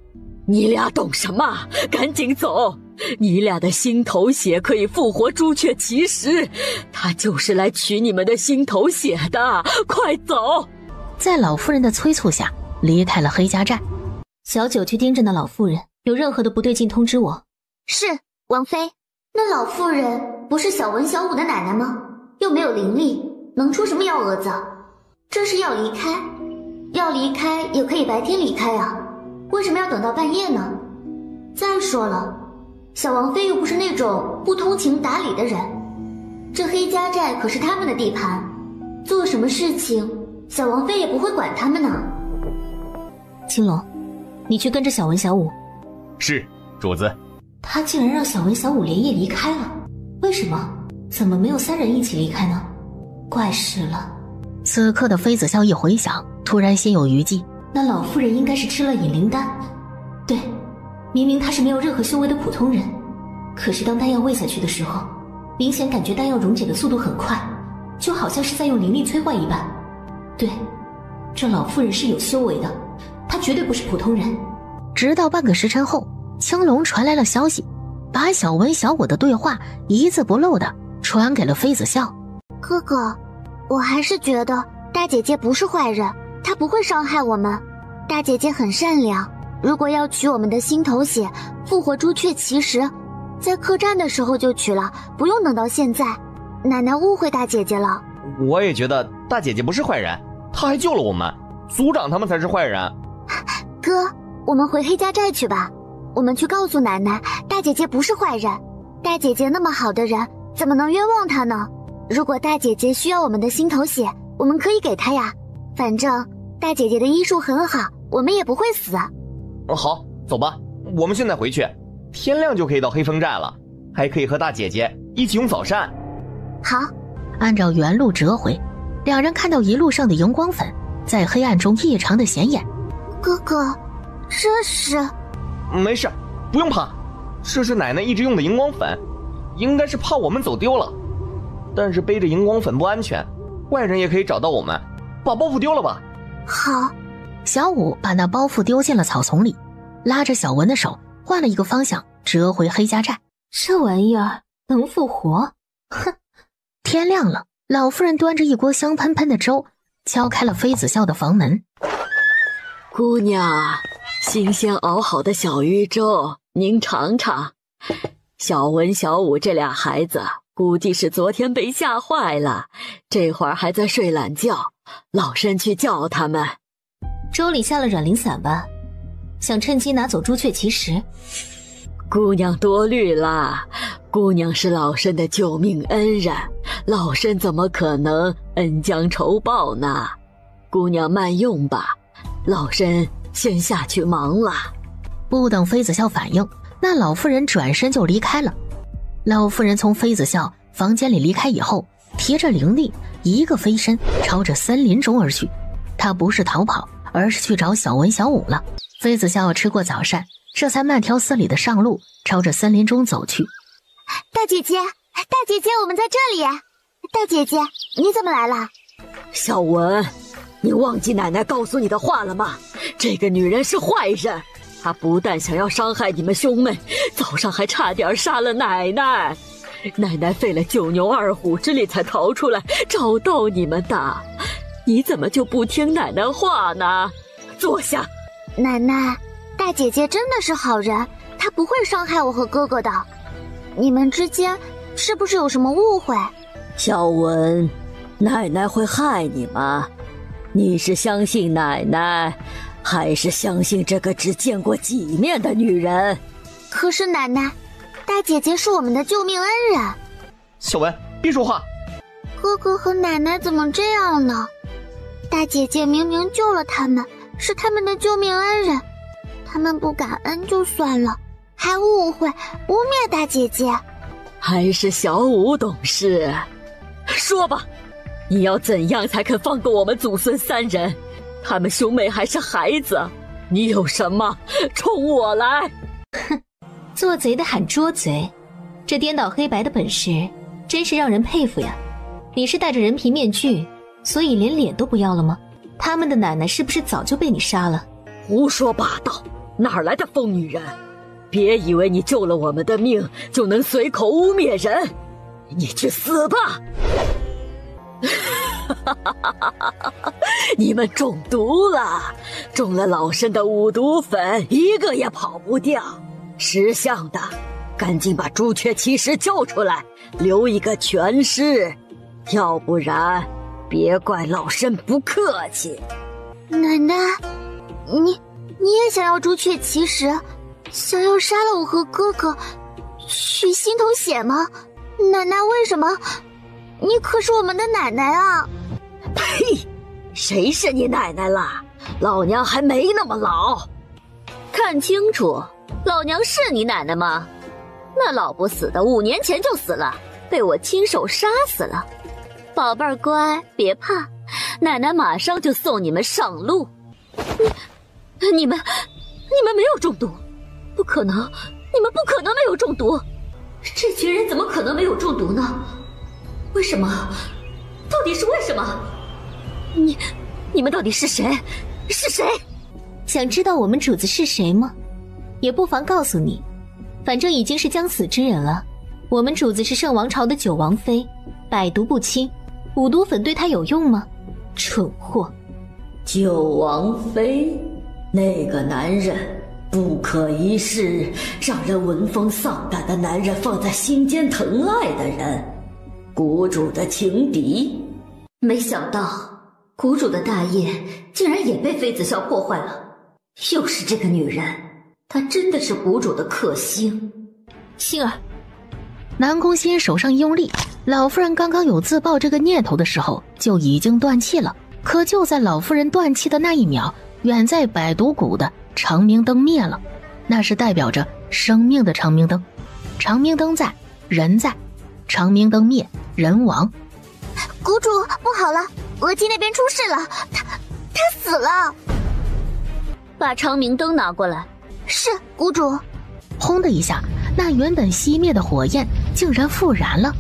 你俩懂什么？赶紧走！你俩的心头血可以复活朱雀奇石，她就是来取你们的心头血的，快走！在老夫人的催促下，离开了黑家寨。小九去盯着那老妇人，有任何的不对劲通知我。是，王妃。那老妇人不是小文小武的奶奶吗？又没有灵力，能出什么幺蛾子？这是要离开，要离开也可以白天离开啊，为什么要等到半夜呢？再说了，小王妃又不是那种不通情达理的人，这黑家寨可是他们的地盘，做什么事情小王妃也不会管他们呢。青龙，你去跟着小文小武。是，主子。他竟然让小文小武连夜离开了，为什么？怎么没有3人一起离开呢？怪事了。此刻的妃子笑一回想，突然心有余悸。那老妇人应该是吃了引灵丹。对，明明她是没有任何修为的普通人，可是当丹药喂下去的时候，明显感觉丹药溶解的速度很快，就好像是在用灵力催化一般。对，这老妇人是有修为的，她绝对不是普通人。直到半个时辰后，青龙传来了消息，把小文小武的对话一字不漏的传给了妃子笑。哥哥，我还是觉得大姐姐不是坏人，她不会伤害我们。大姐姐很善良，如果要取我们的心头血，复活朱雀奇石，在客栈的时候就取了，不用等到现在。奶奶误会大姐姐了。我也觉得大姐姐不是坏人，她还救了我们，族长他们才是坏人。哥，我们回黑家寨去吧。我们去告诉奶奶，大姐姐不是坏人。大姐姐那么好的人，怎么能冤枉她呢？如果大姐姐需要我们的心头血，我们可以给她呀。反正大姐姐的医术很好，我们也不会死。好，走吧，我们现在回去，天亮就可以到黑风寨了，还可以和大姐姐一起用早膳。好，按照原路折回，两人看到一路上的荧光粉在黑暗中异常的显眼。哥哥，这是……没事，不用怕，这是奶奶一直用的荧光粉，应该是怕我们走丢了。但是背着荧光粉不安全，外人也可以找到我们，把包袱丢了吧。好。小武把那包袱丢进了草丛里，拉着小文的手换了一个方向折回黑家寨。这玩意儿能复活？哼！天亮了，老夫人端着一锅香喷喷的粥敲开了妃子笑的房门。姑娘，新鲜熬好的小鱼粥，您尝尝。小文、小武这俩孩子估计是昨天被吓坏了，这会儿还在睡懒觉，老身去叫他们。粥里下了软磷散吧，想趁机拿走朱雀奇石。姑娘多虑了，姑娘是老身的救命恩人，老身怎么可能恩将仇报呢？姑娘慢用吧，老身先下去忙了。不等妃子笑反应，那老妇人转身就离开了。老妇人从妃子笑房间里离开以后，提着灵力一个飞身朝着森林中而去。她不是逃跑，而是去找小文小武了。妃子笑吃过早膳，这才慢条斯理的上路，朝着森林中走去。大姐姐，大姐姐，我们在这里。大姐姐，你怎么来了？小文，你忘记奶奶告诉你的话了吗？这个女人是坏人，她不但想要伤害你们兄妹，早上还差点杀了奶奶。奶奶费了9牛2虎之力才逃出来找到你们的，你怎么就不听奶奶话呢？坐下。奶奶，大姐姐真的是好人，她不会伤害我和哥哥的。你们之间是不是有什么误会？小文，奶奶会害你吗？你是相信奶奶，还是相信这个只见过几面的女人？可是奶奶，大姐姐是我们的救命恩人。小文，别说话。哥哥和奶奶怎么这样呢？大姐姐明明救了他们，是他们的救命恩人，他们不感恩就算了，还误会污蔑大姐姐。还是小武懂事。说吧，你要怎样才肯放过我们祖孙3人？他们兄妹还是孩子，你有什么冲我来？哼，做贼的喊捉贼，这颠倒黑白的本事真是让人佩服呀。你是戴着人皮面具，所以连脸都不要了吗？他们的奶奶是不是早就被你杀了？胡说八道，哪来的疯女人？别以为你救了我们的命就能随口污蔑人，你去死吧！你们中毒了，中了老身的五毒粉，一个也跑不掉。识相的，赶紧把朱雀骑士救出来，留一个全尸，要不然别怪老身不客气。奶奶，你也想要朱雀骑士？想要杀了我和哥哥，取心头血吗？奶奶，为什么？你可是我们的奶奶啊！呸！谁是你奶奶了？老娘还没那么老。看清楚，老娘是你奶奶吗？那老不死的5年前就死了，被我亲手杀死了。宝贝儿乖，别怕，奶奶马上就送你们上路。你们没有中毒。不可能，你们不可能没有中毒！这群人怎么可能没有中毒呢？为什么？到底是为什么？你们到底是谁？是谁？想知道我们主子是谁吗？也不妨告诉你，反正已经是将死之人了。我们主子是圣王朝的9王妃，百毒不侵，五毒粉对她有用吗？蠢货！9王妃，那个男人。不可一世，让人闻风丧胆的男人，放在心间疼爱的人，谷主的情敌。没想到谷主的大业竟然也被妃子笑破坏了。又是这个女人，她真的是谷主的克星。星儿，南宫欣手上一用力，老夫人刚刚有自爆这个念头的时候，就已经断气了。可就在老夫人断气的那一秒，远在百毒谷的长明灯灭了，那是代表着生命的长明灯。长明灯在，人在；长明灯灭，人亡。谷主，不好了，额济那边出事了，他死了。把长明灯拿过来。是，谷主。轰的一下，那原本熄灭的火焰竟然复燃了，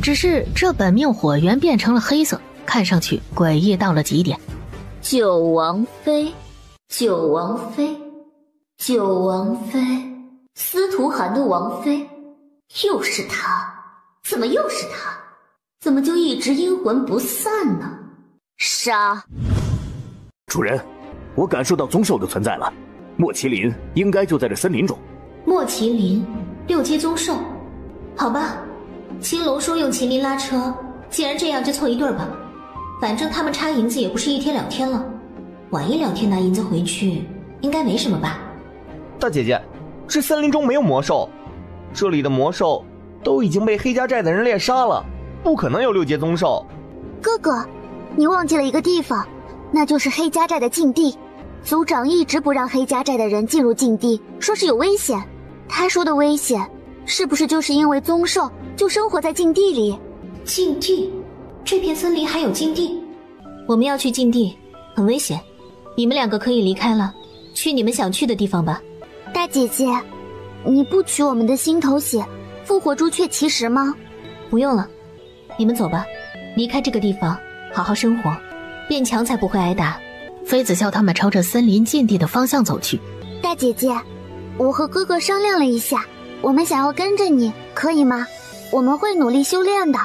只是这本命火源变成了黑色，看上去诡异到了极点。9王妃，9王妃，9王妃，司徒寒的王妃，又是他？怎么又是他？怎么就一直阴魂不散呢？杀！主人，我感受到宗兽的存在了，莫麒麟应该就在这森林中。莫麒麟，6阶宗兽，好吧。青龙说用麒麟拉车，既然这样就凑一对吧。反正他们差银子也不是1天2天了，晚1-2天拿银子回去，应该没什么吧？大姐姐，这森林中没有魔兽，这里的魔兽都已经被黑家寨的人猎杀了，不可能有6阶宗兽。哥哥，你忘记了一个地方，那就是黑家寨的禁地。族长一直不让黑家寨的人进入禁地，说是有危险。他说的危险，是不是就是因为宗兽就生活在禁地里？禁地？这片森林还有禁地？我们要去禁地，很危险。你们2个可以离开了，去你们想去的地方吧。大姐姐，你不取我们的心头血，复活朱雀奇石吗？不用了，你们走吧，离开这个地方，好好生活，变强才不会挨打。妃子笑他们朝着森林禁地的方向走去。大姐姐，我和哥哥商量了一下，我们想要跟着你，可以吗？我们会努力修炼的，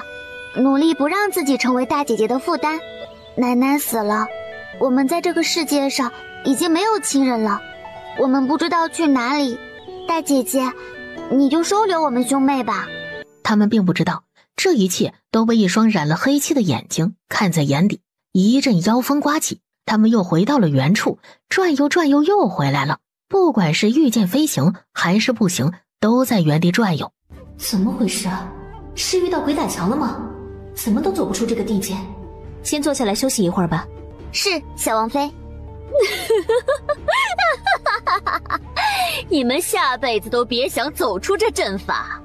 努力不让自己成为大姐姐的负担。奶奶死了，我们在这个世界上已经没有亲人了，我们不知道去哪里。大姐姐，你就收留我们兄妹吧。他们并不知道，这一切都被一双染了黑漆的眼睛看在眼里。一阵妖风刮起，他们又回到了原处，转悠转悠又回来了。不管是御剑飞行还是步行，都在原地转悠。怎么回事啊？是遇到鬼打墙了吗？怎么都走不出这个地界？先坐下来休息一会儿吧。是，小王妃。你们下辈子都别想走出这阵法。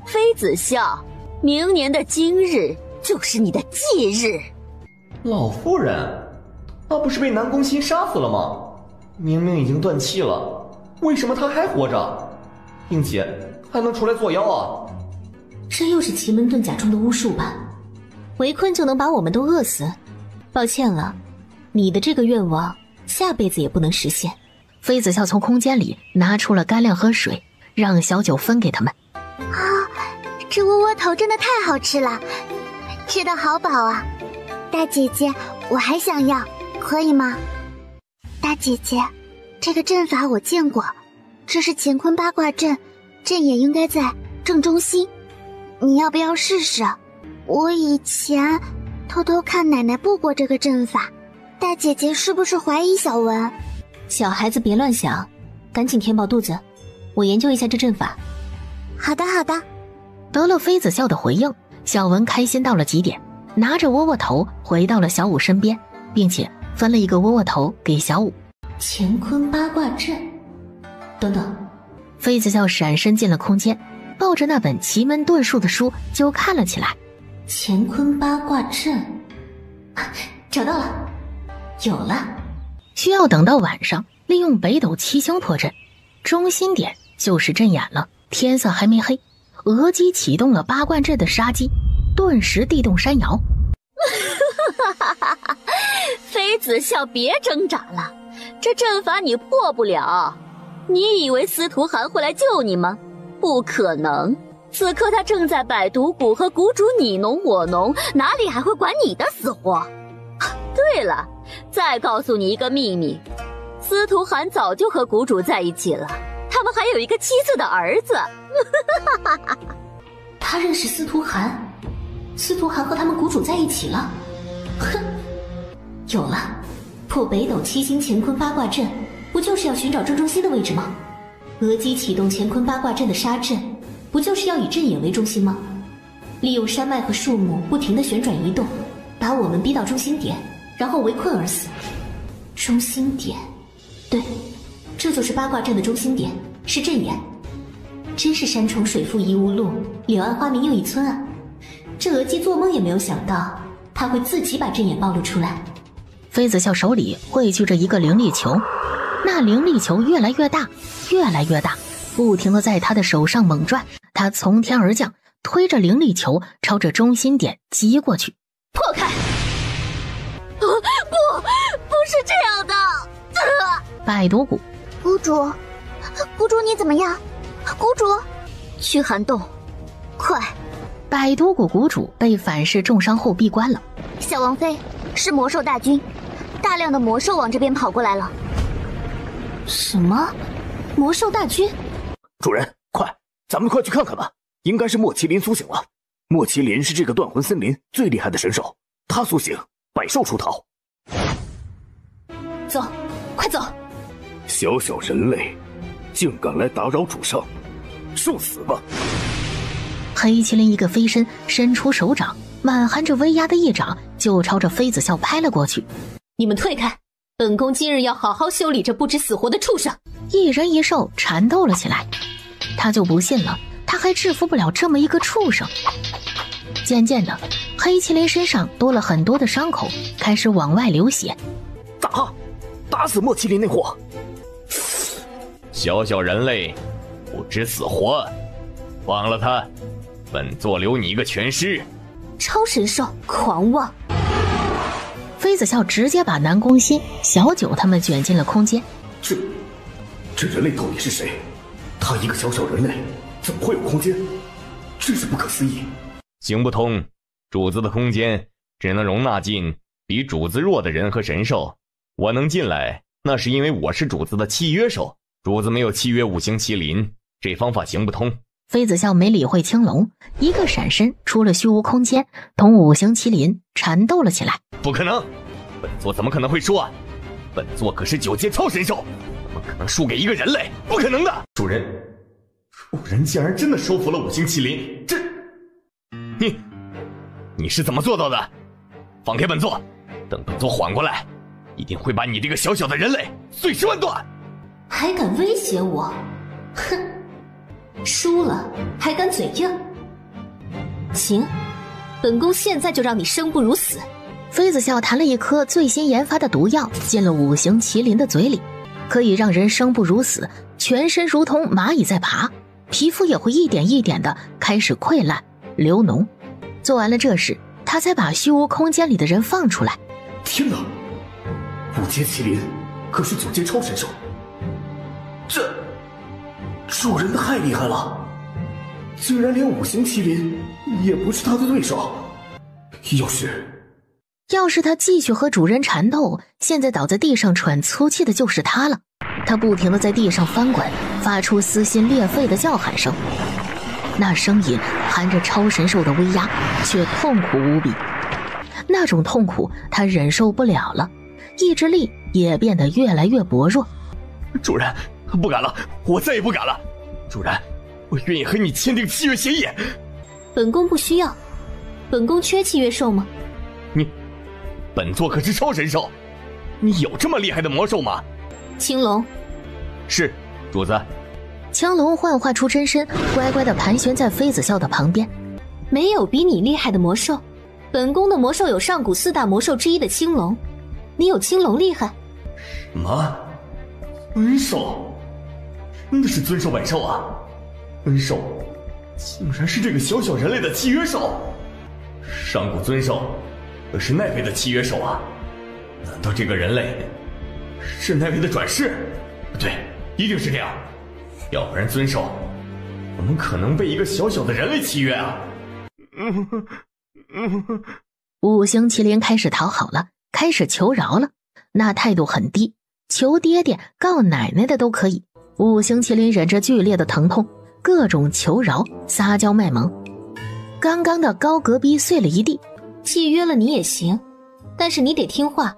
妃子笑，明年的今日就是你的忌日。老夫人，她不是被南宫欣杀死了吗？明明已经断气了，为什么她还活着，并且还能出来作妖啊？这又是奇门遁甲中的巫术吧？围困就能把我们都饿死？抱歉了，你的这个愿望下辈子也不能实现。妃子笑从空间里拿出了干粮和水，让小九分给他们。啊，这窝窝头真的太好吃了，吃得好饱啊！大姐姐，我还想要，可以吗？大姐姐，这个阵法我见过，这是乾坤八卦阵，阵眼应该在正中心，你要不要试试？我以前偷偷看奶奶布过这个阵法，大姐姐是不是怀疑小文？小孩子别乱想，赶紧填饱肚子，我研究一下这阵法。好的好的。得了妃子笑的回应，小文开心到了极点，拿着窝窝头回到了小五身边，并且分了一个窝窝头给小五。乾坤八卦阵，等等。妃子笑闪身进了空间，抱着那本奇门遁术的书就看了起来。乾坤八卦阵，找到了，有了。需要等到晚上，利用北斗七星破阵，中心点就是阵眼了。天色还没黑，额姬启动了八卦阵的杀机，顿时地动山摇。妃子笑，别挣扎了，这阵法你破不了。你以为司徒涵会来救你吗？不可能，此刻他正在百毒谷和谷主你侬我侬，哪里还会管你的死活？对了，再告诉你一个秘密，司徒涵早就和谷主在一起了，他们还有一个7岁的儿子。他认识司徒涵，司徒涵和他们谷主在一起了。哼，有了，破北斗七星乾坤八卦阵，不就是要寻找正中心的位置吗？额姬启动乾坤八卦阵的杀阵，不就是要以阵眼为中心吗？利用山脉和树木不停地旋转移动，把我们逼到中心点，然后围困而死。中心点，对，这就是八卦阵的中心点，是阵眼。真是山重水复疑无路，柳暗花明又一村啊！这额姬做梦也没有想到，他会自己把阵眼暴露出来。妃子笑手里汇聚着一个灵力球，那灵力球越来越大，越来越大，不停地在他的手上猛转。他从天而降，推着灵力球朝着中心点击过去。破开！不是这样的！百毒谷，谷主你怎么样？谷主，去涵洞，快！百毒谷谷主被反噬重伤后闭关了。小王妃，是魔兽大军，大量的魔兽往这边跑过来了。什么？魔兽大军？主人，快，咱们快去看看吧，应该是莫麒麟苏醒了。莫麒麟是这个断魂森林最厉害的神兽，他苏醒，百兽出逃。走，快走！小小人类竟敢来打扰主上，受死吧！黑麒麟一个飞身，伸出手掌，满含着威压的一掌就朝着妃子笑拍了过去。你们退开！本宫今日要好好修理这不知死活的畜生！一人一兽缠斗了起来，他就不信了，他还制服不了这么一个畜生。渐渐的，黑麒麟身上多了很多的伤口，开始往外流血。打死莫麒麟那货！小小人类，不知死活，放了他，本座留你一个全尸。超神兽，狂妄！妃子笑直接把南宫欣、小九他们卷进了空间。这人类到底是谁？他一个小小人类，怎么会有空间？真是不可思议。行不通，主子的空间只能容纳进比主子弱的人和神兽。我能进来，那是因为我是主子的契约兽。主子没有契约五行麒麟，这方法行不通。妃子笑没理会青龙，一个闪身出了虚无空间，同五行麒麟缠斗了起来。不可能，本座怎么可能会输啊？本座可是9阶超神兽，怎么可能输给一个人类？不可能的！主人竟然真的收服了五行麒麟，这……你是怎么做到的？放开本座，等本座缓过来，一定会把你这个小小的人类碎尸万段！还敢威胁我？哼！输了还敢嘴硬？行，本宫现在就让你生不如死！妃子笑弹了一颗最新研发的毒药进了五行麒麟的嘴里，可以让人生不如死，全身如同蚂蚁在爬，皮肤也会一点一点的开始溃烂流脓。做完了这事，他才把虚无空间里的人放出来。天哪！5阶麒麟可是9阶超神兽，这主人太厉害了，竟然连5行麒麟也不是他的对手。要是他继续和主人缠斗，现在倒在地上喘粗气的就是他了。他不停地在地上翻滚，发出撕心裂肺的叫喊声，那声音含着超神兽的威压，却痛苦无比。那种痛苦他忍受不了了，意志力也变得越来越薄弱。主人，不敢了，我再也不敢了。主人，我愿意和你签订契约协议。本宫不需要，本宫缺契约兽吗？本座可是超神兽，你有这么厉害的魔兽吗？青龙。是，主子。青龙幻化出真身，乖乖地盘旋在妃子笑的旁边。没有比你厉害的魔兽，本宫的魔兽有上古4大魔兽之一的青龙，你有青龙厉害？什么？尊兽？那是尊兽本兽啊！尊兽竟然是这个小小人类的契约兽，上古尊兽可是奈飞的契约兽啊！难道这个人类是奈飞的转世？不对，一定是这样，要不然尊兽怎么可能被一个小小的人类契约啊？五行麒麟开始讨好了，开始求饶了，那态度很低，求爹爹告奶奶的都可以。五行麒麟忍着剧烈的疼痛，各种求饶撒娇卖萌，刚刚的高隔壁碎了一地。契约了你也行，但是你得听话，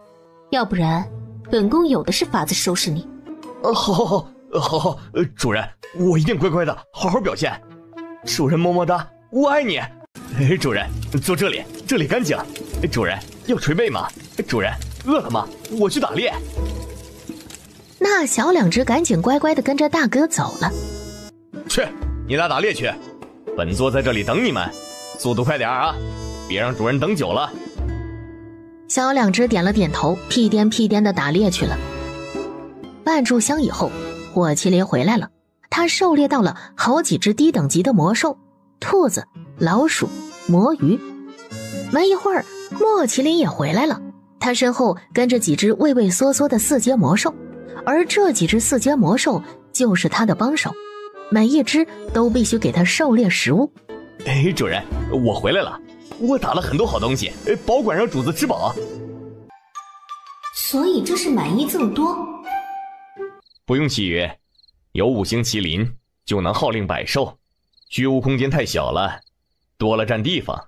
要不然本宫有的是法子收拾你。好，主人，我一定乖乖的好好表现。主人么么哒，我爱你。主人，坐这里，这里干净。主人，要捶背吗？主人，饿了吗？我去打猎。那小两只赶紧乖乖的跟着大哥走了。去，你俩打猎去，本座在这里等你们，速度快点啊，别让主人等久了。小两只点了点头，屁颠屁颠的打猎去了。半炷香以后，火麒麟回来了，他狩猎到了好几只低等级的魔兽，兔子、老鼠、魔鱼。没一会儿，莫麒麟也回来了，他身后跟着几只畏畏缩缩的4阶魔兽，而这几只4阶魔兽就是他的帮手，每一只都必须给他狩猎食物。主人，我回来了，我打了很多好东西，保管让主子吃饱。所以这是买一赠多？不用契约，有5行麒麟就能号令百兽，虚无空间太小了，多了占地方。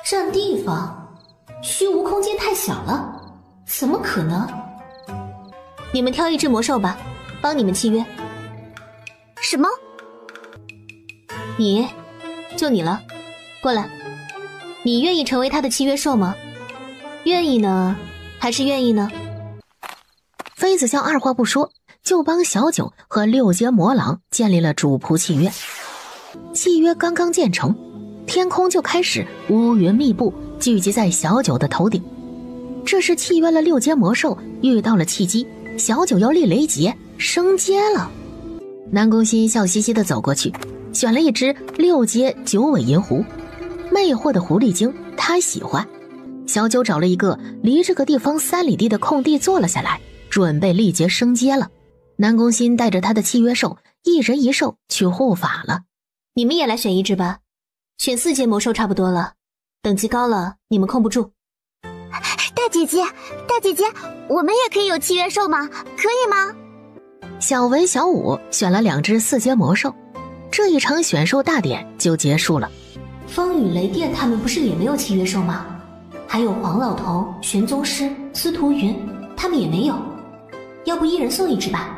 占地方？虚无空间太小了？怎么可能？你们挑一只魔兽吧，帮你们契约。什么？就你了，过来。你愿意成为他的契约兽吗？愿意呢，还是愿意呢？妃子笑二话不说，就帮小九和六阶魔狼建立了主仆契约。契约刚刚建成，天空就开始乌云密布，聚集在小九的头顶。这是契约了六阶魔兽遇到了契机，小九要立雷劫升阶了。南宫欣笑嘻嘻地走过去，选了一只6阶9尾银狐，魅惑的狐狸精他喜欢。小九找了一个离这个地方3里地的空地坐了下来，准备立劫升阶了。南宫欣带着他的契约兽一人一兽去护法了。你们也来选一只吧，选4阶魔兽差不多了，等级高了你们控不住。大姐姐，我们也可以有契约兽吗？可以吗？小文小武选了2只4阶魔兽，这一场选兽大典就结束了。风雨雷电他们不是也没有契约兽吗？还有黄老头、玄宗师、司徒云，他们也没有。要不一人送一只吧？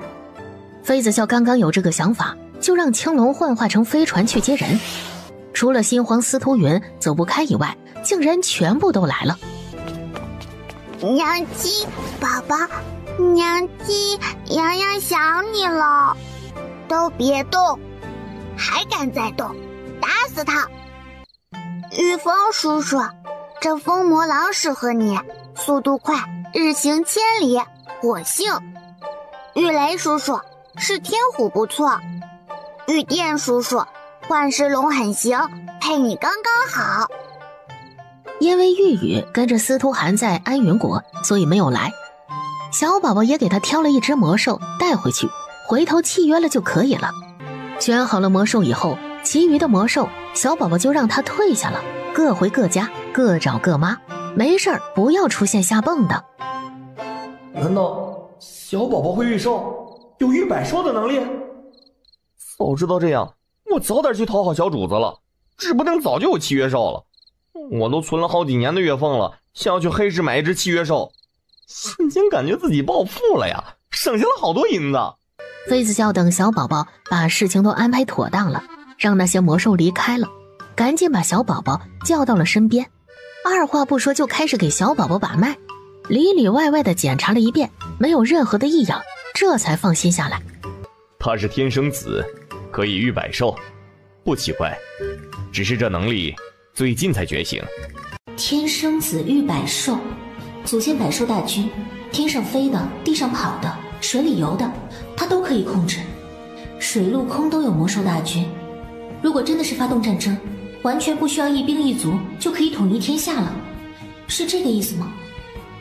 妃子笑刚刚有这个想法，就让青龙幻化成飞船去接人。除了新皇司徒云走不开以外，竟然全部都来了。娘亲，宝宝，娘亲，洋洋想你了。都别动，还敢再动，打死他！御风叔叔，这风魔狼适合你，速度快，日行千里，火性。御雷叔叔是天虎不错，御电叔叔幻石龙很行，配你刚刚好。因为玉宇跟着司徒寒在安云国，所以没有来。小宝宝也给他挑了一只魔兽带回去，回头契约了就可以了。选好了魔兽以后，其余的魔兽小宝宝就让他退下了，各回各家，各找各妈，没事儿不要出现瞎蹦的。难道小宝宝会御兽，有御百兽的能力？早知道这样，我早点去讨好小主子了，指不定早就有契约兽了。我都存了好几年的月俸了，想要去黑市买一只契约兽，瞬间感觉自己暴富了呀，省下了好多银子。妃子笑等小宝宝把事情都安排妥当了，让那些魔兽离开了，赶紧把小宝宝叫到了身边，二话不说就开始给小宝宝把脉，里里外外的检查了一遍，没有任何的异样，这才放心下来。他是天生子，可以御百兽，不奇怪，只是这能力最近才觉醒。天生子御百兽，祖先百兽大军，天上飞的，地上跑的，水里游的，他都可以控制。水陆空都有魔兽大军，如果真的是发动战争，完全不需要一兵一卒就可以统一天下了，是这个意思吗？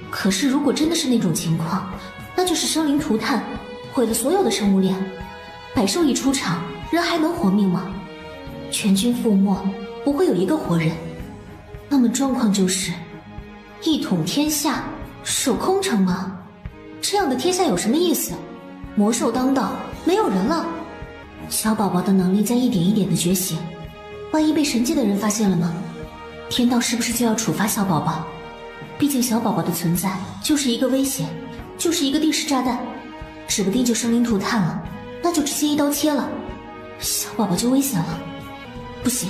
可是如果真的是那种情况，那就是生灵涂炭，毁了所有的生物链。百兽一出场，人还能活命吗？全军覆没，不会有一个活人。那么状况就是一统天下，守空城吗？这样的天下有什么意思？魔兽当道，没有人了。小宝宝的能力在一点一点的觉醒，万一被神界的人发现了呢？天道是不是就要处罚小宝宝？毕竟小宝宝的存在就是一个威胁，就是一个定时炸弹，指不定就生灵涂炭了，那就直接一刀切了，小宝宝就危险了。不行，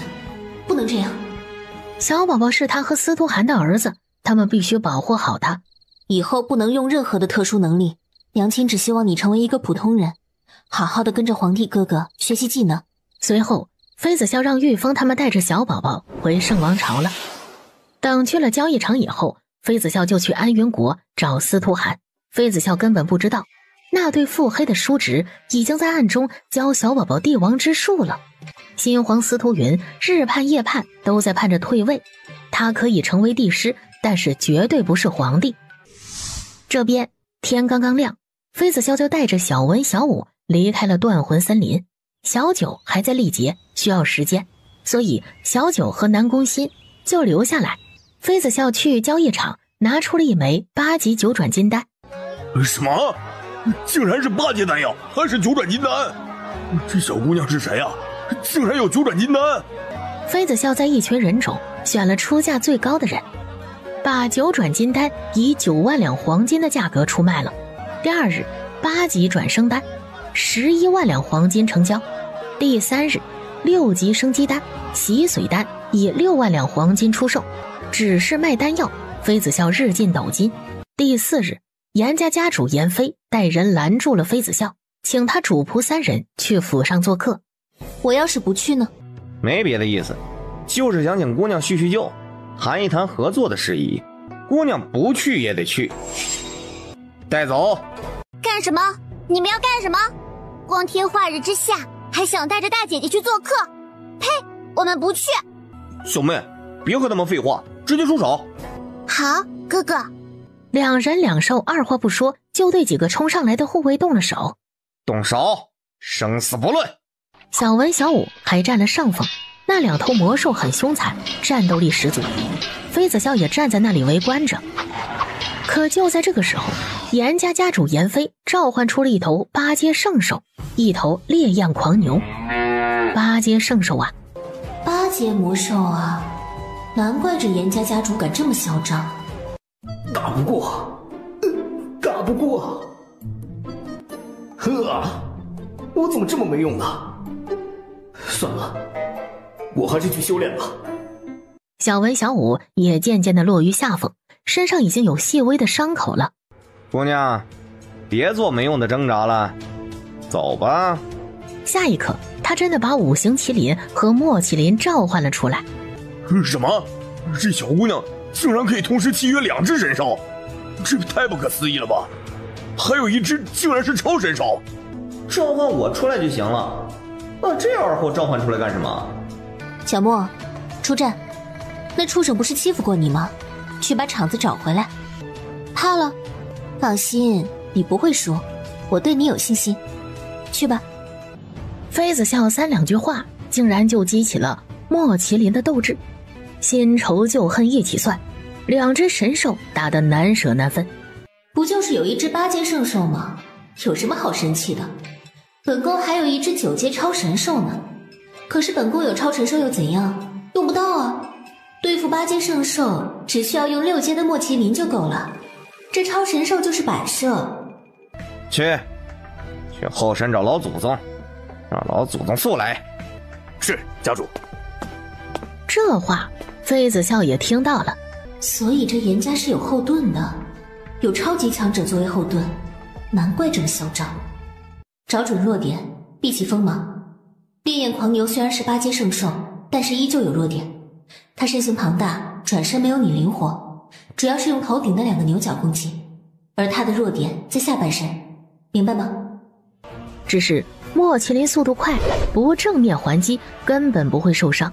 不能这样。小宝宝是他和司徒寒的儿子，他们必须保护好他。以后不能用任何的特殊能力，娘亲只希望你成为一个普通人，好好的跟着皇帝哥哥学习技能。随后妃子笑让玉峰他们带着小宝宝回圣王朝了。等去了交易场以后，妃子笑就去安云国找司徒寒。妃子笑根本不知道，那对腹黑的叔侄已经在暗中教小宝宝帝王之术了。新皇司徒云日盼夜盼都在盼着退位，他可以成为帝师，但是绝对不是皇帝。这边天刚刚亮，妃子笑就带着小文小武离开了断魂森林。小九还在历劫，需要时间，所以小九和南宫欣就留下来。妃子笑去交易场拿出了一枚8级9转金丹。什么？竟然是8级丹药，还是9转金丹？这小姑娘是谁啊？竟然有9转金丹！妃子笑在一群人中选了出价最高的人，把9转金丹以9万两黄金的价格出卖了。第二日8级转生丹11万两黄金成交。第3日6级生机丹、洗髓丹，以6万两黄金出售。只是卖丹药，妃子笑日进斗金。第4日，严家家主严飞带人拦住了妃子笑，请他主仆3人去府上做客。我要是不去呢？没别的意思，就是想请姑娘叙叙旧，谈一谈合作的事宜。姑娘不去也得去。带走。干什么？你们要干什么？光天化日之下还想带着大姐姐去做客？呸！我们不去。小妹，别和他们废话，直接出手。好，哥哥。2人2兽二话不说就对几个冲上来的护卫动了手。动手，生死不论。小文小武还占了上风，那2头魔兽很凶残，战斗力十足。妃子笑也站在那里围观着。可就在这个时候，严家家主严飞召唤出了一头8阶圣兽，一头烈焰狂牛。8阶圣兽啊，8阶魔兽啊，难怪这严家家主敢这么嚣张。打不过，打不过。呵，我怎么这么没用呢？算了，我还是去修炼吧。小文小武也渐渐地落于下风，身上已经有细微的伤口了。姑娘，别做没用的挣扎了，走吧。下一刻，他真的把5行麒麟和墨麒麟召唤了出来。什么？这小姑娘竟然可以同时契约2只神兽，这太不可思议了吧！还有1只竟然是超神兽。召唤我出来就行了，把这二货召唤出来干什么？小莫，出战。那畜生不是欺负过你吗？去把场子找回来。怕了？放心，你不会输，我对你有信心。去吧。妃子笑3两句话，竟然就激起了墨麒麟的斗志。新仇旧恨一起算，2只神兽打得难舍难分。不就是有1只8阶圣兽吗？有什么好生气的？本宫还有1只9阶超神兽呢。可是本宫有超神兽又怎样？用不到啊。对付8阶圣兽，只需要用6阶的墨麒麟就够了。这超神兽就是摆设。去后山找老祖宗，让老祖宗速来。是，家主。这话妃子笑也听到了。所以这严家是有后盾的，有超级强者作为后盾，难怪这么嚣张。找准弱点，避其锋芒。烈焰狂牛虽然是8阶圣兽，但是依旧有弱点。它身形庞大，转身没有你灵活，主要是用头顶的2个牛角攻击，而它的弱点在下半身，明白吗？只是墨麒麟速度快，不正面还击根本不会受伤。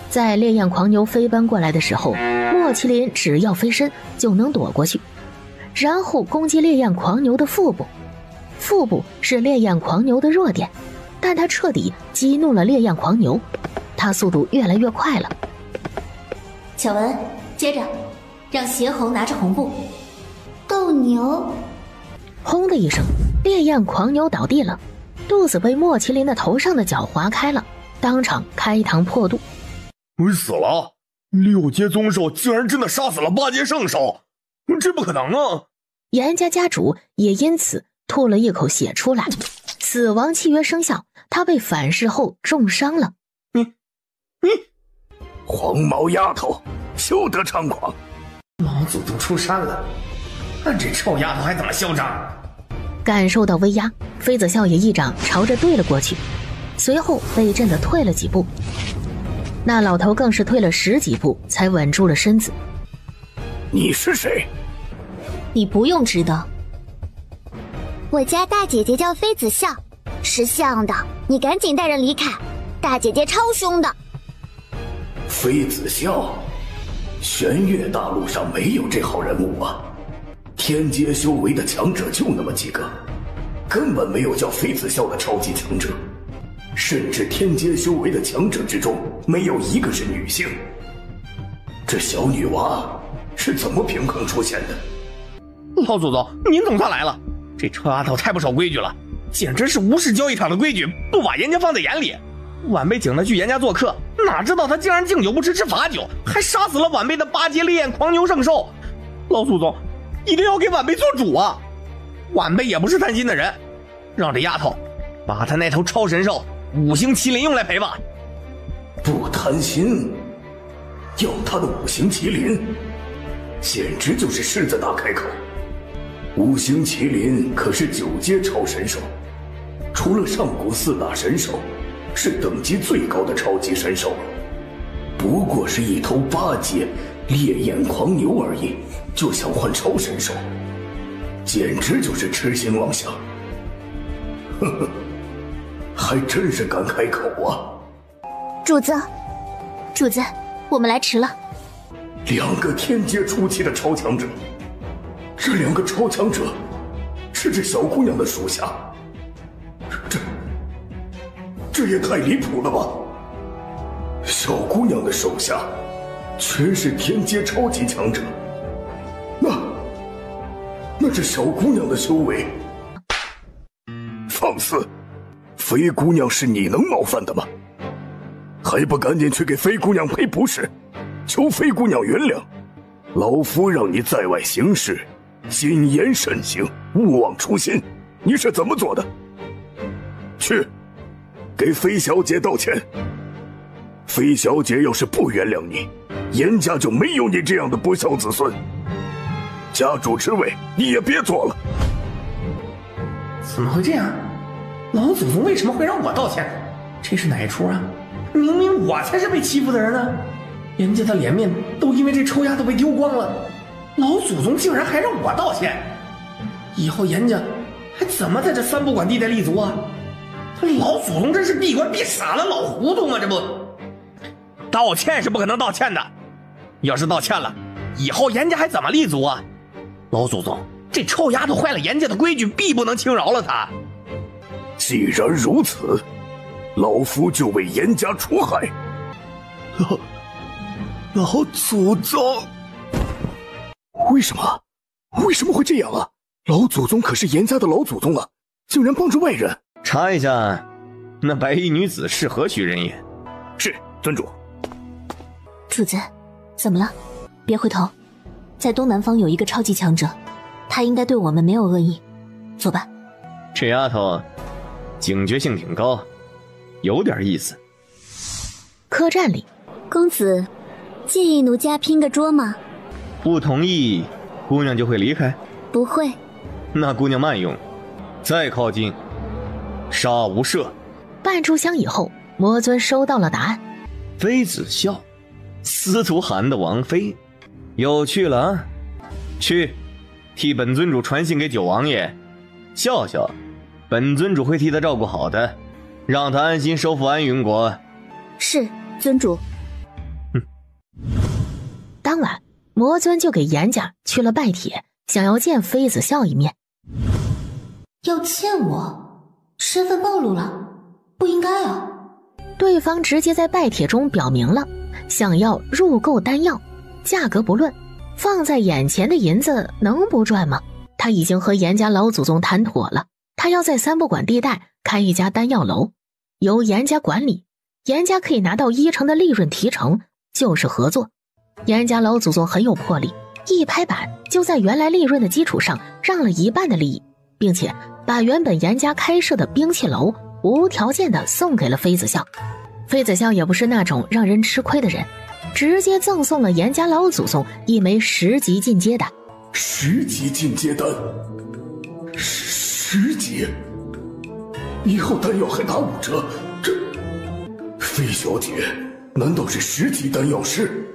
在烈焰狂牛飞奔过来的时候，墨麒麟只要飞身就能躲过去，然后攻击烈焰狂牛的腹部。腹部是烈焰狂牛的弱点，但它彻底激怒了烈焰狂牛，它速度越来越快了。小文，接着让邪猴拿着红布。斗牛！轰的一声，烈焰狂牛倒地了，肚子被墨麒麟的头上的角划开了，当场开膛破肚。死了！6阶宗兽竟然真的杀死了8阶圣兽，这不可能啊！严家家主也因此吐了一口血出来，死亡契约生效，他被反噬后重伤了。你黄毛丫头，休得猖狂！老祖宗出山了，看这臭丫头还怎么嚣张！感受到威压，妃子笑也一掌朝着对了过去，随后被震得退了几步。那老头更是退了10几步才稳住了身子。你是谁？你不用知道。我家大姐姐叫妃子笑，识相的你赶紧带人离开，大姐姐超凶的。妃子笑，玄月大陆上没有这号人物啊！天阶修为的强者就那么几个，根本没有叫妃子笑的超级强者，甚至天阶修为的强者之中没有1个是女性。这小女娃是怎么凭空出现的？老祖宗，您总算来了！这臭丫头太不守规矩了，简直是无视交易场的规矩，不把严家放在眼里。晚辈请她去严家做客，哪知道她竟然敬酒不吃吃罚酒，还杀死了晚辈的8阶烈焰狂牛圣兽。老祖宗，一定要给晚辈做主啊！晚辈也不是贪心的人，让这丫头把她那头超神兽5星麒麟用来赔吧。不贪心，要他的五行麒麟，简直就是狮子大开口。五行麒麟可是9阶超神兽，除了上古4大神兽，是等级最高的超级神兽，不过是一头8阶烈焰狂牛而已，就想换超神兽，简直就是痴心妄想。呵呵，还真是敢开口啊！主子，我们来迟了。2个天阶初期的超强者，这2个超强者是这小姑娘的属下，这也太离谱了吧！小姑娘的手下全是天阶超级强者，那这小姑娘的修为……放肆！飞姑娘是你能冒犯的吗？还不赶紧去给飞姑娘赔不是，求飞姑娘原谅！老夫让你在外行事，谨言慎行，勿忘初心。你是怎么做的？去，给飞小姐道歉。飞小姐要是不原谅你，严家就没有你这样的不孝子孙。家主之位你也别做了。怎么会这样？老祖宗为什么会让我道歉？这是哪一出啊？明明我才是被欺负的人呢！人家的脸面都因为这臭丫头被丢光了，老祖宗竟然还让我道歉！以后严家还怎么在这三不管地带立足啊？老祖宗真是闭关闭傻了，老糊涂吗？这不，道歉是不可能道歉的。要是道歉了，以后严家还怎么立足啊？老祖宗，这臭丫头坏了严家的规矩，必不能轻饶了她。既然如此，老夫就为严家除害。老祖宗，为什么会这样啊？老祖宗可是严家的老祖宗啊，竟然帮助外人。查一下，那白衣女子是何许人也？是尊主。主子，怎么了？别回头，在东南方有一个超级强者，他应该对我们没有恶意。走吧。这丫头警觉性挺高，有点意思。客栈里，公子介意奴家拼个桌吗？不同意，姑娘就会离开？不会。那姑娘慢用，再靠近，杀无赦。半炷香以后，魔尊收到了答案。妃子笑，司徒寒的王妃，有趣了啊！去，替本尊主传信给九王爷，笑笑，本尊主会替他照顾好的，让他安心收复安云国。是，尊主。当晚，魔尊就给严家去了拜帖，想要见妃子笑一面。要见我？身份暴露了，不应该啊！对方直接在拜帖中表明了，想要入购丹药，价格不论，放在眼前的银子能不赚吗？他已经和严家老祖宗谈妥了，他要在三不管地带开一家丹药楼，由严家管理，严家可以拿到1成的利润提成，就是合作。严家老祖宗很有魄力，一拍板就在原来利润的基础上让了1半的利益，并且把原本严家开设的兵器楼无条件的送给了妃子笑。妃子笑也不是那种让人吃亏的人，直接赠送了严家老祖宗一枚10级进阶丹。10级进阶丹，10级，以后丹药还打5折，这妃小姐难道是10级丹药师？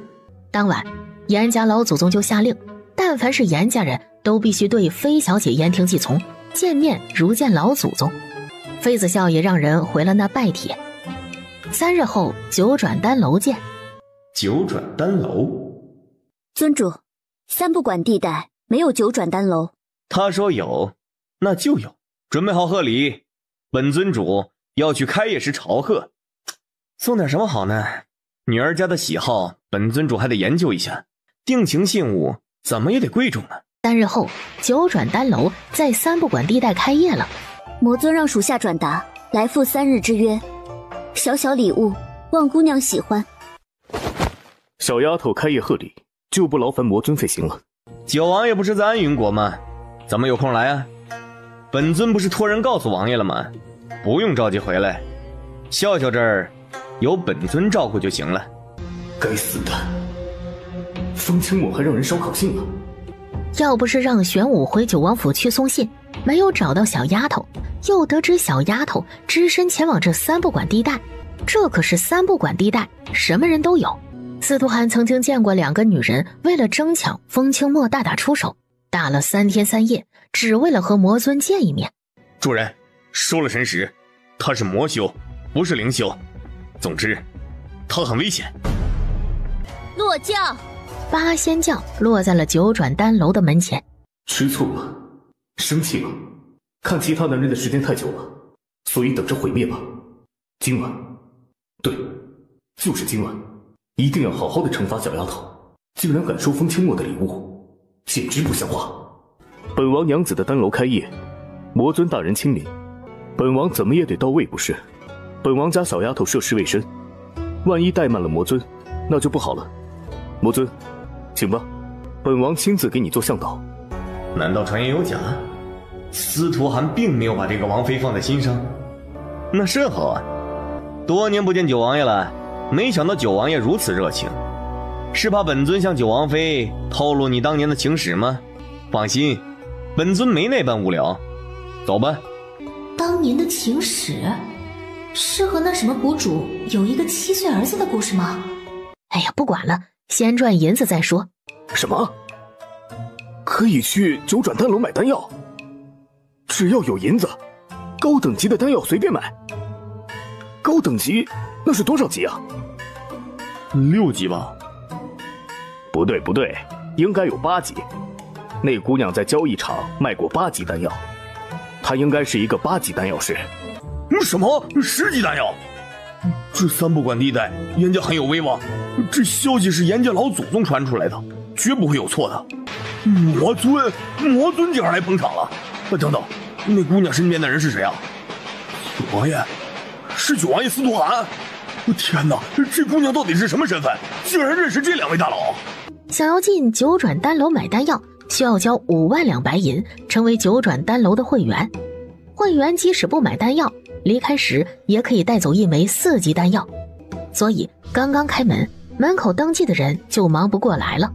当晚，严家老祖宗就下令，但凡是严家人都必须对妃小姐言听计从，见面如见老祖宗。妃子笑也让人回了那拜帖。3日后，九转丹楼见。九转丹楼，尊主，三不管地带没有九转丹楼。他说有，那就有。准备好贺礼，本尊主要去开业时朝贺。送点什么好呢？女儿家的喜好，本尊主还得研究一下。定情信物怎么也得贵重呢。3日后，九转丹楼在三不管地带开业了。魔尊让属下转达，来赴3日之约，小小礼物，望姑娘喜欢。小丫头开业贺礼，就不劳烦魔尊费心了。九王爷不是在安云国吗？怎么有空来啊？本尊不是托人告诉王爷了吗？不用着急回来。笑笑这儿由本尊照顾就行了。该死的，风清墨还让人捎口信了。要不是让玄武回九王府去送信，没有找到小丫头，又得知小丫头只身前往这三不管地带，这可是三不管地带，什么人都有。司徒涵曾经见过2个女人为了争抢风清墨大打出手，打了3天3夜，只为了和魔尊见一面。主人，收了神石，他是魔修，不是灵修。总之，他很危险。落将八仙将落在了九转丹楼的门前。吃醋了，生气了，看其他男人的时间太久了，所以等着毁灭吧。今晚，对，就是今晚，一定要好好的惩罚小丫头，竟然敢收风清墨的礼物，简直不像话。本王娘子的丹楼开业，魔尊大人亲临，本王怎么也得到位不是？本王家小丫头涉世未深，万一怠慢了魔尊，那就不好了。魔尊，请吧，本王亲自给你做向导。难道传言有假？司徒涵并没有把这个王妃放在心上？那甚好啊！多年不见九王爷了，没想到九王爷如此热情，是怕本尊向九王妃透露你当年的情史吗？放心，本尊没那般无聊。走吧。当年的情史，是和那什么谷主有一个7岁儿子的故事吗？哎呀，不管了，先赚银子再说。什么？可以去九转丹楼买丹药？只要有银子，高等级的丹药随便买。高等级那是多少级啊？6级吧？不对不对，应该有8级。那姑娘在交易场卖过8级丹药，她应该是一个8级丹药师。什么10级丹药？这三不管地带，严家很有威望，这消息是严家老祖宗传出来的，绝不会有错的。魔尊竟然来捧场了！等等，那姑娘身边的人是谁啊？九王爷，是九王爷司徒涵！天哪，这姑娘到底是什么身份？竟然认识这2位大佬！想要进九转丹楼买丹药，需要交5万两白银，成为九转丹楼的会员。会员即使不买丹药，离开时也可以带走1枚4级丹药。所以刚刚开门，门口登记的人就忙不过来了。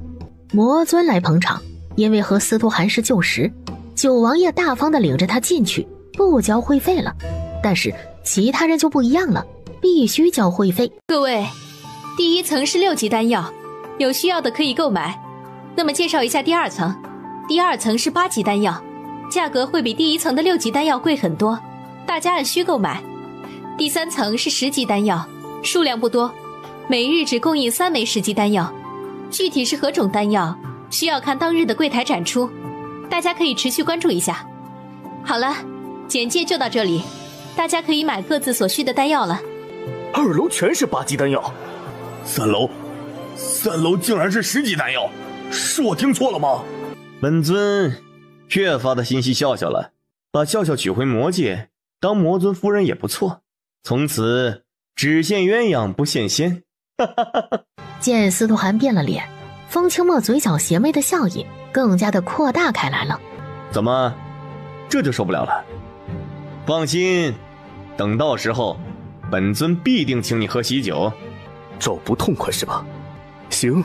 魔尊来捧场，因为和司徒涵是旧识，九王爷大方地领着他进去，不交会费了。但是其他人就不一样了，必须交会费。各位，第1层是6级丹药，有需要的可以购买。那么介绍一下第2层，第2层是8级丹药，价格会比第1层的6级丹药贵很多，大家按需购买。第3层是10级丹药，数量不多，每日只供应3枚10级丹药，具体是何种丹药，需要看当日的柜台展出，大家可以持续关注一下。好了，简介就到这里，大家可以买各自所需的丹药了。2楼全是8级丹药，3楼竟然是10级丹药，是我听错了吗？本尊越发的心系笑笑了，把笑笑娶回魔界，当魔尊夫人也不错，从此只羡鸳鸯不羡仙。见司徒涵变了脸，风清墨嘴角邪魅的笑意更加的扩大开来了。怎么，这就受不了了？放心，等到时候，本尊必定请你喝喜酒。找不痛快是吧？行，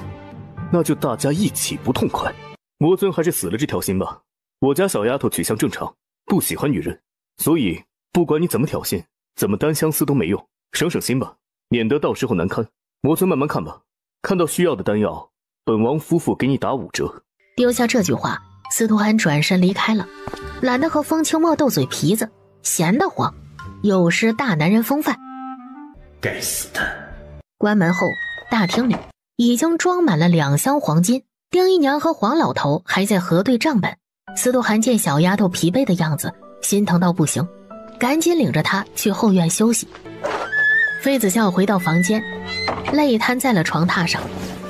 那就大家一起不痛快。魔尊还是死了这条心吧。我家小丫头取向正常，不喜欢女人，所以不管你怎么挑衅，怎么单相思都没用，省省心吧，免得到时候难堪。魔尊慢慢看吧，看到需要的丹药，本王夫妇给你打5折。丢下这句话，司徒涵转身离开了，懒得和风清墨斗嘴皮子，闲得慌，有失大男人风范。该死的！关门后，大厅里已经装满了2箱黄金，丁姨娘和黄老头还在核对账本。司徒涵见小丫头疲惫的样子，心疼到不行，赶紧领着她去后院休息。妃子笑回到房间，累瘫在了床榻上，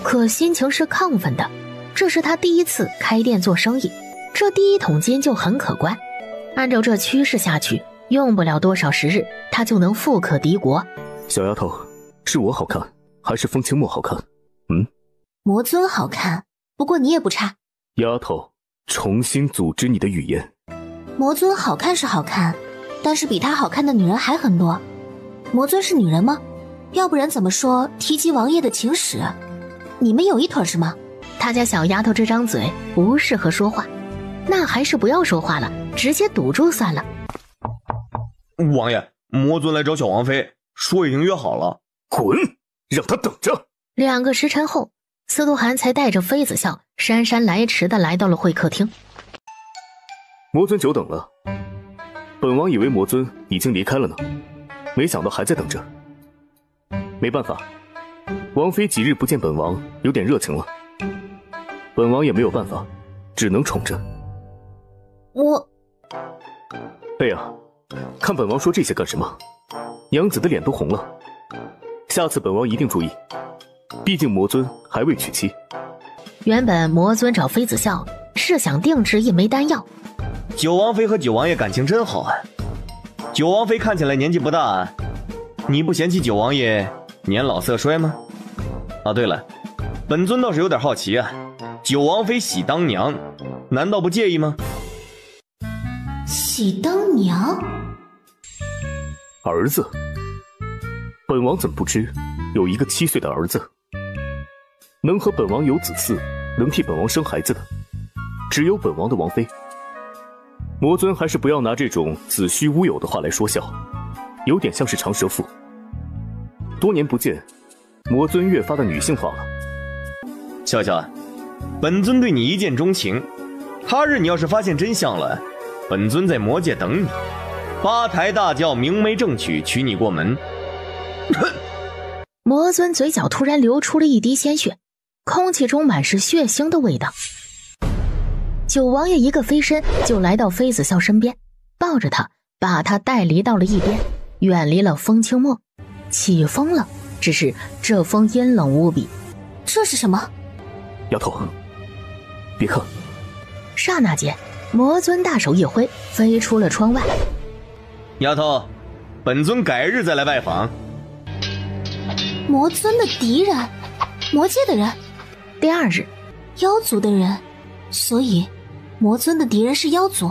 可心情是亢奋的。这是她第1次开店做生意，这第1桶金就很可观。按照这趋势下去，用不了多少时日，她就能富可敌国。小丫头，是我好看，还是风清墨好看？魔尊好看，不过你也不差。丫头，重新组织你的语言。魔尊好看是好看，但是比她好看的女人还很多。魔尊是女人吗？要不然怎么说提及王爷的情史？你们有一腿是吗？他家小丫头这张嘴不适合说话，那还是不要说话了，直接堵住算了。王爷，魔尊来找小王妃，说已经约好了。滚，让他等着。2个时辰后，司徒寒才带着妃子笑姗姗来迟的来到了会客厅。魔尊久等了，本王以为魔尊已经离开了呢，没想到还在等着。没办法，王妃几日不见本王，有点热情了。本王也没有办法，只能宠着。妃啊，看本王说这些干什么？娘子的脸都红了。下次本王一定注意，毕竟魔尊还未娶妻。原本魔尊找妃子笑是想定制一枚丹药。九王妃和九王爷感情真好啊。九王妃看起来年纪不大，你不嫌弃九王爷年老色衰吗？啊，对了，本尊倒是有点好奇啊，九王妃喜当娘，难道不介意吗？喜当娘？儿子？本王怎么不知有一个7岁的儿子？能和本王有子嗣，能替本王生孩子的，只有本王的王妃。魔尊还是不要拿这种子虚乌有的话来说笑，有点像是长舌妇。多年不见，魔尊越发的女性化了。笑笑，本尊对你一见钟情，他日你要是发现真相了，本尊在魔界等你，八抬大轿，明媒正娶，娶你过门。魔尊嘴角突然流出了一滴鲜血，空气中满是血腥的味道。九王爷一个飞身就来到妃子笑身边，抱着她，把她带离到了一边，远离了风清墨。起风了，只是这风阴冷无比。这是什么？丫头，别看。刹那间，魔尊大手一挥，飞出了窗外。丫头，本尊改日再来拜访。魔尊的敌人，魔界的人。第2日，妖族的人，所以魔尊的敌人是妖族。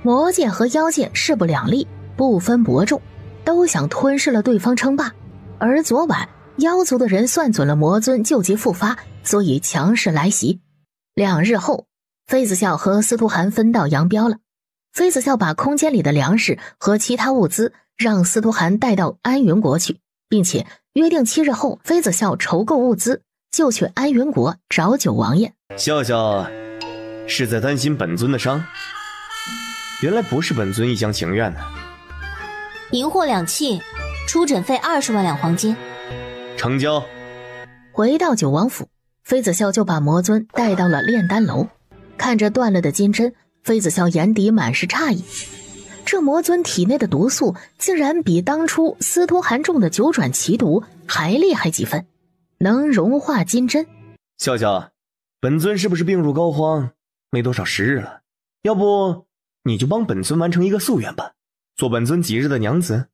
魔界和妖界势不两立，不分伯仲，都想吞噬了对方称霸。而昨晚妖族的人算准了魔尊旧疾复发，所以强势来袭。2日后，妃子笑和司徒寒分道扬镳了。妃子笑把空间里的粮食和其他物资让司徒寒带到安云国去，并且约定7日后妃子笑筹够物资就去安云国找九王爷。笑笑是在担心本尊的伤，原来不是本尊一厢情愿呢。银货2器，出诊费20万两黄金。成交。回到九王府，妃子笑就把魔尊带到了炼丹楼，看着断了的金针，妃子笑眼底满是诧异。这魔尊体内的毒素竟然比当初司徒寒中的9转奇毒还厉害几分，能融化金针。笑笑，本尊是不是病入膏肓，没多少时日了？要不你就帮本尊完成一个夙愿吧，做本尊几日的娘子。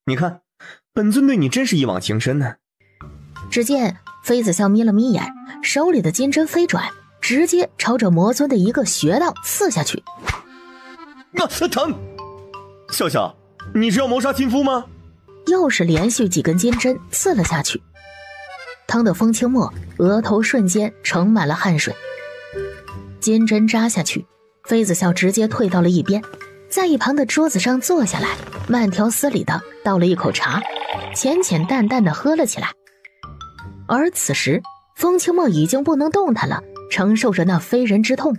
你看本尊对你真是一往情深呢。只见妃子笑眯了眯眼，手里的金针飞转，直接朝着魔尊的一个穴道刺下去。疼！笑笑，你是要谋杀亲夫吗？又是连续几根金针刺了下去，疼得风清墨额头瞬间盛满了汗水。金针扎下去，妃子笑直接退到了一边，在一旁的桌子上坐下来，慢条斯理的倒了一口茶，浅浅淡淡的喝了起来。而此时风清墨已经不能动弹了，承受着那非人之痛。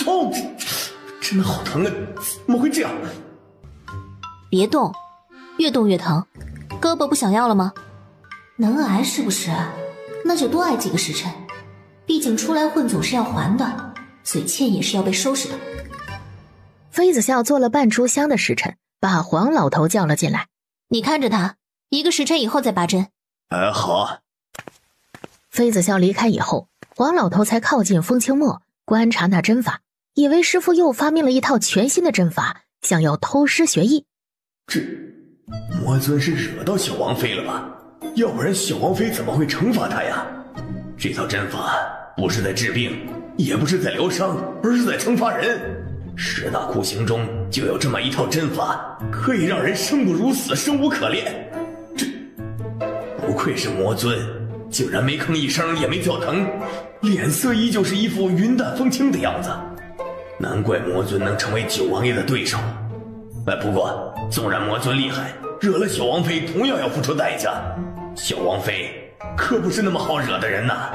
痛，真的好疼啊！怎么会这样？别动，越动越疼。胳膊不想要了吗？能挨是不是？那就多挨几个时辰，毕竟出来混总是要还的，嘴欠也是要被收拾的。妃子笑做了半炷香的时辰，把黄老头叫了进来。你看着他，1个时辰以后再拔针。好。妃子笑离开以后，黄老头才靠近风清墨，观察那针法，以为师父又发明了一套全新的针法，想要偷师学艺。这魔尊是惹到小王妃了吧？要不然小王妃怎么会惩罚他呀？这套针法不是在治病，也不是在疗伤，而是在惩罚人。10大酷刑中就有这么一套针法，可以让人生不如死，生无可恋。这不愧是魔尊，竟然没吭一声，也没叫疼，脸色依旧是一副云淡风轻的样子。难怪魔尊能成为九王爷的对手。不过纵然魔尊厉害，惹了小王妃同样要付出代价。小王妃可不是那么好惹的人呐。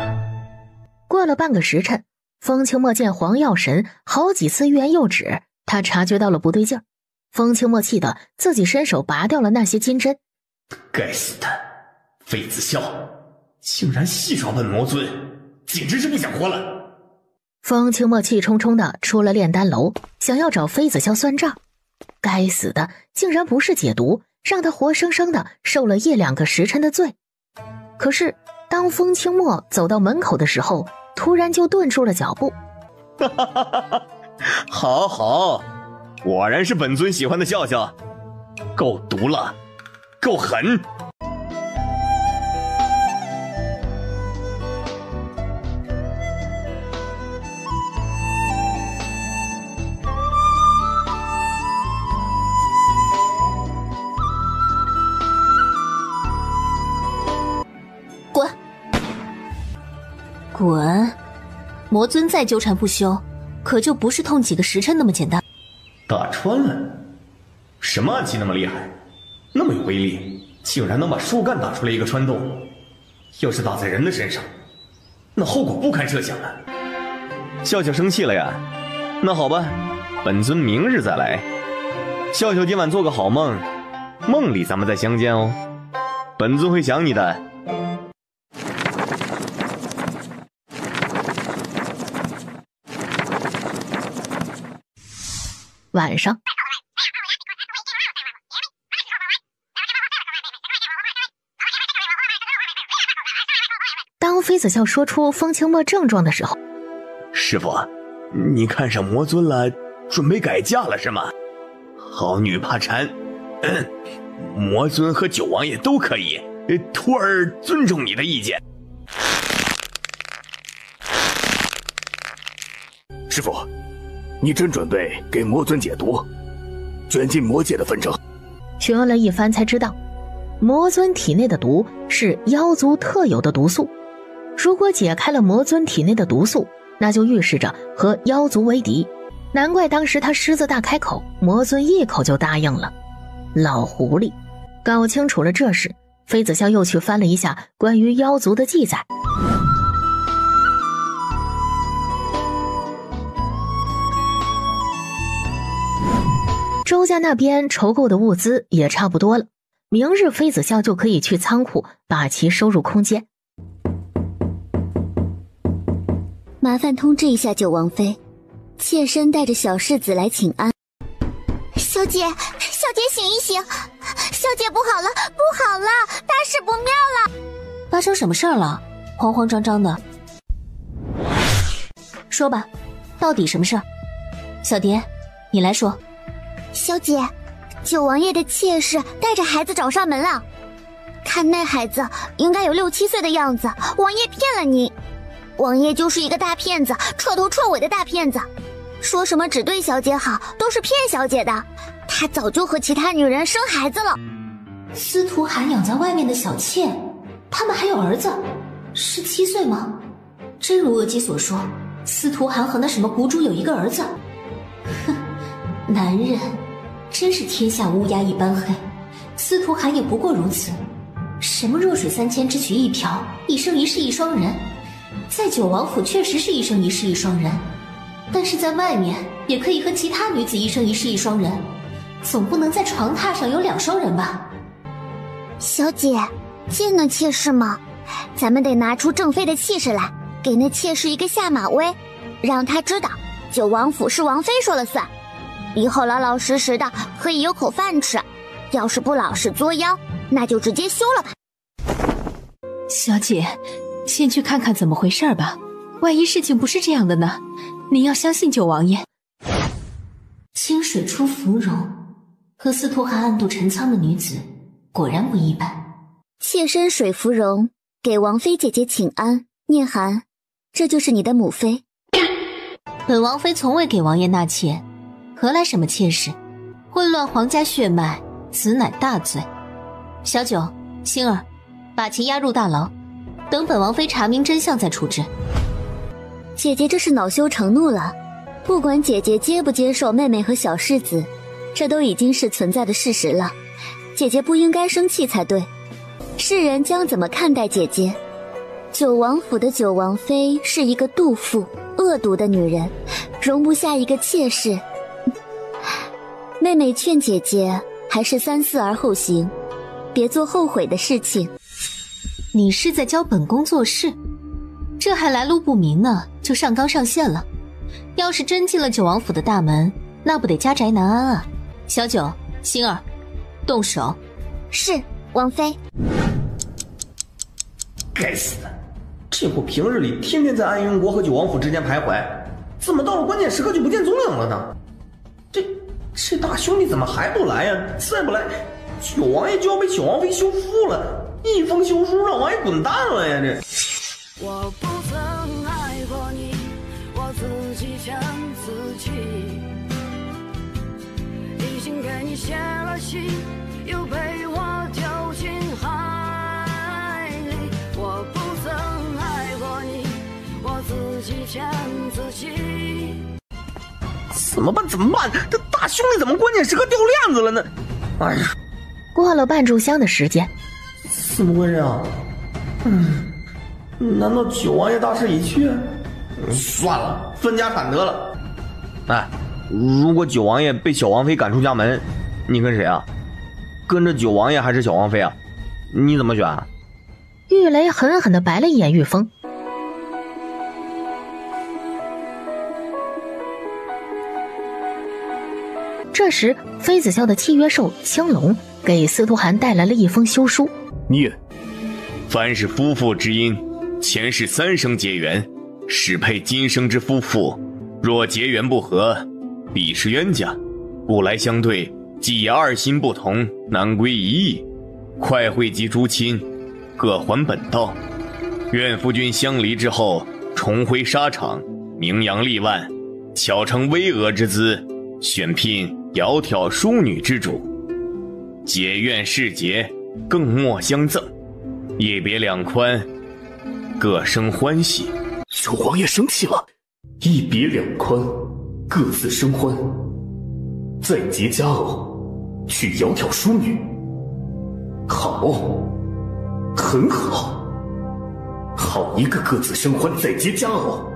过了半个时辰，风清墨见黄药神好几次欲言又止，他察觉到了不对劲儿。风清墨气得自己伸手拔掉了那些金针。该死的妃子笑，竟然戏耍本魔尊，简直是不想活了。风清墨气冲冲的出了炼丹楼，想要找妃子笑算账。该死的竟然不是解毒，让他活生生的受了1-2个时辰的罪。可是当风清墨走到门口的时候，突然就顿住了脚步。好好，果然是本尊喜欢的笑笑，够毒了，够狠。滚！滚！魔尊再纠缠不休，可就不是痛几个时辰那么简单。打穿了？什么暗器那么厉害，那么有威力，竟然能把树干打出来一个穿洞？要是打在人的身上，那后果不堪设想啊！笑笑生气了呀？那好吧，本尊明日再来。笑笑今晚做个好梦，梦里咱们再相见哦。本尊会想你的。晚上，当妃子笑说出风清墨症状的时候，师傅，你看上魔尊了，准备改嫁了是吗？好女怕缠，魔尊和九王爷都可以，徒儿尊重你的意见。师傅，你真准备给魔尊解毒，卷进魔界的纷争？询问了一番才知道，魔尊体内的毒是妖族特有的毒素，如果解开了魔尊体内的毒素，那就预示着和妖族为敌。难怪当时他狮子大开口，魔尊一口就答应了。老狐狸搞清楚了这事，妃子笑又去翻了一下关于妖族的记载。周家那边筹购的物资也差不多了，明日妃子笑就可以去仓库把其收入空间。麻烦通知一下九王妃，妾身带着小世子来请安。小姐，小姐醒一醒，小姐不好了，不好了，大事不妙了！发生什么事儿了？慌慌张张的，说吧，到底什么事儿？小蝶，你来说。小姐，九王爷的妾室带着孩子找上门了，看那孩子应该有6、7岁的样子，王爷骗了你。王爷就是一个大骗子，彻头彻尾的大骗子，说什么只对小姐好，都是骗小姐的。他早就和其他女人生孩子了。司徒涵养在外面的小妾，他们还有儿子，是7岁吗？真如额姬所说，司徒涵和那什么谷主有一个儿子。哼，男人真是天下乌鸦一般黑，司徒涵也不过如此。什么弱水3千只取一瓢，一生一世一双人，在九王府确实是一生一世一双人，但是在外面也可以和其他女子一生一世一双人，总不能在床榻上有2双人吧？小姐，见那妾室吗？咱们得拿出正妃的气势来，给那妾室一个下马威，让她知道九王府是王妃说了算，以后老老实实的可以有口饭吃，要是不老实作妖，那就直接休了吧。小姐，先去看看怎么回事吧，万一事情不是这样的呢？您要相信九王爷。清水出芙蓉，和司徒涵暗度陈仓的女子果然不一般。妾身水芙蓉给王妃姐姐请安，念涵，这就是你的母妃。本王妃从未给王爷纳妾，何来什么妾室？混乱皇家血脉，此乃大罪。小九、星儿，把其押入大牢，等本王妃查明真相再处置。姐姐这是恼羞成怒了，不管姐姐接不接受妹妹和小世子，这都已经是存在的事实了。姐姐不应该生气才对。世人将怎么看待姐姐？九王府的九王妃是一个妒妇、恶毒的女人，容不下一个妾室。妹妹劝姐姐还是三思而后行，别做后悔的事情。你是在教本宫做事？这还来路不明呢，就上纲上线了。要是真进了九王府的大门，那不得家宅难安啊！小九、星儿，动手。是，王妃。该死的，这货平日里天天在安云国和九王府之间徘徊，怎么到了关键时刻就不见踪影了呢？这大兄弟怎么还不来呀？再不来，九王爷就要被九王妃休夫了。一封休书让王爷滚蛋了呀！这。我不曾爱过你，我自己骗自己，已经给你写了信，又被我丢进海里。我不曾爱过你，我自己骗自己。怎么办？这大兄弟怎么关键时刻掉链子了呢？哎呀！过了半炷香的时间，怎么回事啊？难道九王爷大势已去？算了，分家产得了。哎，如果九王爷被小王妃赶出家门，你跟谁啊？跟着九王爷还是小王妃啊？你怎么选啊？玉雷狠狠地白了一眼玉峰。这时，妃子笑的契约兽青龙给司徒涵带来了一封休书。念：凡是夫妇之姻，前世3生结缘，始配今生之夫妇。若结缘不合，必是冤家。故来相对，既以2心不同，难归一意。快汇集诸亲，各还本道。愿夫君相离之后，重回沙场，名扬立万，巧成巍峨之姿，选聘窈窕淑女之主。结怨世结，更莫相赠。一别两宽，各生欢喜。九王爷生气了，一别两宽，各自生欢。再结佳偶，娶窈窕淑女。好，很好，好一个各自生欢，再结佳偶。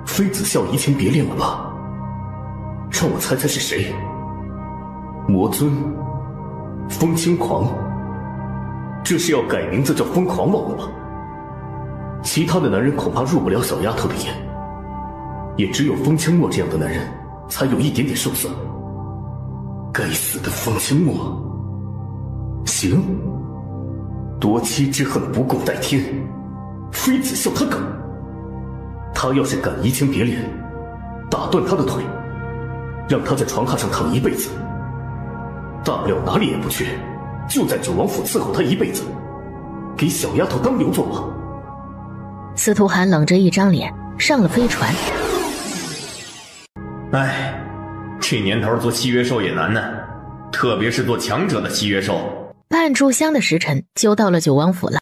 妃子笑移情别恋了吧？让我猜猜是谁？魔尊？风轻狂？这是要改名字叫疯狂王了吧？其他的男人恐怕入不了小丫头的眼，也只有风清墨这样的男人才有一点点胜算。该死的风清墨！行，夺妻之恨不共戴天，妃子笑他敢。他要是敢移情别恋，打断他的腿，让他在床榻上躺一辈子，大不了哪里也不去，就在九王府伺候他一辈子，给小丫头当牛做马。司徒涵冷着一张脸上了飞船。哎，这年头做契约兽也难呢，特别是做强者的契约兽。半炷香的时辰就到了九王府了。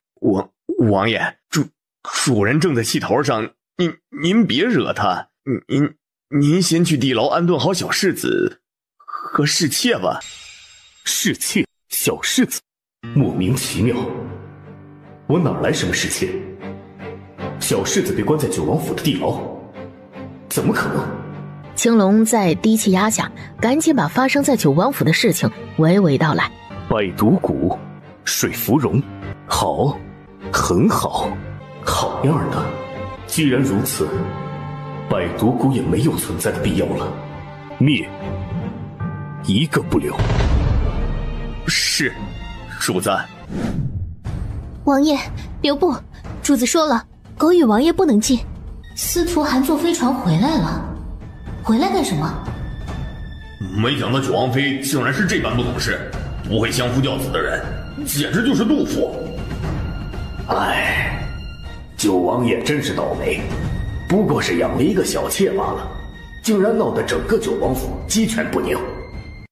王爷，主人正在气头上，您别惹他。您先去地牢安顿好小世子和侍妾吧。侍妾？小世子？莫名其妙，我哪来什么侍妾？小世子被关在九王府的地牢，怎么可能？青龙在低气压下赶紧把发生在九王府的事情娓娓道来。百毒谷，水芙蓉，好，很好，好样的！既然如此，百毒谷也没有存在的必要了，灭，一个不留。是，主子。王爷，留步！主子说了，狗与王爷不能进。司徒涵坐飞船回来了，回来干什么？没想到九王妃竟然是这般不懂事，不会相夫教子的人，简直就是妒妇。唉，九王爷真是倒霉，不过是养了一个小妾罢了，竟然闹得整个九王府鸡犬不宁。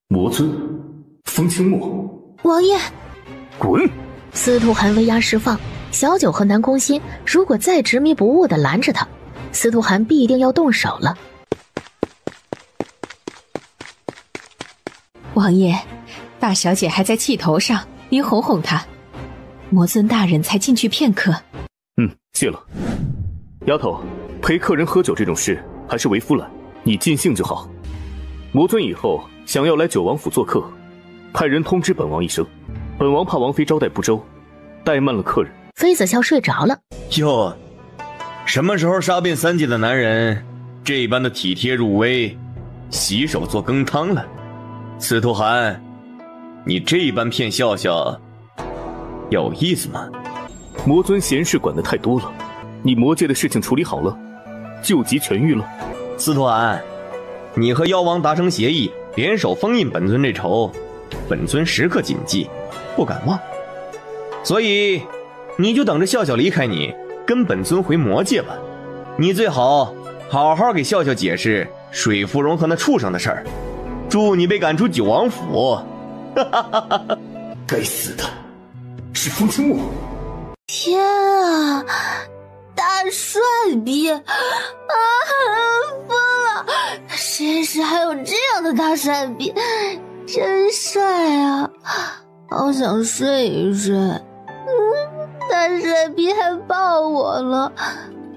魔尊，风清墨，王爷，滚！司徒寒威压释放，小九和南宫欣如果再执迷不悟地拦着他，司徒寒必定要动手了。王爷，大小姐还在气头上，您哄哄她。魔尊大人才进去片刻。谢了。丫头，陪客人喝酒这种事还是为夫来，你尽兴就好。魔尊以后想要来九王府做客，派人通知本王一声，本王怕王妃招待不周，怠慢了客人。妃子笑睡着了。哟，什么时候杀遍3界的男人这般的体贴入微，洗手做羹汤了？司徒寒，你这般骗笑笑有意思吗？魔尊闲事管得太多了，你魔界的事情处理好了，救急痊愈了。司徒寒，你和妖王达成协议，联手封印本尊这仇，本尊时刻谨记，不敢忘。所以你就等着笑笑离开你，跟本尊回魔界吧。你最好好好给笑笑解释水芙蓉和那畜生的事儿，祝你被赶出九王府。该死的，是风清墨！天啊，大帅逼啊！疯了！谁时还有这样的大帅逼？真帅啊！好想睡一睡。大帅逼还抱我了，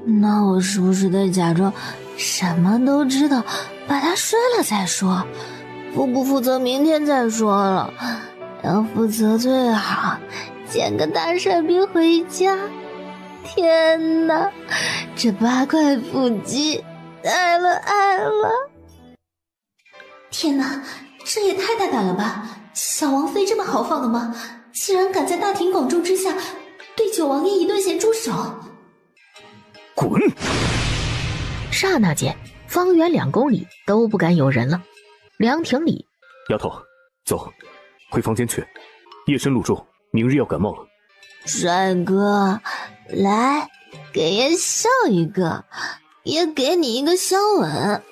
那我是不是得假装什么都知道，把他睡了再说？负不负责明天再说了，要负责最好捡个大帅逼回家。天哪，这8块腹肌爱了爱了！天哪，这也太大胆了吧！小王妃这么豪放的吗？竟然敢在大庭广众之下对九王爷一顿咸猪手！滚！刹那间，方圆2公里都不敢有人了。凉亭里，丫头，走，回房间去。夜深露重，明日要感冒了。帅哥，来，给爷笑一个，也给你一个香吻啊！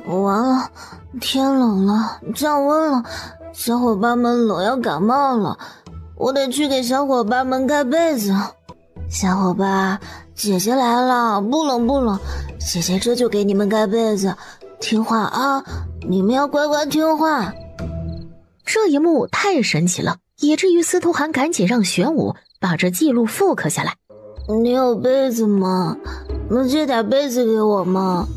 完了，天冷了，降温了，小伙伴们冷要感冒了，我得去给小伙伴们盖被子。小伙伴，姐姐来了，不冷不冷，姐姐这就给你们盖被子，听话啊，你们要乖乖听话。这一幕太神奇了，以至于司徒寒赶紧让玄武把这记录复刻下来。你有被子吗？能借点被子给我吗？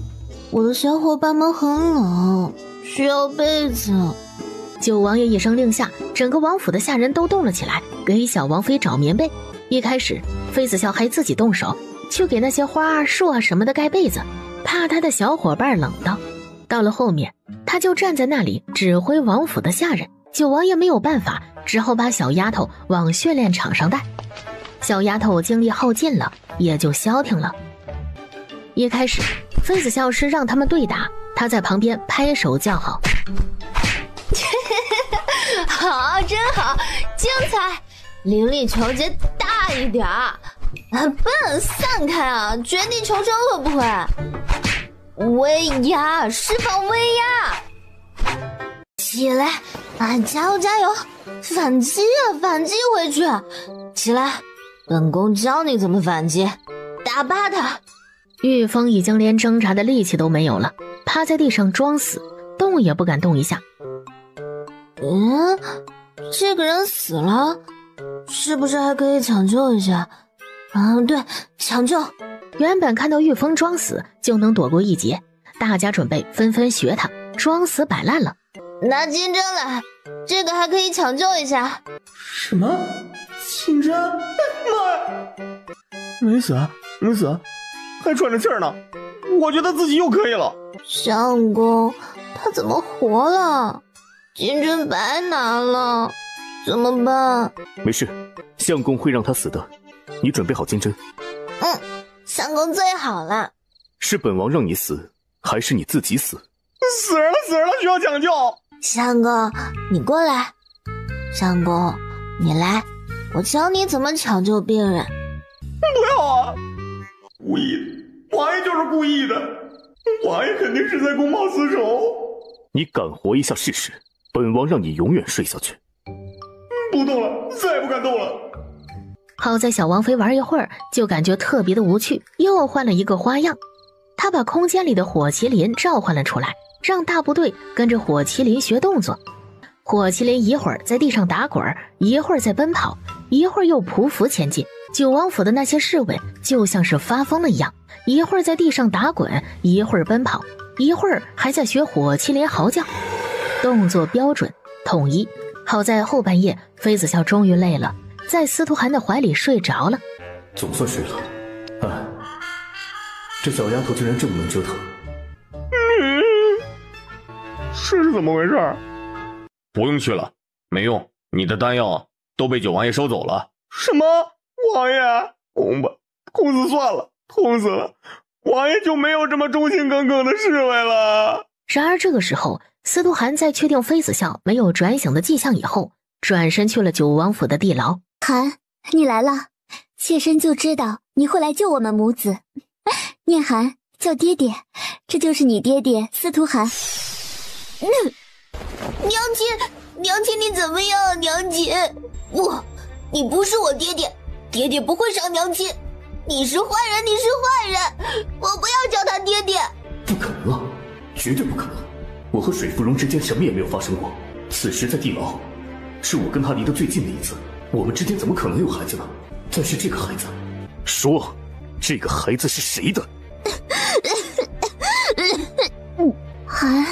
我的小伙伴们很冷，需要被子。九王爷一声令下，整个王府的下人都动了起来，给小王妃找棉被。一开始妃子笑还自己动手去给那些花啊树啊什么的盖被子，怕他的小伙伴冷到。到了后面，他就站在那里指挥王府的下人。九王爷没有办法，只好把小丫头往训练场上带。小丫头精力耗尽了，也就消停了。一开始妃子笑是让他们对打，他在旁边拍手叫好。好，真好，精彩！灵力球节大一点儿，不能散开啊！绝地求生会不会？威压，释放威压！起来，加油加油！反击啊，反击回去！起来，本宫教你怎么反击，打趴他！玉峰已经连挣扎的力气都没有了，趴在地上装死，动也不敢动一下。这个人死了，是不是还可以抢救一下？对，抢救。原本看到玉峰装死就能躲过一劫，大家准备纷纷学他装死摆烂了。拿金针来，这个还可以抢救一下。什么？金针？妈！没死，没死，还喘着气儿呢。我觉得自己又可以了。相公，他怎么活了？金针白拿了，怎么办？没事，相公会让他死的。你准备好金针？相公最好了。是本王让你死，还是你自己死？死人了，死人了，需要抢救。相公，你过来。相公，你来，我教你怎么抢救病人。不要啊！无意，王爷就是故意的，王爷肯定是在公报私仇。你敢活一下试试，本王让你永远睡下去。不动了，再也不敢动了。好在小王妃玩一会儿就感觉特别的无趣，又换了一个花样。他把空间里的火麒麟召唤了出来，让大部队跟着火麒麟学动作。火麒麟一会儿在地上打滚，一会儿在奔跑，一会儿又匍匐前进。九王府的那些侍卫就像是发疯了一样，一会儿在地上打滚，一会儿奔跑，一会儿还在学火麒麟嚎叫，动作标准统一。好在后半夜妃子笑终于累了，在司徒涵的怀里睡着了。总算睡了。哎，这小丫头竟然这么能折腾。是怎么回事？不用去了，没用，你的丹药都被九王爷收走了。什么？王爷，痛吧，痛死算了，痛死了，王爷就没有这么忠心耿耿的侍卫了。然而这个时候，司徒涵在确定妃子笑没有转醒的迹象以后，转身去了九王府的地牢。涵，你来了，妾身就知道你会来救我们母子。念涵，叫爹爹，这就是你爹爹司徒涵。娘亲，娘亲你怎么样啊？娘亲，你不是我爹爹，爹爹不会伤娘亲，你是坏人，你是坏人，我不要叫他爹爹。不可能啊，绝对不可能！我和水芙蓉之间什么也没有发生过，此时在地牢，是我跟他离得最近的一次，我们之间怎么可能有孩子呢？再是这个孩子，说，这个孩子是谁的？涵，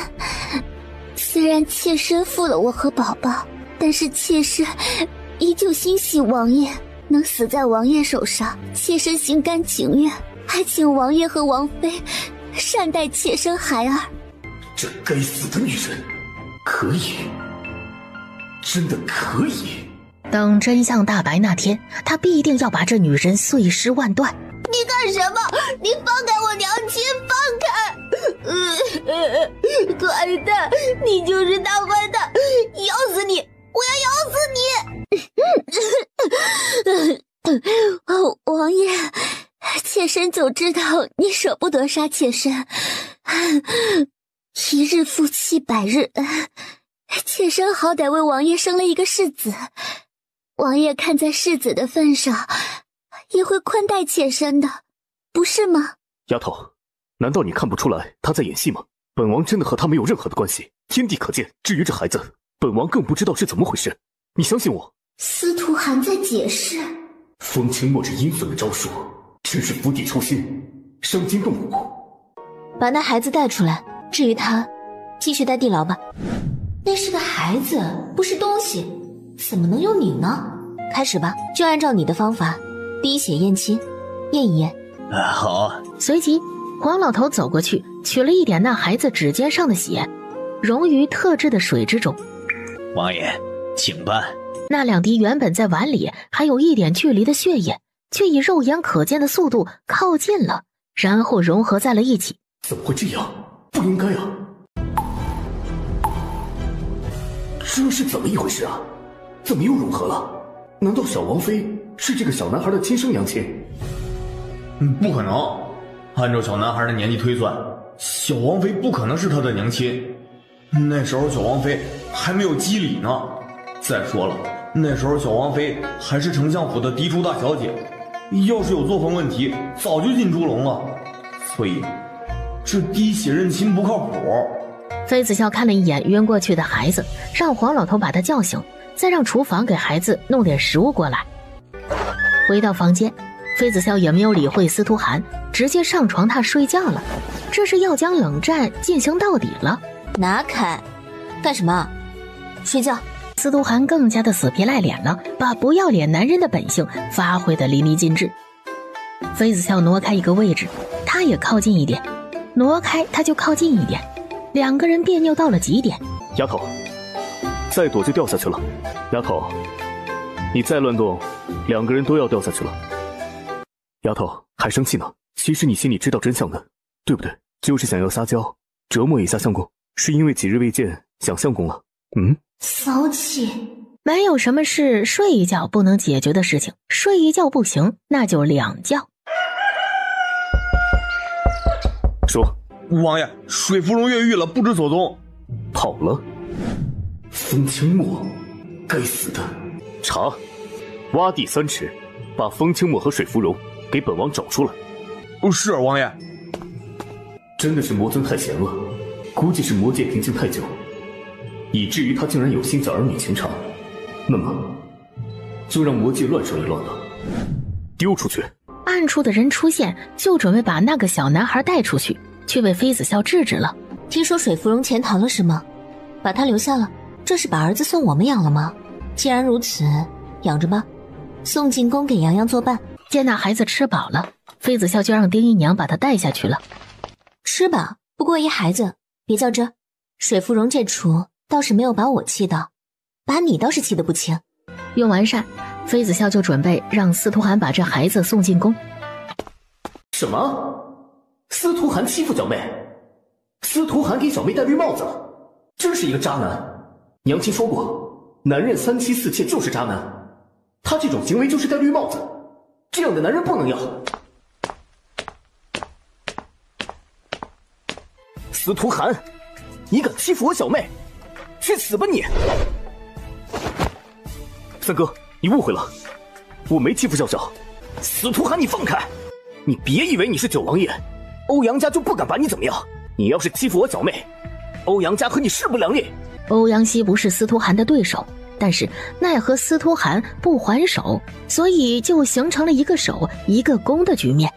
虽然妾身负了我和宝宝，但是妾身依旧欣喜王爷能死在王爷手上，妾身心甘情愿，还请王爷和王妃善待妾身孩儿。这该死的女人，可以，真的可以。等真相大白那天，他必定要把这女人碎尸万段。你干什么？你放开我娘亲，放开！坏蛋，你就是大坏蛋，咬死你！我要咬死你！王爷，妾身就知道你舍不得杀妾身，一日夫妻百日恩，妾身好歹为王爷生了一个世子，王爷看在世子的份上，也会宽待妾身的，不是吗？丫头，难道你看不出来他在演戏吗？本王真的和他没有任何的关系，天地可见。至于这孩子，本王更不知道是怎么回事，你相信我。司徒涵在解释，风清墨这阴损的招数，真是釜底抽薪，伤筋动骨。把那孩子带出来，至于他，继续待地牢吧。那是个孩子，不是东西，怎么能有你呢？开始吧，就按照你的方法，滴血验亲，验一验。好。随即，黄老头走过去，取了一点那孩子指尖上的血，溶于特制的水之中。王爷，请办。那两滴原本在碗里还有一点距离的血液，却以肉眼可见的速度靠近了，然后融合在了一起。怎么会这样？不应该啊！这是怎么一回事啊？怎么又融合了？难道小王妃是这个小男孩的亲生娘亲？不可能，按照小男孩的年纪推算，小王妃不可能是他的娘亲。那时候小王妃还没有笄礼呢。再说了，那时候小王妃还是丞相府的嫡出大小姐，要是有作风问题，早就进猪笼了。所以，这滴血认亲不靠谱。妃子笑看了一眼晕过去的孩子，让黄老头把他叫醒，再让厨房给孩子弄点食物过来。回到房间，妃子笑也没有理会司徒涵，直接上床榻睡觉了。这是要将冷战进行到底了。拿开，干什么？睡觉。司徒涵更加的死皮赖脸了，把不要脸男人的本性发挥得淋漓尽致。妃子笑挪开一个位置，他也靠近一点，挪开他就靠近一点，两个人别扭到了极点。丫头，再躲就掉下去了。丫头，你再乱动，两个人都要掉下去了。丫头还生气呢？其实你心里知道真相的，对不对？就是想要撒娇折磨一下相公，是因为几日未见想相公了。骚气。没有什么是睡一觉不能解决的事情，睡一觉不行，那就两觉。说，王爷，水芙蓉越狱了，不知所踪，跑了。风清墨，该死的！查，挖地3尺，把风清墨和水芙蓉给本王找出来。是王爷。真的是魔尊太闲了，估计是魔界平静太久，以至于他竟然有心在儿女情长。那么，就让魔界乱上一乱了。丢出去！暗处的人出现，就准备把那个小男孩带出去，却被妃子笑制止了。听说水芙蓉潜逃了是吗？把他留下了，这是把儿子送我们养了吗？既然如此，养着吧，送进宫给洋洋作伴。见那孩子吃饱了，妃子笑就让丁姨娘把他带下去了。吃吧，不过一孩子，别较真。水芙蓉这出倒是没有把我气到，把你倒是气得不轻。用完膳，妃子笑就准备让司徒涵把这孩子送进宫。什么？司徒涵欺负小妹？司徒涵给小妹戴绿帽子了，真是一个渣男。娘亲说过，男人3妻4妾就是渣男，他这种行为就是戴绿帽子，这样的男人不能要。司徒涵，你敢欺负我小妹，去死吧你！三哥，你误会了，我没欺负笑笑。司徒涵，你放开！你别以为你是九王爷，欧阳家就不敢把你怎么样。你要是欺负我小妹，欧阳家和你势不两立。欧阳希不是司徒涵的对手，但是奈何司徒涵不还手，所以就形成了一个守一个攻的局面。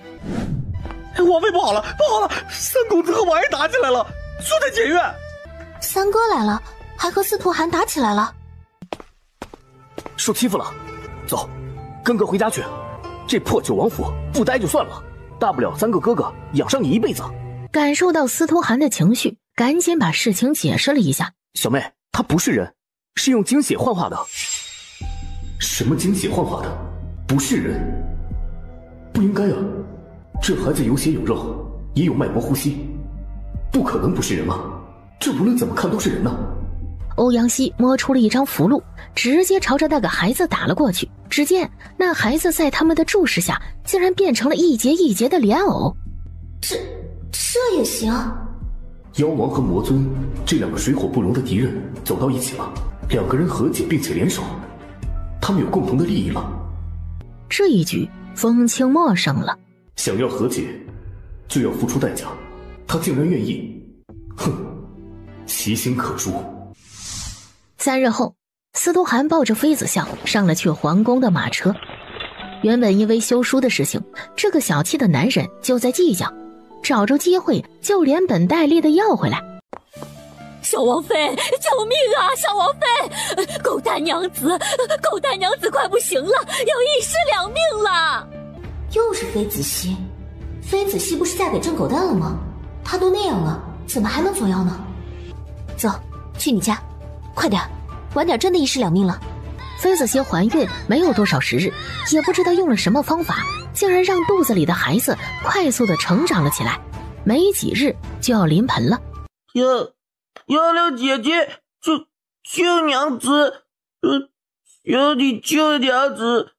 王妃不好了，不好了！三公子和王爷打起来了，就在检院。三哥来了，还和司徒涵打起来了。受欺负了，走，跟哥回家去。这破九王府不待就算了，大不了3个哥哥养上你一辈子。感受到司徒涵的情绪，赶紧把事情解释了一下。小妹，他不是人，是用精血幻化的。什么精血幻化的？不是人？不应该啊！这孩子有血有肉，也有脉搏呼吸，不可能不是人啊！这无论怎么看都是人啊！欧阳希摸出了一张符箓，直接朝着那个孩子打了过去。只见那孩子在他们的注视下，竟然变成了一节一节的莲藕。这也行？妖王和魔尊这2个水火不容的敌人走到一起了，2个人和解并且联手，他们有共同的利益了。这一局，风清墨胜了。想要和解，就要付出代价。他竟然愿意，哼，其心可诛。3日后，司徒涵抱着妃子笑上了去皇宫的马车。原本因为休书的事情，这个小气的男人就在计较，找着机会就连本带利的要回来。小王妃，救命啊！小王妃，狗蛋娘子快不行了，要1尸2命了。又是妃子熙，妃子熙不是嫁给郑狗蛋了吗？她都那样了，怎么还能左右呢？走，去你家，快点，晚点真的1尸2命了。妃子熙怀孕没有多少时日，也不知道用了什么方法，竟然让肚子里的孩子快速的成长了起来，没几日就要临盆了。瑶瑶姐姐，救娘子，求你救娘子，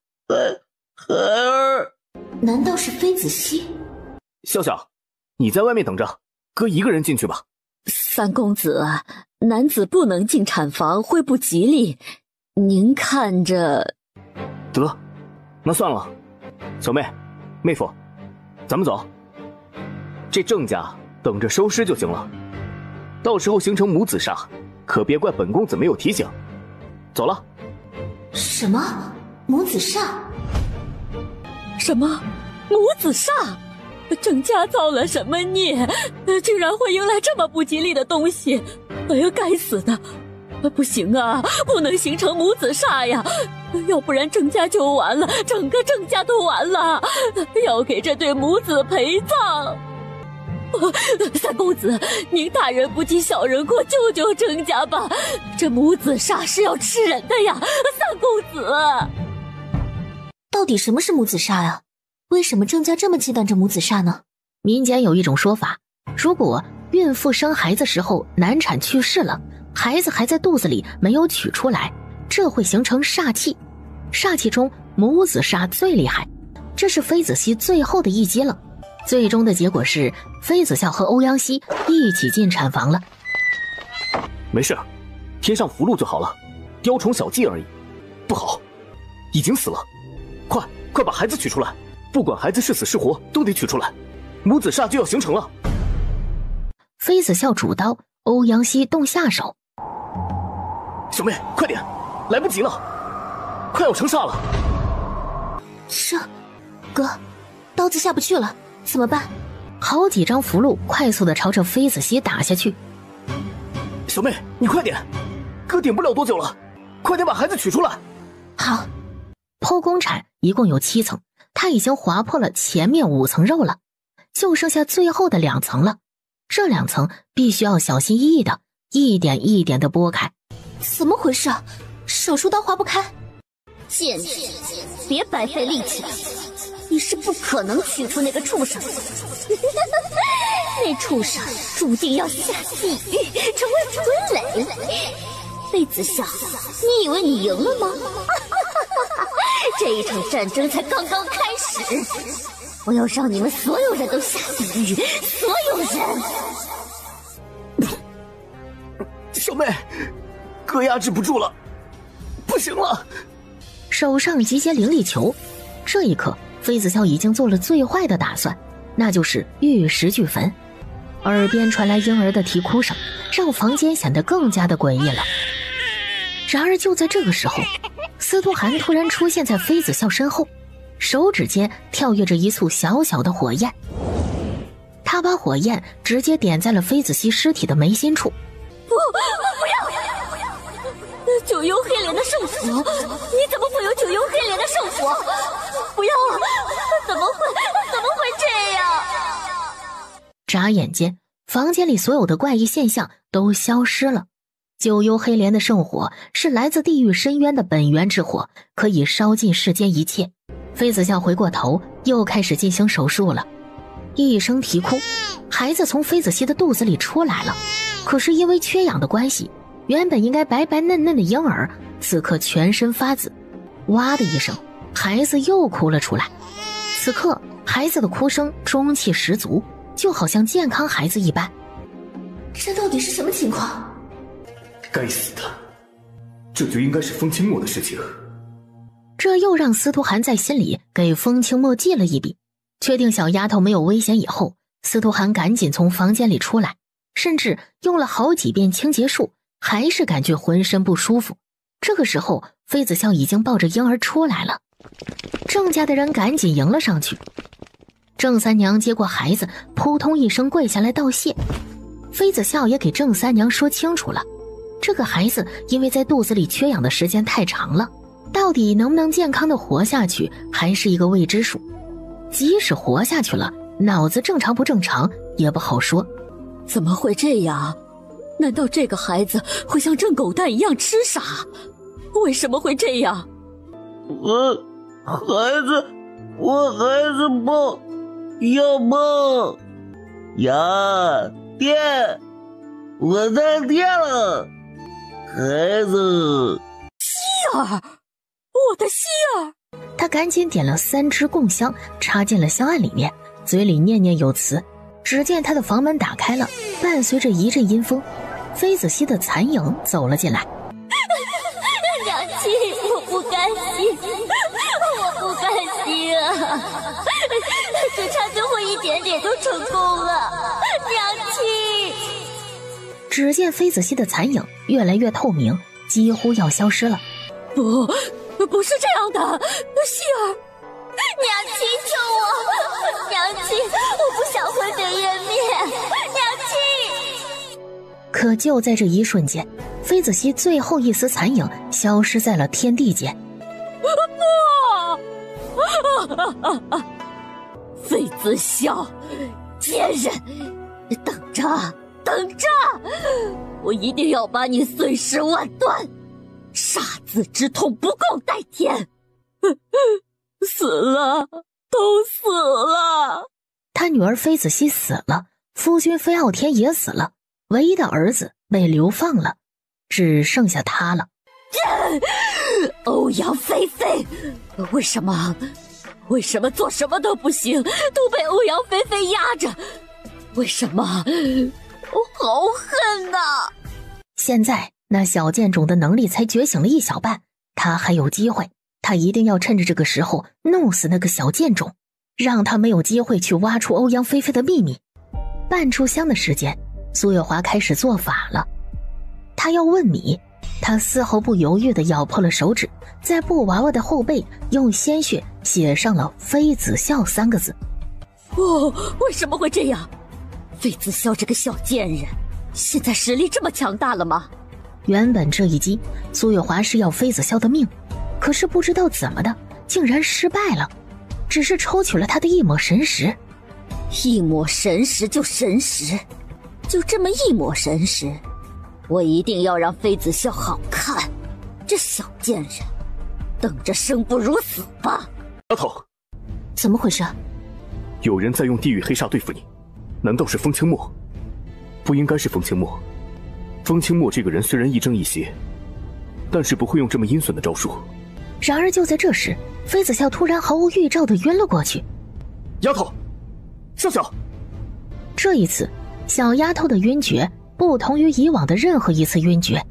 孩儿。难道是妃子熙？笑笑，你在外面等着，哥一个人进去吧。三公子，男子不能进产房会不吉利，您看着。得，那算了。小妹，妹夫，咱们走。这郑家等着收尸就行了，到时候形成母子煞，可别怪本公子没有提醒。走了。什么母子煞？什么母子煞？郑家造了什么孽，竟然会迎来这么不吉利的东西？哎呀，该死的！不行啊，不能形成母子煞呀，要不然郑家就完了，整个郑家都完了，要给这对母子陪葬。三公子，您大人不计小人过，救救郑家吧！这母子煞是要吃人的呀，三公子。到底什么是母子煞呀？为什么郑家这么忌惮这母子煞呢？民间有一种说法，如果孕妇生孩子时候难产去世了，孩子还在肚子里没有取出来，这会形成煞气。煞气中母子煞最厉害，这是妃子熙最后的一击了。最终的结果是妃子笑和欧阳希一起进产房了。没事，贴上符箓就好了，雕虫小技而已。不好，已经死了！快把孩子取出来，不管孩子是死是活，都得取出来。母子煞就要形成了。妃子笑主刀，欧阳希动下手。小妹，快点，来不及了，快要成煞了。哥，刀子下不去了，怎么办？好几张符箓快速地朝着妃子希打下去。小妹，你快点，哥顶不了多久了，快点把孩子取出来。好。剖宫产一共有7层，他已经划破了前面5层肉了，就剩下最后的2层了。这2层必须要小心翼翼的，一点一点的剥开。怎么回事？手术刀划不开？贱人，别白费力气了，你是不可能取出那个畜生。那畜生注定要下地狱，成为傀儡。妃子笑，你以为你赢了吗？这一场战争才刚刚开始，我要让你们所有人都下地狱，所有人。小妹，哥压制不住了，不行了。手上集结灵力球，这一刻妃子笑已经做了最坏的打算，那就是玉石俱焚。耳边传来婴儿的啼哭声，让房间显得更加的诡异了。然而就在这个时候，司徒涵突然出现在妃子笑身后，手指间跳跃着一簇小小的火焰。他把火焰直接点在了妃子希尸体的眉心处。不要！九幽黑莲的圣符，你怎么会有九幽黑莲的圣符？不要啊！怎么会这样？眨眼间，房间里所有的怪异现象都消失了。九幽黑莲的圣火是来自地狱深渊的本源之火，可以烧尽世间一切。妃子笑回过头，又开始进行手术了。一声啼哭，孩子从妃子希的肚子里出来了。可是因为缺氧的关系，原本应该白白嫩嫩的婴儿，此刻全身发紫。哇的一声，孩子又哭了出来。此刻孩子的哭声中气十足，就好像健康孩子一般。这到底是什么情况？该死的，这就应该是风清墨的事情。这又让司徒涵在心里给风清墨记了一笔。确定小丫头没有危险以后，司徒涵赶紧从房间里出来，甚至用了好几遍清洁术，还是感觉浑身不舒服。这个时候，妃子笑已经抱着婴儿出来了。郑家的人赶紧迎了上去。郑三娘接过孩子，扑通一声跪下来道谢。妃子笑也给郑三娘说清楚了，这个孩子因为在肚子里缺氧的时间太长了，到底能不能健康的活下去还是一个未知数。即使活下去了，脑子正常不正常也不好说。怎么会这样？难道这个孩子会像郑狗蛋一样痴傻？为什么会这样？我孩子不要梦呀，爹，我带爹了，孩子。希儿，我的希儿。他赶紧点了3支供香，插进了香案里面，嘴里念念有词。只见他的房门打开了，伴随着一阵阴风，妃子希的残影走了进来。娘亲，我不甘心，我不甘心啊！只差最后一点点就成功了，娘亲。只见妃子希的残影越来越透明，几乎要消失了。不是这样的，希儿，娘亲救我！娘亲，我不想灰飞烟灭，娘亲。可就在这一瞬间，妃子希最后一丝残影消失在了天地间。妃子笑，贱人，等着，我一定要把你碎尸万段，杀子之痛不共戴天。死了，都死了。他女儿妃子希死了，夫君妃傲天也死了，唯一的儿子被流放了，只剩下他了。欧阳菲菲，为什么为什么做什么都不行，都被欧阳菲菲压着？为什么？我好恨呐！现在那小贱种的能力才觉醒了一小半，他还有机会，他一定要趁着这个时候弄死那个小贱种，让他没有机会去挖出欧阳菲菲的秘密。半炷香的时间，苏月华开始做法了。他要问米，他丝毫不犹豫地咬破了手指，在布娃娃的后背用鲜血写上了妃子笑3个字。为什么会这样？妃子笑这个小贱人现在实力这么强大了吗？原本这一击苏月华是要妃子笑的命，可是不知道怎么的竟然失败了，只是抽取了他的一抹神识。一抹神识就神识，就这么一抹神识，我一定要让妃子笑好看。这小贱人等着生不如死吧。丫头，怎么回事？有人在用地狱黑煞对付你，难道是风清墨？不应该是风清墨。风清墨这个人虽然亦正亦邪，但是不会用这么阴损的招数。然而就在这时，妃子笑突然毫无预兆地晕了过去。丫头，笑笑。这一次小丫头的晕厥不同于以往的任何一次晕厥，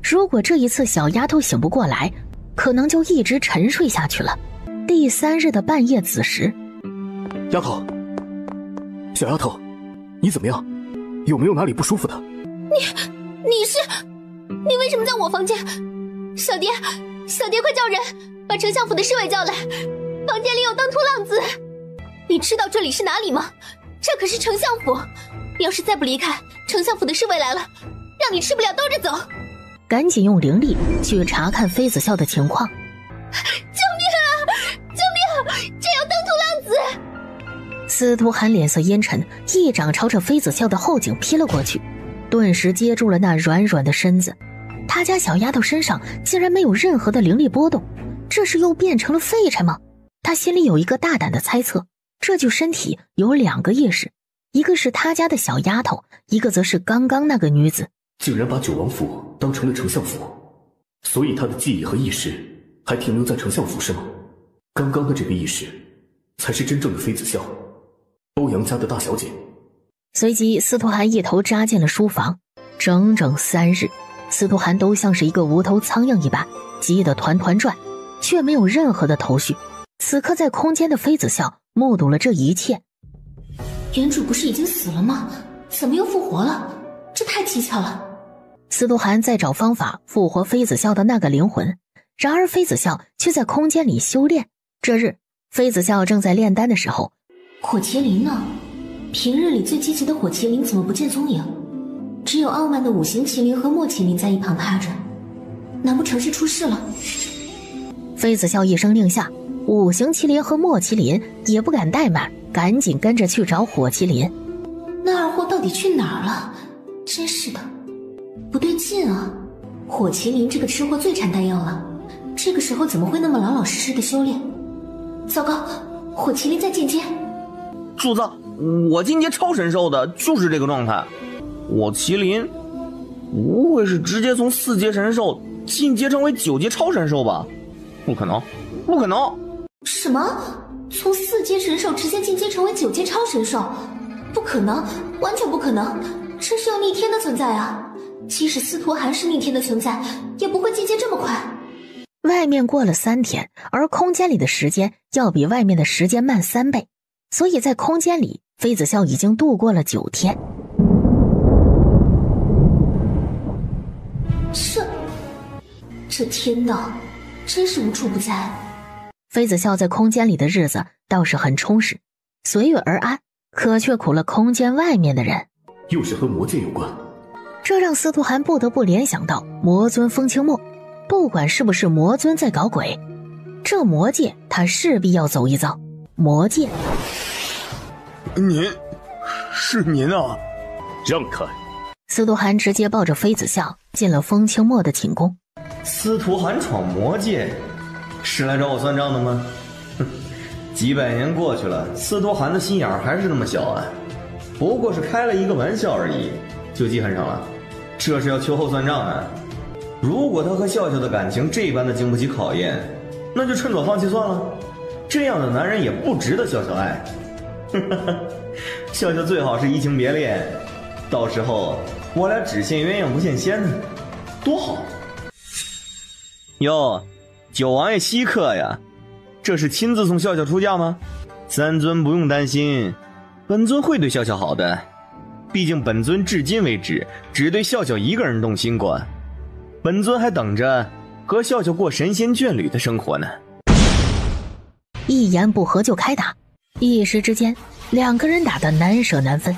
如果这一次小丫头醒不过来，可能就一直沉睡下去了。第3日的半夜子时，丫头，小丫头，你怎么样？有没有哪里不舒服的？你为什么在我房间？小蝶，快叫人把丞相府的侍卫叫来，房间里有当涂浪子。你知道这里是哪里吗？这可是丞相府，你要是再不离开，丞相府的侍卫来了，让你吃不了兜着走。赶紧用灵力去查看妃子笑的情况。救命啊！这有当涂浪子！司徒寒脸色阴沉，一掌朝着妃子笑的后颈劈了过去，顿时接住了那软软的身子。他家小丫头身上竟然没有任何的灵力波动，这是又变成了废柴吗？他心里有一个大胆的猜测，这具身体有2个意识，一个是他家的小丫头，一个则是刚刚那个女子。竟然把九王府当成了丞相府，所以他的记忆和意识还停留在丞相府是吗？刚刚的这个意识才是真正的妃子笑，欧阳家的大小姐。随即司徒寒一头扎进了书房，整整3日，司徒寒都像是一个无头苍蝇一般，急得团团转，却没有任何的头绪。此刻在空间的妃子笑目睹了这一切。原主不是已经死了吗？怎么又复活了？这太蹊跷了。司徒寒在找方法复活妃子笑的那个灵魂，然而妃子笑却在空间里修炼。这日妃子笑正在炼丹的时候，火麒麟呢？平日里最积极的火麒麟怎么不见踪影？只有傲慢的5行麒麟和墨麒麟在一旁趴着，难不成是出事了？妃子笑一声令下，5行麒麟和墨麒麟也不敢怠慢，赶紧跟着去找火麒麟。那二货到底去哪儿了？真是的，不对劲啊！火麒麟这个吃货最馋丹药了，这个时候怎么会那么老老实实的修炼？糟糕，火麒麟在进阶。主子，我进阶超神兽的就是这个状态。我麒麟不会是直接从4阶神兽进阶成为9阶超神兽吧？不可能，不可能！什么？从4阶神兽直接进阶成为9阶超神兽？不可能，完全不可能！这是有逆天的存在啊！即使司徒寒是逆天的存在，也不会进阶这么快。外面过了3天，而空间里的时间要比外面的时间慢3倍，所以在空间里，妃子笑已经度过了9天。这天道真是无处不在。妃子笑在空间里的日子倒是很充实，随遇而安，可却苦了空间外面的人。又是和魔界有关，这让司徒寒不得不联想到魔尊风清墨。不管是不是魔尊在搞鬼，这魔界他势必要走一遭。魔界，您是您啊！让开！司徒寒直接抱着妃子笑进了风清墨的寝宫。司徒寒闯魔界，是来找我算账的吗？哼，几百年过去了，司徒寒的心眼还是那么小啊，不过是开了一个玩笑而已，就记恨上了。这是要秋后算账啊！如果他和笑笑的感情这般的经不起考验，那就趁早放弃算了。这样的男人也不值得笑笑爱。笑笑最好是移情别恋，到时候我俩只羡鸳鸯不羡仙呢，多好。哟，九王爷稀客呀，这是亲自送笑笑出嫁吗？三尊不用担心，本尊会对笑笑好的，毕竟本尊至今为止只对笑笑一个人动心过，本尊还等着和笑笑过神仙眷侣的生活呢。一言不合就开打，一时之间两个人打得难舍难分。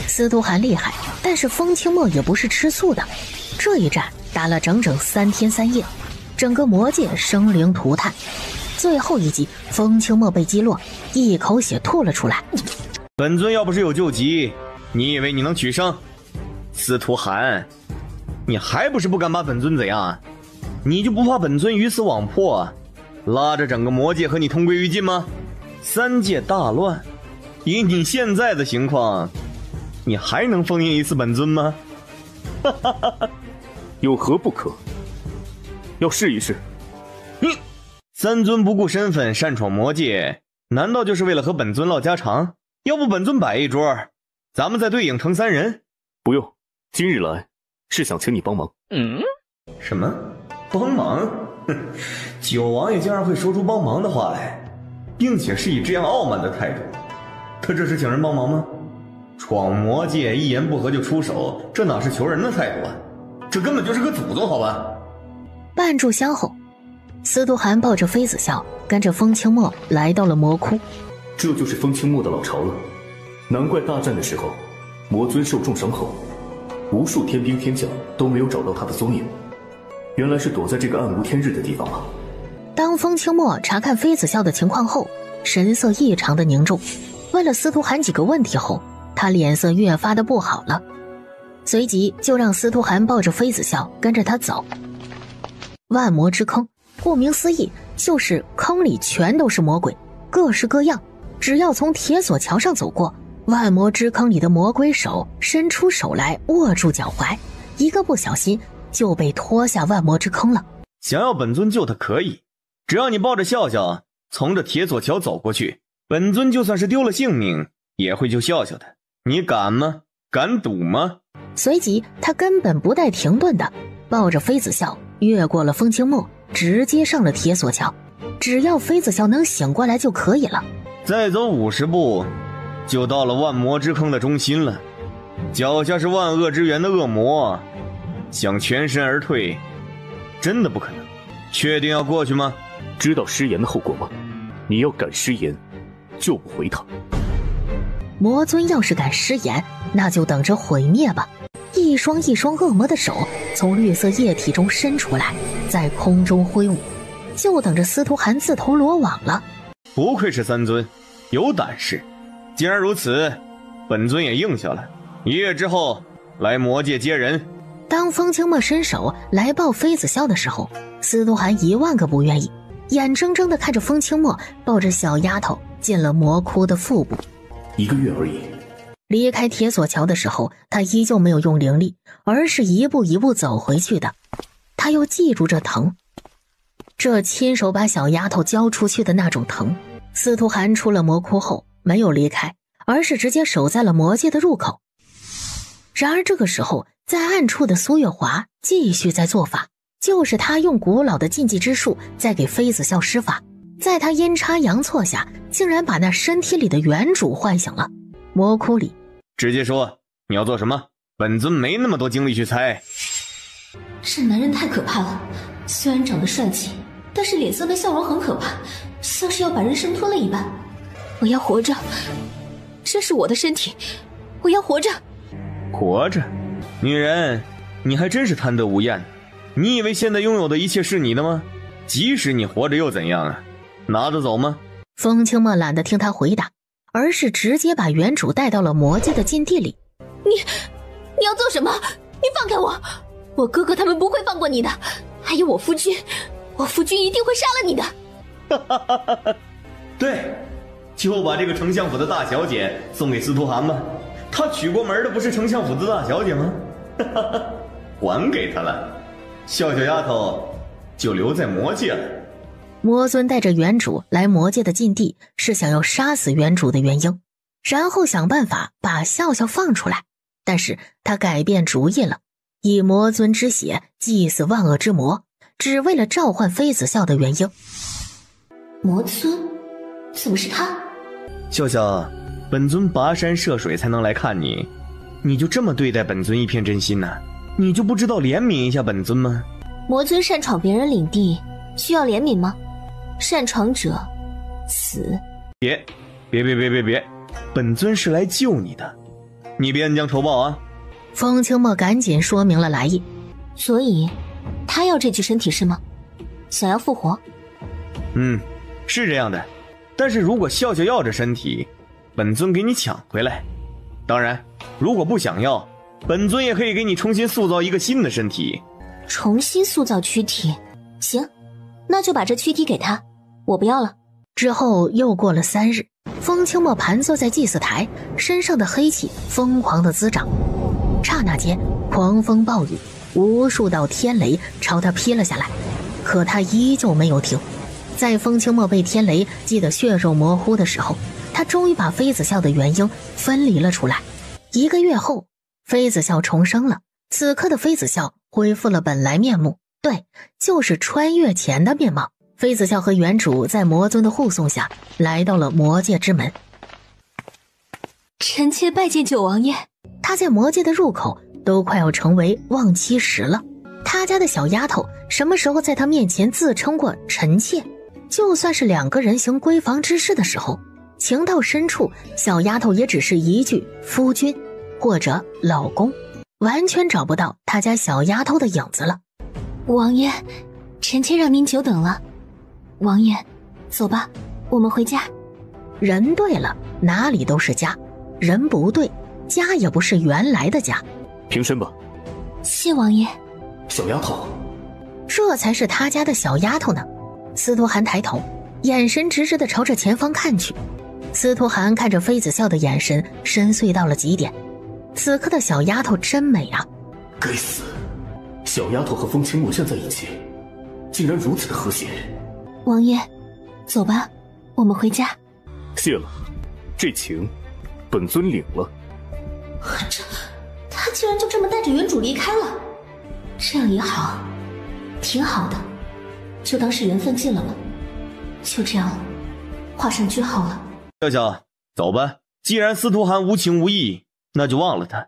司徒寒厉害，但是风清墨也不是吃素的，这一战打了整整3天3夜，整个魔界生灵涂炭。最后一击，风清墨被击落，一口血吐了出来。本尊要不是有救急，你以为你能取胜？司徒寒，你还不是不敢把本尊怎样？你就不怕本尊鱼死网破，拉着整个魔界和你同归于尽吗？3界大乱，以你现在的情况，你还能封印一次本尊吗？有何不可？要试一试。三尊不顾身份擅闯魔界，难道就是为了和本尊唠家常？要不本尊摆一桌，咱们再对影成3人。不用，今日来是想请你帮忙。什么？帮忙？九王爷竟然会说出帮忙的话来，并且是以这样傲慢的态度，他这是请人帮忙吗？闯魔界一言不合就出手，这哪是求人的态度啊？这根本就是个祖宗，好吧？半炷香后，司徒寒抱着妃子笑，跟着风清墨来到了魔窟。这就是风清墨的老巢了，难怪大战的时候，魔尊受重伤后，无数天兵天将都没有找到他的踪影，原来是躲在这个暗无天日的地方了。当风清墨查看妃子笑的情况后，神色异常的凝重。问了司徒寒几个问题后，他脸色越发的不好了，随即就让司徒寒抱着妃子笑跟着他走。万魔之坑，顾名思义，就是坑里全都是魔鬼，各式各样。只要从铁索桥上走过，万魔之坑里的魔鬼手伸出手来握住脚踝，一个不小心就被拖下万魔之坑了。想要本尊救他可以，只要你抱着笑笑从这铁索桥走过去，本尊就算是丢了性命也会救笑笑的。你敢吗？敢赌吗？随即他根本不带停顿的抱着妃子笑越过了风清墨，直接上了铁索桥。只要妃子笑能醒过来就可以了。再走50步就到了万魔之坑的中心了，脚下是万恶之源的恶魔，想全身而退真的不可能。确定要过去吗？知道失言的后果吗？你要敢失言，救不回他。魔尊要是敢失言，那就等着毁灭吧。一双恶魔的手从绿色液体中伸出来，在空中挥舞，就等着司徒寒自投罗网了。不愧是三尊，有胆识。既然如此，本尊也应下了。1月之后来魔界接人。当风清墨伸手来抱妃子笑的时候，司徒寒10000个不愿意，眼睁睁地看着风清墨抱着小丫头进了魔窟的腹部。1个月而已。离开铁索桥的时候，他依旧没有用灵力，而是一步一步走回去的。他又记住这疼，这亲手把小丫头交出去的那种疼。司徒寒出了魔窟后没有离开，而是直接守在了魔界的入口。然而这个时候，在暗处的苏月华继续在做法，就是他用古老的禁忌之术在给妃子笑施法，在他阴差阳错下，竟然把那身体里的原主唤醒了。魔窟里，直接说你要做什么，本尊没那么多精力去猜。这男人太可怕了，虽然长得帅气，但是脸色的笑容很可怕，像是要把人生吞了一般。我要活着，这是我的身体，我要活着。活着？女人，你还真是贪得无厌。你以为现在拥有的一切是你的吗？即使你活着又怎样啊？拿得走吗？风清墨懒得听他回答，而是直接把原主带到了魔界的禁地里。你要做什么？你放开我！我哥哥他们不会放过你的，还有我夫君，我夫君一定会杀了你的。对，就把这个丞相府的大小姐送给司徒寒吧。他娶过门的不是丞相府的大小姐吗？还给他了，笑笑丫头就留在魔界了。魔尊带着原主来魔界的禁地是想要杀死原主的原因，然后想办法把笑笑放出来。但是他改变主意了，以魔尊之血祭死万恶之魔，只为了召唤妃子笑的原因。魔尊？怎么是他？笑笑，本尊跋山涉水才能来看你，你就这么对待本尊一片真心呢？你就不知道怜悯一下本尊吗？魔尊擅闯别人领地，需要怜悯吗？擅闯者死。别，本尊是来救你的，你别恩将仇报啊！风清墨赶紧说明了来意。所以他要这具身体是吗？想要复活？是这样的，但是如果笑笑要这身体，本尊给你抢回来。当然如果不想要，本尊也可以给你重新塑造一个新的身体。重新塑造躯体？行，那就把这躯体给他，我不要了。之后又过了3日，风清墨盘坐在祭祀台，身上的黑气疯狂地滋长。刹那间，狂风暴雨，无数道天雷朝他劈了下来，可他依旧没有停。在风清墨被天雷击得血肉模糊的时候，他终于把妃子笑的原因分离了出来。1个月后，妃子笑重生了，此刻的妃子笑恢复了本来面目，对，就是穿越前的面貌。妃子笑和原主在魔尊的护送下来到了魔界之门。臣妾拜见九王爷。他在魔界的入口都快要成为忘妻石了。他家的小丫头什么时候在他面前自称过臣妾？就算是2个人行闺房之事的时候，情到深处，小丫头也只是一句夫君或者老公，完全找不到他家小丫头的影子了。王爷，臣妾让您久等了。王爷，走吧，我们回家。人对了，哪里都是家；人不对，家也不是原来的家。平身吧。谢王爷。小丫头，这才是他家的小丫头呢。司徒涵抬头，眼神直直地朝着前方看去。司徒涵看着妃子笑的眼神深邃到了极点。此刻的小丫头真美啊！该死，小丫头和风清墨站在一起，竟然如此的和谐。王爷，走吧，我们回家。谢了，这情本尊领了。他竟然就这么带着原主离开了，这样也好，挺好的，就当是缘分尽了吧。就这样画上句号了。笑笑，走吧，既然司徒涵无情无义，那就忘了他，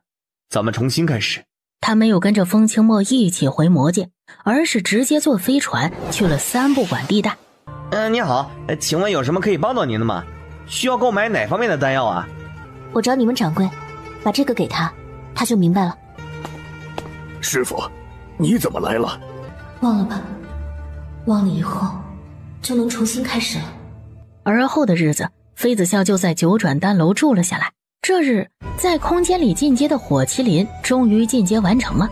咱们重新开始。他没有跟着风清墨一起回魔界，而是直接坐飞船去了3不管地带。你好，请问有什么可以帮到您的吗？需要购买哪方面的丹药啊？我找你们掌柜，把这个给他，他就明白了。师傅，你怎么来了？忘了吧，忘了以后就能重新开始了。而后的日子，妃子笑就在九转丹楼住了下来。这日，在空间里进阶的火麒麟终于进阶完成了。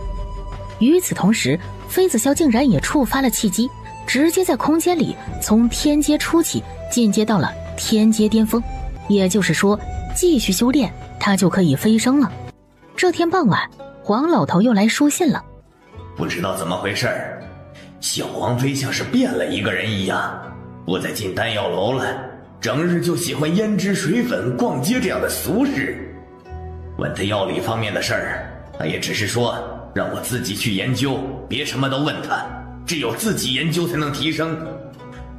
与此同时，妃子笑竟然也触发了契机，直接在空间里从天阶初期进阶到了天阶巅峰，也就是说，继续修炼，他就可以飞升了。这天傍晚，黄老头又来书信了。不知道怎么回事，小王妃像是变了一个人一样，不再进丹药楼了，整日就喜欢胭脂水粉、逛街这样的俗事。问他药理方面的事儿，他也只是说让我自己去研究，别什么都问他，只有自己研究才能提升。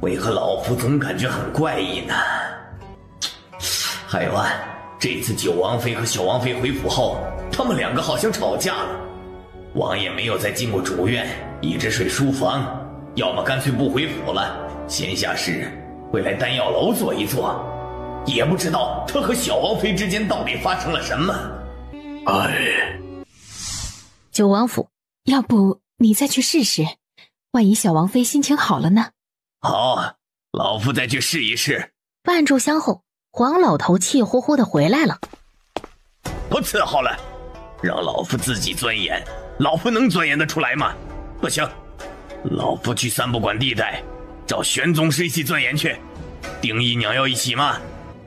为何老夫总感觉很怪异呢？还有啊，这次九王妃和小王妃回府后，他们2个好像吵架了。王爷没有再进过主院，一直睡书房，要么干脆不回府了，闲暇时会来丹药楼坐一坐。也不知道他和小王妃之间到底发生了什么。九王府，要不你再去试试，万一小王妃心情好了呢？好，老夫再去试一试。半炷香后，黄老头气呼呼地回来了。不伺候了，让老夫自己钻研，老夫能钻研得出来吗？不行，老夫去3不管地带，找玄宗师一起钻研去。丁姨娘要一起吗？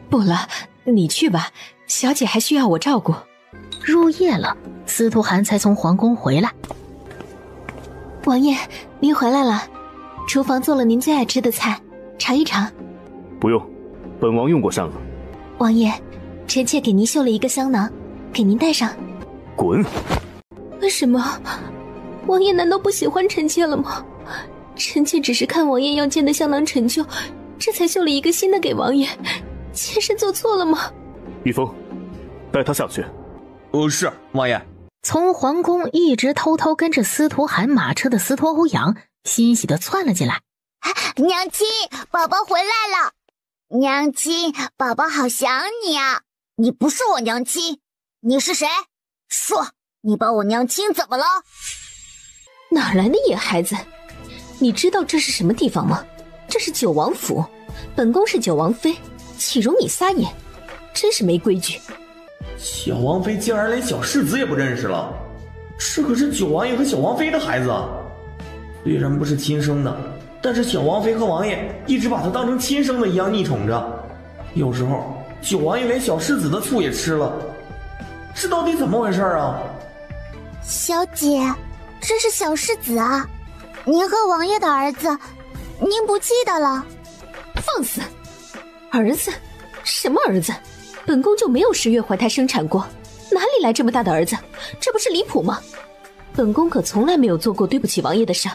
不了，你去吧，小姐还需要我照顾。入夜了，司徒涵才从皇宫回来。王爷，您回来了，厨房做了您最爱吃的菜。尝一尝。不用，本王用过膳了。王爷，臣妾给您绣了一个香囊，给您带上。滚！为什么？王爷难道不喜欢臣妾了吗？臣妾只是看王爷要见的香囊陈旧，这才绣了一个新的给王爷。妾身做错了吗？玉峰，带他下去。是王爷。从皇宫一直偷偷跟着司徒寒马车的司徒欧阳欣喜地窜了进来。娘亲，宝宝回来了。娘亲，宝宝好想你啊！你不是我娘亲，你是谁？说，你把我娘亲怎么了？哪来的野孩子？你知道这是什么地方吗？这是九王府，本宫是九王妃，岂容你撒野？真是没规矩。小王妃竟然连小世子也不认识了，这可是九王爷和小王妃的孩子啊！虽然不是亲生的，但是小王妃和王爷一直把他当成亲生的一样溺宠着。有时候九王爷连小世子的醋也吃了，这到底怎么回事啊？小姐，这是小世子啊，您和王爷的儿子，您不记得了？放肆！儿子？什么儿子？本宫就没有10月怀胎生产过，哪里来这么大的儿子？这不是离谱吗？本宫可从来没有做过对不起王爷的事，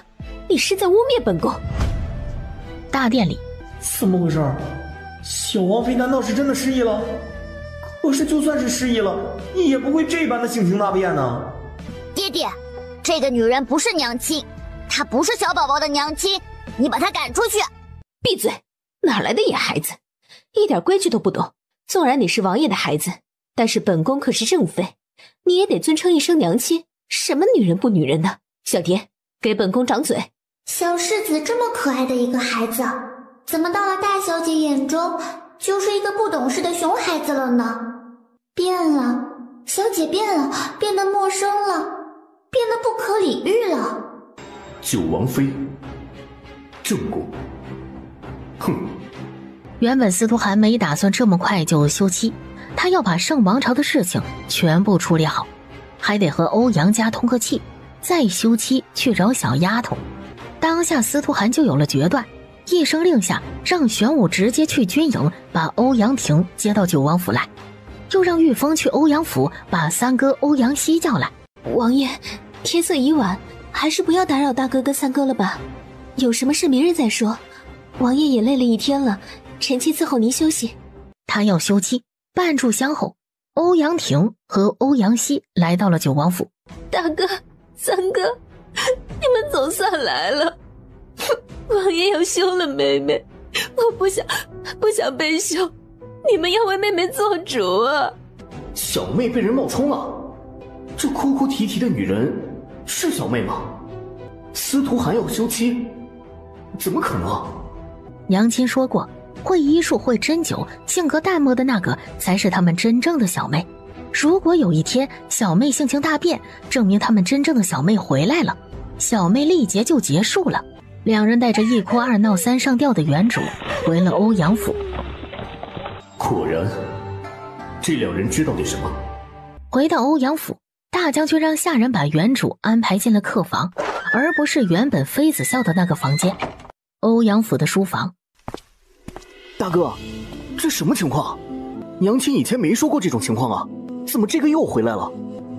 你是在污蔑本宫。大殿里，怎么回事？小王妃难道是真的失忆了？可是就算是失忆了，也不会这般的性情大变呢。爹爹，这个女人不是娘亲，她不是小宝宝的娘亲，你把她赶出去。闭嘴！哪来的野孩子？一点规矩都不懂。纵然你是王爷的孩子，但是本宫可是正妃，你也得尊称一声娘亲。什么女人不女人的？小蝶，给本宫掌嘴。小世子这么可爱的一个孩子，怎么到了大小姐眼中就是一个不懂事的熊孩子了呢？变了，小姐变了，变得陌生了，变得不可理喻了。九王妃，正宫，哼！原本司徒寒没打算这么快就休妻，他要把圣王朝的事情全部处理好，还得和欧阳家通个气，再休妻去找小丫头。当下司徒寒就有了决断，一声令下，让玄武直接去军营把欧阳婷接到九王府来，又让玉峰去欧阳府把三哥欧阳熙叫来。王爷，天色已晚，还是不要打扰大哥跟三哥了吧，有什么事明日再说。王爷也累了一天了，臣妾伺候您休息。他要休妻，半炷香后，欧阳婷和欧阳熙来到了九王府。大哥、三哥，你们总算来了。王爷要休了妹妹，我不想被休，你们要为妹妹做主啊！小妹被人冒充了，这哭哭啼啼的女人是小妹吗？司徒寒要休妻，怎么可能？娘亲说过，会医术会针灸，性格淡漠的那个才是他们真正的小妹。如果有一天小妹性情大变，证明他们真正的小妹回来了，小妹历劫就结束了。两人带着一哭二闹三上吊的原主回了欧阳府。果然，这两人知道点什么。回到欧阳府，大将军让下人把原主安排进了客房，而不是原本妃子笑的那个房间。欧阳府的书房。大哥，这什么情况？娘亲以前没说过这种情况啊，怎么这个又回来了？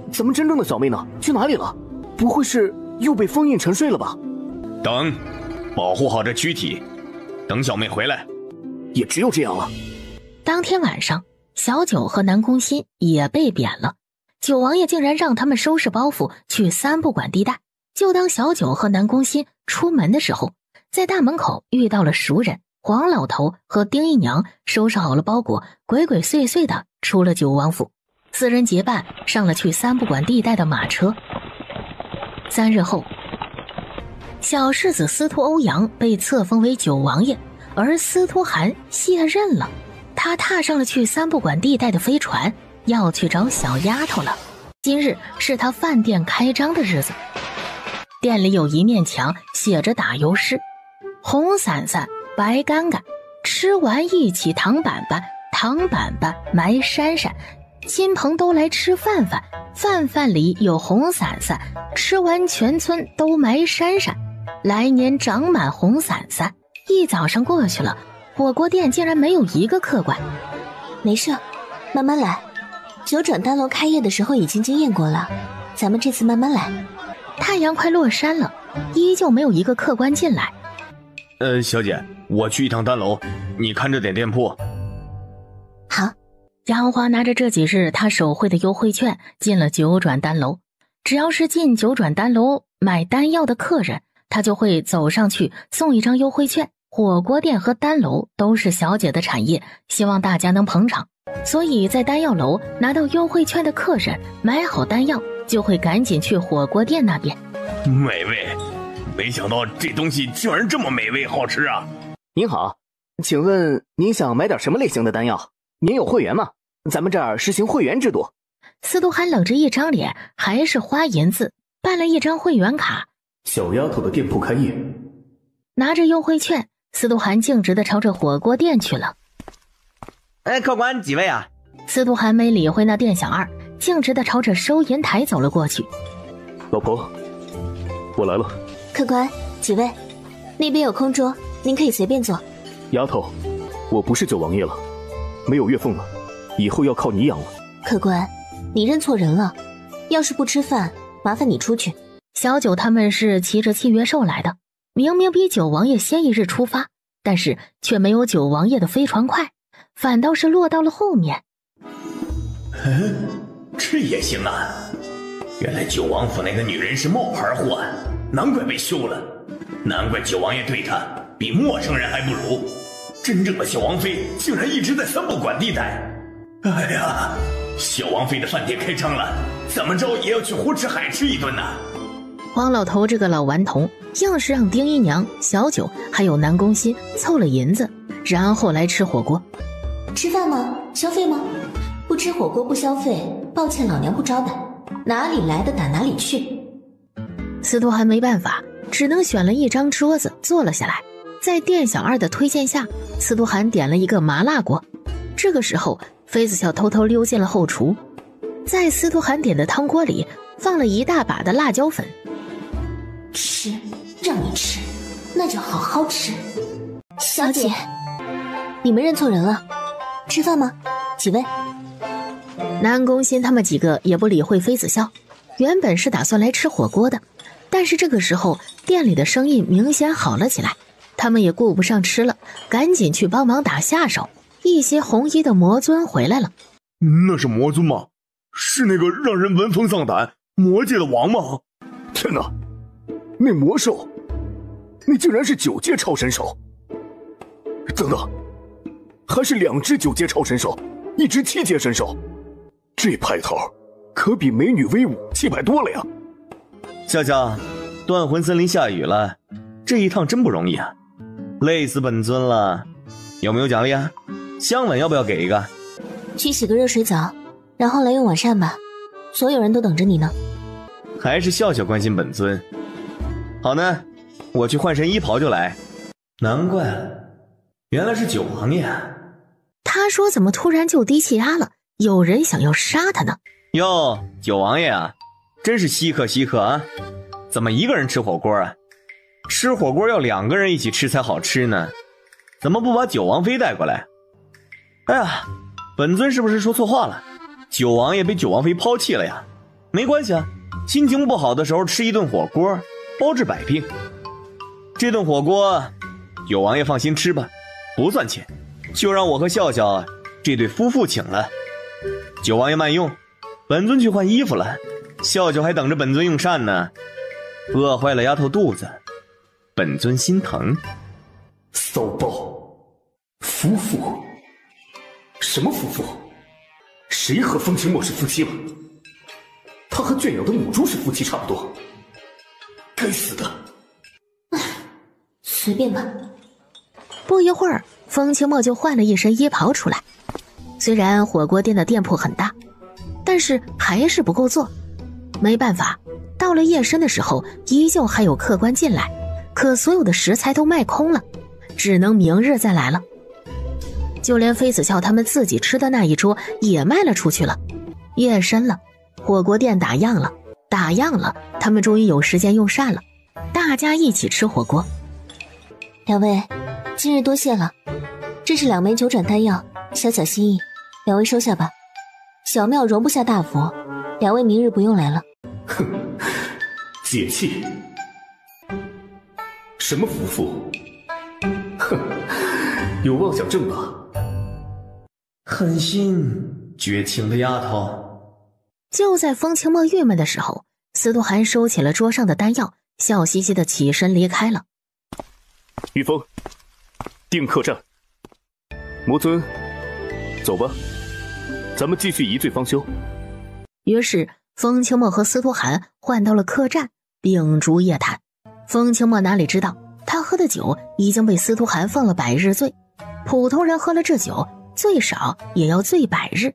咱们真正的小妹呢？去哪里了？不会是又被封印沉睡了吧？等，保护好这躯体，等小妹回来。也只有这样了。当天晚上，小九和南宫欣也被贬了。九王爷竟然让他们收拾包袱去三不管地带。就当小九和南宫欣出门的时候，在大门口遇到了熟人黄老头和丁姨娘，收拾好了包裹，鬼鬼祟祟的出了九王府。四人结伴上了去三不管地带的马车。3日后，小世子司徒欧阳被册封为九王爷，而司徒寒卸任了。他踏上了去三不管地带的飞船，要去找小丫头了。今日是他饭店开张的日子，店里有一面墙写着打油诗：红伞伞白干干，吃完一起糖板板，糖板板埋山山，亲朋都来吃饭饭，饭饭里有红伞伞，吃完全村都埋山山，来年长满红伞伞。一早上过去了，火锅店竟然没有一个客官。没事，慢慢来。九转丹楼开业的时候已经经验过了，咱们这次慢慢来。太阳快落山了，依旧没有一个客官进来。小姐，我去一趟丹楼，你看着点店铺。好。杨华拿着这几日他手绘的优惠券进了九转丹楼，只要是进九转丹楼买丹药的客人，他就会走上去送一张优惠券。火锅店和丹楼都是小姐的产业，希望大家能捧场，所以在丹药楼拿到优惠券的客人买好丹药就会赶紧去火锅店那边。美味，没想到这东西居然这么美味好吃啊！您好，请问您想买点什么类型的丹药？您有会员吗？咱们这儿实行会员制度。司徒涵冷着一张脸，还是花银子办了一张会员卡。小丫头的店铺开业，拿着优惠券，司徒涵径直地朝着火锅店去了。客官几位啊？司徒涵没理会那店小二，径直地朝着收银台走了过去。老婆，我来了。客官几位，那边有空桌，您可以随便坐。丫头，我不是九王爷了，没有月俸了，以后要靠你养了。客官，你认错人了，要是不吃饭，麻烦你出去。小九他们是骑着契约兽来的，明明比九王爷先一日出发，但是却没有九王爷的飞船快，反倒是落到了后面。这也行啊！原来九王府那个女人是冒牌货，难怪被休了，难怪九王爷对她比陌生人还不如。真正的小王妃竟然一直在三不管地带。哎呀，小王妃的饭店开张了，怎么着也要去胡吃海吃一顿呐！黄老头这个老顽童，硬是让丁姨娘、小九还有南宫欣凑了银子，然后来吃火锅。吃饭吗？消费吗？不吃火锅不消费，抱歉老娘不招待，哪里来的打哪里去。司徒涵没办法，只能选了一张桌子坐了下来。在店小二的推荐下，司徒涵点了一个麻辣锅。这个时候，妃子笑偷偷溜进了后厨，在司徒涵点的汤锅里放了一大把的辣椒粉。吃，让你吃，那就好好吃。小姐，你们认错人了。吃饭吗？几位？南宫欣他们几个也不理会妃子笑，原本是打算来吃火锅的，但是这个时候店里的生意明显好了起来，他们也顾不上吃了，赶紧去帮忙打下手。一些红衣的魔尊回来了。那是魔尊吗？是那个让人闻风丧胆魔界的王吗？天哪，那魔兽，那竟然是9阶超神兽！等等，还是2只9阶超神兽，1只7阶神兽，这派头可比美女威武气派多了呀！笑笑，断魂森林下雨了，这一趟真不容易啊，累死本尊了。有没有奖励啊？香吻要不要给一个？去洗个热水澡，然后来用晚膳吧，所有人都等着你呢。还是笑笑关心本尊。好呢，我去换身衣袍就来。难怪了，原来是九王爷啊。他说怎么突然就低气压了？有人想要杀他呢。哟，九王爷啊，真是稀客啊！怎么一个人吃火锅啊？吃火锅要2个人一起吃才好吃呢，怎么不把九王妃带过来？哎呀，本尊是不是说错话了？九王爷被九王妃抛弃了呀？没关系啊，心情不好的时候吃一顿火锅，包治百病。这顿火锅，九王爷放心吃吧，不算钱，就让我和笑笑这对夫妇请了。九王爷慢用，本尊去换衣服了，笑笑还等着本尊用膳呢，饿坏了丫头肚子，本尊心疼。骚包，夫妇？什么夫妇？谁和风清墨是夫妻了？他和圈养的母猪是夫妻差不多。该死的！随便吧。不一会儿，风清墨就换了一身衣袍出来。虽然火锅店的店铺很大，但是还是不够做。没办法，到了夜深的时候，依旧还有客官进来，可所有的食材都卖空了，只能明日再来了。就连妃子笑他们自己吃的那一桌也卖了出去了。夜深了，火锅店打烊了，他们终于有时间用膳了，大家一起吃火锅。两位，今日多谢了，这是2枚9转丹药，小小心意，2位收下吧。小庙容不下大佛，2位明日不用来了。哼，解气？什么夫妇？哼，有妄想症吧？狠心绝情的丫头。就在风清墨郁闷的时候，司徒寒收起了桌上的丹药，笑嘻嘻的起身离开了。玉峰，定客栈。魔尊，走吧，咱们继续一醉方休。于是风清墨和司徒寒换到了客栈，秉烛夜谈。风清墨哪里知道，他喝的酒已经被司徒寒放了100日醉，普通人喝了这酒，最少也要醉100日。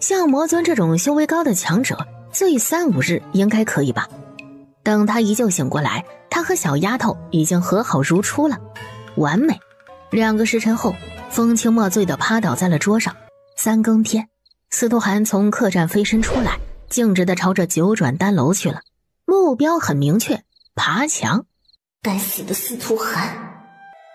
像魔尊这种修为高的强者，醉3、5日应该可以吧？等他一觉醒过来，他和小丫头已经和好如初了，完美。2个时辰后，风清墨醉得趴倒在了桌上。3更天，司徒寒从客栈飞身出来，径直地朝着9转丹楼去了，目标很明确，爬墙。该死的司徒寒！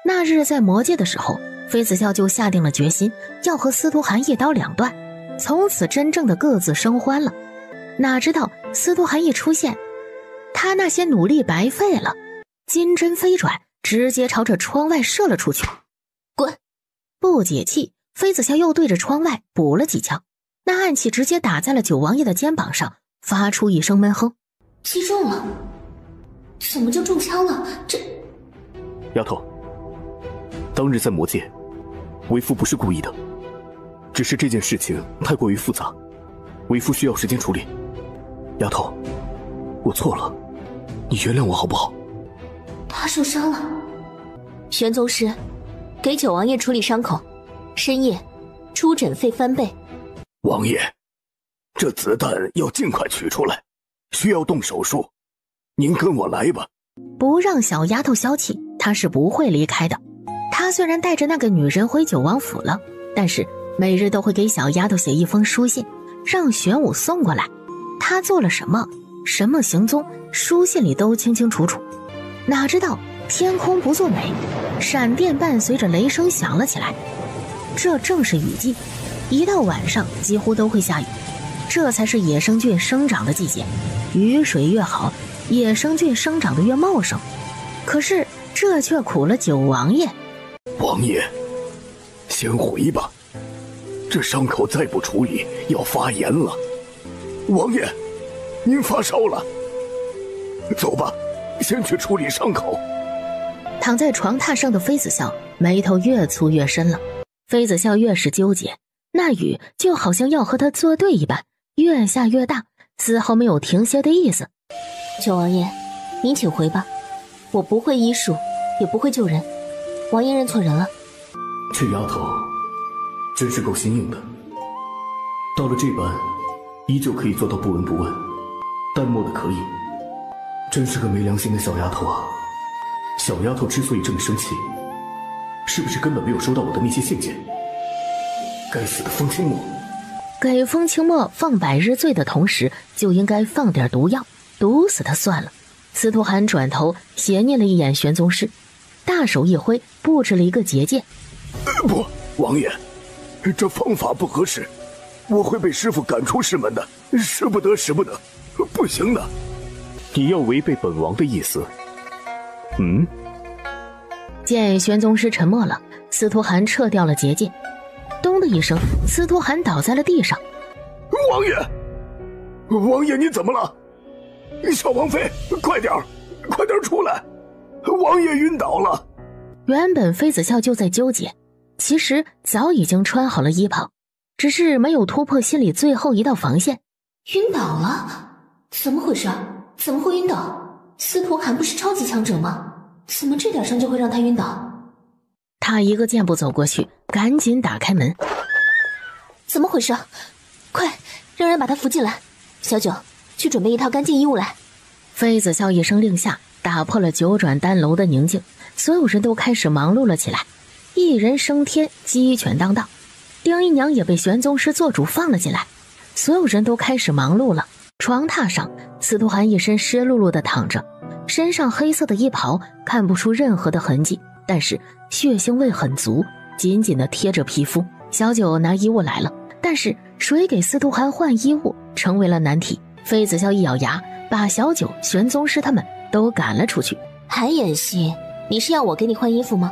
那日在魔界的时候，妃子笑就下定了决心，要和司徒寒一刀两断，从此真正的各自生欢了。哪知道司徒寒一出现，他那些努力白费了，金针飞转，直接朝着窗外射了出去。滚！不解气，妃子笑又对着窗外补了几枪，那暗器直接打在了九王爷的肩膀上，发出一声闷哼。击中了？怎么就中枪了？这……丫头，当日在魔界，为夫不是故意的，只是这件事情太过于复杂，为夫需要时间处理。丫头，我错了，你原谅我好不好？他受伤了。玄宗师，给九王爷处理伤口，深夜出诊费翻倍。王爷，这子弹要尽快取出来，需要动手术，您跟我来吧。不让小丫头消气，她是不会离开的。她虽然带着那个女人回九王府了，但是每日都会给小丫头写一封书信，让玄武送过来。她做了什么，什么行踪，书信里都清清楚楚。哪知道天空不作美，闪电伴随着雷声响了起来。这正是雨季，一到晚上几乎都会下雨，这才是野生菌生长的季节，雨水越好，野生菌生长得越茂盛。可是这却苦了九王爷。王爷，先回吧，这伤口再不处理要发炎了。王爷，您发烧了，走吧，先去处理伤口。躺在床榻上的妃子笑眉头越蹙越深了，妃子笑越是纠结，那雨就好像要和他作对一般，越下越大，丝毫没有停歇的意思。九王爷，您请回吧，我不会医术，也不会救人，王爷认错人了。这丫头真是够心硬的，到了这般依旧可以做到不闻不问，淡漠的可以，真是个没良心的小丫头啊。小丫头之所以这么生气，是不是根本没有收到我的那些信件？该死的风清墨！给风清墨放100日罪的同时，就应该放点毒药，毒死他算了。司徒寒转头斜睨了一眼玄宗师，大手一挥，布置了一个结界。不，王爷，这方法不合适，我会被师父赶出师门的，使不得，使不得，不行的。你要违背本王的意思？见玄宗师沉默了，司徒寒撤掉了结界，咚的一声，司徒寒倒在了地上。王爷，王爷，你怎么了？小王妃，快点出来！王爷晕倒了。原本妃子笑就在纠结，其实早已经穿好了衣袍，只是没有突破心里最后一道防线。晕倒了？怎么回事？怎么会晕倒？司徒寒不是超级强者吗？怎么这点伤就会让他晕倒？他一个箭步走过去，赶紧打开门。怎么回事？快让人把他扶进来。小九，去准备一套干净衣物来。妃子笑一声令下，打破了9转丹楼的宁静，所有人都开始忙碌了起来，一人升天，鸡犬当道。丁姨娘也被玄宗师做主放了进来，所有人都开始忙碌了。床榻上，司徒寒一身湿漉漉的躺着，身上黑色的衣袍看不出任何的痕迹，但是血腥味很足，紧紧地贴着皮肤。小九拿衣物来了，但是谁给司徒涵换衣物成为了难题。妃子笑一咬牙，把小九、玄宗师他们都赶了出去。还演戏？你是要我给你换衣服吗？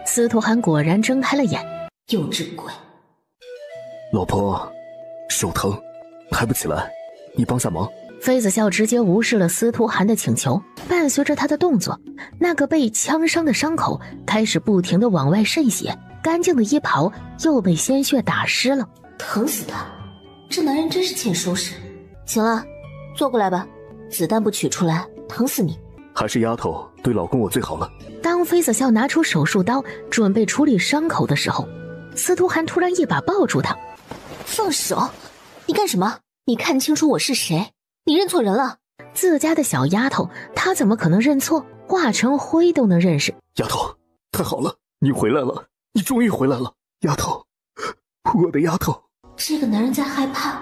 司徒涵果然睁开了眼，幼稚鬼。老婆，手疼，抬不起来，你帮下忙。妃子笑直接无视了司徒涵的请求，伴随着他的动作，那个被枪伤的伤口开始不停地往外渗血，干净的衣袍又被鲜血打湿了。疼死他！这男人真是欠收拾。行了，坐过来吧，子弹不取出来，疼死你。还是丫头对老公我最好了。当妃子笑拿出手术刀准备处理伤口的时候，司徒涵突然一把抱住他。放手！你干什么？你看清楚我是谁？你认错人了。自家的小丫头，她怎么可能认错？化成灰都能认识。丫头，太好了，你回来了，你终于回来了，丫头，我的丫头。这个男人在害怕，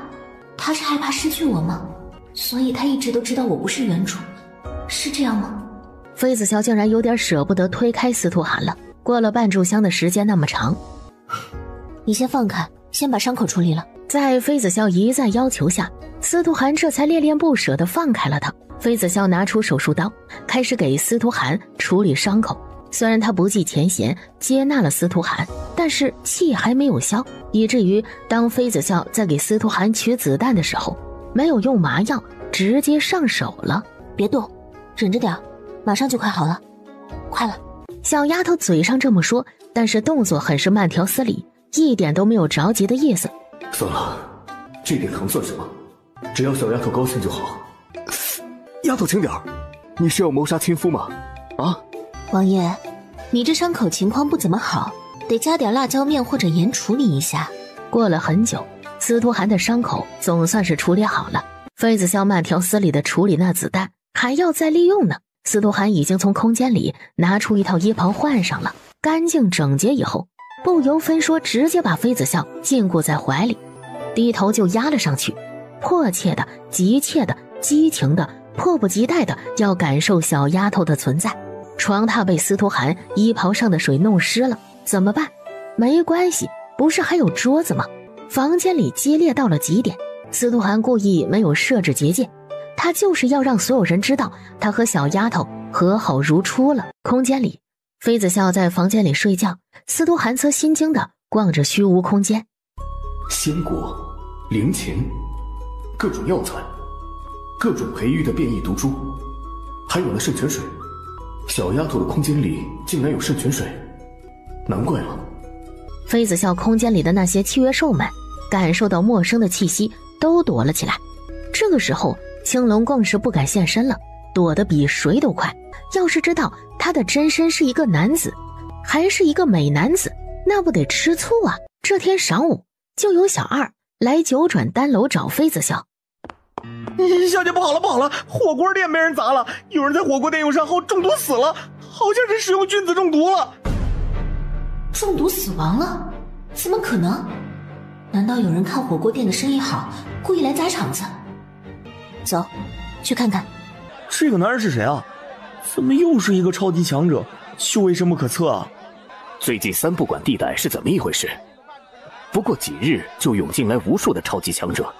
他是害怕失去我吗？所以他一直都知道我不是原主，是这样吗？妃子笑竟然有点舍不得推开司徒涵了。过了半炷香的时间那么长，你先放开，先把伤口处理了。在妃子笑一再要求下，司徒涵这才恋恋不舍地放开了他。妃子笑拿出手术刀，开始给司徒涵处理伤口。虽然他不计前嫌接纳了司徒涵，但是气还没有消，以至于当妃子笑在给司徒涵取子弹的时候，没有用麻药，直接上手了。别动，忍着点，马上就快好了，快了。小丫头嘴上这么说，但是动作很是慢条斯理，一点都没有着急的意思。算了，这点疼算什么？只要小丫头高兴就好。丫头轻点儿，你是要谋杀亲夫吗？啊？王爷，你这伤口情况不怎么好，得加点辣椒面或者盐处理一下。过了很久，司徒涵的伤口总算是处理好了。妃子笑慢条斯理地处理那子弹，还要再利用呢。司徒涵已经从空间里拿出一套衣袍换上了，干净整洁以后，不由分说直接把妃子笑禁锢在怀里，低头就压了上去，迫切的、急切的、激情的、迫不及待的要感受小丫头的存在。床榻被司徒涵衣袍上的水弄湿了，怎么办？没关系，不是还有桌子吗？房间里激烈到了极点，司徒涵故意没有设置结界，他就是要让所有人知道他和小丫头和好如初了。空间里，妃子笑在房间里睡觉，司徒涵则心惊的逛着虚无空间。仙果、灵芹，各种药材，各种培育的变异毒株，还有那圣泉水。小丫头的空间里竟然有圣泉水，难怪了。妃子笑空间里的那些契约兽们感受到陌生的气息，都躲了起来。这个时候青龙更是不敢现身了，躲得比谁都快。要是知道他的真身是一个男子，还是一个美男子，那不得吃醋啊。这天晌午，就有小二来九转丹楼找妃子笑。小姐，不好了不好了，火锅店被人砸了，有人在火锅店用膳后中毒死了，好像是食用菌子中毒了。中毒死亡了？怎么可能？难道有人看火锅店的生意好，故意来砸场子？走，去看看。这个男人是谁啊？怎么又是一个超级强者，修为深不可测啊？最近三不管地带是怎么一回事？不过几日就涌进来无数的超级强者，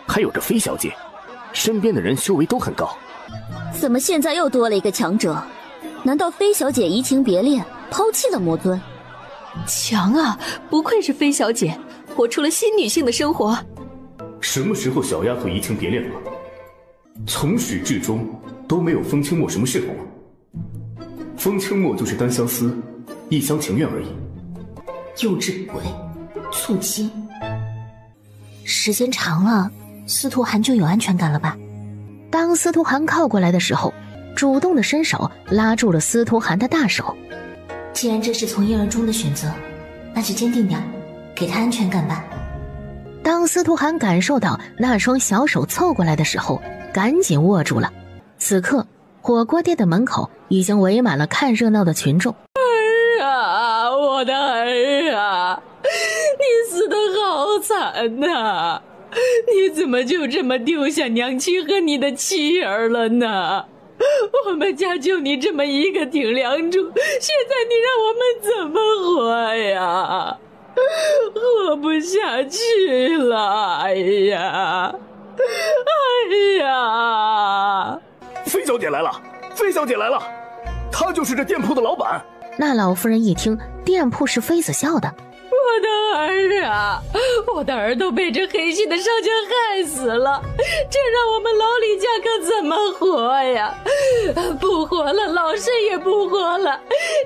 还有这飞小姐，身边的人修为都很高。怎么现在又多了一个强者？难道飞小姐移情别恋，抛弃了魔尊？强啊，不愧是飞小姐，活出了新女性的生活。什么时候小丫头移情别恋了？从始至终都没有风清墨什么事头。风清墨就是单相思，一厢情愿而已。幼稚鬼，醋鸡。时间长了，司徒涵就有安全感了吧？当司徒涵靠过来的时候，主动的伸手拉住了司徒涵的大手。既然这是从一而终的选择，那就坚定点，给他安全感吧。当司徒涵感受到那双小手凑过来的时候，赶紧握住了。此刻火锅店的门口已经围满了看热闹的群众。儿啊，我的儿啊，你死得好惨呐！你怎么就这么丢下娘亲和你的妻儿了呢？我们家就你这么一个顶梁柱，现在你让我们怎么活呀？活不下去了！哎呀，哎呀！飞小姐来了，飞小姐来了，她就是这店铺的老板。那老妇人一听店铺是妃子笑的，我的儿啊，我的儿都被这黑心的商家害死了，这让我们老李家可怎么活呀？不活了，老身也不活了，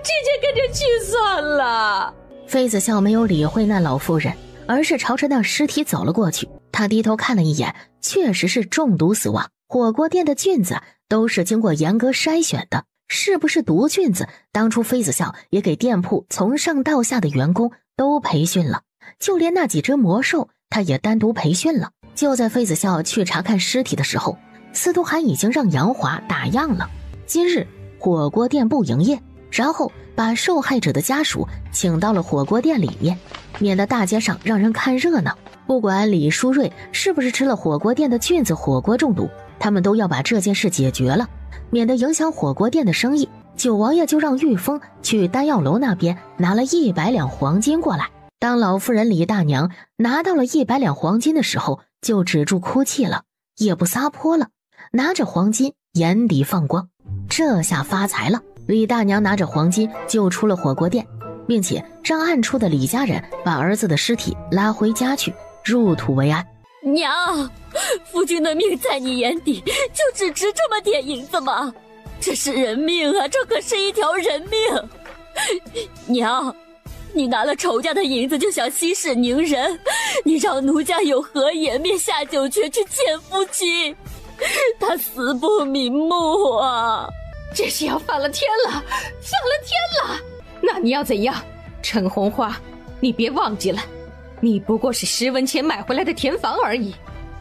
直接跟着去算了。妃子笑没有理会那老妇人，而是朝着那尸体走了过去。她低头看了一眼，确实是中毒死亡。火锅店的菌子都是经过严格筛选的，是不是毒菌子？当初妃子笑也给店铺从上到下的员工都培训了，就连那几只魔兽他也单独培训了。就在妃子笑去查看尸体的时候，司徒涵已经让杨华打样了。今日火锅店不营业，然后把受害者的家属请到了火锅店里面，免得大街上让人看热闹。不管李书瑞是不是吃了火锅店的菌子火锅中毒，他们都要把这件事解决了，免得影响火锅店的生意。九王爷就让玉峰去丹药楼那边拿了100两黄金过来。当老妇人李大娘拿到了100两黄金的时候，就止住哭泣了，也不撒泼了，拿着黄金眼底放光。这下发财了，李大娘拿着黄金就出了火锅店，并且让暗处的李家人把儿子的尸体拉回家去，入土为安。娘，夫君的命在你眼底就只值这么点银子吗？这是人命啊，这可是一条人命。娘，你拿了仇家的银子就想息事宁人，你让奴家有何颜面下九泉去见夫君？他死不瞑目啊！这是要反了天了，反了天了！那你要怎样？陈红花，你别忘记了，你不过是10文钱买回来的田房而已，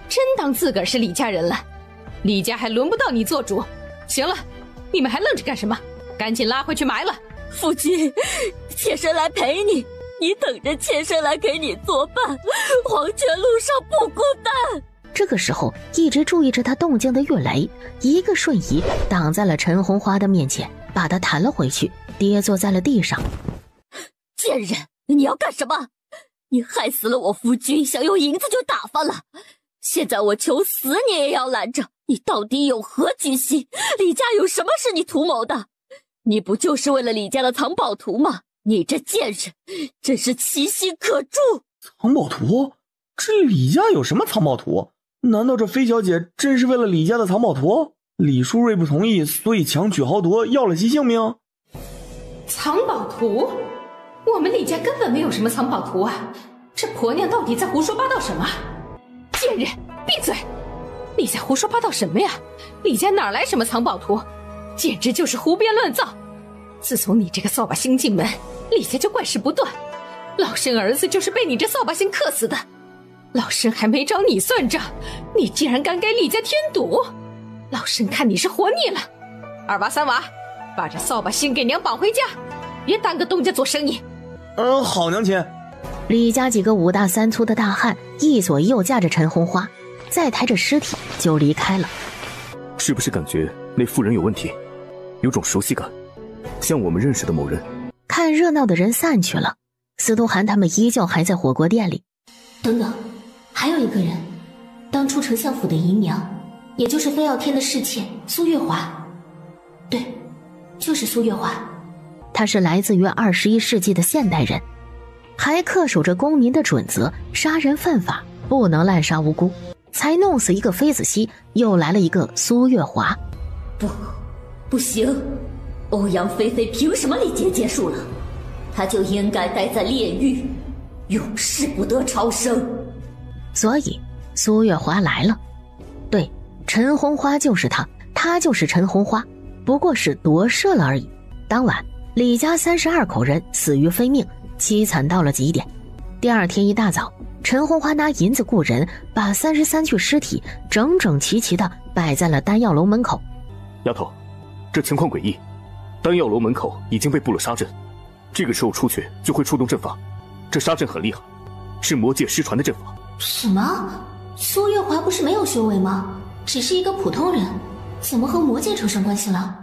真当自个儿是李家人了？李家还轮不到你做主。行了，你们还愣着干什么？赶紧拉回去埋了。夫君，妾身来陪你，你等着妾身来给你作伴，黄泉路上不孤单。这个时候，一直注意着他动静的岳雷一个瞬移挡在了陈红花的面前，把他弹了回去，跌坐在了地上。贱人，你要干什么？你害死了我夫君，想用银子就打发了，现在我求死你也要拦着，你到底有何居心？李家有什么是你图谋的？你不就是为了李家的藏宝图吗？你这贱人真是其心可诛。藏宝图？这李家有什么藏宝图？难道这飞小姐真是为了李家的藏宝图？李书瑞不同意，所以强取豪夺，要了其性命？藏宝图？我们李家根本没有什么藏宝图啊！这婆娘到底在胡说八道什么？贱人，闭嘴！你在胡说八道什么呀？李家哪来什么藏宝图？简直就是胡编乱造！自从你这个扫把星进门，李家就怪事不断。老身儿子就是被你这扫把星克死的。老身还没找你算账，你竟然敢给李家添堵！老身看你是活腻了。2娃3娃，把这扫把星给娘绑回家，别耽搁东家做生意。好，娘亲。李家几个5大3粗的大汉一左一右架着陈红花，再抬着尸体就离开了。是不是感觉那妇人有问题？有种熟悉感，像我们认识的某人。看热闹的人散去了，司徒涵他们依旧还在火锅店里。等等，还有一个人，当初丞相府的姨娘，也就是飞傲天的侍妾苏月华。对，就是苏月华。她是来自于21世纪的现代人，还恪守着公民的准则，杀人犯法，不能滥杀无辜，才弄死一个妃子熙，又来了一个苏月华。不行，欧阳菲菲凭什么历劫结束了？她就应该待在炼狱，永世不得超生。所以苏月华来了。对，陈红花就是她就是陈红花，不过是夺舍了而已。当晚李家32口人死于非命，凄惨到了极点。第二天一大早，陈红花拿银子雇人，把33具尸体整整齐齐地摆在了丹药楼门口。丫头，这情况诡异，丹药楼门口已经被布了杀阵，这个时候出去就会触动阵法，这杀阵很厉害，是魔界失传的阵法。什么？苏月华不是没有修为吗？只是一个普通人，怎么和魔界扯上关系了？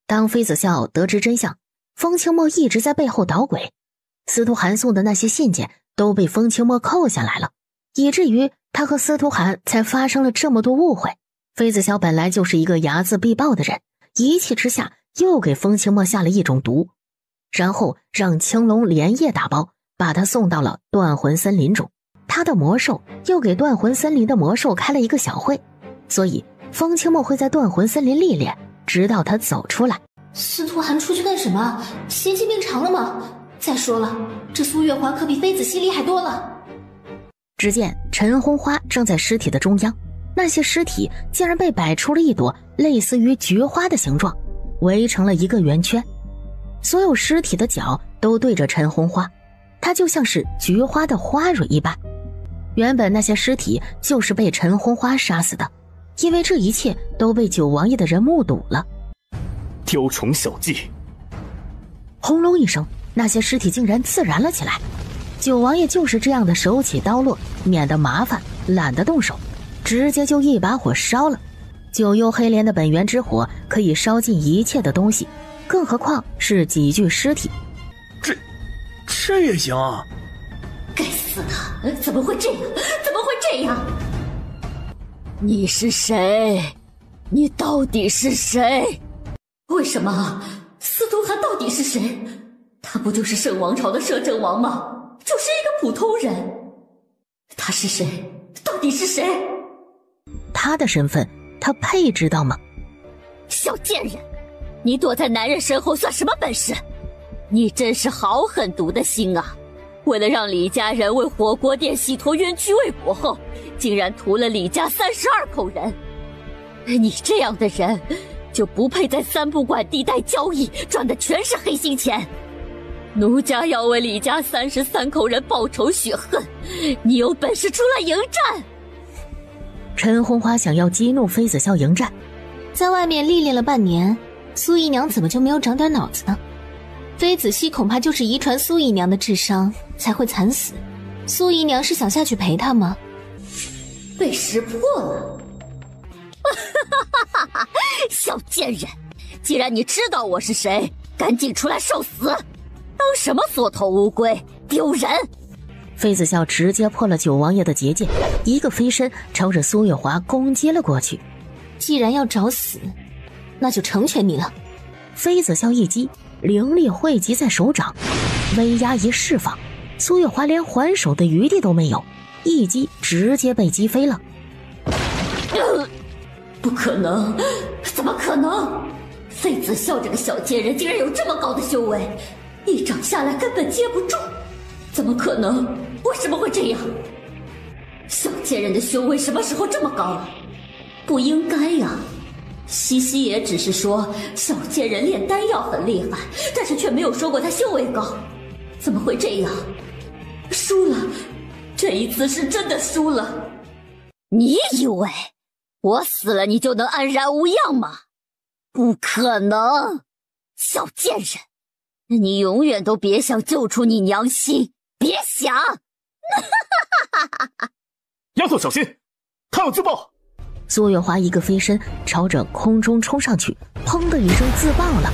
当妃子笑得知真相，风清墨一直在背后捣鬼，司徒寒送的那些信件都被风清墨扣下来了，以至于他和司徒寒才发生了这么多误会。妃子笑本来就是一个睚眦必报的人，一气之下又给风清墨下了一种毒，然后让青龙连夜打包把他送到了断魂森林中。他的魔兽又给断魂森林的魔兽开了一个小会，所以风清墨会在断魂森林历练，直到他走出来。司徒寒出去干什么？邪气病长了吗？再说了，这苏月华可比妃子犀利还多了。只见陈红花正在尸体的中央，那些尸体竟然被摆出了一朵类似于菊花的形状，围成了一个圆圈。所有尸体的脚都对着陈红花，它就像是菊花的花蕊一般。原本那些尸体就是被陈红花杀死的，因为这一切都被九王爷的人目睹了。雕虫小技！轰隆一声，那些尸体竟然自燃了起来。九王爷就是这样的手起刀落，免得麻烦，懒得动手，直接就一把火烧了。九幽黑莲的本源之火可以烧尽一切的东西，更何况是几具尸体。这也行啊！该死的，怎么会这样？怎么会这样？你是谁？你到底是谁？为什么？司徒寒到底是谁？他不就是圣王朝的摄政王吗？就是一个普通人。他是谁？到底是谁？他的身份，他配知道吗？小贱人，你躲在男人身后算什么本事？你真是好狠毒的心啊！为了让李家人为火锅店洗脱冤屈未果后，竟然屠了李家32口人。你这样的人就不配在三不管地带交易，赚的全是黑心钱。奴家要为李家33口人报仇雪恨，你有本事出来迎战！陈红花想要激怒妃子笑迎战，在外面历练了半年，苏姨娘怎么就没有长点脑子呢？妃子熙恐怕就是遗传苏姨娘的智商才会惨死。苏姨娘是想下去陪她吗？被识破了！小贱人，既然你知道我是谁，赶紧出来受死！当什么缩头乌龟，丢人！妃子笑直接破了九王爷的结界，一个飞身朝着苏月华攻击了过去。既然要找死，那就成全你了。妃子笑一击，灵力汇集在手掌，威压一释放，苏月华连还手的余地都没有，一击直接被击飞了。不可能，怎么可能？妃子笑这个小贱人竟然有这么高的修为，一掌下来根本接不住，怎么可能？为什么会这样？小贱人的修为什么时候这么高了？不应该呀。西西也只是说小贱人炼丹药很厉害，但是却没有说过她修为高，怎么会这样？输了，这一次是真的输了。你以为我死了你就能安然无恙吗？不可能，小贱人，你永远都别想救出你娘亲，别想！丫头小心，他要自爆！苏月华一个飞身朝着空中冲上去，砰的一声自爆了，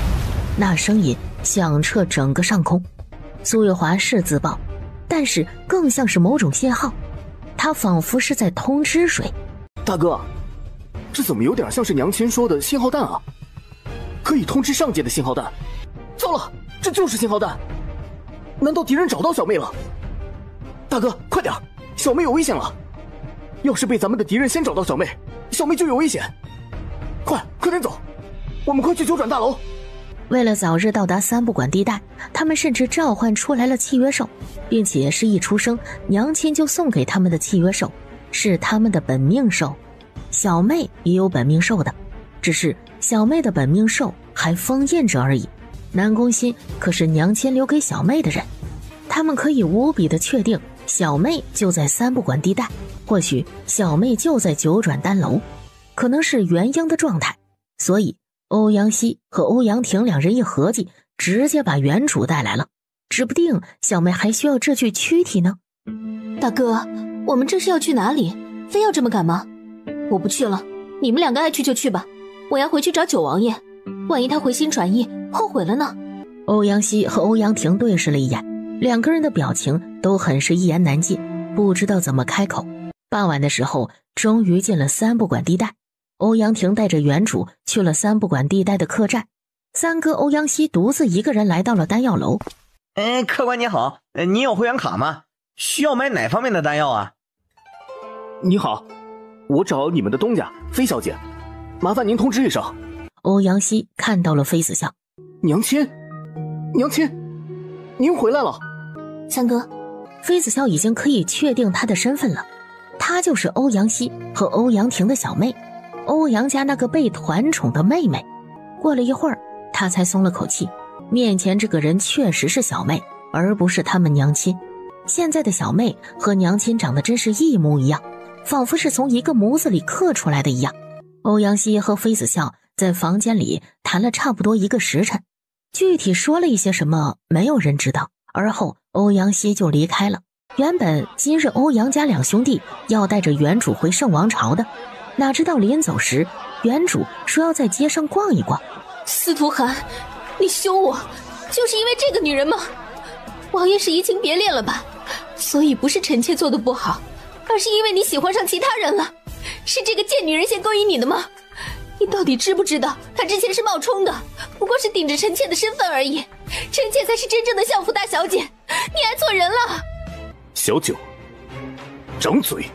那声音响彻整个上空。苏月华是自爆，但是更像是某种信号，他仿佛是在通知谁。大哥，这怎么有点像是娘亲说的信号弹啊？可以通知上界的信号弹。糟了，这就是信号弹！难道敌人找到小妹了？大哥，快点，小妹有危险了！要是被咱们的敌人先找到小妹，小妹就有危险。快点走，我们快去九转大楼。为了早日到达三不管地带，他们甚至召唤出来了契约兽，并且是一出生娘亲就送给他们的契约兽，是他们的本命兽。小妹也有本命兽的，只是小妹的本命兽还封印着而已。南宫欣可是娘亲留给小妹的人，他们可以无比的确定小妹就在三不管地带，或许小妹就在九转丹楼，可能是元婴的状态，所以欧阳希和欧阳婷两人一合计，直接把原主带来了，指不定小妹还需要这具躯体呢。大哥，我们这是要去哪里？非要这么赶吗？我不去了，你们两个爱去就去吧。我要回去找九王爷，万一他回心转意，后悔了呢？欧阳希和欧阳婷对视了一眼，两个人的表情都很是一言难尽，不知道怎么开口。傍晚的时候，终于进了三不管地带。欧阳婷带着原主去了三不管地带的客栈，三哥欧阳希独自一个人来到了丹药楼。客官你好，你有会员卡吗？需要买哪方面的丹药啊？你好，我找你们的东家飞小姐，麻烦您通知一声。欧阳希看到了妃子笑。娘亲，娘亲，您回来了。三哥，妃子笑已经可以确定她的身份了，她就是欧阳希和欧阳婷的小妹，欧阳家那个被团宠的妹妹。过了一会儿，她才松了口气，面前这个人确实是小妹，而不是他们娘亲。现在的小妹和娘亲长得真是一模一样，仿佛是从一个模子里刻出来的一样。欧阳希和妃子笑在房间里谈了差不多1个时辰，具体说了一些什么没有人知道，而后欧阳希就离开了。原本今日欧阳家两兄弟要带着原主回圣王朝的，哪知道临走时原主说要在街上逛一逛。司徒寒，你凶我就是因为这个女人吗？王爷是移情别恋了吧？所以不是臣妾做的不好，而是因为你喜欢上其他人了。是这个贱女人先勾引你的吗？你到底知不知道她之前是冒充的，不过是顶着臣妾的身份而已，臣妾才是真正的相府大小姐，你爱错人了。小九，掌嘴。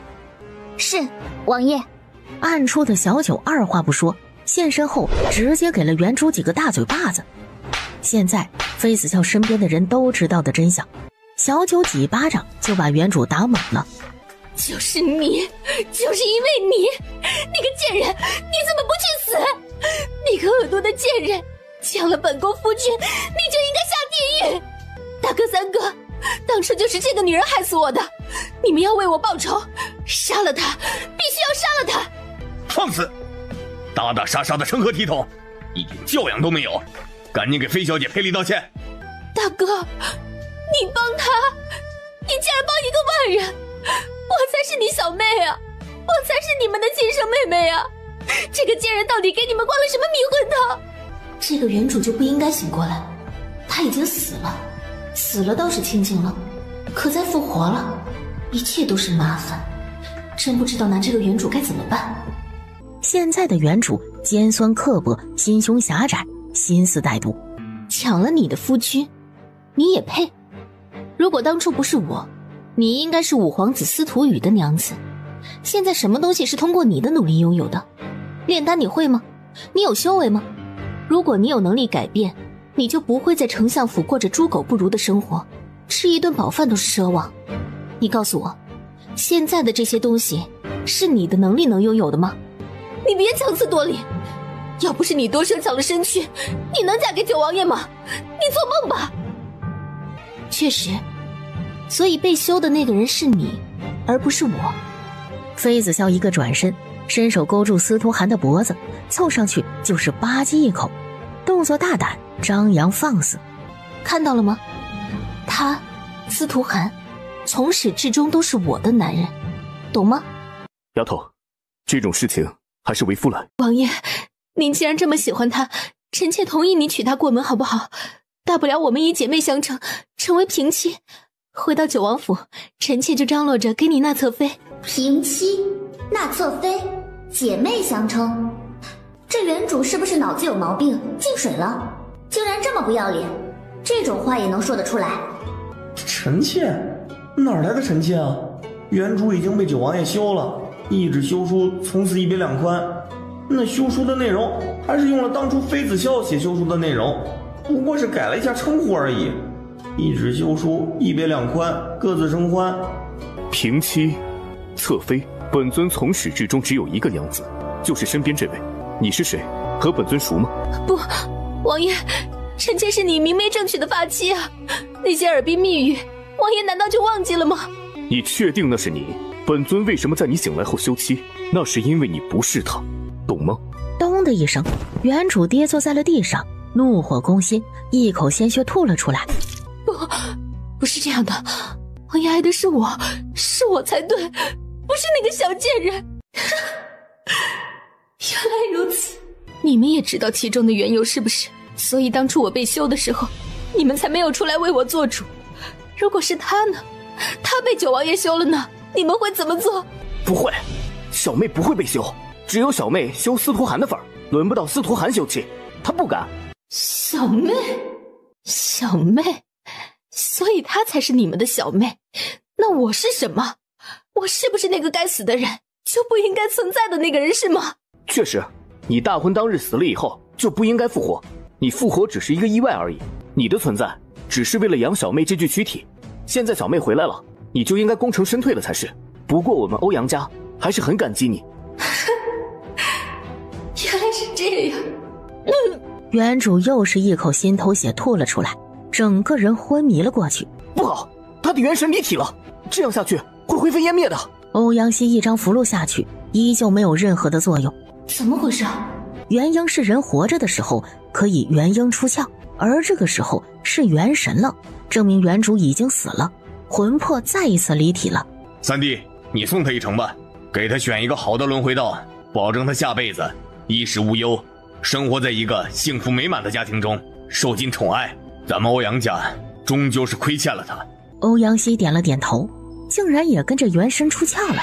是，王爷。暗处的小九二话不说，现身后直接给了原主几个大嘴巴子。现在妃子笑身边的人都知道的真相，小九几巴掌就把原主打懵了。就是你，就是因为你，那个贱人，你怎么不去死？那个恶毒的贱人，抢了本宫夫君，你就应该下地狱！大哥三哥，当初就是这个女人害死我的，你们要为我报仇，杀了她，必须要杀了她！放肆！打打杀杀的成何体统，一点教养都没有！赶紧给飞小姐赔礼道歉！大哥，你帮她，你竟然帮一个外人！我才是你小妹啊，我才是你们的亲生妹妹啊！这个贱人到底给你们灌了什么迷魂汤？这个原主就不应该醒过来，她已经死了，死了倒是清静了，可再复活了，一切都是麻烦。真不知道拿这个原主该怎么办。现在的原主尖酸刻薄，心胸狭窄，心思歹毒，抢了你的夫君，你也配？如果当初不是我，你应该是五皇子司徒羽的娘子，现在什么东西是通过你的努力拥有的？炼丹你会吗？你有修为吗？如果你有能力改变，你就不会在丞相府过着猪狗不如的生活，吃一顿饱饭都是奢望。你告诉我，现在的这些东西是你的能力能拥有的吗？你别强词夺理，要不是你多生抢了身躯，你能嫁给九王爷吗？你做梦吧！确实，所以被休的那个人是你，而不是我。妃子笑一个转身，伸手勾住司徒寒的脖子，凑上去就是吧唧一口，动作大胆，张扬放肆。看到了吗？他，司徒寒，从始至终都是我的男人，懂吗？丫头，这种事情还是为夫来。王爷，您既然这么喜欢他，臣妾同意你娶她过门好不好？大不了我们以姐妹相称，成为平妻。回到九王府，臣妾就张罗着给你纳侧妃。平妻、纳侧妃、姐妹相称，这原主是不是脑子有毛病，进水了？竟然这么不要脸，这种话也能说得出来？臣妾？哪来的臣妾啊？原主已经被九王爷休了，一纸休书从此一别两宽。那休书的内容还是用了当初妃子笑写休书的内容，不过是改了一下称呼而已。一纸休书，一别两宽，各自生欢。平妻、侧妃，本尊从始至终只有一个娘子，就是身边这位。你是谁？和本尊熟吗？不，王爷，臣妾是你明媒正娶的发妻啊！那些耳鬓密语，王爷难道就忘记了吗？你确定那是你？本尊为什么在你醒来后休妻？那是因为你不是他，懂吗？咚的一声，原主跌坐在了地上，怒火攻心，一口鲜血吐了出来。不是这样的，王爷爱的是我，是我才对，不是那个小贱人。原来如此，你们也知道其中的缘由是不是？所以当初我被休的时候，你们才没有出来为我做主。如果是他呢？他被九王爷休了呢？你们会怎么做？不会，小妹不会被休，只有小妹休司徒寒的份儿，轮不到司徒寒休妻，她不敢。小妹，小妹，所以她才是你们的小妹。那我是什么？我是不是那个该死的人，就不应该存在的那个人是吗？确实，你大婚当日死了以后就不应该复活，你复活只是一个意外而已，你的存在只是为了养小妹这具躯体。现在小妹回来了，你就应该功成身退了才是。不过我们欧阳家还是很感激你。原来是这样。原主又是一口心头血吐了出来，整个人昏迷了过去。不好，他的元神离体了，这样下去会灰飞烟灭的。欧阳希一张符箓下去，依旧没有任何的作用。怎么回事？元婴是人活着的时候可以元婴出窍，而这个时候是元神了，证明原主已经死了，魂魄再一次离体了。三弟，你送他一程吧，给他选一个好的轮回道，保证他下辈子衣食无忧，生活在一个幸福美满的家庭中，受尽宠爱。咱们欧阳家终究是亏欠了他。欧阳希点了点头，竟然也跟着元神出窍了。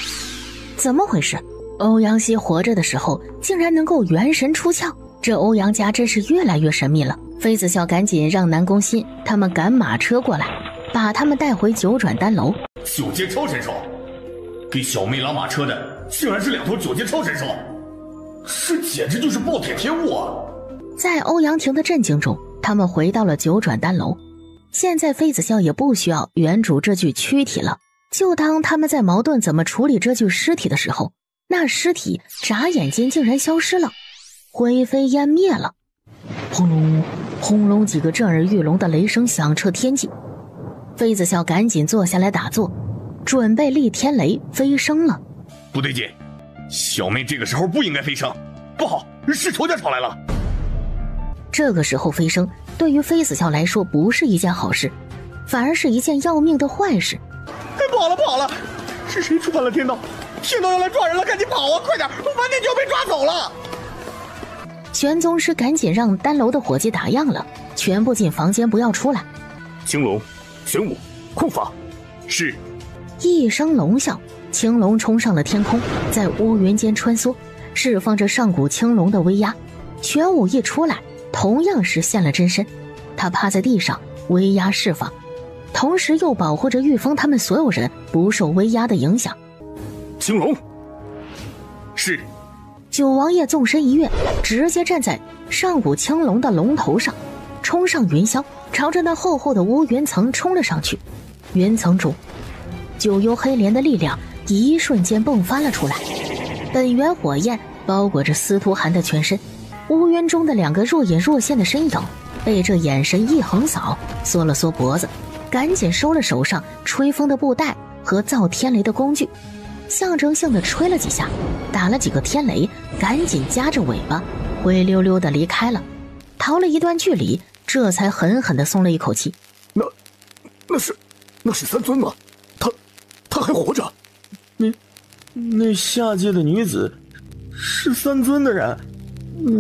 怎么回事？欧阳希活着的时候竟然能够元神出窍，这欧阳家真是越来越神秘了。妃子笑赶紧让南宫欣他们赶马车过来，把他们带回九转丹楼。九阶超神兽，给小妹拉马车的竟然是2头9阶超神兽，这简直就是暴殄天物啊！在欧阳婷的震惊中，他们回到了九转丹楼。现在妃子笑也不需要原主这具躯体了，就当他们在矛盾怎么处理这具尸体的时候，那尸体眨眼间竟然消失了，灰飞烟灭了。轰隆轰隆，几个震耳欲聋的雷声响彻天际。妃子笑赶紧坐下来打坐，准备立天雷飞升了。不对劲，小妹这个时候不应该飞升，不好，是仇家吵来了。这个时候飞升对于妃子笑来说不是一件好事，反而是一件要命的坏事。不好了不好了，是谁触犯了天道？天道要来抓人了，赶紧跑啊！快点，晚点就要被抓走了。玄宗师赶紧让丹楼的伙计打烊了，全部进房间，不要出来。青龙、玄武，控法。是。一声龙啸，青龙冲上了天空，在乌云间穿梭，释放着上古青龙的威压。玄武一出来，同样是现了真身，他趴在地上，威压释放，同时又保护着玉峰他们所有人不受威压的影响。青龙。是。九王爷纵身一跃，直接站在上古青龙的龙头上，冲上云霄，朝着那厚厚的乌云层冲了上去。云层中九幽黑莲的力量一瞬间迸发了出来，本源火焰包裹着司徒寒的全身，乌云中的2个若隐若现的身影被这眼神一横扫，缩了缩脖子，赶紧收了手上吹风的布袋和造天雷的工具，象征性的吹了几下，打了几个天雷，赶紧夹着尾巴灰溜溜的离开了，逃了一段距离，这才狠狠的松了一口气。那是三尊吗？他还活着？那下界的女子是三尊的人，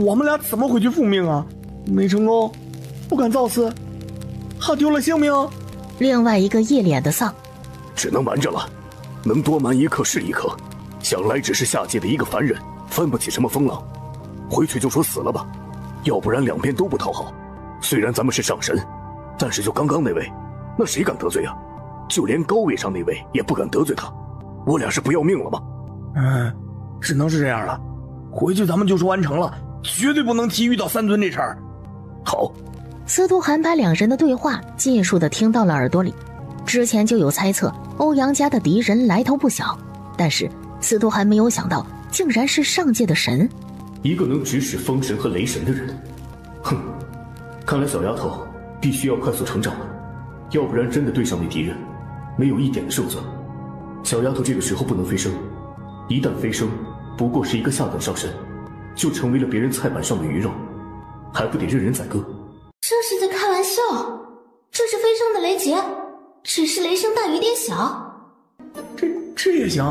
我们俩怎么回去复命啊？没成功，不敢造次，怕丢了性命。另外一个一脸的丧，只能瞒着了，能多瞒一刻是一刻。想来只是下界的一个凡人，翻不起什么风浪，回去就说死了吧，要不然两边都不讨好。虽然咱们是上神，但是就刚刚那位，那谁敢得罪啊？就连高位上那位也不敢得罪他，我俩是不要命了吗？只能是这样了。回去咱们就说完成了，绝对不能提遇到三尊这事儿。好。司徒寒把2人的对话尽数的听到了耳朵里。之前就有猜测欧阳家的敌人来头不小，但是司徒寒没有想到竟然是上界的神，一个能指使风神和雷神的人。哼，看来小丫头必须要快速成长了，要不然真的对上那敌人没有一点的胜算。小丫头这个时候不能飞升，一旦飞升不过是一个下等上神，就成为了别人菜板上的鱼肉，还不得任人宰割。这是在开玩笑，这是飞升的雷劫，只是雷声大雨点小。这也行？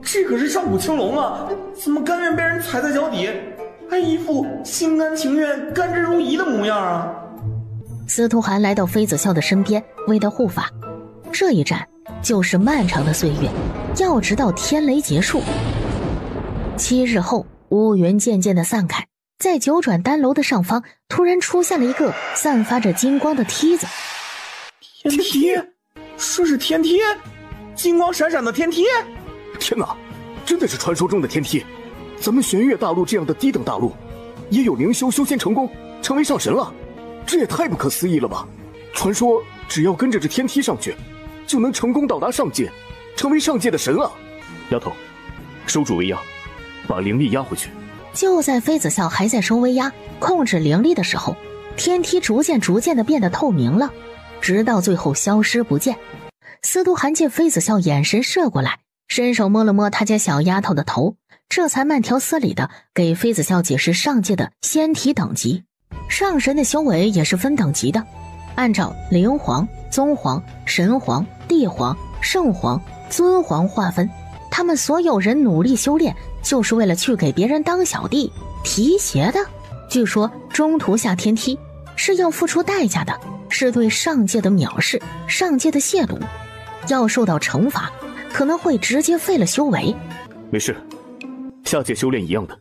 这可是上古青龙啊，怎么甘愿被人踩在脚底，还一副心甘情愿、甘之如饴的模样啊！司徒寒来到妃子笑的身边，为他护法。这一战就是漫长的岁月，要直到天雷结束。7日后，乌云渐渐的散开，在九转丹楼的上方突然出现了一个散发着金光的梯子。天梯？这是天梯？金光闪闪的天梯？天哪，真的是传说中的天梯！咱们玄月大陆这样的低等大陆，也有灵修修仙成功，成为上神了，这也太不可思议了吧！传说只要跟着这天梯上去，就能成功到达上界，成为上界的神啊！丫头，收住威压，把灵力压回去。就在妃子笑还在收威压、控制灵力的时候，天梯逐渐的变得透明了，直到最后消失不见。司徒寒见妃子笑眼神射过来，伸手摸了摸他家小丫头的头，这才慢条斯理的给妃子笑解释上界的仙体等级。上神的修为也是分等级的，按照灵皇、宗皇、神皇、帝皇、圣皇、尊皇划分。他们所有人努力修炼，就是为了去给别人当小弟提携的。据说中途下天梯是要付出代价的，是对上界的藐视，上界的亵渎，要受到惩罚，可能会直接废了修为。没事，下界修炼一样的，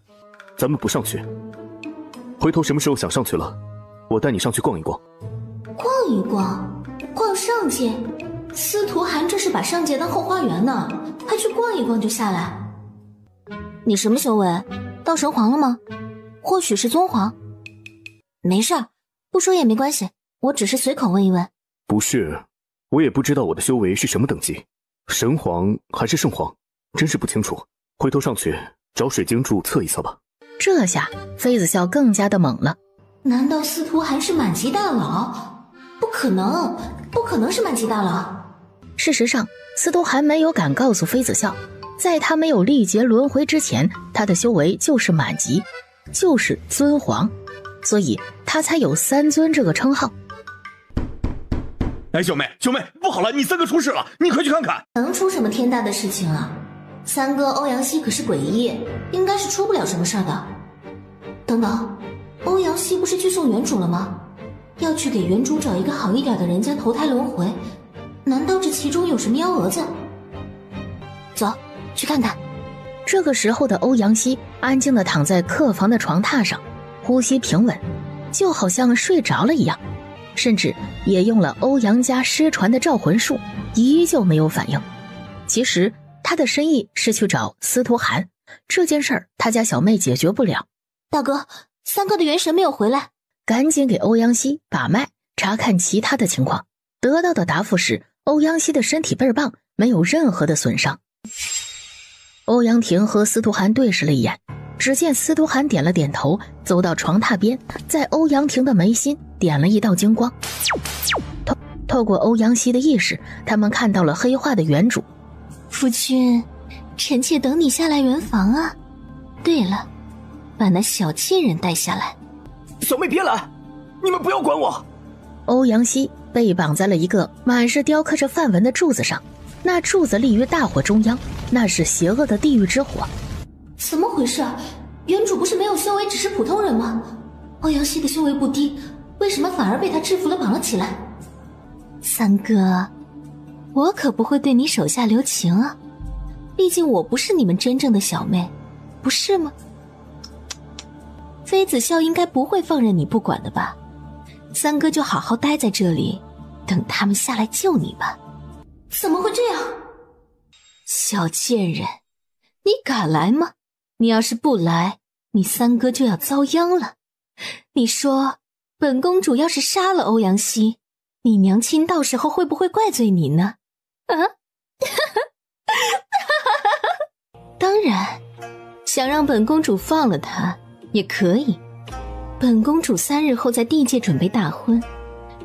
咱们不上去。回头什么时候想上去了，我带你上去逛一逛。逛一逛？逛上界？司徒寒这是把上界当后花园呢，还去逛一逛就下来？你什么修为？到神皇了吗？或许是宗皇？没事，不说也没关系，我只是随口问一问。不是，我也不知道我的修为是什么等级，神皇还是圣皇，真是不清楚。回头上去找水晶柱测一测吧。这下妃子笑更加的猛了。难道司徒寒是满级大佬？不可能，不可能是满级大佬。事实上，司徒寒没有敢告诉妃子笑，在他没有历劫轮回之前，他的修为就是满级，就是尊皇，所以他才有三尊这个称号。哎，小妹，不好了，你三哥出事了，你快去看看。能出什么天大的事情啊？三哥欧阳希可是鬼医，应该是出不了什么事儿的。等等，欧阳希不是去送原主了吗？要去给原主找一个好一点的人家投胎轮回，难道这其中有什么幺蛾子？走，去看看。这个时候的欧阳希安静地躺在客房的床榻上，呼吸平稳，就好像睡着了一样，甚至也用了欧阳家失传的召魂术，依旧没有反应。其实他的深意是去找司徒寒，这件事儿他家小妹解决不了。大哥，三哥的元神没有回来。赶紧给欧阳希把脉，查看其他的情况。得到的答复是欧阳希的身体倍儿棒，没有任何的损伤。欧阳婷和司徒寒对视了一眼，只见司徒寒点了点头，走到床榻边，在欧阳婷的眉心点了一道金光。透过欧阳希的意识，他们看到了黑化的原主。夫君，臣妾等你下来圆房啊。对了，把那小贱人带下来。小妹别来，你们不要管我。欧阳希被绑在了一个满是雕刻着梵文的柱子上，那柱子立于大火中央，那是邪恶的地狱之火。怎么回事？原主不是没有修为，只是普通人吗？欧阳希的修为不低，为什么反而被他制服了，绑了起来？三哥，我可不会对你手下留情啊，毕竟我不是你们真正的小妹，不是吗？妃子笑应该不会放任你不管的吧？三哥就好好待在这里，等他们下来救你吧。怎么会这样？小贱人，你敢来吗？你要是不来，你三哥就要遭殃了。你说，本公主要是杀了欧阳希，你娘亲到时候会不会怪罪你呢？啊？当然，想让本公主放了他也可以。本公主3日后在地界准备大婚，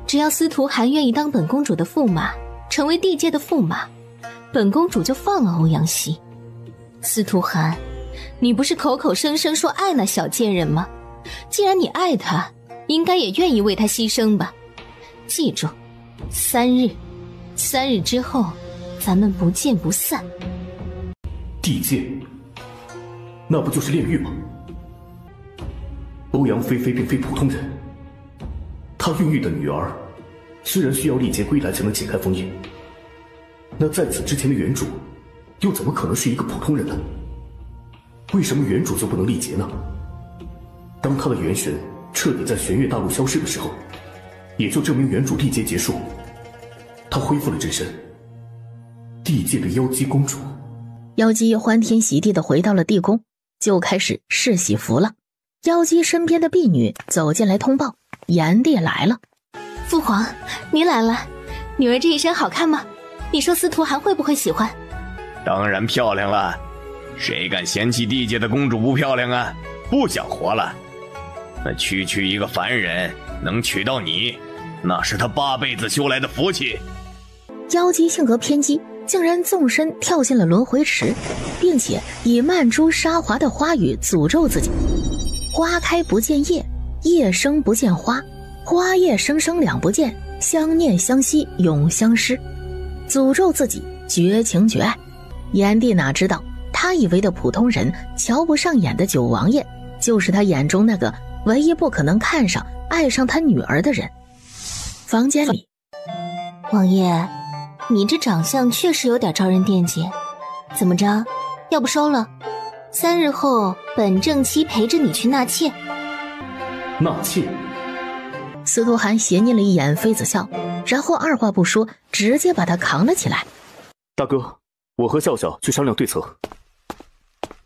只要司徒寒愿意当本公主的驸马，成为地界的驸马，本公主就放了欧阳希。司徒寒，你不是口口声声说爱那小贱人吗？既然你爱她，应该也愿意为她牺牲吧。记住，3日之后咱们不见不散。地界，那不就是炼狱吗？欧阳菲菲并非普通人，她孕育的女儿虽然需要历劫归来才能解开封印，那在此之前的原主又怎么可能是一个普通人呢？为什么原主就不能历劫呢？当她的元神彻底在玄月大陆消失的时候，也就证明原主历劫结束，她恢复了真身。地界的妖姬公主，妖姬欢天喜地地回到了地宫，就开始试喜服了。妖姬身边的婢女走进来通报，炎帝来了。父皇，您来了，女儿这一身好看吗？你说司徒涵会不会喜欢？当然漂亮了，谁敢嫌弃地界的公主不漂亮啊？不想活了？那区区一个凡人能娶到你，那是他8辈子修来的福气。妖姬性格偏激，竟然纵身跳进了轮回池，并且以曼珠沙华的花语诅咒自己：花开不见叶，叶生不见花，花叶生生两不见，相念相惜永相失。诅咒自己绝情绝爱。炎帝哪知道，他以为的普通人瞧不上眼的九王爷，就是他眼中那个唯一不可能看上爱上他女儿的人。房间里，王爷，你这长相确实有点招人惦记，怎么着，要不收了？3日后本正妻陪着你去纳妾。纳妾？司徒涵斜睨了一眼妃子笑，然后二话不说直接把他扛了起来。大哥，我和笑笑去商量对策。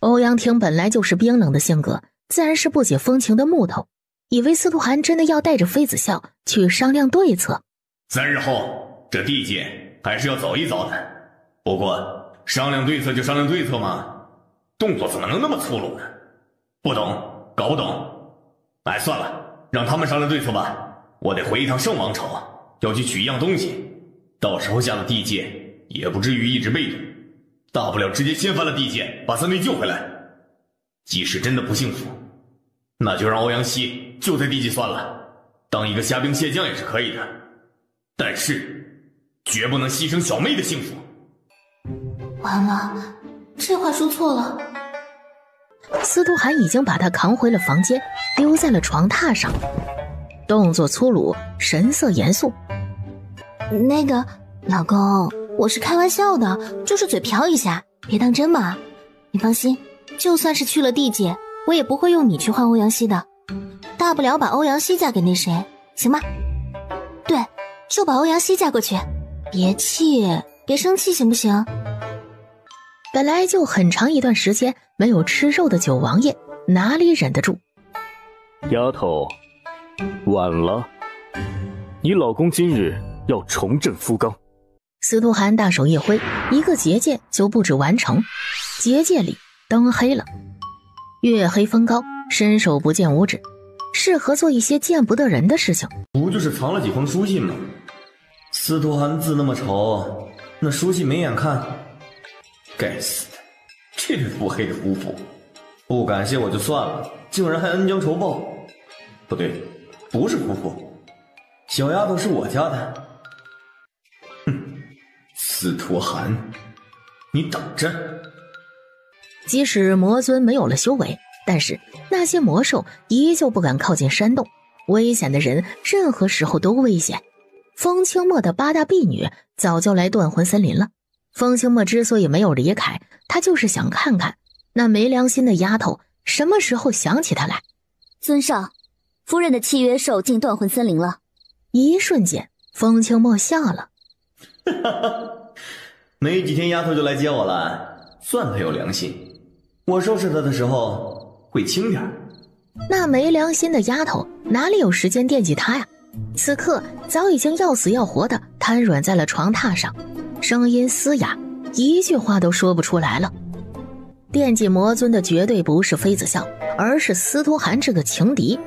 欧阳婷本来就是冰冷的性格，自然是不解风情的木头，以为司徒涵真的要带着妃子笑去商量对策。3日后这地界还是要走一遭的，不过商量对策就商量对策嘛，动作怎么能那么粗鲁呢？不懂，搞不懂。哎，算了，让他们商量对策吧。我得回一趟圣王朝，要去取一样东西，到时候下了地界也不至于一直被动，大不了直接掀翻了地界，把3弟救回来。即使真的不幸福，那就让欧阳希就在地界算了，当一个虾兵蟹将也是可以的，但是绝不能牺牲小妹的幸福。完了，这话说错了。司徒涵已经把他扛回了房间，丢在了床榻上，动作粗鲁，神色严肃。那个老公，我是开玩笑的，就是嘴瓢一下，别当真嘛。你放心，就算是去了地界，我也不会用你去换欧阳希的，大不了把欧阳希嫁给那谁，行吗？对，就把欧阳希嫁过去，别气，别生气，行不行？本来就很长一段时间没有吃肉的九王爷哪里忍得住？丫头，晚了，你老公今日要重振夫纲。司徒涵大手一挥，一个结界就布置完成。结界里灯黑了，月黑风高，伸手不见五指，适合做一些见不得人的事情。不就是藏了几封书信吗？司徒涵字那么丑，那书信没眼看。该死的，这对腹黑的夫妇，不感谢我就算了，竟然还恩将仇报。不对，不是夫妇，小丫头是我家的。哼，司徒涵，你等着。即使魔尊没有了修为，但是那些魔兽依旧不敢靠近山洞，危险的人任何时候都危险。风清墨的8大婢女早就来断魂森林了。风清墨之所以没有离开，他就是想看看那没良心的丫头什么时候想起他来。尊上，夫人的契约兽进断魂森林了。一瞬间，风清墨笑了。没几天丫头就来接我了，算她有良心。我收拾她的时候会轻点。那没良心的丫头哪里有时间惦记他呀？此刻早已经要死要活的瘫软在了床榻上，声音嘶哑，一句话都说不出来了。惦记魔尊的绝对不是妃子笑，而是司徒涵这个情敌。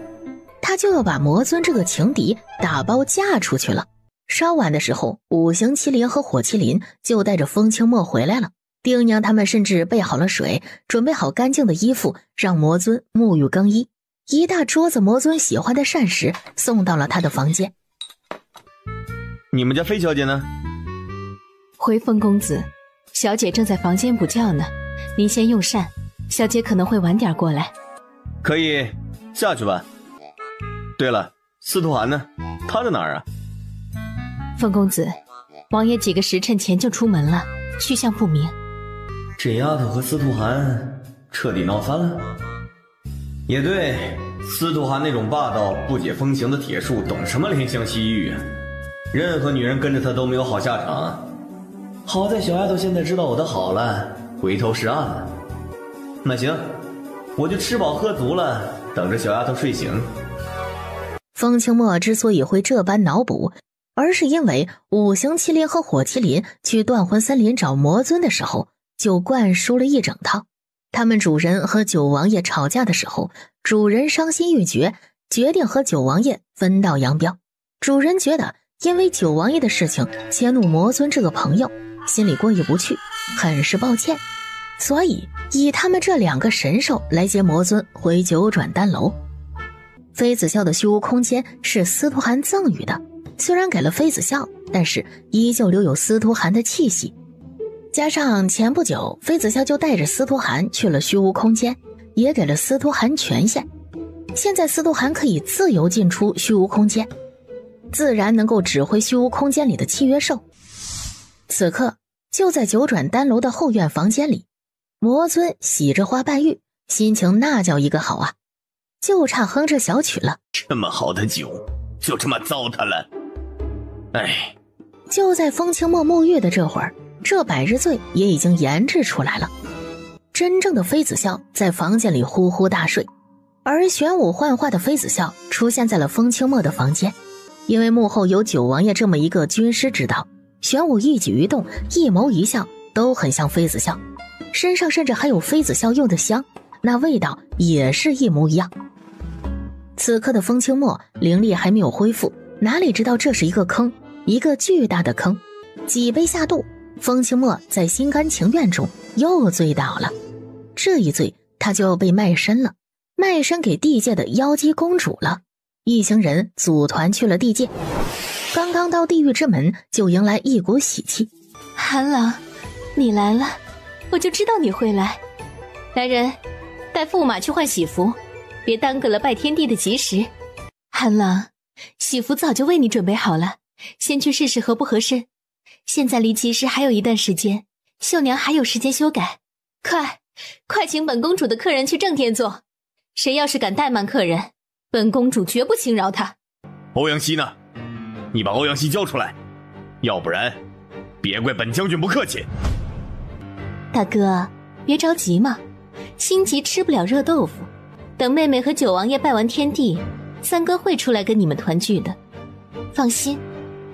他就要把魔尊这个情敌打包嫁出去了。稍晚的时候，五行麒麟和火麒麟就带着风清墨回来了。丁娘他们甚至备好了水，准备好干净的衣服，让魔尊沐浴更衣。一大桌子魔尊喜欢的膳食送到了他的房间。你们家飞小姐呢？回风公子，小姐正在房间补觉呢，您先用膳，小姐可能会晚点过来。可以，下去吧。对了，司徒涵呢？他在哪儿啊？凤公子，王爷几个时辰前就出门了，去向不明。这丫头和司徒涵彻底闹翻了。也对，司徒涵那种霸道不解风情的铁树懂什么怜香惜玉啊？任何女人跟着他都没有好下场啊。好在小丫头现在知道我的好了，回头是岸了。那行，我就吃饱喝足了，等着小丫头睡醒。风清墨之所以会这般脑补，而是因为五行麒麟和火麒麟去断魂森林找魔尊的时候就灌输了一整套。他们主人和九王爷吵架的时候，主人伤心欲绝，决定和九王爷分道扬镳。主人觉得因为九王爷的事情迁怒魔尊这个朋友，心里过意不去，很是抱歉，所以以他们这2个神兽来接魔尊回九转丹楼。妃子笑的虚无空间是司徒涵赠予的，虽然给了妃子笑，但是依旧留有司徒涵的气息。加上前不久妃子笑就带着司徒涵去了虚无空间，也给了司徒涵权限。现在司徒涵可以自由进出虚无空间，自然能够指挥虚无空间里的契约兽。此刻就在九转丹楼的后院房间里，魔尊洗着花瓣浴，心情那叫一个好啊，就差哼着小曲了。这么好的酒就这么糟蹋了。哎，就在风清墨沐浴的这会儿，这百日醉也已经研制出来了。真正的妃子笑在房间里呼呼大睡，而玄武幻化的妃子笑出现在了风清墨的房间。因为幕后有九王爷这么一个军师指导，玄武一举一动一眸一笑都很像妃子笑，身上甚至还有妃子笑用的香，那味道也是一模一样。此刻的风清墨灵力还没有恢复，哪里知道这是一个坑，一个巨大的坑。几杯下肚，风清墨在心甘情愿中又醉倒了。这一醉他就要被卖身了，卖身给地界的妖姬公主了。一行人组团去了地界，刚刚到地狱之门就迎来一股喜气。韩郎，你来了，我就知道你会来。来人，带驸马去换喜服，别耽搁了拜天地的吉时。韩郎，喜服早就为你准备好了，先去试试合不合身。现在离吉时还有一段时间，绣娘还有时间修改。快请本公主的客人去正殿坐，谁要是敢怠慢客人，本公主绝不轻饶他。欧阳熙呢？你把欧阳熙交出来，要不然别怪本将军不客气。大哥，别着急嘛，心急吃不了热豆腐。等妹妹和九王爷拜完天地，三哥会出来跟你们团聚的。放心，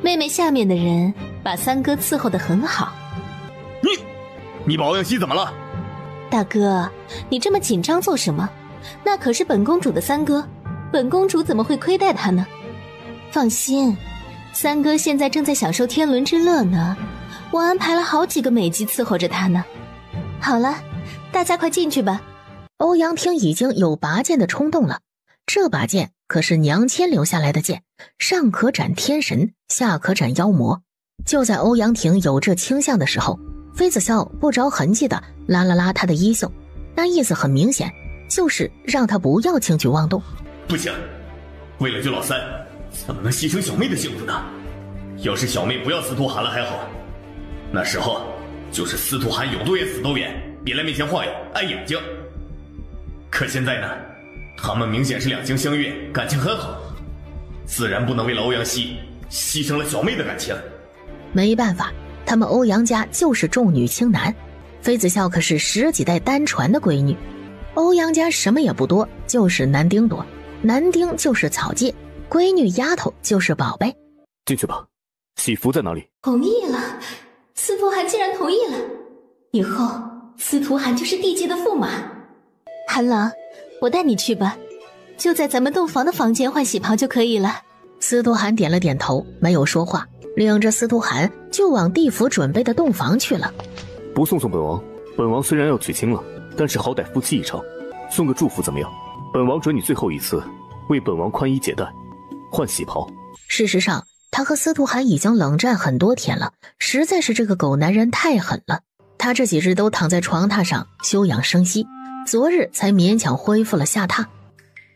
妹妹下面的人把三哥伺候得很好。你把欧阳熙怎么了？大哥，你这么紧张做什么？那可是本公主的三哥，本公主怎么会亏待他呢？放心，三哥现在正在享受天伦之乐呢，我安排了好几个美姬伺候着他呢。好了，大家快进去吧。欧阳婷已经有拔剑的冲动了，这把剑可是娘亲留下来的剑，上可斩天神，下可斩妖魔。就在欧阳婷有这倾向的时候，妃子笑不着痕迹地拉了拉他的衣袖，那意思很明显，就是让他不要轻举妄动。不行，为了救老三，怎么能牺牲小妹的幸福呢？要是小妹不要司徒涵了还好，那时候就是司徒涵有多远死多远，别来面前晃悠碍眼睛。可现在呢，他们明显是两情相悦，感情很好，自然不能为了欧阳熙牺牲了小妹的感情。没办法，他们欧阳家就是重女轻男，妃子笑可是10几代单传的闺女。欧阳家什么也不多，就是男丁多，男丁就是草芥，闺女丫头就是宝贝。进去吧，喜服在哪里？同意了，司徒涵既然同意了，以后司徒涵就是地界的驸马。韩郎，我带你去吧，就在咱们洞房的房间换喜袍就可以了。司徒涵点了点头，没有说话，领着司徒涵就往地府准备的洞房去了。不送送本王，本王虽然要娶亲了，但是好歹夫妻一场，送个祝福怎么样？本王准你最后一次为本王宽衣解带，换喜袍。事实上，他和司徒涵已经冷战很多天了，实在是这个狗男人太狠了。他这几日都躺在床榻上休养生息，昨日才勉强恢复了下榻。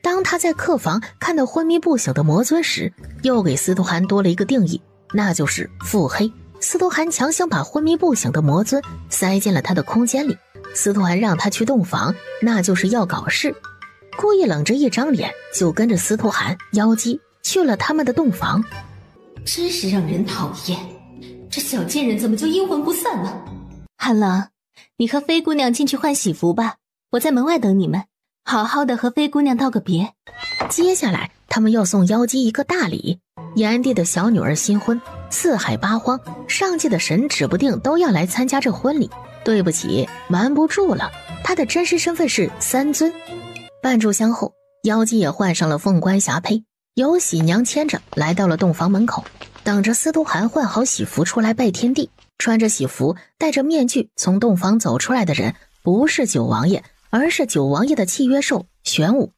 当他在客房看到昏迷不醒的魔尊时，又给司徒寒多了一个定义，那就是腹黑。司徒寒强行把昏迷不醒的魔尊塞进了他的空间里，司徒寒让他去洞房，那就是要搞事。故意冷着一张脸，就跟着司徒寒、妖姬去了他们的洞房。真是让人讨厌，这小贱人怎么就阴魂不散了？寒冷，你和飞姑娘进去换喜服吧，我在门外等你们，好好的和飞姑娘道个别。接下来他们要送妖姬一个大礼，炎帝的小女儿新婚，四海八荒，上界的神指不定都要来参加这婚礼。对不起，瞒不住了，他的真实身份是三尊。半炷香后，妖姬也换上了凤冠霞帔，由喜娘牵着来到了洞房门口，等着司徒寒换好喜服出来拜天地。穿着喜服戴着面具从洞房走出来的人不是九王爷，而是九王爷的契约兽玄武。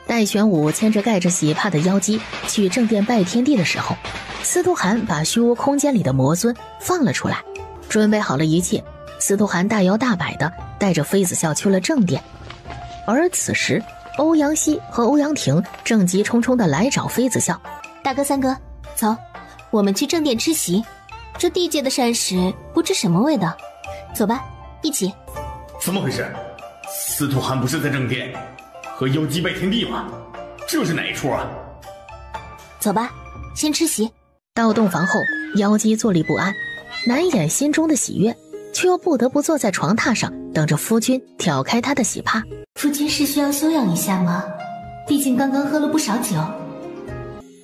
待玄武牵着盖着喜帕的妖姬去正殿拜天地的时候，司徒寒把虚无空间里的魔尊放了出来。准备好了一切，司徒寒大摇大摆的带着妃子笑去了正殿。而此时欧阳希和欧阳婷正急冲冲的来找妃子笑。大哥三哥，走，我们去正殿吃席，这地界的膳食不知什么味道，走吧，一起。怎么回事？司徒寒不是在正殿和妖姬拜天地吗？这是哪一出啊？走吧，先吃席。到洞房后，妖姬坐立不安，难掩心中的喜悦，却又不得不坐在床榻上等着夫君挑开她的喜帕。夫君是需要休养一下吗？毕竟刚刚喝了不少酒。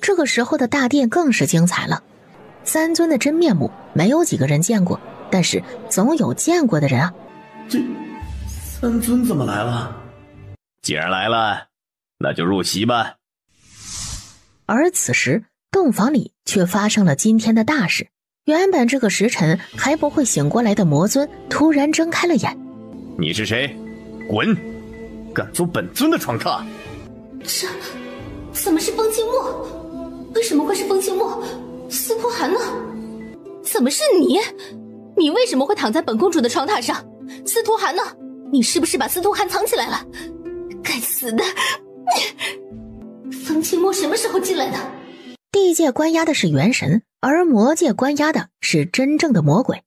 这个时候的大殿更是精彩了，三尊的真面目没有几个人见过，但是总有见过的人啊。这三尊怎么来了？既然来了，那就入席吧。而此时洞房里却发生了今天的大事。原本这个时辰还不会醒过来的魔尊突然睁开了眼。你是谁？滚！敢坐本尊的床榻！这怎么是风清墨？为什么会是风清墨？司徒寒呢？怎么是你？你为什么会躺在本公主的床榻上？司徒寒呢？你是不是把司徒寒藏起来了？该死的！风清墨什么时候进来的？地界关押的是元神，而魔界关押的是真正的魔鬼。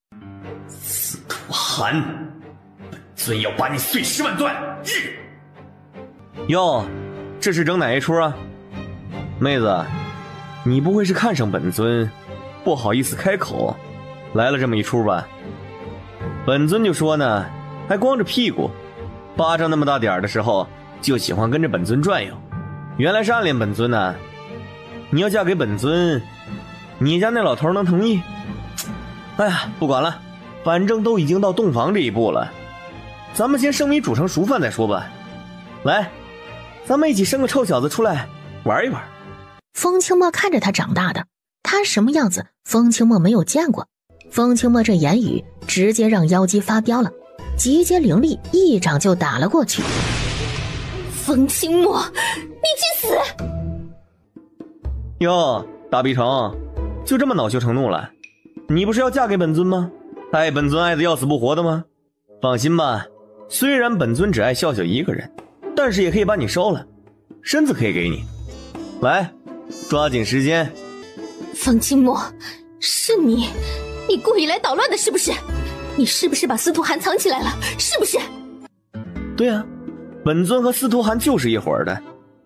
司徒寒，本尊要把你碎尸万段！哟，这是整哪一出啊？妹子，你不会是看上本尊，不好意思开口，来了这么一出吧？本尊就说呢，还光着屁股，巴掌那么大点儿的时候，就喜欢跟着本尊转悠，原来是暗恋本尊呢。你要嫁给本尊，你家那老头能同意？哎呀，不管了，反正都已经到洞房这一步了，咱们先生米煮成熟饭再说吧。来，咱们一起生个臭小子出来玩一玩。风清墨看着他长大的，他什么样子风清墨没有见过。风清墨这言语直接让妖姬发飙了，集结灵力一掌就打了过去。风清墨，你去死！哟，大逼城，就这么恼羞成怒了？你不是要嫁给本尊吗？爱本尊爱得要死不活的吗？放心吧，虽然本尊只爱笑笑一个人，但是也可以把你收了，身子可以给你。来，抓紧时间。风清墨，是你故意来捣乱的是不是？你是不是把司徒寒藏起来了？是不是？对啊，本尊和司徒寒就是一伙儿的，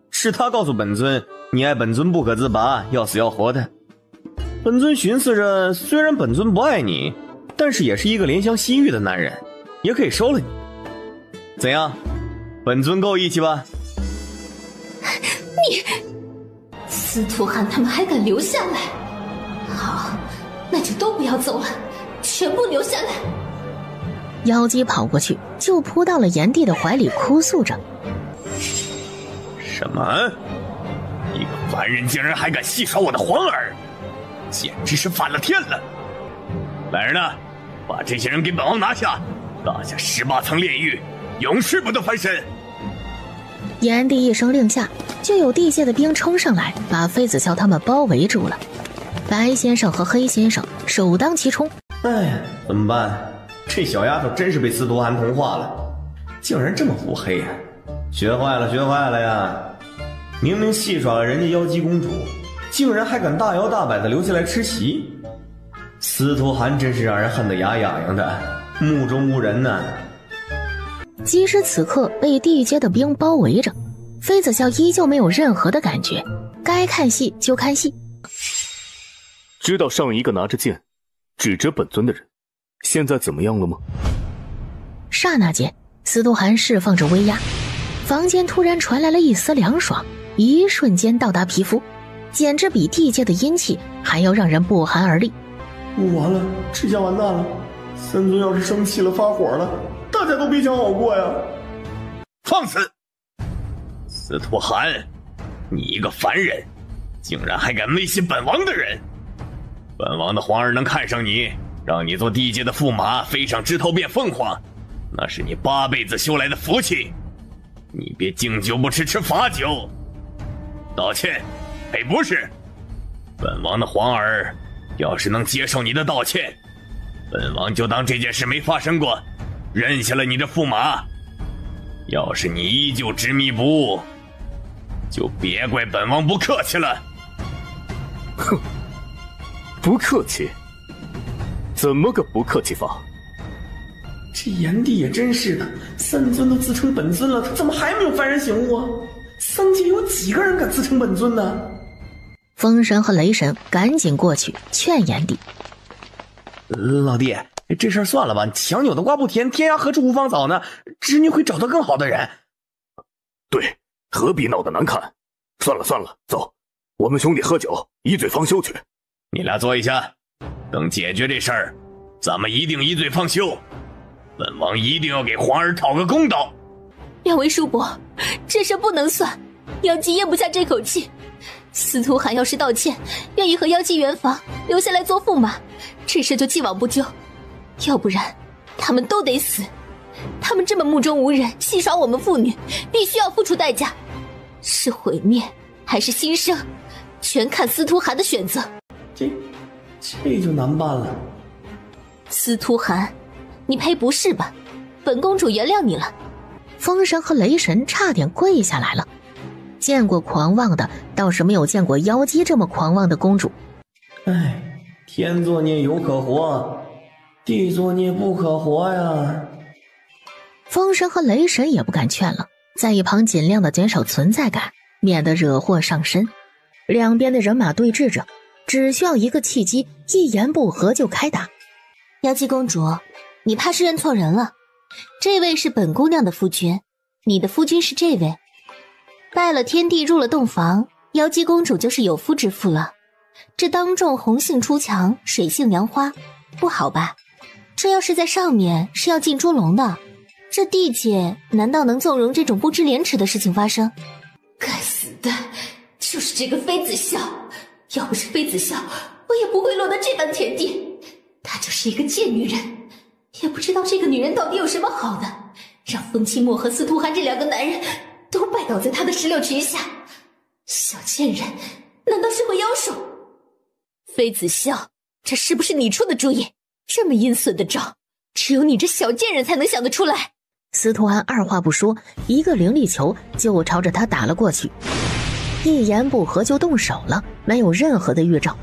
是他告诉本尊你爱本尊不可自拔，要死要活的。本尊寻思着，虽然本尊不爱你，但是也是一个怜香惜玉的男人，也可以收了你。怎样，本尊够义气吧？你，司徒寒他们还敢留下来？好，那就都不要走了，全部留下来。妖姬跑过去就扑到了炎帝的怀里，哭诉着。什么？一个凡人竟然还敢戏耍我的皇儿，简直是反了天了！来人呐，把这些人给本王拿下，打下18层炼狱，永世不得翻身！炎帝一声令下，就有地界的兵冲上来，把妃子笑他们包围住了。白先生和黑先生首当其冲。哎，怎么办？这小丫头真是被司徒寒同化了，竟然这么腹黑啊！学坏了呀！明明戏耍了人家妖姬公主，竟然还敢大摇大摆的留下来吃席。司徒寒真是让人恨得牙痒痒的，目中无人呢。即使此刻被地阶的兵包围着，妃子笑依旧没有任何的感觉，该看戏就看戏。知道上一个拿着剑指着本尊的人现在怎么样了吗？刹那间，司徒寒释放着威压，房间突然传来了一丝凉爽，一瞬间到达皮肤，简直比地界的阴气还要让人不寒而栗。完了，这下完蛋了！三尊要是生气了发火了，大家都别想好过呀！放肆！司徒寒，你一个凡人，竟然还敢威胁本王的人！本王的皇儿能看上你，让你做地界的驸马，飞上枝头变凤凰，那是你8辈子修来的福气。你别敬酒不吃吃罚酒，道歉赔不是。本王的皇儿要是能接受你的道歉，本王就当这件事没发生过，认下了你这驸马。要是你依旧执迷不悟，就别怪本王不客气了。哼，不客气？怎么个不客气法？这炎帝也真是的，三尊都自称本尊了，他怎么还没有幡然醒悟啊？三界有几个人敢自称本尊呢？风神和雷神赶紧过去劝炎帝：老弟，这事儿算了吧，强扭的瓜不甜，天涯何处无芳草呢？侄女会找到更好的人。对，何必闹得难看？算了，走，我们兄弟喝酒，一醉方休去。你俩坐一下，等解决这事儿，咱们一定一醉方休。本王一定要给皇儿讨个公道。两位叔伯，这事不能算，妖姬咽不下这口气。司徒寒要是道歉，愿意和妖姬圆房，留下来做驸马，这事就既往不咎。要不然，他们都得死。他们这么目中无人，戏耍我们妇女，必须要付出代价。是毁灭还是新生，全看司徒寒的选择。这就难办了。司徒寒，你赔不是吧？本公主原谅你了。风神和雷神差点跪下来了。见过狂妄的，倒是没有见过妖姬这么狂妄的公主。唉，天作孽犹可活，地作孽不可活呀。风神和雷神也不敢劝了，在一旁尽量的减少存在感，免得惹祸上身。两边的人马对峙着，只需要一个契机，一言不合就开打。妖姬公主，你怕是认错人了，这位是本姑娘的夫君，你的夫君是这位。拜了天地入了洞房，妖姬公主就是有夫之妇了。这当众红杏出墙，水性杨花，不好吧？这要是在上面，是要进猪笼的。这地界难道能纵容这种不知廉耻的事情发生？该死的，就是这个妃子笑！要不是妃子笑，我也不会落得这般田地。她就是一个贱女人，也不知道这个女人到底有什么好的，让风清墨和司徒寒这两个男人都拜倒在她的石榴裙下。小贱人，难道是个妖兽？妃子笑，这是不是你出的主意？这么阴损的招，只有你这小贱人才能想得出来。司徒寒二话不说，一个灵力球就朝着他打了过去。一言不合就动手了，没有任何的预兆。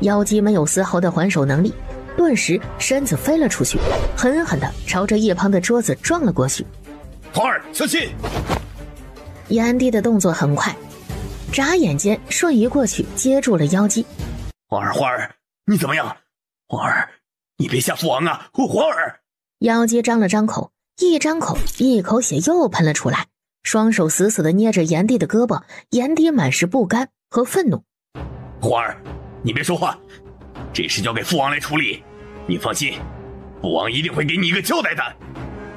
妖姬没有丝毫的还手能力，顿时身子飞了出去，狠狠地朝着一旁的桌子撞了过去。皇儿，小心！炎帝的动作很快，眨眼间瞬移过去接住了妖姬。皇儿，你怎么样？皇儿，你别吓父王啊！皇儿！妖姬张了张口，一张口，一口血又喷了出来，双手死死地捏着炎帝的胳膊，炎帝满是不甘和愤怒。皇儿，你别说话，这事交给父王来处理。你放心，父王一定会给你一个交代的。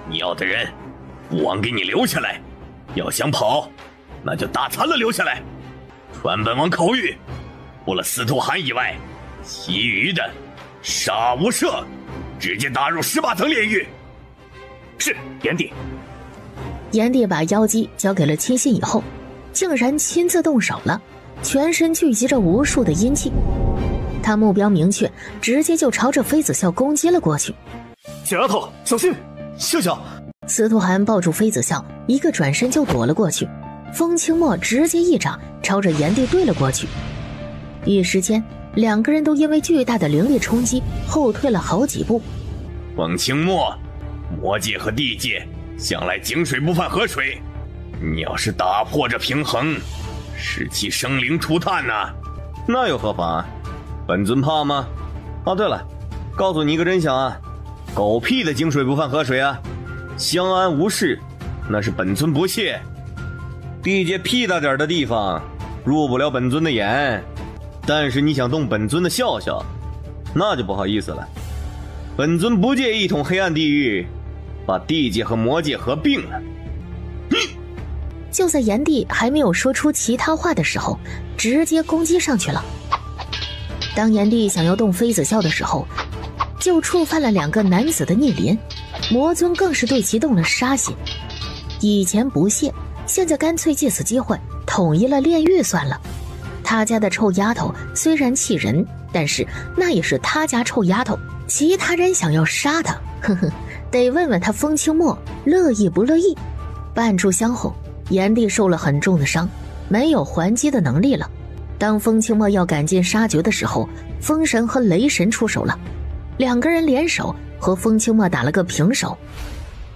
你要的人，父王给你留下来；要想跑，那就打残了留下来。传本王口谕，除了司徒寒以外，其余的杀无赦，直接打入18层炼狱。是，炎帝。炎帝把妖姬交给了亲信以后，竟然亲自动手了，全身聚集着无数的阴气。他目标明确，直接就朝着妃子笑攻击了过去。小丫头，小心！笑笑，司徒寒抱住妃子笑，一个转身就躲了过去。风清墨直接一掌朝着炎帝对了过去，一时间两个人都因为巨大的灵力冲击后退了好几步。风清墨，魔界和地界向来井水不犯河水，你要是打破这平衡，使其生灵涂炭呐，那又何妨？本尊怕吗？哦，对了，告诉你一个真相啊，狗屁的井水不犯河水啊，相安无事，那是本尊不屑。地界屁大点的地方入不了本尊的眼，但是你想动本尊的笑笑，那就不好意思了。本尊不介意一统黑暗地狱，把地界和魔界合并了。就在炎帝还没有说出其他话的时候，直接攻击上去了。当炎帝想要动妃子笑的时候，就触犯了两个男子的逆鳞，魔尊更是对其动了杀心。以前不屑，现在干脆借此机会统一了炼狱算了。他家的臭丫头虽然气人，但是那也是他家臭丫头，其他人想要杀他，呵呵，得问问他风清墨乐意不乐意。半炷香后，炎帝受了很重的伤，没有还击的能力了。当风清墨要赶尽杀绝的时候，风神和雷神出手了，两个人联手和风清墨打了个平手。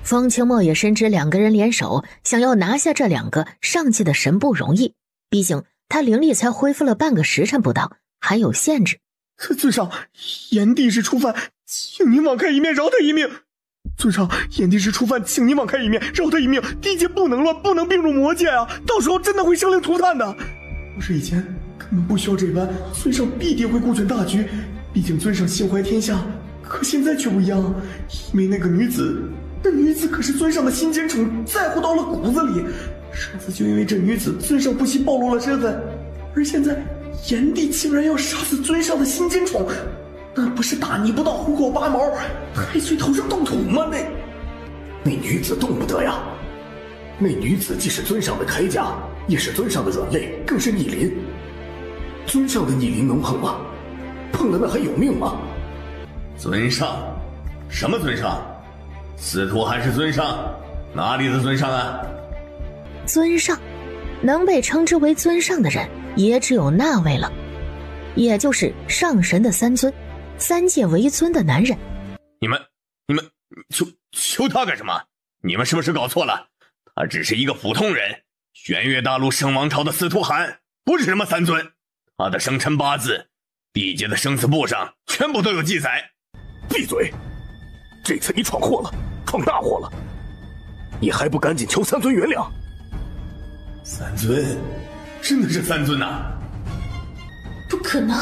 风清墨也深知两个人联手想要拿下这两个上界的神不容易，毕竟他灵力才恢复了半个时辰不到，还有限制。尊上，炎帝是初犯，请您网开一面，饶他一命。尊上，炎帝是初犯，请您网开一面，饶他一命。地界不能乱，不能并入魔界啊，到时候真的会生灵涂炭的。要是以前根本不需要这般，尊上必定会顾全大局。毕竟尊上心怀天下，可现在却不一样，因为那个女子，那女子可是尊上的心尖宠，在乎到了骨子里。上次就因为这女子，尊上不惜暴露了身份，而现在炎帝竟然要杀死尊上的心尖宠，那不是大逆不道，虎口拔毛，太岁头上动土吗？那女子动不得呀！那女子既是尊上的铠甲，也是尊上的软肋，更是逆鳞。尊上的逆鳞能碰吗？碰了那还有命吗？尊上？什么尊上？司徒还是尊上？哪里的尊上啊？尊上，能被称之为尊上的人也只有那位了，也就是上神的三尊，三界为尊的男人。你们求他干什么？你们是不是搞错了？他只是一个普通人，玄月大陆圣王朝的司徒寒，不是什么三尊。他的生辰八字，地界的生死簿上全部都有记载。闭嘴！这次你闯祸了，闯大祸了，你还不赶紧求三尊原谅？三尊？真的是三尊啊？不可能，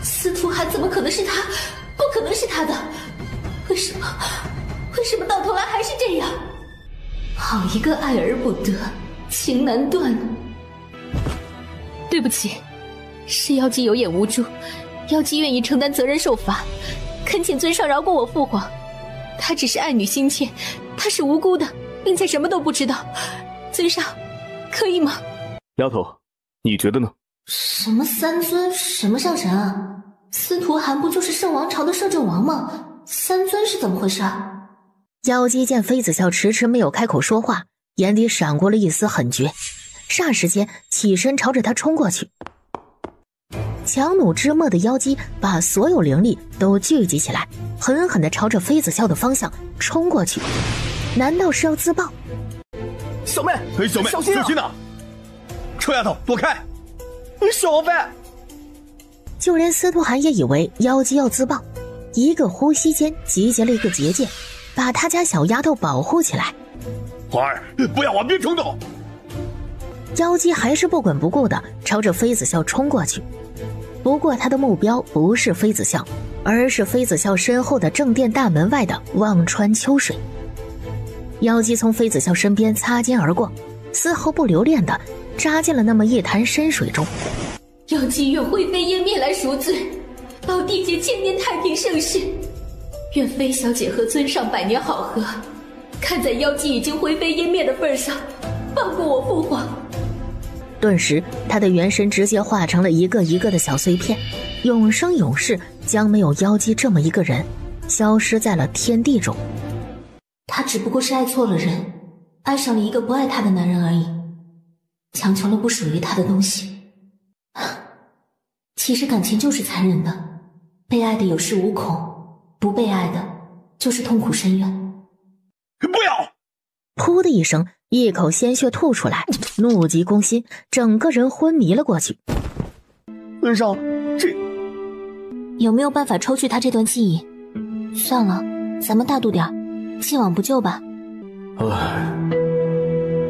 司徒寒怎么可能是他？不可能是他的。为什么到头来还是这样？好一个爱而不得，情难断。对不起，是妖姬有眼无珠，妖姬愿意承担责任受罚，恳请尊上饶过我父皇。他只是爱女心切，他是无辜的，并且什么都不知道。尊上，可以吗？丫头，你觉得呢？什么三尊，什么上神啊？司徒寒不就是圣王朝的摄政王吗？三尊是怎么回事？妖姬见妃子笑迟迟没有开口说话，眼底闪过了一丝狠绝，霎时间起身朝着他冲过去。强弩之末的妖姬把所有灵力都聚集起来，狠狠地朝着妃子笑的方向冲过去。难道是要自爆？小妹，小妹，小心啊！臭丫头，躲开！小王妃！就连司徒寒也以为妖姬要自爆，一个呼吸间集结了一个结界，把他家小丫头保护起来。皇儿，不要往边冲动！妖姬还是不管不顾的朝着妃子笑冲过去，不过他的目标不是妃子笑，而是妃子笑身后的正殿大门外的忘川秋水。妖姬从妃子笑身边擦肩而过，丝毫不留恋的扎进了那么一潭深水中。妖姬愿灰飞烟灭来赎罪，保地界千年太平盛世。愿妃小姐和尊上百年好合，看在妖姬已经灰飞烟灭的份上，放过我父皇。顿时他的元神直接化成了一个一个的小碎片，永生永世将没有妖姬这么一个人消失在了天地中。他只不过是爱错了人，爱上了一个不爱他的男人而已，强求了不属于他的东西。其实感情就是残忍的，被爱的有恃无恐，不被爱的就是痛苦深渊。不要！噗的一声，一口鲜血吐出来，怒急攻心，整个人昏迷了过去。恩上，这有没有办法抽去他这段记忆？算了，咱们大度点，既往不咎吧。唉，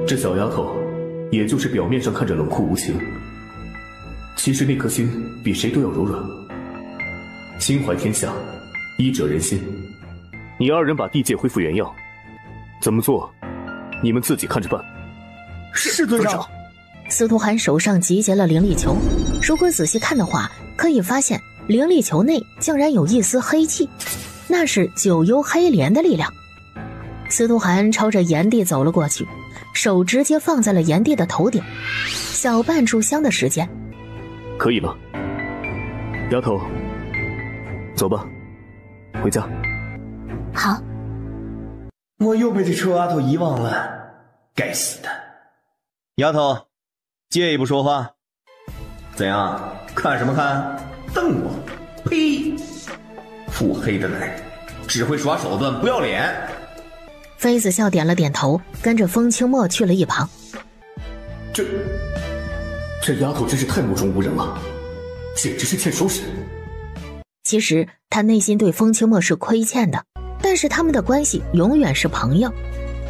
这小丫头，也就是表面上看着冷酷无情，其实那颗心比谁都要柔软。心怀天下，医者仁心。你二人把地界恢复原样，怎么做，你们自己看着办。是尊上。司徒寒手上集结了灵力球，如果仔细看的话，可以发现灵力球内竟然有一丝黑气，那是九幽黑莲的力量。司徒寒朝着炎帝走了过去，手直接放在了炎帝的头顶，小半炷香的时间。可以了，丫头，走吧，回家。好。我又被这臭丫头遗忘了，该死的！丫头，介意不说话？怎样？看什么看？瞪我？呸！腹黑的男人，只会耍手段，不要脸。妃子笑点了点头，跟着风清墨去了一旁。这丫头真是太目中无人了，简直是欠收拾。其实他内心对风清墨是亏欠的，但是他们的关系永远是朋友，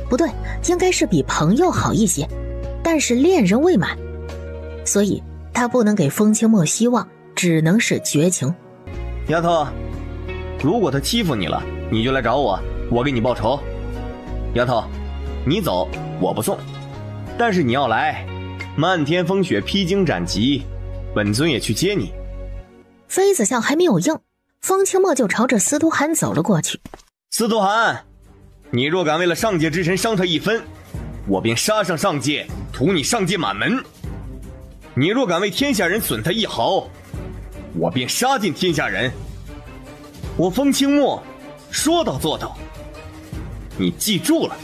不对，应该是比朋友好一些，但是恋人未满，所以他不能给风清墨希望，只能是绝情。丫头，如果他欺负你了，你就来找我，我给你报仇。丫头，你走我不送，但是你要来，漫天风雪披荆斩棘，本尊也去接你。妃子笑还没有应，风清墨就朝着司徒寒走了过去。司徒寒，你若敢为了上界之臣伤他一分，我便杀上上界，屠你上界满门；你若敢为天下人损他一毫，我便杀尽天下人。我风清墨说到做到，你记住了。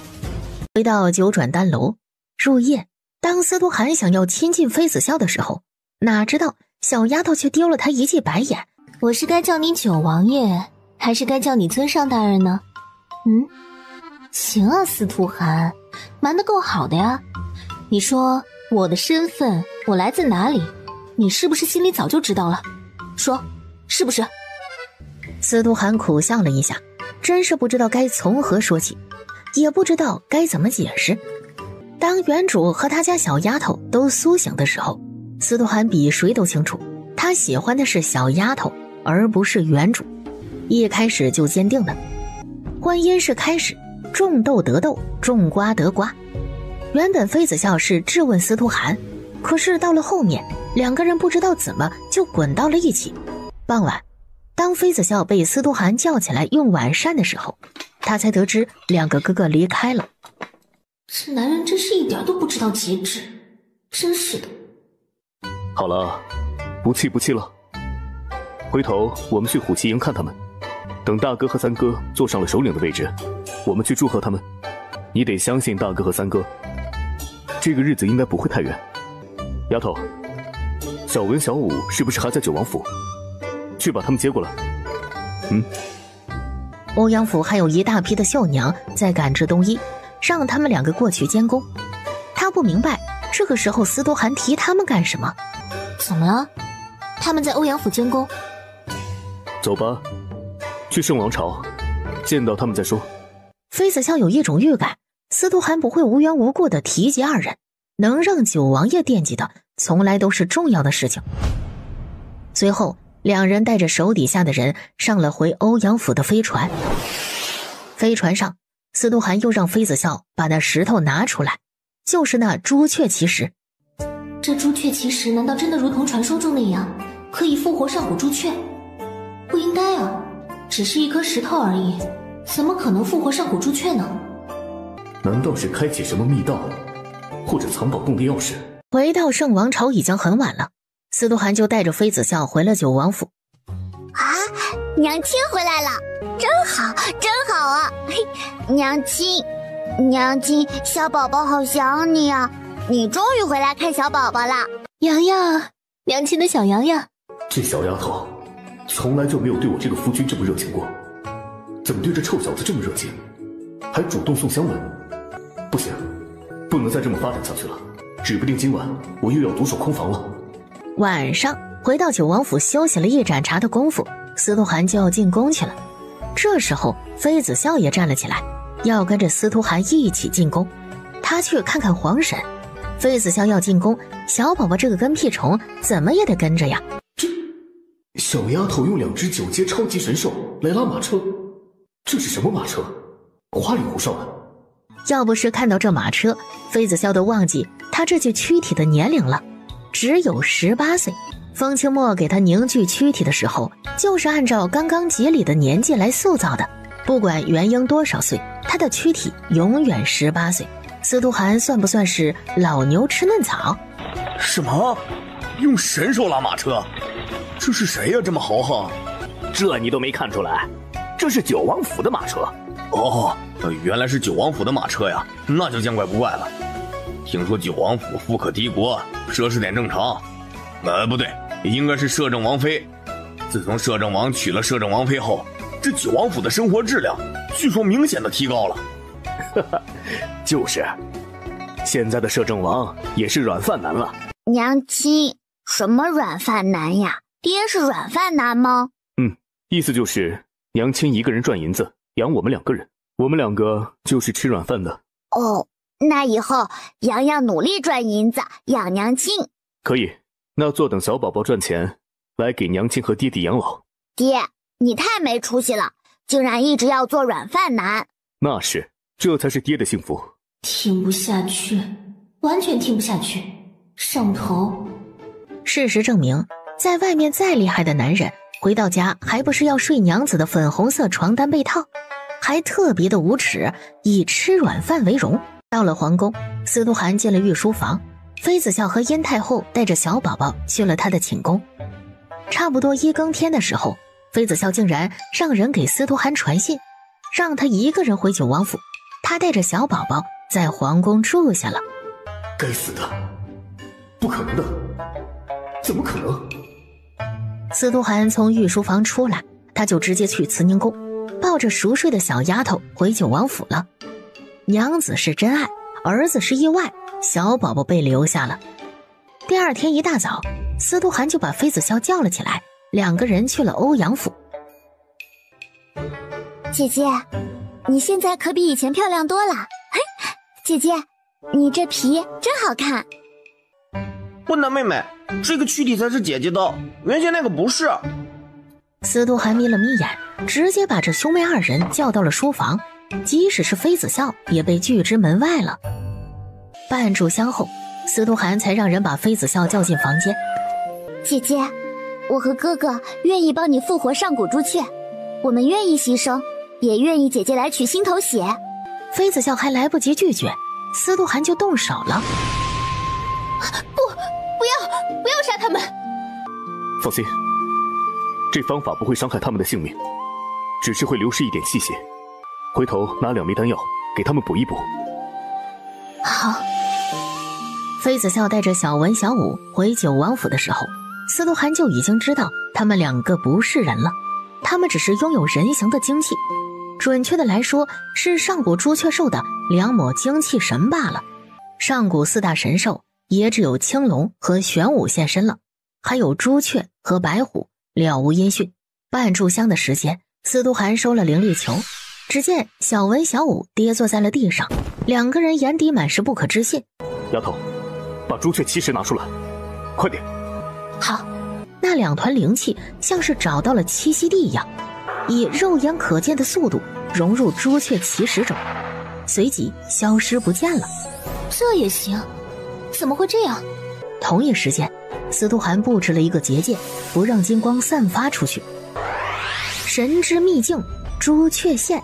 回到九转丹楼，入夜，当司徒寒想要亲近妃子笑的时候，哪知道小丫头却丢了他一记白眼。我是该叫你九王爷，还是该叫你尊上大人呢？行啊，司徒寒，瞒得够好的呀。你说我的身份，我来自哪里，你是不是心里早就知道了？说，是不是？司徒寒苦笑了一下，真是不知道该从何说起，也不知道该怎么解释。当原主和他家小丫头都苏醒的时候，司徒寒比谁都清楚，他喜欢的是小丫头，而不是原主。一开始就坚定了，婚姻是开始，种豆得豆，种瓜得瓜。原本妃子笑是质问司徒寒，可是到了后面，两个人不知道怎么就滚到了一起。傍晚，当妃子笑被司徒寒叫起来用晚膳的时候，他才得知两个哥哥离开了。这男人真是一点都不知道节制，真是的。好了，不气了。回头我们去虎旗营看他们，等大哥和三哥坐上了首领的位置，我们去祝贺他们。你得相信大哥和三哥，这个日子应该不会太远。丫头，小文小武是不是还在九王府？去把他们接过来。欧阳府还有一大批的绣娘在赶制冬衣，让他们两个过去监工。他不明白这个时候司徒寒提他们干什么。怎么了？他们在欧阳府监工。走吧，去圣王朝，见到他们再说。妃子笑有一种预感，司徒寒不会无缘无故的提及二人，能让九王爷惦记的从来都是重要的事情。随后两人带着手底下的人上了回欧阳府的飞船。飞船上，司徒寒又让妃子笑把那石头拿出来，就是那朱雀奇石。这朱雀奇石难道真的如同传说中那样，可以复活上古朱雀？不应该啊，只是一颗石头而已，怎么可能复活上古朱雀呢？难道是开启什么密道，或者藏宝洞的钥匙？回到圣王朝已经很晚了，司徒寒就带着妃子笑回了九王府。娘亲回来了，真好，真好啊！嘿，娘亲，娘亲，小宝宝好想你啊！你终于回来看小宝宝了。洋洋，娘亲的小洋洋。这小丫头，从来就没有对我这个夫君这么热情过，怎么对这臭小子这么热情，还主动送香吻？不行，不能再这么发展下去了，指不定今晚我又要独守空房了。晚上回到九王府休息了一盏茶的功夫，司徒涵就要进宫去了。这时候妃子笑也站了起来，要跟着司徒涵一起进宫。他去看看皇婶。妃子笑要进宫，小宝宝这个跟屁虫怎么也得跟着呀。小丫头用2只9阶超级神兽来拉马车，这是什么马车？花里胡哨的。要不是看到这马车，妃子笑都忘记他这具躯体的年龄了，只有18岁。风清墨给他凝聚躯体的时候，就是按照刚刚节礼的年纪来塑造的。不管元婴多少岁，他的躯体永远18岁。司徒涵算不算是老牛吃嫩草？什么？用神兽拉马车？这是谁呀？这么豪横？这你都没看出来？这是九王府的马车。哦，原来是九王府的马车呀，那就见怪不怪了。听说九王府富可敌国，奢侈点正常。不对，应该是摄政王妃。自从摄政王娶了摄政王妃后，这九王府的生活质量据说明显的提高了。就是，现在的摄政王也是软饭男了。娘亲，什么软饭男呀？爹是软饭男吗？意思就是娘亲一个人赚银子养我们2个人，我们2个就是吃软饭的。哦，那以后洋洋努力赚银子养娘亲。可以，那坐等小宝宝赚钱来给娘亲和爹地养老。爹，你太没出息了，竟然一直要做软饭男。那是，这才是爹的幸福。听不下去，完全听不下去，上头。事实证明，在外面再厉害的男人，回到家还不是要睡娘子的粉红色床单被套，还特别的无耻，以吃软饭为荣。到了皇宫，司徒涵进了御书房，妃子笑和殷太后带着小宝宝去了他的寝宫。差不多1更天的时候，妃子笑竟然让人给司徒涵传信，让他一个人回九王府，他带着小宝宝在皇宫住下了。该死的，不可能的，怎么可能？司徒涵从御书房出来，他就直接去慈宁宫，抱着熟睡的小丫头回九王府了。娘子是真爱，儿子是意外，小宝宝被留下了。第二天一大早，司徒涵就把妃子笑叫了起来，2个人去了欧阳府。姐姐，你现在可比以前漂亮多了。嘿，姐姐，你这皮真好看。混蛋妹妹，这个躯体才是姐姐的，原先那个不是。司徒涵眯了眯眼，直接把这兄妹2人叫到了书房，即使是妃子笑也被拒之门外了。半炷香后，司徒涵才让人把妃子笑叫进房间。姐姐，我和哥哥愿意帮你复活上古朱雀，我们愿意牺牲，也愿意姐姐来取心头血。妃子笑还来不及拒绝，司徒涵就动手了。不要杀他们！放心，这方法不会伤害他们的性命，只是会流失一点气血。回头拿2枚丹药给他们补一补。好。妃子笑带着小文小武回九王府的时候，司徒涵就已经知道他们2个不是人了，他们只是拥有人形的精气，准确的来说是上古朱雀兽的2抹精气神罢了。上古4大神兽也只有青龙和玄武现身了，还有朱雀和白虎了无音讯。半炷香的时间，司徒涵收了灵力球，只见小文小武跌坐在了地上，2个人眼底满是不可置信。丫头，把朱雀奇石拿出来，快点。好。那2团灵气像是找到了栖息地一样，以肉眼可见的速度融入朱雀奇石中，随即消失不见了。这也行？怎么会这样？同一时间，司徒涵布置了一个结界，不让金光散发出去。神之秘境朱雀线，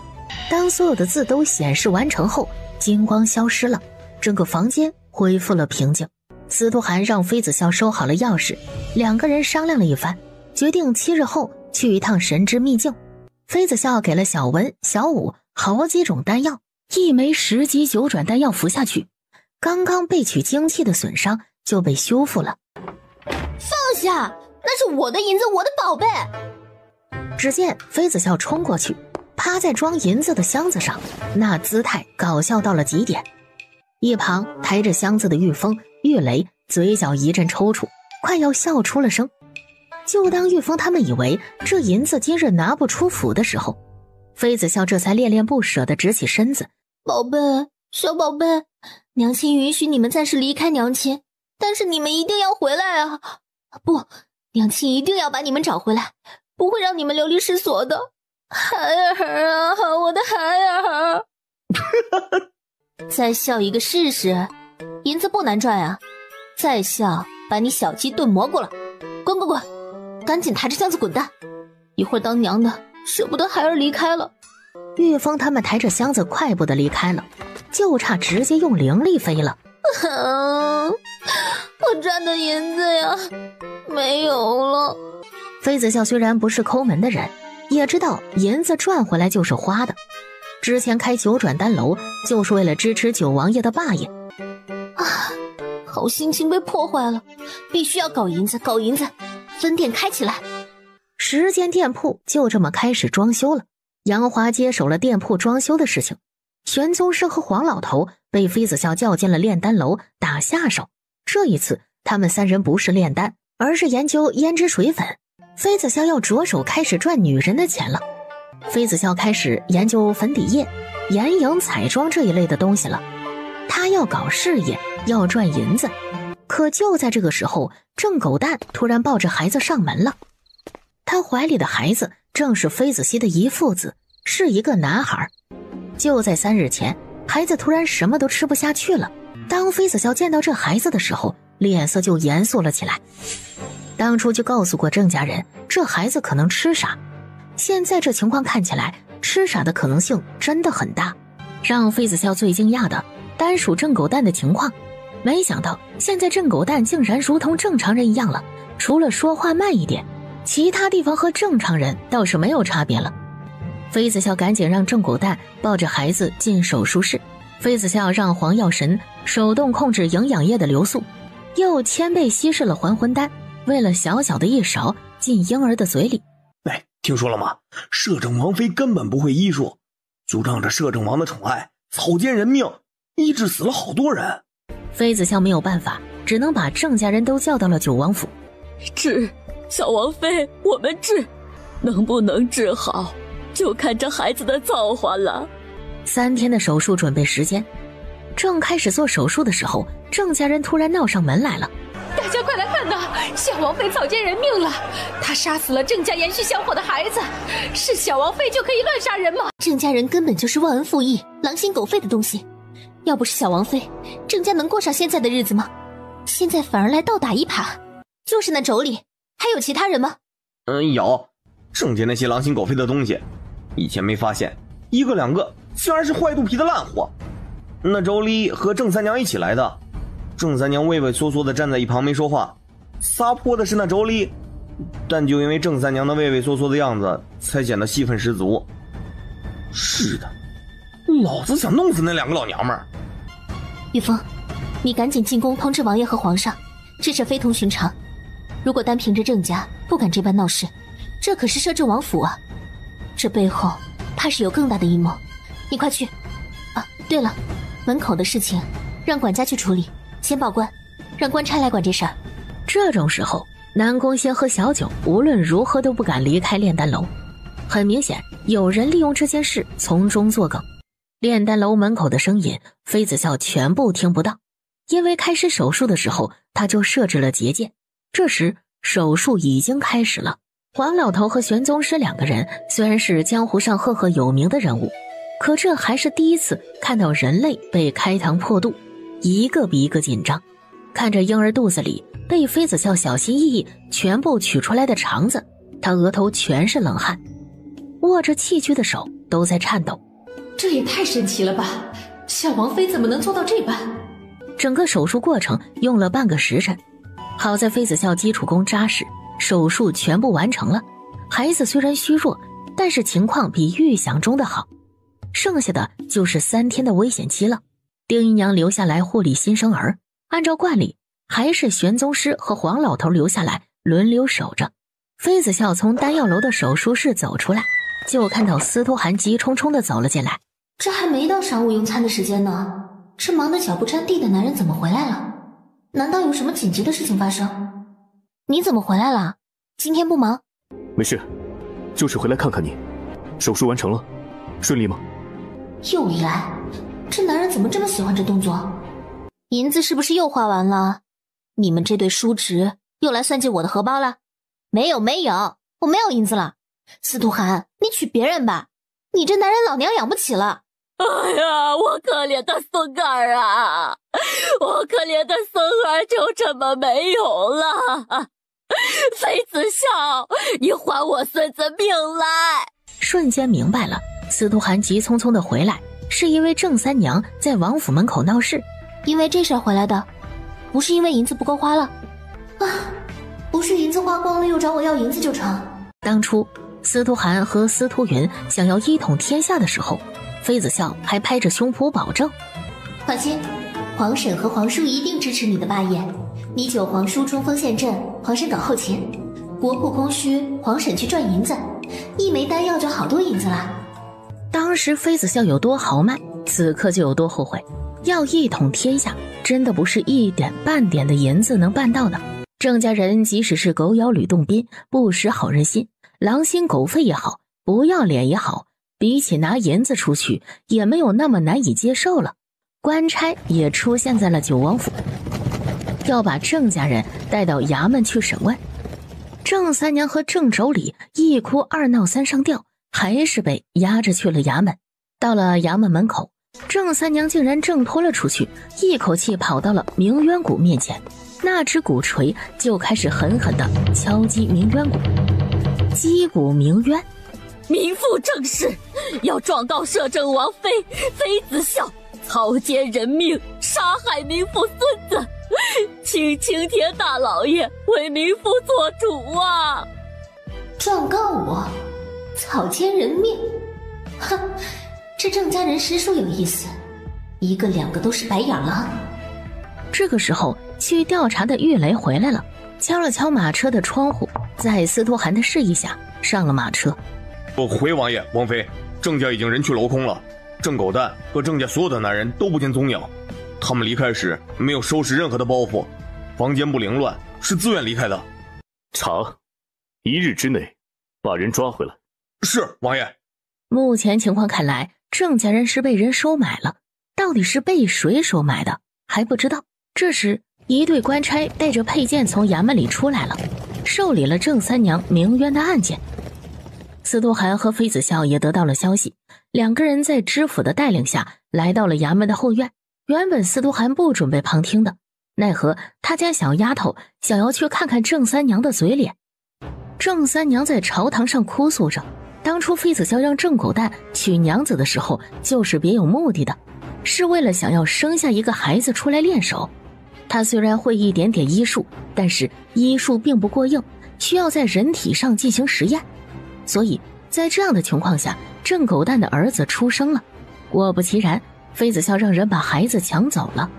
当所有的字都显示完成后，金光消失了，整个房间恢复了平静。司徒涵让妃子笑收好了钥匙，2个人商量了一番，决定7日后去一趟神之秘境。妃子笑给了小文、小武好几种丹药，一枚10级9转丹药服下去，刚刚被取精气的损伤就被修复了。放下，那是我的银子，我的宝贝。只见妃子笑冲过去，趴在装银子的箱子上，那姿态搞笑到了极点。一旁抬着箱子的玉峰、玉雷嘴角一阵抽搐，快要笑出了声。就当玉峰他们以为这银子今日拿不出府的时候，妃子笑这才恋恋不舍地直起身子。宝贝，小宝贝，娘亲允许你们暂时离开娘亲，但是你们一定要回来啊！不，娘亲一定要把你们找回来，不会让你们流离失所的。孩儿啊，我的孩儿！再笑一个试试，银子不难赚啊！再笑，把你小鸡炖蘑菇了！滚滚滚！赶紧抬着箱子滚蛋！一会儿当娘的舍不得孩儿离开了。玉峰他们抬着箱子快步的离开了，就差直接用灵力飞了。我赚的银子呀，没有了。妃子笑虽然不是抠门的人，也知道银子赚回来就是花的。之前开9转丹楼就是为了支持九王爷的霸业。好心情被破坏了，必须要搞银子，搞银子，分店开起来。10间店铺就这么开始装修了。杨华接手了店铺装修的事情，玄宗师和黄老头被妃子笑叫进了炼丹楼打下手。这一次他们3人不是炼丹，而是研究胭脂水粉。妃子笑要着手开始赚女人的钱了。妃子笑开始研究粉底液、眼影、彩妆这一类的东西了。她要搞事业，要赚银子。可就在这个时候，郑狗蛋突然抱着孩子上门了。他怀里的孩子正是妃子熙的遗腹子，是一个男孩。就在3日前，孩子突然什么都吃不下去了。当妃子笑见到这孩子的时候，脸色就严肃了起来。当初就告诉过郑家人，这孩子可能吃傻。现在这情况看起来，吃傻的可能性真的很大。让妃子笑最惊讶的，单属郑狗蛋的情况。没想到现在郑狗蛋竟然如同正常人一样了，除了说话慢一点，其他地方和正常人倒是没有差别了。妃子笑赶紧让郑狗蛋抱着孩子进手术室。妃子笑让黄药神手动控制营养液的流速，又千倍稀释了还魂丹，为了小小的一勺进婴儿的嘴里。听说了吗？摄政王妃根本不会医术，就仗着摄政王的宠爱，草菅人命，医治死了好多人。妃子笑没有办法，只能把郑家人都叫到了九王府。治，小王妃，我们治，能不能治好，就看这孩子的造化了。3天的手术准备时间，正开始做手术的时候，郑家人突然闹上门来了。大家快来看呐！小王妃草菅人命了，她杀死了郑家延续香火的孩子，是小王妃就可以乱杀人吗？郑家人根本就是忘恩负义、狼心狗肺的东西。要不是小王妃，郑家能过上现在的日子吗？现在反而来倒打一耙。就是那妯娌，还有其他人吗？有。郑家那些狼心狗肺的东西，以前没发现，1个2个竟然是坏肚皮的烂货。那妯娌和郑三娘一起来的，郑三娘畏畏缩缩的站在一旁没说话，撒泼的是那妯娌，但就因为郑三娘的畏畏缩缩的样子，才显得戏份十足。是的，老子想弄死那2个老娘们儿。玉峰，你赶紧进宫通知王爷和皇上，这事非同寻常。如果单凭着郑家不敢这般闹事，这可是摄政王府啊，这背后怕是有更大的阴谋。你快去啊！对了，门口的事情让管家去处理，先报官，让官差来管这事儿。这种时候，南宫仙和小九无论如何都不敢离开炼丹楼。很明显，有人利用这件事从中作梗。炼丹楼门口的声音，妃子笑全部听不到，因为开始手术的时候，他就设置了结界。这时，手术已经开始了。黄老头和玄宗师2个人虽然是江湖上赫赫有名的人物，可这还是第一次看到人类被开膛破肚，一个比一个紧张。看着婴儿肚子里被妃子笑小心翼翼全部取出来的肠子，他额头全是冷汗，握着器具的手都在颤抖。这也太神奇了吧！小王妃怎么能做到这般？整个手术过程用了半个时辰，好在妃子笑基础功扎实，手术全部完成了。孩子虽然虚弱，但是情况比预想中的好。剩下的就是3天的危险期了。丁姨娘留下来护理新生儿，按照惯例，还是玄宗师和黄老头留下来轮流守着。妃子笑从丹药楼的手术室走出来，就看到司徒寒急冲冲地走了进来。这还没到晌午用餐的时间呢，这忙得脚不沾地的男人怎么回来了？难道有什么紧急的事情发生？你怎么回来了？今天不忙？没事，就是回来看看你。手术完成了，顺利吗？又来，这男人怎么这么喜欢这动作？银子是不是又花完了？你们这对叔侄又来算计我的荷包了？没有，我没有银子了。司徒寒，你娶别人吧，你这男人老娘养不起了。哎呀，我可怜的孙儿啊，我可怜的孙儿就这么没有了。妃子笑，你还我孙子命来！瞬间明白了，司徒寒急匆匆的回来，是因为郑三娘在王府门口闹事。因为这事儿回来的，不是因为银子不够花了啊！不是银子花光了又找我要银子就成。当初司徒寒和司徒云想要一统天下的时候，妃子笑还拍着胸脯保证：放心，皇婶和皇叔一定支持你的霸业。你9皇叔冲锋陷阵，皇婶搞后勤，国库空虚，皇婶去赚银子，一枚丹药就好多银子了。当时妃子笑有多豪迈，此刻就有多后悔。要一统天下，真的不是一点半点的银子能办到的。郑家人即使是狗咬吕洞宾，不识好人心，狼心狗肺也好，不要脸也好，比起拿银子出去，也没有那么难以接受了。官差也出现在了九王府，要把郑家人带到衙门去审问。郑三娘和郑妯娌一哭二闹三上吊，还是被押着去了衙门。到了衙门门口，郑三娘竟然挣脱了出去，一口气跑到了鸣冤谷面前，那只鼓槌就开始狠狠地敲击鸣冤谷。击鼓鸣冤，民妇郑氏要状告摄政王妃妃子笑草菅人命，杀害民妇孙子，请青天大老爷为民妇做主啊！状告我草菅人命？哼，这郑家人实属有意思，一个两个都是白眼狼。这个时候去调查的玉雷回来了，敲了敲马车的窗户，在司徒寒的示意下上了马车。回王爷王妃，郑家已经人去楼空了，郑狗蛋和郑家所有的男人都不见踪影，他们离开时没有收拾任何的包袱，房间不凌乱，是自愿离开的。查，1日之内把人抓回来。是王爷。目前情况看来，郑家人是被人收买了，到底是被谁收买的还不知道。这时一队官差带着佩剑从衙门里出来了，受理了郑三娘鸣冤的案件。司徒寒和妃子笑也得到了消息，两个人在知府的带领下来到了衙门的后院。原本司徒寒不准备旁听的，奈何他家小丫头想要去看看郑三娘的嘴脸。郑三娘在朝堂上哭诉着，当初妃子笑让郑狗蛋娶娘子的时候就是别有目的的，是为了想要生下一个孩子出来练手。他虽然会一点点医术，但是医术并不过硬，需要在人体上进行实验。所以在这样的情况下，郑狗蛋的儿子出生了。果不其然，妃子笑让人把孩子抢走了，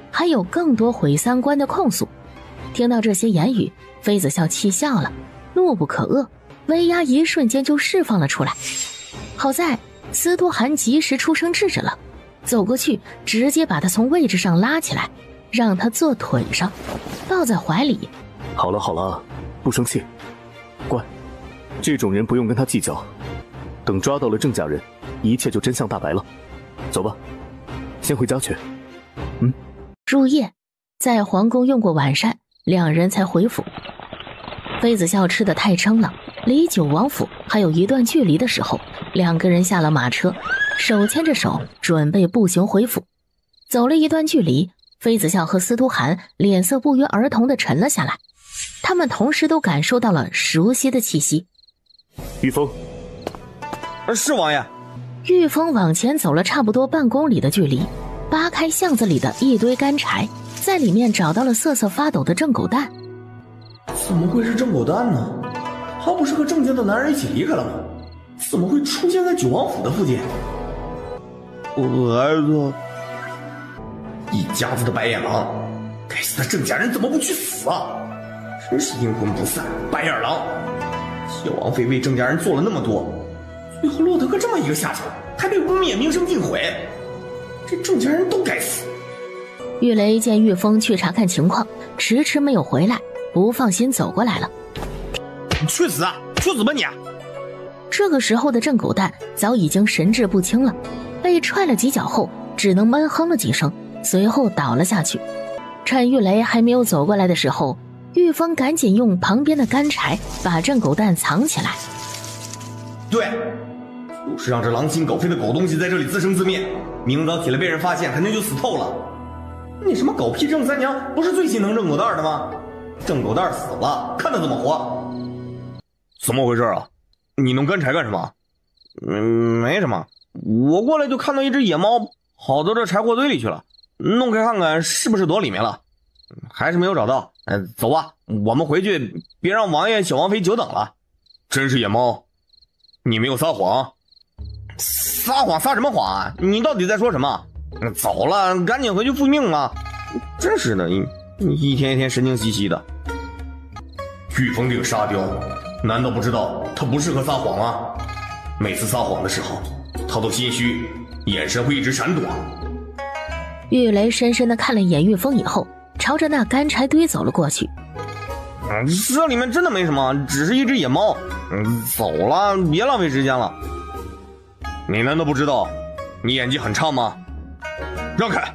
还有更多毁三观的控诉。听到这些言语，妃子笑气笑了，怒不可遏，威压一瞬间就释放了出来。好在司徒寒及时出声制止了，走过去直接把他从位置上拉起来，让他坐腿上，抱在怀里。好了好了，不生气，乖，这种人不用跟他计较，等抓到了郑家人，一切就真相大白了。走吧，先回家去。入夜，在皇宫用过晚膳，两人才回府。妃子笑吃得太撑了，离九王府还有一段距离的时候，两个人下了马车，手牵着手准备步行回府。走了一段距离，妃子笑和司徒寒脸色不约而同地沉了下来，他们同时都感受到了熟悉的气息。玉峰。是王爷。玉峰往前走了差不多半公里的距离，扒开巷子里的一堆干柴，在里面找到了瑟瑟发抖的郑狗蛋。怎么会是郑狗蛋呢？他不是和郑家的男人一起离开了吗？怎么会出现在九王府的附近？我孩子，一家子的白眼狼，该死的郑家人怎么不去死啊？真是阴魂不散，白眼狼！小王妃为郑家人做了那么多，最后落得个这么一个下场，还被污蔑，名声尽毁，这郑家人都该死！玉雷见玉峰去查看情况，迟迟没有回来，不放心走过来了。去死啊！去死吧你！这个时候的郑狗蛋早已经神志不清了，被踹了几脚后，只能闷哼了几声，随后倒了下去。趁玉雷还没有走过来的时候，玉峰赶紧用旁边的干柴把郑狗蛋藏起来。对，就是让这狼心狗肺的狗东西在这里自生自灭，明早起来被人发现，肯定就死透了。那什么狗屁郑三娘不是最心疼郑狗蛋的吗？郑狗蛋死了，看他怎么活。怎么回事啊？你弄干柴干什么？没什么，我过来就看到一只野猫跑到这柴火堆里去了，弄开看看是不是躲里面了，还是没有找到。走吧，我们回去，别让王爷小王妃久等了。真是野猫？你没有撒谎？撒谎撒什么谎啊？你到底在说什么？走了，赶紧回去复命啊！真是的，你一天一天神经兮兮的。玉峰这个沙雕，难道不知道他不适合撒谎吗？每次撒谎的时候，他都心虚，眼神会一直闪躲。玉雷深深地看了一眼玉峰以后，朝着那干柴堆走了过去。这里面真的没什么，只是一只野猫。走了，别浪费时间了。你难道不知道你演技很差吗？让开！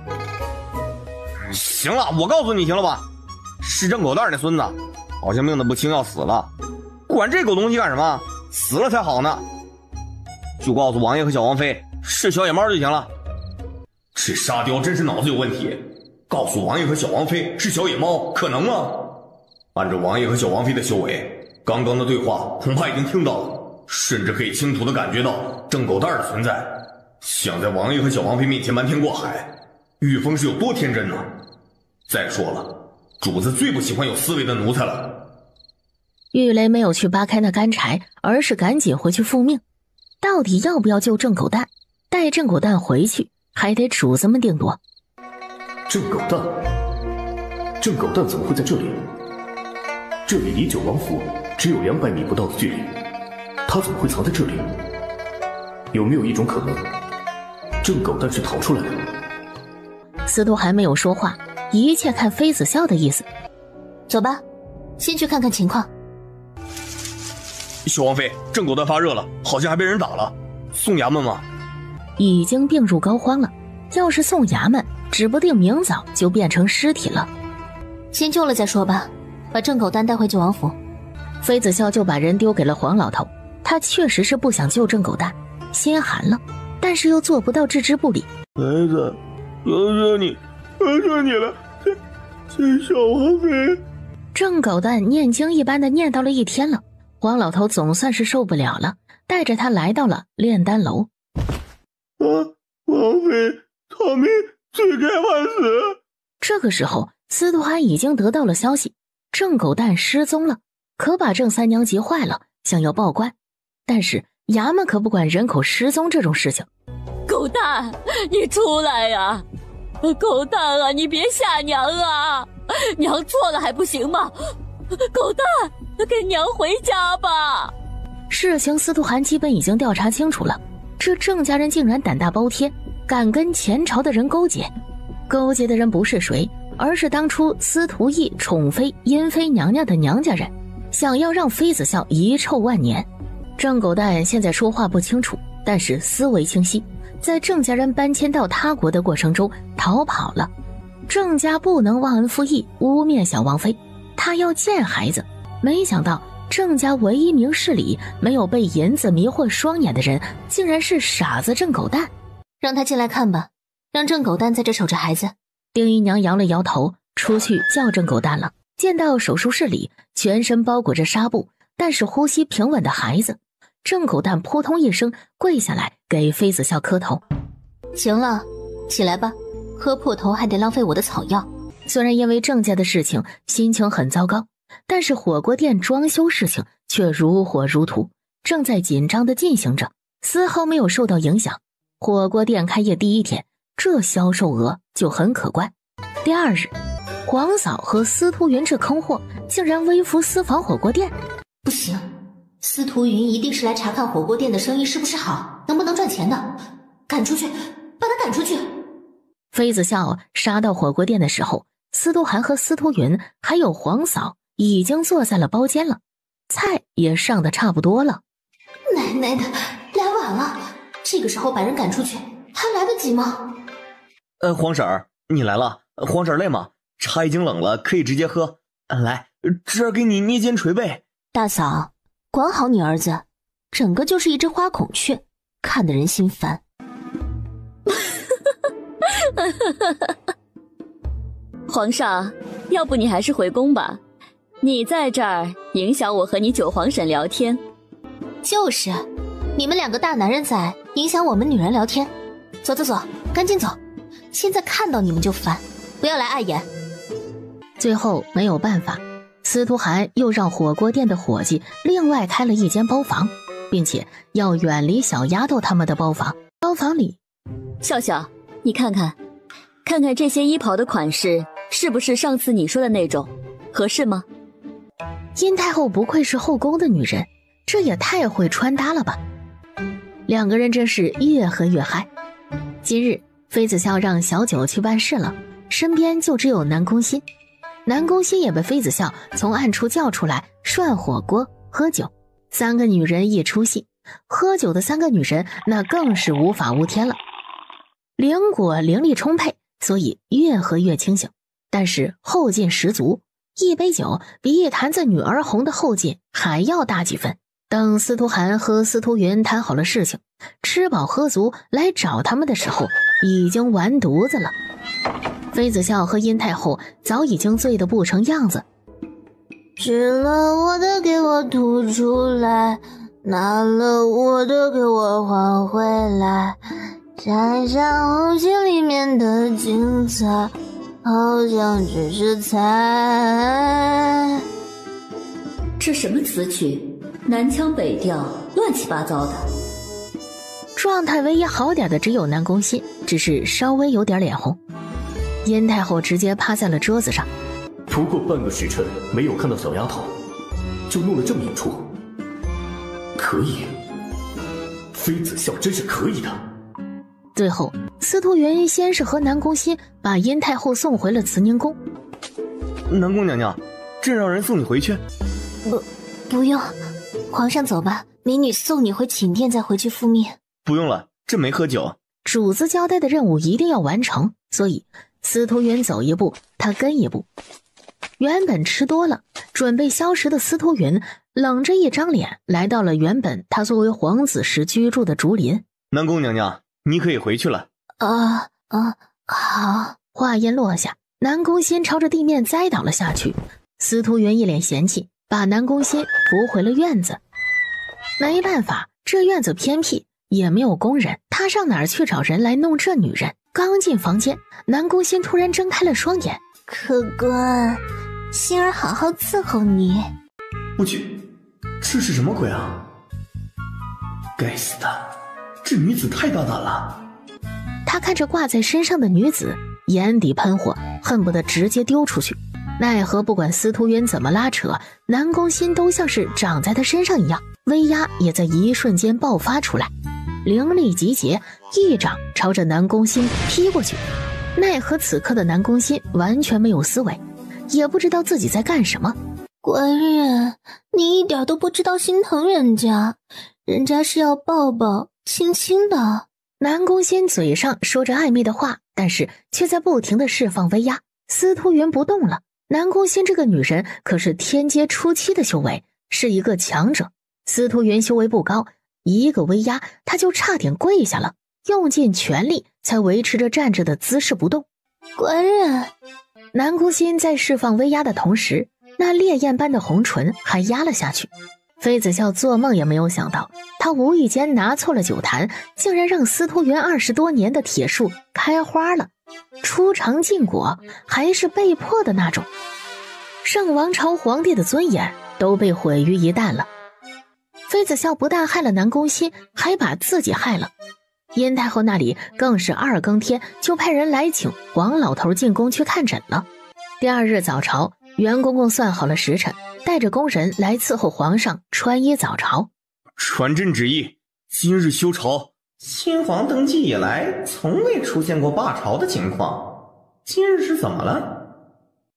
行了，我告诉你，行了吧？是郑狗蛋那孙子，好像命得不轻，要死了。管这狗东西干什么？死了才好呢。就告诉王爷和小王妃是小野猫就行了。这沙雕真是脑子有问题，告诉王爷和小王妃是小野猫，可能吗？按照王爷和小王妃的修为，刚刚的对话恐怕已经听到了，甚至可以清楚地感觉到郑狗蛋的存在。想在王爷和小王妃面前瞒天过海，玉峰是有多天真呢？再说了，主子最不喜欢有思维的奴才了。玉雷没有去扒开那干柴，而是赶紧回去复命。到底要不要救郑狗蛋？带郑狗蛋回去，还得主子们定夺。郑狗蛋？郑狗蛋怎么会在这里？这里离九王府只有200米不到的距离，他怎么会藏在这里？有没有一种可能，郑狗蛋是逃出来的？司徒还没有说话，一切看妃子笑的意思。走吧，先去看看情况。小王妃，郑狗蛋发热了，好像还被人打了，送衙门吗？已经病入膏肓了，要是送衙门，指不定明早就变成尸体了。先救了再说吧，把郑狗蛋带回九王府。妃子笑就把人丢给了黄老头，他确实是不想救郑狗蛋，心寒了，但是又做不到置之不理。孩子，求求你了，这小王妃。郑狗蛋念经一般的念叨了一天了，黄老头总算是受不了了，带着他来到了炼丹楼。王妃草民罪该万死。这个时候司徒涵已经得到了消息，郑狗蛋失踪了，可把郑三娘急坏了，想要报官，但是衙门可不管人口失踪这种事情。狗蛋，你出来呀！狗蛋啊，你别吓娘啊！娘错了还不行吗？狗蛋，跟娘回家吧。事情司徒涵基本已经调查清楚了，这郑家人竟然胆大包天，敢跟前朝的人勾结。勾结的人不是谁，而是当初司徒义宠妃殷妃娘娘的娘家人，想要让妃子笑遗臭万年。郑狗蛋现在说话不清楚，但是思维清晰，在郑家人搬迁到他国的过程中逃跑了。郑家不能忘恩负义，污蔑小王妃，他要见孩子。没想到郑家唯一明事理没有被银子迷惑双眼的人，竟然是傻子郑狗蛋。让他进来看吧，让郑狗蛋在这守着孩子。丁姨娘摇了摇头，出去叫郑狗蛋了。见到手术室里全身包裹着纱布，但是呼吸平稳的孩子，郑狗蛋扑通一声跪下来给妃子笑磕头。行了，起来吧，磕破头还得浪费我的草药。虽然因为郑家的事情心情很糟糕，但是火锅店装修事情却如火如荼，正在紧张地进行着，丝毫没有受到影响。火锅店开业第一天，这销售额就很可观。第二日，黄嫂和司徒云这坑货竟然微服私访火锅店。不行，司徒云一定是来查看火锅店的生意是不是好，能不能赚钱的。赶出去，把他赶出去。妃子笑杀到火锅店的时候，司徒涵和司徒云还有黄嫂已经坐在了包间了，菜也上得差不多了。奶奶的，来晚了，这个时候把人赶出去还来得及吗？黄婶儿，你来了。黄婶儿累吗？茶已经冷了，可以直接喝。来，这儿给你捏肩捶背。大嫂，管好你儿子，整个就是一只花孔雀，看得人心烦。皇上，要不你还是回宫吧，你在这儿影响我和你九皇婶聊天。就是，你们两个大男人在影响我们女人聊天。走走走，赶紧走，现在看到你们就烦，不要来碍眼。最后没有办法，司徒涵又让火锅店的伙计另外开了一间包房，并且要远离小丫头他们的包房。包房里，笑笑，你看看这些衣袍的款式是不是上次你说的那种，合适吗？殷太后不愧是后宫的女人，这也太会穿搭了吧。两个人真是越喝越嗨。今日妃子笑让小九去办事了，身边就只有南宫欣。南宫欣也被妃子笑从暗处叫出来涮火锅喝酒，三个女人一出戏，喝酒的三个女人那更是无法无天了。灵果灵力充沛，所以越喝越清醒，但是后劲十足，一杯酒比一坛子女儿红的后劲还要大几分。等司徒涵和司徒云谈好了事情，吃饱喝足来找他们的时候，已经完犊子了。妃子笑和殷太后早已经醉得不成样子，吃了我的给我吐出来，拿了我的给我还回来，摘下红线里面的精彩，好像只是猜。这什么词曲？南腔北调，乱七八糟的。状态唯一好点的只有南宫欣，只是稍微有点脸红。殷太后直接趴在了桌子上，不过半个时辰没有看到小丫头，就弄了这么一出，可以，妃子笑真是可以的。最后司徒云先是和南宫欣把殷太后送回了慈宁宫。南宫娘娘，朕让人送你回去。不用，皇上走吧，民女送你回寝殿再回去复命。不用了，朕没喝酒。主子交代的任务一定要完成，所以司徒云走一步他跟一步。原本吃多了准备消食的司徒云冷着一张脸来到了原本他作为皇子时居住的竹林。南宫娘娘，你可以回去了。好。话音落下，南宫欣朝着地面栽倒了下去。司徒云一脸嫌弃，把南宫欣扶回了院子。没办法，这院子偏僻，也没有工人，他上哪儿去找人来弄这女人？刚进房间，南宫欣突然睁开了双眼。客官，心儿好好伺候你。我去，这是什么鬼啊？该死的，这女子太大胆了。他看着挂在身上的女子，眼底喷火，恨不得直接丢出去。奈何不管司徒云怎么拉扯，南宫欣都像是长在他身上一样，威压也在一瞬间爆发出来，灵力集结，一掌朝着南宫欣劈过去。奈何此刻的南宫欣完全没有思维，也不知道自己在干什么。官人，你一点都不知道心疼人家，人家是要抱抱亲亲的。南宫欣嘴上说着暧昧的话，但是却在不停地释放威压。司徒云不动了，南宫欣这个女人可是天阶初期的修为，是一个强者。司徒云修为不高，一个威压他就差点跪下了，用尽全力才维持着站着的姿势不动。官人，南宫欣在释放威压的同时，那烈焰般的红唇还压了下去。妃子笑做梦也没有想到，他无意间拿错了酒坛，竟然让司徒云20多年的铁树开花了，出尝禁果，还是被迫的那种。圣王朝皇帝的尊严都被毁于一旦了，妃子笑不但害了南宫欣，还把自己害了。殷太后那里更是2更天就派人来请黄老头进宫去看诊了。第2日早朝，袁公公算好了时辰，带着宫人来伺候皇上穿衣早朝。传朕旨意，今日休朝。新皇登基以来，从未出现过罢朝的情况，今日是怎么了？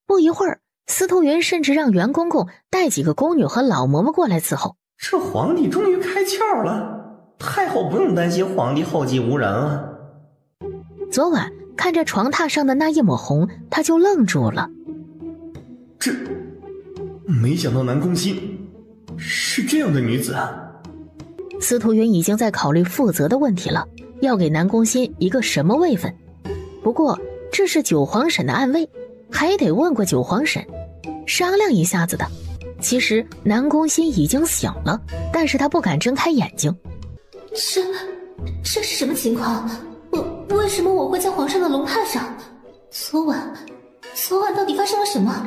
不一会儿，司徒云甚至让袁公公带几个宫女和老嬷嬷过来伺候。这皇帝终于开窍了，太后不用担心皇帝后继无人了。昨晚看着床榻上的那一抹红，他就愣住了。这，没想到南宫欣是这样的女子啊。司徒云已经在考虑负责的问题了，要给南宫欣一个什么位分。不过这是九皇婶的暗位，还得问过九皇婶，商量一下子的。其实南宫欣已经醒了，但是他不敢睁开眼睛。这是什么情况？为什么我会在皇上的龙榻上？昨晚到底发生了什么？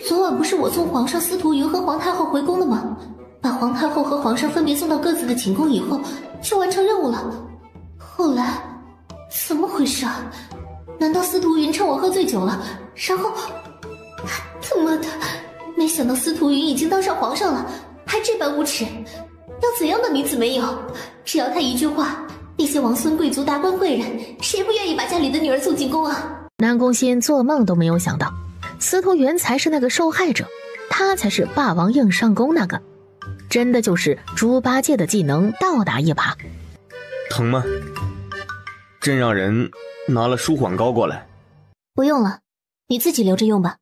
昨晚不是我送皇上司徒云和皇太后回宫的吗？把皇太后和皇上分别送到各自的寝宫以后，就完成任务了。后来怎么回事啊？难道司徒云趁我喝醉酒了，然后他妈的，没想到司徒云已经当上皇上了，还这般无耻。要怎样的女子没有？只要他一句话，那些王孙贵族达官贵人谁不愿意把家里的女儿送进宫啊？南宫欣做梦都没有想到，司徒云才是那个受害者，他才是霸王硬上弓那个。真的就是猪八戒的技能倒打一耙。疼吗？朕让人拿了舒缓膏过来。不用了，你自己留着用吧，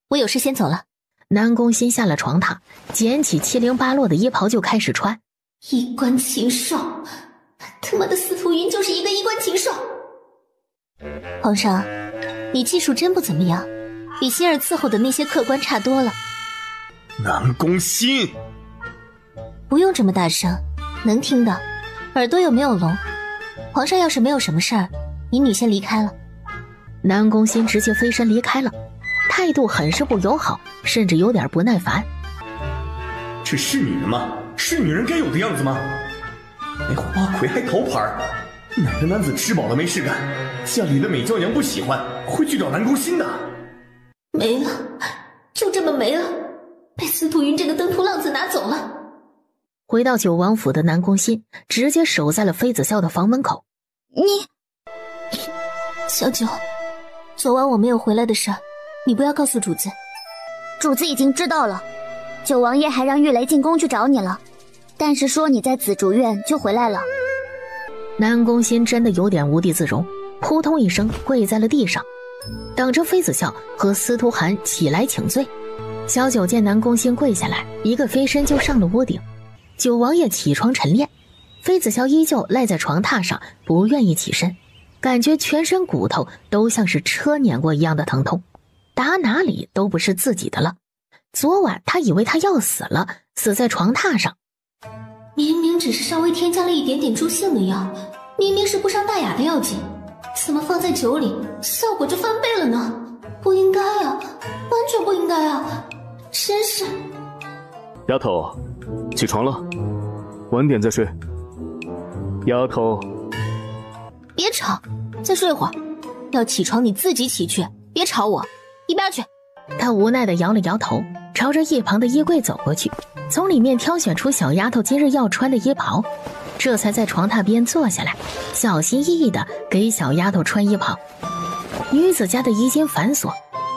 我有事先走了。南宫欣下了床榻，捡起七零八落的衣袍就开始穿。衣冠禽兽，他妈的司徒云就是一个衣冠禽兽。皇上，你技术真不怎么样，比心儿伺候的那些客官差多了。南宫欣，不用这么大声，能听到，耳朵又没有聋。皇上要是没有什么事儿，你先离开了。南宫欣直接飞身离开了，态度很是不友好，甚至有点不耐烦。这是女人吗？是女人该有的样子吗？连花魁还头牌，哪个男子吃饱了没事干，家里的美娇娘不喜欢，会去找南宫欣的。没了，就这么没了，被司徒云这个登徒浪子拿走了。回到九王府的南宫欣直接守在了妃子笑的房门口。小九，昨晚我没有回来的事儿，你不要告诉主子。主子已经知道了，九王爷还让玉雷进宫去找你了，但是说你在紫竹院就回来了。南宫欣真的有点无地自容，扑通一声跪在了地上，等着妃子笑和司徒涵起来请罪。小九见南宫欣跪下来，一个飞身就上了屋顶。九王爷起床晨练，妃子笑依旧赖在床榻上，不愿意起身，感觉全身骨头都像是车碾过一样的疼痛，打哪里都不是自己的了。昨晚他以为他要死了，死在床榻上。明明只是稍微添加了一点点助兴的药，明明是不伤大雅的药剂，怎么放在酒里效果就翻倍了呢？不应该啊，完全不应该啊，真是。丫头，起床了，晚点再睡。丫头，别吵，再睡会儿。要起床你自己起去，别吵我，一边去。他无奈地摇了摇头，朝着一旁的衣柜走过去，从里面挑选出小丫头今日要穿的衣袍，这才在床榻边坐下来，小心翼翼地给小丫头穿衣袍。女子家的衣襟繁琐，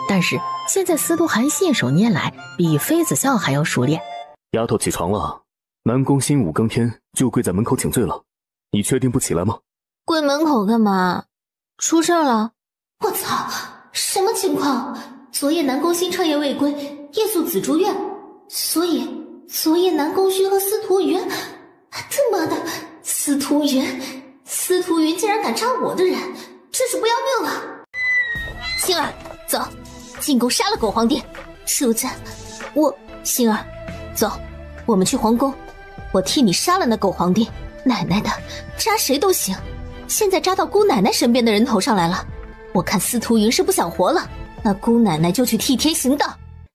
但是现在司徒涵信手拈来，比妃子笑还要熟练。丫头起床了，南宫欣5更天就跪在门口请罪了，你确定不起来吗？跪门口干嘛？出事了？我操，什么情况？昨夜南宫欣彻夜未归，夜宿紫竹院，所以昨夜南宫勋和司徒云，他妈的，司徒云竟然敢杀我的人，真是不要命了！星儿，走，进宫杀了狗皇帝！主子，星儿，走，我们去皇宫，我替你杀了那狗皇帝！奶奶的，扎谁都行，现在扎到姑奶奶身边的人头上来了。我看司徒云是不想活了，那姑奶奶就去替天行道。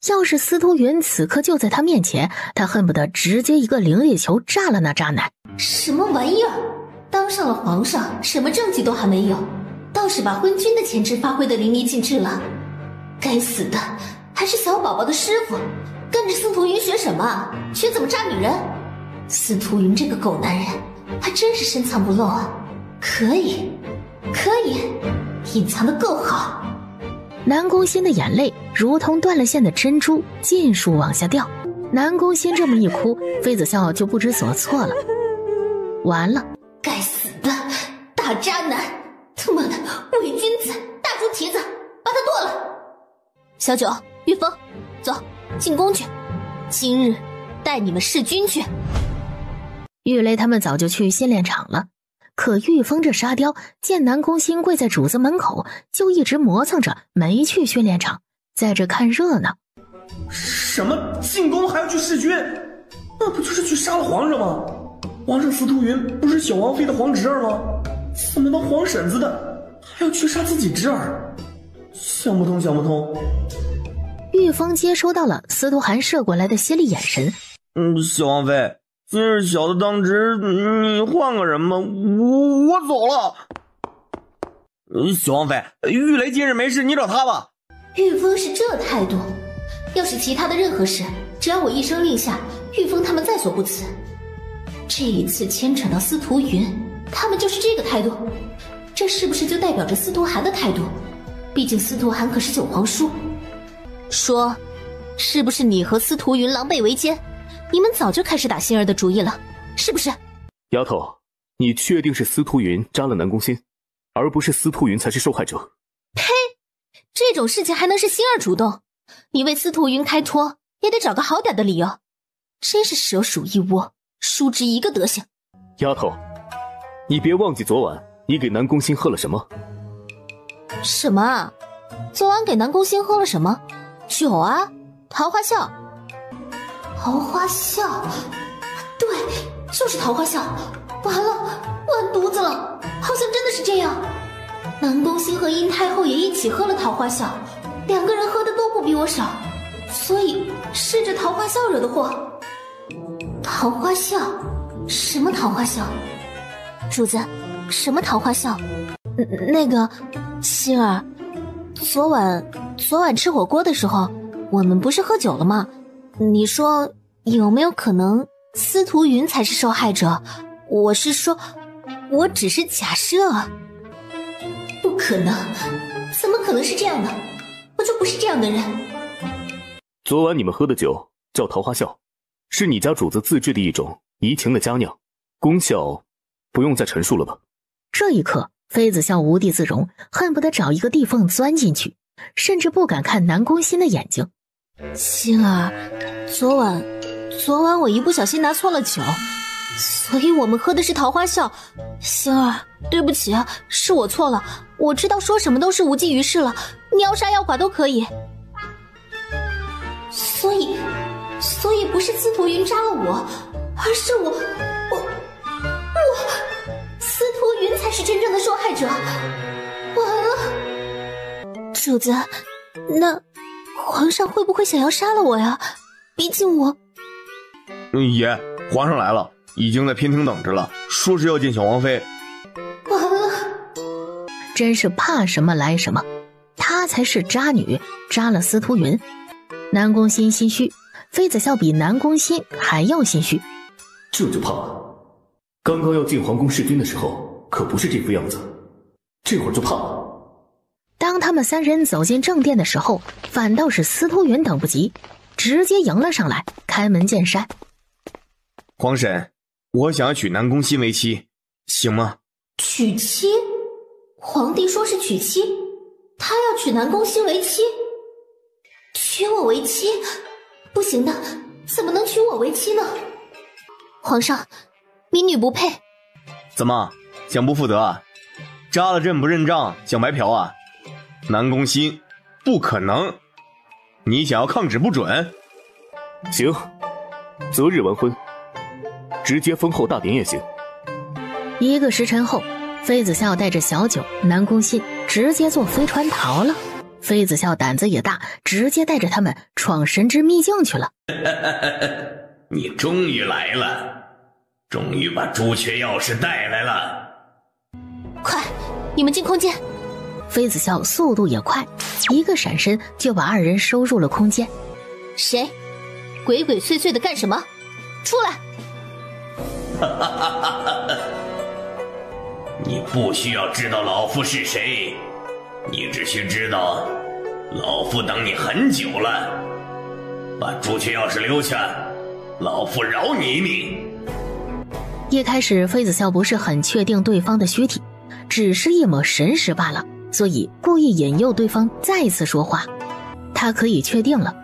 要是司徒云此刻就在他面前，他恨不得直接一个灵力球炸了那渣男。什么玩意儿？当上了皇上，什么政绩都还没有，倒是把昏君的潜质发挥得淋漓尽致了。该死的，还是小宝宝的师傅，跟着司徒云学什么？学怎么渣女人？司徒云这个狗男人，还真是深藏不露啊！可以，隐藏得够好。南宫欣的眼泪如同断了线的珍珠，尽数往下掉。南宫欣这么一哭，妃子笑就不知所措了。完了，该死的大渣男，他妈的伪君子，大猪蹄子，把他剁了！小九、玉峰，走，进宫去。今日带你们弑君去。玉雷他们早就去训练场了，可玉峰这沙雕见南宫欣跪在主子门口，就一直磨蹭着没去训练场，在这看热闹。什么进宫还要去弑君？那不就是去杀了皇上吗？皇上司徒云不是小王妃的皇侄儿吗？怎么当皇婶子的还要去杀自己侄儿？想不通。玉峰接收到了司徒涵射过来的犀利眼神。小王妃，今日小的当值，你换个人吧，我走了。小王妃，玉雷今日没事，你找他吧。玉峰是这态度，要是其他的任何事，只要我一声令下，玉峰他们在所不辞。这一次牵扯到司徒云，他们就是这个态度，这是不是就代表着司徒涵的态度？毕竟司徒涵可是九皇叔。说，是不是你和司徒云狼狈为奸？你们早就开始打欣儿的主意了，是不是？丫头，你确定是司徒云扎了南宫欣，而不是司徒云才是受害者？呸！这种事情还能是欣儿主动？你为司徒云开脱，也得找个好点的理由。真是蛇鼠一窝，叔侄一个德行。丫头，你别忘记昨晚你给南宫欣喝了什么？什么啊？昨晚给南宫欣喝了什么？酒啊，桃花笑。桃花笑，对，就是桃花笑。完了，完犊子了，好像真的是这样。南宫欣和殷太后也一起喝了桃花笑，两个人喝的都不比我少，所以是这桃花笑惹的祸。桃花笑？什么桃花笑？主子，什么桃花笑？那个，欣儿，昨晚吃火锅的时候，我们不是喝酒了吗？你说有没有可能司徒云才是受害者？我是说，我只是假设。不可能，怎么可能是这样的？我就不是这样的人。昨晚你们喝的酒叫桃花笑，是你家主子自制的一种怡情的佳酿，功效不用再陈述了吧？这一刻，妃子笑无地自容，恨不得找一个地缝钻进去，甚至不敢看南宫欣的眼睛。欣儿，昨晚我一不小心拿错了酒，所以我们喝的是桃花笑。欣儿，对不起啊，是我错了，我知道说什么都是无济于事了，你要杀要剐都可以。所以不是司徒云扎了我，而是我，司徒云才是真正的受害者。完了，主子，那皇上会不会想要杀了我呀？毕竟我……爷，皇上来了，已经在偏厅等着了，说是要见小王妃。完了，真是怕什么来什么，她才是渣女，扎了司徒云。南宫欣心虚，妃子笑比南宫欣还要心虚。这就怕了，刚刚要进皇宫弑君的时候可不是这副样子，这会儿就怕了。当他们三人走进正殿的时候，反倒是司徒云等不及，直接迎了上来，开门见山。皇婶，我想要娶南宫欣为妻，行吗？娶妻？皇帝说是娶妻，他要娶南宫欣为妻？娶我为妻？不行的，怎么能娶我为妻呢？皇上，民女不配。怎么想不负责啊？扎了朕不认账，想白嫖啊？南宫欣不可能，你想要抗旨不准？行，择日完婚，直接封后大典也行。1个时辰后，妃子笑带着小九、南宫欣直接坐飞船逃了。妃子笑胆子也大，直接带着他们闯神之秘境去了。你终于来了，终于把朱雀钥匙带来了。快，你们进空间。妃子笑速度也快，一个闪身就把二人收入了空间。谁？鬼鬼祟祟的干什么？出来！你不需要知道老夫是谁，你只需知道老夫等你很久了。把朱雀钥匙留下，老夫饶你一命。一开始妃子笑不是很确定对方的虚体，只是一抹神识罢了，所以故意引诱对方再次说话。他可以确定了，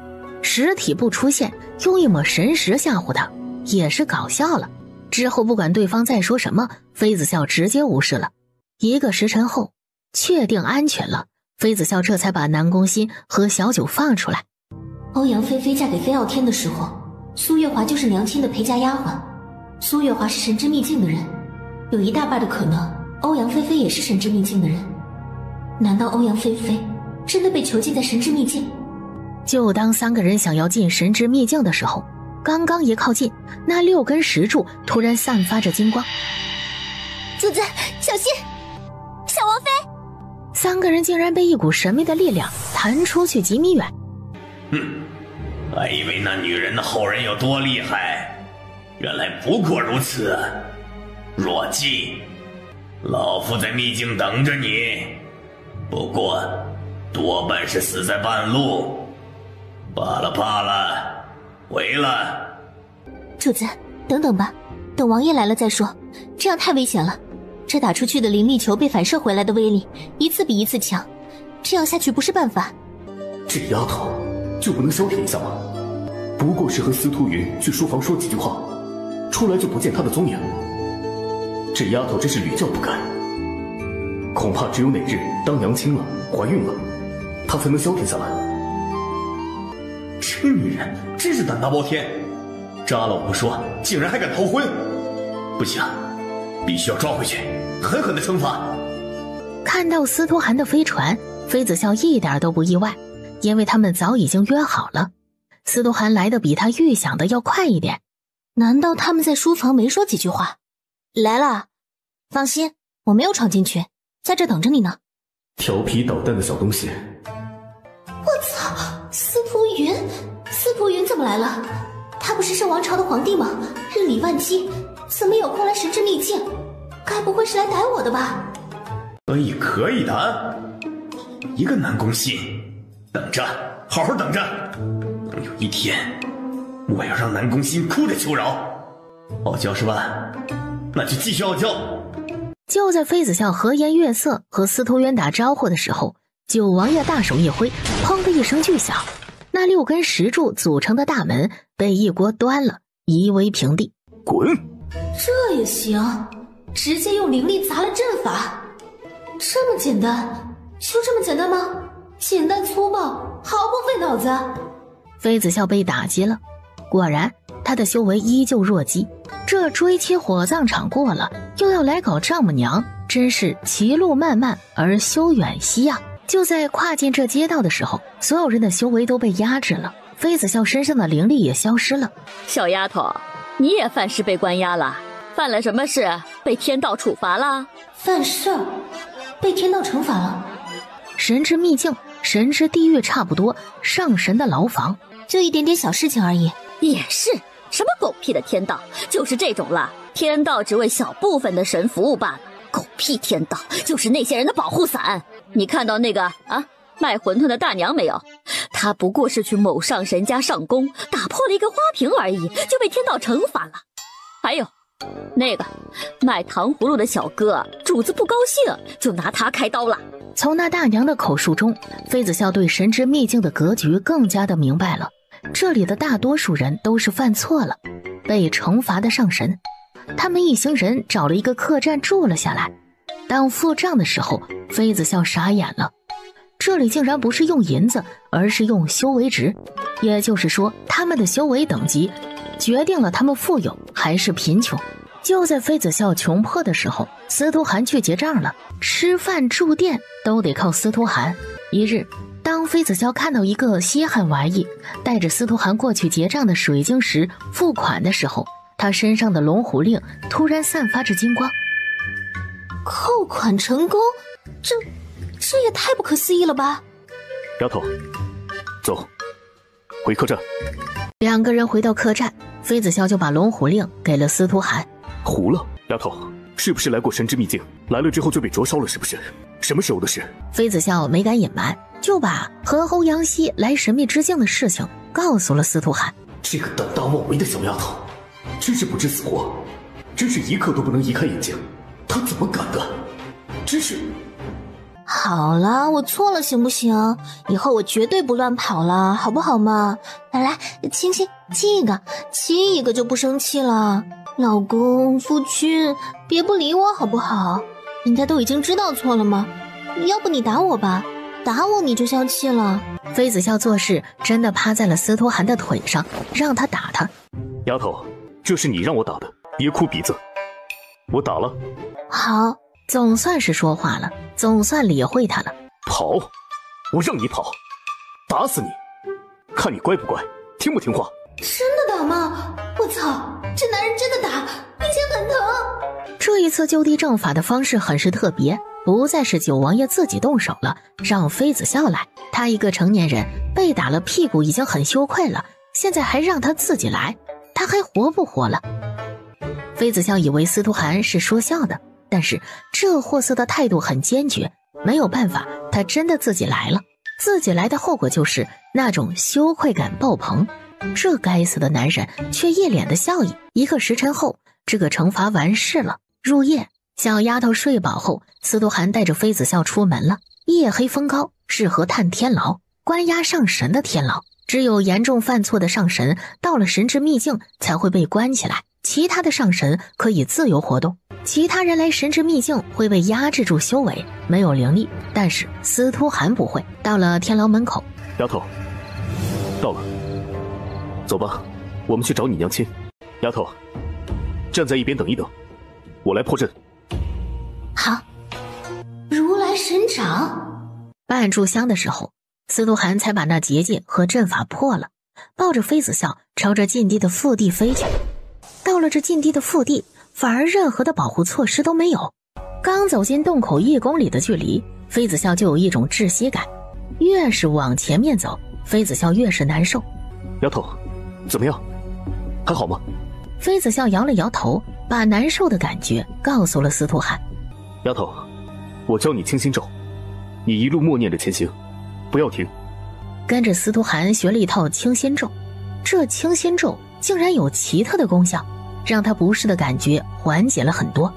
实体不出现，用一抹神识吓唬他也是搞笑了。之后不管对方再说什么，妃子笑直接无视了。一个时辰后，确定安全了，妃子笑这才把南宫欣和小九放出来。欧阳菲菲嫁给飞傲天的时候，苏月华就是娘亲的陪嫁丫鬟。苏月华是神之秘境的人，有一大半的可能，欧阳菲菲也是神之秘境的人。难道欧阳菲菲真的被囚禁在神之秘境？就当三个人想要进神之秘境的时候，刚刚一靠近，那6根石柱突然散发着金光。主子，小心！小王妃！三个人竟然被一股神秘的力量弹出去几米远。还以为那女人的后人有多厉害，原来不过如此。弱鸡，老夫在秘境等着你，不过多半是死在半路。罢了，回了。主子，等等吧，等王爷来了再说，这样太危险了。这打出去的灵力球被反射回来的威力一次比一次强，这样下去不是办法。这丫头就不能消停一下吗？不过是和司徒云去书房说几句话，出来就不见她的踪影。这丫头真是屡教不改，恐怕只有哪日当娘亲了，怀孕了，她才能消停下来。这女人真是胆大包天，扎了我不说，竟然还敢逃婚！不行，必须要抓回去，狠狠的惩罚。看到司徒寒的飞船，妃子笑一点都不意外，因为他们早已经约好了。司徒寒来的比他预想的要快一点。难道他们在书房没说几句话？来了，放心，我没有闯进去，在这等着你呢。调皮捣蛋的小东西！我操，司徒云怎么来了？他不是圣王朝的皇帝吗？日理万机，怎么有空来神之秘境？该不会是来逮我的吧？可以的。一个南宫欣，等着，好好等着。等有一天，我要让南宫欣哭着求饶。傲娇是吧？那就继续傲娇。就在妃子笑和颜悦色和司徒渊打招呼的时候，九王爷大手一挥，砰的一声巨响，那6根石柱组成的大门被一锅端了，夷为平地。滚！这也行，直接用灵力砸了阵法，这么简单？就这么简单吗？简单粗暴，毫不费脑子。妃子笑被打击了，果然他的修为依旧弱鸡。这追妻火葬场过了，又要来搞丈母娘，真是歧路漫漫而修远兮啊！就在跨进这街道的时候，所有人的修为都被压制了，妃子笑身上的灵力也消失了。小丫头，你也犯事被关押了？犯了什么事？被天道处罚了？犯事儿，被天道惩罚了。神之秘境、神之地狱差不多，上神的牢房，就一点点小事情而已。也是，什么狗屁的天道，就是这种了。天道只为小部分的神服务罢了。狗屁天道，就是那些人的保护伞。你看到那个卖馄饨的大娘没有？她不过是去某上神家上供，打破了一个花瓶而已，就被天道惩罚了。还有那个卖糖葫芦的小哥，主子不高兴就拿他开刀了。从那大娘的口述中，妃子笑对神之秘境的格局更加的明白了。这里的大多数人都是犯错了，被惩罚的上神。他们一行人找了一个客栈住了下来。当付账的时候，妃子笑傻眼了，这里竟然不是用银子，而是用修为值。也就是说，他们的修为等级决定了他们富有还是贫穷。就在妃子笑穷迫的时候，司徒寒去结账了，吃饭住店都得靠司徒寒。一日，当妃子笑看到一个稀罕玩意带着司徒涵过去结账的水晶石付款的时候，他身上的龙虎令突然散发着金光。扣款成功？这也太不可思议了吧！丫头，走，回客栈。两个人回到客栈，妃子笑就把龙虎令给了司徒涵。糊了，丫头，是不是来过神之秘境？来了之后就被灼烧了，是不是？什么时候的事？妃子笑没敢隐瞒，就把和欧阳希来神秘之境的事情告诉了司徒涵。这个胆大妄为的小丫头，真是不知死活，真是一刻都不能移开眼睛。她怎么敢的？真是……好了，我错了，行不行？以后我绝对不乱跑了，好不好嘛？来，亲一个就不生气了。老公，夫君，别不理我好不好？人家都已经知道错了吗？要不你打我吧，打我你就消气了。妃子笑做事真的趴在了司徒涵的腿上，让他打他。丫头，这是你让我打的，别哭鼻子。我打了。好，总算是说话了，总算理会他了。跑？我让你跑，打死你，看你乖不乖，听不听话。真的打吗？我操，这男人真的打，并且很疼。这一次就地正法的方式很是特别，不再是九王爷自己动手了，让妃子笑来。他一个成年人被打了屁股已经很羞愧了，现在还让他自己来，他还活不活了？妃子笑以为司徒涵是说笑的，但是这货色的态度很坚决，没有办法，他真的自己来了。自己来的后果就是那种羞愧感爆棚。这该死的男人却一脸的笑意。一个时辰后，这个惩罚完事了。入夜，小丫头睡饱后，司徒涵带着妃子笑出门了。夜黑风高，适合探天牢，关押上神的天牢。只有严重犯错的上神到了神之秘境才会被关起来，其他的上神可以自由活动。其他人来神之秘境会被压制住修为，没有灵力，但是司徒涵不会。到了天牢门口，丫头，到了，走吧，我们去找你娘亲。丫头，站在一边等一等，我来破阵。好，如来神掌。半炷香的时候，司徒涵才把那结界和阵法破了，抱着妃子笑朝着禁地的腹地飞去。到了这禁地的腹地，反而任何的保护措施都没有。刚走进洞口1公里的距离，妃子笑就有一种窒息感，越是往前面走，妃子笑越是难受。丫头，怎么样？还好吗？妃子笑摇了摇头，把难受的感觉告诉了司徒涵。丫头，我教你清心咒，你一路默念着前行，不要停。跟着司徒涵学了一套清心咒，这清心咒竟然有奇特的功效，让他不适的感觉缓解了很多。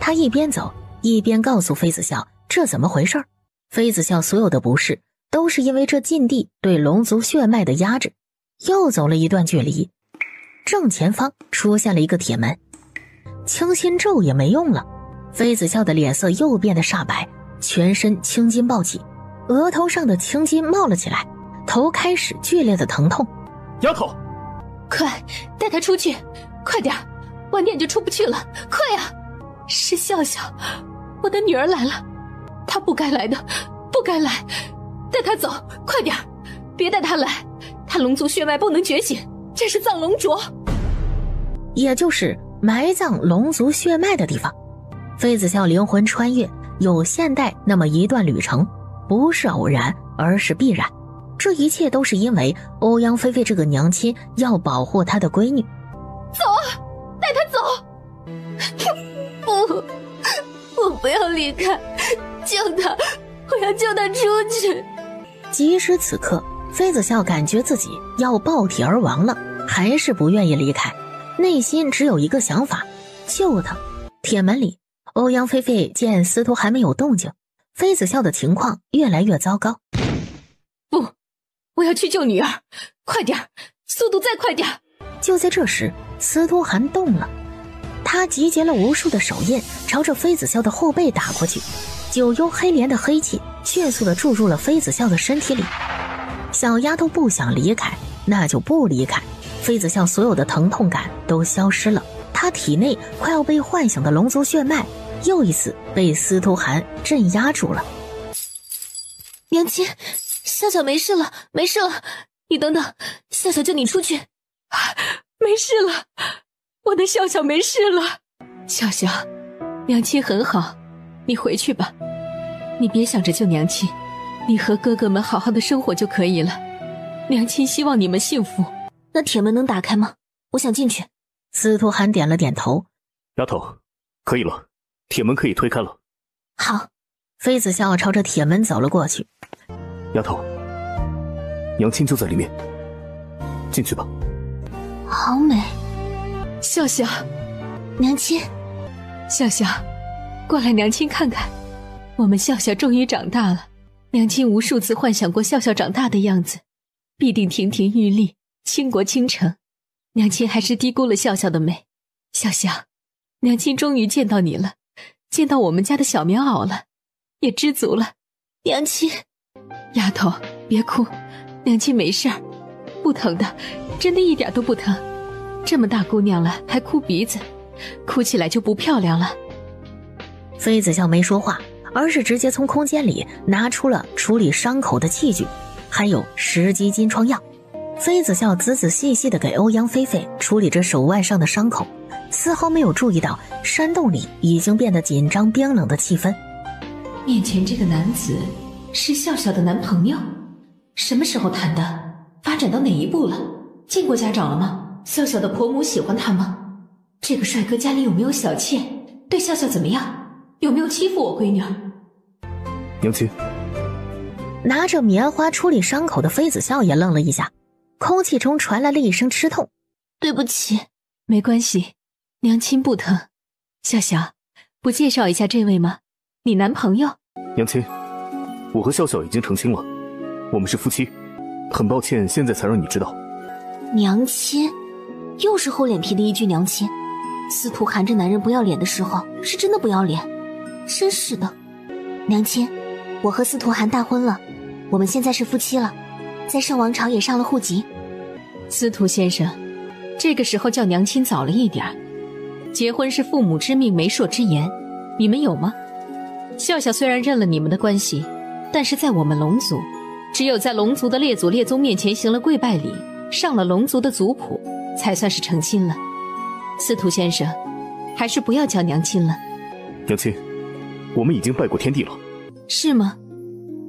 他一边走一边告诉妃子笑这怎么回事。妃子笑所有的不适都是因为这禁地对龙族血脉的压制。又走了一段距离，正前方出现了一个铁门，清心咒也没用了。妃子笑的脸色又变得煞白，全身青筋暴起，额头上的青筋冒了起来，头开始剧烈的疼痛。丫头，快带他出去，快点，晚点就出不去了，快呀！是笑笑，我的女儿来了，她不该来的，不该来，带她走，快点，别带她来，她龙族血脉不能觉醒，这是藏龙镯，也就是埋葬龙族血脉的地方。妃子笑灵魂穿越有现代那么一段旅程，不是偶然，而是必然。这一切都是因为欧阳菲菲这个娘亲要保护她的闺女。走啊，带她走！不，我不要离开，救她，我要救她出去。即使此刻妃子笑感觉自己要爆体而亡了，还是不愿意离开，内心只有一个想法，救她。铁门里，欧阳菲菲见司徒还没有动静，妃子笑的情况越来越糟糕。不，我要去救女儿，快点，速度再快点！就在这时，司徒涵动了，他集结了无数的手印，朝着妃子笑的后背打过去。九幽黑莲的黑气迅速地注入了妃子笑的身体里。小丫头不想离开，那就不离开。妃子笑所有的疼痛感都消失了，她体内快要被唤醒的龙族血脉又一次被司徒涵镇压住了。娘亲，笑笑没事了，没事了，你等等，笑笑救你出去。没事了，我的笑笑没事了。笑笑，娘亲很好，你回去吧，你别想着救娘亲，你和哥哥们好好的生活就可以了。娘亲希望你们幸福。那铁门能打开吗？我想进去。司徒涵点了点头。丫头，可以了，铁门可以推开了。好。妃子笑朝着铁门走了过去。丫头，娘亲就在里面，进去吧。好美。笑笑，娘亲。笑笑，过来，娘亲看看，我们笑笑终于长大了。娘亲无数次幻想过笑笑长大的样子，必定亭亭玉立，倾国倾城。娘亲还是低估了笑笑的美。笑笑，娘亲终于见到你了，见到我们家的小棉袄了，也知足了。娘亲，丫头别哭，娘亲没事儿，不疼的，真的一点都不疼。这么大姑娘了还哭鼻子，哭起来就不漂亮了。妃子笑没说话，而是直接从空间里拿出了处理伤口的器具，还有10剂金疮药。妃子笑仔仔细细地给欧阳菲菲处理着手腕上的伤口，丝毫没有注意到山洞里已经变得紧张冰冷的气氛。面前这个男子是笑笑的男朋友？什么时候谈的？发展到哪一步了？见过家长了吗？笑笑的婆母喜欢他吗？这个帅哥家里有没有小妾？对笑笑怎么样？有没有欺负我闺女儿？娘亲。拿着棉花处理伤口的妃子笑也愣了一下，空气中传来了一声吃痛。对不起。没关系，娘亲不疼。笑笑，不介绍一下这位吗？你男朋友？娘亲，我和笑笑已经成亲了，我们是夫妻，很抱歉现在才让你知道。娘亲，又是厚脸皮的一句娘亲。司徒涵这男人不要脸的时候是真的不要脸，真是的。娘亲，我和司徒涵大婚了，我们现在是夫妻了，在圣王朝也上了户籍。司徒先生，这个时候叫娘亲早了一点，结婚是父母之命媒妁之言，你们有吗？笑笑虽然认了你们的关系，但是在我们龙族，只有在龙族的列祖列宗面前行了跪拜礼，上了龙族的族谱，才算是成亲了。司徒先生，还是不要叫娘亲了。娘亲，我们已经拜过天地了。是吗？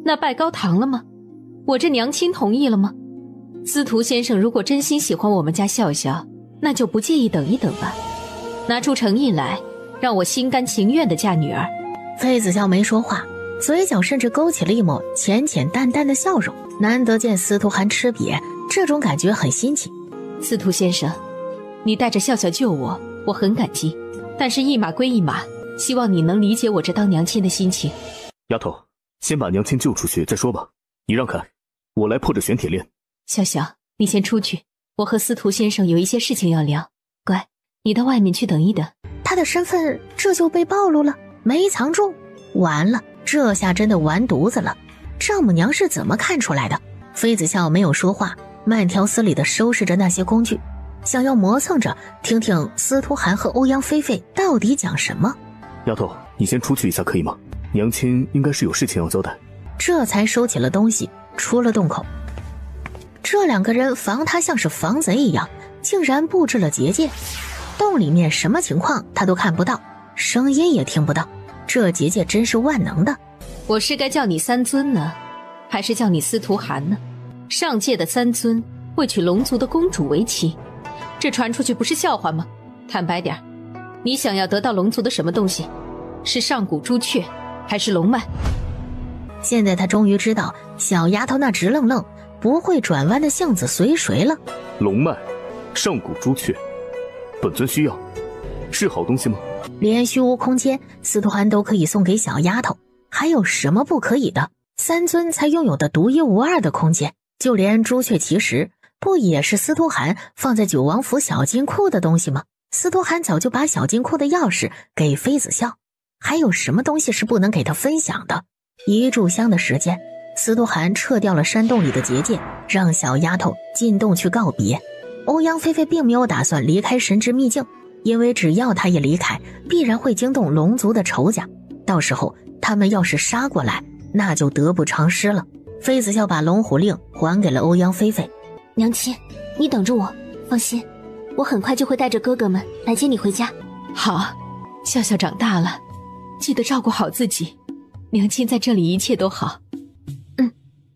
那拜高堂了吗？我这娘亲同意了吗？司徒先生如果真心喜欢我们家笑笑，那就不介意等一等吧，拿出诚意来，让我心甘情愿地嫁女儿。妃子笑没说话，嘴角甚至勾起了一抹浅浅淡淡的笑容。难得见司徒涵吃瘪，这种感觉很新奇。司徒先生，你带着笑笑救我，我很感激，但是一码归一码，希望你能理解我这当娘亲的心情。丫头，先把娘亲救出去再说吧，你让开，我来破这玄铁链。笑笑，你先出去，我和司徒先生有一些事情要聊。乖，你到外面去等一等。他的身份这就被暴露了，没藏住，完了，这下真的完犊子了。丈母娘是怎么看出来的？妃子笑没有说话，慢条斯理地收拾着那些工具，想要磨蹭着听听司徒涵和欧阳菲菲到底讲什么。丫头，你先出去一下可以吗？娘亲应该是有事情要交代。这才收起了东西，出了洞口。这两个人防他像是防贼一样，竟然布置了结界。洞里面什么情况他都看不到，声音也听不到，这结界真是万能的。我是该叫你三尊呢，还是叫你司徒涵呢？上界的三尊会娶龙族的公主为妻，这传出去不是笑话吗？坦白点，你想要得到龙族的什么东西？是上古朱雀，还是龙脉？现在他终于知道小丫头那直愣愣不会转弯的性子随谁了。龙脉，上古朱雀，本尊需要，是好东西吗？连虚无空间司徒涵都可以送给小丫头，还有什么不可以的？三尊才拥有的独一无二的空间，就连朱雀奇石不也是司徒涵放在九王府小金库的东西吗？司徒涵早就把小金库的钥匙给妃子笑，还有什么东西是不能给他分享的？一炷香的时间，司徒涵撤掉了山洞里的结界，让小丫头进洞去告别。欧阳菲菲并没有打算离开神之秘境，因为只要他一离开，必然会惊动龙族的仇家，到时候他们要是杀过来，那就得不偿失了。妃子笑把龙虎令还给了欧阳菲菲。娘亲，你等着我，放心，我很快就会带着哥哥们来接你回家。好，笑笑长大了，记得照顾好自己。娘亲在这里一切都好。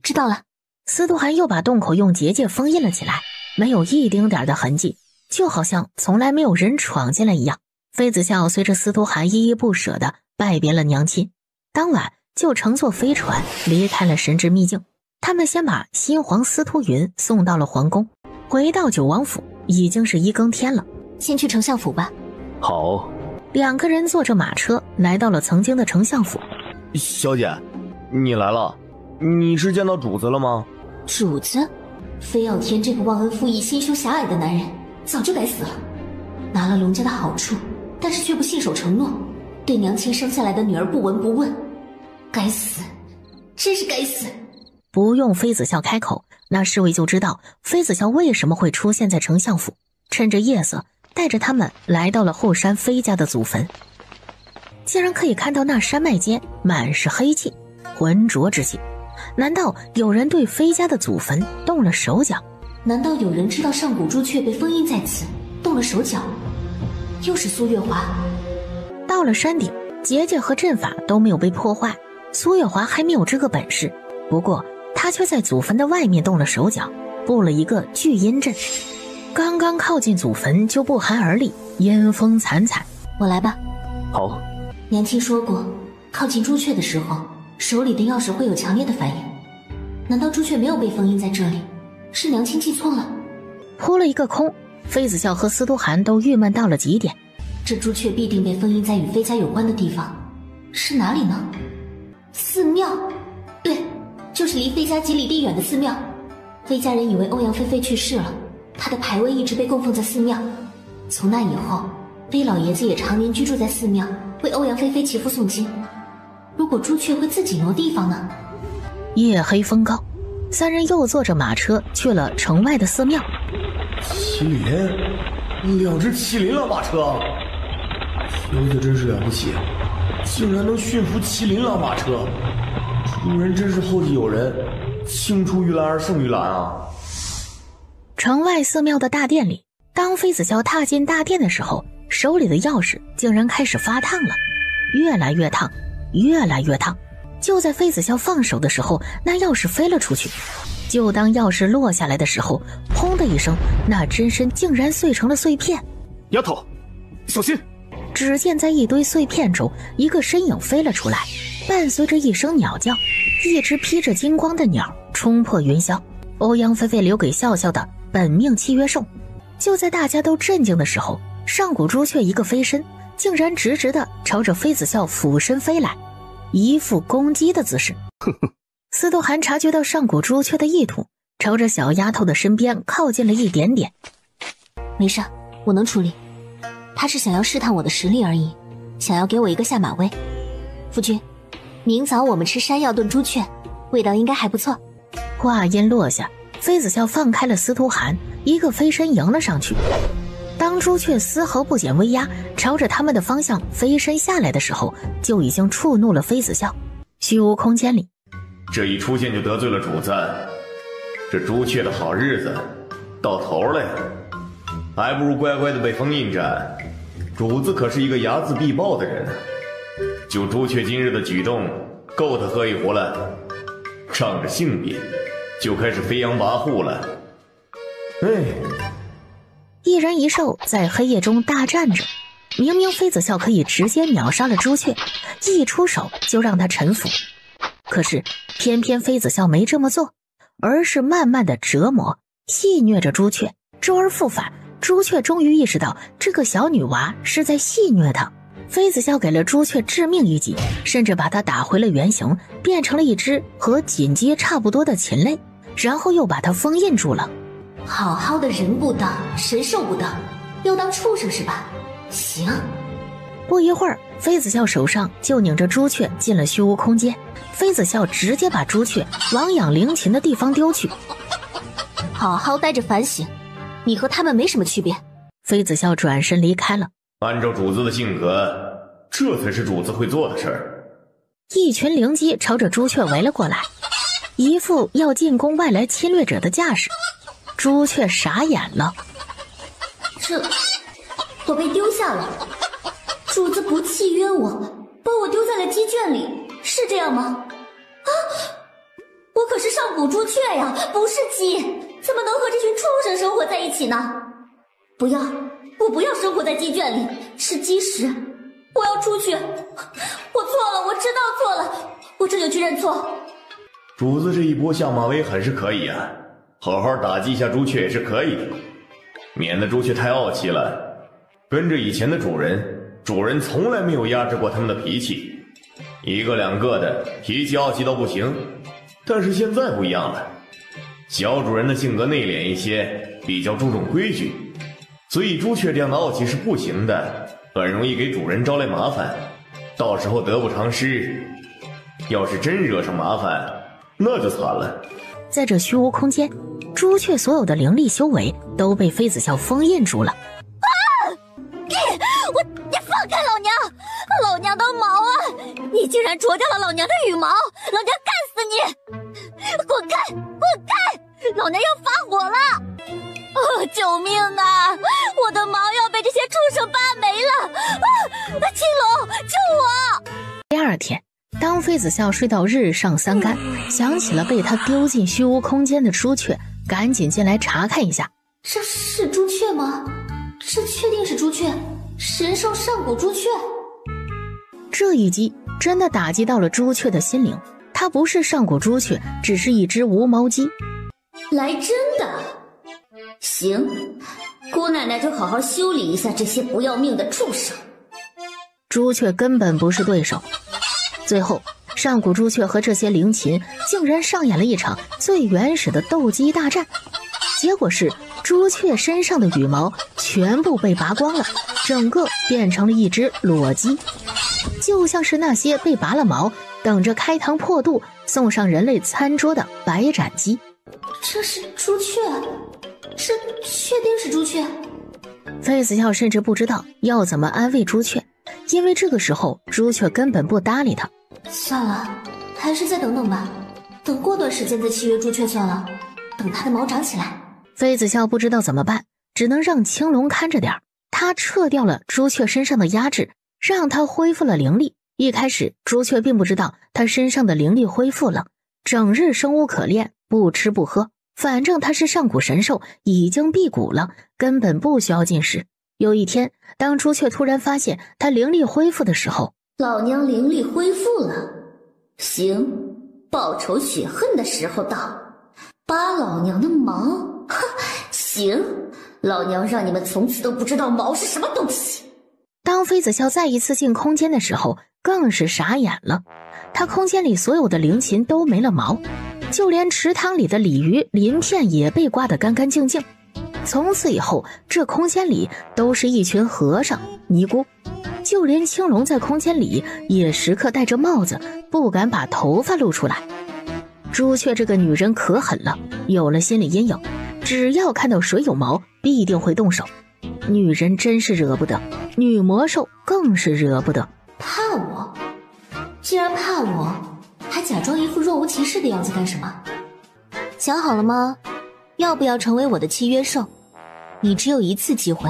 知道了。司徒涵又把洞口用结界封印了起来，没有一丁点的痕迹，就好像从来没有人闯进来一样。妃子笑随着司徒涵依依不舍地拜别了娘亲，当晚就乘坐飞船离开了神之秘境。他们先把新皇司徒云送到了皇宫，回到九王府已经是1更天了。先去丞相府吧。好。2个人坐着马车来到了曾经的丞相府。小姐，你来了，你是见到主子了吗？主子？飞耀天这个忘恩负义、心胸狭隘的男人，早就该死了。拿了龙家的好处，但是却不信守承诺，对娘亲生下来的女儿不闻不问，该死，真是该死。不用妃子笑开口，那侍卫就知道妃子笑为什么会出现在丞相府，趁着夜色带着他们来到了后山妃家的祖坟。竟然可以看到那山脉间满是黑气，浑浊之气。难道有人对妃家的祖坟动了手脚？难道有人知道上古朱雀被封印在此，动了手脚？又是苏月华。到了山顶，结界和阵法都没有被破坏，苏月华还没有这个本事，不过他却在祖坟的外面动了手脚，布了一个聚阴阵。刚刚靠近祖坟就不寒而栗，阴风惨惨。我来吧。好。娘亲说过，靠近朱雀的时候，手里的钥匙会有强烈的反应。难道朱雀没有被封印在这里？是娘亲记错了？扑了一个空，妃子笑和司徒涵都郁闷到了极点。这朱雀必定被封印在与妃家有关的地方，是哪里呢？寺庙，对，就是离妃家几里地远的寺庙。妃家人以为欧阳菲菲去世了，她的牌位一直被供奉在寺庙。从那以后，妃老爷子也常年居住在寺庙，为欧阳菲菲祈福诵经。如果朱雀会自己挪地方呢？夜黑风高，3人又坐着马车去了城外的寺庙。麒麟，2只麒麟拉马车，小姐真是了不起，竟然能驯服麒麟拉马车，主人真是后继有人，青出于蓝而胜于蓝啊！城外寺庙的大殿里，当妃子笑踏进大殿的时候，手里的钥匙竟然开始发烫了，越来越烫，越来越烫。就在妃子笑放手的时候，那钥匙飞了出去。就当钥匙落下来的时候，砰的一声，那真身竟然碎成了碎片。丫头，小心！只见在一堆碎片中，一个身影飞了出来，伴随着一声鸟叫，一只披着金光的鸟冲破云霄。欧阳菲菲留给笑笑的本命契约兽。就在大家都震惊的时候，上古朱雀一个飞身，竟然直直的朝着妃子笑俯身飞来，一副攻击的姿势。司徒涵察觉到上古朱雀的意图，朝着小丫头的身边靠近了一点点。没事，我能处理。他是想要试探我的实力而已，想要给我一个下马威。夫君，明早我们吃山药炖朱雀，味道应该还不错。话音落下，妃子笑放开了司徒涵，一个飞身迎了上去。当朱雀丝毫不减威压，朝着他们的方向飞身下来的时候，就已经触怒了妃子笑。虚无空间里，这一出现就得罪了主子，这朱雀的好日子到头了呀，还不如乖乖的被封印着。主子可是一个睚眦必报的人，就朱雀今日的举动，够他喝一壶了。仗着性别，就开始飞扬跋扈了。一人一兽在黑夜中大战着，明明妃子笑可以直接秒杀了朱雀，一出手就让他臣服，可是偏偏妃子笑没这么做，而是慢慢的折磨戏谑着朱雀，周而复返。朱雀终于意识到这个小女娃是在戏谑他。妃子笑给了朱雀致命一击，甚至把它打回了原形，变成了一只和锦鸡差不多的禽类，然后又把它封印住了。好好的人不当，神兽不当，要当畜生是吧？行。不一会儿，妃子笑手上就拧着朱雀进了虚无空间。妃子笑直接把朱雀往养灵禽的地方丢去。好好待着反省，你和他们没什么区别。妃子笑转身离开了。按照主子的性格，这才是主子会做的事儿。一群灵鸡朝着朱雀围了过来。一副要进攻外来侵略者的架势。朱雀傻眼了，我被丢下了，主子不契约我，把我丢在了鸡圈里，是这样吗？啊，我可是上古朱雀呀，不是鸡，怎么能和这群畜生生活在一起呢？不要，我不要生活在鸡圈里，吃鸡食，我要出去。我错了，我知道错了，我这就去认错。主子这一波下马威很是可以啊，好好打击一下朱雀也是可以的，免得朱雀太傲气了。跟着以前的主人从来没有压制过他们的脾气，一个两个的脾气傲气到不行。但是现在不一样了，小主人的性格内敛一些，比较注重规矩，所以朱雀这样的傲气是不行的，很容易给主人招来麻烦，到时候得不偿失。要是真惹上麻烦，那就惨了。在这虚无空间，朱雀所有的灵力修为都被妃子笑封印住了。你放开老娘！老娘的毛啊！你竟然啄掉了老娘的羽毛！老娘干死你！滚开！滚开！老娘要发火了！救命啊！我的毛要被这些畜生扒没了！青龙，救我！第二天，当妃子笑睡到日上三竿，想起了被他丢进虚无空间的朱雀，赶紧进来查看一下。这是朱雀吗？这确定是朱雀，神兽上古朱雀。这一击真的打击到了朱雀的心灵，它不是上古朱雀，只是一只无毛鸡。来真的？行，姑奶奶就好好修理一下这些不要命的畜生。朱雀根本不是对手，最后上古朱雀和这些灵禽竟然上演了一场最原始的斗鸡大战，结果是朱雀身上的羽毛全部被拔光了，整个变成了一只裸鸡，就像是那些被拔了毛等着开膛破肚送上人类餐桌的白斩鸡。这是朱雀？这确定是朱雀？妃子笑甚至不知道要怎么安慰朱雀，因为这个时候朱雀根本不搭理他。算了，还是再等等吧，等过段时间再契约朱雀算了，等它的毛长起来。妃子笑不知道怎么办，只能让青龙看着点。他撤掉了朱雀身上的压制，让他恢复了灵力。一开始朱雀并不知道他身上的灵力恢复了，整日生无可恋，不吃不喝，反正他是上古神兽，已经辟谷了，根本不需要进食。有一天，当朱雀突然发现他灵力恢复的时候，老娘灵力恢复了，行，报仇雪恨的时候到，拔老娘的毛。行，老娘让你们从此都不知道毛是什么东西。当妃子笑再一次进空间的时候，更是傻眼了。他空间里所有的灵禽都没了毛，就连池塘里的鲤鱼、鳞片也被刮得干干净净。从此以后，这空间里都是一群和尚、尼姑，就连青龙在空间里也时刻戴着帽子，不敢把头发露出来。朱雀这个女人可狠了，有了心理阴影，只要看到谁有毛，必定会动手。女人真是惹不得，女魔兽更是惹不得。怕我？既然怕我，还假装一副若无其事的样子干什么？想好了吗？要不要成为我的契约兽？你只有一次机会，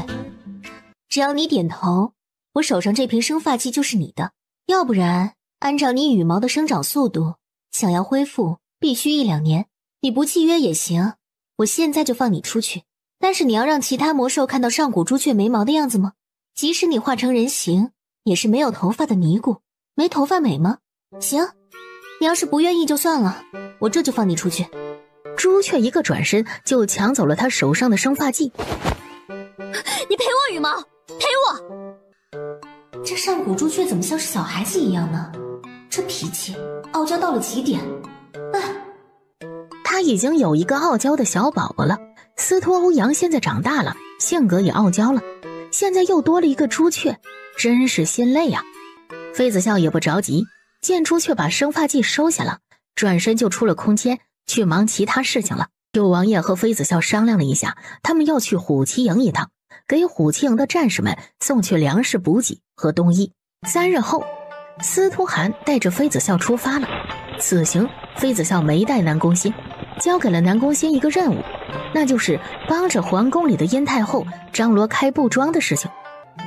只要你点头，我手上这瓶生发剂就是你的。要不然，按照你羽毛的生长速度，想要恢复必须1-2年。你不契约也行，我现在就放你出去。但是你要让其他魔兽看到上古朱雀没毛的样子吗？即使你化成人形，也是没有头发的尼姑，没头发美吗？行，你要是不愿意就算了，我这就放你出去。朱雀一个转身就抢走了他手上的生发剂。你赔我羽毛，赔我！这上古朱雀怎么像是小孩子一样呢？这脾气傲娇到了极点。他已经有一个傲娇的小宝宝了，司徒欧阳现在长大了，性格也傲娇了，现在又多了一个朱雀，真是心累啊。妃子笑也不着急，见朱雀把生发剂收下了，转身就出了空间去忙其他事情了。九王爷和妃子笑商量了一下，他们要去虎旗营一趟，给虎旗营的战士们送去粮食补给和冬衣。3日后，司徒寒带着妃子笑出发了，此行妃子笑没带南宫欣，交给了南宫欣一个任务，那就是帮着皇宫里的燕太后张罗开布庄的事情。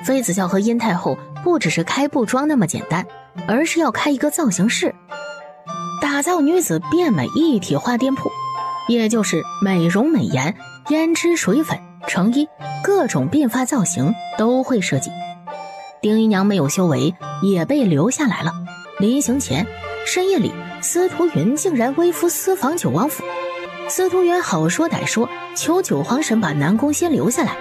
妃子笑和燕太后不只是开布庄那么简单，而是要开一个造型室，打造女子变美一体化店铺，也就是美容美颜、胭脂水粉、成衣，各种变发造型都会设计。丁姨娘没有修为，也被留下来了。临行前，深夜里司徒云竟然微服私访九王府。司徒云好说歹说，求九皇神把南宫欣留下来。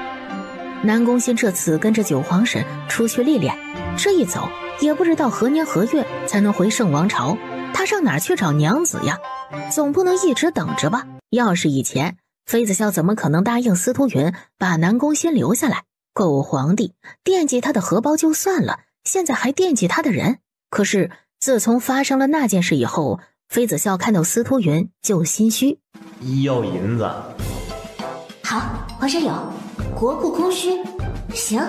南宫欣这次跟着九皇神出去历练，这一走也不知道何年何月才能回圣王朝，他上哪儿去找娘子呀？总不能一直等着吧？要是以前，妃子笑怎么可能答应司徒云把南宫欣留下来？狗皇帝惦记他的荷包就算了，现在还惦记他的人。可是自从发生了那件事以后，妃子笑看到司徒云就心虚。要银子。好，皇上有。国库空虚，行，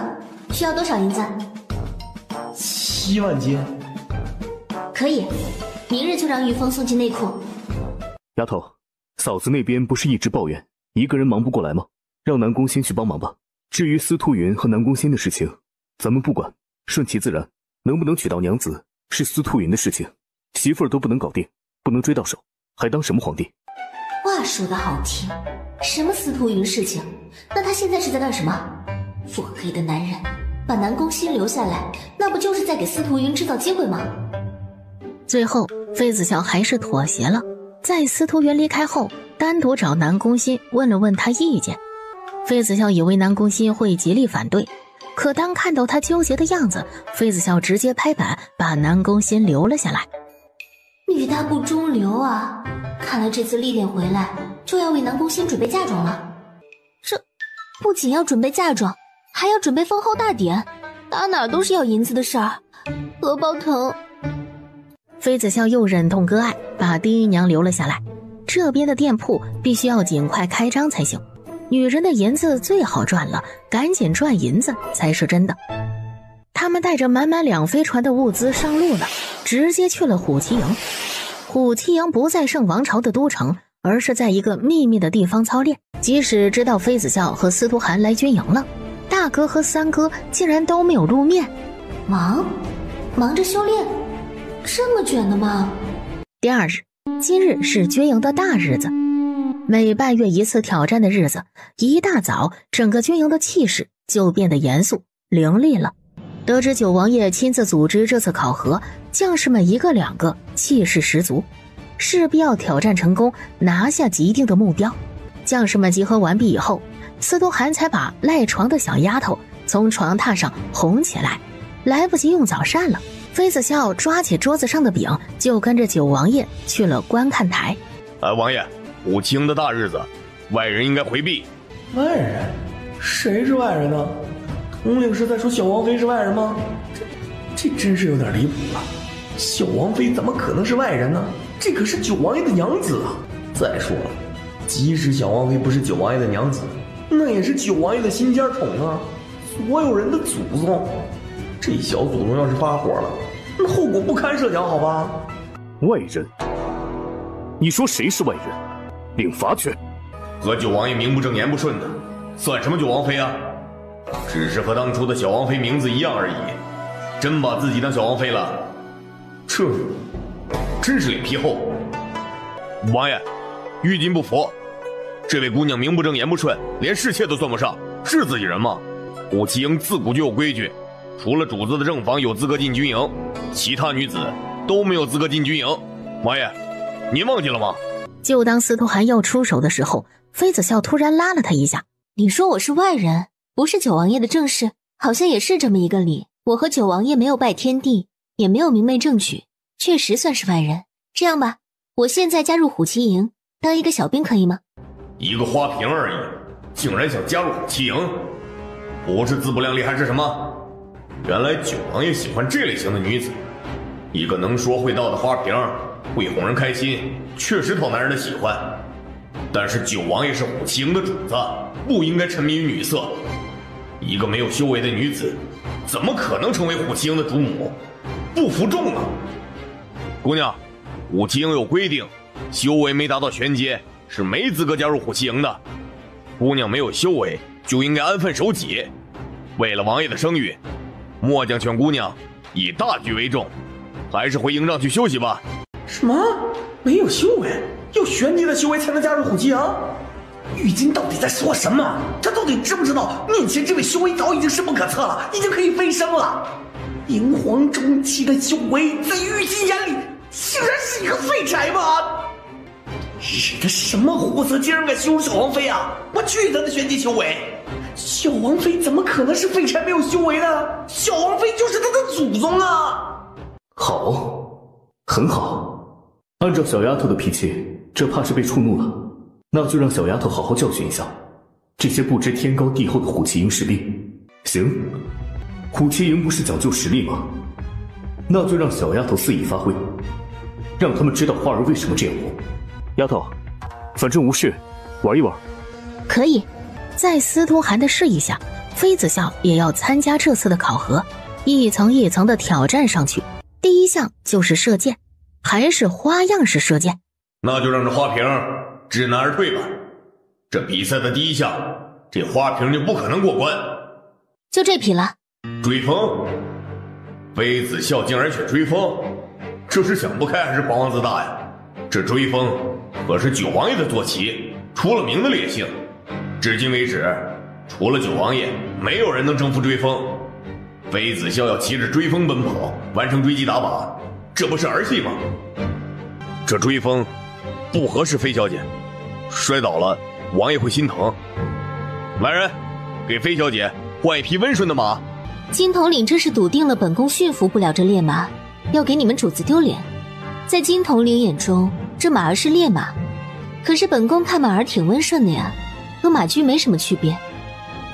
需要多少银子？7万金。可以，明日就让玉峰送进内库。丫头，嫂子那边不是一直抱怨一个人忙不过来吗？让南宫欣去帮忙吧。至于司徒云和南宫欣的事情，咱们不管，顺其自然。能不能娶到娘子是司徒云的事情，媳妇儿都不能搞定，不能追到手，还当什么皇帝？话说得好听，什么司徒云事情？那他现在是在干什么？腹黑的男人，把南宫欣留下来，那不就是在给司徒云制造机会吗？最后，妃子笑还是妥协了，在司徒云离开后，单独找南宫欣问了问他意见。妃子笑以为南宫欣会极力反对，可当看到他纠结的样子，妃子笑直接拍板把南宫欣留了下来。女大不中留啊！看来这次历练回来就要为南宫欣准备嫁妆了。这不仅要准备嫁妆，还要准备封后大典，打哪都是要银子的事儿，荷包疼。妃子笑又忍痛割爱，把丁姨娘留了下来。这边的店铺必须要尽快开张才行，女人的银子最好赚了，赶紧赚银子才是真的。他们带着满满2飞船的物资上路了，直接去了虎旗营。虎旗营不在圣王朝的都城，而是在一个秘密的地方操练。即使知道妃子笑和司徒寒来军营了，大哥和三哥竟然都没有露面。忙着修炼，这么卷的吗？第2日，今日是军营的大日子，每半月一次挑战的日子，一大早整个军营的气势就变得严肃凌厉了。得知九王爷亲自组织这次考核，将士们一个两个气势十足，势必要挑战成功，拿下既定的目标。将士们集合完毕以后，司徒寒才把赖床的小丫头从床榻上哄起来，来不及用早膳了。妃子笑抓起桌子上的饼，就跟着九王爷去了观看台。王爷，武清的大日子，外人应该回避。外人？谁是外人呢？统领是在说小王妃是外人吗？这真是有点离谱了。小王妃怎么可能是外人呢？这可是九王爷的娘子啊！再说了，即使小王妃不是九王爷的娘子，那也是九王爷的心尖宠啊，所有人的祖宗。这小祖宗要是发火了，那后果不堪设想，好吧？外人？你说谁是外人？领罚去！和九王爷名不正言不顺的，算什么九王妃啊？只是和当初的小王妃名字一样而已。真把自己当小王妃了，这真是脸皮厚。王爷，玉金不服，这位姑娘名不正言不顺，连侍妾都算不上，是自己人吗？虎旗营自古就有规矩，除了主子的正房有资格进军营，其他女子都没有资格进军营。王爷，您忘记了吗？就当司徒寒要出手的时候，妃子笑突然拉了他一下。你说我是外人，不是九王爷的正室，好像也是这么一个理。我和九王爷没有拜天地，也没有明媒正娶，确实算是外人。这样吧，我现在加入虎旗营，当一个小兵可以吗？一个花瓶而已，竟然想加入虎旗营，不是自不量力还是什么？原来九王爷喜欢这类型的女子，一个能说会道的花瓶，会哄人开心，确实讨男人的喜欢。但是九王爷是虎旗营的主子，不应该沉迷于女色。一个没有修为的女子，怎么可能成为虎旗营的主母？不服众啊！姑娘，虎旗营有规定，修为没达到玄阶是没资格加入虎骑营的。姑娘没有修为就应该安分守己。为了王爷的声誉，末将劝姑娘以大局为重，还是回营帐去休息吧。什么？没有修为？要玄阶的修为才能加入虎骑营？玉京到底在说什么？他到底知不知道面前这位修为早已经深不可测了，已经可以飞升了？炎黄中期的修为在玉京眼里竟然是一个废柴吗？惹的什么货色，竟然敢羞辱小王妃啊！我去他的玄阶修为！小王妃怎么可能是废柴没有修为呢？小王妃就是他的祖宗啊！好，很好。按照小丫头的脾气，这怕是被触怒了。那就让小丫头好好教训一下这些不知天高地厚的虎骑营士兵。行，虎骑营不是讲究实力吗？那就让小丫头肆意发挥，让他们知道花儿为什么这样活。丫头，反正无事，玩一玩。可以。在司徒涵的示意下，妃子笑也要参加这次的考核，一层一层的挑战上去。第一项就是射箭，还是花样式射箭。那就让这花瓶知难而退吧。这比赛的第一项，这花瓶就不可能过关。就这匹了。追风，妃子笑竟然选追风，这是想不开还是狂妄自大呀？这追风可是九王爷的坐骑，出了名的烈性。至今为止，除了九王爷，没有人能征服追风。妃子笑要骑着追风奔跑，完成追击打靶，这不是儿戏吗？这追风不合适妃小姐，摔倒了王爷会心疼。来人，给妃小姐换一匹温顺的马。金统领这是笃定了本宫驯服不了这烈马，要给你们主子丢脸。在金统领眼中，这马儿是烈马，可是本宫看马儿挺温顺的呀，和马驹没什么区别。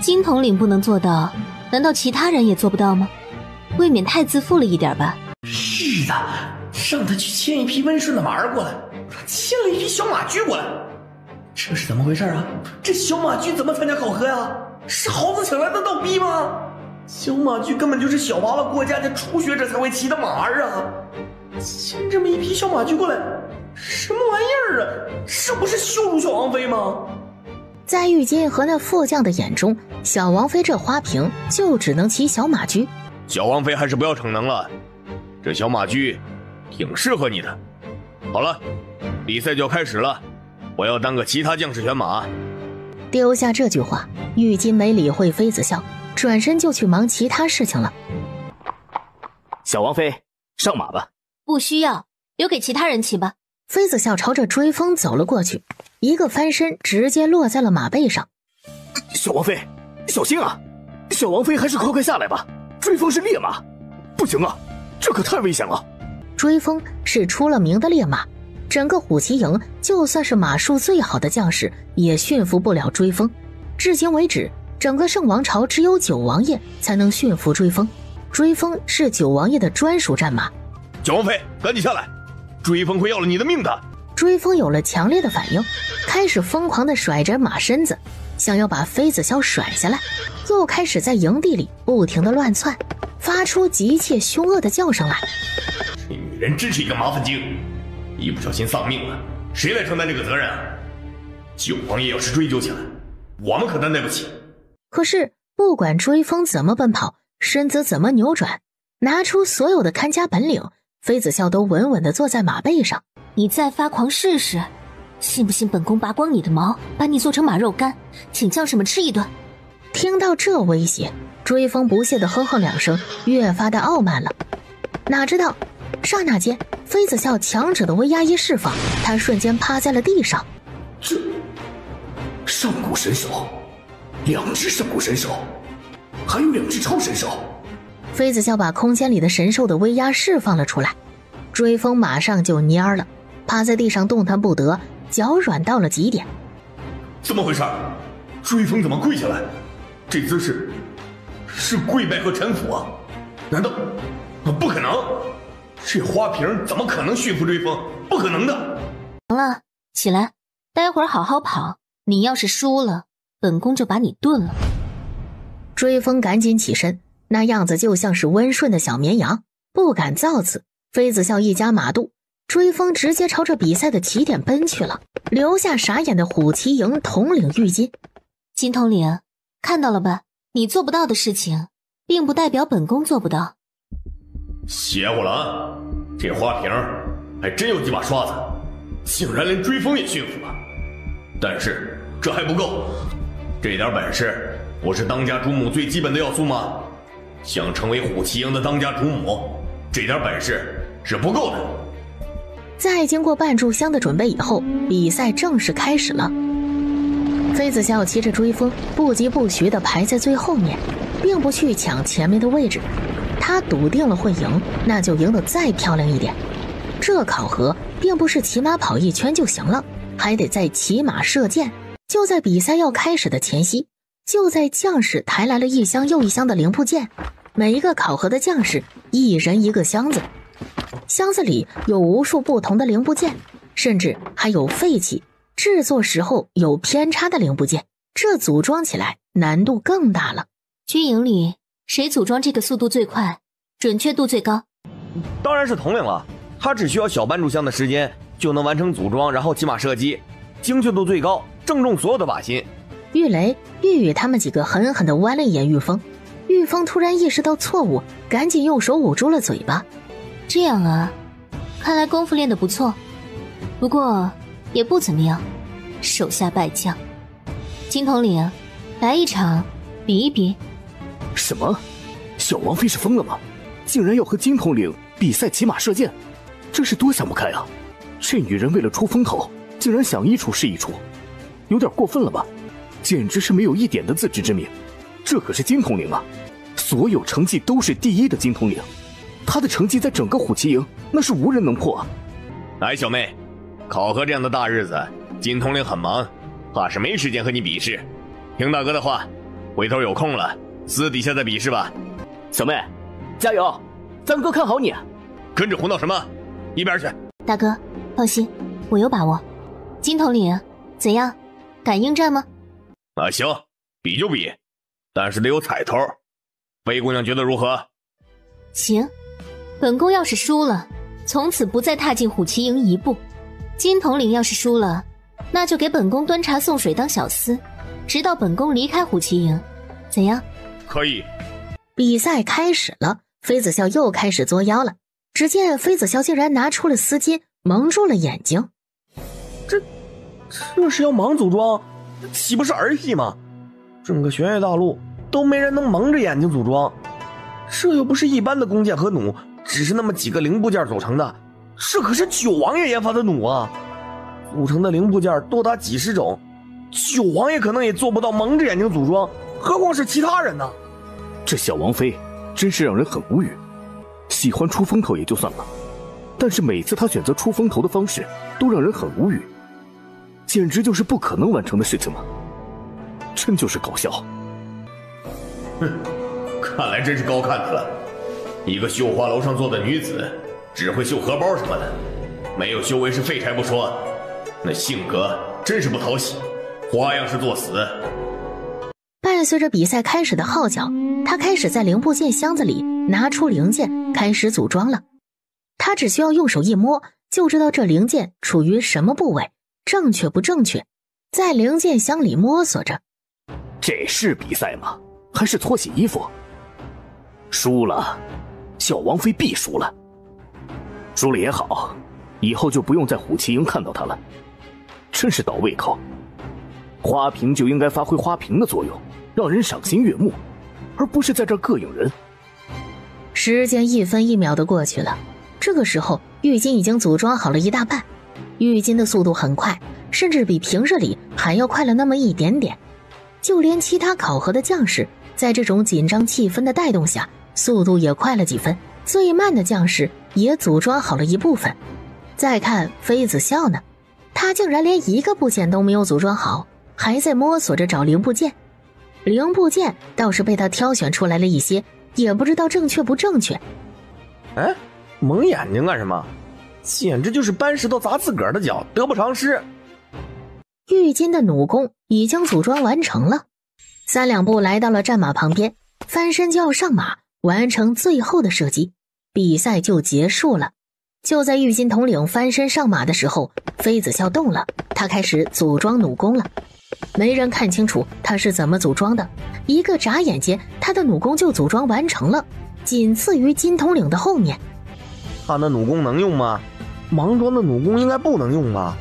金统领不能做到，难道其他人也做不到吗？未免太自负了一点吧。是的，让他去牵一匹温顺的马儿过来，牵了一匹小马驹过来，这是怎么回事啊？这小马驹怎么参加考核呀？是猴子请来的逗逼吗？小马驹根本就是小娃娃过家家初学者才会骑的马儿啊！牵这么一匹小马驹过来，什么玩意儿啊？这不是羞辱小王妃吗？在玉阶和那副将的眼中，小王妃这花瓶就只能骑小马驹。小王妃还是不要逞能了，这小马驹挺适合你的。好了，比赛就要开始了，我要当个其他将士选马。丢下这句话，玉金没理会妃子笑，转身就去忙其他事情了。小王妃，上马吧。不需要，留给其他人骑吧。妃子笑朝着追风走了过去，一个翻身直接落在了马背上。小王妃，小心啊！小王妃还是快下来吧，追风是烈马，不行啊，这可太危险了。追风是出了名的烈马，整个虎骑营就算是马术最好的将士也驯服不了追风。至今为止，整个圣王朝只有九王爷才能驯服追风，追风是九王爷的专属战马。九王妃，赶紧下来，追风会要了你的命的。追风有了强烈的反应，开始疯狂地甩着马身子，想要把妃子笑甩下来，又开始在营地里不停地乱窜，发出急切凶恶的叫声来。这女人真是一个麻烦精，一不小心丧命了，谁来承担这个责任啊？九王爷要是追究起来，我们可担待不起。可是不管追风怎么奔跑，身子怎么扭转，拿出所有的看家本领，妃子笑都稳稳地坐在马背上。你再发狂试试，信不信本宫拔光你的毛，把你做成马肉干，请将士们吃一顿。听到这威胁，追风不屑地哼哼两声，越发的傲慢了。哪知道刹那间，妃子笑强者的威压一释放，他瞬间趴在了地上。这上古神手，2只上古神手，还有2只超神手。妃子笑把空间里的神兽的威压释放了出来，追风马上就蔫了，趴在地上动弹不得，脚软到了极点。怎么回事？追风怎么跪下来？这姿势是跪拜和臣服啊？难道不可能？这花瓶怎么可能驯服追风？不可能的。行了，起来，待会儿好好跑。你要是输了，本宫就把你炖了。追风赶紧起身，那样子就像是温顺的小绵羊，不敢造次。妃子笑一夹马肚，追风直接朝着比赛的起点奔去了，留下傻眼的虎旗营统领玉金。金统领，看到了吧？你做不到的事情，并不代表本宫做不到。邪乎了啊！这花瓶还真有几把刷子，竟然连追风也驯服了。但是这还不够，这点本事不是当家主母最基本的要素吗？想成为虎旗营的当家主母，这点本事是不够的。在经过半炷香的准备以后，比赛正式开始了。妃子笑骑着追风，不疾不徐地排在最后面，并不去抢前面的位置。他笃定了会赢，那就赢得再漂亮一点。这考核并不是骑马跑一圈就行了，还得再骑马射箭。就在比赛要开始的前夕，就在将士抬来了一箱又一箱的零部件，每一个考核的将士一人一个箱子，箱子里有无数不同的零部件，甚至还有废弃制作时候有偏差的零部件，这组装起来难度更大了。军营里谁组装这个速度最快，准确度最高？当然是统领了，他只需要小半炷香的时间就能完成组装，然后骑马射击，精确度最高，正中所有的靶心。玉雷、玉宇他们几个狠狠地剜了一眼玉峰。玉峰突然意识到错误，赶紧用手捂住了嘴巴。这样啊，看来功夫练得不错，不过也不怎么样，手下败将。金统领，来一场比一比。什么？小王妃是疯了吗？竟然要和金统领比赛骑马射箭，这是多想不开啊！这女人为了出风头，竟然想一出是一出，有点过分了吧？简直是没有一点的自知之明。这可是金统领啊，所有成绩都是第一的金统领，他的成绩在整个虎旗营那是无人能破啊！哎，小妹，考核这样的大日子，金统领很忙，怕是没时间和你比试。听大哥的话，回头有空了私底下再比试吧。小妹，加油，咱哥看好你。跟着胡闹什么？一边去。大哥，放心，我有把握。金统领，怎样？敢应战吗？啊，行，比就比，但是得有彩头。魏姑娘觉得如何？行，本宫要是输了，从此不再踏进虎旗营一步。金统领要是输了，那就给本宫端茶送水当小厮，直到本宫离开虎旗营，怎样？可以。比赛开始了，妃子笑又开始作妖了。只见妃子笑竟然拿出了丝巾蒙住了眼睛。这是要盲组装，岂不是儿戏吗？整个玄月大陆都没人能蒙着眼睛组装，这又不是一般的弓箭和弩，只是那么几个零部件组成的，这可是九王爷研发的弩啊！组成的零部件多达几十种，九王爷可能也做不到蒙着眼睛组装，何况是其他人呢？这小王妃真是让人很无语。喜欢出风头也就算了，但是每次她选择出风头的方式都让人很无语，简直就是不可能完成的事情嘛！真就是搞笑。哼，看来真是高看你了。一个绣花楼上坐的女子，只会绣荷包什么的，没有修为是废柴不说，那性格真是不讨喜，花样是作死。伴随着比赛开始的号角，他开始在零部件箱子里拿出零件，开始组装了。他只需要用手一摸，就知道这零件处于什么部位，正确不正确，在零件箱里摸索着。这是比赛吗？还是搓洗衣服？输了，小王妃必输了。输了也好，以后就不用在虎旗营看到她了。真是倒胃口。花瓶就应该发挥花瓶的作用，让人赏心悦目，而不是在这儿膈应人。时间一分一秒的过去了，这个时候玉金已经组装好了一大半。玉金的速度很快，甚至比平日里还要快了那么一点点。就连其他考核的将士在这种紧张气氛的带动下，速度也快了几分。最慢的将士也组装好了一部分。再看妃子笑呢，他竟然连一个部件都没有组装好，还在摸索着找零部件。零部件倒是被他挑选出来了一些，也不知道正确不正确。哎，蒙眼睛干什么？简直就是搬石头砸自个儿的脚，得不偿失。玉金的弩弓已经组装完成了，三两步来到了战马旁边，翻身就要上马，完成最后的射击，比赛就结束了。就在玉金统领翻身上马的时候，妃子笑动了，他开始组装弩弓了。没人看清楚他是怎么组装的，一个眨眼间，他的弩弓就组装完成了，仅次于金统领的后面。他那弩弓能用吗？盲装的弩弓应该不能用吧？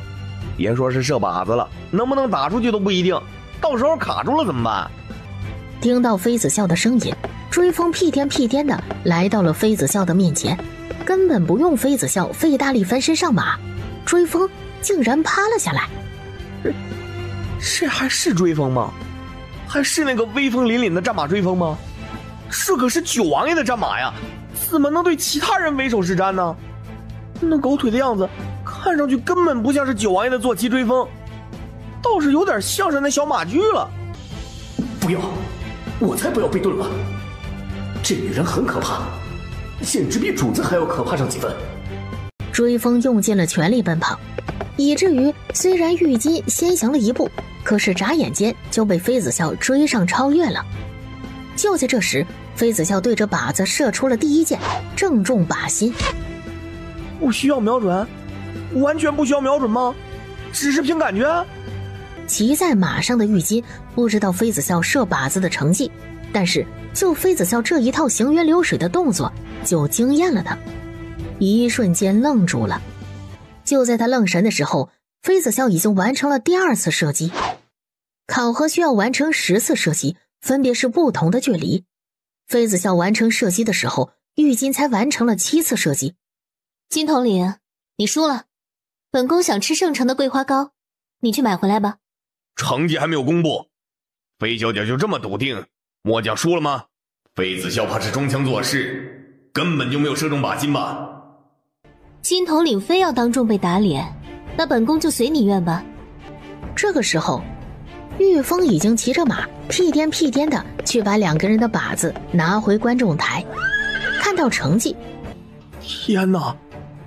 别说是射靶子了，能不能打出去都不一定，到时候卡住了怎么办？听到妃子笑的声音，追风屁颠屁颠的来到了妃子笑的面前，根本不用妃子笑费大力翻身上马，追风竟然趴了下来。这还是追风吗？还是那个威风凛凛的战马追风吗？这可是九王爷的战马呀，怎么能对其他人为首是瞻呢？那狗腿的样子看上去根本不像是九王爷的坐骑追风，倒是有点像是那小马驹了。不要，我才不要被炖了。这女人很可怕，简直比主子还要可怕上几分。追风用尽了全力奔跑，以至于虽然玉金先行了一步，可是眨眼间就被妃子笑追上超越了。就在这时，妃子笑对着靶子射出了第一箭，正中靶心。不需要瞄准？完全不需要瞄准吗？只是凭感觉？骑在马上的玉金不知道妃子笑射靶子的成绩，但是就妃子笑这一套行云流水的动作就惊艳了他，一瞬间愣住了。就在他愣神的时候，妃子笑已经完成了第二次射击。考核需要完成10次射击，分别是不同的距离。妃子笑完成射击的时候，玉金才完成了7次射击。金统领，你输了。本宫想吃圣城的桂花糕，你去买回来吧。成绩还没有公布，飞小姐就这么笃定末将输了吗？妃子笑怕是装腔作势，根本就没有射中靶心吧？金统领非要当众被打脸，那本宫就随你愿吧。这个时候，玉峰已经骑着马屁颠屁颠的去把2个人的靶子拿回观众台。看到成绩，天哪！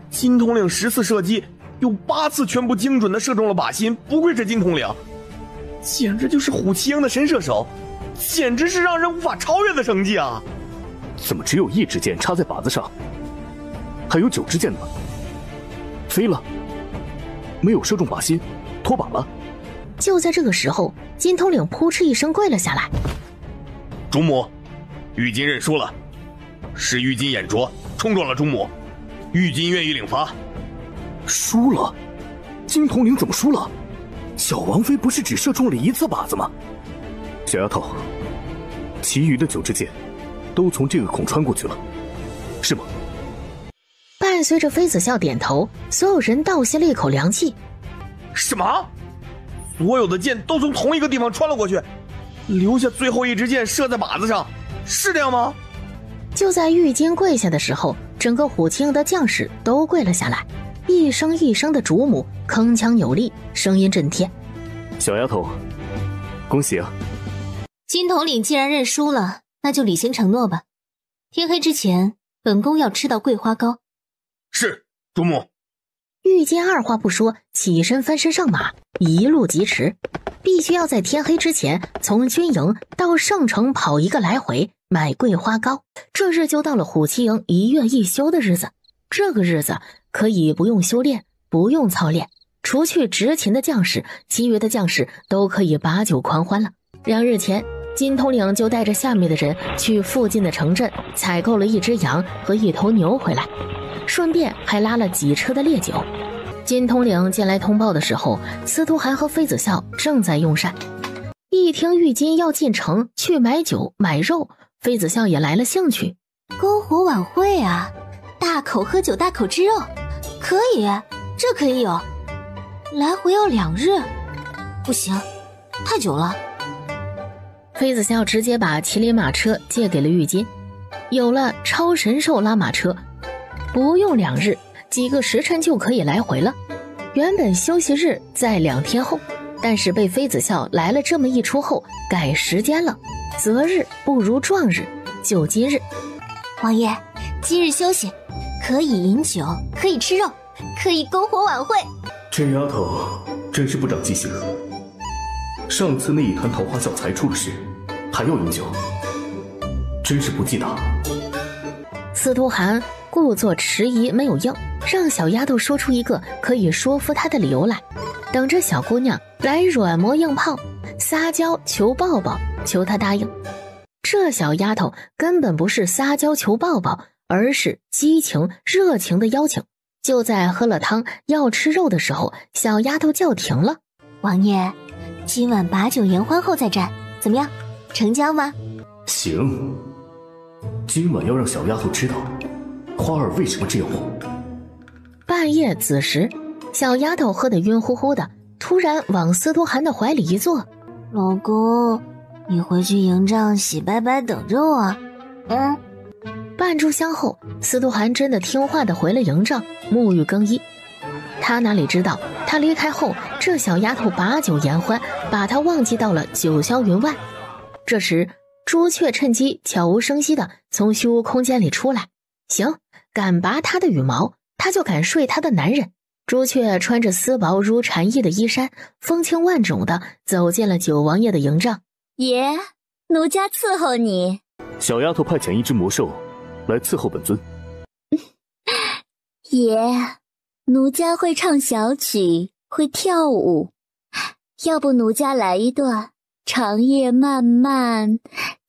金统领10次射击有8次全部精准的射中了靶心，不愧是金统领，简直就是虎骑鹰的神射手，简直是让人无法超越的成绩啊！怎么只有1支箭插在靶子上，还有9支箭呢？飞了，没有射中靶心，脱靶了。就在这个时候，金统领扑哧一声跪了下来。主母，玉金认输了，是玉金眼拙冲撞了主母，玉金愿意领罚。输了？金统领怎么输了？小王妃不是只射中了1次靶子吗？小丫头，其余的9支箭都从这个孔穿过去了，是吗？伴随着妃子笑点头，所有人倒吸了一口凉气。什么？所有的箭都从同一个地方穿了过去，留下最后1支箭射在靶子上，是这样吗？就在玉金跪下的时候，整个虎骑营的将士都跪了下来，一声一声的主母铿锵有力，声音震天。小丫头，恭喜啊！金统领既然认输了，那就履行承诺吧。天黑之前，本宫要吃到桂花糕。是，主母。玉金二话不说，起身翻身上马，一路疾驰，必须要在天黑之前从军营到圣城跑1个来回，买桂花糕。这日就到了虎骑营1月1休的日子。这个日子可以不用修炼，不用操练，除去执勤的将士，其余的将士都可以把酒狂欢了。2日前，金统领就带着下面的人去附近的城镇采购了1只羊和1头牛回来，顺便还拉了几车的烈酒。金统领进来通报的时候，司徒涵和妃子笑正在用膳。一听玉金要进城去买酒买肉，妃子笑也来了兴趣。篝火晚会啊，大口喝酒大口吃肉，可以，这可以有。来回要2日，不行，太久了。妃子笑直接把麒麟马车借给了玉金，有了超神兽拉马车，不用2日，几个时辰就可以来回了。原本休息日在2天后，但是被妃子笑来了这么一出后改时间了，择日不如撞日，就今日。王爷，今日休息，可以饮酒，可以吃肉，可以篝火晚会。这丫头真是不长记性，上次那一团桃花笑才出了事，还要饮酒，真是不记得。司徒涵故作迟疑没有应，让小丫头说出一个可以说服她的理由来，等着小姑娘来软磨硬泡，撒娇求抱抱，求她答应。这小丫头根本不是撒娇求抱抱，而是激情热情的邀请。就在喝了汤要吃肉的时候，小丫头叫停了。王爷，今晚把酒言欢后再战，怎么样？成交吗？行，今晚要让小丫头知道花儿为什么这样红。半夜子时，小丫头喝得晕乎乎的，突然往司徒涵的怀里一坐。老公，你回去营帐洗白白等着我。半炷香后，司徒涵真的听话的回了营帐，沐浴更衣。他哪里知道，他离开后，这小丫头把酒言欢，把他忘记到了九霄云外。这时，朱雀趁机悄无声息的从虚无空间里出来。行，敢拔他的羽毛，他就敢睡他的男人。朱雀穿着丝薄如蝉翼的衣衫，风情万种的走进了九王爷的营帐。爷，奴家伺候你。小丫头派遣一只魔兽来伺候本尊。爷，奴家会唱小曲，会跳舞，要不奴家来一段？长夜漫漫，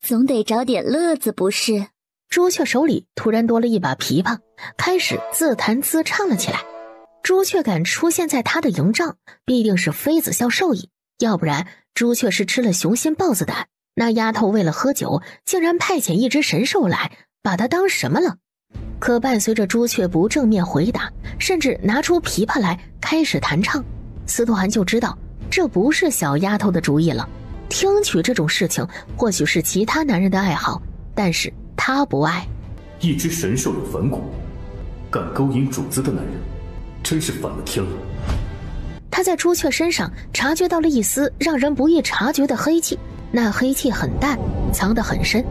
总得找点乐子不是？朱雀手里突然多了一把琵琶，开始自弹自唱了起来。朱雀敢出现在他的营帐，必定是妃子笑授意，要不然朱雀是吃了雄心豹子胆。那丫头为了喝酒，竟然派遣一只神兽来，把他当什么了？可伴随着朱雀不正面回答，甚至拿出琵琶来开始弹唱，司徒涵就知道这不是小丫头的主意了。听曲这种事情或许是其他男人的爱好，但是他不爱。一只神兽有反骨，敢勾引主子的男人，真是反了天了。他在朱雀身上察觉到了一丝让人不易察觉的黑气，那黑气很淡，藏得很深，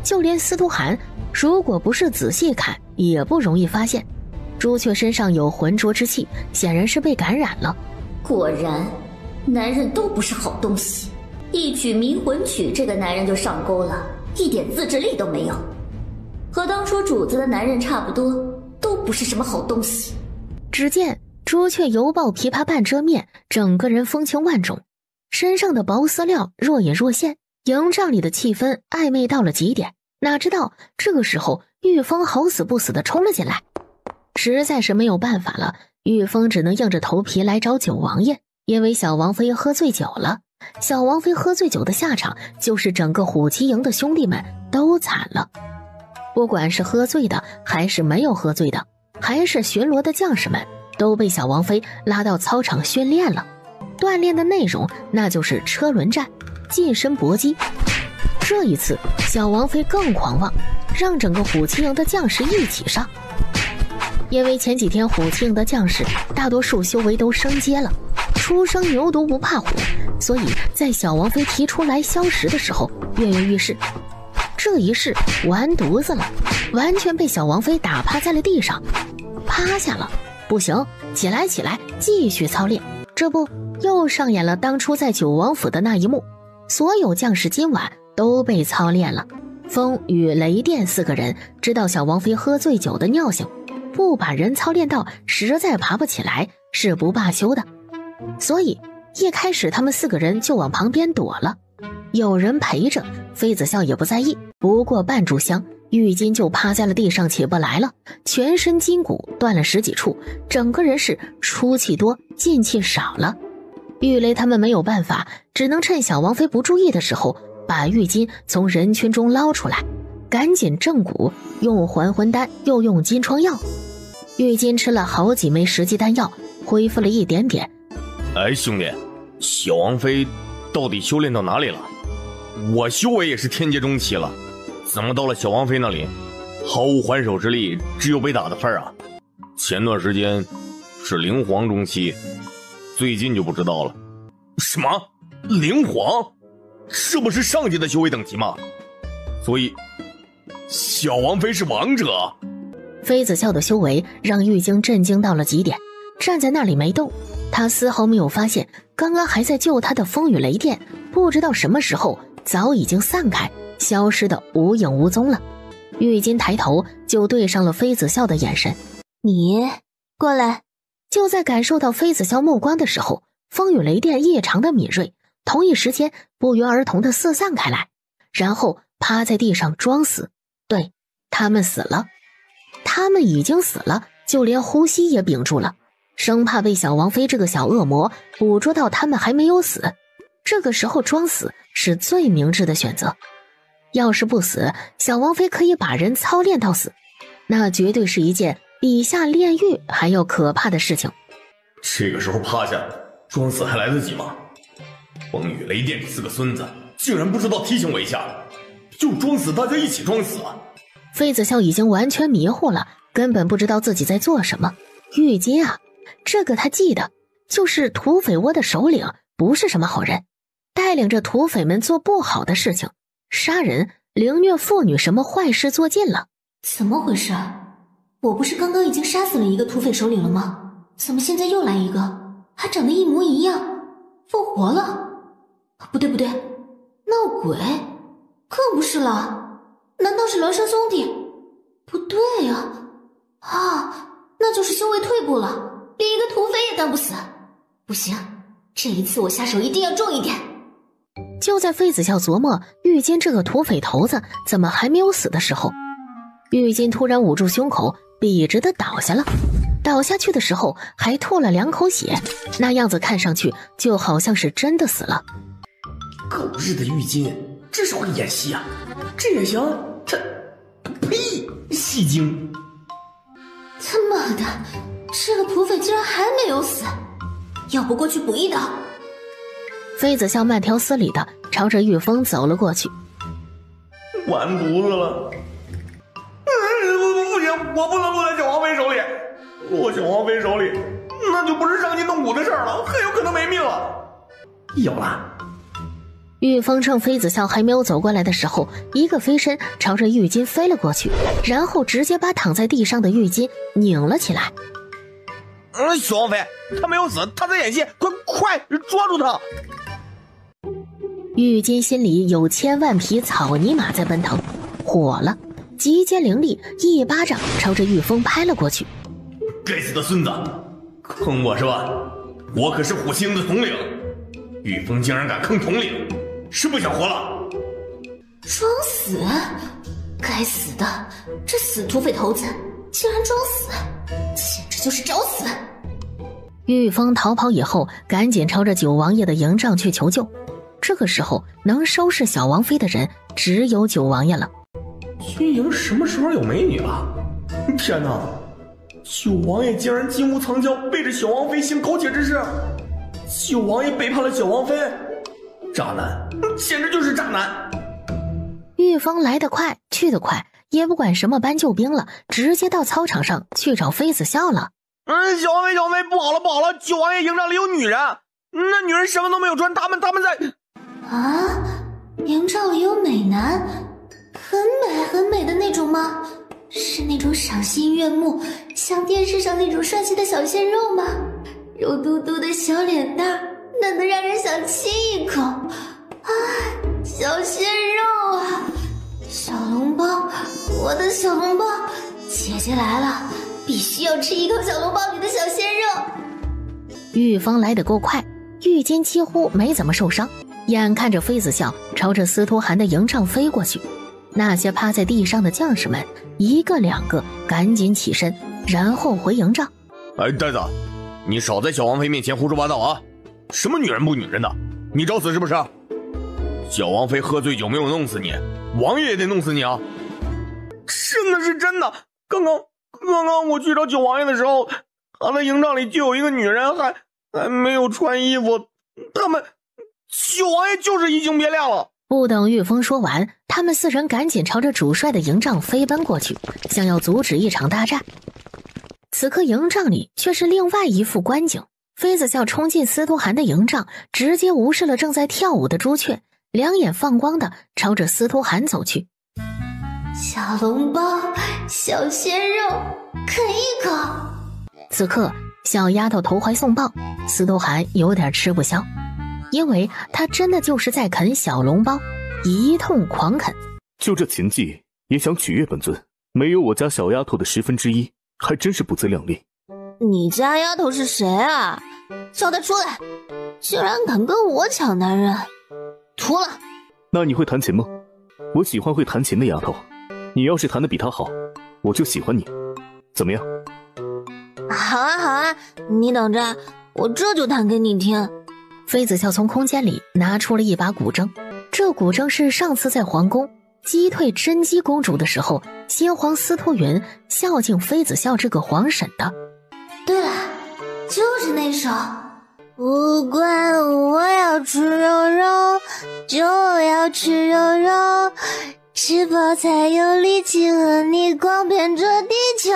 就连司徒涵如果不是仔细看，也不容易发现。朱雀身上有浑浊之气，显然是被感染了。果然，男人都不是好东西。一曲迷魂曲，这个男人就上钩了，一点自制力都没有，和当初主子的男人差不多，都不是什么好东西。只见朱雀犹抱琵琶半遮面，整个人风情万种，身上的薄丝料若隐若现，营帐里的气氛暧昧到了极点。哪知道这个时候玉峰好死不死的冲了进来，实在是没有办法了，玉峰只能硬着头皮来找九王爷，因为小王妃喝醉酒了。小王妃喝醉酒的下场，就是整个虎旗营的兄弟们都惨了。不管是喝醉的，还是没有喝醉的，还是巡逻的将士们，都被小王妃拉到操场训练了。锻炼的内容那就是车轮战、近身搏击。这一次小王妃更狂妄，让整个虎旗营的将士一起上。因为前几天虎旗营的将士大多数修为都升阶了，初生牛犊不怕虎，所以在小王妃提出来消食的时候跃跃欲试。这一试完犊子了，完全被小王妃打趴在了地上。趴下了不行，起来起来，继续操练。这不又上演了当初在九王府的那一幕，所有将士今晚都被操练了。风雨雷电四个人知道小王妃喝醉酒的尿性，不把人操练到实在爬不起来是不罢休的，所以一开始他们四个人就往旁边躲了。有人陪着，妃子笑也不在意。不过半炷香，玉金就趴在了地上起不来了，全身筋骨断了十几处，整个人是出气多进气少了。玉雷他们没有办法，只能趁小王妃不注意的时候把玉金从人群中捞出来，赶紧正骨，用还魂丹又用金疮药。玉金吃了好几枚食剂丹药，恢复了一点点。哎，兄弟，小王妃到底修炼到哪里了？我修为也是天阶中期了，怎么到了小王妃那里毫无还手之力，只有被打的份儿啊？前段时间是灵皇中期，最近就不知道了。什么灵皇？这不是上级的修为等级吗？所以小王妃是王者？妃子笑的修为让玉京震惊到了极点，站在那里没动。他丝毫没有发现刚刚还在救他的风雨雷电，不知道什么时候早已经散开，消失的无影无踪了。玉京抬头就对上了妃子笑的眼神。你过来。就在感受到妃子笑目光的时候，风雨雷电异常的敏锐，同一时间不约而同的四散开来，然后趴在地上装死。对，他们死了，他们已经死了，就连呼吸也屏住了，生怕被小王妃这个小恶魔捕捉到他们还没有死。这个时候装死是最明智的选择。要是不死，小王妃可以把人操练到死，那绝对是一件比下炼狱还要可怕的事情。这个时候趴下装死还来得及吗？风雨雷电这四个孙子竟然不知道提醒我一下，就装死，大家一起装死啊！妃子笑已经完全迷糊了，根本不知道自己在做什么。玉阶啊，这个他记得，就是土匪窝的首领，不是什么好人，带领着土匪们做不好的事情，杀人、凌虐妇女，什么坏事做尽了。怎么回事？我不是刚刚已经杀死了一个土匪首领了吗？怎么现在又来一个，还长得一模一样，复活了？不对，闹鬼？更不是了，难道是孪生兄弟？不对啊，那就是修为退步了，连一个土匪也干不死。不行，这一次我下手一定要重一点。就在妃子笑琢磨玉金这个土匪头子怎么还没有死的时候，玉金突然捂住胸口，笔直的倒下了。倒下去的时候还吐了2口血，那样子看上去就好像是真的死了。狗日的玉金，这是会演戏啊！这也行？他呸！戏精！他妈的，这个土匪竟然还没有死，要不过去补一刀？妃子笑慢条斯理的朝着玉峰走了过去。完犊子了！不行，我不能落在小王妃手里。落小王妃手里，那就不是伤筋动骨的事了，很有可能没命了。有了。玉峰趁妃子笑还没有走过来的时候，一个飞身朝着玉金飞了过去，然后直接把躺在地上的玉金拧了起来。小王妃，他没有死，他在演戏，快抓住他！玉金心里有千万匹草泥马在奔腾，火了，急尖凌厉，一巴掌朝着玉峰拍了过去。该死的孙子，坑我是吧？我可是虎星的统领，玉峰竟然敢坑统领，是不想活了？装死？该死的，这死土匪头子竟然装死，简直就是找死！玉峰逃跑以后，赶紧朝着九王爷的营帐去求救。这个时候能收拾小王妃的人只有九王爷了。军营什么时候有美女了？天哪！九王爷竟然金屋藏娇，背着小王妃行苟且之事。九王爷背叛了小王妃，渣男，简直就是渣男。玉峰来得快去得快，也不管什么搬救兵了，直接到操场上去找妃子笑了。小王妃，不好了！九王爷营帐里有女人，那女人什么都没有穿，他们在啊！营帐里有美男，很美的那种吗？是那种赏心悦目，像电视上那种帅气的小鲜肉吗？肉嘟嘟的小脸蛋，嫩得让人想亲一口。啊，小鲜肉啊，小笼包，我的小笼包，姐姐来了，必须要吃一口小笼包里的小鲜肉。玉峰来得够快，玉金几乎没怎么受伤，眼看着妃子笑朝着司徒寒的营帐飞过去。那些趴在地上的将士们一个两个赶紧起身，然后回营帐。呆子，你少在小王妃面前胡说八道啊！什么女人不女人的，你找死是不是？小王妃喝醉酒没有弄死你，王爷也得弄死你啊！真的是真的，刚刚我去找九王爷的时候，他的营帐里就有一个女人，还没有穿衣服，九王爷就是移情别恋了。不等玉峰说完，他们四人赶紧朝着主帅的营帐飞奔过去，想要阻止一场大战。此刻营帐里却是另外一副光景，妃子笑冲进司徒寒的营帐，直接无视了正在跳舞的朱雀，两眼放光的朝着司徒寒走去。小笼包，小鲜肉，啃一口。此刻小丫头投怀送抱，司徒寒有点吃不消，因为他真的就是在啃小笼包，一通狂啃。就这琴技也想取悦本尊，没有我家小丫头的1/10，还真是不自量力。你家丫头是谁啊？叫她出来！竟然敢跟我抢男人，屠了！那你会弹琴吗？我喜欢会弹琴的丫头，你要是弹得比她好，我就喜欢你，怎么样？好啊好啊，你等着，我这就弹给你听。妃子笑从空间里拿出了一把古筝，这古筝是上次在皇宫击退甄姬公主的时候，先皇司徒云孝敬妃子笑这个皇婶的。对了，就是那首。不管我要吃肉肉，就要吃肉肉，吃饱才有力气和你逛遍这地球。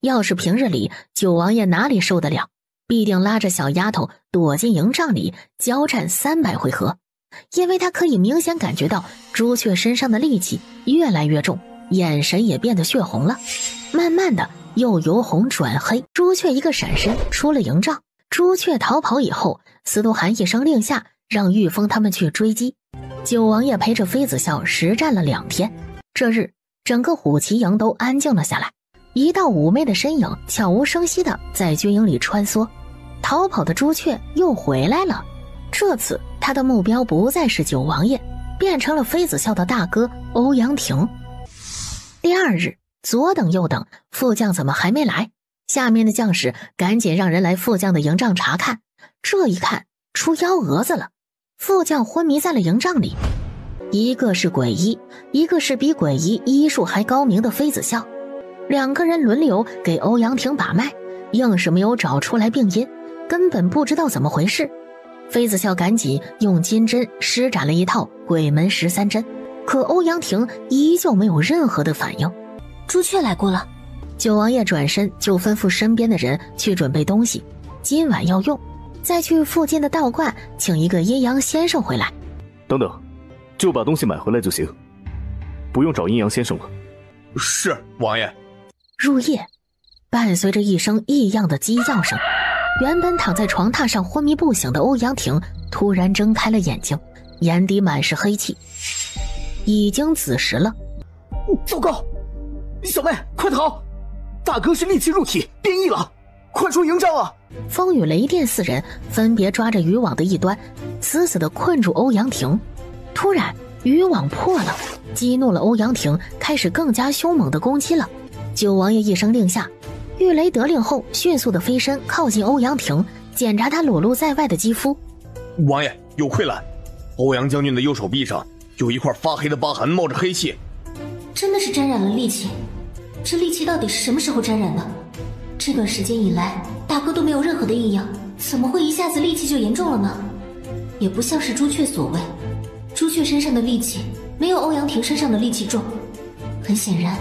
要是平日里九王爷哪里受得了，必定拉着小丫头躲进营帐里交战300回合，因为他可以明显感觉到朱雀身上的戾气越来越重，眼神也变得血红了，慢慢的又由红转黑。朱雀一个闪身出了营帐，朱雀逃跑以后，司徒寒一声令下，让玉峰他们去追击。九王爷陪着妃子笑实战了2天，这日整个虎骑营都安静了下来，一道妩媚的身影悄无声息地在军营里穿梭。逃跑的朱雀又回来了，这次他的目标不再是九王爷，变成了妃子笑的大哥欧阳霆。第2日，左等右等，副将怎么还没来？下面的将士赶紧让人来副将的营帐查看，这一看出幺蛾子了，副将昏迷在了营帐里，一个是鬼医，一个是比鬼医医术还高明的妃子笑，2个人轮流给欧阳霆把脉，硬是没有找出来病因，根本不知道怎么回事。妃子笑赶紧用金针施展了一套鬼门13针，可欧阳霆依旧没有任何的反应。朱雀来过了。九王爷转身就吩咐身边的人去准备东西，今晚要用，再去附近的道观请一个阴阳先生回来。等等，就把东西买回来就行，不用找阴阳先生了。是，王爷。入夜，伴随着一声异样的鸡叫声，原本躺在床榻上昏迷不醒的欧阳霆突然睁开了眼睛，眼底满是黑气。已经子时了。糟糕！小妹，快逃！大哥是戾气入体，变异了，快出营帐啊！风雨雷电4人分别抓着渔网的一端，死死地困住欧阳霆。突然，渔网破了，激怒了欧阳霆，开始更加凶猛地攻击了。九王爷一声令下，玉雷得令后，迅速地飞身靠近欧阳霆，检查他裸露在外的肌肤。王爷，有愧了，欧阳将军的右手臂上有一块发黑的疤痕，冒着黑气。真的是沾染了戾气，这戾气到底是什么时候沾染的？这段时间以来，大哥都没有任何的异样，怎么会一下子戾气就严重了呢？也不像是朱雀所谓，朱雀身上的戾气没有欧阳霆身上的戾气重。很显然，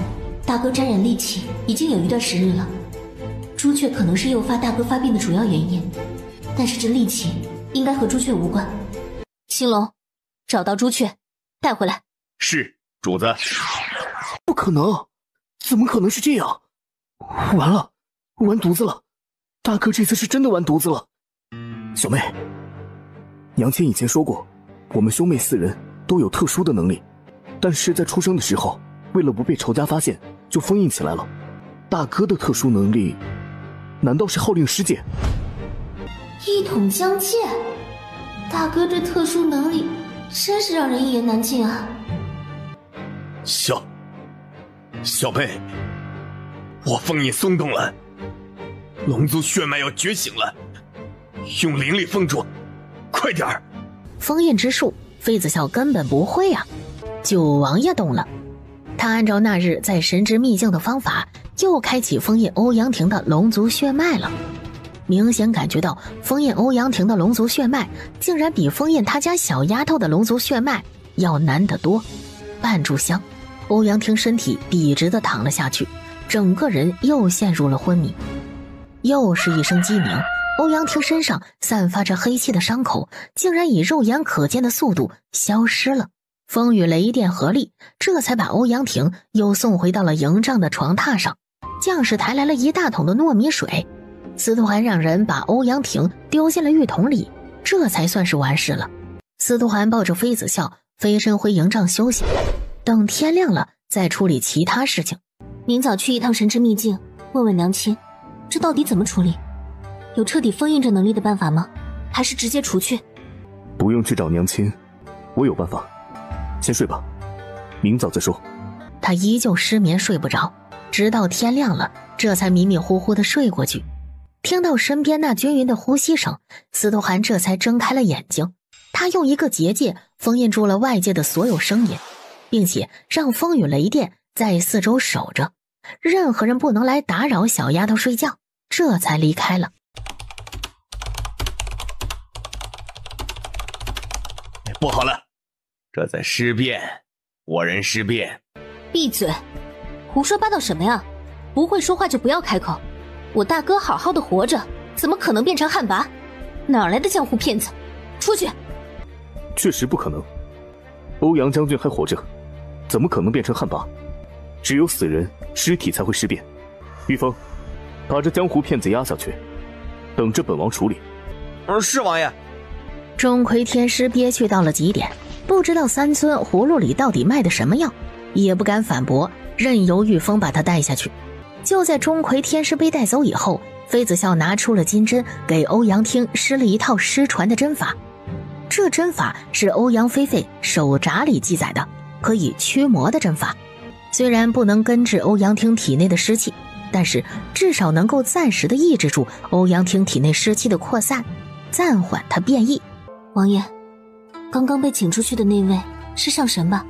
大哥沾染戾气已经有一段时日了。朱雀可能是诱发大哥发病的主要原因，但是这戾气应该和朱雀无关。青龙，找到朱雀，带回来。是，主子。不可能，怎么可能是这样？完了，完犊子了！大哥这次是真的完犊子了。小妹，杨谦以前说过，我们兄妹4人都有特殊的能力，但是在出生的时候，为了不被仇家发现，就封印起来了。大哥的特殊能力，难道是号令师界？一统疆界，大哥这特殊能力真是让人一言难尽啊！小妹，我封印松动了，龙族血脉要觉醒了，用灵力封住，快点儿！封印之术，妃子笑根本不会啊。九王爷动了，他按照那日在神之秘境的方法，又开启封印欧阳霆的龙族血脉了。明显感觉到封印欧阳霆的龙族血脉，竟然比封印他家小丫头的龙族血脉要难得多。半炷香，欧阳霆身体笔直地躺了下去，整个人又陷入了昏迷。又是一声鸡鸣，欧阳霆身上散发着黑气的伤口，竟然以肉眼可见的速度消失了。风雨雷电合力，这才把欧阳霆又送回到了营帐的床榻上。将士抬来了一大桶的糯米水，司徒寒让人把欧阳霆丢进了浴桶里，这才算是完事了。司徒寒抱着妃子笑，飞身回营帐休息，等天亮了再处理其他事情。明早去一趟神之秘境，问问娘亲，这到底怎么处理？有彻底封印这能力的办法吗？还是直接除去？不用去找娘亲，我有办法。先睡吧，明早再说。他依旧失眠睡不着，直到天亮了，这才迷迷糊糊地睡过去。听到身边那均匀的呼吸声，司徒寒这才睁开了眼睛。他用一个结界封印住了外界的所有声音，并且让风雨雷电在四周守着，任何人不能来打扰小丫头睡觉，这才离开了。不好了，这在尸变，倭人尸变。闭嘴，胡说八道什么呀？不会说话就不要开口。我大哥好好的活着，怎么可能变成旱魃？哪来的江湖骗子？出去！确实不可能，欧阳将军还活着，怎么可能变成旱魃？只有死人尸体才会尸变。玉峰，把这江湖骗子押下去，等着本王处理。是王爷。钟馗天师憋屈到了极点，不知道三尊葫芦里到底卖的什么药，也不敢反驳，任由玉峰把他带下去。就在钟馗天师被带走以后，妃子笑拿出了金针，给欧阳汀施了一套失传的针法。这针法是欧阳菲菲手札里记载的，可以驱魔的针法。虽然不能根治欧阳汀体内的湿气，但是至少能够暂时的抑制住欧阳汀体内湿气的扩散，暂缓他变异。王爷，刚刚被请出去的那位是上神吧？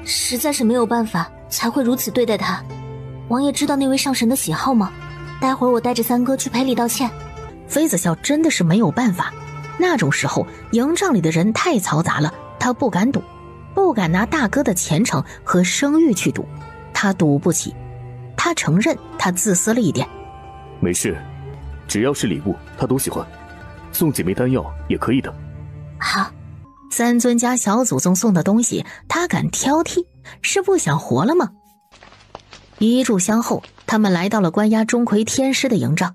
实在是没有办法才会如此对待他。王爷知道那位上神的喜好吗？待会儿我带着三哥去赔礼道歉。妃子笑真的是没有办法，那种时候营帐里的人太嘈杂了，他不敢赌，不敢拿大哥的前程和声誉去赌，他赌不起。他承认他自私了一点。没事，只要是礼物他都喜欢，送几枚丹药也可以的。好，三尊家小祖宗送的东西他敢挑剔，是不想活了吗？一炷香后，他们来到了关押钟馗天师的营帐。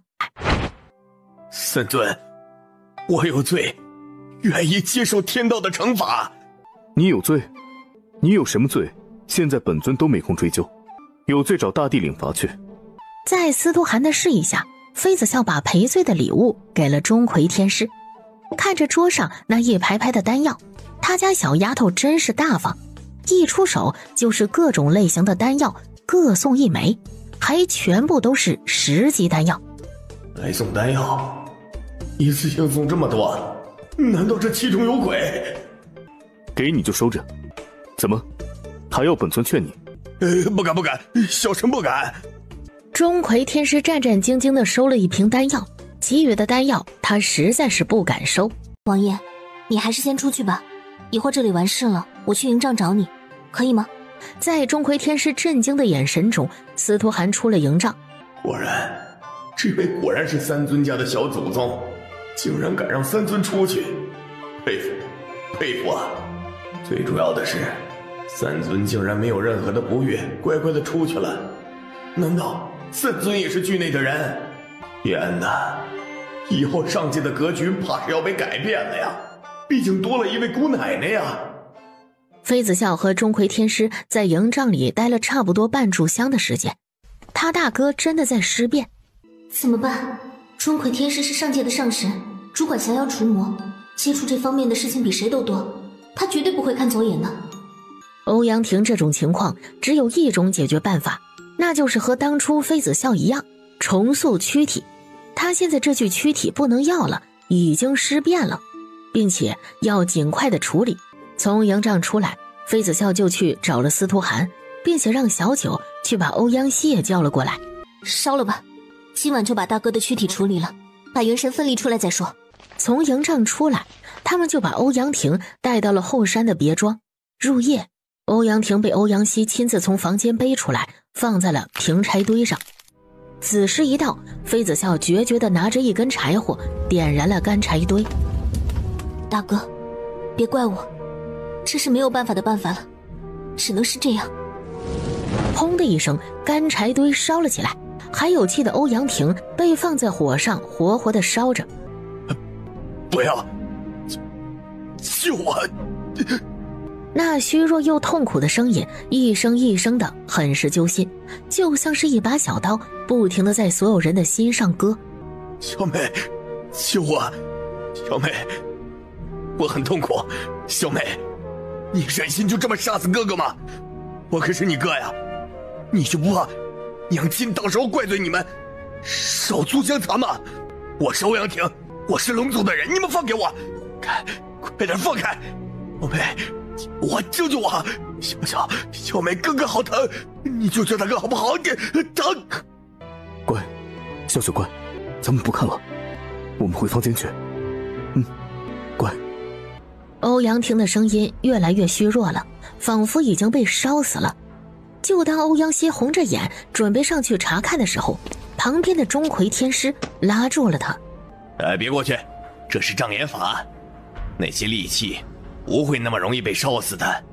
三尊，我有罪，愿意接受天道的惩罚。你有罪？你有什么罪？现在本尊都没空追究，有罪找大帝领罚去。在司徒寒的示意下，妃子笑把赔罪的礼物给了钟馗天师。看着桌上那一排排的丹药，他家小丫头真是大方，一出手就是各种类型的丹药，各送一枚，还全部都是10级丹药。来送丹药，一次性送这么多，难道这其中有鬼？给你就收着，怎么还要本尊劝你？不敢不敢，小臣不敢。钟馗天师战战兢兢地收了一瓶丹药，其余的丹药他实在是不敢收。王爷，你还是先出去吧，一会儿这里完事了，我去营帐找你，可以吗？在钟馗天师震惊的眼神中，司徒寒出了营帐。果然，这位果然是三尊家的小祖宗，竟然敢让三尊出去，佩服佩服啊！最主要的是，三尊竟然没有任何的不悦，乖乖的出去了。难道三尊也是剧内的人？天哪，以后上界的格局怕是要被改变了呀，毕竟多了一位姑奶奶呀。妃子笑和钟馗天师在营帐里待了差不多半炷香的时间，他大哥真的在尸变。怎么办？钟馗天师是上界的上神，主管降妖除魔，接触这方面的事情比谁都多，他绝对不会看走眼的。欧阳婷这种情况只有一种解决办法，那就是和当初妃子笑一样，重塑躯体。他现在这具躯体不能要了，已经尸变了，并且要尽快的处理。从营帐出来，妃子笑就去找了司徒寒，并且让小九去把欧阳希也叫了过来。烧了吧，今晚就把大哥的躯体处理了，把元神分离出来再说。从营帐出来，他们就把欧阳婷带到了后山的别庄。入夜，欧阳婷被欧阳希亲自从房间背出来，放在了平柴堆上。子时一到，妃子笑决绝地拿着一根柴火点燃了干柴堆。大哥，别怪我，这是没有办法的办法了，只能是这样。轰的一声，干柴堆烧了起来，还有气的欧阳婷被放在火上活活地烧着。不要，救我！那虚弱又痛苦的声音一声一声的，很是揪心，就像是一把小刀，不停的在所有人的心上割。小美，救我！小美，我很痛苦。小美，你忍心就这么杀死哥哥吗？我可是你哥呀，你就不怕娘亲到时候怪罪你们手足相残吗？我是欧阳亭，我是龙族的人，你们放给我！快点放开！小美，救救我！小美，哥哥好疼，你救救他哥好不好？疼！乖，小雪乖，咱们不看了，我们回房间去。乖。欧阳婷的声音越来越虚弱了，仿佛已经被烧死了。就当欧阳希红着眼准备上去查看的时候，旁边的钟馗天师拉住了他。别过去，这是障眼法，那些戾气不会那么容易被烧死的，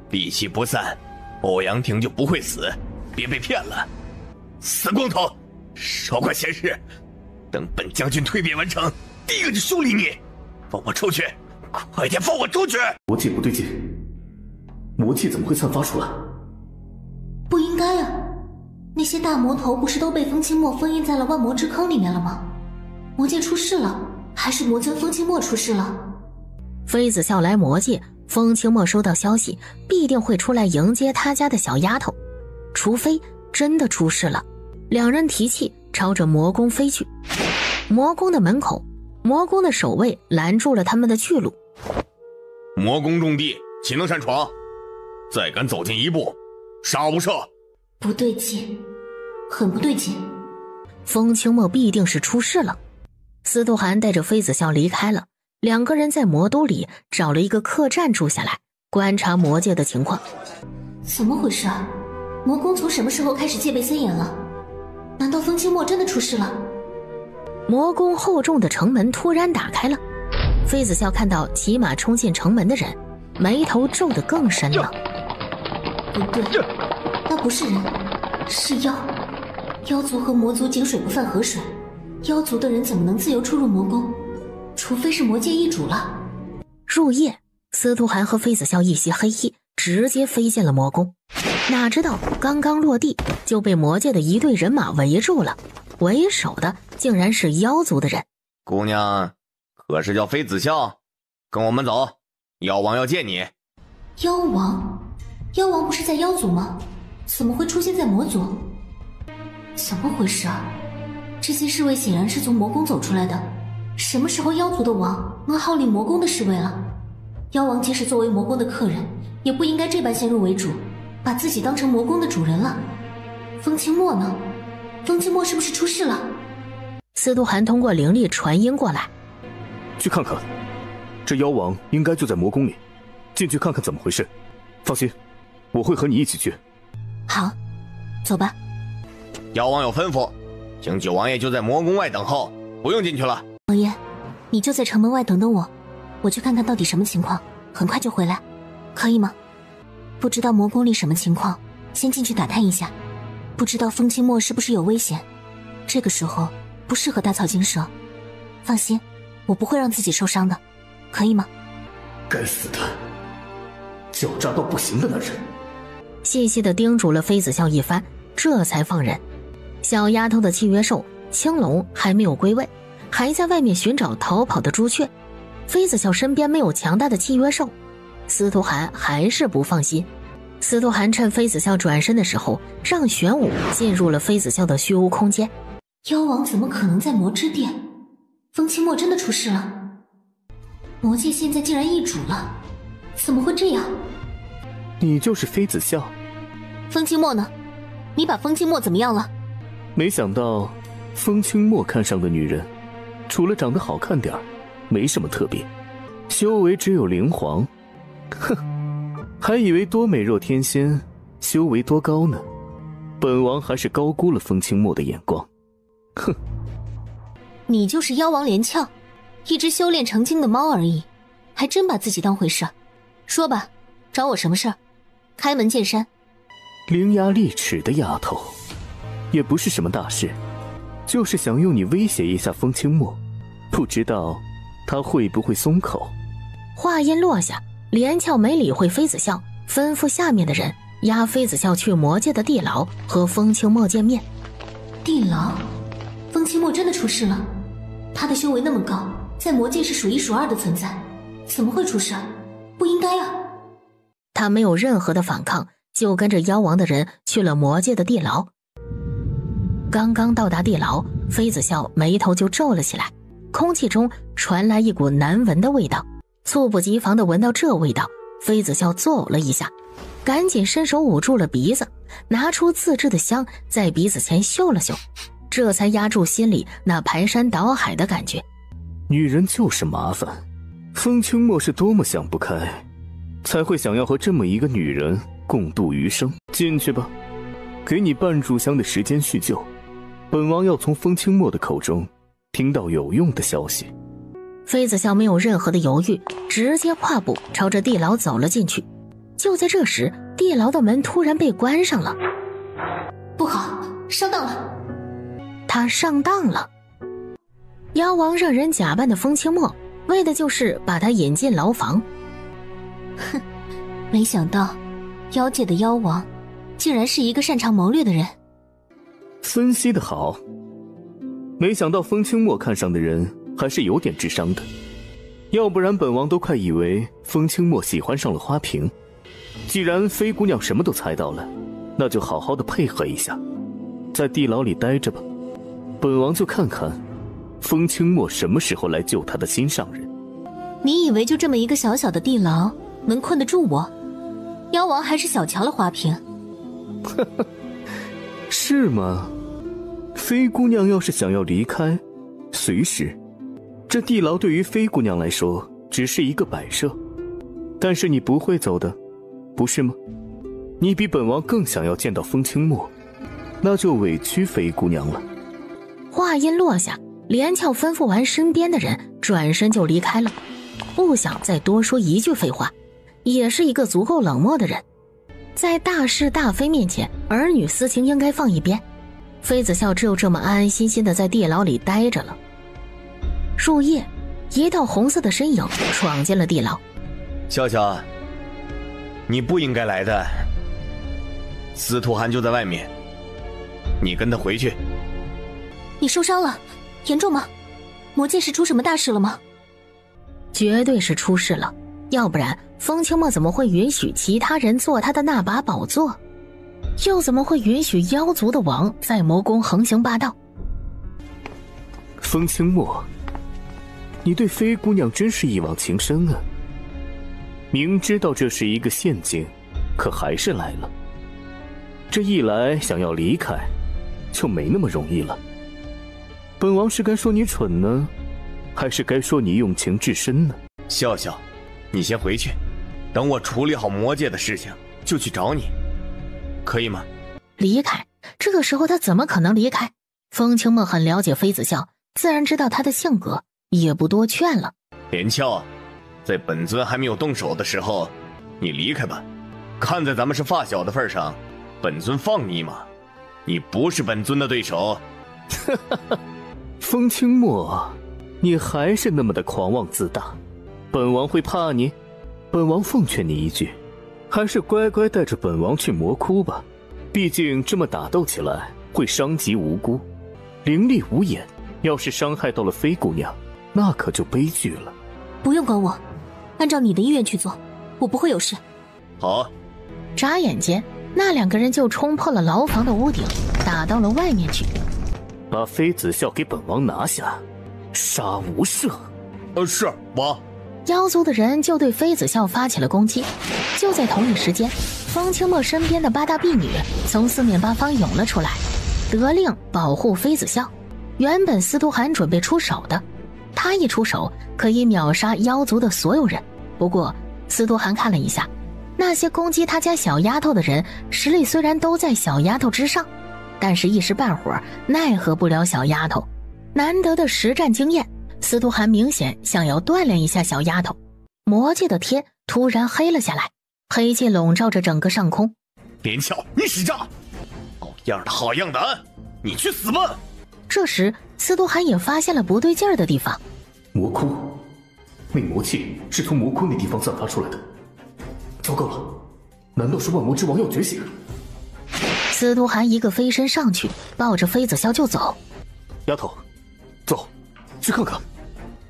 戾气不散，欧阳婷就不会死，别被骗了。死光头，少管闲事，等本将军蜕变完成，第一个就修理你。放我出去，快点放我出去！魔气不对劲，魔气怎么会散发出来？不应该啊，那些大魔头不是都被风清墨封印在了万魔之坑里面了吗？魔界出事了，还是魔尊风清墨出事了？妃子笑来魔界，风清墨收到消息，必定会出来迎接他家的小丫头，除非真的出事了。两人提气朝着魔宫飞去。魔宫的门口，魔宫的守卫拦住了他们的去路。魔宫重地，岂能擅闯？再敢走近一步，杀无赦！不对劲，很不对劲。风清墨必定是出事了。司徒涵带着妃子笑离开了，两个人在魔都里找了一个客栈住下来，观察魔界的情况。怎么回事？魔宫从什么时候开始戒备森严了？难道风清墨真的出事了？魔宫厚重的城门突然打开了，妃子笑看到骑马冲进城门的人，眉头皱得更深了。不对，那不是人，是妖。妖族和魔族井水不犯河水，妖族的人怎么能自由出入魔宫？除非是魔界易主了。入夜，司徒涵和妃子笑一袭黑衣，直接飞进了魔宫。哪知道刚刚落地就被魔界的一队人马围住了，为首的竟然是妖族的人。姑娘，可是叫妃子笑？跟我们走，妖王要见你。妖王？妖王不是在妖族吗？怎么会出现在魔族？怎么回事啊？这些侍卫显然是从魔宫走出来的，什么时候妖族的王能号令魔宫的侍卫了？妖王即使作为魔宫的客人，也不应该这般先入为主，把自己当成魔宫的主人了。风清墨呢？风清墨是不是出事了？司徒涵通过灵力传音过来，去看看，这妖王应该就在魔宫里，进去看看怎么回事。放心，我会和你一起去。好，走吧。妖王有吩咐，请九王爷就在魔宫外等候，不用进去了。王爷，你就在城门外等等我，我去看看到底什么情况，很快就回来，可以吗？不知道魔宫里什么情况，先进去打探一下。不知道风清墨是不是有危险，这个时候不适合打草惊蛇。放心，我不会让自己受伤的，可以吗？该死的，狡诈到不行的男人。细细地叮嘱了妃子笑一番，这才放人。小丫头的契约兽青龙还没有归位，还在外面寻找逃跑的朱雀。妃子笑身边没有强大的契约兽，司徒涵还是不放心。司徒涵趁妃子笑转身的时候，让玄武进入了妃子笑的虚无空间。妖王怎么可能在魔之殿？风清墨真的出事了？魔界现在竟然易主了，怎么会这样？你就是妃子笑？风清墨呢？你把风清墨怎么样了？没想到风清墨看上的女人，除了长得好看点儿，没什么特别，修为只有灵皇。哼，还以为多美若天仙，修为多高呢。本王还是高估了风清墨的眼光。哼，你就是妖王连翘，一只修炼成精的猫而已，还真把自己当回事。说吧，找我什么事儿？开门见山。伶牙俐齿的丫头，也不是什么大事，就是想用你威胁一下风清墨，不知道他会不会松口。话音落下，连翘没理会妃子笑，吩咐下面的人押妃子笑去魔界的地牢和风清墨见面。地牢？风清墨真的出事了？他的修为那么高，在魔界是数一数二的存在，怎么会出事？不应该啊！他没有任何的反抗，就跟着妖王的人去了魔界的地牢。刚刚到达地牢，妃子笑眉头就皱了起来，空气中传来一股难闻的味道。猝不及防地闻到这味道，妃子笑作呕了一下，赶紧伸手捂住了鼻子，拿出自制的香在鼻子前嗅了嗅，这才压住心里那排山倒海的感觉。女人就是麻烦，风清墨是多么想不开，才会想要和这么一个女人共度余生。进去吧，给你半炷香的时间叙旧，本王要从风清墨的口中听到有用的消息。妃子笑没有任何的犹豫，直接跨步朝着地牢走了进去。就在这时，地牢的门突然被关上了。不好，上当了！他上当了。妖王让人假扮的风清墨，为的就是把他引进牢房。哼，没想到妖界的妖王竟然是一个擅长谋略的人。分析得好，没想到风清墨看上的人还是有点智商的，要不然本王都快以为风清墨喜欢上了花瓶。既然飞姑娘什么都猜到了，那就好好的配合一下，在地牢里待着吧。本王就看看风清墨什么时候来救他的心上人。你以为就这么一个小小的地牢能困得住我？妖王还是小瞧了花瓶。是吗？飞姑娘要是想要离开，随时。这地牢对于飞姑娘来说只是一个摆设，但是你不会走的，不是吗？你比本王更想要见到风清墨，那就委屈飞姑娘了。话音落下，连翘吩咐完身边的人，转身就离开了，不想再多说一句废话。也是一个足够冷漠的人，在大是大非面前，儿女私情应该放一边。妃子笑只有这么安安心心的在地牢里待着了。入夜，一道红色的身影闯进了地牢。笑笑，你不应该来的。司徒涵就在外面，你跟他回去。你受伤了，严重吗？魔界是出什么大事了吗？绝对是出事了，要不然风清墨怎么会允许其他人坐他的那把宝座？又怎么会允许妖族的王在魔宫横行霸道？风清墨，你对飞姑娘真是一往情深啊！明知道这是一个陷阱，可还是来了。这一来想要离开，就没那么容易了。本王是该说你蠢呢，还是该说你用情至深呢？笑笑，你先回去，等我处理好魔界的事情，就去找你，可以吗？离开？这个时候他怎么可能离开？风清墨很了解妃子笑，自然知道他的性格，也不多劝了。连翘，在本尊还没有动手的时候，你离开吧。看在咱们是发小的份上，本尊放你一马。你不是本尊的对手。风清墨，你还是那么的狂妄自大，本王会怕你？本王奉劝你一句，还是乖乖带着本王去魔窟吧。毕竟这么打斗起来会伤及无辜，灵力无眼，要是伤害到了飞姑娘，那可就悲剧了。不用管我，按照你的意愿去做，我不会有事。好。眨眼间，那两个人就冲破了牢房的屋顶，打到了外面去。把妃子笑给本王拿下，杀无赦。是王。妖族的人就对妃子笑发起了攻击。就在同一时间，风清墨身边的八大婢女从四面八方涌了出来，得令保护妃子笑。原本司徒涵准备出手的，他一出手可以秒杀妖族的所有人。不过司徒涵看了一下，那些攻击他家小丫头的人实力虽然都在小丫头之上，但是一时半会儿奈何不了小丫头。难得的实战经验，司徒涵明显想要锻炼一下小丫头。魔界的天突然黑了下来，黑气笼罩着整个上空。连翘，你使诈！好样的，好样的，你去死吧！这时司徒涵也发现了不对劲儿的地方。魔窟，那魔气是从魔窟那地方散发出来的，糟糕了，难道是万魔之王要觉醒？司徒寒一个飞身上去，抱着妃子笑就走。丫头，走，去看看。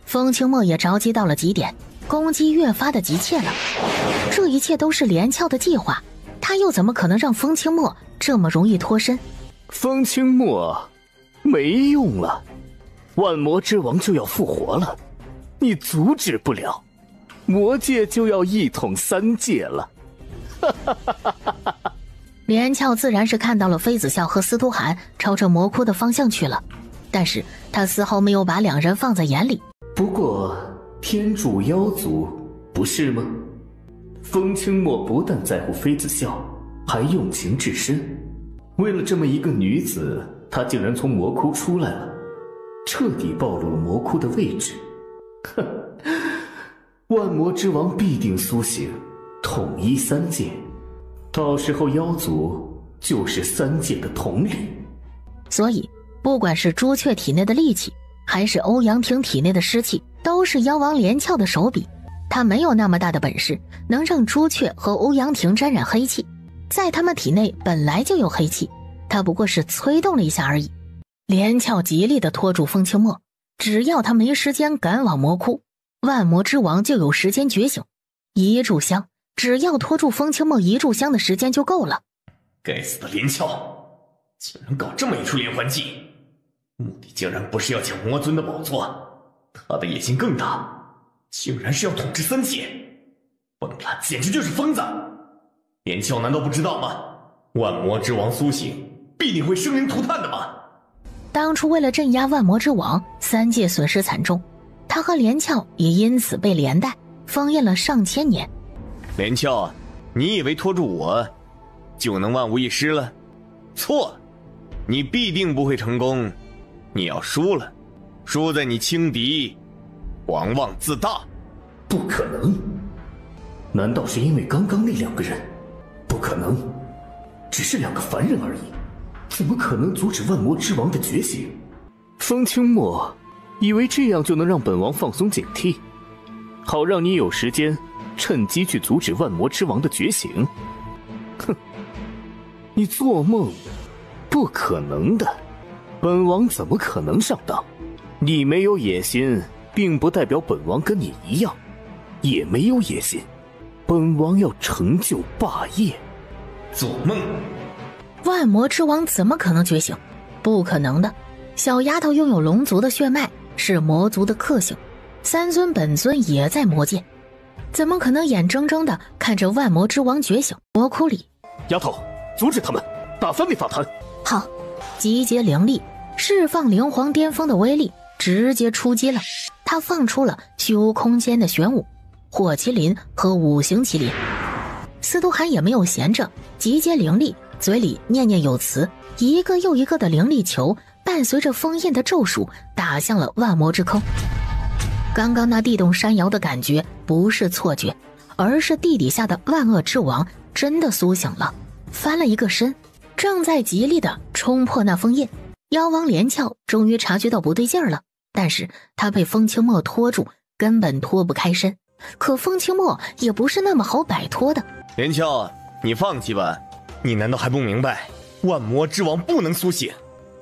风清墨也着急到了极点，攻击越发的急切了。这一切都是连翘的计划，他又怎么可能让风清墨这么容易脱身？风清墨没用了，万魔之王就要复活了，你阻止不了，魔界就要一统三界了。连翘自然是看到了妃子笑和司徒寒朝着魔窟的方向去了，但是他丝毫没有把两人放在眼里。不过天助妖族不是吗？风清墨不但在乎妃子笑，还用情至深。为了这么一个女子，他竟然从魔窟出来了，彻底暴露了魔窟的位置。哼，万魔之王必定苏醒，统一三界，到时候妖族就是三界的统领。所以不管是朱雀体内的戾气，还是欧阳霆体内的湿气，都是妖王连翘的手笔。他没有那么大的本事能让朱雀和欧阳霆沾染黑气，在他们体内本来就有黑气，他不过是催动了一下而已。连翘极力地拖住风清墨，只要他没时间赶往魔窟，万魔之王就有时间觉醒。一炷香，只要拖住风清墨一炷香的时间就够了。该死的连翘，竟然搞这么一出连环计，目的竟然不是要抢魔尊的宝座，他的野心更大，竟然是要统治三界。疯了，简直就是疯子！连翘难道不知道吗？万魔之王苏醒，必定会生灵涂炭的吗？当初为了镇压万魔之王，三界损失惨重，他和连翘也因此被连带封印了上千年。连翘，你以为拖住我就能万无一失了？错，你必定不会成功。你要输了，输在你轻敌，狂妄自大。不可能，难道是因为刚刚那两个人？不可能，只是两个凡人而已，怎么可能阻止万魔之王的觉醒？风清墨以为这样就能让本王放松警惕，好让你有时间趁机去阻止万魔之王的觉醒？哼，你做梦！不可能的，本王怎么可能上当？你没有野心，并不代表本王跟你一样也没有野心。本王要成就霸业。做梦！万魔之王怎么可能觉醒？不可能的。小丫头拥有龙族的血脉，是魔族的克星，三尊本尊也在魔界，怎么可能眼睁睁地看着万魔之王觉醒？魔窟里，丫头，阻止他们，打翻那法坛。好，集结灵力，释放灵皇巅峰的威力，直接出击了。他放出了虚无空间的玄武、火麒麟和五行麒麟。司徒寒也没有闲着，集结灵力，嘴里念念有词，一个又一个的灵力球伴随着封印的咒术打向了万魔之坑。刚刚那地动山摇的感觉不是错觉，而是地底下的万恶之王真的苏醒了，翻了一个身，正在极力的冲破那封印。妖王连翘终于察觉到不对劲儿了，但是他被风清墨拖住，根本脱不开身。可风清墨也不是那么好摆脱的。连翘，你放弃吧，你难道还不明白万魔之王不能苏醒？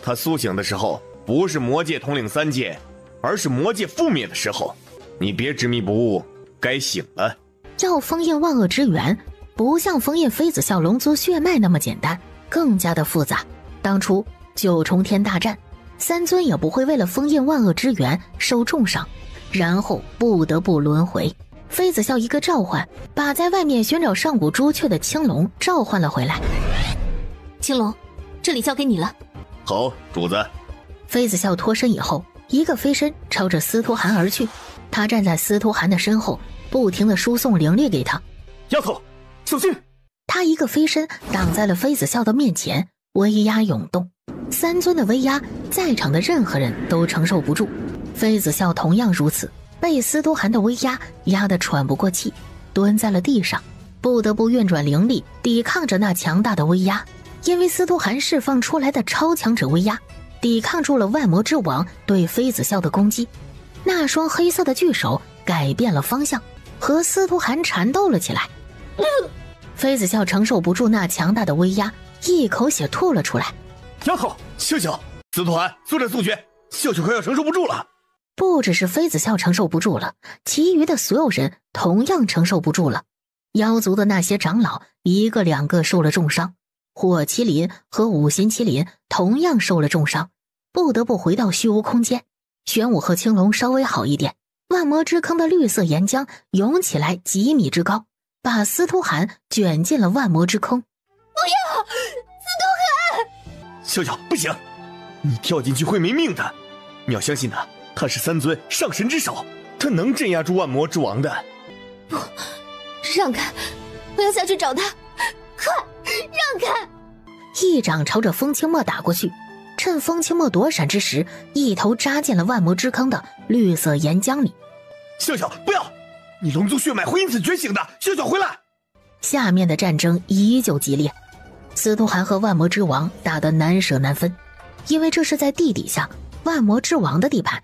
他苏醒的时候不是魔界统领三界，而是魔界覆灭的时候。你别执迷不悟，该醒了。要封印万恶之源，不像封印妃子笑龙族血脉那么简单，更加的复杂。当初九重天大战，三尊也不会为了封印万恶之源受重伤，然后不得不轮回。妃子笑一个召唤，把在外面寻找上古朱雀的青龙召唤了回来。青龙，这里交给你了。好，主子。妃子笑脱身以后，一个飞身朝着司徒寒而去。他站在司徒寒的身后，不停地输送灵力给他。丫头，小心！他一个飞身挡在了妃子笑的面前，威压涌动。三尊的威压，在场的任何人都承受不住。妃子笑同样如此，被司徒寒的威压压得喘不过气，蹲在了地上，不得不运转灵力抵抗着那强大的威压。因为司徒寒释放出来的超强者威压，抵抗住了万魔之王对妃子笑的攻击。那双黑色的巨手改变了方向，和司徒寒缠斗了起来。妃子笑承受不住那强大的威压，一口血吐了出来。丫头，笑笑，司徒寒速战速决，笑笑快要承受不住了。不只是妃子笑承受不住了，其余的所有人同样承受不住了。妖族的那些长老一个两个受了重伤，火麒麟和五行麒麟同样受了重伤，不得不回到虚无空间。玄武和青龙稍微好一点，万魔之坑的绿色岩浆涌起来几米之高，把司徒寒卷进了万魔之坑。不要，司徒寒！笑笑，不行，你跳进去会没命的。你要相信他是三尊上神之首，他能镇压住万魔之王的。不，让开！我要下去找他，快让开！一掌朝着风清墨打过去，趁风清墨躲闪之时，一头扎进了万魔之坑的绿色岩浆里。笑笑，不要！你龙族血脉会因此觉醒的，笑笑回来！下面的战争依旧激烈，司徒寒和万魔之王打得难舍难分，因为这是在地底下万魔之王的地盘，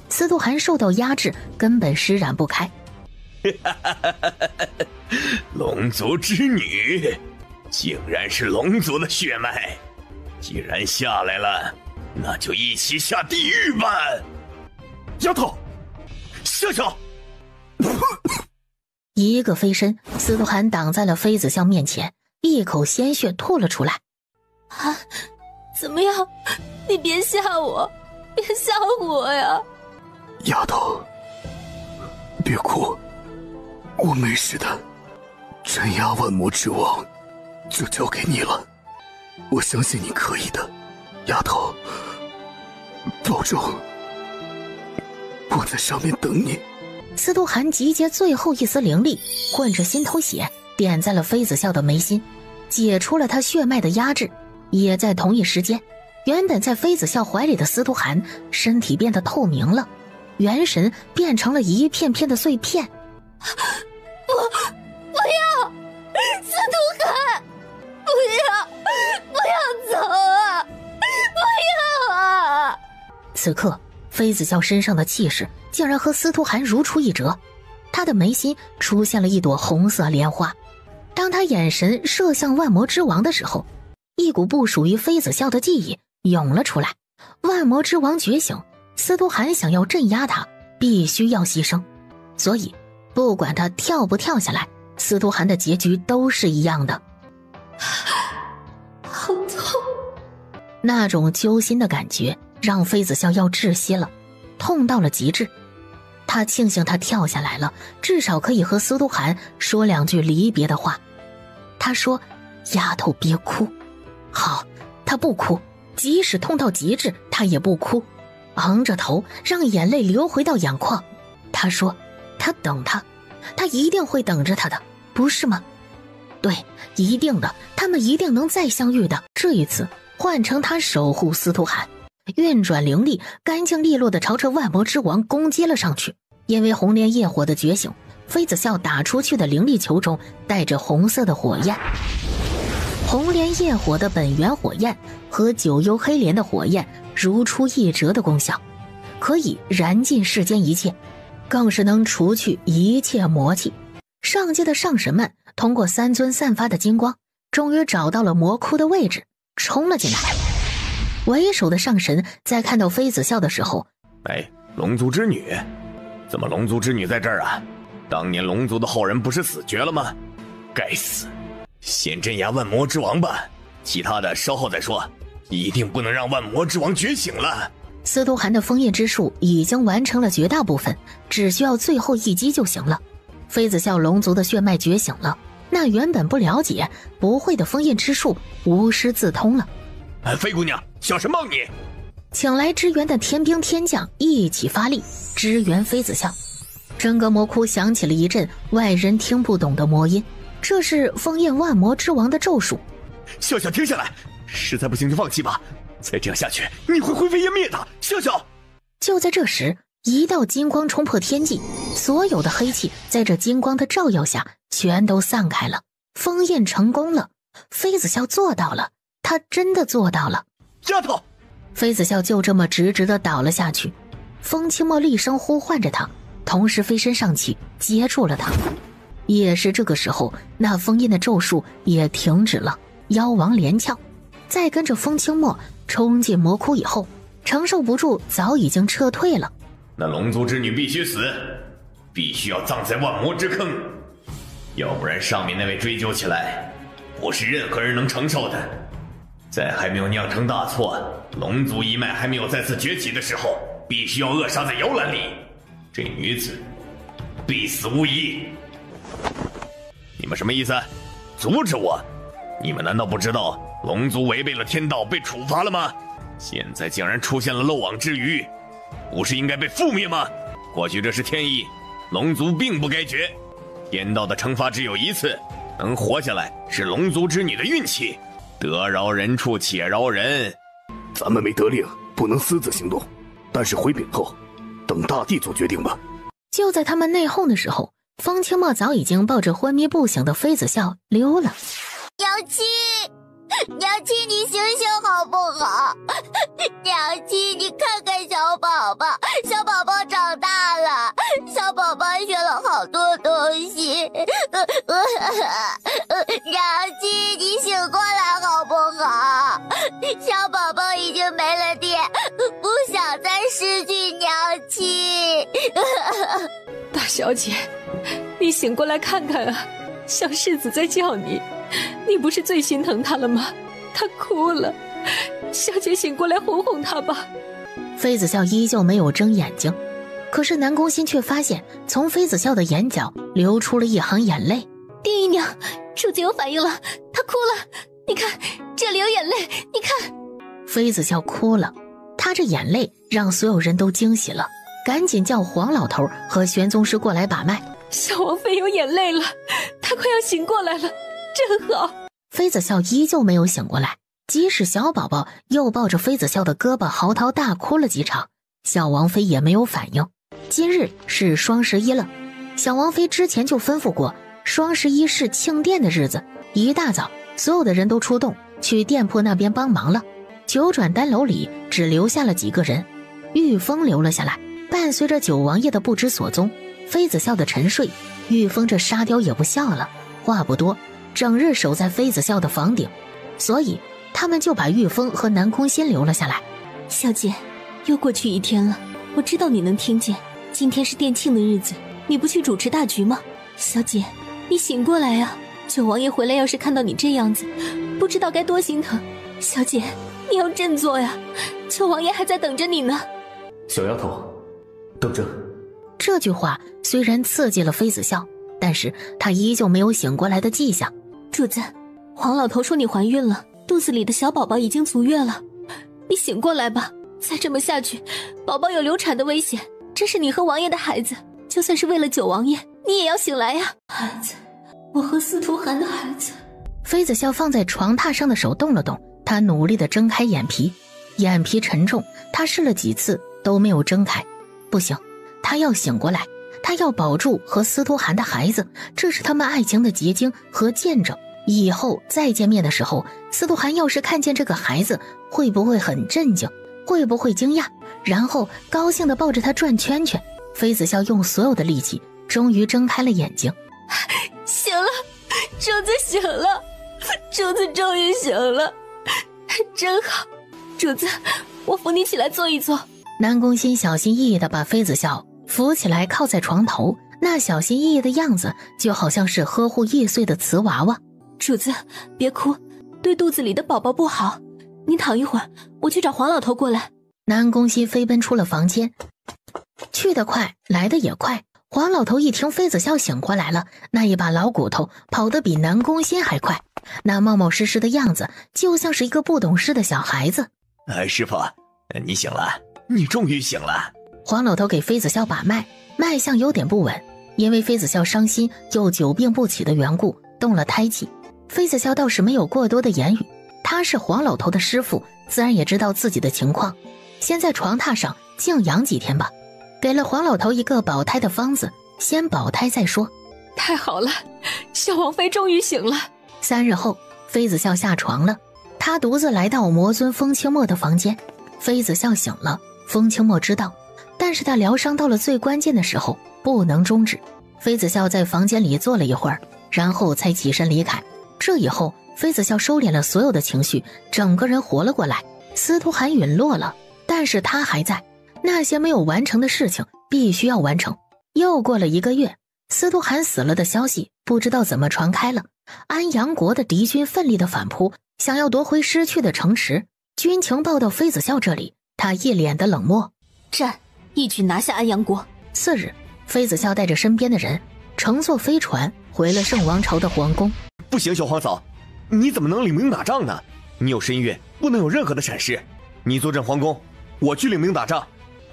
司徒寒受到压制，根本施展不开。龙族之女，竟然是龙族的血脉，既然下来了，那就一起下地狱吧！丫头，笑笑！一个飞身，司徒寒挡在了妃子笑面前，一口鲜血吐了出来。啊，怎么样？你别吓我，别吓我呀！丫头，别哭，我没事的。镇压万魔之王，就交给你了。我相信你可以的，丫头，保重。我在上面等你。司徒寒集结最后一丝灵力，混着心头血，点在了妃子笑的眉心，解除了他血脉的压制。也在同一时间，原本在妃子笑怀里的司徒寒身体变得透明了，元神变成了一片片的碎片。不要，司徒寒，不要走啊！不要啊！此刻妃子笑身上的气势竟然和司徒寒如出一辙，他的眉心出现了一朵红色莲花。当他眼神射向万魔之王的时候，一股不属于妃子笑的记忆涌了出来。万魔之王觉醒，司徒寒想要镇压他，必须要牺牲，所以不管他跳不跳下来，司徒寒的结局都是一样的。好痛！那种揪心的感觉让妃子笑要窒息了，痛到了极致。他庆幸他跳下来了，至少可以和司徒寒说两句离别的话。他说：“丫头别哭。”好，他不哭，即使痛到极致，他也不哭，昂着头，让眼泪流回到眼眶。他说：“他等他，他一定会等着他的，不是吗？”对，一定的，他们一定能再相遇的。这一次，换成他守护司徒寒，运转灵力，干净利落地朝着万魔之王攻击了上去。因为红莲业火的觉醒，妃子笑打出去的灵力球中带着红色的火焰。红莲业火的本源火焰和九幽黑莲的火焰如出一辙的功效，可以燃尽世间一切，更是能除去一切魔气。上界的上神们通过三尊散发的金光，终于找到了魔窟的位置，冲了进来。为首的上神在看到妃子笑的时候，哎，龙族之女，怎么龙族之女在这儿啊？当年龙族的后人不是死绝了吗？该死！先镇压万魔之王吧，其他的稍后再说，一定不能让万魔之王觉醒了。司徒寒的封印之术已经完成了绝大部分，只需要最后一击就行了。妃子笑龙族的血脉觉醒了，那原本不了解不会的封印之术无师自通了。飞姑娘，小神帮你。请来支援的天兵天将一起发力支援妃子笑。整个魔窟响起了一阵外人听不懂的魔音，这是封印万魔之王的咒术。笑笑停下来，实在不行就放弃吧，再这样下去你会灰飞烟灭的。笑笑。就在这时，一道金光冲破天际，所有的黑气在这金光的照耀下全都散开了，封印成功了。妃子笑做到了，他真的做到了。丫头！妃子笑就这么直直地倒了下去。风清墨厉声呼唤着他，同时飞身上去接住了他。也是这个时候，那封印的咒术也停止了，妖王连翘。再跟着风清墨冲进魔窟以后，承受不住，早已经撤退了。那龙族之女必须死，必须要葬在万魔之坑，要不然上面那位追究起来，不是任何人能承受的。在还没有酿成大错，龙族一脉还没有再次崛起的时候，必须要扼杀在摇篮里。这女子必死无疑。你们什么意思？阻止我？你们难道不知道龙族违背了天道被处罚了吗？现在竟然出现了漏网之鱼，不是应该被覆灭吗？或许这是天意，龙族并不该绝。天道的惩罚只有一次，能活下来是龙族之女的运气。得饶人处且饶人。咱们没得令，不能私自行动，但是回禀后，等大帝做决定吧。就在他们内讧的时候，风清墨早已经抱着昏迷不醒的妃子笑溜了。娘亲，娘亲，你醒醒好不好？娘亲，你看看小宝宝，小宝宝长大了，小宝宝学了好多东西。娘亲，你醒过来好不好？小宝宝已经没了爹，不想再失去娘亲。大小姐，你醒过来看看啊，小世子在叫你，你不是最心疼他了吗？他哭了，小姐醒过来哄哄他吧。妃子笑依旧没有睁眼睛，可是南宫欣却发现从妃子笑的眼角流出了一行眼泪。爹姨娘，主子有反应了，她哭了，你看这里有眼泪，你看。妃子笑哭了，她这眼泪让所有人都惊喜了，赶紧叫黄老头和玄宗师过来把脉。小王妃有眼泪了，她快要醒过来了，真好。妃子笑依旧没有醒过来，即使小宝宝又抱着妃子笑的胳膊嚎啕大哭了几场，小王妃也没有反应。今日是双11了，小王妃之前就吩咐过，双11是庆殿的日子，一大早所有的人都出动去店铺那边帮忙了。九转丹楼里只留下了几个人，玉峰留了下来，伴随着九王爷的不知所踪，妃子笑的沉睡，玉峰这沙雕也不笑了，话不多，整日守在妃子笑的房顶，所以他们就把玉峰和南宫欣留了下来。小姐，又过去一天了，我知道你能听见，今天是殿庆的日子，你不去主持大局吗？小姐，你醒过来呀！九王爷回来要是看到你这样子，不知道该多心疼。小姐，你要振作呀，九王爷还在等着你呢。小丫头，等着。这句话虽然刺激了妃子笑，但是她依旧没有醒过来的迹象。主子，黄老头说你怀孕了，肚子里的小宝宝已经足月了，你醒过来吧，再这么下去，宝宝有流产的危险，这是你和王爷的孩子，就算是为了九王爷，你也要醒来呀。孩子，我和司徒寒的孩子。妃子笑放在床榻上的手动了动，她努力地睁开眼皮，眼皮沉重，她试了几次都没有睁开。不行，她要醒过来，她要保住和司徒寒的孩子，这是他们爱情的结晶和见证。以后再见面的时候，司徒寒要是看见这个孩子，会不会很震惊，会不会惊讶，然后高兴地抱着他转圈圈。妃子笑用所有的力气终于睁开了眼睛。醒了，主子醒了，主子终于醒了，真好。主子，我扶你起来坐一坐。南宫欣小心翼翼地把妃子笑扶起来靠在床头，那小心翼翼的样子就好像是呵护1岁的瓷娃娃。主子别哭，对肚子里的宝宝不好，你躺一会儿，我去找黄老头过来。南宫欣飞奔出了房间，去得快，来得也快。黄老头一听妃子笑醒过来了，那一把老骨头跑得比南宫欣还快，那冒冒失失的样子就像是一个不懂事的小孩子。师傅，你醒了，你终于醒了。黄老头给妃子笑把脉，脉象有点不稳，因为妃子笑伤心又久病不起的缘故，动了胎气。妃子笑倒是没有过多的言语，他是黄老头的师傅，自然也知道自己的情况，先在床榻上静养几天吧，给了黄老头一个保胎的方子，先保胎再说。太好了，小王妃终于醒了。3日后，妃子笑下床了，他独自来到魔尊风清墨的房间。妃子笑醒了，风清墨知道，但是他疗伤到了最关键的时候，不能终止。妃子笑在房间里坐了一会儿，然后才起身离开。这以后，妃子笑收敛了所有的情绪，整个人活了过来。司徒寒陨落了，但是他还在，那些没有完成的事情必须要完成。又过了1个月，司徒寒死了的消息不知道怎么传开了，安阳国的敌军奋力的反扑，想要夺回失去的城池。军情报到妃子笑这里，他一脸的冷漠。战，一举拿下安阳国。次日，妃子笑带着身边的人乘坐飞船回了圣王朝的皇宫。不行，小皇嫂，你怎么能领兵打仗呢？你有身孕，不能有任何的闪失。你坐镇皇宫，我去领兵打仗。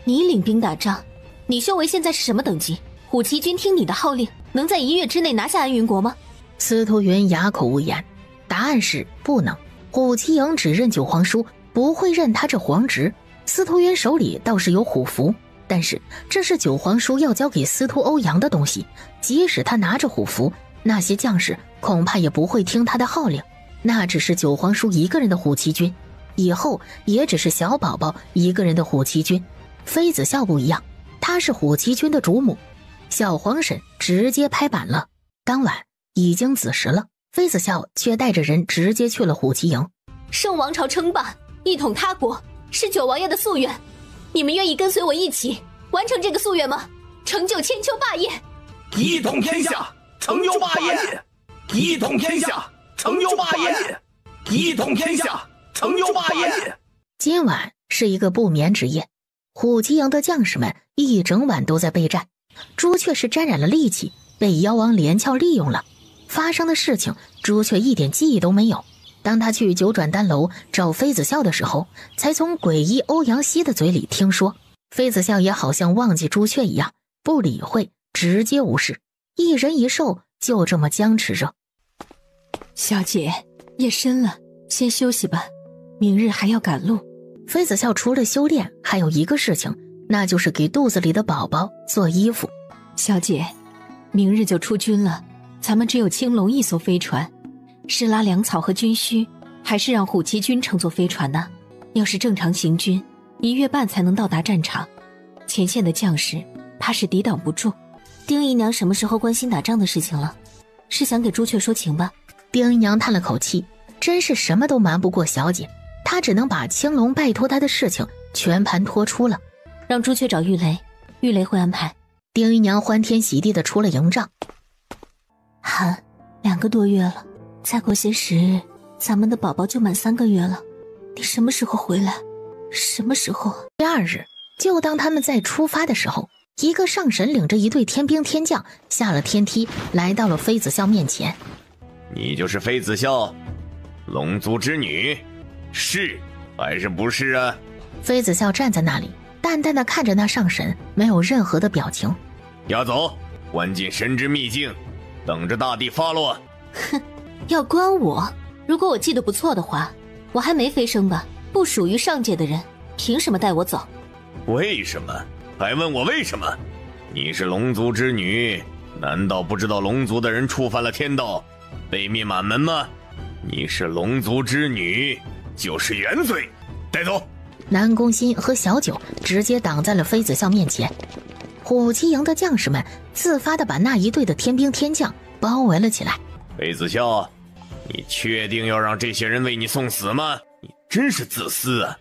你领兵打仗？你修为现在是什么等级？虎骑军听你的号令，能在1月之内拿下安云国吗？司徒云哑口无言，答案是不能。虎骑营只认九皇叔，不会认他这皇职。司徒云手里倒是有虎符，但是这是九皇叔要交给司徒欧阳的东西，即使他拿着虎符，那些将士恐怕也不会听他的号令。那只是九皇叔一个人的虎骑军，以后也只是小宝宝一个人的虎骑军。妃子笑不一样，她是虎骑军的主母。小皇婶直接拍板了。当晚已经子时了，妃子笑却带着人直接去了虎骑营。圣王朝称霸，一统他国，是九王爷的夙愿。你们愿意跟随我一起完成这个夙愿吗？成就千秋霸业，一统天下，成就霸业；一统天下，成就霸业；一统天下，成就霸业。今晚是一个不眠之夜，虎骑营的将士们一整晚都在备战。朱雀是沾染了戾气，被妖王连翘利用了。发生的事情，朱雀一点记忆都没有。当他去九转丹楼找妃子笑的时候，才从诡异欧阳希的嘴里听说。妃子笑也好像忘记朱雀一样，不理会，直接无视。一人一兽就这么僵持着。小姐，夜深了，先休息吧，明日还要赶路。妃子笑除了修炼，还有一个事情，那就是给肚子里的宝宝做衣服。小姐，明日就出军了，咱们只有青龙一艘飞船，是拉粮草和军需，还是让虎骑军乘坐飞船呢？要是正常行军，1月半才能到达战场，前线的将士怕是抵挡不住。丁姨娘什么时候关心打仗的事情了？是想给朱雀说情吧？丁姨娘叹了口气，真是什么都瞒不过小姐，她只能把青龙拜托她的事情全盘托出了。让朱雀找玉雷，玉雷会安排。丁姨娘欢天喜地地出了营帐。寒，2个多月了，再过些时日，咱们的宝宝就满3个月了。你什么时候回来？什么时候？第2日，就当他们在出发的时候，一个上神领着一队天兵天将下了天梯，来到了妃子笑面前。你就是妃子笑，龙族之女，是还是不是啊？妃子笑站在那里，淡淡的看着那上神，没有任何的表情。押走，关进神之秘境，等着大帝发落。哼，要关我？如果我记得不错的话，我还没飞升吧？不属于上界的人，凭什么带我走？为什么？还问我为什么？你是龙族之女，难道不知道龙族的人触犯了天道，被灭满门吗？你是龙族之女，就是原罪，带走。南宫欣和小九直接挡在了妃子笑面前。虎骑营的将士们自发地把那一队的天兵天将包围了起来。妃子笑，你确定要让这些人为你送死吗？你真是自私啊，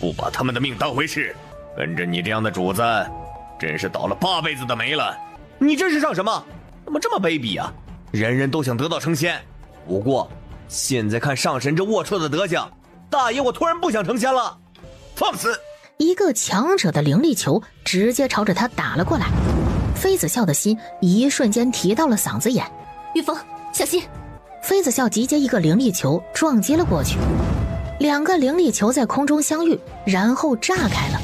不把他们的命当回事。跟着你这样的主子，真是倒了8辈子的霉了。你这是上什么？怎么这么卑鄙啊？人人都想得道成仙，不过现在看上神这龌龊的德行，大爷我突然不想成仙了。放肆！一个强者的灵力球直接朝着他打了过来。妃子笑的心一瞬间提到了嗓子眼。玉峰，小心！妃子笑集结一个灵力球撞击了过去，2个灵力球在空中相遇，然后炸开了。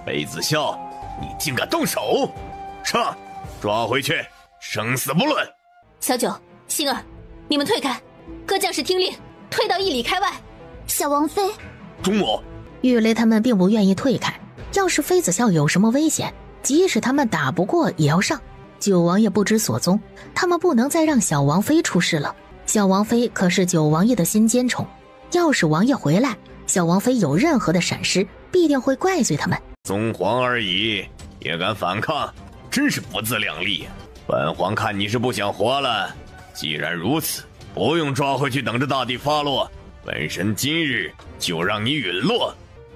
妃子笑，你竟敢动手！上，抓回去，生死不论。小九、星儿，你们退开，各将士听令，退到1里开外。小王妃，主母。玉雷他们并不愿意退开，要是妃子笑有什么危险，即使他们打不过也要上。九王爷不知所踪，他们不能再让小王妃出事了。小王妃可是九王爷的心尖宠，要是王爷回来，小王妃有任何的闪失，必定会怪罪他们。宗皇而已，也敢反抗，真是不自量力。本皇看你是不想活了，既然如此，不用抓回去等着大地发落，本神今日就让你陨落。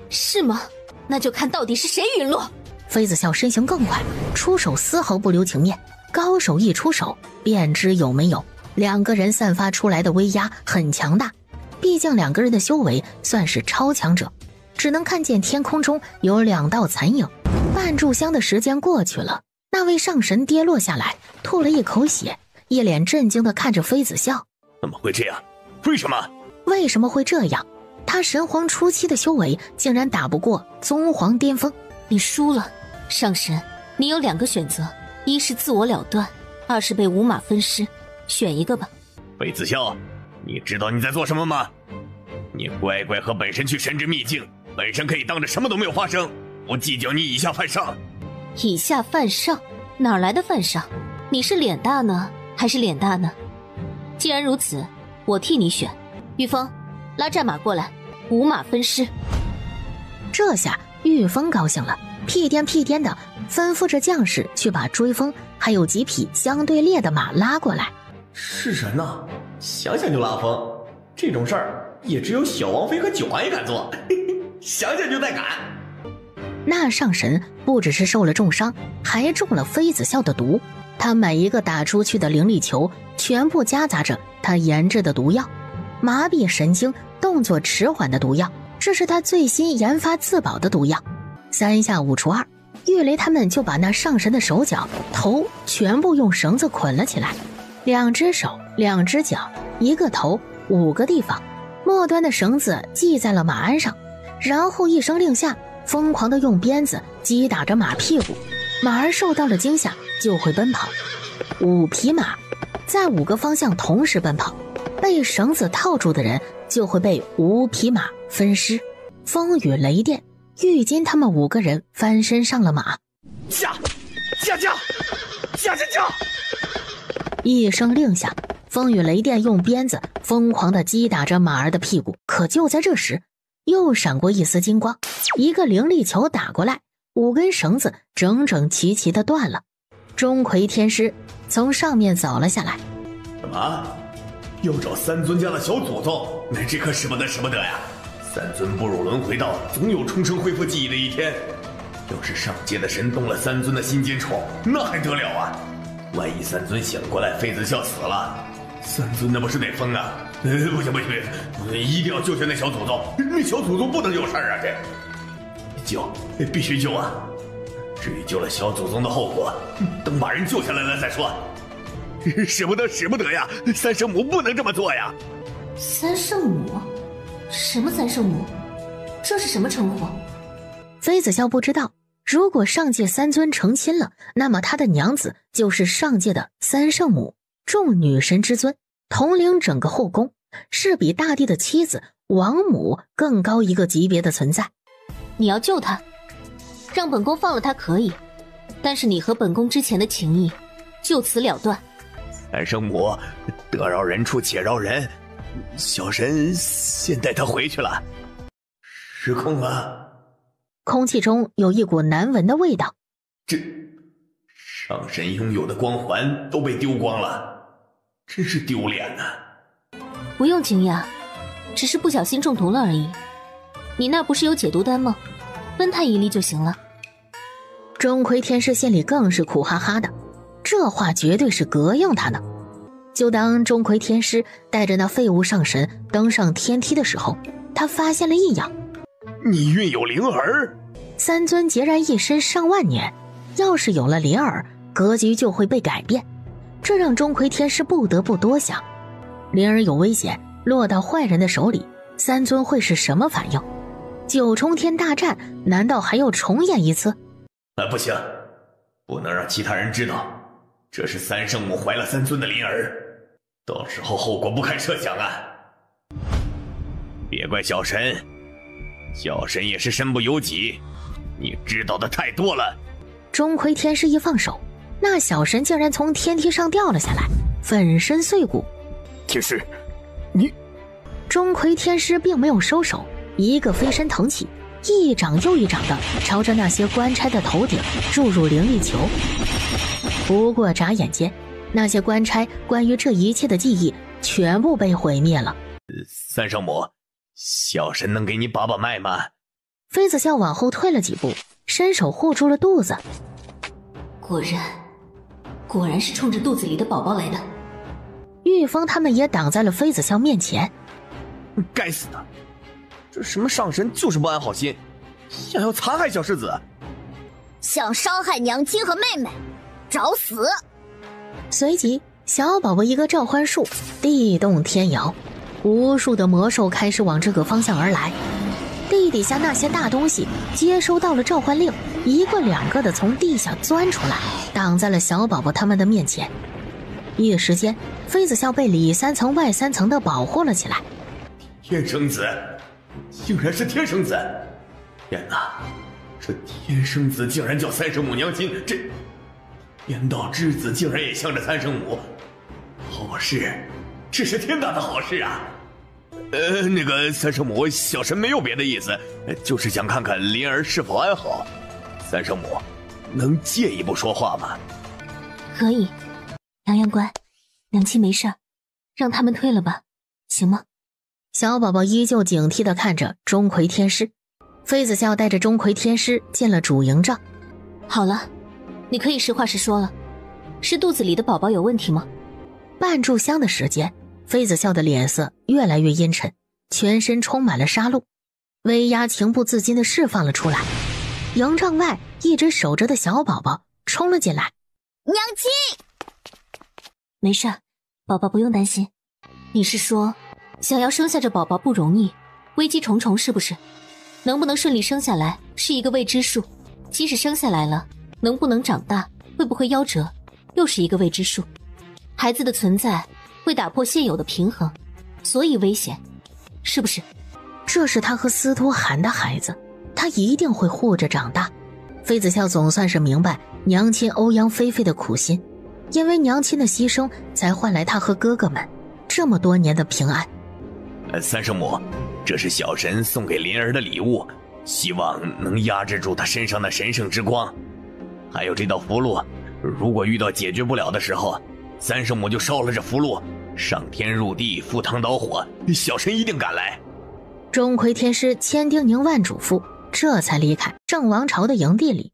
是吗？那就看到底是谁陨落。妃子笑身形更快，出手丝毫不留情面，高手一出手便知有没有。两个人散发出来的威压很强大，毕竟两个人的修为算是超强者。只能看见天空中有2道残影。半炷香的时间过去了，那位上神跌落下来，吐了一口血，一脸震惊地看着妃子笑。怎么会这样？为什么？为什么会这样？他神皇初期的修为竟然打不过宗皇巅峰。你输了，上神，你有2个选择，一是自我了断，2是被五马分尸，选一个吧。妃子笑，你知道你在做什么吗？你乖乖和本神去神之秘境，本神可以当着什么都没有发生，不计较你以下犯上。以下犯上？哪来的犯上？你是脸大呢，还是脸大呢？既然如此，我替你选。玉峰，拉战马过来，五马分尸。这下玉峰高兴了，屁颠屁颠的吩咐着将士去把追风还有几匹相对列的马拉过来。是神呐，想想就拉风，这种事儿也只有小王妃和九王爷敢做，想想就带感。那上神不只是受了重伤，还中了妃子笑的毒。他每一个打出去的灵力球全部夹杂着他研制的毒药，麻痹神经、动作迟缓的毒药，这是他最新研发自保的毒药。3下5除2，玉雷他们就把那上神的手脚、头全部用绳子捆了起来，2只手、2只脚、1个头、5个地方，末端的绳子系在了马鞍上，然后一声令下，疯狂地用鞭子击打着马屁股，马儿受到了惊吓就会奔跑。5匹马在5个方向同时奔跑，被绳子套住的人就会被5匹马分尸。风雨雷电，玉金他们5个人翻身上了马，驾！一声令下，风雨雷电用鞭子疯狂地击打着马儿的屁股。可就在这时，又闪过一丝金光，一个灵力球打过来，5根绳子整整齐齐地断了。钟馗天师从上面走了下来。什么？要找三尊家的小祖宗？那这可使不得呀！三尊步入轮回道，总有重生恢复记忆的一天。要是上界的神动了三尊的心尖宠，那还得了啊！万一三尊醒过来，妃子笑死了，三尊那不是得疯啊！不行，一定要救下那小祖宗，那小祖宗不能有事啊！必须救啊！至于救了小祖宗的后果，等把人救下来了再说。使不得呀！三圣母不能这么做呀！三圣母？什么三圣母？这是什么称呼？妃子笑不知道，如果上界三尊成亲了，那么他的娘子就是上界的三圣母，众女神之尊，统领整个后宫，是比大帝的妻子王母更高一个级别的存在。你要救他，让本宫放了他可以，但是你和本宫之前的情谊就此了断。三圣母，得饶人处且饶人，小神先带他回去了。失控了。空气中有一股难闻的味道。这上神拥有的光环都被丢光了，真是丢脸呐！不用惊讶，只是不小心中毒了而已。你那不是有解毒丹吗？分他一粒就行了。钟馗天师心里更是苦哈哈的，这话绝对是膈应他呢。就当钟馗天师带着那废物上神登上天梯的时候，他发现了异样。你孕有灵儿？三尊孑然一身上万年，要是有了灵儿，格局就会被改变。这让钟馗天师不得不多想，灵儿有危险，落到坏人的手里，三尊会是什么反应？九重天大战难道还要重演一次？不行，不能让其他人知道，这是三圣母怀了三尊的灵儿，到时候后果不堪设想啊！别怪小神，小神也是身不由己，你知道的太多了。钟馗天师一放手，那小神竟然从天梯上掉了下来，粉身碎骨。天师，你……钟馗天师并没有收手，一个飞身腾起，一掌又一掌的朝着那些官差的头顶注入灵力球。不过眨眼间，那些官差关于这一切的记忆全部被毁灭了。三圣母，小神能给你把把脉吗？妃子笑往后退了几步，伸手护住了肚子。果然是冲着肚子里的宝宝来的。玉峰他们也挡在了妃子笑面前。该死的，这什么上神就是不安好心，想要残害小世子，想伤害娘亲和妹妹，找死！随即小宝宝一个召唤术，地动天摇，无数的魔兽开始往这个方向而来。地底下那些大东西接收到了召唤令，一个两个的从地下钻出来，挡在了小宝宝他们的面前。一时间，妃子笑被里三层外三层的保护了起来。天生子，竟然是天生子！天哪，这天生子竟然叫三圣母娘亲，这天道之子竟然也向着三圣母，好事，这是天大的好事啊！那个三圣母，小神没有别的意思，就是想看看灵儿是否安好。三圣母，能借一步说话吗？可以，阳阳乖，娘亲没事，让他们退了吧，行吗？小宝宝依旧警惕地看着钟馗天师。妃子笑带着钟馗天师进了主营帐。好了，你可以实话实说了，是肚子里的宝宝有问题吗？半炷香的时间，妃子笑的脸色越来越阴沉，全身充满了杀戮，威压情不自禁地释放了出来。营帐外一直守着的小宝宝冲了进来。娘亲，没事，宝宝不用担心。你是说想要生下这宝宝不容易，危机重重是不是？能不能顺利生下来是一个未知数，即使生下来了，能不能长大，会不会夭折，又是一个未知数。孩子的存在会打破现有的平衡，所以危险，是不是？这是他和司徒涵的孩子，他一定会护着长大。妃子笑总算是明白娘亲欧阳菲菲的苦心，因为娘亲的牺牲才换来他和哥哥们这么多年的平安。三圣母，这是小神送给灵儿的礼物，希望能压制住他身上的神圣之光。还有这道符箓，如果遇到解决不了的时候，三圣母就烧了这符箓，上天入地，赴汤蹈火，小神一定赶来。钟馗天师千叮咛万嘱咐，这才离开圣王朝的营地里。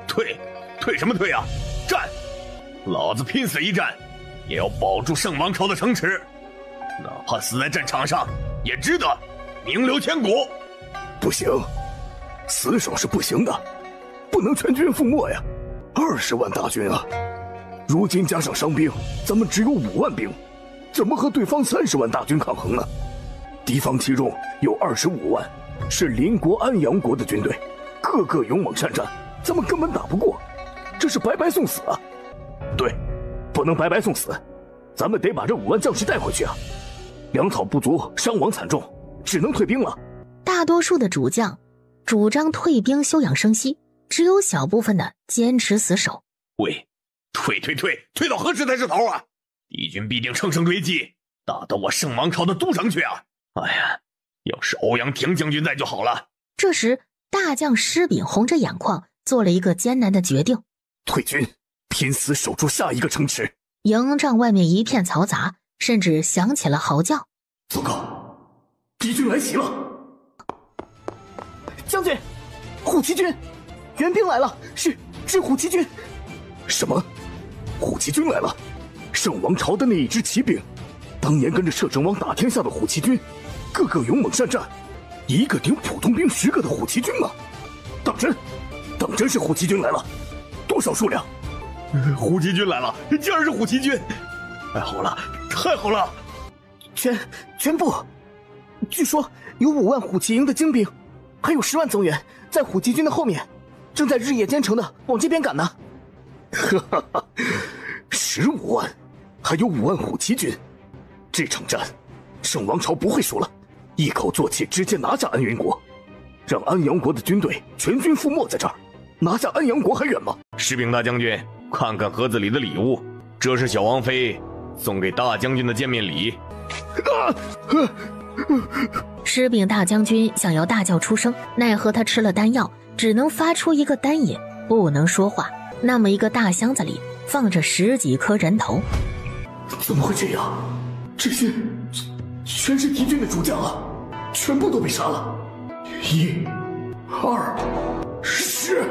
退什么退啊！战！老子拼死一战，也要保住圣王朝的城池，哪怕死在战场上也值得，名留千古。不行，死守是不行的，不能全军覆没呀！20万大军啊！如今加上伤兵，咱们只有5万兵，怎么和对方30万大军抗衡呢？敌方其中有25万是邻国安阳国的军队，个个勇猛善战，咱们根本打不过，这是白白送死啊！对，不能白白送死，咱们得把这5万将士带回去啊！粮草不足，伤亡惨重，只能退兵了。大多数的主将主张退兵休养生息，只有小部分的坚持死守。喂，退到何时才是头啊？敌军必定乘胜追击，打到我圣王朝的都城去啊！哎呀，要是欧阳霆将军在就好了。这时大将施秉红着眼眶，做了一个艰难的决定：退军，拼死守住下一个城池。营帐外面一片嘈杂，甚至响起了嚎叫。糟糕，敌军来袭了！将军，虎骑军援兵来了，是虎骑军。什么？虎骑军来了？圣王朝的那一支骑兵，当年跟着摄政王打天下的虎骑军，个个勇猛善战，一个顶普通兵10个的虎骑军吗？当真是虎骑军来了？多少数量？虎骑军来了，竟然是虎骑军！太好了，太好了！全部，据说有5万虎骑营的精兵，还有10万增援，在虎骑军的后面，正在日夜兼程的往这边赶呢。哈哈哈，15万，还有5万虎骑军，这场战，圣王朝不会输了，一口作气直接拿下安云国，让安阳国的军队全军覆没在这儿，拿下安阳国还远吗？士兵大将军，看看盒子里的礼物，这是小王妃送给大将军的见面礼。施秉大将军想要大叫出声，奈何他吃了丹药，只能发出一个单音，不能说话。那么一个大箱子里放着10几颗人头。怎么会这样？这些全是敌军的主将啊，全部都被杀了。1、2、10，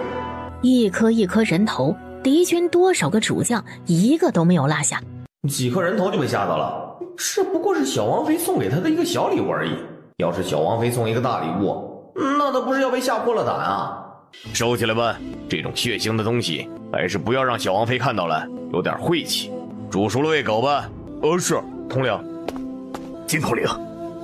一颗一颗人头，敌军多少个主将，一个都没有落下。几颗人头就被吓到了，这不过是小王妃送给他的一个小礼物而已。要是小王妃送一个大礼物，那他不是要被吓破了胆啊！收起来吧，这种血腥的东西还是不要让小王妃看到了，有点晦气。煮熟了喂狗吧。是，统领。金统领，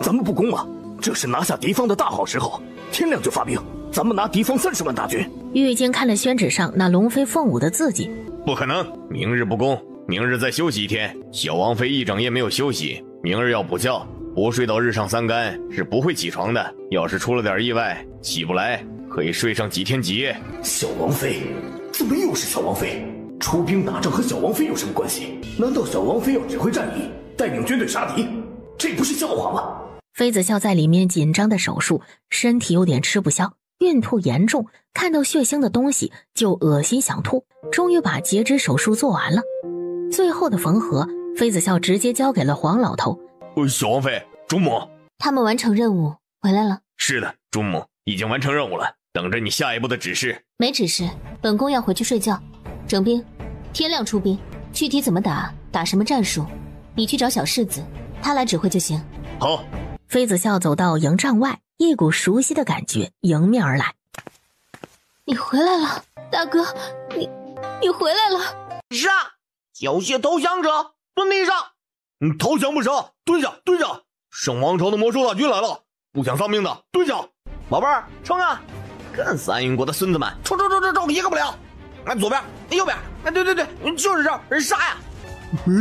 咱们不攻吗？这是拿下敌方的大好时候，天亮就发兵，咱们拿敌方30万大军。玉京看了宣纸上那龙飞凤舞的字迹，不可能，明日不攻，明日再休息一天。小王妃一整夜没有休息，明日要补觉，不睡到日上3竿是不会起床的。要是出了点意外，起不来，可以睡上几天几夜。小王妃？怎么又是小王妃？出兵打仗和小王妃有什么关系？难道小王妃要指挥战役，带领军队杀敌？这不是笑话吗？妃子笑在里面紧张的手术，身体有点吃不消，孕吐严重，看到血腥的东西就恶心想吐，终于把截肢手术做完了。最后的缝合，妃子笑直接交给了黄老头。小王妃，主母，他们完成任务回来了。是的，主母已经完成任务了，等着你下一步的指示。没指示，本宫要回去睡觉。整兵，天亮出兵，具体怎么打，打什么战术，你去找小世子，他来指挥就行。好。妃子笑走到营帐外，一股熟悉的感觉迎面而来。你回来了，大哥，你回来了。是啊，缴械投降者蹲地上。投降不成，蹲下，蹲下。圣王朝的魔兽大军来了，不想丧命的蹲下。宝贝儿，冲啊！干死安云国的孙子们，冲，一个不了。左边，右边，对，就是这儿，杀呀！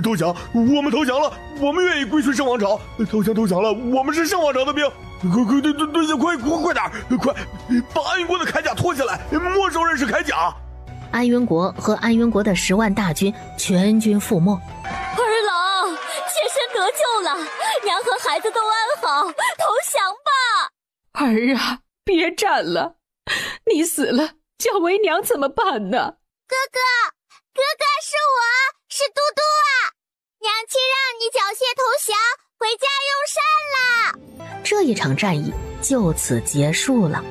投降，我们投降了，我们愿意归顺圣王朝。投降了，我们是圣王朝的兵。快点，快把安云国的铠甲脱下来，没收人是铠甲。安云国和安云国的10万大军全军覆没。儿郎，妾身得救了，娘和孩子都安好，投降吧。儿啊，别战了，你死了，叫为娘怎么办呢？哥哥，是嘟嘟啊！娘亲让你缴械投降，回家用膳啦。这一场战役就此结束了。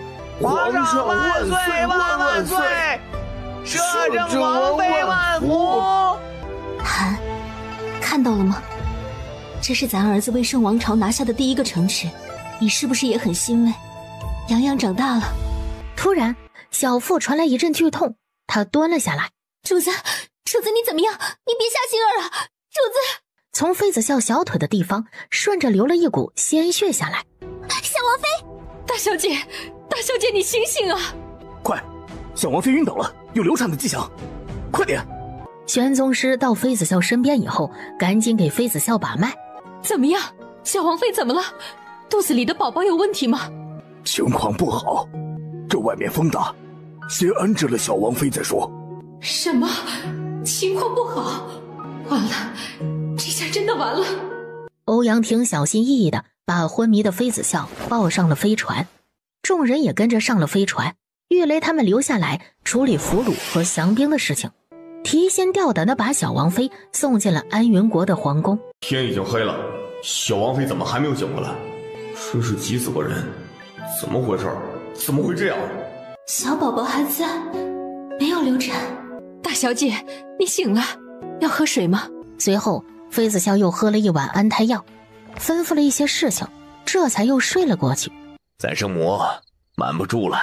皇上万岁万岁！摄政王妃万福！韩，看到了吗？这是咱儿子为圣王朝拿下的第一个城池，你是不是也很欣慰？洋洋长大了。突然，小腹传来一阵剧痛，他蹲了下来。主子，你怎么样？你别吓星儿啊！主子，从妃子笑小腿的地方顺着流了一股鲜血下来。小王妃，大小姐，你醒醒啊！快，小王妃晕倒了，有流产的迹象，快点！玄宗师到妃子笑身边以后，赶紧给妃子笑把脉。怎么样？小王妃怎么了？肚子里的宝宝有问题吗？情况不好，这外面风大，先安置了小王妃再说。什么？情况不好？完了，这下真的完了。欧阳婷小心翼翼地把昏迷的妃子笑抱上了飞船，众人也跟着上了飞船。玉雷他们留下来处理俘虏和降兵的事情，提心吊胆地把小王妃送进了安云国的皇宫。天已经黑了，小王妃怎么还没有醒过来？这是急死个人，怎么回事？怎么会这样？小宝宝还在，没有流产。大小姐，你醒了，要喝水吗？随后妃子笑又喝了一碗安胎药，吩咐了一些事情，这才又睡了过去。咱圣母瞒不住了，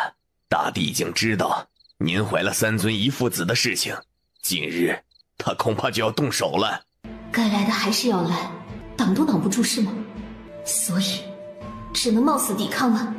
大帝已经知道您怀了3尊1父子的事情，今日他恐怕就要动手了。该来的还是要来，挡都挡不住是吗？所以只能冒死抵抗了。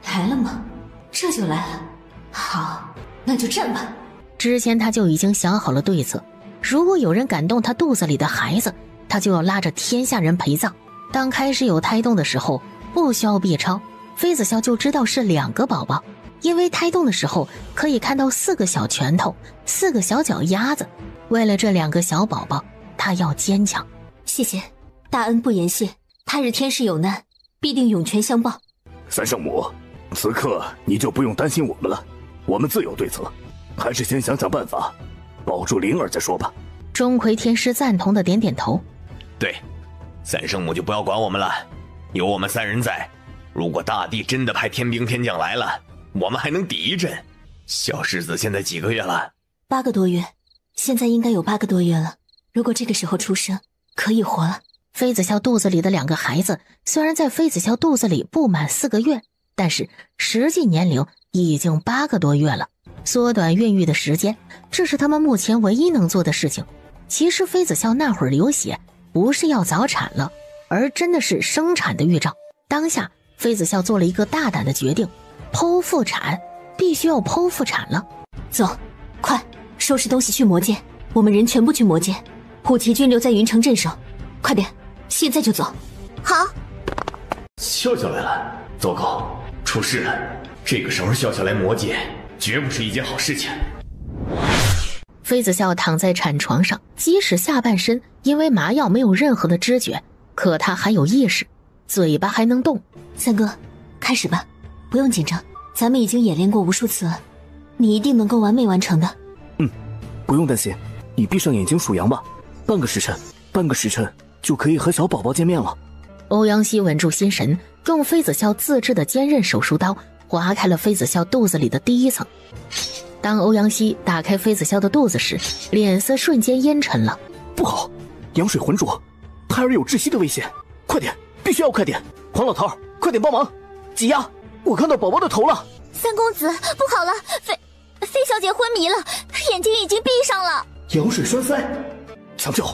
来了吗？这就来了。好，那就战吧。之前他就已经想好了对策，如果有人敢动他肚子里的孩子，他就要拉着天下人陪葬。当开始有胎动的时候，不需要 B 超，妃子笑就知道是2个宝宝，因为胎动的时候可以看到4个小拳头，4个小脚丫子。为了这2个小宝宝，他要坚强。谢谢，大恩不言谢，他日天时有难，必定涌泉相报。三圣母，此刻你就不用担心我们了，我们自有对策，还是先想想办法，保住灵儿再说吧。钟馗天师赞同的点点头。对，三圣母就不要管我们了，有我们三人在，如果大帝真的派天兵天将来了，我们还能抵一阵。小世子现在几个月了？8个多月，现在应该有8个多月了。如果这个时候出生，可以活了。妃子笑肚子里的2个孩子，虽然在妃子笑肚子里不满4个月，但是实际年龄已经8个多月了。缩短孕育的时间，这是他们目前唯一能做的事情。其实妃子笑那会儿流血，不是要早产了，而真的是生产的预兆。当下，妃子笑做了一个大胆的决定，剖腹产，必须要剖腹产了。走，快收拾东西去魔界，我们人全部去魔界，虎旗军留在云城镇守。快点，现在就走。好。笑笑来了，糟糕，出事了！这个时候笑笑来魔界，绝不是一件好事情。妃子笑躺在产床上，即使下半身因为麻药没有任何的知觉，可他还有意识，嘴巴还能动。三哥，开始吧，不用紧张，咱们已经演练过无数次了，你一定能够完美完成的。不用担心，你闭上眼睛数羊吧，半个时辰就可以和小宝宝见面了。欧阳希稳住心神，用妃子笑自制的坚韧手术刀划开了妃子笑肚子里的第一层。当欧阳希打开妃子笑的肚子时，脸色瞬间阴沉了。不好，羊水浑浊，胎儿有窒息的危险，快点，必须要快点！黄老头，快点帮忙，挤压！我看到宝宝的头了。三公子，不好了，妃小姐昏迷了，眼睛已经闭上了。羊水栓塞，抢救！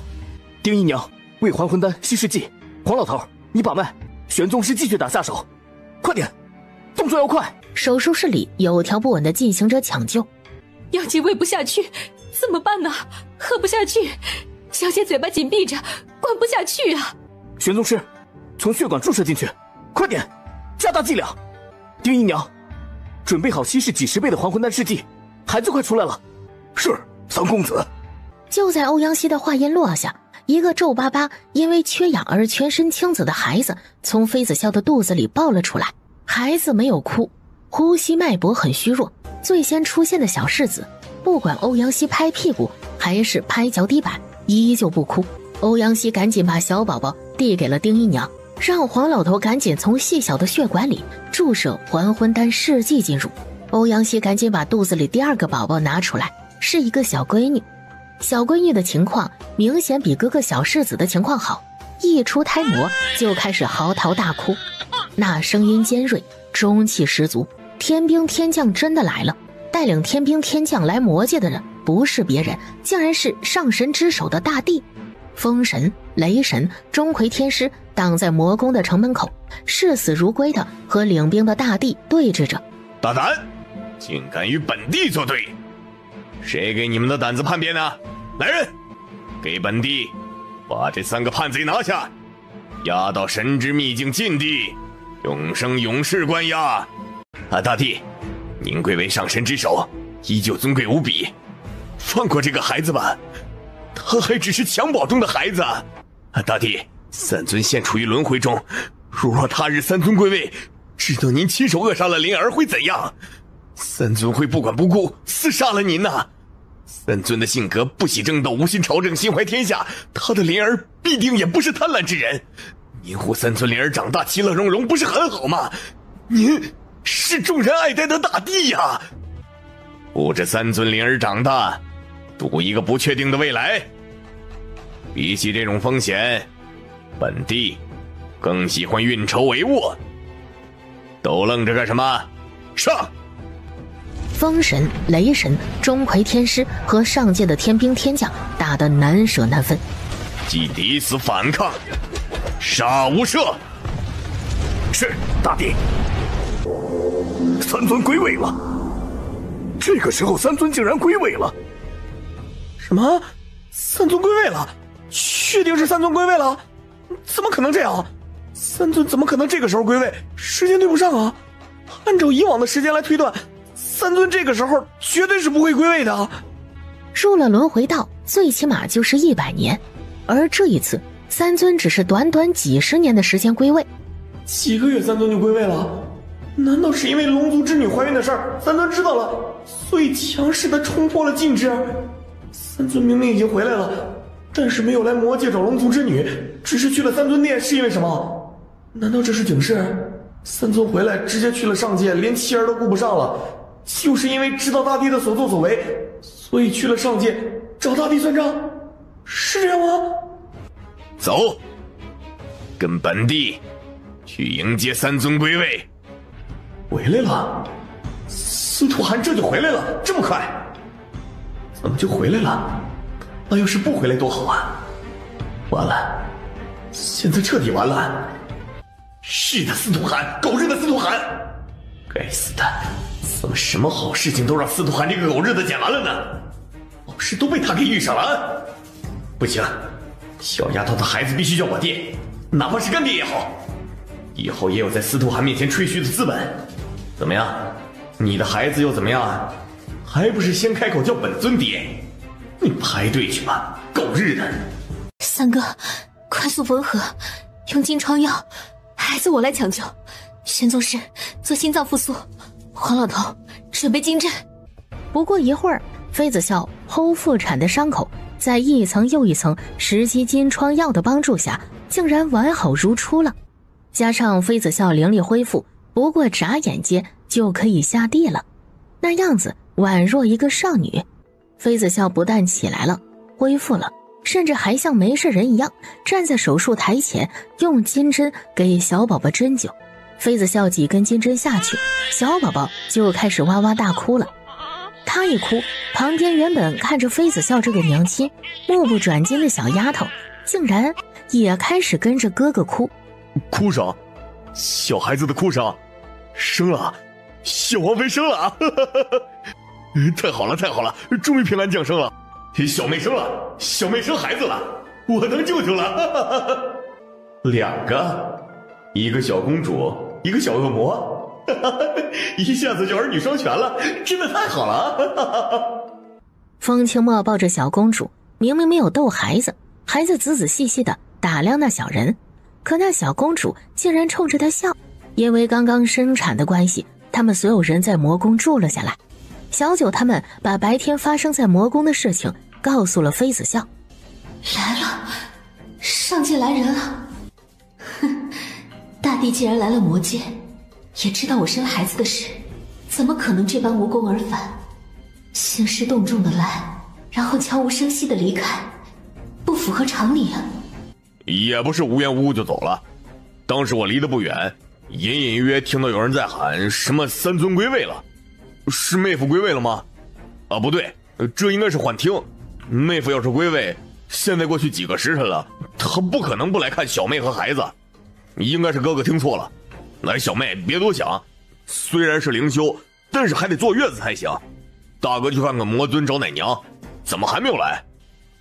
丁姨娘为还魂丹稀释剂，黄老头你把脉，玄宗师继续打下手，快点，动作要快！手术室里有条不紊地进行着抢救。药剂喂不下去，怎么办呢？喝不下去，小姐嘴巴紧闭着，灌不下去啊！玄宗师，从血管注射进去，快点，加大剂量！丁姨娘，准备好稀释几10倍的还魂丹试剂，孩子快出来了。是，三公子。就在欧阳希的话音落下，一个皱巴巴因为缺氧而全身青紫的孩子从妃子笑的肚子里抱了出来。孩子没有哭，呼吸脉搏很虚弱。最先出现的小世子，不管欧阳希拍屁股还是拍脚底板，依旧不哭。欧阳希赶紧把小宝宝递给了丁姨娘，让黄老头赶紧从细小的血管里注射还魂丹试剂进入。欧阳希赶紧把肚子里第2个宝宝拿出来，是一个小闺女。小闺女的情况明显比哥哥小世子的情况好，一出胎模就开始嚎啕大哭，那声音尖锐，中气十足。天兵天将真的来了，带领天兵天将来魔界的人不是别人，竟然是上神之手的大帝。风神、雷神、钟馗天师挡在魔宫的城门口，视死如归的和领兵的大帝对峙着。大胆，竟敢与本帝作对！谁给你们的胆子叛变呢？来人，给本帝把这3个叛贼拿下，押到神之秘境禁地，永生永世关押。大帝，您贵为上神之首，依旧尊贵无比，放过这个孩子吧，他还只是襁褓中的孩子。大帝，三尊现处于轮回中，如若他日三尊归位，知道您亲手扼杀了灵儿会怎样？三尊会不管不顾厮杀了您呐！三尊的性格不喜争斗，无心朝政，心怀天下，他的灵儿必定也不是贪婪之人。您护三尊灵儿长大，其乐融融，不是很好吗？您是众人爱戴的大帝呀！护着三尊灵儿长大，赌一个不确定的未来。比起这种风险，本帝更喜欢运筹帷幄。都愣着干什么？上！风神、雷神、钟馗天师和上界的天兵天将打得难舍难分，既抵死反抗，杀无赦。是，大帝。三尊归位了。这个时候，三尊竟然归位了。什么？三尊归位了？确定是三尊归位了？怎么可能这样？三尊怎么可能这个时候归位？时间对不上啊！按照以往的时间来推断，三尊这个时候绝对是不会归位的。入了轮回道，最起码就是100年，而这一次，三尊只是短短几十年的时间归位。几个月三尊就归位了？难道是因为龙族之女怀孕的事儿，三尊知道了，所以强势的冲破了禁制？三三尊明明已经回来了，但是没有来魔界找龙族之女，只是去了三尊殿，是因为什么？难道这是警示？三尊回来直接去了上界，连妻儿都顾不上了，就是因为知道大帝的所作所为，所以去了上界找大帝算账，是这样吗？走，跟本帝去迎接三尊归位。回来了，司徒寒这就回来了，这么快？怎么就回来了？那要是不回来多好啊！完了，现在彻底完了。是的，司徒寒，狗日的司徒寒！该死的，怎么什么好事情都让司徒寒这个狗日的捡完了呢？好事都被他给遇上了啊！不行，小丫头的孩子必须叫我爹，哪怕是干爹也好，以后也有在司徒寒面前吹嘘的资本。怎么样，你的孩子又怎么样？还不是先开口叫本尊爹？你排队去吧，狗日的！三哥，快速缝合，用金疮药，孩子我来抢救。玄宗师做心脏复苏，黄老头准备金针。不过一会儿，妃子笑剖腹产的伤口在一层又一层10剂金疮药的帮助下，竟然完好如初了。加上妃子笑灵力恢复，不过眨眼间就可以下地了，那样子宛若一个少女。妃子笑不但起来了，恢复了，甚至还像没事人一样站在手术台前，用金针给小宝宝针灸。妃子笑几根金针下去，小宝宝就开始哇哇大哭了。他一哭，旁边原本看着妃子笑这个娘亲目不转睛的小丫头，竟然也开始跟着哥哥哭。哭啥？小孩子的哭声，生了，小王妃生了啊！太好了，太好了，终于平安降生了，小妹生了，小妹生孩子了，我当舅舅了，2个，一个小公主，一个小恶魔，一下子就儿女双全了，真的太好了。风清墨抱着小公主，明明没有逗孩子，还在仔仔细细的打量那小人。可那小公主竟然冲着他笑，因为刚刚生产的关系，他们所有人在魔宫住了下来。小九他们把白天发生在魔宫的事情告诉了妃子笑。来了，上界来人了。哼，大帝既然来了魔界，也知道我生孩子的事，怎么可能这般无功而返？兴师动众的来，然后悄无声息的离开，不符合常理啊。也不是无缘无故就走了，当时我离得不远，隐隐约约听到有人在喊什么三尊归位了，是妹夫归位了吗？啊，不对，这应该是幻听。妹夫要是归位，现在过去几个时辰了，他不可能不来看小妹和孩子，应该是哥哥听错了。来，小妹别多想，虽然是灵修，但是还得坐月子才行。大哥去看看魔尊找奶娘，怎么还没有来？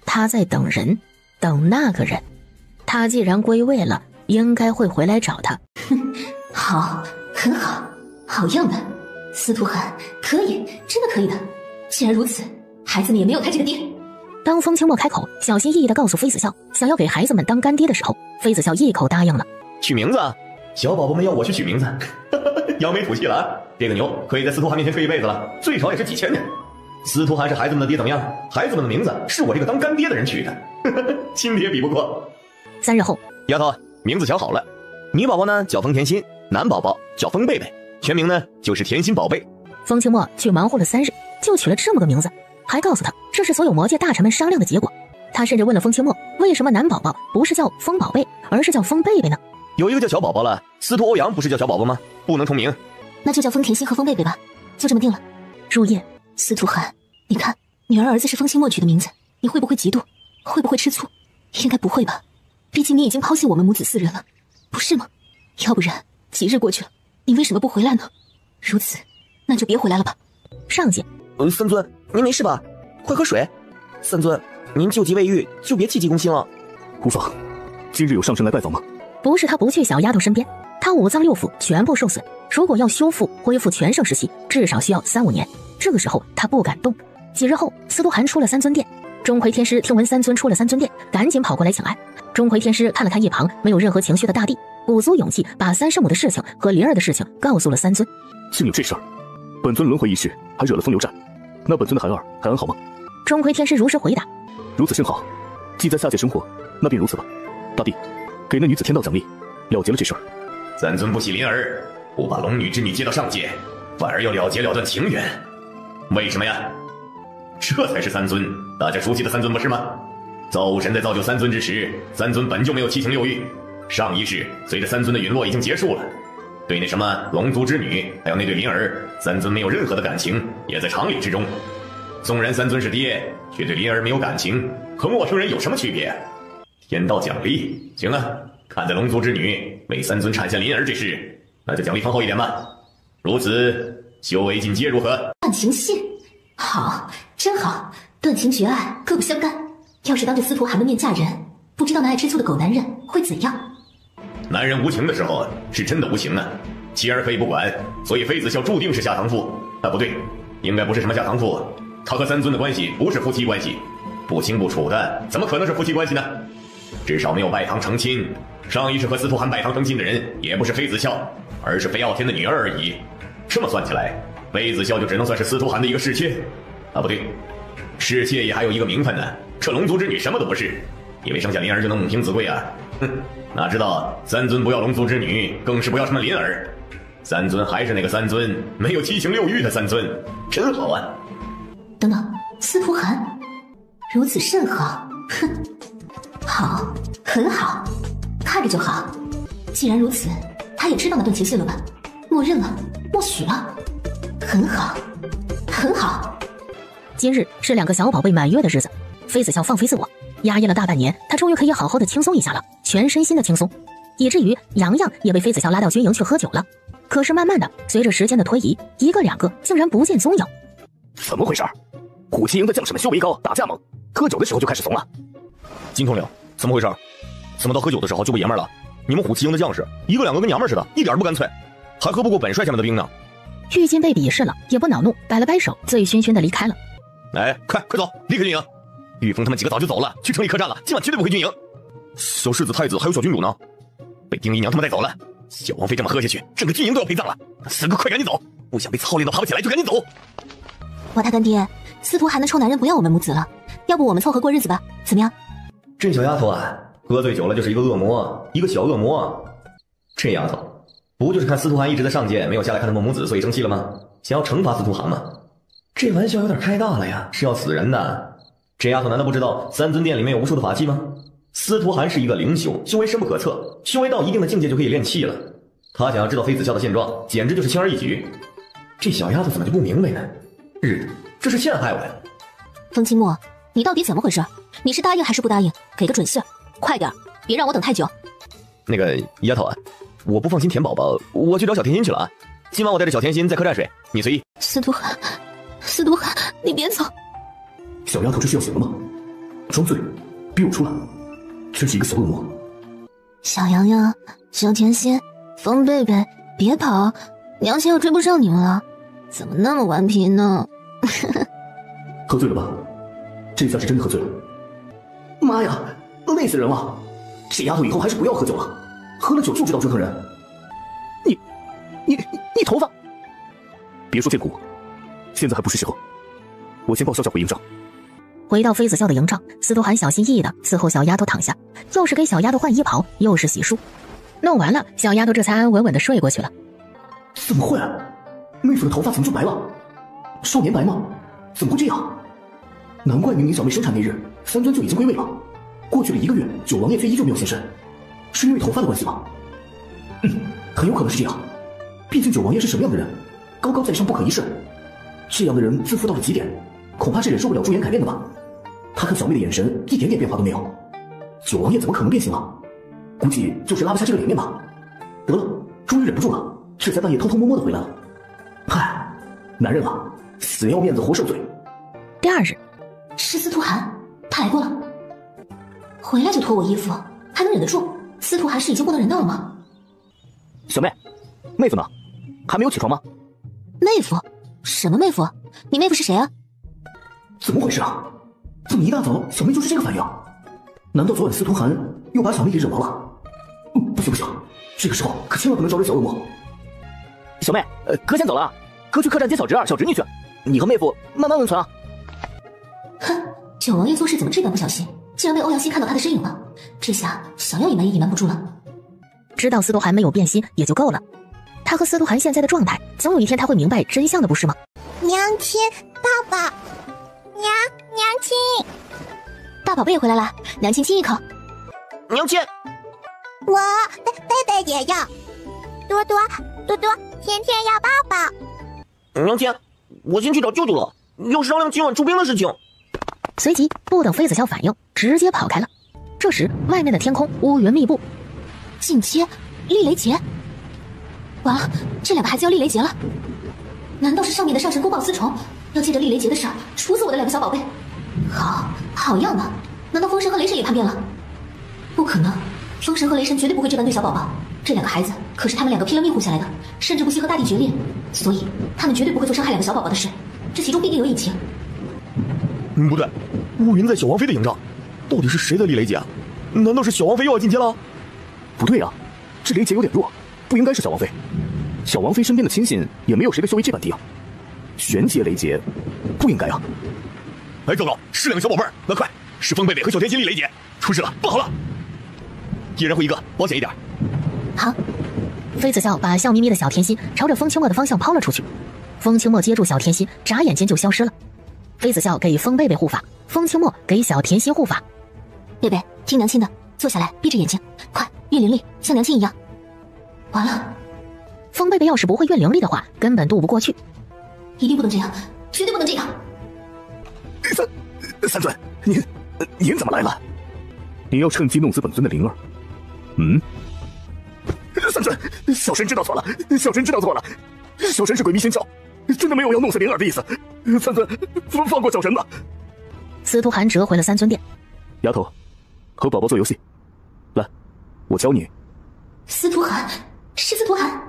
他在等人，等那个人。他既然归位了，应该会回来找他。哼，好，很好，好样的，司徒寒，可以，真的可以的。既然如此，孩子们也没有他这个爹。当风清墨开口小心翼翼地告诉妃子笑想要给孩子们当干爹的时候，妃子笑一口答应了。取名字，小宝宝们要我去取名字，扬眉吐气了啊！这个牛可以在司徒寒面前吹一辈子了，最少也是几千年。司徒寒是孩子们的爹怎么样？孩子们的名字是我这个当干爹的人取的，亲爹比不过。3日后，丫头，名字想好了，女宝宝呢叫风甜心，男宝宝叫风贝贝，全名呢就是甜心宝贝。风清墨却忙活了3日，就取了这么个名字，还告诉他这是所有魔界大臣们商量的结果。他甚至问了风清墨，为什么男宝宝不是叫风宝贝，而是叫风贝贝呢？有一个叫小宝宝了，司徒欧阳不是叫小宝宝吗？不能重名，那就叫风甜心和风贝贝吧，就这么定了。入夜，司徒寒，你看，女儿儿子是风清墨取的名字，你会不会嫉妒？会不会吃醋？应该不会吧，毕竟你已经抛弃我们母子4人了，不是吗？要不然几日过去了，你为什么不回来呢？如此，那就别回来了吧。上界，三尊，您没事吧？快喝水。三尊，您救急未愈，就别气急攻心了。无妨，今日有上神来拜访吗？不是他不去小丫头身边，他5脏6腑全部受损，如果要修复恢复全盛时期，至少需要3-5年。这个时候他不敢动。几日后，司徒寒出了三尊殿，钟馗天师听闻三尊出了三尊殿，赶紧跑过来请安。钟馗天师看了看一旁没有任何情绪的大地，鼓足勇气把三圣母的事情和灵儿的事情告诉了三尊。竟有这事儿，本尊轮回一事还惹了风流债，那本尊的孩儿还安好吗？钟馗天师如实回答：如此甚好，既在下界生活，那便如此吧。大帝，给那女子天道奖励，了结了这事儿。三尊不喜灵儿，不把龙女之女接到上界，反而要了结了断情缘，为什么呀？这才是三尊，大家熟悉的三尊不是吗？造物神在造就三尊之时，三尊本就没有七情六欲。上一世随着三尊的陨落已经结束了，对那什么龙族之女，还有那对灵儿，三尊没有任何的感情，也在常理之中。纵然三尊是爹，却对灵儿没有感情，和陌生人有什么区别？天道奖励，行啊，看在龙族之女为三尊产下灵儿这事，那就奖励丰厚一点吧。如此，修为进阶如何？断情信，好，真好，断情绝爱，各不相干。要是当着司徒寒的面嫁人，不知道那爱吃醋的狗男人会怎样？男人无情的时候是真的无情啊，妻儿可以不管，所以妃子笑注定是下堂妇。不对，应该不是什么下堂妇，他和三尊的关系不是夫妻关系，不清不楚的，怎么可能是夫妻关系呢？至少没有拜堂成亲。上一世和司徒寒拜堂成亲的人也不是妃子笑，而是飞傲天的女儿而已。这么算起来，妃子笑就只能算是司徒寒的一个侍妾。不对，侍妾也还有一个名分呢。这龙族之女什么都不是，以为生下灵儿就能母凭子贵啊？哼，哪知道三尊不要龙族之女，更是不要什么灵儿。三尊还是那个三尊，没有七情六欲的三尊，真好啊！等等，司徒寒，如此甚好，哼，好，很好，看着就好。既然如此，他也知道那段情信了吧？默认了，默许了，很好，很好。今日是2个小宝贝满月的日子。妃子笑放飞自我，压抑了大半年，她终于可以好好的轻松一下了，全身心的轻松，以至于洋洋也被妃子笑拉到军营去喝酒了。可是慢慢的，随着时间的推移，1个2个竟然不见踪影。怎么回事？虎骑营的将士们修为高，打架猛，喝酒的时候就开始怂了。金统领，怎么回事？怎么到喝酒的时候就不爷们了？你们虎骑营的将士1个2个跟娘们似的，一点都不干脆，还喝不过本帅下面的兵呢。玉金被鄙视了，也不恼怒，摆了摆手，醉醺醺的离开了。快走，离开军营！玉峰他们几个早就走了，去城里客栈了，今晚绝对不回军营。小世子、太子还有小君主呢，被丁姨娘他们带走了。小王妃这么喝下去，整个军营都要陪葬了。4个快赶紧走，不想被操练到爬不起来就赶紧走。我大干爹，司徒寒的臭男人不要我们母子了，要不我们凑合过日子吧？怎么样？这小丫头啊，喝醉酒了就是一个恶魔，一个小恶魔。这丫头不就是看司徒寒一直在上界，没有下来看他们母子，所以生气了吗？想要惩罚司徒寒吗？这玩笑有点开大了呀，是要死人的。这丫头难道不知道三尊殿里面有无数的法器吗？司徒寒是一个灵修，修为深不可测，修为到一定的境界就可以练气了。他想要知道妃子笑的现状，简直就是轻而易举。这小丫头怎么就不明白呢？这是陷害我呀！风清墨，你到底怎么回事？你是答应还是不答应？给个准信儿，快点，别让我等太久。那个丫头啊，我不放心田宝宝，我去找小甜心去了啊。今晚我带着小甜心在客栈睡，你随意。司徒寒，你别走。小丫头这是要死了吗？装醉，逼我出来，真是一个小恶魔。小洋洋，小甜心，风贝贝，别跑，娘亲要追不上你们了。怎么那么顽皮呢？喝醉了吧？这下是真的喝醉了。妈呀，累死人了！这丫头以后还是不要喝酒了，喝了酒就知道折腾人。你头发！别说见过我，现在还不是时候。我先抱笑笑回营帐。回到妃子笑的营帐，司徒寒小心翼翼地伺候小丫头躺下，又是给小丫头换衣袍，又是洗漱，弄完了，小丫头这才安安稳稳地睡过去了。怎么会？妹夫的头发怎么就白了？少年白吗？怎么会这样？难怪明明小妹生产那日，三尊就已经归位了。过去了1个月，九王爷却依旧没有现身，是因为头发的关系吗？很有可能是这样。毕竟九王爷是什么样的人？高高在上，不可一世。这样的人自负到了极点，恐怕是忍受不了朱颜改变的吧。他看小妹的眼神一点点变化都没有，九王爷怎么可能变心了？估计就是拉不下这个脸面吧。得了，终于忍不住了，这才半夜偷偷摸摸的回来了。嗨，男人啊，死要面子活受罪。第2日，是司徒寒，他来过了。回来就脱我衣服，还能忍得住？司徒寒是已经不能人道了吗？小妹，妹夫呢？还没有起床吗？妹夫？什么妹夫？你妹夫是谁啊？怎么回事啊？怎么一大早小妹就是这个反应？难道昨晚司徒寒又把小妹给惹毛了？不行，这个时候可千万不能招惹小恶魔。小妹，哥先走了，哥去客栈接小侄儿、小侄女去，你和妹夫慢慢温存啊。哼，九王爷做事怎么这般不小心，竟然被欧阳欣看到他的身影了。这下想要隐瞒也隐瞒不住了。知道司徒寒没有变心也就够了，他和司徒寒现在的状态，总有一天他会明白真相的，不是吗？娘亲，爸爸，娘亲，大宝贝回来了，娘亲亲一口。娘亲，我贝贝也要，多多，天天要抱抱。娘亲，我先去找舅舅了，要商量今晚出兵的事情。随即不等妃子笑反应，直接跑开了。这时外面的天空乌云密布，进阶厉雷劫，完了，这两个孩子要厉雷劫了。难道是上面的上神公报私仇，要借着厉雷劫的事儿处死我的两个小宝贝？好样的！难道风神和雷神也叛变了？不可能，风神和雷神绝对不会这般对小宝宝。这两个孩子可是他们两个拼了命护下来的，甚至不惜和大地决裂，所以他们绝对不会做伤害两个小宝宝的事，这其中必定有隐情。不对，乌云在小王妃的营帐，到底是谁的厉雷劫啊？难道是小王妃又要进阶了？不对啊，这雷劫有点弱，不应该是小王妃。小王妃身边的亲信也没有谁的修为这般低啊，玄阶雷劫不应该啊。哎，糟糕，是两个小宝贝儿，那快，是风贝贝和小甜心厉雷劫，出事了，不好了！一人回一个，保险一点。好，妃子笑把笑眯眯的小甜心朝着风清墨的方向抛了出去，风清墨接住小甜心，眨眼间就消失了。妃子笑给风贝贝护法，风清墨给小甜心护法。贝贝，听娘亲的，坐下来，闭着眼睛，快，运灵力，像娘亲一样。完了，风贝贝要是不会运灵力的话，根本渡不过去。一定不能这样，绝对不能这样。三尊，您怎么来了？你要趁机弄死本尊的灵儿？三尊，小神知道错了，小神是鬼迷心窍，真的没有要弄死灵儿的意思。三尊，放过小神吧。司徒寒折回了三尊殿。丫头，和宝宝做游戏，来，我教你。司徒寒，是司徒寒。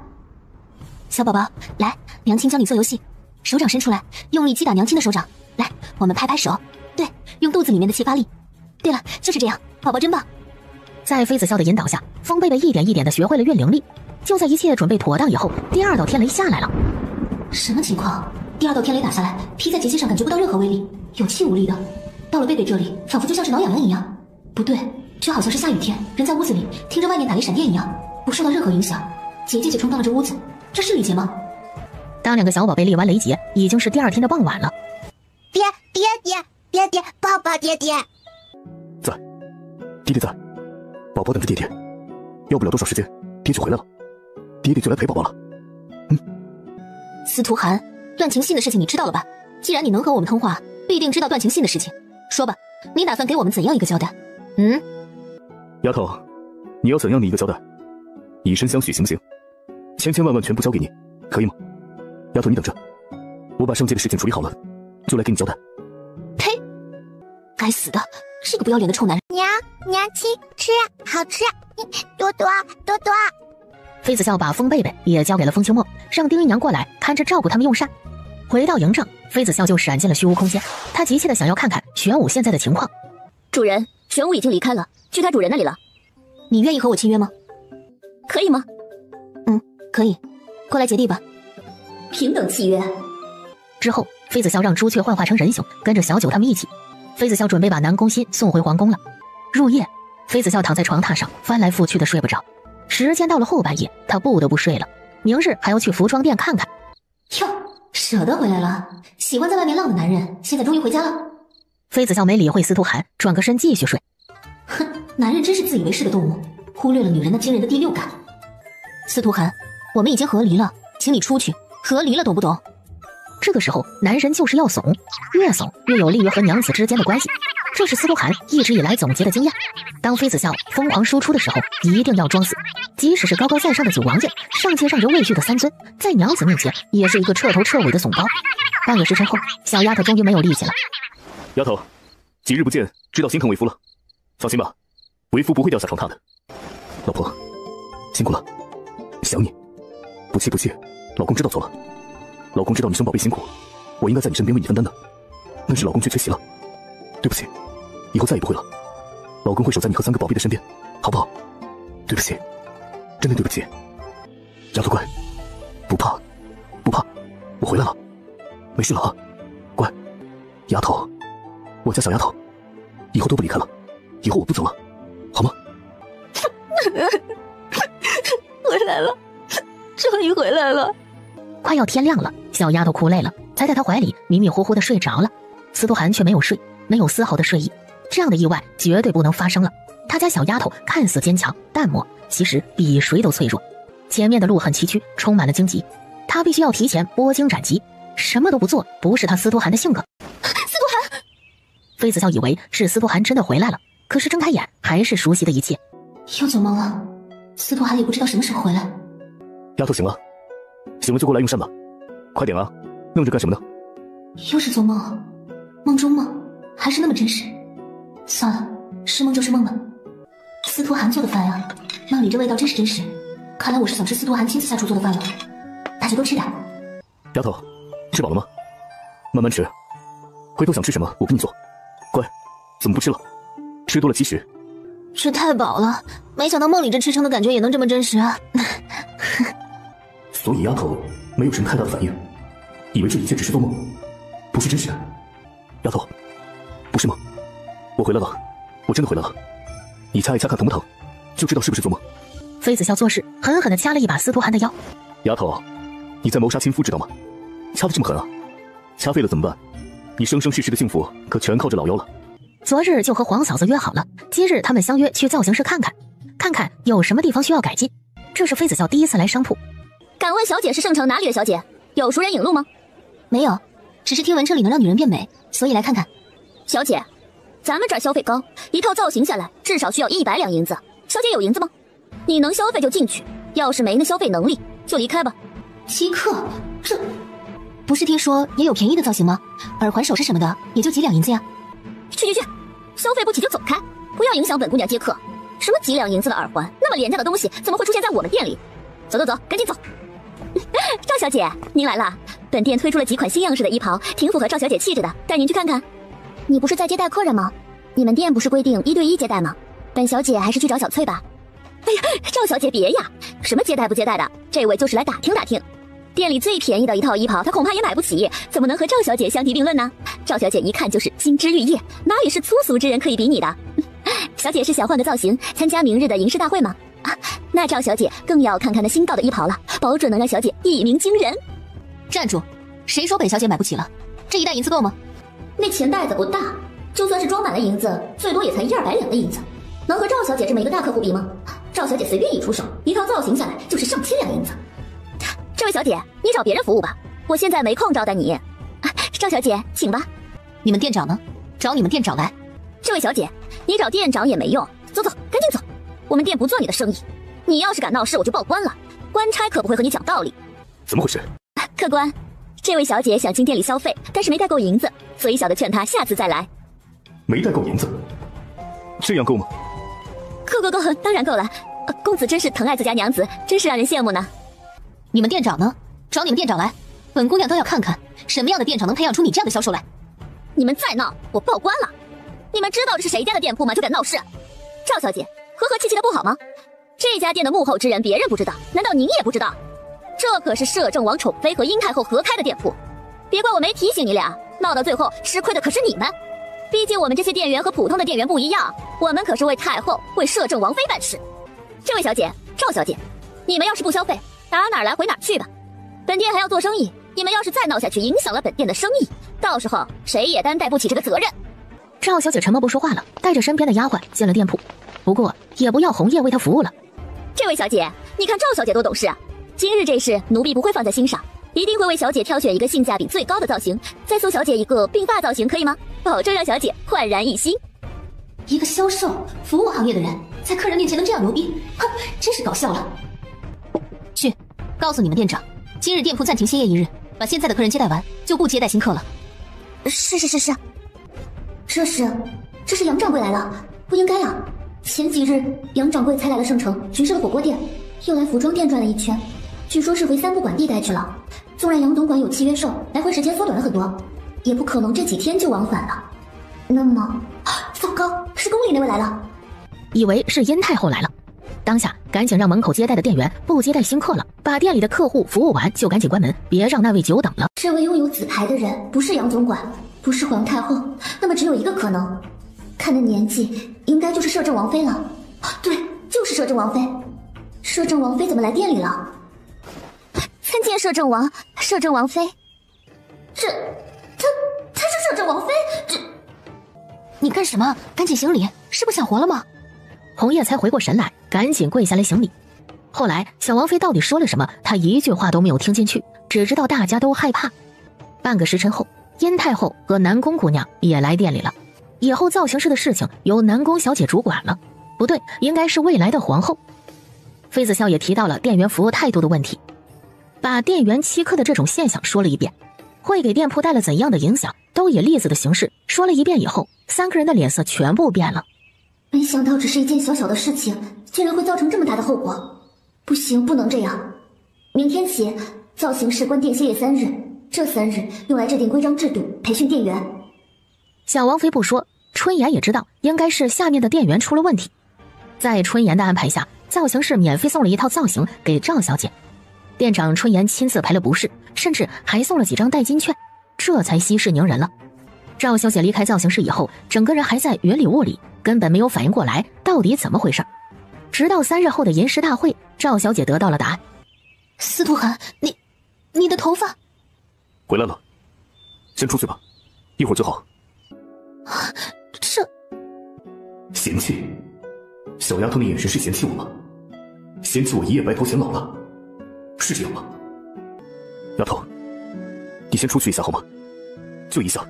小宝宝，来，娘亲教你做游戏，手掌伸出来，用力击打娘亲的手掌。来，我们拍拍手，对，用肚子里面的气发力。对了，就是这样，宝宝真棒。在妃子笑的引导下，风贝贝一点一点的学会了运灵力。就在一切准备妥当以后，第二道天雷下来了。什么情况？第二道天雷打下来，劈在结界上感觉不到任何威力，有气无力的。到了贝贝这里，仿佛就像是挠痒痒一样。不对，就好像是下雨天，人在屋子里听着外面打雷闪电一样，不受到任何影响。结界就充当了这屋子，这是礼节吗？当两个小宝贝列完雷劫，已经是第二天的傍晚了。爹爹，抱抱爹爹。在，爹爹在，宝宝等着爹爹。要不了多少时间，爹就回来了，爹爹就来陪宝宝了。司徒寒，段情信的事情你知道了吧？既然你能和我们通话，必定知道段情信的事情。说吧，你打算给我们怎样一个交代？丫头，你要怎样的一个交代？以身相许行不行？千万全部交给你，可以吗？丫头，你等着，我把上界的事情处理好了，就来给你交代。呸！该死的，这个不要脸的臭男人！娘亲，吃好吃，多多。妃子笑把风贝贝也交给了风清墨，让丁姨娘过来看着照顾他们用膳。回到营帐，妃子笑就闪进了虚无空间，她急切的想要看看玄武现在的情况。主人，玄武已经离开了，去他主人那里了。你愿意和我契约吗？可以吗？可以，过来结地吧。平等契约。之后，妃子笑让朱雀幻化成人熊，跟着小九他们一起。妃子笑准备把南宫欣送回皇宫了。入夜，妃子笑躺在床榻上翻来覆去的睡不着。时间到了后半夜，她不得不睡了。明日还要去服装店看看。哟，舍得回来了？喜欢在外面浪的男人，现在终于回家了。妃子笑没理会司徒寒，转个身继续睡。哼，男人真是自以为是的动物，忽略了女人那惊人的第六感。司徒寒，我们已经和离了，请你出去。和离了，懂不懂？这个时候，男人就是要怂，越怂越有利于和娘子之间的关系。这是司徒寒一直以来总结的经验。当妃子笑疯狂输出的时候，一定要装死。即使是高高在上的九王爷，上界上着位序的三尊，在娘子面前也是一个彻头彻尾的怂包。半个时辰后，小丫头终于没有力气了。丫头，几日不见，知道心疼为夫了。放心吧，为夫不会掉下床榻的。老婆，辛苦了，想你。不气，老公知道错了。老公知道你生宝贝辛苦，我应该在你身边为你分担的，但是老公却缺席了，对不起，以后再也不会了。老公会守在你和三个宝贝的身边，好不好？对不起，真的对不起。丫头乖，不怕，我回来了，没事了啊，乖。丫头，我家小丫头以后都不离开了，以后我不走了，好吗？回来了，终于回来了。快要天亮了，小丫头哭累了，才在她怀里迷迷糊糊的睡着了。司徒涵却没有睡，没有丝毫的睡意。这样的意外绝对不能发生了。他家小丫头看似坚强淡漠，其实比谁都脆弱。前面的路很崎岖，充满了荆棘，他必须要提前拨荆斩棘，什么都不做，不是他司徒涵的性格。司徒涵，妃子笑以为是司徒涵真的回来了，可是睁开眼还是熟悉的一切。又做梦了，司徒涵也不知道什么时候回来。丫头醒了，醒了就过来用膳吧，快点啊，愣着干什么呢？又是做梦，梦中梦，还是那么真实。算了，是梦就是梦吧。司徒涵做的饭呀，梦里这味道真是真实。看来我是想吃司徒涵亲自下厨做的饭了，那就多吃点。丫头，吃饱了吗？慢慢吃，回头想吃什么我给你做。乖，怎么不吃了？吃多了积食。吃太饱了，没想到梦里这吃撑的感觉也能这么真实啊。所以丫头没有什么太大的反应，以为这一切只是做梦，不是真实的。丫头，不是梦，我回来了，我真的回来了。你掐一掐看疼不疼，就知道是不是做梦。妃子笑做事狠狠地掐了一把司徒涵的腰。丫头，你在谋杀亲夫知道吗？掐得这么狠啊，掐废了怎么办？你生生世世的幸福可全靠这老妖了。昨日就和黄嫂子约好了，今日他们相约去造型室看看，看看有什么地方需要改进。这是妃子笑第一次来商铺。敢问小姐是圣城哪里的小姐？有熟人引路吗？没有，只是听闻这里能让女人变美，所以来看看。小姐，咱们这儿消费高，一套造型下来至少需要100两银子。小姐有银子吗？你能消费就进去，要是没那消费能力就离开吧。稀客，这不是听说也有便宜的造型吗？耳环首饰什么的也就几两银子呀。去，消费不起就走开，不要影响本姑娘接客。什么几两银子的耳环，那么廉价的东西怎么会出现在我们店里？走，赶紧走。赵小姐，您来了。本店推出了几款新样式的衣袍，挺符合赵小姐气质的，带您去看看。你不是在接待客人吗？你们店不是规定1对1接待吗？本小姐还是去找小翠吧。哎呀，赵小姐别呀，什么接待不接待的，这位就是来打听打听。店里最便宜的一套衣袍，她恐怕也买不起，怎么能和赵小姐相提并论呢？赵小姐一看就是金枝玉叶，哪里是粗俗之人可以比拟的？小姐是想换个造型，参加明日的吟诗大会吗？啊，那赵小姐更要看看那新到的衣袍了，保准能让小姐一鸣惊人。站住！谁说本小姐买不起了？这一袋银子够吗？那钱袋子不大，就算是装满了银子，最多也才100-200两的银子，能和赵小姐这么一个大客户比吗？赵小姐随便一出手，一套造型下来就是上千两银子。这位小姐，你找别人服务吧，我现在没空招待你。赵小姐，请吧。你们店长呢？找你们店长来。这位小姐，你找店长也没用，走，赶紧走。我们店不做你的生意，你要是敢闹事，我就报官了。官差可不会和你讲道理。怎么回事？客官，这位小姐想进店里消费，但是没带够银子，所以小的劝她下次再来。没带够银子，这样够吗？够，当然够了。公子真是疼爱自家娘子，真是让人羡慕呢。你们店长呢？找你们店长来，本姑娘倒要看看什么样的店长能培养出你这样的销售来。你们再闹，我报官了。你们知道这是谁家的店铺吗？就敢闹事？赵小姐，和气气的不好吗？这家店的幕后之人别人不知道，难道您也不知道？这可是摄政王宠妃和殷太后合开的店铺，别怪我没提醒你俩，闹到最后吃亏的可是你们。毕竟我们这些店员和普通的店员不一样，我们可是为太后、为摄政王妃办事。这位小姐，赵小姐，你们要是不消费，打哪儿来回哪儿去吧。本店还要做生意，你们要是再闹下去，影响了本店的生意，到时候谁也担待不起这个责任。赵小姐沉默不说话了，带着身边的丫鬟进了店铺，不过也不要红叶为她服务了。这位小姐，你看赵小姐多懂事啊！今日这事，奴婢不会放在心上，一定会为小姐挑选一个性价比最高的造型，再送小姐一个鬓发造型，可以吗？保证让小姐焕然一新。一个销售服务行业的人，在客人面前能这样牛逼，哼，真是搞笑了。去，告诉你们店长，今日店铺暂停歇业1日，把现在的客人接待完，就不接待新客了。是。这是杨掌柜来了，不应该啊！前几日杨掌柜才来了圣城，巡视了火锅店，又来服装店转了一圈，据说是回三不管地带去了。纵然杨总管有契约售，来回时间缩短了很多，也不可能这几天就往返了。那么，糟糕，是宫里那位来了。以为是殷太后来了，当下赶紧让门口接待的店员不接待新客了，把店里的客户服务完就赶紧关门，别让那位久等了。这位拥有紫牌的人不是杨总管，不是皇太后，那么只有一个可能，看那年纪，应该就是摄政王妃了。对，就是摄政王妃。摄政王妃怎么来店里了？参见摄政王，摄政王妃。他是摄政王妃？你干什么？赶紧行礼，是不是想活了吗？红叶才回过神来，赶紧跪下来行礼。后来小王妃到底说了什么，她一句话都没有听进去，只知道大家都害怕。半个时辰后，殷太后和南宫姑娘也来店里了。以后造型师的事情由南宫小姐主管了，不对，应该是未来的皇后。妃子笑也提到了店员服务态度的问题，把店员欺客的这种现象说了一遍，会给店铺带来怎样的影响，都以例子的形式说了一遍以后，三个人的脸色全部变了。没想到只是一件小小的事情，竟然会造成这么大的后果。不行，不能这样。明天起，造型室关店歇业3日，这3日用来制定规章制度，培训店员。小王妃不说，春妍也知道应该是下面的店员出了问题。在春妍的安排下，造型室免费送了一套造型给赵小姐，店长春妍亲自赔了不是，甚至还送了几张代金券，这才息事宁人了。赵小姐离开造型室以后，整个人还在云里雾里，根本没有反应过来到底怎么回事。直到3日后的吟诗大会，赵小姐得到了答案。司徒涵，你的头发回来了，先出去吧，一会儿就好。这嫌弃？小丫头的眼神是嫌弃我吗？嫌弃我一夜白头显老了，是这样吗？丫头，你先出去一下好吗？就一下。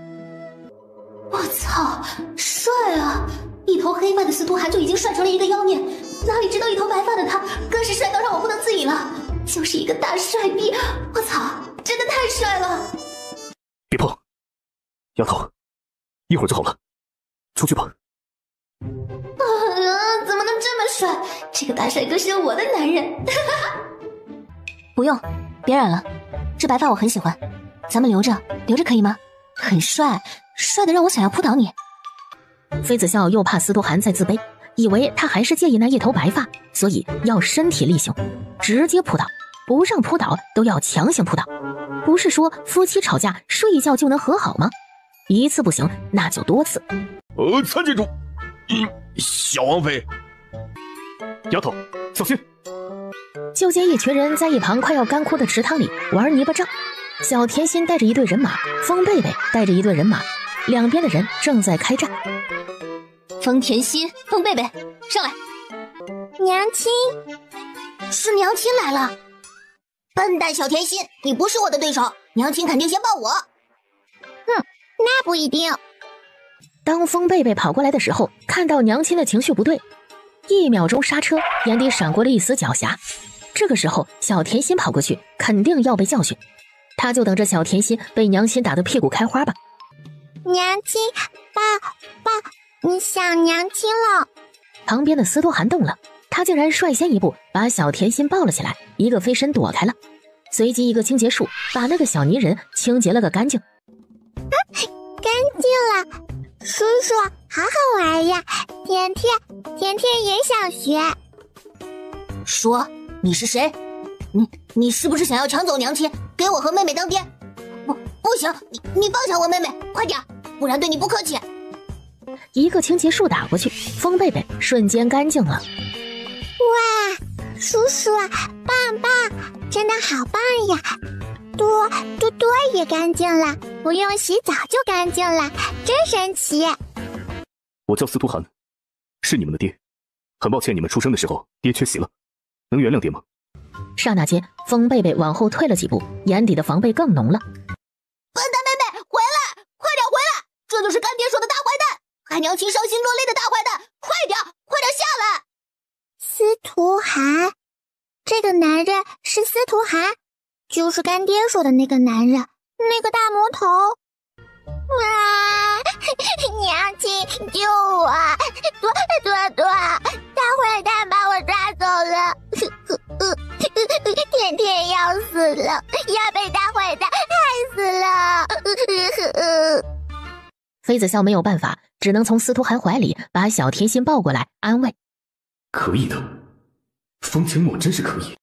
我操，帅啊！一头黑发的司徒涵就已经帅成了一个妖孽，哪里知道一头白发的他更是帅到让我不能自已了，就是一个大帅逼！我操，真的太帅了！别碰，丫头，一会儿就好了，出去吧。怎么能这么帅？这个大帅哥是我的男人。不用，别染了，这白发我很喜欢，咱们留着可以吗？很帅，帅的让我想要扑倒你。妃子笑又怕司徒涵再自卑，以为他还是介意那一头白发，所以要身体力行，直接扑倒，不让扑倒都要强行扑倒。不是说夫妻吵架睡一觉就能和好吗？一次不行，那就多次。参见主，小王妃。丫头，小心！就见一群人在一旁快要干枯的池塘里玩泥巴仗，小甜心带着一队人马，风贝贝带着一队人马，两边的人正在开战。风甜心、风贝贝，上来！娘亲，是娘亲来了！笨蛋小甜心，你不是我的对手，娘亲肯定先抱我。那不一定。当风贝贝跑过来的时候，看到娘亲的情绪不对，1秒钟刹车，眼底闪过了一丝狡黠。这个时候小甜心跑过去，肯定要被教训，他就等着小甜心被娘亲打得屁股开花吧。娘亲，爸，你想娘亲了。旁边的司徒涵动了，他竟然率先一步把小甜心抱了起来，一个飞身躲开了，随即一个清洁术把那个小泥人清洁了个干净。干净了，叔叔好好玩呀，甜甜也想学。说你是谁？你是不是想要抢走娘亲，给我和妹妹当爹？不行，你放下我妹妹，快点，不然对你不客气。一个清洁术打过去，风贝贝瞬间干净了。哇，叔叔棒，真的好棒呀！多也干净了，不用洗澡就干净了，真神奇。我叫司徒涵，是你们的爹，很抱歉你们出生的时候爹缺席了，能原谅爹吗？刹那间，风贝贝往后退了几步，眼底的防备更浓了。笨蛋妹妹，回来，快点回来！这就是干爹说的大坏蛋，害娘亲伤心落泪的大坏蛋，快点下来！司徒涵，这个男人是司徒涵，就是干爹说的那个男人，那个大魔头。哇，娘亲救我！多，大坏蛋把我抓走了，甜甜要死了，要被大坏蛋害死了。妃子笑没有办法，只能从司徒涵怀里把小甜心抱过来安慰。可以的，风清墨真是可以。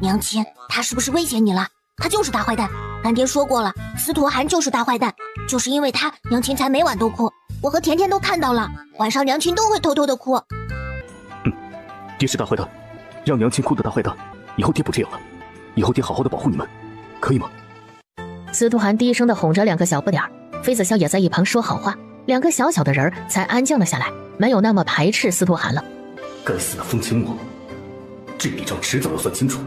娘亲，他是不是威胁你了？他就是大坏蛋，干爹说过了，司徒涵就是大坏蛋，就是因为他，娘亲才每晚都哭。我和甜甜都看到了，晚上娘亲都会偷偷的哭。爹是大坏蛋，让娘亲哭的大坏蛋，以后爹不这样了，以后爹好好的保护你们，可以吗？司徒涵低声的哄着两个小不点儿，妃子笑也在一旁说好话，两个小小的人才安静了下来，没有那么排斥司徒涵了。该死的风清墨，这笔账迟早要算清楚。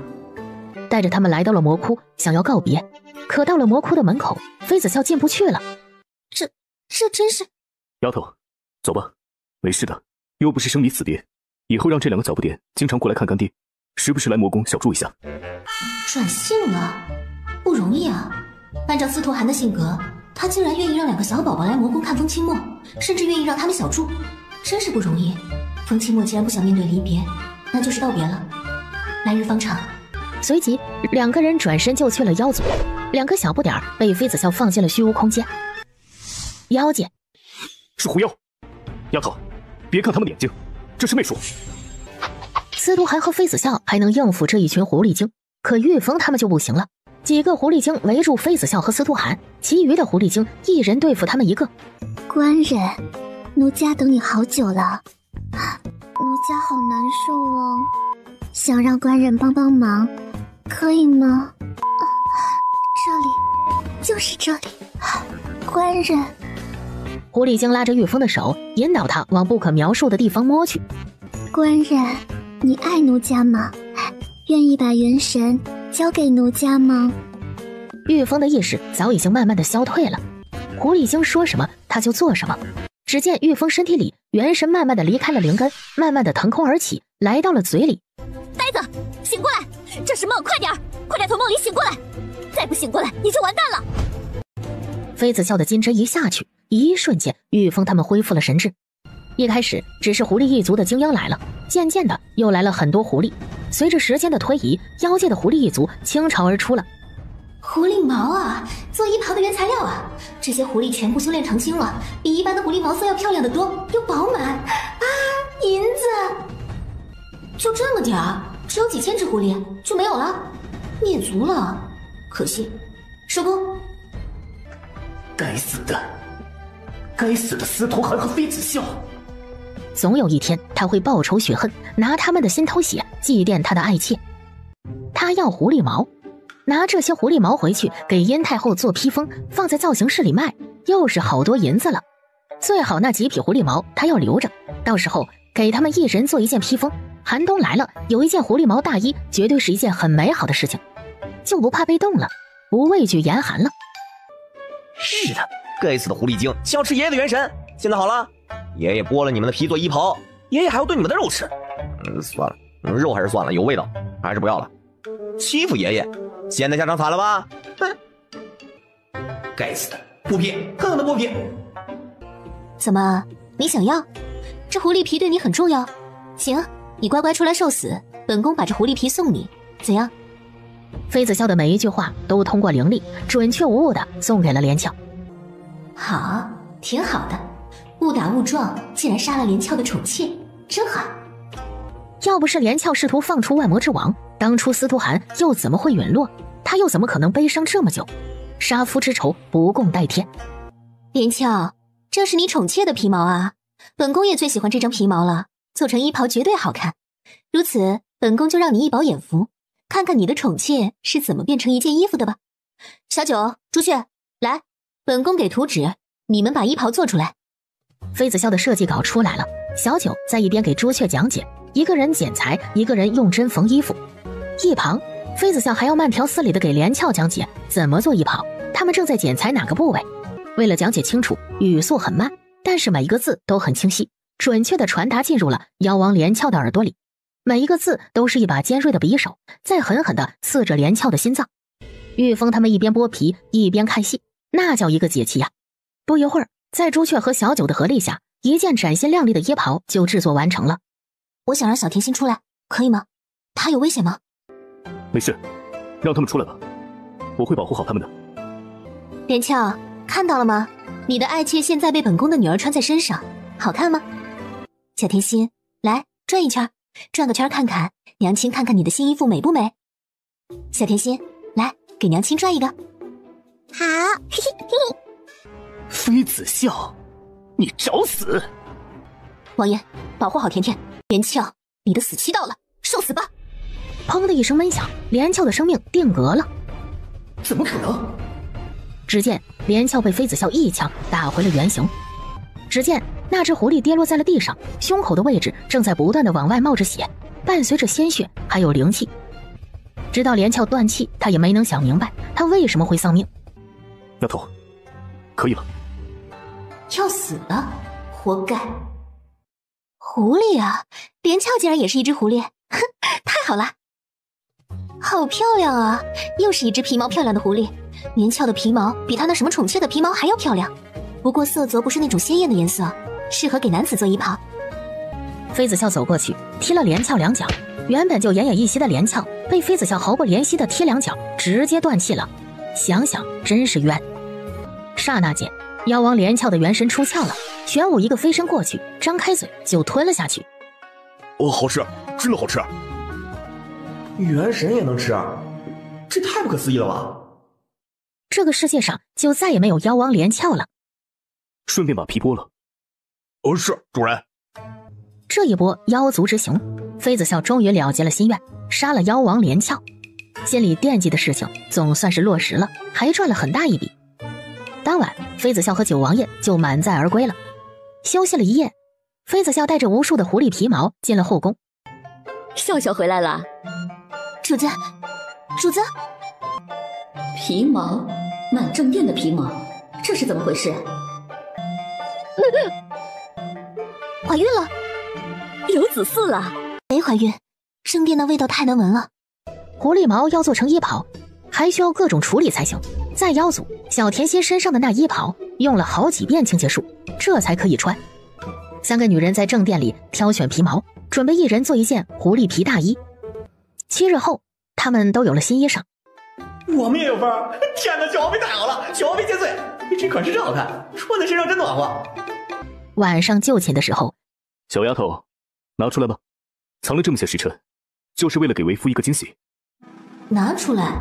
带着他们来到了魔窟，想要告别，可到了魔窟的门口，妃子笑进不去了。这真是……丫头，走吧，没事的，又不是生离死别，以后让这两个小不点经常过来看干爹，时不时来魔宫小住一下。转性了，不容易啊！按照司徒涵的性格，他竟然愿意让两个小宝宝来魔宫看风清墨，甚至愿意让他们小住，真是不容易。风清墨既然不想面对离别，那就是道别了。来日方长。随即，两个人转身就去了妖族，两个小不点被妃子笑放进了虚无空间。妖界是狐妖，丫头，别看他们的眼睛，这是媚术。司徒涵和妃子笑还能应付这一群狐狸精，可玉峰他们就不行了。几个狐狸精围住妃子笑和司徒涵，其余的狐狸精一人对付他们一个。官人，奴家等你好久了，奴家好难受哦，想让官人帮帮忙，可以吗？这里，就是这里，官人。狐狸精拉着玉峰的手，引导他往不可描述的地方摸去。官人，你爱奴家吗？愿意把元神交给奴家吗？玉峰的意识早已经慢慢的消退了，狐狸精说什么他就做什么。只见玉峰身体里元神慢慢的离开了灵根，慢慢的腾空而起，来到了嘴里。呆子，醒过来！这是梦，快点从梦里醒过来！再不醒过来，你就完蛋了！妃子笑的金针一下去，一瞬间，玉峰他们恢复了神智。一开始只是狐狸一族的精英来了，渐渐的又来了很多狐狸。随着时间的推移，妖界的狐狸一族倾巢而出了。狐狸毛啊，做衣袍的原材料啊！这些狐狸全部修炼成精了，比一般的狐狸毛色要漂亮得多，又饱满啊！银子就这么点儿，只有几千只狐狸就没有了，灭族了，可惜。收工。该死的司徒涵和妃子笑。总有一天他会报仇雪恨，拿他们的心头血祭奠他的爱妾。他要狐狸毛，拿这些狐狸毛回去给殷太后做披风，放在造型室里卖，又是好多银子了。最好那几匹狐狸毛他要留着，到时候给他们一人做一件披风。寒冬来了，有一件狐狸毛大衣绝对是一件很美好的事情，就不怕被冻了，不畏惧严寒了。是的，该死的狐狸精想要吃爷爷的元神。现在好了，爷爷剥了你们的皮做衣袍，爷爷还要炖你们的肉吃。算了，肉还是算了，有味道，还是不要了。欺负爷爷，现在下场惨了吧？哼！该死的剥皮，恨的剥皮。怎么，你想要？这狐狸皮对你很重要。行，你乖乖出来受死，本宫把这狐狸皮送你，怎样？妃子笑的每一句话都通过灵力，准确无误的送给了连翘。好，挺好的，误打误撞竟然杀了连翘的宠妾，真好。要不是连翘试图放出万魔之王，当初司徒涵又怎么会陨落？他又怎么可能悲伤这么久？杀夫之仇不共戴天。连翘，这是你宠妾的皮毛啊，本宫也最喜欢这张皮毛了，做成衣袍绝对好看。如此，本宫就让你一饱眼福，看看你的宠妾是怎么变成一件衣服的吧。小九、朱雀，来，本宫给图纸，你们把衣袍做出来。妃子笑的设计稿出来了，小九在一边给朱雀讲解，一个人剪裁，一个人用针缝衣服。一旁，妃子笑还要慢条斯理的给连翘讲解怎么做衣袍，他们正在剪裁哪个部位。为了讲解清楚，语速很慢，但是每一个字都很清晰，准确的传达进入了妖王连翘的耳朵里。每一个字都是一把尖锐的匕首，在狠狠地刺着连翘的心脏。玉峰他们一边剥皮一边看戏，那叫一个解气呀！不一会儿，在朱雀和小九的合力下，一件崭新亮丽的衣袍就制作完成了。我想让小甜心出来，可以吗？她有危险吗？没事，让他们出来吧，我会保护好他们的。连翘，看到了吗？你的爱妾现在被本宫的女儿穿在身上，好看吗？小甜心，来转一圈，转个圈看看，娘亲看看你的新衣服美不美？小甜心，来给娘亲转一个。好，嘿嘿嘿。妃子笑，你找死！王爷，保护好甜甜。连翘，你的死期到了，受死吧！砰的一声闷响，连翘的生命定格了。怎么可能？只见连翘被妃子笑一枪打回了原形。只见那只狐狸跌落在了地上，胸口的位置正在不断的往外冒着血，伴随着鲜血还有灵气。直到连翘断气，他也没能想明白他为什么会丧命。丫头，可以了。要死了，活该！狐狸啊，连翘竟然也是一只狐狸，哼，太好了！好漂亮啊，又是一只皮毛漂亮的狐狸。连翘的皮毛比他那什么宠妾的皮毛还要漂亮，不过色泽不是那种鲜艳的颜色，适合给男子做衣袍。妃子笑走过去踢了连翘两脚，原本就奄奄一息的连翘被妃子笑毫不怜惜的踢两脚，直接断气了。想想真是冤。刹那间，妖王连翘的元神出窍了，玄武一个飞身过去，张开嘴就吞了下去。哦，好吃，真的好吃。元神也能吃，这太不可思议了吧！这个世界上就再也没有妖王连翘了。顺便把皮剥了。哦，是主人。这一波妖族之行，妃子笑终于了结了心愿，杀了妖王连翘，心里惦记的事情总算是落实了，还赚了很大一笔。当晚，妃子笑和九王爷就满载而归了。休息了一夜，妃子笑带着无数的狐狸皮毛进了后宫。笑笑回来了。主子，主子，皮毛，满正殿的皮毛，这是怎么回事？怀孕了，有子嗣了。没怀孕，正殿的味道太难闻了。狐狸毛要做成衣袍，还需要各种处理才行。在妖族，小甜心身上的那衣袍用了好几遍清洁术，这才可以穿。三个女人在正殿里挑选皮毛，准备一人做一件狐狸皮大衣。7日后，她们都有了新衣裳。我们也有份儿！天哪，小王妃太好了，小王妃千岁！这款式真好看，穿在身上真暖和。晚上就寝的时候，小丫头，拿出来吧，藏了这么些时辰，就是为了给为夫一个惊喜。拿出来？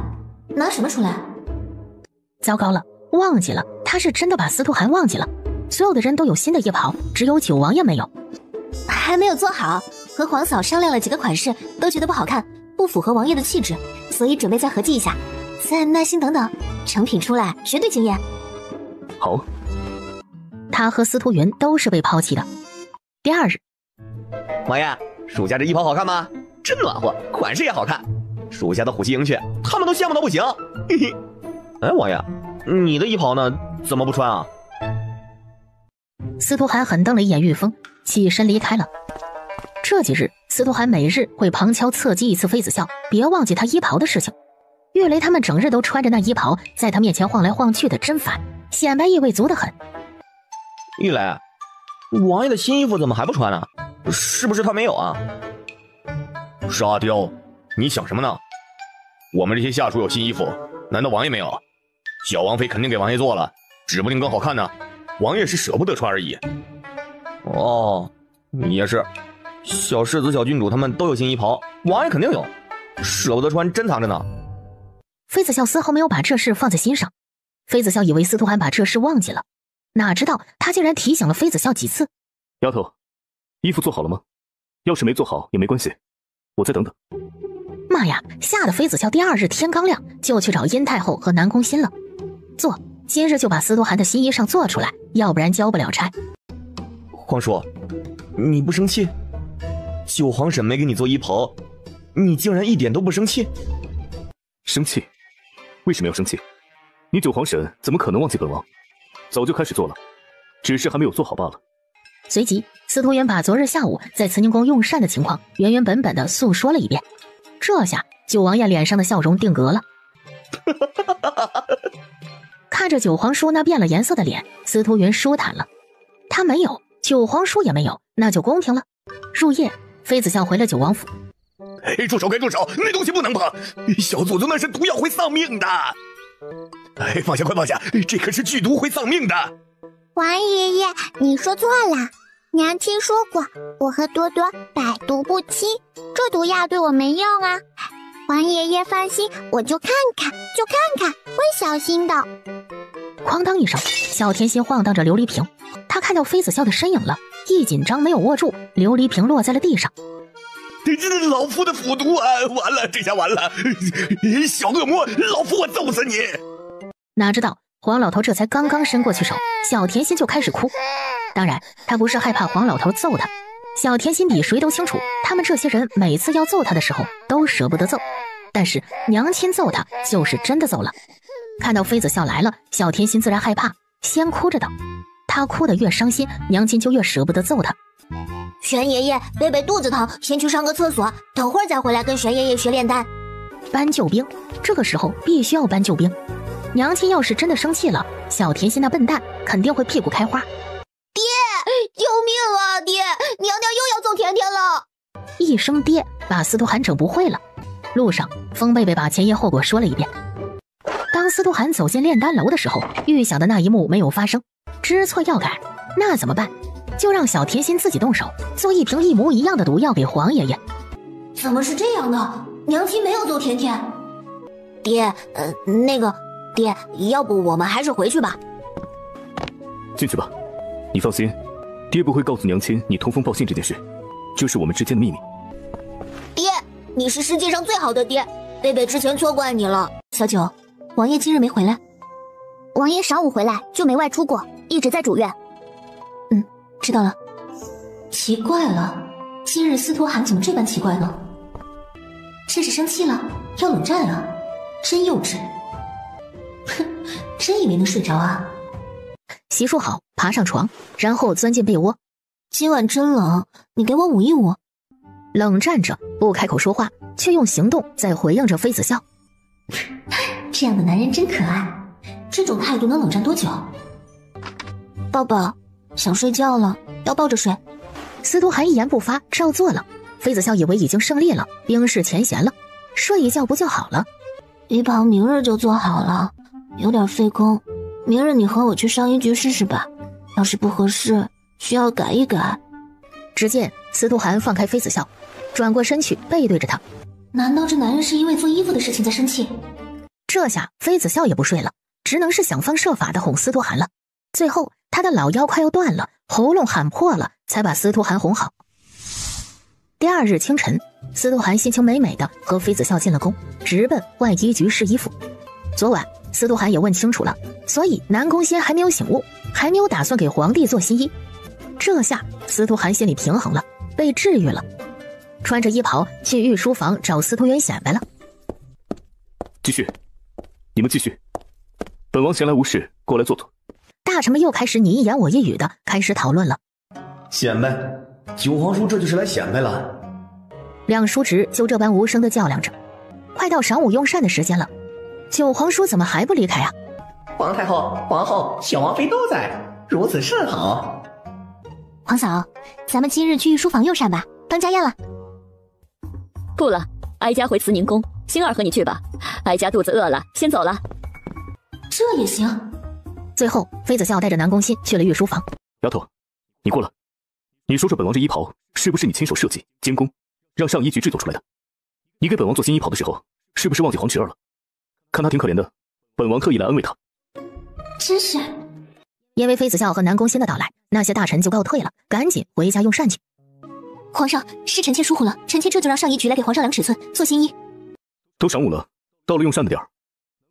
拿什么出来？糟糕了，忘记了，他是真的把司徒涵忘记了。所有的人都有新的衣袍，只有九王爷没有。还没有做好，和皇嫂商量了几个款式，都觉得不好看，不符合王爷的气质，所以准备再合计一下，再耐心等等，成品出来绝对惊艳。好。他和司徒云都是被抛弃的。第二日，王爷，属下这衣袍好看吗？真暖和，款式也好看。属下的虎旗迎雀，他们都羡慕到不行。嘿嘿。哎，王爷，你的衣袍呢？怎么不穿啊？司徒涵狠瞪了一眼玉峰，起身离开了。这几日，司徒涵每日会旁敲侧击一次妃子笑，别忘记他衣袍的事情。岳雷他们整日都穿着那衣袍，在他面前晃来晃去的，真烦，显摆意味足得很。玉雷，王爷的新衣服怎么还不穿呢？是不是他没有啊？沙雕，你想什么呢？我们这些下属有新衣服，难道王爷没有？小王妃肯定给王爷做了，指不定更好看呢。王爷是舍不得穿而已。哦，也是，小世子、小郡主他们都有新衣袍，王爷肯定有，舍不得穿珍藏着呢。妃子笑丝毫没有把这事放在心上。妃子笑以为司徒涵把这事忘记了，哪知道他竟然提醒了妃子笑几次。丫头，衣服做好了吗？要是没做好也没关系，我再等等。妈呀，吓得妃子笑第二日天刚亮就去找殷太后和南宫欣了。做，今日就把司徒涵的新衣裳做出来，要不然交不了差。皇叔，你不生气？九皇婶没给你做衣袍，你竟然一点都不生气？生气？为什么要生气？你九皇婶怎么可能忘记本王？早就开始做了，只是还没有做好罢了。随即，司徒云把昨日下午在慈宁宫用膳的情况原原本本的诉说了一遍。这下九王爷脸上的笑容定格了。看着九皇叔那变了颜色的脸，司徒云舒坦了。他没有，九皇叔也没有，那就公平了。入夜，妃子笑回了九王府。哎，住手！快住手！那东西不能碰，小祖宗那是毒药，会丧命的。哎，放下，快放下！这可是剧毒，会丧命的。王爷爷，你说错了。娘亲说过，我和多多百毒不侵，这毒药对我没用啊。王爷爷放心，我就看看，会小心的。哐当一声，小甜心晃荡着琉璃瓶，他看到妃子笑的身影了，一紧张没有握住，琉璃瓶落在了地上。这老夫的斧毒啊！完了，这下完了！小恶魔，老夫我揍死你！哪知道黄老头这才刚刚伸过去手，小甜心就开始哭。当然，他不是害怕黄老头揍他，小甜心比谁都清楚，他们这些人每次要揍他的时候都舍不得揍，但是娘亲揍他就是真的揍了。看到妃子笑来了，小甜心自然害怕，先哭着道：他哭得越伤心，娘亲就越舍不得揍他。玄爷爷，贝贝肚子疼，先去上个厕所，等会儿再回来跟玄爷爷学炼丹。搬救兵，这个时候必须要搬救兵。娘亲要是真的生气了，小甜心那笨蛋肯定会屁股开花。爹，救命啊！爹，娘娘又要揍甜甜了。一声爹把司徒涵整不会了。路上，风贝贝把前因后果说了一遍。当司徒涵走进炼丹楼的时候，预想的那一幕没有发生，知错要改，那怎么办？就让小甜心自己动手，做一瓶一模一样的毒药给黄爷爷。怎么是这样的？娘亲没有揍甜甜。爹，爹，要不我们还是回去吧。进去吧，你放心，爹不会告诉娘亲你通风报信这件事，这是我们之间的秘密。爹，你是世界上最好的爹，贝贝之前错怪你了。小九，王爷今日没回来。王爷晌午回来就没外出过，一直在主院。知道了。奇怪了，今日司徒涵怎么这般奇怪呢？这是生气了，要冷战了，真幼稚。哼，真以为能睡着啊？洗漱好，爬上床，然后钻进被窝。今晚真冷，你给我捂一捂。冷战着，不开口说话，却用行动在回应着妃子笑。这样的男人真可爱，这种态度能冷战多久？抱抱。想睡觉了，要抱着睡。司徒涵一言不发，照做了。妃子笑以为已经胜利了，冰释前嫌了，睡一觉不就好了？衣袍明日就做好了，有点费工，明日你和我去上衣局试试吧。要是不合适，需要改一改。只见司徒涵放开妃子笑，转过身去背对着他。难道这男人是因为做衣服的事情在生气？这下妃子笑也不睡了，只能是想方设法的哄司徒涵了。最后他的老腰快要断了，喉咙喊破了，才把司徒涵哄好。第二日清晨，司徒涵心情美美的和妃子笑进了宫，直奔外衣局试衣服。昨晚司徒涵也问清楚了，所以南宫仙还没有醒悟，还没有打算给皇帝做新衣。这下司徒涵心里平衡了，被治愈了，穿着衣袍去御书房找司徒远显摆了。继续，你们继续。本王闲来无事，过来坐坐。大臣们又开始你一言我一语的开始讨论了。显摆，九皇叔这就是来显摆了。两叔侄就这般无声的较量着。快到晌午用膳的时间了，九皇叔怎么还不离开啊？皇太后、皇后、小王妃都在，如此甚好。皇嫂，咱们今日去御书房用膳吧，当家宴了。不了，哀家回慈宁宫，星儿和你去吧，哀家肚子饿了，先走了。这也行。最后，妃子笑带着南宫欣去了御书房。丫头，你过来，你说说本王这衣袍是不是你亲手设计、监工，让上衣局制作出来的？你给本王做新衣袍的时候，是不是忘记黄芪儿了？看她挺可怜的，本王特意来安慰她。真是。因为妃子笑和南宫欣的到来，那些大臣就告退了，赶紧回家用膳去。皇上，是臣妾疏忽了，臣妾这就让上衣局来给皇上量尺寸，做新衣。都晌午了，到了用膳的点儿，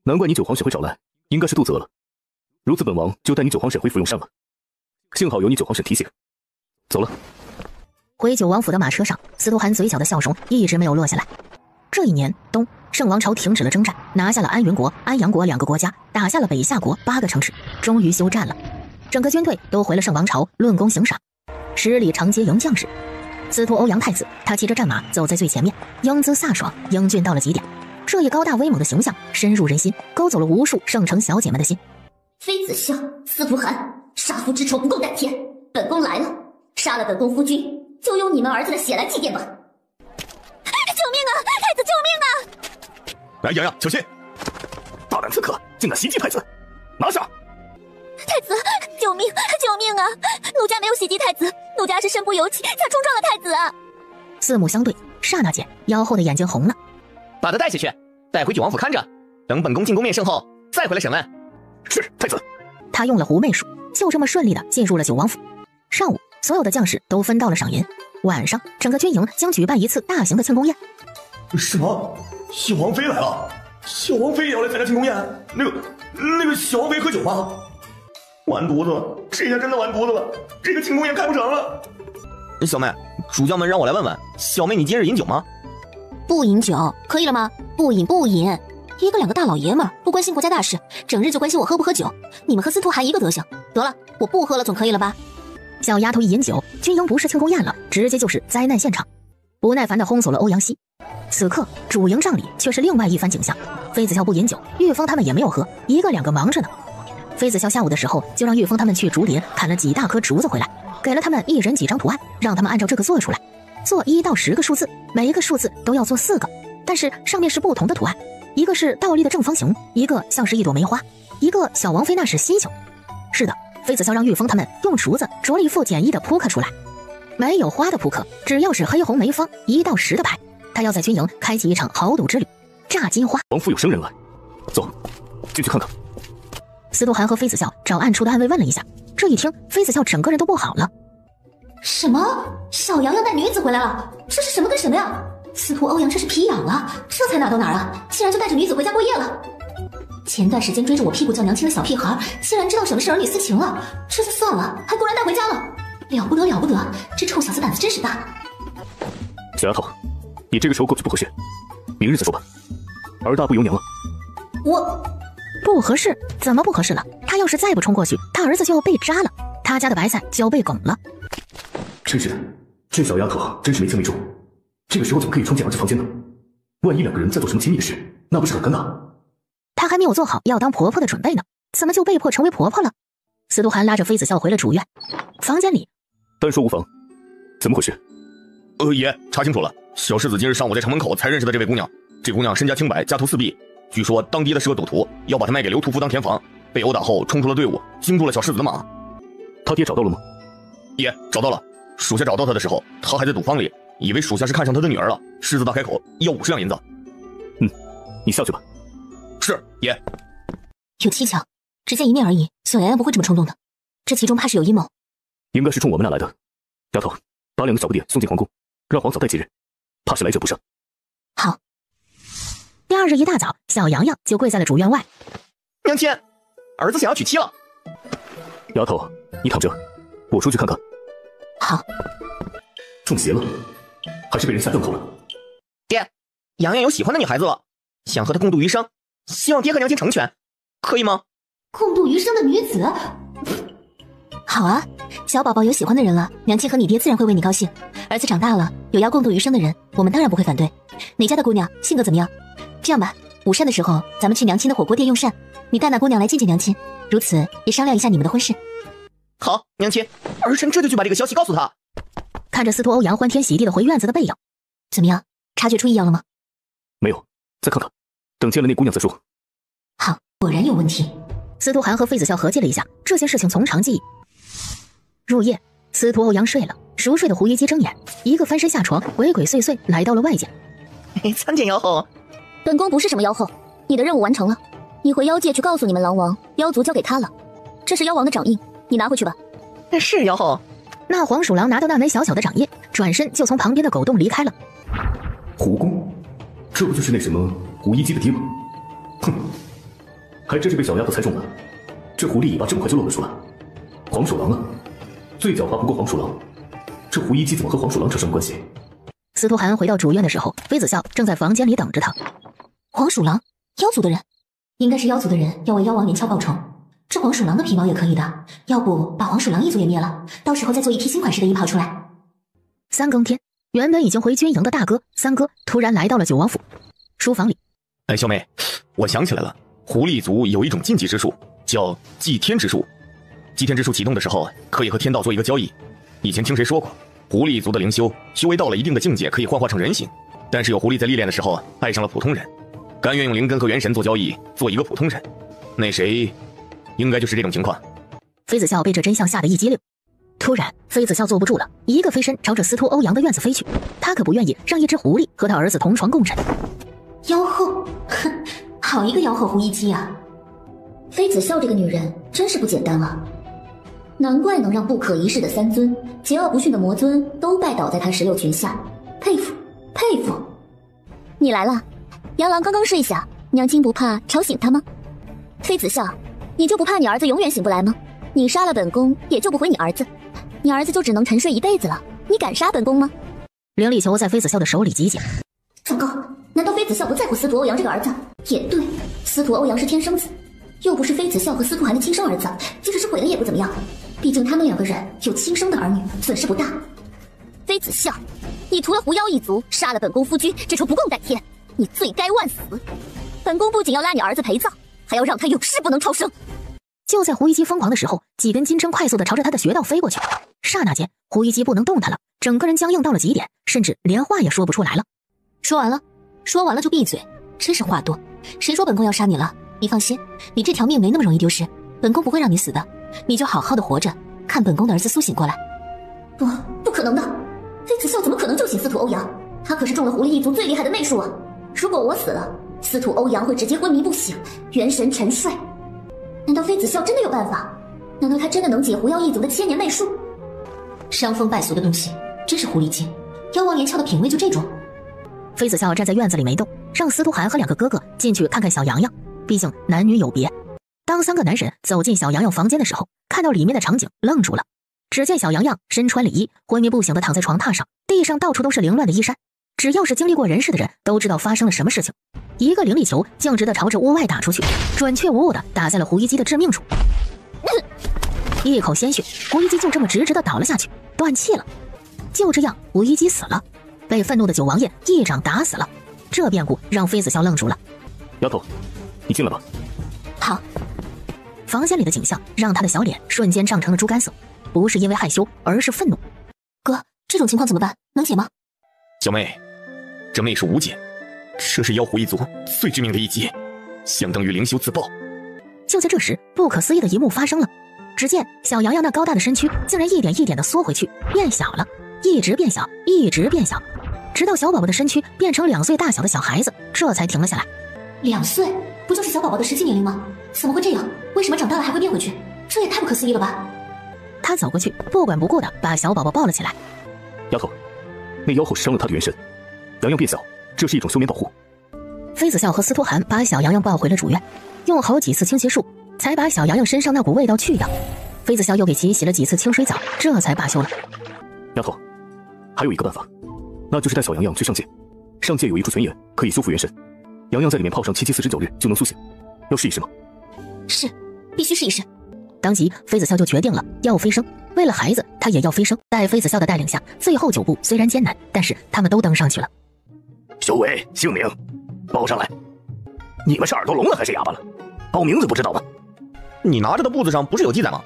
难怪你九皇婶会找来，应该是肚子饿了。如此，本王就带你九皇婶恢复用膳了。幸好有你九皇婶提醒。走了。回九王府的马车上，司徒涵嘴角的笑容一直没有落下来。这一年冬，圣王朝停止了征战，拿下了安云国、安阳国2个国家，打下了北夏国8个城池，终于休战了。整个军队都回了圣王朝论功行赏，10里长街迎将士。司徒欧阳太子，他骑着战马走在最前面，英姿飒爽，英俊到了极点。这一高大威猛的形象深入人心，勾走了无数圣城小姐们的心。妃子笑，司徒涵，杀夫之仇不共戴天。本宫来了，杀了本宫夫君，就用你们儿子的血来祭奠吧。救命啊！太子救命啊！来，洋洋，小心！大胆刺客，竟敢袭击太子，拿下！太子，救命！救命啊！奴家没有袭击太子，奴家是身不由己才冲撞了太子啊！四目相对，刹那间，妖后的眼睛红了。把他带下去，带回九王府看着，等本宫进宫面圣后，再回来审问。是，太子。他用了狐媚术，就这么顺利的进入了九王府。上午，所有的将士都分到了赏银，晚上，整个军营将举办一次大型的庆功宴。什么？小王妃来了？小王妃也要来参加庆功宴？那个小王妃喝酒吗？完犊子了！这下真的完犊子了！这个庆功宴开不成了。小妹，主将们让我来问问，小妹你今日饮酒吗？不饮酒，可以了吗？不饮。一个两个大老爷们儿不关心国家大事，整日就关心我喝不喝酒。你们和司徒涵一个德行。得了，我不喝了总可以了吧？小丫头一饮酒，军营不是庆功宴了，直接就是灾难现场。不耐烦地轰走了欧阳希。此刻主营帐里却是另外一番景象。妃子笑不饮酒，岳峰他们也没有喝，一个两个忙着呢。妃子笑下午的时候就让岳峰他们去竹林砍了几大棵竹子回来，给了他们一人几张图案，让他们按照这个做出来，做1到10个数字，每一个数字都要做4个，但是上面是不同的图案，一个是倒立的正方形，一个像是一朵梅花，一个小王妃那是心形。是的，妃子笑让岳峰他们用竹子着了一副简易的扑克出来，没有花的扑克，只要是黑红梅方1到10的牌，他要在军营开启一场豪赌之旅，炸金花。王府有生人来，走，进去看看。司徒涵和妃子笑找暗处的暗卫问了一下，这一听妃子笑整个人都不好了。什么？小洋洋带女子回来了？这是什么跟什么呀？司徒欧阳这是皮痒了，这才哪到哪啊？竟然就带着女子回家过夜了。前段时间追着我屁股叫娘亲的小屁孩，竟然知道什么是儿女私情了，这就算了，还公然带回家了，了不得，这臭小子胆子真是大。小丫头，你这个时候过去不合适，明日再说吧。儿大不由娘了。我不合适？怎么不合适了？他要是再不冲过去，他儿子就要被扎了，他家的白菜就要被拱了。真是的，这小丫头真是没轻没重，这个时候怎么可以冲进儿子房间呢？万一两个人在做什么亲密的事，那不是很尴尬？她还没有做好要当婆婆的准备呢，怎么就被迫成为婆婆了？司徒涵拉着妃子笑回了主院，房间里，单说无妨，怎么回事？爷，查清楚了，小世子今日上午在城门口才认识的这位姑娘，这姑娘身家清白，家徒4壁，据说当爹的是个赌徒，要把她卖给刘屠夫当田房，被殴打后冲出了队伍，惊住了小世子的马。他爹找到了吗？爷，找到了。属下找到他的时候，他还在赌坊里，以为属下是看上他的女儿了，狮子大开口要50两银子。你下去吧。是，爷。有蹊跷，只见一面而已，小洋洋不会这么冲动的，这其中怕是有阴谋。应该是冲我们俩来的。丫头，把2个小不点送进皇宫，让皇嫂带几日，怕是来者不善。好。第2日一大早，小洋洋就跪在了主院外。娘亲，儿子想要娶妻了。丫头，你躺着，我出去看看。好。中邪了，还是被人下降头了？爹，洋洋有喜欢的女孩子了，想和她共度余生，希望爹和娘亲成全，可以吗？共度余生的女子？好啊，小宝宝有喜欢的人了，娘亲和你爹自然会为你高兴。儿子长大了，有要共度余生的人，我们当然不会反对。哪家的姑娘性格怎么样？这样吧，午膳的时候咱们去娘亲的火锅店用膳，你带那姑娘来见见娘亲，如此也商量一下你们的婚事。好，娘亲，儿臣这就去把这个消息告诉她。看着司徒欧阳欢天喜地的回院子的背影，怎么样？察觉出异样了吗？没有，再看看，等见了那姑娘再说。好，果然有问题。司徒涵和妃子笑合计了一下，这些事情从长计议。入夜，司徒欧阳睡了，熟睡的胡一姬睁眼，一个翻身下床，鬼鬼祟祟来到了外间。参见妖后。本宫不是什么妖后，你的任务完成了，你回妖界去告诉你们狼王，妖族交给他了，这是妖王的掌印，你拿回去吧。是妖后。那黄鼠狼拿到那枚小小的掌印，转身就从旁边的狗洞离开了。胡公，这不就是那什么胡一姬的爹吗？哼，还真是被小丫头猜中了，这狐狸尾巴这么快就露了出来。黄鼠狼啊，最狡猾不过黄鼠狼，这胡一姬怎么和黄鼠狼扯上关系？司徒涵回到主院的时候，妃子笑正在房间里等着他。黄鼠狼，妖族的人，应该是妖族的人要为妖王年敲报仇。这黄鼠狼的皮毛也可以的，要不把黄鼠狼一族也灭了，到时候再做一批新款式的衣袍出来。3更天，原本已经回军营的大哥三哥突然来到了九王府。书房里，小妹，我想起来了，狐狸族有一种禁忌之术，叫祭天之术。祭天之术启动的时候，可以和天道做一个交易。以前听谁说过，狐狸族的灵修为到了一定的境界，可以幻化成人形。但是有狐狸在历练的时候爱上了普通人，甘愿用灵根和元神做交易，做一个普通人。那谁？应该就是这种情况。妃子笑被这真相吓得一激灵，突然妃子笑坐不住了，一个飞身朝着司徒欧阳的院子飞去。他可不愿意让一只狐狸和他儿子同床共枕。妖后，哼，好一个妖后胡一姬啊！妃子笑这个女人真是不简单啊！难怪能让不可一世的三尊、桀骜不驯的魔尊都拜倒在他16群下，佩服佩服！你来了，杨郎刚刚睡下，娘亲不怕吵醒他吗？妃子笑，你就不怕你儿子永远醒不来吗？你杀了本宫，也救不回你儿子，你儿子就只能沉睡一辈子了。你敢杀本宫吗？灵力球在妃子笑的手里集结。糟糕，难道妃子笑不在乎司徒欧阳这个儿子？也对，司徒欧阳是天生子，又不是妃子笑和司徒寒的亲生儿子，即使是毁了也不怎么样。毕竟他们2个人有亲生的儿女，损失不大。妃子笑，你屠了狐妖一族，杀了本宫夫君，这仇不共戴天，你罪该万死。本宫不仅要拉你儿子陪葬，还要让他永世不能超生。就在胡一基疯狂的时候，几根金针快速的朝着他的穴道飞过去。刹那间，胡一基不能动弹了，整个人僵硬到了极点，甚至连话也说不出来了。说完了，说完了就闭嘴，真是话多。谁说本宫要杀你了？你放心，你这条命没那么容易丢失，本宫不会让你死的，你就好好的活着，看本宫的儿子苏醒过来。不可能的，妃子笑怎么可能救醒司徒欧阳？他可是中了狐狸一族最厉害的媚术啊！如果我死了，司徒欧阳会直接昏迷不醒，元神沉睡。难道妃子笑真的有办法？难道他真的能解狐妖一族的千年媚术？伤风败俗的东西，真是狐狸精。妖王连翘的品味就这种。妃子笑站在院子里没动，让司徒寒和2个哥哥进去看看小洋洋，毕竟男女有别。当3个男人走进小洋洋房间的时候，看到里面的场景，愣住了。只见小洋洋身穿里衣，昏迷不醒的躺在床榻上，地上到处都是凌乱的衣衫。只要是经历过人世的人都知道发生了什么事情。一个灵力球径直的朝着屋外打出去，准确无误的打在了胡一基的致命处。一口鲜血，胡一基就这么直直的倒了下去，断气了。就这样，胡一基死了，被愤怒的九王爷一掌打死了。这变故让妃子笑愣住了。丫头，你进来吧。好。房间里的景象让他的小脸瞬间涨成了猪肝色，不是因为害羞，而是愤怒。哥，这种情况怎么办？能解吗？小妹，这媚术无解，这是妖狐一族最致命的一击，相当于灵修自爆。就在这时，不可思议的一幕发生了。只见小洋洋那高大的身躯竟然一点一点的缩回去，变小了，一直变小，一直变小，直到小宝宝的身躯变成2岁大小的小孩子，这才停了下来。2岁，不就是小宝宝的实际年龄吗？怎么会这样？为什么长大了还会变回去？这也太不可思议了吧！他走过去，不管不顾的把小宝宝抱了起来。丫头，那妖后伤了他的元神，洋洋变小，这是一种休眠保护。妃子笑和司徒寒把小洋洋抱回了主院，用好几次清洁术才把小洋洋身上那股味道去掉。妃子笑又给其洗了几次清水澡，这才罢休了。丫头，还有一个办法，那就是带小洋洋去上界。上界有一处泉眼可以修复元神，洋洋在里面泡上7期49日就能苏醒，要试一试吗？是，必须试一试。当即妃子笑就决定了要飞升，为了孩子他也要飞升。在妃子笑的带领下，最后9步虽然艰难，但是他们都登上去了。修为姓名报上来。你们是耳朵聋了还是哑巴了？报名字不知道吗？你拿着的簿子上不是有记载吗？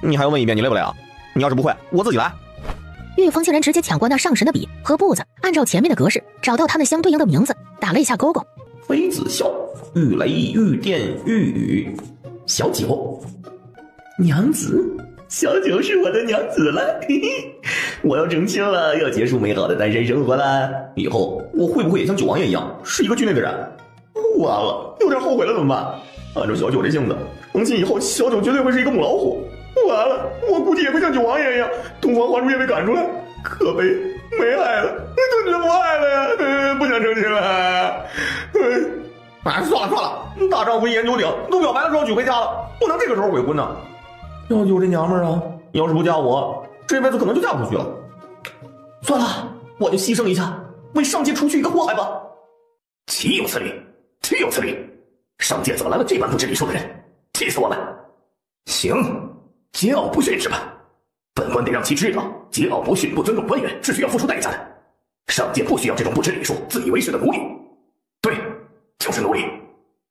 你还要问一遍，你累不累啊？你要是不会，我自己来。玉凤竟然直接抢过那上神的笔和簿子，按照前面的格式找到他那相对应的名字，打了一下勾勾。妃子笑，玉雷，玉电，玉宇，小九，娘子，小九是我的娘子了，嘿嘿，我要成亲了，要结束美好的单身生活了。以后我会不会也像九王爷一样，是一个剧内的人？完了，有点后悔了，怎么办？按照小九这性子，成亲以后，小九绝对会是一个母老虎。完了，我估计也会像九王爷一样，东方还珠也被赶出来，可悲，没孩子，顿时不爱了呀，不想成亲了。算了，大丈夫一言九鼎，都表白的时候娶回家了，不能这个时候悔婚呐。小九这娘们儿啊，要是不嫁我，这辈子可能就嫁不出去了。算了，我就牺牲一下，为上界除去一个祸害吧。岂有此理！岂有此理！上界怎么来了这般不知礼数的人？气死我了！行，桀骜不驯是吧？本官得让其知道，桀骜不驯、不尊重官员是需要付出代价的。上界不需要这种不知礼数、自以为是的奴隶。对，就是奴隶。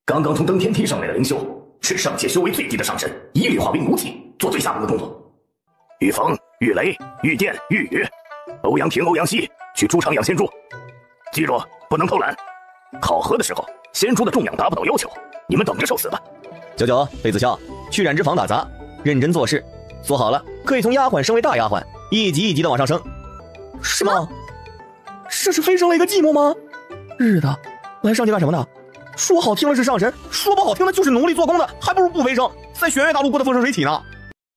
刚刚从登天梯上来的灵修，是上界修为最低的上神，一律化为奴隶，做最下等的工作。玉凤、玉雷、玉电、玉宇，欧阳平、欧阳希去猪场养仙猪，记住不能偷懒。考核的时候，仙猪的重量达不到要求，你们等着受死吧。九九、妃子笑，去染脂坊打杂，认真做事，做好了可以从丫鬟升为大丫鬟，一级一级的往上升。什么？这是飞升了一个寂寞吗？日的，来上界干什么的？说好听的是上神，说不好听的就是奴隶做工的，还不如不飞升，在玄月大陆过得风生水起呢。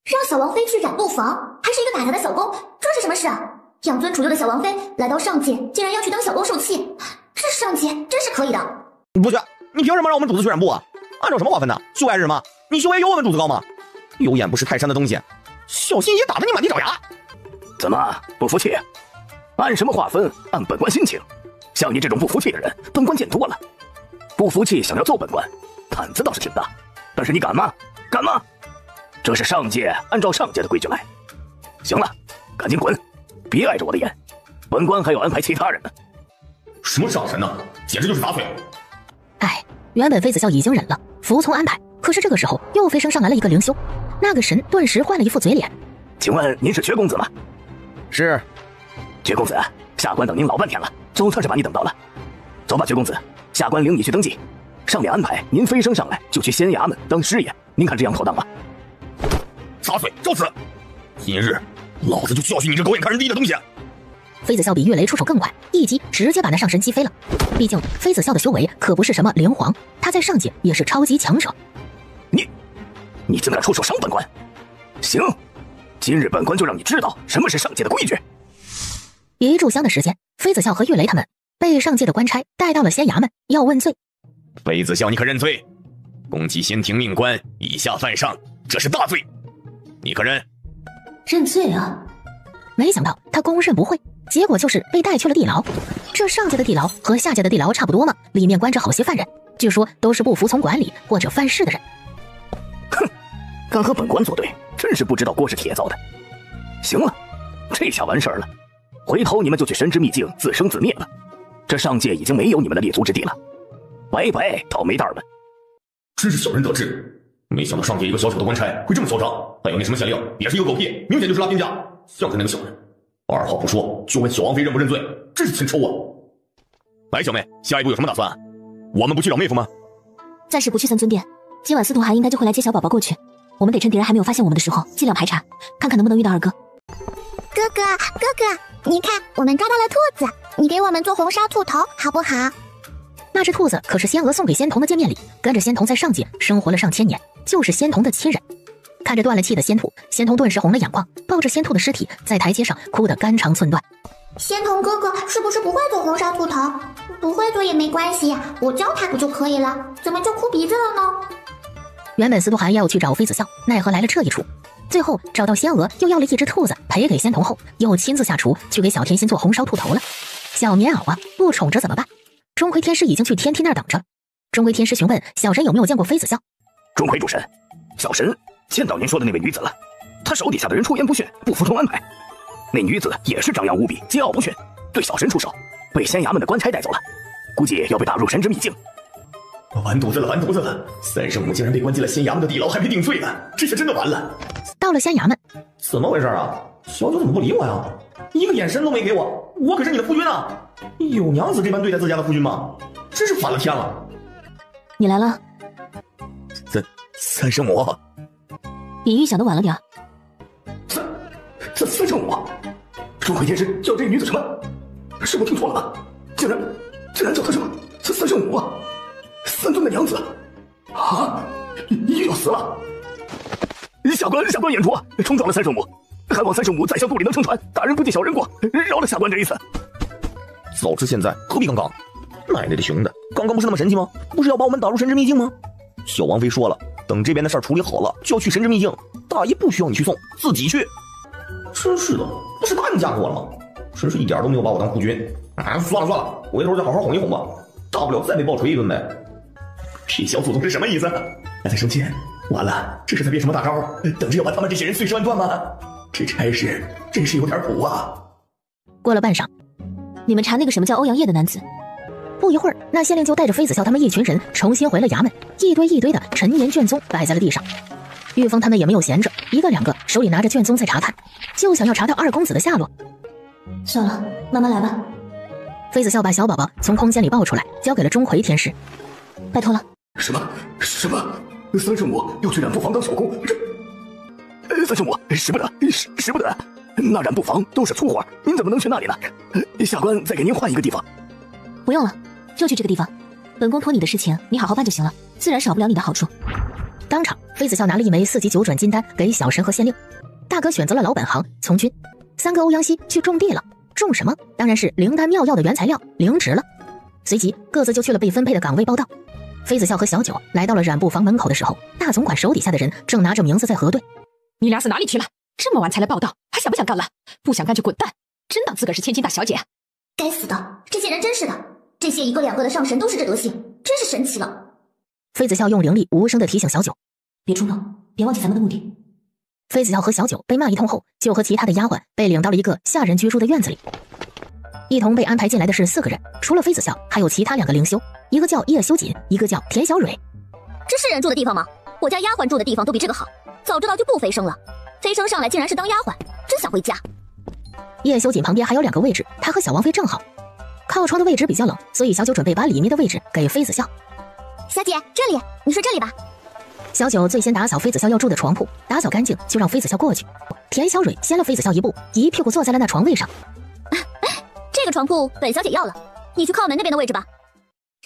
让小王妃去染布房，还是一个打杂的小工，这是什么事啊？养尊处优的小王妃来到上界，竟然要去当小工受气，这上界真是可以的。不去，你凭什么让我们主子去染布啊？按照什么划分的？修爱日吗？你修为有我们主子高吗？有眼不识泰山的东西，小心也打得你满地找牙。怎么不服气？按什么划分？按本官心情。像你这种不服气的人，本官见多了。不服气想要揍本官，胆子倒是挺大，但是你敢吗？敢吗？这是上界按照上界的规矩来。行了，赶紧滚，别碍着我的眼，本官还要安排其他人呢。什么上神呢？简直就是杂碎。哎，原本妃子笑已经忍了，服从安排，可是这个时候又飞升上来了一个灵修，那个神顿时换了一副嘴脸。请问您是薛公子吗？是。薛公子，下官等您老半天了，总算是把你等到了。走吧，薛公子，下官领你去登记。上面安排您飞升上来就去仙衙门当师爷，您看这样妥当吗？杂碎，找死！今日老子就教训你这狗眼看人低的东西！妃子笑比岳雷出手更快，一击直接把那上神击飞了。毕竟妃子笑的修为可不是什么灵皇，他在上界也是超级强者。你竟敢出手伤本官！行，今日本官就让你知道什么是上界的规矩。一炷香的时间，妃子笑和岳雷他们被上界的官差带到了仙衙门，要问罪。妃子笑，你可认罪？攻击仙庭命官，以下犯上，这是大罪。你可认？认罪啊！没想到他公认不讳，结果就是被带去了地牢。这上界的地牢和下界的地牢差不多嘛，里面关着好些犯人，据说都是不服从管理或者犯事的人。哼，敢和本官作对，真是不知道锅是铁造的。行了，这下完事儿了，回头你们就去神之秘境自生自灭了。这上界已经没有你们的立足之地了，拜拜，倒霉蛋们！真是小人得志，没想到上界一个小小的官差会这么嚣张，还有那什么县令也是一个狗屁，明显就是拉偏架。像他那个小人，二话不说就问小王妃认不认罪，真是欠抽啊！来，小妹，下一步有什么打算？我们不去找妹夫吗？暂时不去三尊殿，今晚司徒涵应该就会来接小宝宝过去。我们得趁敌人还没有发现我们的时候，尽量排查，看看能不能遇到二哥。哥哥，你看我们抓到了兔子，你给我们做红烧兔头好不好？那只兔子可是仙娥送给仙童的见面礼，跟着仙童在上界生活了上千年，就是仙童的亲人。看着断了气的仙兔，仙童顿时红了眼眶，抱着仙兔的尸体在台阶上哭得肝肠寸断。仙童哥哥是不是不会做红烧兔头？不会做也没关系，我教他不就可以了？怎么就哭鼻子了呢？原本司徒涵要去找妃子笑，奈何来了这一出。最后找到仙娥，又要了一只兔子赔给仙童后，又亲自下厨去给小甜心做红烧兔头了。小棉袄啊，不宠着怎么办？钟馗天师已经去天梯那儿等着。钟馗天师询问小神有没有见过妃子笑。钟馗主神，小神见到您说的那位女子了，她手底下的人出言不逊，不服从安排。那女子也是张扬无比，桀骜不驯，对小神出手，被仙衙门的官差带走了，估计要被打入神之秘境。完犊子了！三圣母竟然被关进了仙衙门的地牢，还没定罪呢，这下真的完了。到了仙衙门，怎么回事啊？小九怎么不理我呀？一个眼神都没给我，我可是你的夫君啊！有娘子这般对待自家的夫君吗？真是反了天了！你来了。三圣母，比预想的晚了点。三圣母，钟馗天师叫这女子什么？是我听错了吗？竟然叫她什么三圣母啊？三尊的娘子啊，又要死了！下官眼拙，冲撞了三圣母，还望三圣母再向肚里能撑船，大人不计小人过，饶了下官这一次。早知现在何必刚刚？奶奶的熊的，刚刚不是那么神奇吗？不是要把我们打入神之秘境吗？小王妃说了，等这边的事儿处理好了，就要去神之秘境，大爷不需要你去送，自己去。真是的，不是答应嫁给我了吗？真是一点都没有把我当夫君。算了，回头再好好哄一哄吧，大不了再被暴锤一顿呗。这小祖宗是什么意思？还在生气？完了，这是在憋什么大招？等着要把他们这些人碎尸万段吗？这差事真是有点苦啊！过了半晌，你们查那个什么叫欧阳烨的男子。不一会儿，那县令就带着妃子笑他们一群人重新回了衙门，一堆的陈年卷宗摆在了地上。玉峰他们也没有闲着，一个两个手里拿着卷宗在查看，就想要查到二公子的下落。算了，慢慢来吧。妃子笑把小宝宝从空间里抱出来，交给了钟馗天师。拜托了。什么？三圣母要去染布房当小工？三圣母使不得，那染布房都是粗活，您怎么能去那里呢？下官再给您换一个地方。不用了，就去这个地方。本宫托你的事情，你好好办就行了，自然少不了你的好处。当场，妃子笑拿了一枚4级9转金丹给小神和县令。大哥选择了老本行从军，3个欧阳希去种地了。种什么？当然是灵丹妙药的原材料灵植了。随即各自就去了被分配的岗位报到。妃子笑和小九来到了染布房门口的时候，大总管手底下的人正拿着名字在核对。你俩是哪里去了？这么晚才来报道，还想不想干了？不想干就滚蛋！真当自个儿是千金大小姐？该死的，这些人真是的，这些1个2个的上神都是这德行，真是神奇了。妃子笑用灵力无声地提醒小九，别冲动，别忘记咱们的目的。妃子笑和小九被骂一通后，就和其他的丫鬟被领到了一个下人居住的院子里。一同被安排进来的是4个人，除了妃子笑，还有其他2个灵修，一个叫叶修锦，一个叫田小蕊。这是人住的地方吗？我家丫鬟住的地方都比这个好，早知道就不飞升了。飞升上来竟然是当丫鬟，真想回家。叶修锦旁边还有2个位置，他和小王妃正好。靠窗的位置比较冷，所以小九准备把里面的位置给妃子笑。小姐，这里，你睡这里吧。小九最先打扫妃子笑要住的床铺，打扫干净就让妃子笑过去。田小蕊先了妃子笑一步，一屁股坐在了那床位上。这个床铺本小姐要了，你去靠门那边的位置吧。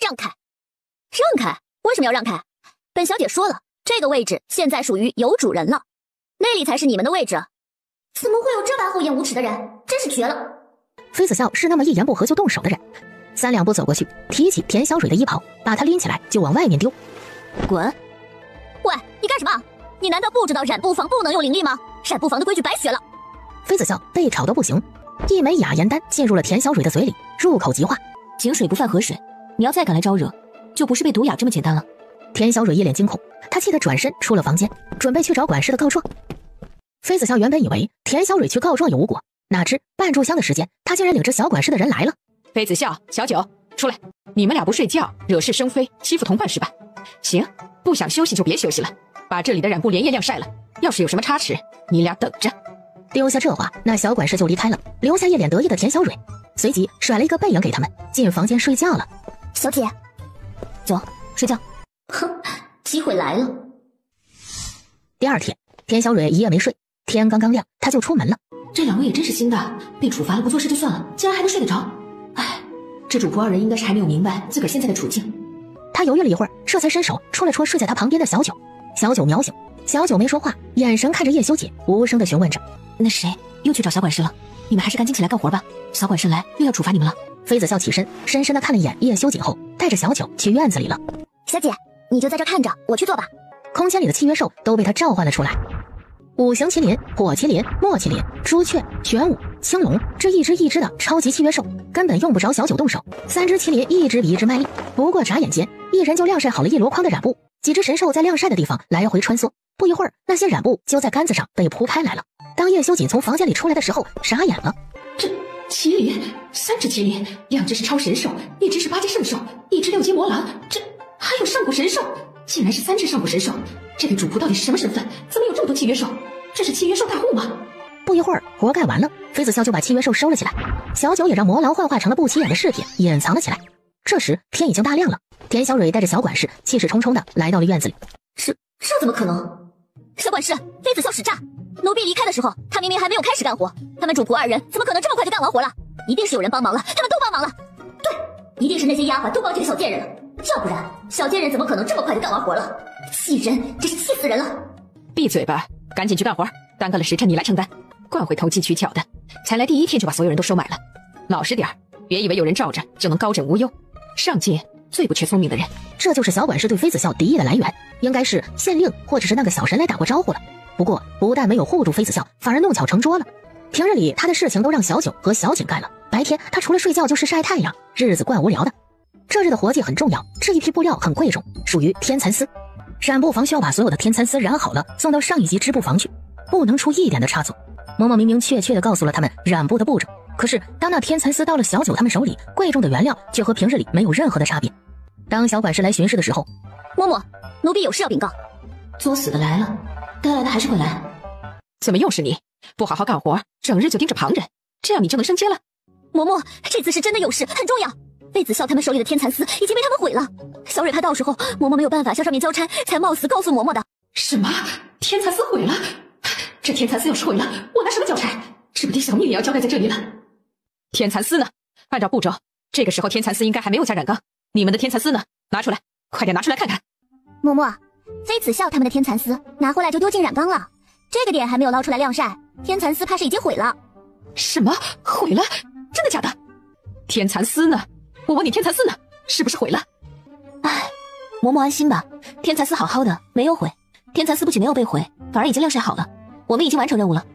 让开，让开！为什么要让开？本小姐说了，这个位置现在属于有主人了，那里才是你们的位置。怎么会有这般厚颜无耻的人？真是绝了！妃子笑是那么一言不合就动手的人，3两步走过去，提起田小蕊的衣袍，把她拎起来就往外面丢。滚！喂，你干什么？你难道不知道染布房不能用灵力吗？染布房的规矩白学了。妃子笑被吵得不行，一枚雅颜丹进入了田小蕊的嘴里，入口即化。井水不犯河水，你要再敢来招惹，就不是被毒哑这么简单了。田小蕊一脸惊恐，她气得转身出了房间，准备去找管事的告状。妃子笑原本以为田小蕊去告状也无果，哪知半炷香的时间，她竟然领着小管事的人来了。妃子笑、小九，出来！你们俩不睡觉，惹是生非，欺负同伴是吧？行，不想休息就别休息了，把这里的染布连夜晾晒了。要是有什么差池，你俩等着。丢下这话，那小管事就离开了，留下一脸得意的田小蕊，随即甩了一个背影给他们，进房间睡觉了。小姐，走，睡觉。哼，机会来了。第二天，田小蕊一夜没睡，天刚刚亮，她就出门了。这2位也真是心大，被处罚了不做事就算了，竟然还能睡得着。哎，这主仆2人应该是还没有明白自个儿现在的处境。他犹豫了一会儿，这才伸手戳了戳睡在他旁边的小九。小九秒醒，小九没说话，眼神看着叶修姐，无声地询问着：“那谁又去找小管事了？你们还是赶紧起来干活吧，小管事来又要处罚你们了。”妃子笑起身，深深地看了一眼叶修锦后，带着小九去院子里了。小姐，你就在这看着，我去做吧。空间里的契约兽都被他召唤了出来。5行麒麟、火麒麟、墨麒麟、朱雀、玄武、青龙，这一只一只的超级契约兽，根本用不着小九动手。3只麒麟一只比一只卖力，不过眨眼间，一人就晾晒好了一箩筐的染布。几只神兽在晾晒的地方来回穿梭，不一会儿，那些染布就在杆子上被铺开来了。当叶修锦从房间里出来的时候，傻眼了。这麒麟，3只麒麟，2只是超神兽，1只是8阶圣兽，1只6阶魔狼，这还有上古神兽，竟然是3只上古神兽。这位主仆到底是什么身份？怎么有这么多契约兽？这是契约兽大户吗？不一会儿，活干完了，妃子笑就把契约兽收了起来。小九也让魔狼幻化成了不起眼的饰品，隐藏了起来。这时天已经大亮了，田小蕊带着小管事气势冲冲的来到了院子里。这怎么可能？小管事，妃子笑使诈！奴婢离开的时候，他明明还没有开始干活，他们主仆2人怎么可能这么快就干完活了？一定是有人帮忙了，他们都帮忙了。对，一定是那些丫鬟都帮这个小贱人了，要不然小贱人怎么可能这么快就干完活了？气人，真是气死人了！闭嘴吧，赶紧去干活，耽搁了时辰你来承担。惯会投机取巧的，才来第1天就把所有人都收买了。老实点儿，别以为有人罩着就能高枕无忧。上界最不缺聪明的人。这就是小管事对妃子笑敌意的来源，应该是县令或者是那个小神来打过招呼了。不过不但没有护住妃子笑，反而弄巧成拙了。平日里他的事情都让小九和小景干了，白天他除了睡觉就是晒太阳，日子怪无聊的。这日的活计很重要，这一批布料很贵重，属于天蚕丝。染布房需要把所有的天蚕丝染好了，送到上一级织布房去，不能出一点的差错。嬷嬷明明确确地告诉了他们染布的步骤，可是当那天蚕丝到了小九他们手里，贵重的原料却和平日里没有任何的差别。当小管事来巡视的时候，嬷嬷，奴婢有事要禀告。作死的来了，该来的还是会来。怎么又是你？不好好干活，整日就盯着旁人，这样你就能升阶了？嬷嬷，这次是真的有事，很重要。妃子笑他们手里的天蚕丝已经被他们毁了，小蕊怕到时候嬷嬷没有办法向上面交差，才冒死告诉嬷嬷的。什么？天蚕丝毁了？这天蚕丝要是毁了，我拿什么交差？指不定小命也要交代在这里了。天蚕丝呢？按照步骤，这个时候天蚕丝应该还没有加染缸。你们的天蚕丝呢？拿出来，快点拿出来看看。嬷嬷，妃子笑他们的天蚕丝拿回来就丢进染缸了，这个点还没有捞出来晾晒，天蚕丝怕是已经毁了。什么？毁了？真的假的？天蚕丝呢？我问你，天蚕丝呢？是不是毁了？唉，嬷嬷安心吧，天蚕丝好好的，没有毁。天蚕丝不仅没有被毁，反而已经晾晒好了。我们已经完成任务了。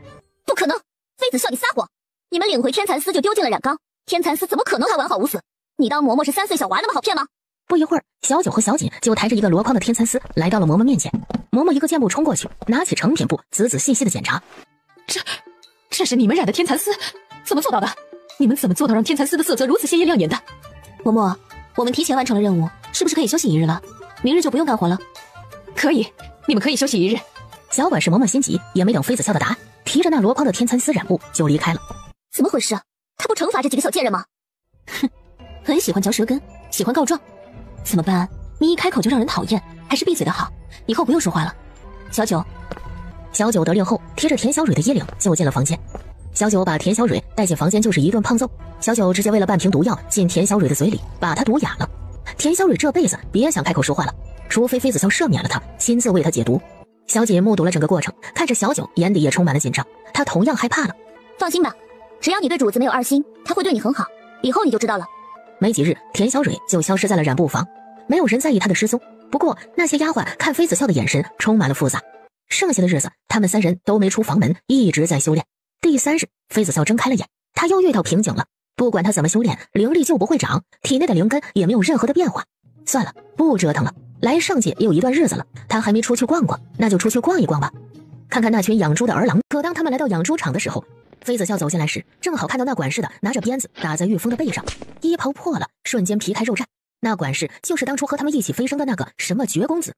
不可能！妃子笑你撒谎！你们领回天蚕丝就丢进了染缸，天蚕丝怎么可能还完好无损？你当嬷嬷是3岁小娃那么好骗吗？不一会儿，小九和小锦就抬着一个箩筐的天蚕丝来到了嬷嬷面前。嬷嬷一个箭步冲过去，拿起成品布，仔仔细细的检查。这是你们染的天蚕丝，怎么做到的？你们怎么做到让天蚕丝的色泽如此鲜艳亮眼的？嬷嬷，我们提前完成了任务，是不是可以休息1日了？明日就不用干活了。可以，你们可以休息1日。小管事嬷嬷心急，也没等妃子笑的答案，提着那箩筐的天蚕丝染布就离开了。怎么回事啊？他不惩罚这几个小贱人吗？哼，很喜欢嚼舌根，喜欢告状。怎么办？你一开口就让人讨厌，还是闭嘴的好。以后不用说话了。小九得令后，提着田小蕊的衣领就进了房间。小九把田小蕊带进房间就是一顿胖揍。小九直接喂了半瓶毒药进田小蕊的嘴里，把她毒哑了。田小蕊这辈子别想开口说话了，除非妃子笑赦免了她，亲自为她解毒。小姐目睹了整个过程，看着小九，眼底也充满了紧张。她同样害怕了。放心吧，只要你对主子没有二心，他会对你很好。以后你就知道了。没几日，田小蕊就消失在了染布房，没有人在意她的失踪。不过那些丫鬟看妃子笑的眼神充满了复杂。剩下的日子，他们3人都没出房门，一直在修炼。第3日，妃子笑睁开了眼，她又遇到瓶颈了。不管她怎么修炼，灵力就不会长，体内的灵根也没有任何的变化。算了，不折腾了。来上界也有一段日子了，她还没出去逛逛，那就出去逛一逛吧，看看那群养猪的儿郎。可当他们来到养猪场的时候，妃子笑走进来时，正好看到那管事的拿着鞭子打在玉峰的背上，衣袍破了，瞬间皮开肉绽。那管事就是当初和他们一起飞升的那个什么绝公子。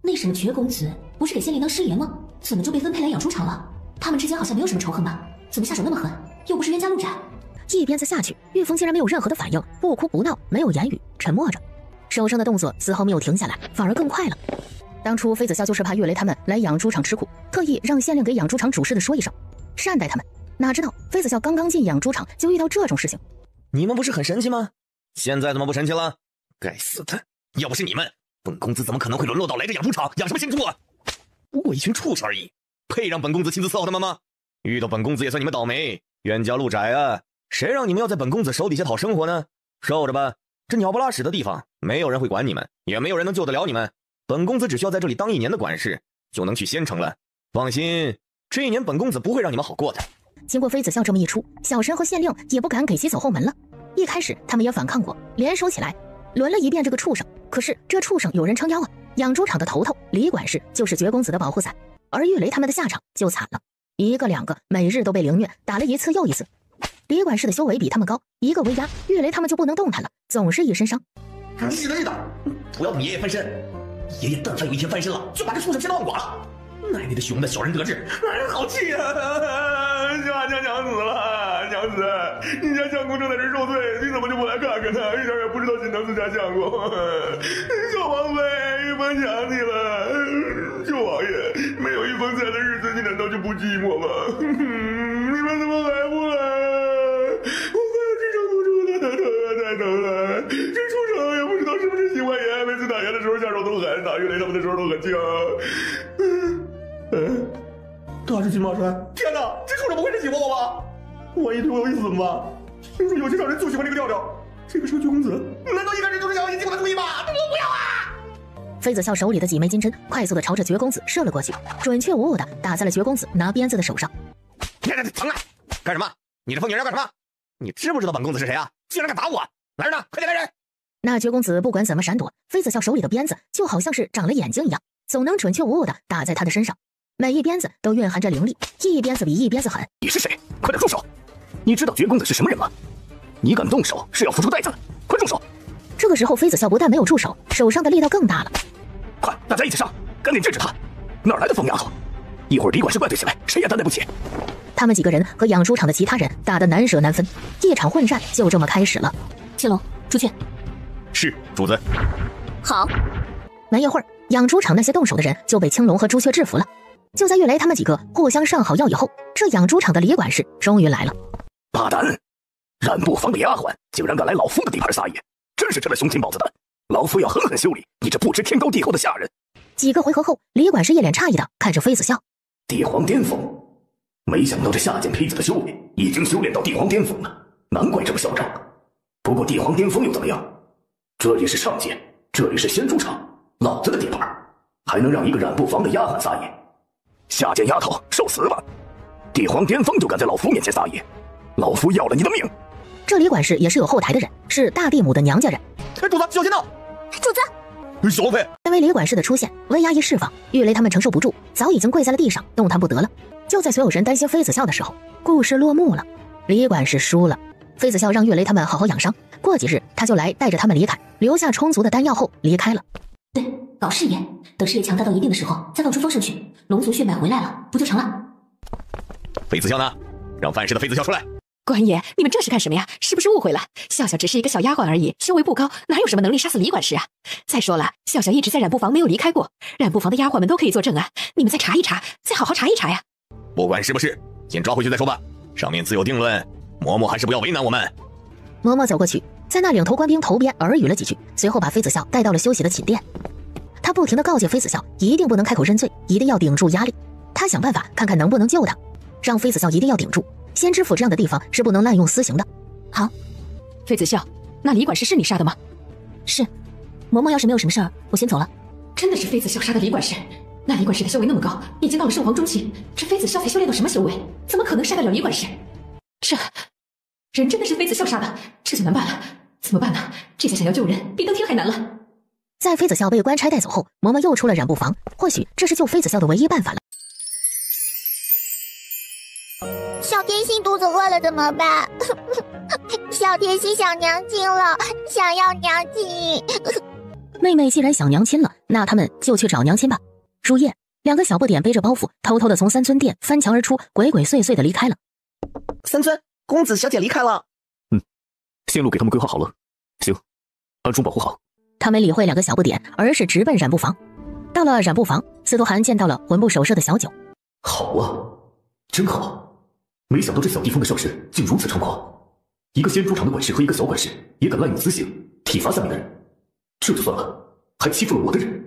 那什么绝公子不是给仙灵当师爷吗？怎么就被分配来养猪场了？他们之间好像没有什么仇恨吧？怎么下手那么狠？又不是冤家路窄。一鞭子下去，玉峰竟然没有任何的反应，不哭不闹，没有言语，沉默着，手上的动作丝毫没有停下来，反而更快了。当初妃子笑就是怕岳雷他们来养猪场吃苦，特意让县令给养猪场主事的说一声，善待他们。哪知道妃子笑刚刚进养猪场就遇到这种事情。你们不是很神气吗？现在怎么不神气了？该死的！要不是你们，本公子怎么可能会沦落到来这养猪场养什么新猪啊？不过一群畜生而已，配让本公子亲自伺候他们吗？遇到本公子也算你们倒霉，冤家路窄啊！谁让你们要在本公子手底下讨生活呢？受着吧，这鸟不拉屎的地方，没有人会管你们，也没有人能救得了你们。本公子只需要在这里当1年的管事，就能去仙城了。放心，这1年本公子不会让你们好过的。经过妃子笑这么一出，小神和县令也不敢给其走后门了。一开始他们也反抗过，联手起来轮了一遍这个畜生。可是这畜生有人撑腰啊！养猪场的头头李管事就是绝公子的保护伞，而玉雷他们的下场就惨了，1个2个每日都被凌虐，打了一次又一次。李管事的修为比他们高，1个为压，玉雷他们就不能动弹了，总是一身伤。是的，不要等爷爷翻身，爷爷但凡有一天翻身了，就把这畜生先忘光了。奶奶的熊的小人得志，好气啊！娘死了，娘子，你家相公正在这受罪，你怎么就不来看看他？一点也不知道心疼自家相公。小王妃，玉峰想你了。舅王爷，没有玉峰在的日子，你难道就不寂寞吗？你们怎么还不来啊？我快要支撑不住了，太疼了！这畜生也不知道是不是喜欢爷，每次打爷的时候下手都狠，打玉雷他们的时候都很轻。他是金马川！天哪，这畜生不会是喜欢我吧？万一对我有意思怎么办？听说有些少人就喜欢这个调调，这个是个绝公子，难道一开始就是想要引起我的注意吗？我不要啊！妃子笑手里的几枚金针快速的朝着绝公子射了过去，准确无误的打在了绝公子拿鞭子的手上。疼啊！干什么？你这疯女人要干什么？你知不知道本公子是谁啊？竟然敢打我！来人呐，快点来人！那绝公子不管怎么闪躲，妃子笑手里的鞭子就好像是长了眼睛一样，总能准确无误的打在他的身上。每一鞭子都蕴含着灵力，一鞭子比一鞭子狠。你是谁？快点住手！你知道绝公子是什么人吗？你敢动手是要付出代价的，快住手！这个时候妃子笑不但没有住手，手上的力道更大了。快，大家一起上，赶紧制止他！哪来的疯丫头？一会儿李管事怪罪起来，谁也担待不起。他们几个人和养猪场的其他人打得难舍难分，一场混战就这么开始了。青龙出去。是，主子。好。没一会儿，养猪场那些动手的人就被青龙和朱雀制服了。就在玉雷他们几个互相上好药以后，这养猪场的李管事终于来了。大胆！染布房的丫鬟竟然敢来老夫的地盘撒野，真是吃了雄心豹子胆！老夫要狠狠修理你这不知天高地厚的下人！几个回合后，李管事一脸诧异的看着妃子笑。帝皇巅峰，没想到这下贱坯子的修为已经修炼到帝皇巅峰了，难怪这么嚣张。不过帝皇巅峰又怎么样？这里是上界，这里是仙猪场，老子的地盘，还能让一个染布房的丫鬟撒野？下贱丫头，受死吧！帝皇巅峰就敢在老夫面前撒野，老夫要了你的命！这李管事也是有后台的人，是大地母的娘家人。主子，小心呐！主子，小王妃。因为李管事的出现，温压一释放，玉雷他们承受不住，早已经跪在了地上，动弹不得了。就在所有人担心妃子笑的时候，故事落幕了。李管事输了，妃子笑让玉雷他们好好养伤，过几日他就来带着他们离开，留下充足的丹药后离开了。对，搞事业，等事业强大到一定的时候，再放出风声去，龙族血脉回来了，不就成了？妃子笑呢？让犯事的妃子笑出来！官爷，你们这是干什么呀？是不是误会了？笑笑只是一个小丫鬟而已，修为不高，哪有什么能力杀死李管事啊？再说了，笑笑一直在染布房没有离开过，染布房的丫鬟们都可以作证啊！你们再查一查，再好好查一查呀！不管是不是，先抓回去再说吧。上面自有定论，嬷嬷还是不要为难我们。嬷嬷走过去，在那领头官兵头边耳语了几句，随后把妃子笑带到了休息的寝殿。他不停地告诫妃子笑，一定不能开口认罪，一定要顶住压力。他想办法看看能不能救他，让妃子笑一定要顶住。仙知府这样的地方是不能滥用私刑的。好，妃子笑，那李管事是你杀的吗？是。嬷嬷要是没有什么事儿，我先走了。真的是妃子笑杀的李管事？那李管事的修为那么高，已经到了圣皇中期，这妃子笑才修炼到什么修为？怎么可能杀得了李管事？这人真的是妃子笑杀的，这就难办了。怎么办呢？这下想要救人，比登天还难了。在妃子笑被官差带走后，嬷嬷又出了染布房，或许这是救妃子笑的唯一办法了。小甜心肚子饿了怎么办？小甜心想娘亲了，想要娘亲。妹妹既然想娘亲了，那他们就去找娘亲吧。入夜，两个小不点背着包袱，偷偷的从三尊殿翻墙而出，鬼鬼祟祟的离开了。三尊，公子小姐离开了。线路给他们规划好了，行，暗中保护好。他没理会两个小不点，而是直奔染布房。到了染布房，司徒寒见到了魂不守舍的小九。好啊，真好。没想到这小地方的盛世竟如此猖狂，一个仙猪场的管事和一个小管事也敢滥用私刑体罚下面的人，这就算了，还欺负了我的人。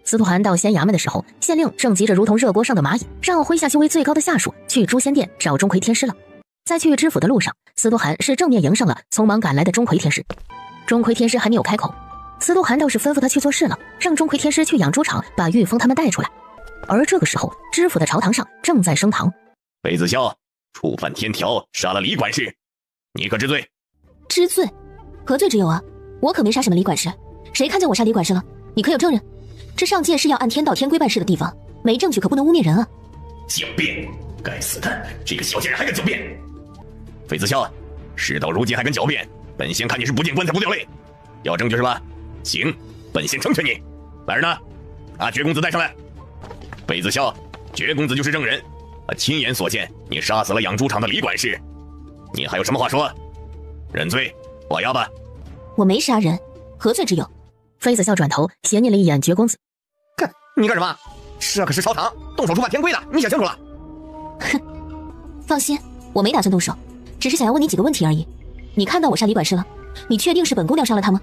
司徒寒到仙衙门的时候，县令正急着如同热锅上的蚂蚁，让麾下修为最高的下属去诛仙殿找钟馗天师了。在去知府的路上，司徒寒是正面迎上了匆忙赶来的钟馗天师。钟馗天师还没有开口，司徒寒倒是吩咐他去做事了，让钟馗天师去养猪场把玉峰他们带出来。而这个时候，知府的朝堂上正在升堂。妃子笑触犯天条，杀了李管事，你可知罪？知罪？何罪之有啊？我可没杀什么李管事，谁看见我杀李管事了？你可有证人？这上界是要按天道天规办事的地方，没证据可不能污蔑人啊！狡辩！该死的，这个小贱人还敢狡辩！妃子笑，事到如今还敢狡辩，本仙看你是不见棺材不掉泪。要证据是吧？行，本仙成全你。来人呐，把绝公子带上来。妃子笑，绝公子就是证人。亲眼所见，你杀死了养猪场的李管事，你还有什么话说？认罪，画押吧。我没杀人，何罪之有？妃子笑转头斜睨了一眼绝公子，你干什么？这可是朝堂，动手触犯天规的，你想清楚了？哼，放心，我没打算动手，只是想要问你几个问题而已。你看到我杀李管事了？你确定是本姑娘杀了他吗？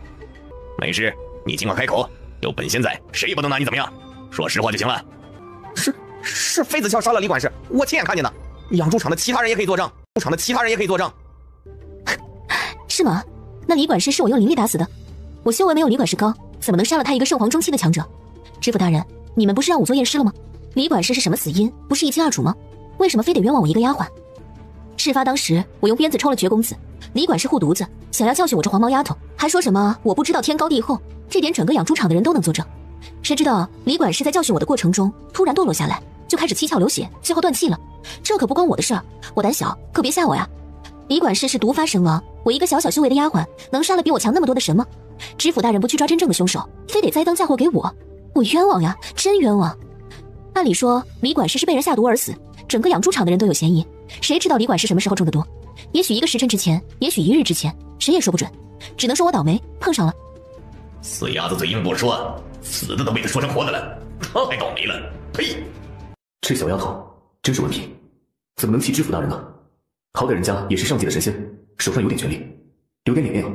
没事，你尽管开口，有本仙在，谁也不能拿你怎么样。说实话就行了。是妃子笑杀了李管事，我亲眼看见的。养猪场的其他人也可以作证，是吗？那李管事是我用灵力打死的，我修为没有李管事高，怎么能杀了他一个圣皇中期的强者？知府大人，你们不是让我做验尸了吗？李管事是什么死因？不是一清二楚吗？为什么非得冤枉我一个丫鬟？事发当时，我用鞭子抽了绝公子，李管事护犊子，想要教训我这黄毛丫头，还说什么我不知道天高地厚，这点整个养猪场的人都能作证。谁知道李管事在教训我的过程中突然堕落下来，就开始七窍流血，最后断气了。这可不关我的事儿，我胆小，可别吓我呀。李管事是毒发身亡，我一个小小修为的丫鬟，能杀了比我强那么多的神吗？知府大人不去抓真正的凶手，非得栽赃嫁祸给我，我冤枉呀，真冤枉。按理说李管事是被人下毒而死，整个养猪场的人都有嫌疑，谁知道李管事什么时候中的毒？也许1个时辰之前，也许1日之前，谁也说不准，只能说我倒霉碰上了。死鸭子嘴硬不说，死的都被他说成活的了，他还倒霉了，呸！这小丫头真是顽皮，怎么能气知府大人呢？好歹人家也是上界的神仙，手上有点权力，留点脸面啊。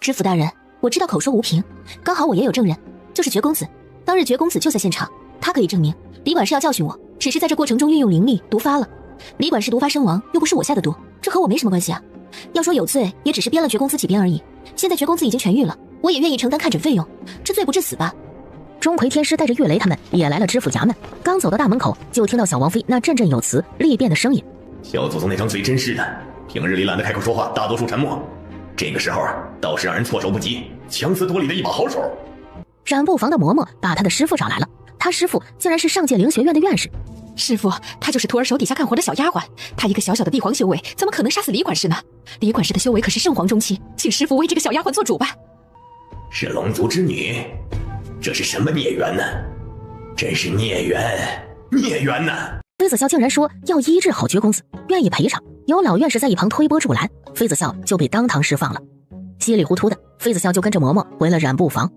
知府大人，我知道口说无凭，刚好我也有证人，就是绝公子，当日绝公子就在现场，他可以证明李管事要教训我，只是在这过程中运用灵力毒发了。李管事毒发身亡，又不是我下的毒，这和我没什么关系啊。要说有罪，也只是编了绝公子几编而已。现在绝公子已经痊愈了，我也愿意承担看诊费用，这罪不至死吧？钟馗天师带着岳雷他们也来了知府衙门，刚走到大门口，就听到小王妃那振振有词、利辩的声音。小祖宗那张嘴真是的，平日里懒得开口说话，大多数沉默。这个时候倒是让人措手不及，强词夺理的一把好手。染布房的嬷嬷把他的师傅找来了，他师傅竟然是上界灵学院的院士。师傅，他就是徒儿手底下干活的小丫鬟，他一个小小的帝皇修为，怎么可能杀死李管事呢？李管事的修为可是圣皇中期，请师傅为这个小丫鬟做主吧。是龙族之女，这是什么孽缘呢？真是孽缘，孽缘呐！妃子笑竟然说要医治好绝公子，愿意赔偿。有老院士在一旁推波助澜，妃子笑就被当堂释放了。稀里糊涂的，妃子笑就跟着嬷嬷回了染布房。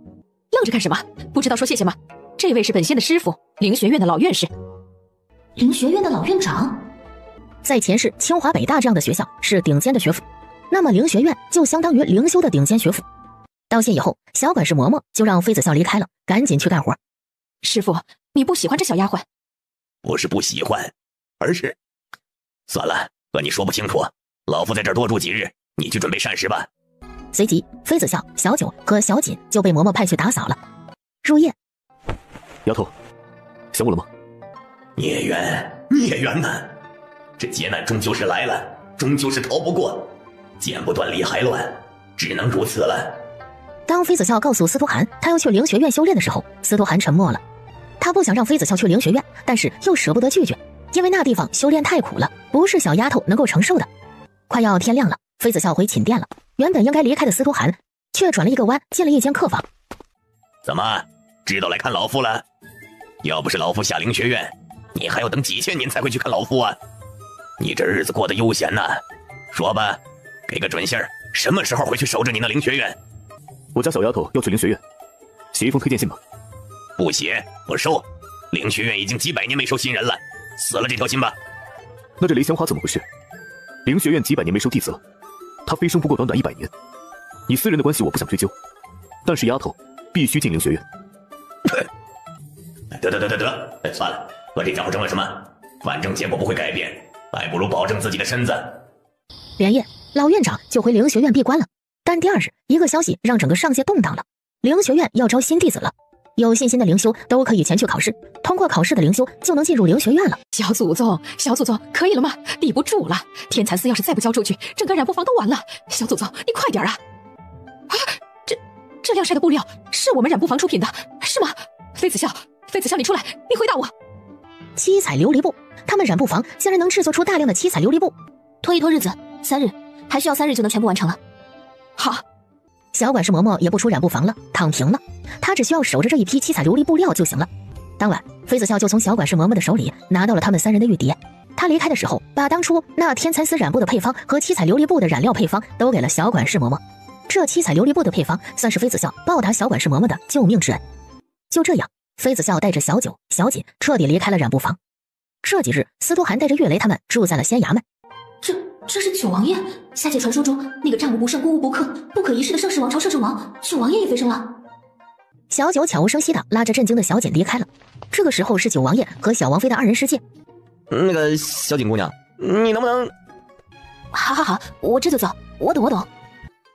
愣着干什么？不知道说谢谢吗？这位是本仙的师傅，灵学院的老院士。灵学院的老院长，在前世清华北大这样的学校是顶尖的学府，那么灵学院就相当于灵修的顶尖学府。道谢以后，小管事嬷嬷就让妃子笑离开了，赶紧去干活。师傅，你不喜欢这小丫鬟？不是不喜欢，而是……算了，和你说不清楚，老夫在这儿多住几日，你去准备膳食吧。随即，妃子笑、小九和小锦就被嬷嬷派去打扫了。入夜，丫头，想我了吗？孽缘，孽缘呐！这劫难终究是来了，终究是逃不过，剪不断理还乱，只能如此了。当妃子笑告诉司徒涵他要去灵学院修炼的时候，司徒涵沉默了。他不想让妃子笑去灵学院，但是又舍不得拒绝，因为那地方修炼太苦了，不是小丫头能够承受的。快要天亮了，妃子笑回寝殿了。原本应该离开的司徒涵，却转了一个弯，进了一间客房。怎么，知道来看老夫了？要不是老夫下灵学院，你还要等几千年才会去看老夫啊？你这日子过得悠闲呐。说吧，给个准信儿，什么时候回去守着你那灵学院？我家小丫头要去灵学院，写一封推荐信吧。不写，不收。灵学院已经几百年没收新人了，死了这条心吧。那这雷香花怎么回事？灵学院几百年没收弟子了，她飞升不过短短100年。你私人的关系我不想追究，但是丫头必须进灵学院。得，算了，和这家伙争了什么？反正结果不会改变，还不如保证自己的身子。连夜，老院长就回灵学院闭关了。但第二日，一个消息让整个上界动荡了，灵学院要招新弟子了。有信心的灵修都可以前去考试，通过考试的灵修就能进入灵学院了。小祖宗，可以了吗？抵不住了，天蚕丝要是再不交出去，整个染布房都完了。小祖宗，你快点啊！啊，这晾晒的布料是我们染布房出品的，是吗？妃子笑，你出来，你回答我。七彩琉璃布，他们染布房竟然能制作出大量的七彩琉璃布。拖一拖日子，3日，还需要3日就能全部完成了。好。小管事嬷嬷也不出染布房了，躺平了，她只需要守着这一批七彩琉璃布料就行了。当晚，妃子笑就从小管事嬷嬷的手里拿到了他们3人的玉碟。她离开的时候，把当初那天蚕丝染布的配方和七彩琉璃布的染料配方都给了小管事嬷嬷。这七彩琉璃布的配方算是妃子笑报答小管事嬷嬷的救命之恩。就这样，妃子笑带着小九、小锦彻底离开了染布房。这几日，司徒涵带着岳雷他们住在了仙衙门。这是九王爷，下界传说中那个战无不胜、攻无不克、不可一世的盛世王朝摄政王，九王爷也飞升了。小九悄无声息的拉着震惊的小锦离开了。这个时候是九王爷和小王妃的2人世界。那个小锦姑娘，你能不能……好，我这就走。我懂。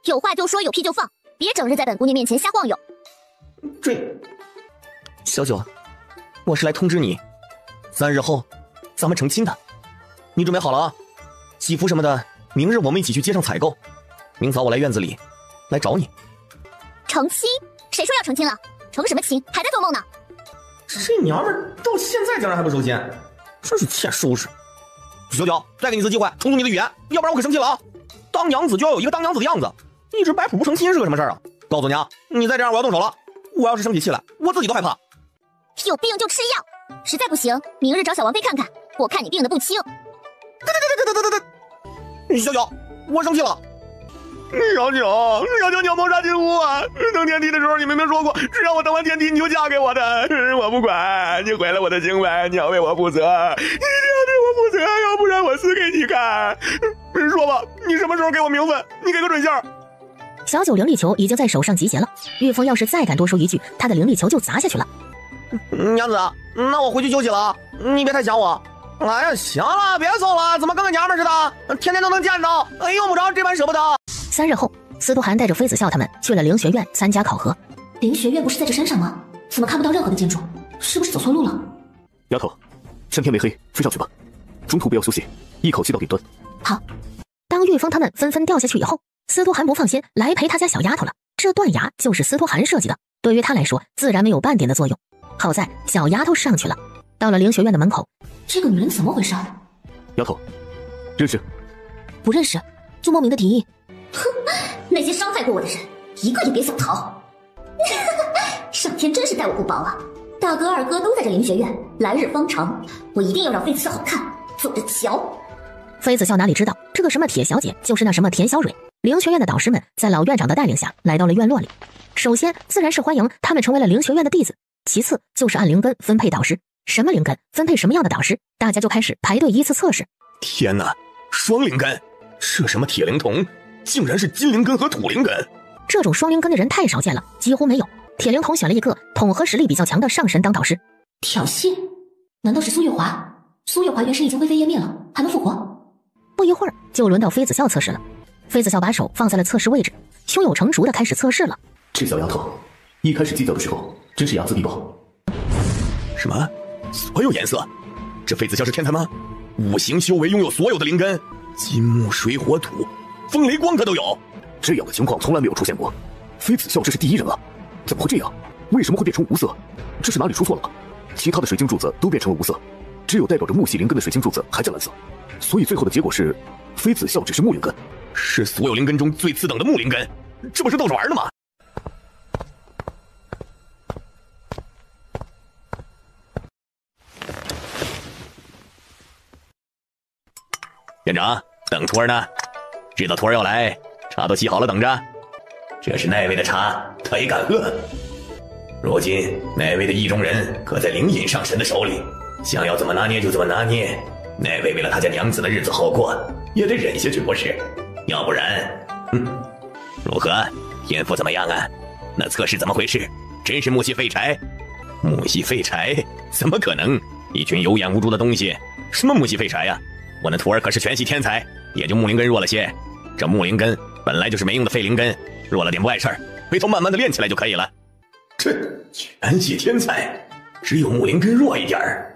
有话就说，有屁就放，别整日在本姑娘面前瞎晃悠。小九，我是来通知你，3日后咱们成亲的，你准备好了啊？喜服什么的，明日我们一起去街上采购。明早我来院子里来找你。成亲？谁说要成亲了？成什么亲？还在做梦呢！这娘们儿到现在竟然还不收心，真是欠收拾。小九，再给你一次机会，重组你的语言，要不然我可生气了啊！当娘子就要有一个当娘子的样子，一直摆谱不成亲是个什么事儿啊？告诉你啊，你再这样我要动手了。我要是生起气来，我自己都害怕。有病就吃药，实在不行，明日找小王妃看看，我看你病得不轻。小九，我生气了。小九，你要谋杀进屋啊！登天梯的时候，你明明说过，只要我登完天梯，你就嫁给我的。我不管，你毁了我的行为，你要为我负责，你一定要对我负责，要不然我死给你看。说吧，你什么时候给我名分？你给个准信儿。小九灵力球已经在手上集结了，玉凤要是再敢多说一句，他的灵力球就砸下去了。娘子，那我回去休息了，你别太想我。哎呀，行了，别走了，怎么跟个娘们似的，天天都能见到，用不着这般舍不得。3日后，司徒涵带着妃子笑他们去了灵学院参加考核。灵学院不是在这山上吗？怎么看不到任何的建筑？是不是走错路了？丫头，趁天没黑，飞上去吧，中途不要休息，一口气到顶端。好。当玉峰他们纷纷掉下去以后，司徒涵不放心来陪他家小丫头了。这断崖就是司徒涵设计的，对于他来说自然没有半点的作用。好在小丫头上去了，到了灵学院的门口。这个女人怎么回事？丫头，认识？不认识，就莫名的敌意。哼，那些伤害过我的人，一个也别想逃。上天真是待我不薄啊！大哥二哥都在这灵学院，来日方长，我一定要让妃子笑好看，走着瞧。妃子笑哪里知道，这个什么铁小姐就是那什么田小蕊。灵学院的导师们在老院长的带领下来到了院落里。首先自然是欢迎他们成为了灵学院的弟子，其次就是按灵根分配导师，什么灵根分配什么样的导师，大家就开始排队依次测试。天哪，双灵根，这什么铁灵童，竟然是金灵根和土灵根。这种双灵根的人太少见了，几乎没有。铁灵童选了一个统合实力比较强的上神当导师。挑衅？难道是苏月华？苏月华元神已经灰飞烟灭了，还能复活？不一会儿就轮到妃子笑测试了。妃子笑把手放在了测试位置，胸有成竹的开始测试了。这小丫头一开始计较的时候真是睚眦必报。什么？所有颜色？这妃子笑是天才吗？五行修为拥有所有的灵根，金木水火土，风雷光她都有。这样的情况从来没有出现过。妃子笑这是第一人啊，怎么会这样？为什么会变成无色？这是哪里出错了？其他的水晶柱子都变成了无色，只有代表着木系灵根的水晶柱子还在蓝色，所以最后的结果是妃子笑只是木灵根，是所有灵根中最次等的木灵根，这不是逗着玩的吗？院长，等徒儿呢，知道徒儿要来，茶都沏好了等着。这是那位的茶，忒敢喝。如今那位的意中人可在灵隐上神的手里，想要怎么拿捏就怎么拿捏。那位为了他家娘子的日子好过，也得忍下去不是？要不然，如何？天赋怎么样啊？那测试怎么回事？真是木系废柴？木系废柴？怎么可能？一群有眼无珠的东西！什么木系废柴呀？我那徒儿可是全系天才，也就木灵根弱了些。这木灵根本来就是没用的废灵根，弱了点不碍事儿，回头慢慢的练起来就可以了。这全系天才，只有木灵根弱一点儿。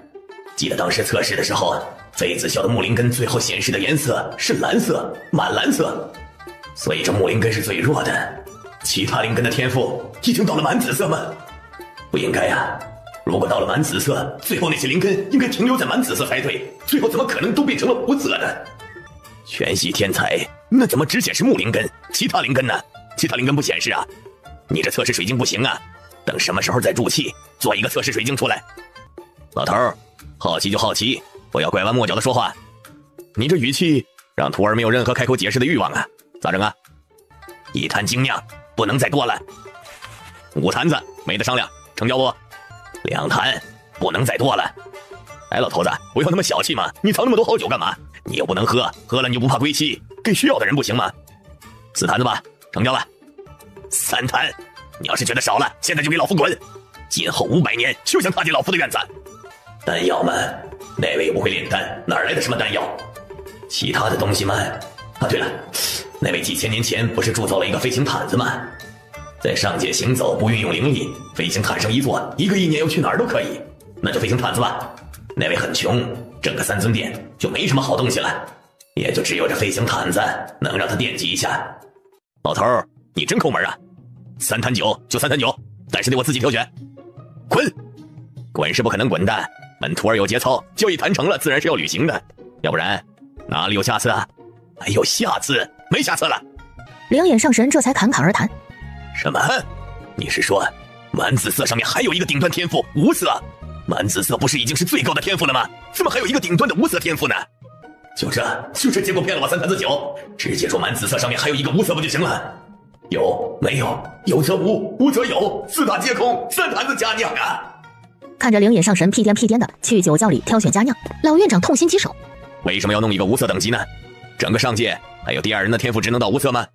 记得当时测试的时候，妃子笑的木灵根最后显示的颜色是蓝色，满蓝色，所以这木灵根是最弱的。其他灵根的天赋已经到了满紫色吗？不应该呀。如果到了满紫色，最后那些灵根应该停留在满紫色才对，最后怎么可能都变成了无色呢？全系天才，那怎么只显示木灵根，其他灵根呢？其他灵根不显示啊？你这测试水晶不行啊，等什么时候再注气，做一个测试水晶出来。老头儿，好奇就好奇，不要拐弯抹角的说话。你这语气让徒儿没有任何开口解释的欲望啊，咋整啊？一坛精酿，不能再多了。5坛子没得商量，成交不？2坛，不能再多了。哎，老头子，不要那么小气嘛！你藏那么多好酒干嘛？你又不能喝，喝了你又不怕归期，给需要的人不行吗？4坛子吧，成交了。3坛，你要是觉得少了，现在就给老夫滚！今后500年休想踏进老夫的院子。丹药嘛，那位又不会炼丹，哪来的什么丹药？其他的东西嘛，啊，对了，那位几千年前不是铸造了一个飞行毯子吗？在上界行走不运用灵力，飞行毯上一坐，一个意念要去哪儿都可以，那就飞行毯子吧。那位很穷，整个3尊殿就没什么好东西了，也就只有这飞行毯子能让他惦记一下。老头儿，你真抠门啊！3坛酒就3坛酒，但是得我自己挑选。滚！滚是不可能滚的，本徒儿有节操，交易谈成了自然是要履行的，要不然哪里有下次啊？没有下次，没下次了。两眼上神这才侃侃而谈。什么？你是说满紫色上面还有一个顶端天赋无色？满紫色不是已经是最高的天赋了吗？怎么还有一个顶端的无色天赋呢？就这结果骗了我3坛子酒，直接说满紫色上面还有一个无色不就行了？有没有？有则无，无则有，4大皆空，3坛子佳酿啊！看着灵眼上神屁颠屁颠的去酒窖里挑选佳酿，老院长痛心疾首。为什么要弄一个无色等级呢？整个上界还有第2人的天赋只能到无色吗？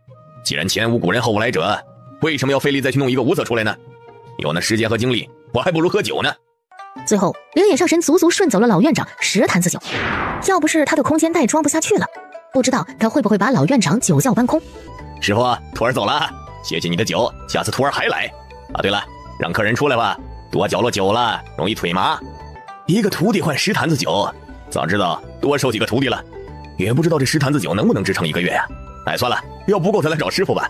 既然前无古人后无来者，为什么要费力再去弄一个无色出来呢？有那时间和精力，我还不如喝酒呢。最后灵眼上神足足顺走了老院长10坛子酒，要不是他的空间袋装不下去了，不知道他会不会把老院长酒窖搬空。师傅，徒儿走了，谢谢你的酒，下次徒儿还来。啊，对了，让客人出来吧，多搅了酒了，容易腿麻。一个徒弟换10坛子酒，早知道多收几个徒弟了，也不知道这10坛子酒能不能支撑1个月呀？哎，算了，要不够再来找师傅吧。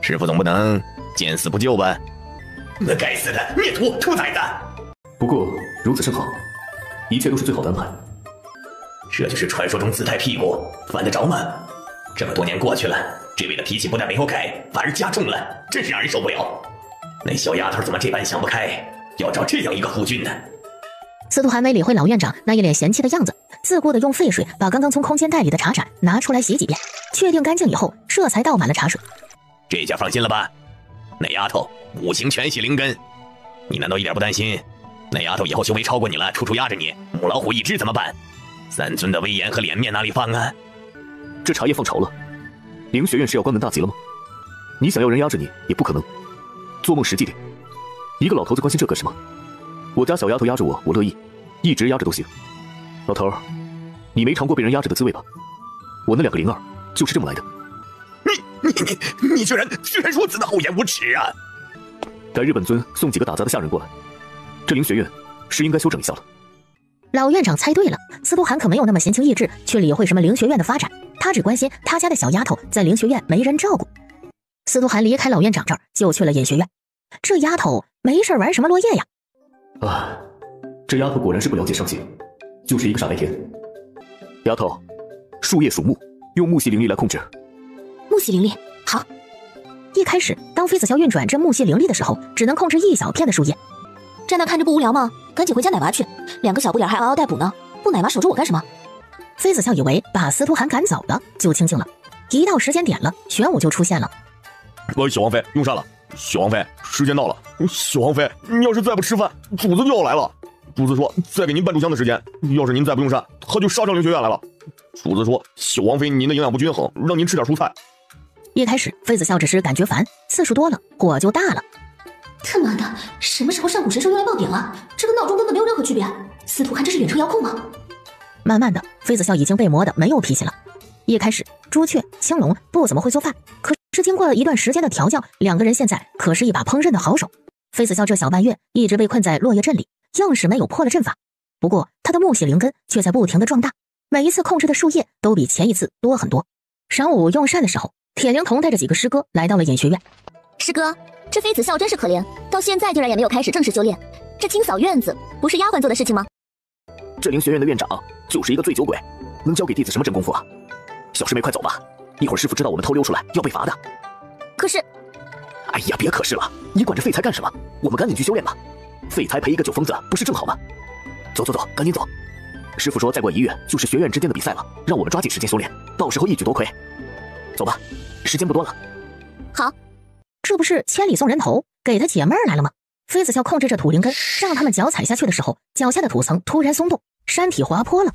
师傅总不能见死不救吧？那该死的孽徒兔崽子！不过如此甚好，一切都是最好的安排。这就是传说中自带屁股，犯得着吗？这么多年过去了，这位的脾气不但没有改，反而加重了，真是让人受不了。那小丫头怎么这般想不开，要找这样一个夫君呢？司徒寒没理会老院长那一脸嫌弃的样子，自顾地用沸水把刚刚从空间袋里的茶盏拿出来洗几遍，确定干净以后，这才倒满了茶水。这下放心了吧？那丫头五行全系灵根，你难道一点不担心？那丫头以后修为超过你了，处处压着你，母老虎一只怎么办？三尊的威严和脸面哪里放啊？这茶叶放潮了，灵学院是要关门大吉了吗？你想要人压着你也不可能。做梦实际点，一个老头子关心这干什么？我家小丫头压着我，我乐意，一直压着都行。老头儿，你没尝过被人压着的滋味吧？我那2个灵儿就是这么来的。你居然如此的厚颜无耻啊！改日本尊送几个打杂的下人过来，这灵学院是应该修整一下了。老院长猜对了，司徒寒可没有那么闲情逸致去理会什么灵学院的发展，他只关心他家的小丫头在灵学院没人照顾。司徒寒离开老院长这儿就去了眼学院，这丫头没事玩什么落叶呀？啊，这丫头果然是不了解商界，就是一个傻白甜。丫头，树叶属木，用木系灵力来控制。木系灵力，好。一开始当妃子笑运转这木系灵力的时候，只能控制一小片的树叶。站那看着不无聊吗？赶紧回家奶娃去，2个小不点还嗷嗷待哺呢，不奶娃守着我干什么？妃子笑以为把司徒寒赶走了就清静了，一到时间点了，玄武就出现了。小王妃用膳了，小王妃时间到了，小王妃你要是再不吃饭，主子就要来了。主子说再给您半炷香的时间，要是您再不用膳，他就杀上灵学院来了。主子说小王妃您的营养不均衡，让您吃点蔬菜。一开始妃子笑只是感觉烦，次数多了火就大了。他妈的，什么时候上古神兽用来爆点了？这跟闹钟根本没有任何区别。司徒寒这是远程遥控吗？慢慢的，妃子笑已经被磨得没有脾气了。一开始朱雀、青龙不怎么会做饭，可是经过了一段时间的调教，2个人现在可是一把烹饪的好手。妃子笑这小半月一直被困在落叶阵里，硬是没有破了阵法。不过他的木系灵根却在不停的壮大，每一次控制的树叶都比前一次多很多。晌午用膳的时候，铁灵童带着几个师哥来到了眼学院。师哥，这妃子笑真是可怜，到现在竟然也没有开始正式修炼，这清扫院子不是丫鬟做的事情吗？这灵学院的院长就是一个醉酒鬼，能教给弟子什么真功夫啊？小师妹快走吧，一会儿师傅知道我们偷溜出来要被罚的。可是，哎呀，别可是了，你管这废材干什么？我们赶紧去修炼吧。废材陪一个酒疯子不是正好吗？走，赶紧走。师傅说再过1月就是学院之间的比赛了，让我们抓紧时间修炼，到时候一举夺魁。走吧，时间不多了。好，这不是千里送人头，给他解闷来了吗？妃子笑控制着土灵根，让他们脚踩下去的时候，脚下的土层突然松动，山体滑坡了。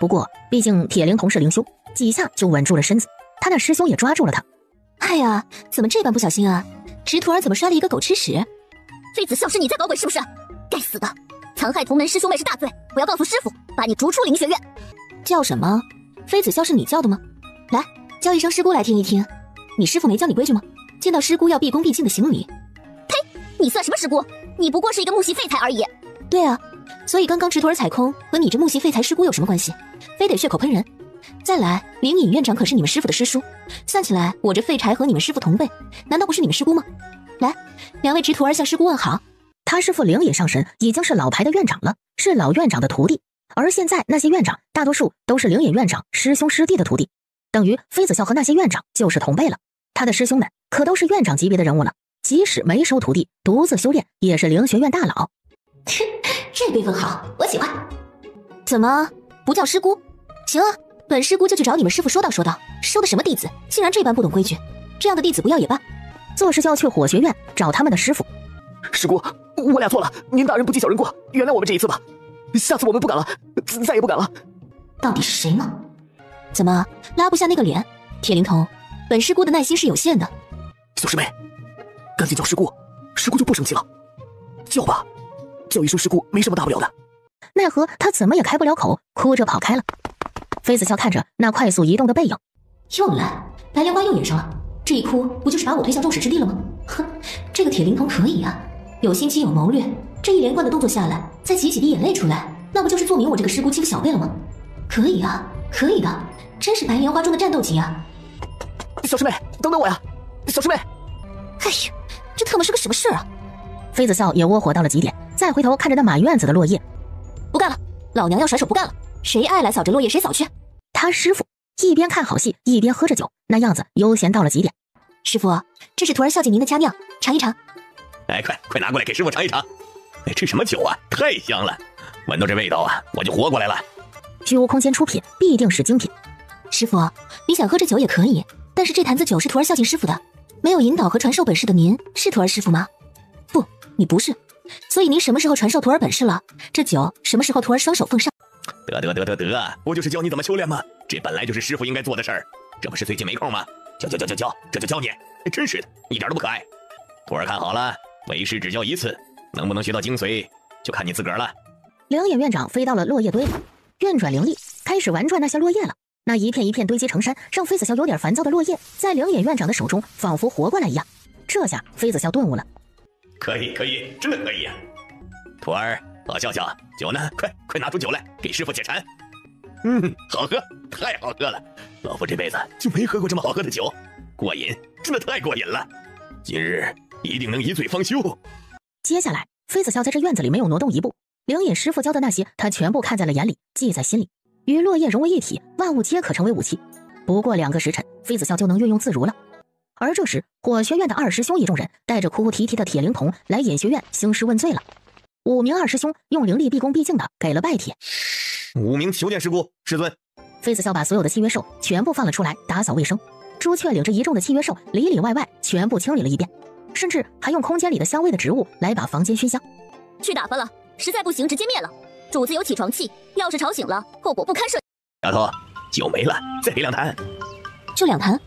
不过毕竟铁灵童是灵修，几下就稳住了身子，他那师兄也抓住了他。哎呀，怎么这般不小心啊？直徒儿怎么摔了一个狗吃屎？妃子笑是你在搞鬼是不是？该死的，残害同门师兄妹是大罪，我要告诉师傅，把你逐出灵学院。叫什么？妃子笑是你叫的吗？来，叫一声师姑来听一听。你师傅没教你规矩吗？见到师姑要毕恭毕敬的行礼。呸！你算什么师姑？你不过是一个木系废材而已。对啊，所以刚刚直徒儿踩空和你这木系废材师姑有什么关系？非得血口喷人？再来，灵隐院长可是你们师傅的师叔，算起来我这废柴和你们师傅同辈，难道不是你们师姑吗？来，2位直徒儿向师姑问好。他师父灵隐上神已经是老牌的院长了，是老院长的徒弟，而现在那些院长大多数都是灵隐院长师兄师弟的徒弟，等于妃子笑和那些院长就是同辈了。他的师兄们可都是院长级别的人物了，即使没收徒弟，独自修炼也是灵学院大佬。这辈分好，我喜欢。怎么不叫师姑？行啊，本师姑就去找你们师傅说道说道，收的什么弟子，竟然这般不懂规矩，这样的弟子不要也罢。做事就要去火学院找他们的师傅。师姑，我俩错了，您大人不计小人过，原谅我们这一次吧，下次我们不敢了，再也不敢了。到底是谁呢？怎么拉不下那个脸？铁灵童，本师姑的耐心是有限的。小师妹，赶紧叫师姑，师姑就不生气了。叫吧，叫一声师姑没什么大不了的。奈何他怎么也开不了口，哭着跑开了。妃子笑看着那快速移动的背影，又来，白莲花又演上了，这一哭不就是把我推向众矢之的了吗？哼，这个铁灵童可以啊，有心机有谋略，这一连贯的动作下来，再挤几滴眼泪出来，那不就是做明我这个师姑欺负小辈了吗？可以啊，可以的，真是白莲花中的战斗机啊！小师妹，等等我呀！小师妹，哎呀，这特么是个什么事啊！妃子笑也窝火到了极点，再回头看着那满院子的落叶，不干了，老娘要甩手不干了，谁爱来扫着落叶谁扫去。他师傅一边看好戏一边喝着酒，那样子悠闲到了极点。师傅，这是徒儿孝敬您的佳酿，尝一尝。哎，快拿过来给师傅尝一尝。哎，这什么酒啊？太香了，闻到这味道啊，我就活过来了。虚无空间出品，必定是精品。师傅，你想喝这酒也可以，但是这坛子酒是徒儿孝敬师傅的，没有引导和传授本事的您是徒儿师傅吗？不，你不是。所以您什么时候传授徒儿本事了，这酒什么时候徒儿双手奉上。得，不就是教你怎么修炼吗？这本来就是师傅应该做的事儿，这不是最近没空吗？教，这就教你。真是的，一点都不可爱。徒儿看好了，为师只教一次，能不能学到精髓，就看你自个儿了。灵眼院长飞到了落叶堆里，运转灵力，开始玩转那些落叶了。那一片一片堆积成山，让妃子笑有点烦躁的落叶，在灵眼院长的手中仿佛活过来一样。这下妃子笑顿悟了，可以，真的可以啊！徒儿，好笑笑，酒呢？快拿出酒来，给师傅解馋。好喝，太好喝了！老夫这辈子就没喝过这么好喝的酒，过瘾，真的太过瘾了！今日一定能一醉方休。接下来，妃子笑在这院子里没有挪动一步，灵隐师傅教的那些，他全部看在了眼里，记在心里。与落叶融为一体，万物皆可成为武器。不过2个时辰，妃子笑就能运用自如了。而这时，火学院的2师兄一众人带着哭哭啼啼的铁灵童来隐学院兴师问罪了。5名2师兄用灵力毕恭毕敬的给了拜帖。5名求见师姑师尊。妃子笑把所有的契约兽全部放了出来，打扫卫生。朱雀领着一众的契约兽里里外外全部清理了一遍，甚至还用空间里的香味的植物来把房间熏香。去打发了，实在不行直接灭了。主子有起床气，要是吵醒了，后果不堪设。丫头，酒没了，再给2坛。就2坛？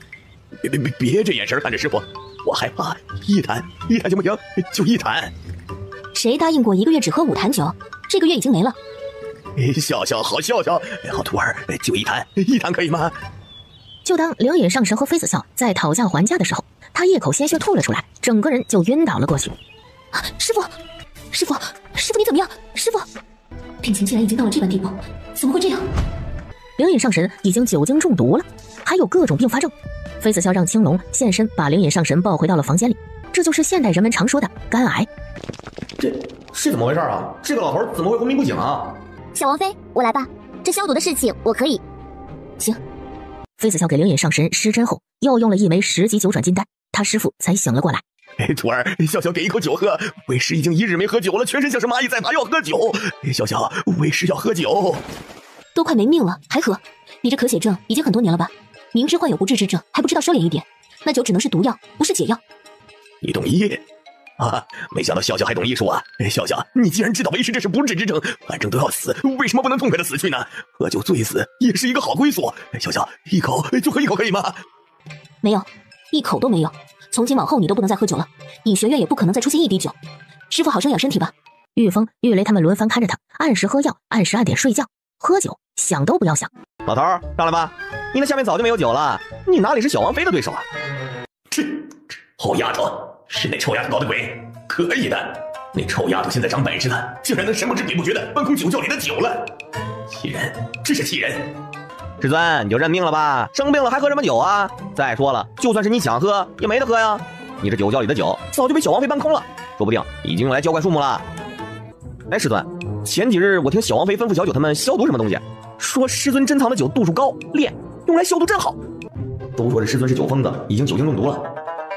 别这眼神看着师傅，我害怕。一坛行不行？就1坛。谁答应过1个月只喝5坛酒？这个月已经没了。笑好笑，好徒儿，就1坛可以吗？就当灵隐上神和妃子笑在讨价还价的时候，他一口鲜血吐了出来，整个人就晕倒了过去。师傅你怎么样？师傅，病情竟然已经到了这般地步，怎么会这样？灵隐上神已经酒精中毒了，还有各种并发症。妃子笑让青龙现身，把灵隐上神抱回到了房间里。这就是现代人们常说的肝癌。这是怎么回事啊？这个老头怎么会昏迷不醒啊？小王妃，我来吧，这消毒的事情我可以。行。妃子笑给灵隐上神施针后，又用了一枚10级9转金丹，他师傅才醒了过来。徒儿，笑给一口酒喝，为师已经1日没喝酒了，全身像是蚂蚁在爬，要喝酒。笑，为师要喝酒。都快没命了还喝？你这咳血症已经很多年了吧？明知患有不治之症，还不知道收敛一点，那酒只能是毒药，不是解药。你懂医啊？没想到笑还懂医术啊！笑，你既然知道为师这是不治之症，反正都要死，为什么不能痛快的死去呢？喝酒醉死也是一个好归宿。笑，一口就喝一口可以吗？没有，一口都没有。从今往后你都不能再喝酒了，隐学院也不可能再出现1滴酒。师傅好生养身体吧。玉峰、玉雷他们轮番看着他，按时喝药，按时按点睡觉，喝酒想都不要想。老头上来吧，你那下面早就没有酒了，你哪里是小王妃的对手啊？这好丫头，是那臭丫头搞的鬼，可以的。那臭丫头现在长本事了，竟然能神不知鬼不觉的搬空酒窖里的酒了，气人，真是气人。师尊，你就认命了吧，生病了还喝什么酒啊？再说了，就算是你想喝，也没得喝呀。你这酒窖里的酒早就被小王妃搬空了，说不定已经用来浇灌树木了。哎，师尊，前几日我听小王妃吩咐小九他们消毒什么东西，说师尊珍藏的酒度数高，烈，用来消毒真好。都说这师尊是酒疯子，已经酒精中毒了。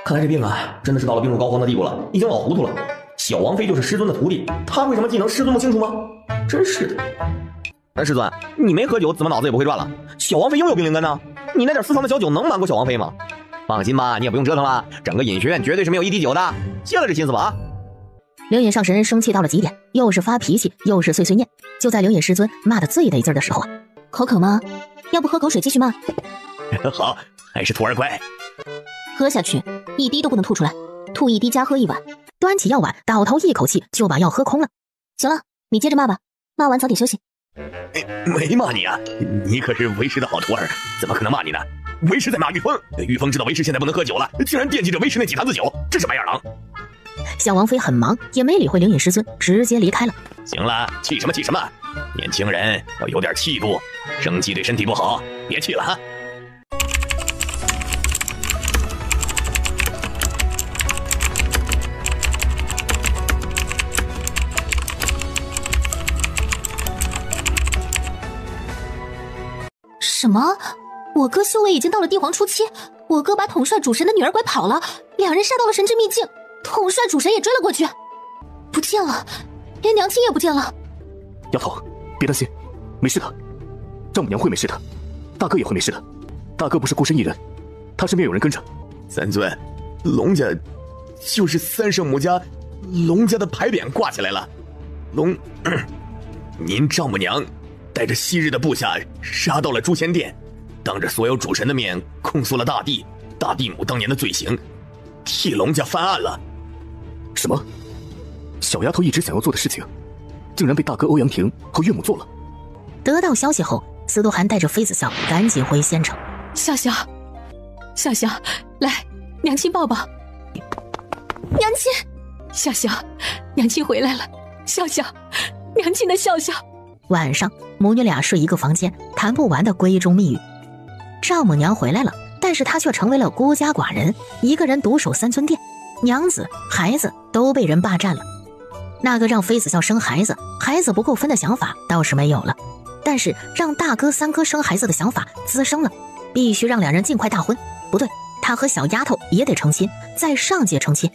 看来这病啊，真的是到了病入膏肓的地步了，已经老糊涂了。小王妃就是师尊的徒弟，他会什么技能，师尊不清楚吗？真是的。哎，师尊，你没喝酒，怎么脑子也不会转了？小王妃拥有冰灵根呢，你那点私藏的小酒能瞒过小王妃吗？放心吧，你也不用折腾了，整个隐学院绝对是没有1滴酒的，歇了这心思吧啊！灵隐上神生气到了极点，又是发脾气，又是碎碎念。就在灵隐师尊骂得最得劲的时候啊，口渴吗？要不喝口水继续骂？好，还是徒儿乖。喝下去，1滴都不能吐出来，吐1滴加喝1碗。端起药碗，倒头一口气就把药喝空了。行了，你接着骂吧，骂完早点休息。没骂你啊，你可是为师的好徒儿，怎么可能骂你呢？为师在骂玉峰，玉峰知道为师现在不能喝酒了，竟然惦记着为师那几坛子酒，真是白眼狼。小王妃很忙，也没理会灵隐师尊，直接离开了。行了，气什么气什么，年轻人要有点气度，生气对身体不好，别气了哈。什么？我哥修为已经到了帝皇初期，我哥把统帅主神的女儿拐跑了，两人杀到了神之秘境，统帅主神也追了过去，不见了，连娘亲也不见了。丫头，别担心，没事的，丈母娘会没事的，大哥也会没事的。大哥不是孤身一人，他身边有人跟着。三尊，龙家就是三圣母家，龙家的牌匾挂起来了。您丈母娘带着昔日的部下杀到了诛仙殿，当着所有主神的面控诉了大帝母当年的罪行，替龙家翻案了。什么？小丫头一直想要做的事情，竟然被大哥欧阳霆和岳母做了。得到消息后，司徒涵带着妃子笑赶紧回仙城。笑笑，笑笑，来，娘亲抱抱。娘亲，笑笑，娘亲回来了。笑笑，娘亲的笑笑。晚上，母女俩睡一个房间，谈不完的闺中密语。丈母娘回来了，但是她却成为了孤家寡人，一个人独守三尊殿，娘子、孩子都被人霸占了。那个让妃子笑生孩子不够分的想法倒是没有了，但是让大哥三哥生孩子的想法滋生了，必须让两人尽快大婚。不对，他和小丫头也得成亲，在上界成亲。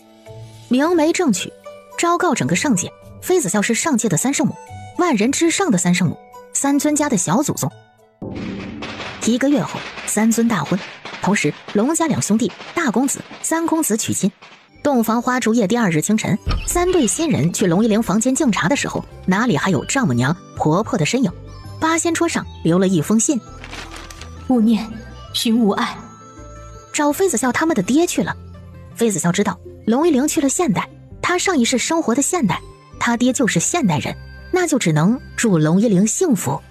明媒正娶，昭告整个上界，妃子笑是上界的三圣母，万人之上的三圣母，三尊家的小祖宗。1个月后，三尊大婚，同时龙家两兄弟大公子、三公子娶亲。洞房花烛夜第2日清晨，三对新人去龙一灵房间敬茶的时候，哪里还有丈母娘、婆婆的身影？八仙桌上留了一封信：勿念，寻无碍。找妃子笑他们的爹去了。妃子笑知道龙一灵去了现代，他上一世生活的现代，他爹就是现代人，那就只能祝龙一灵幸福。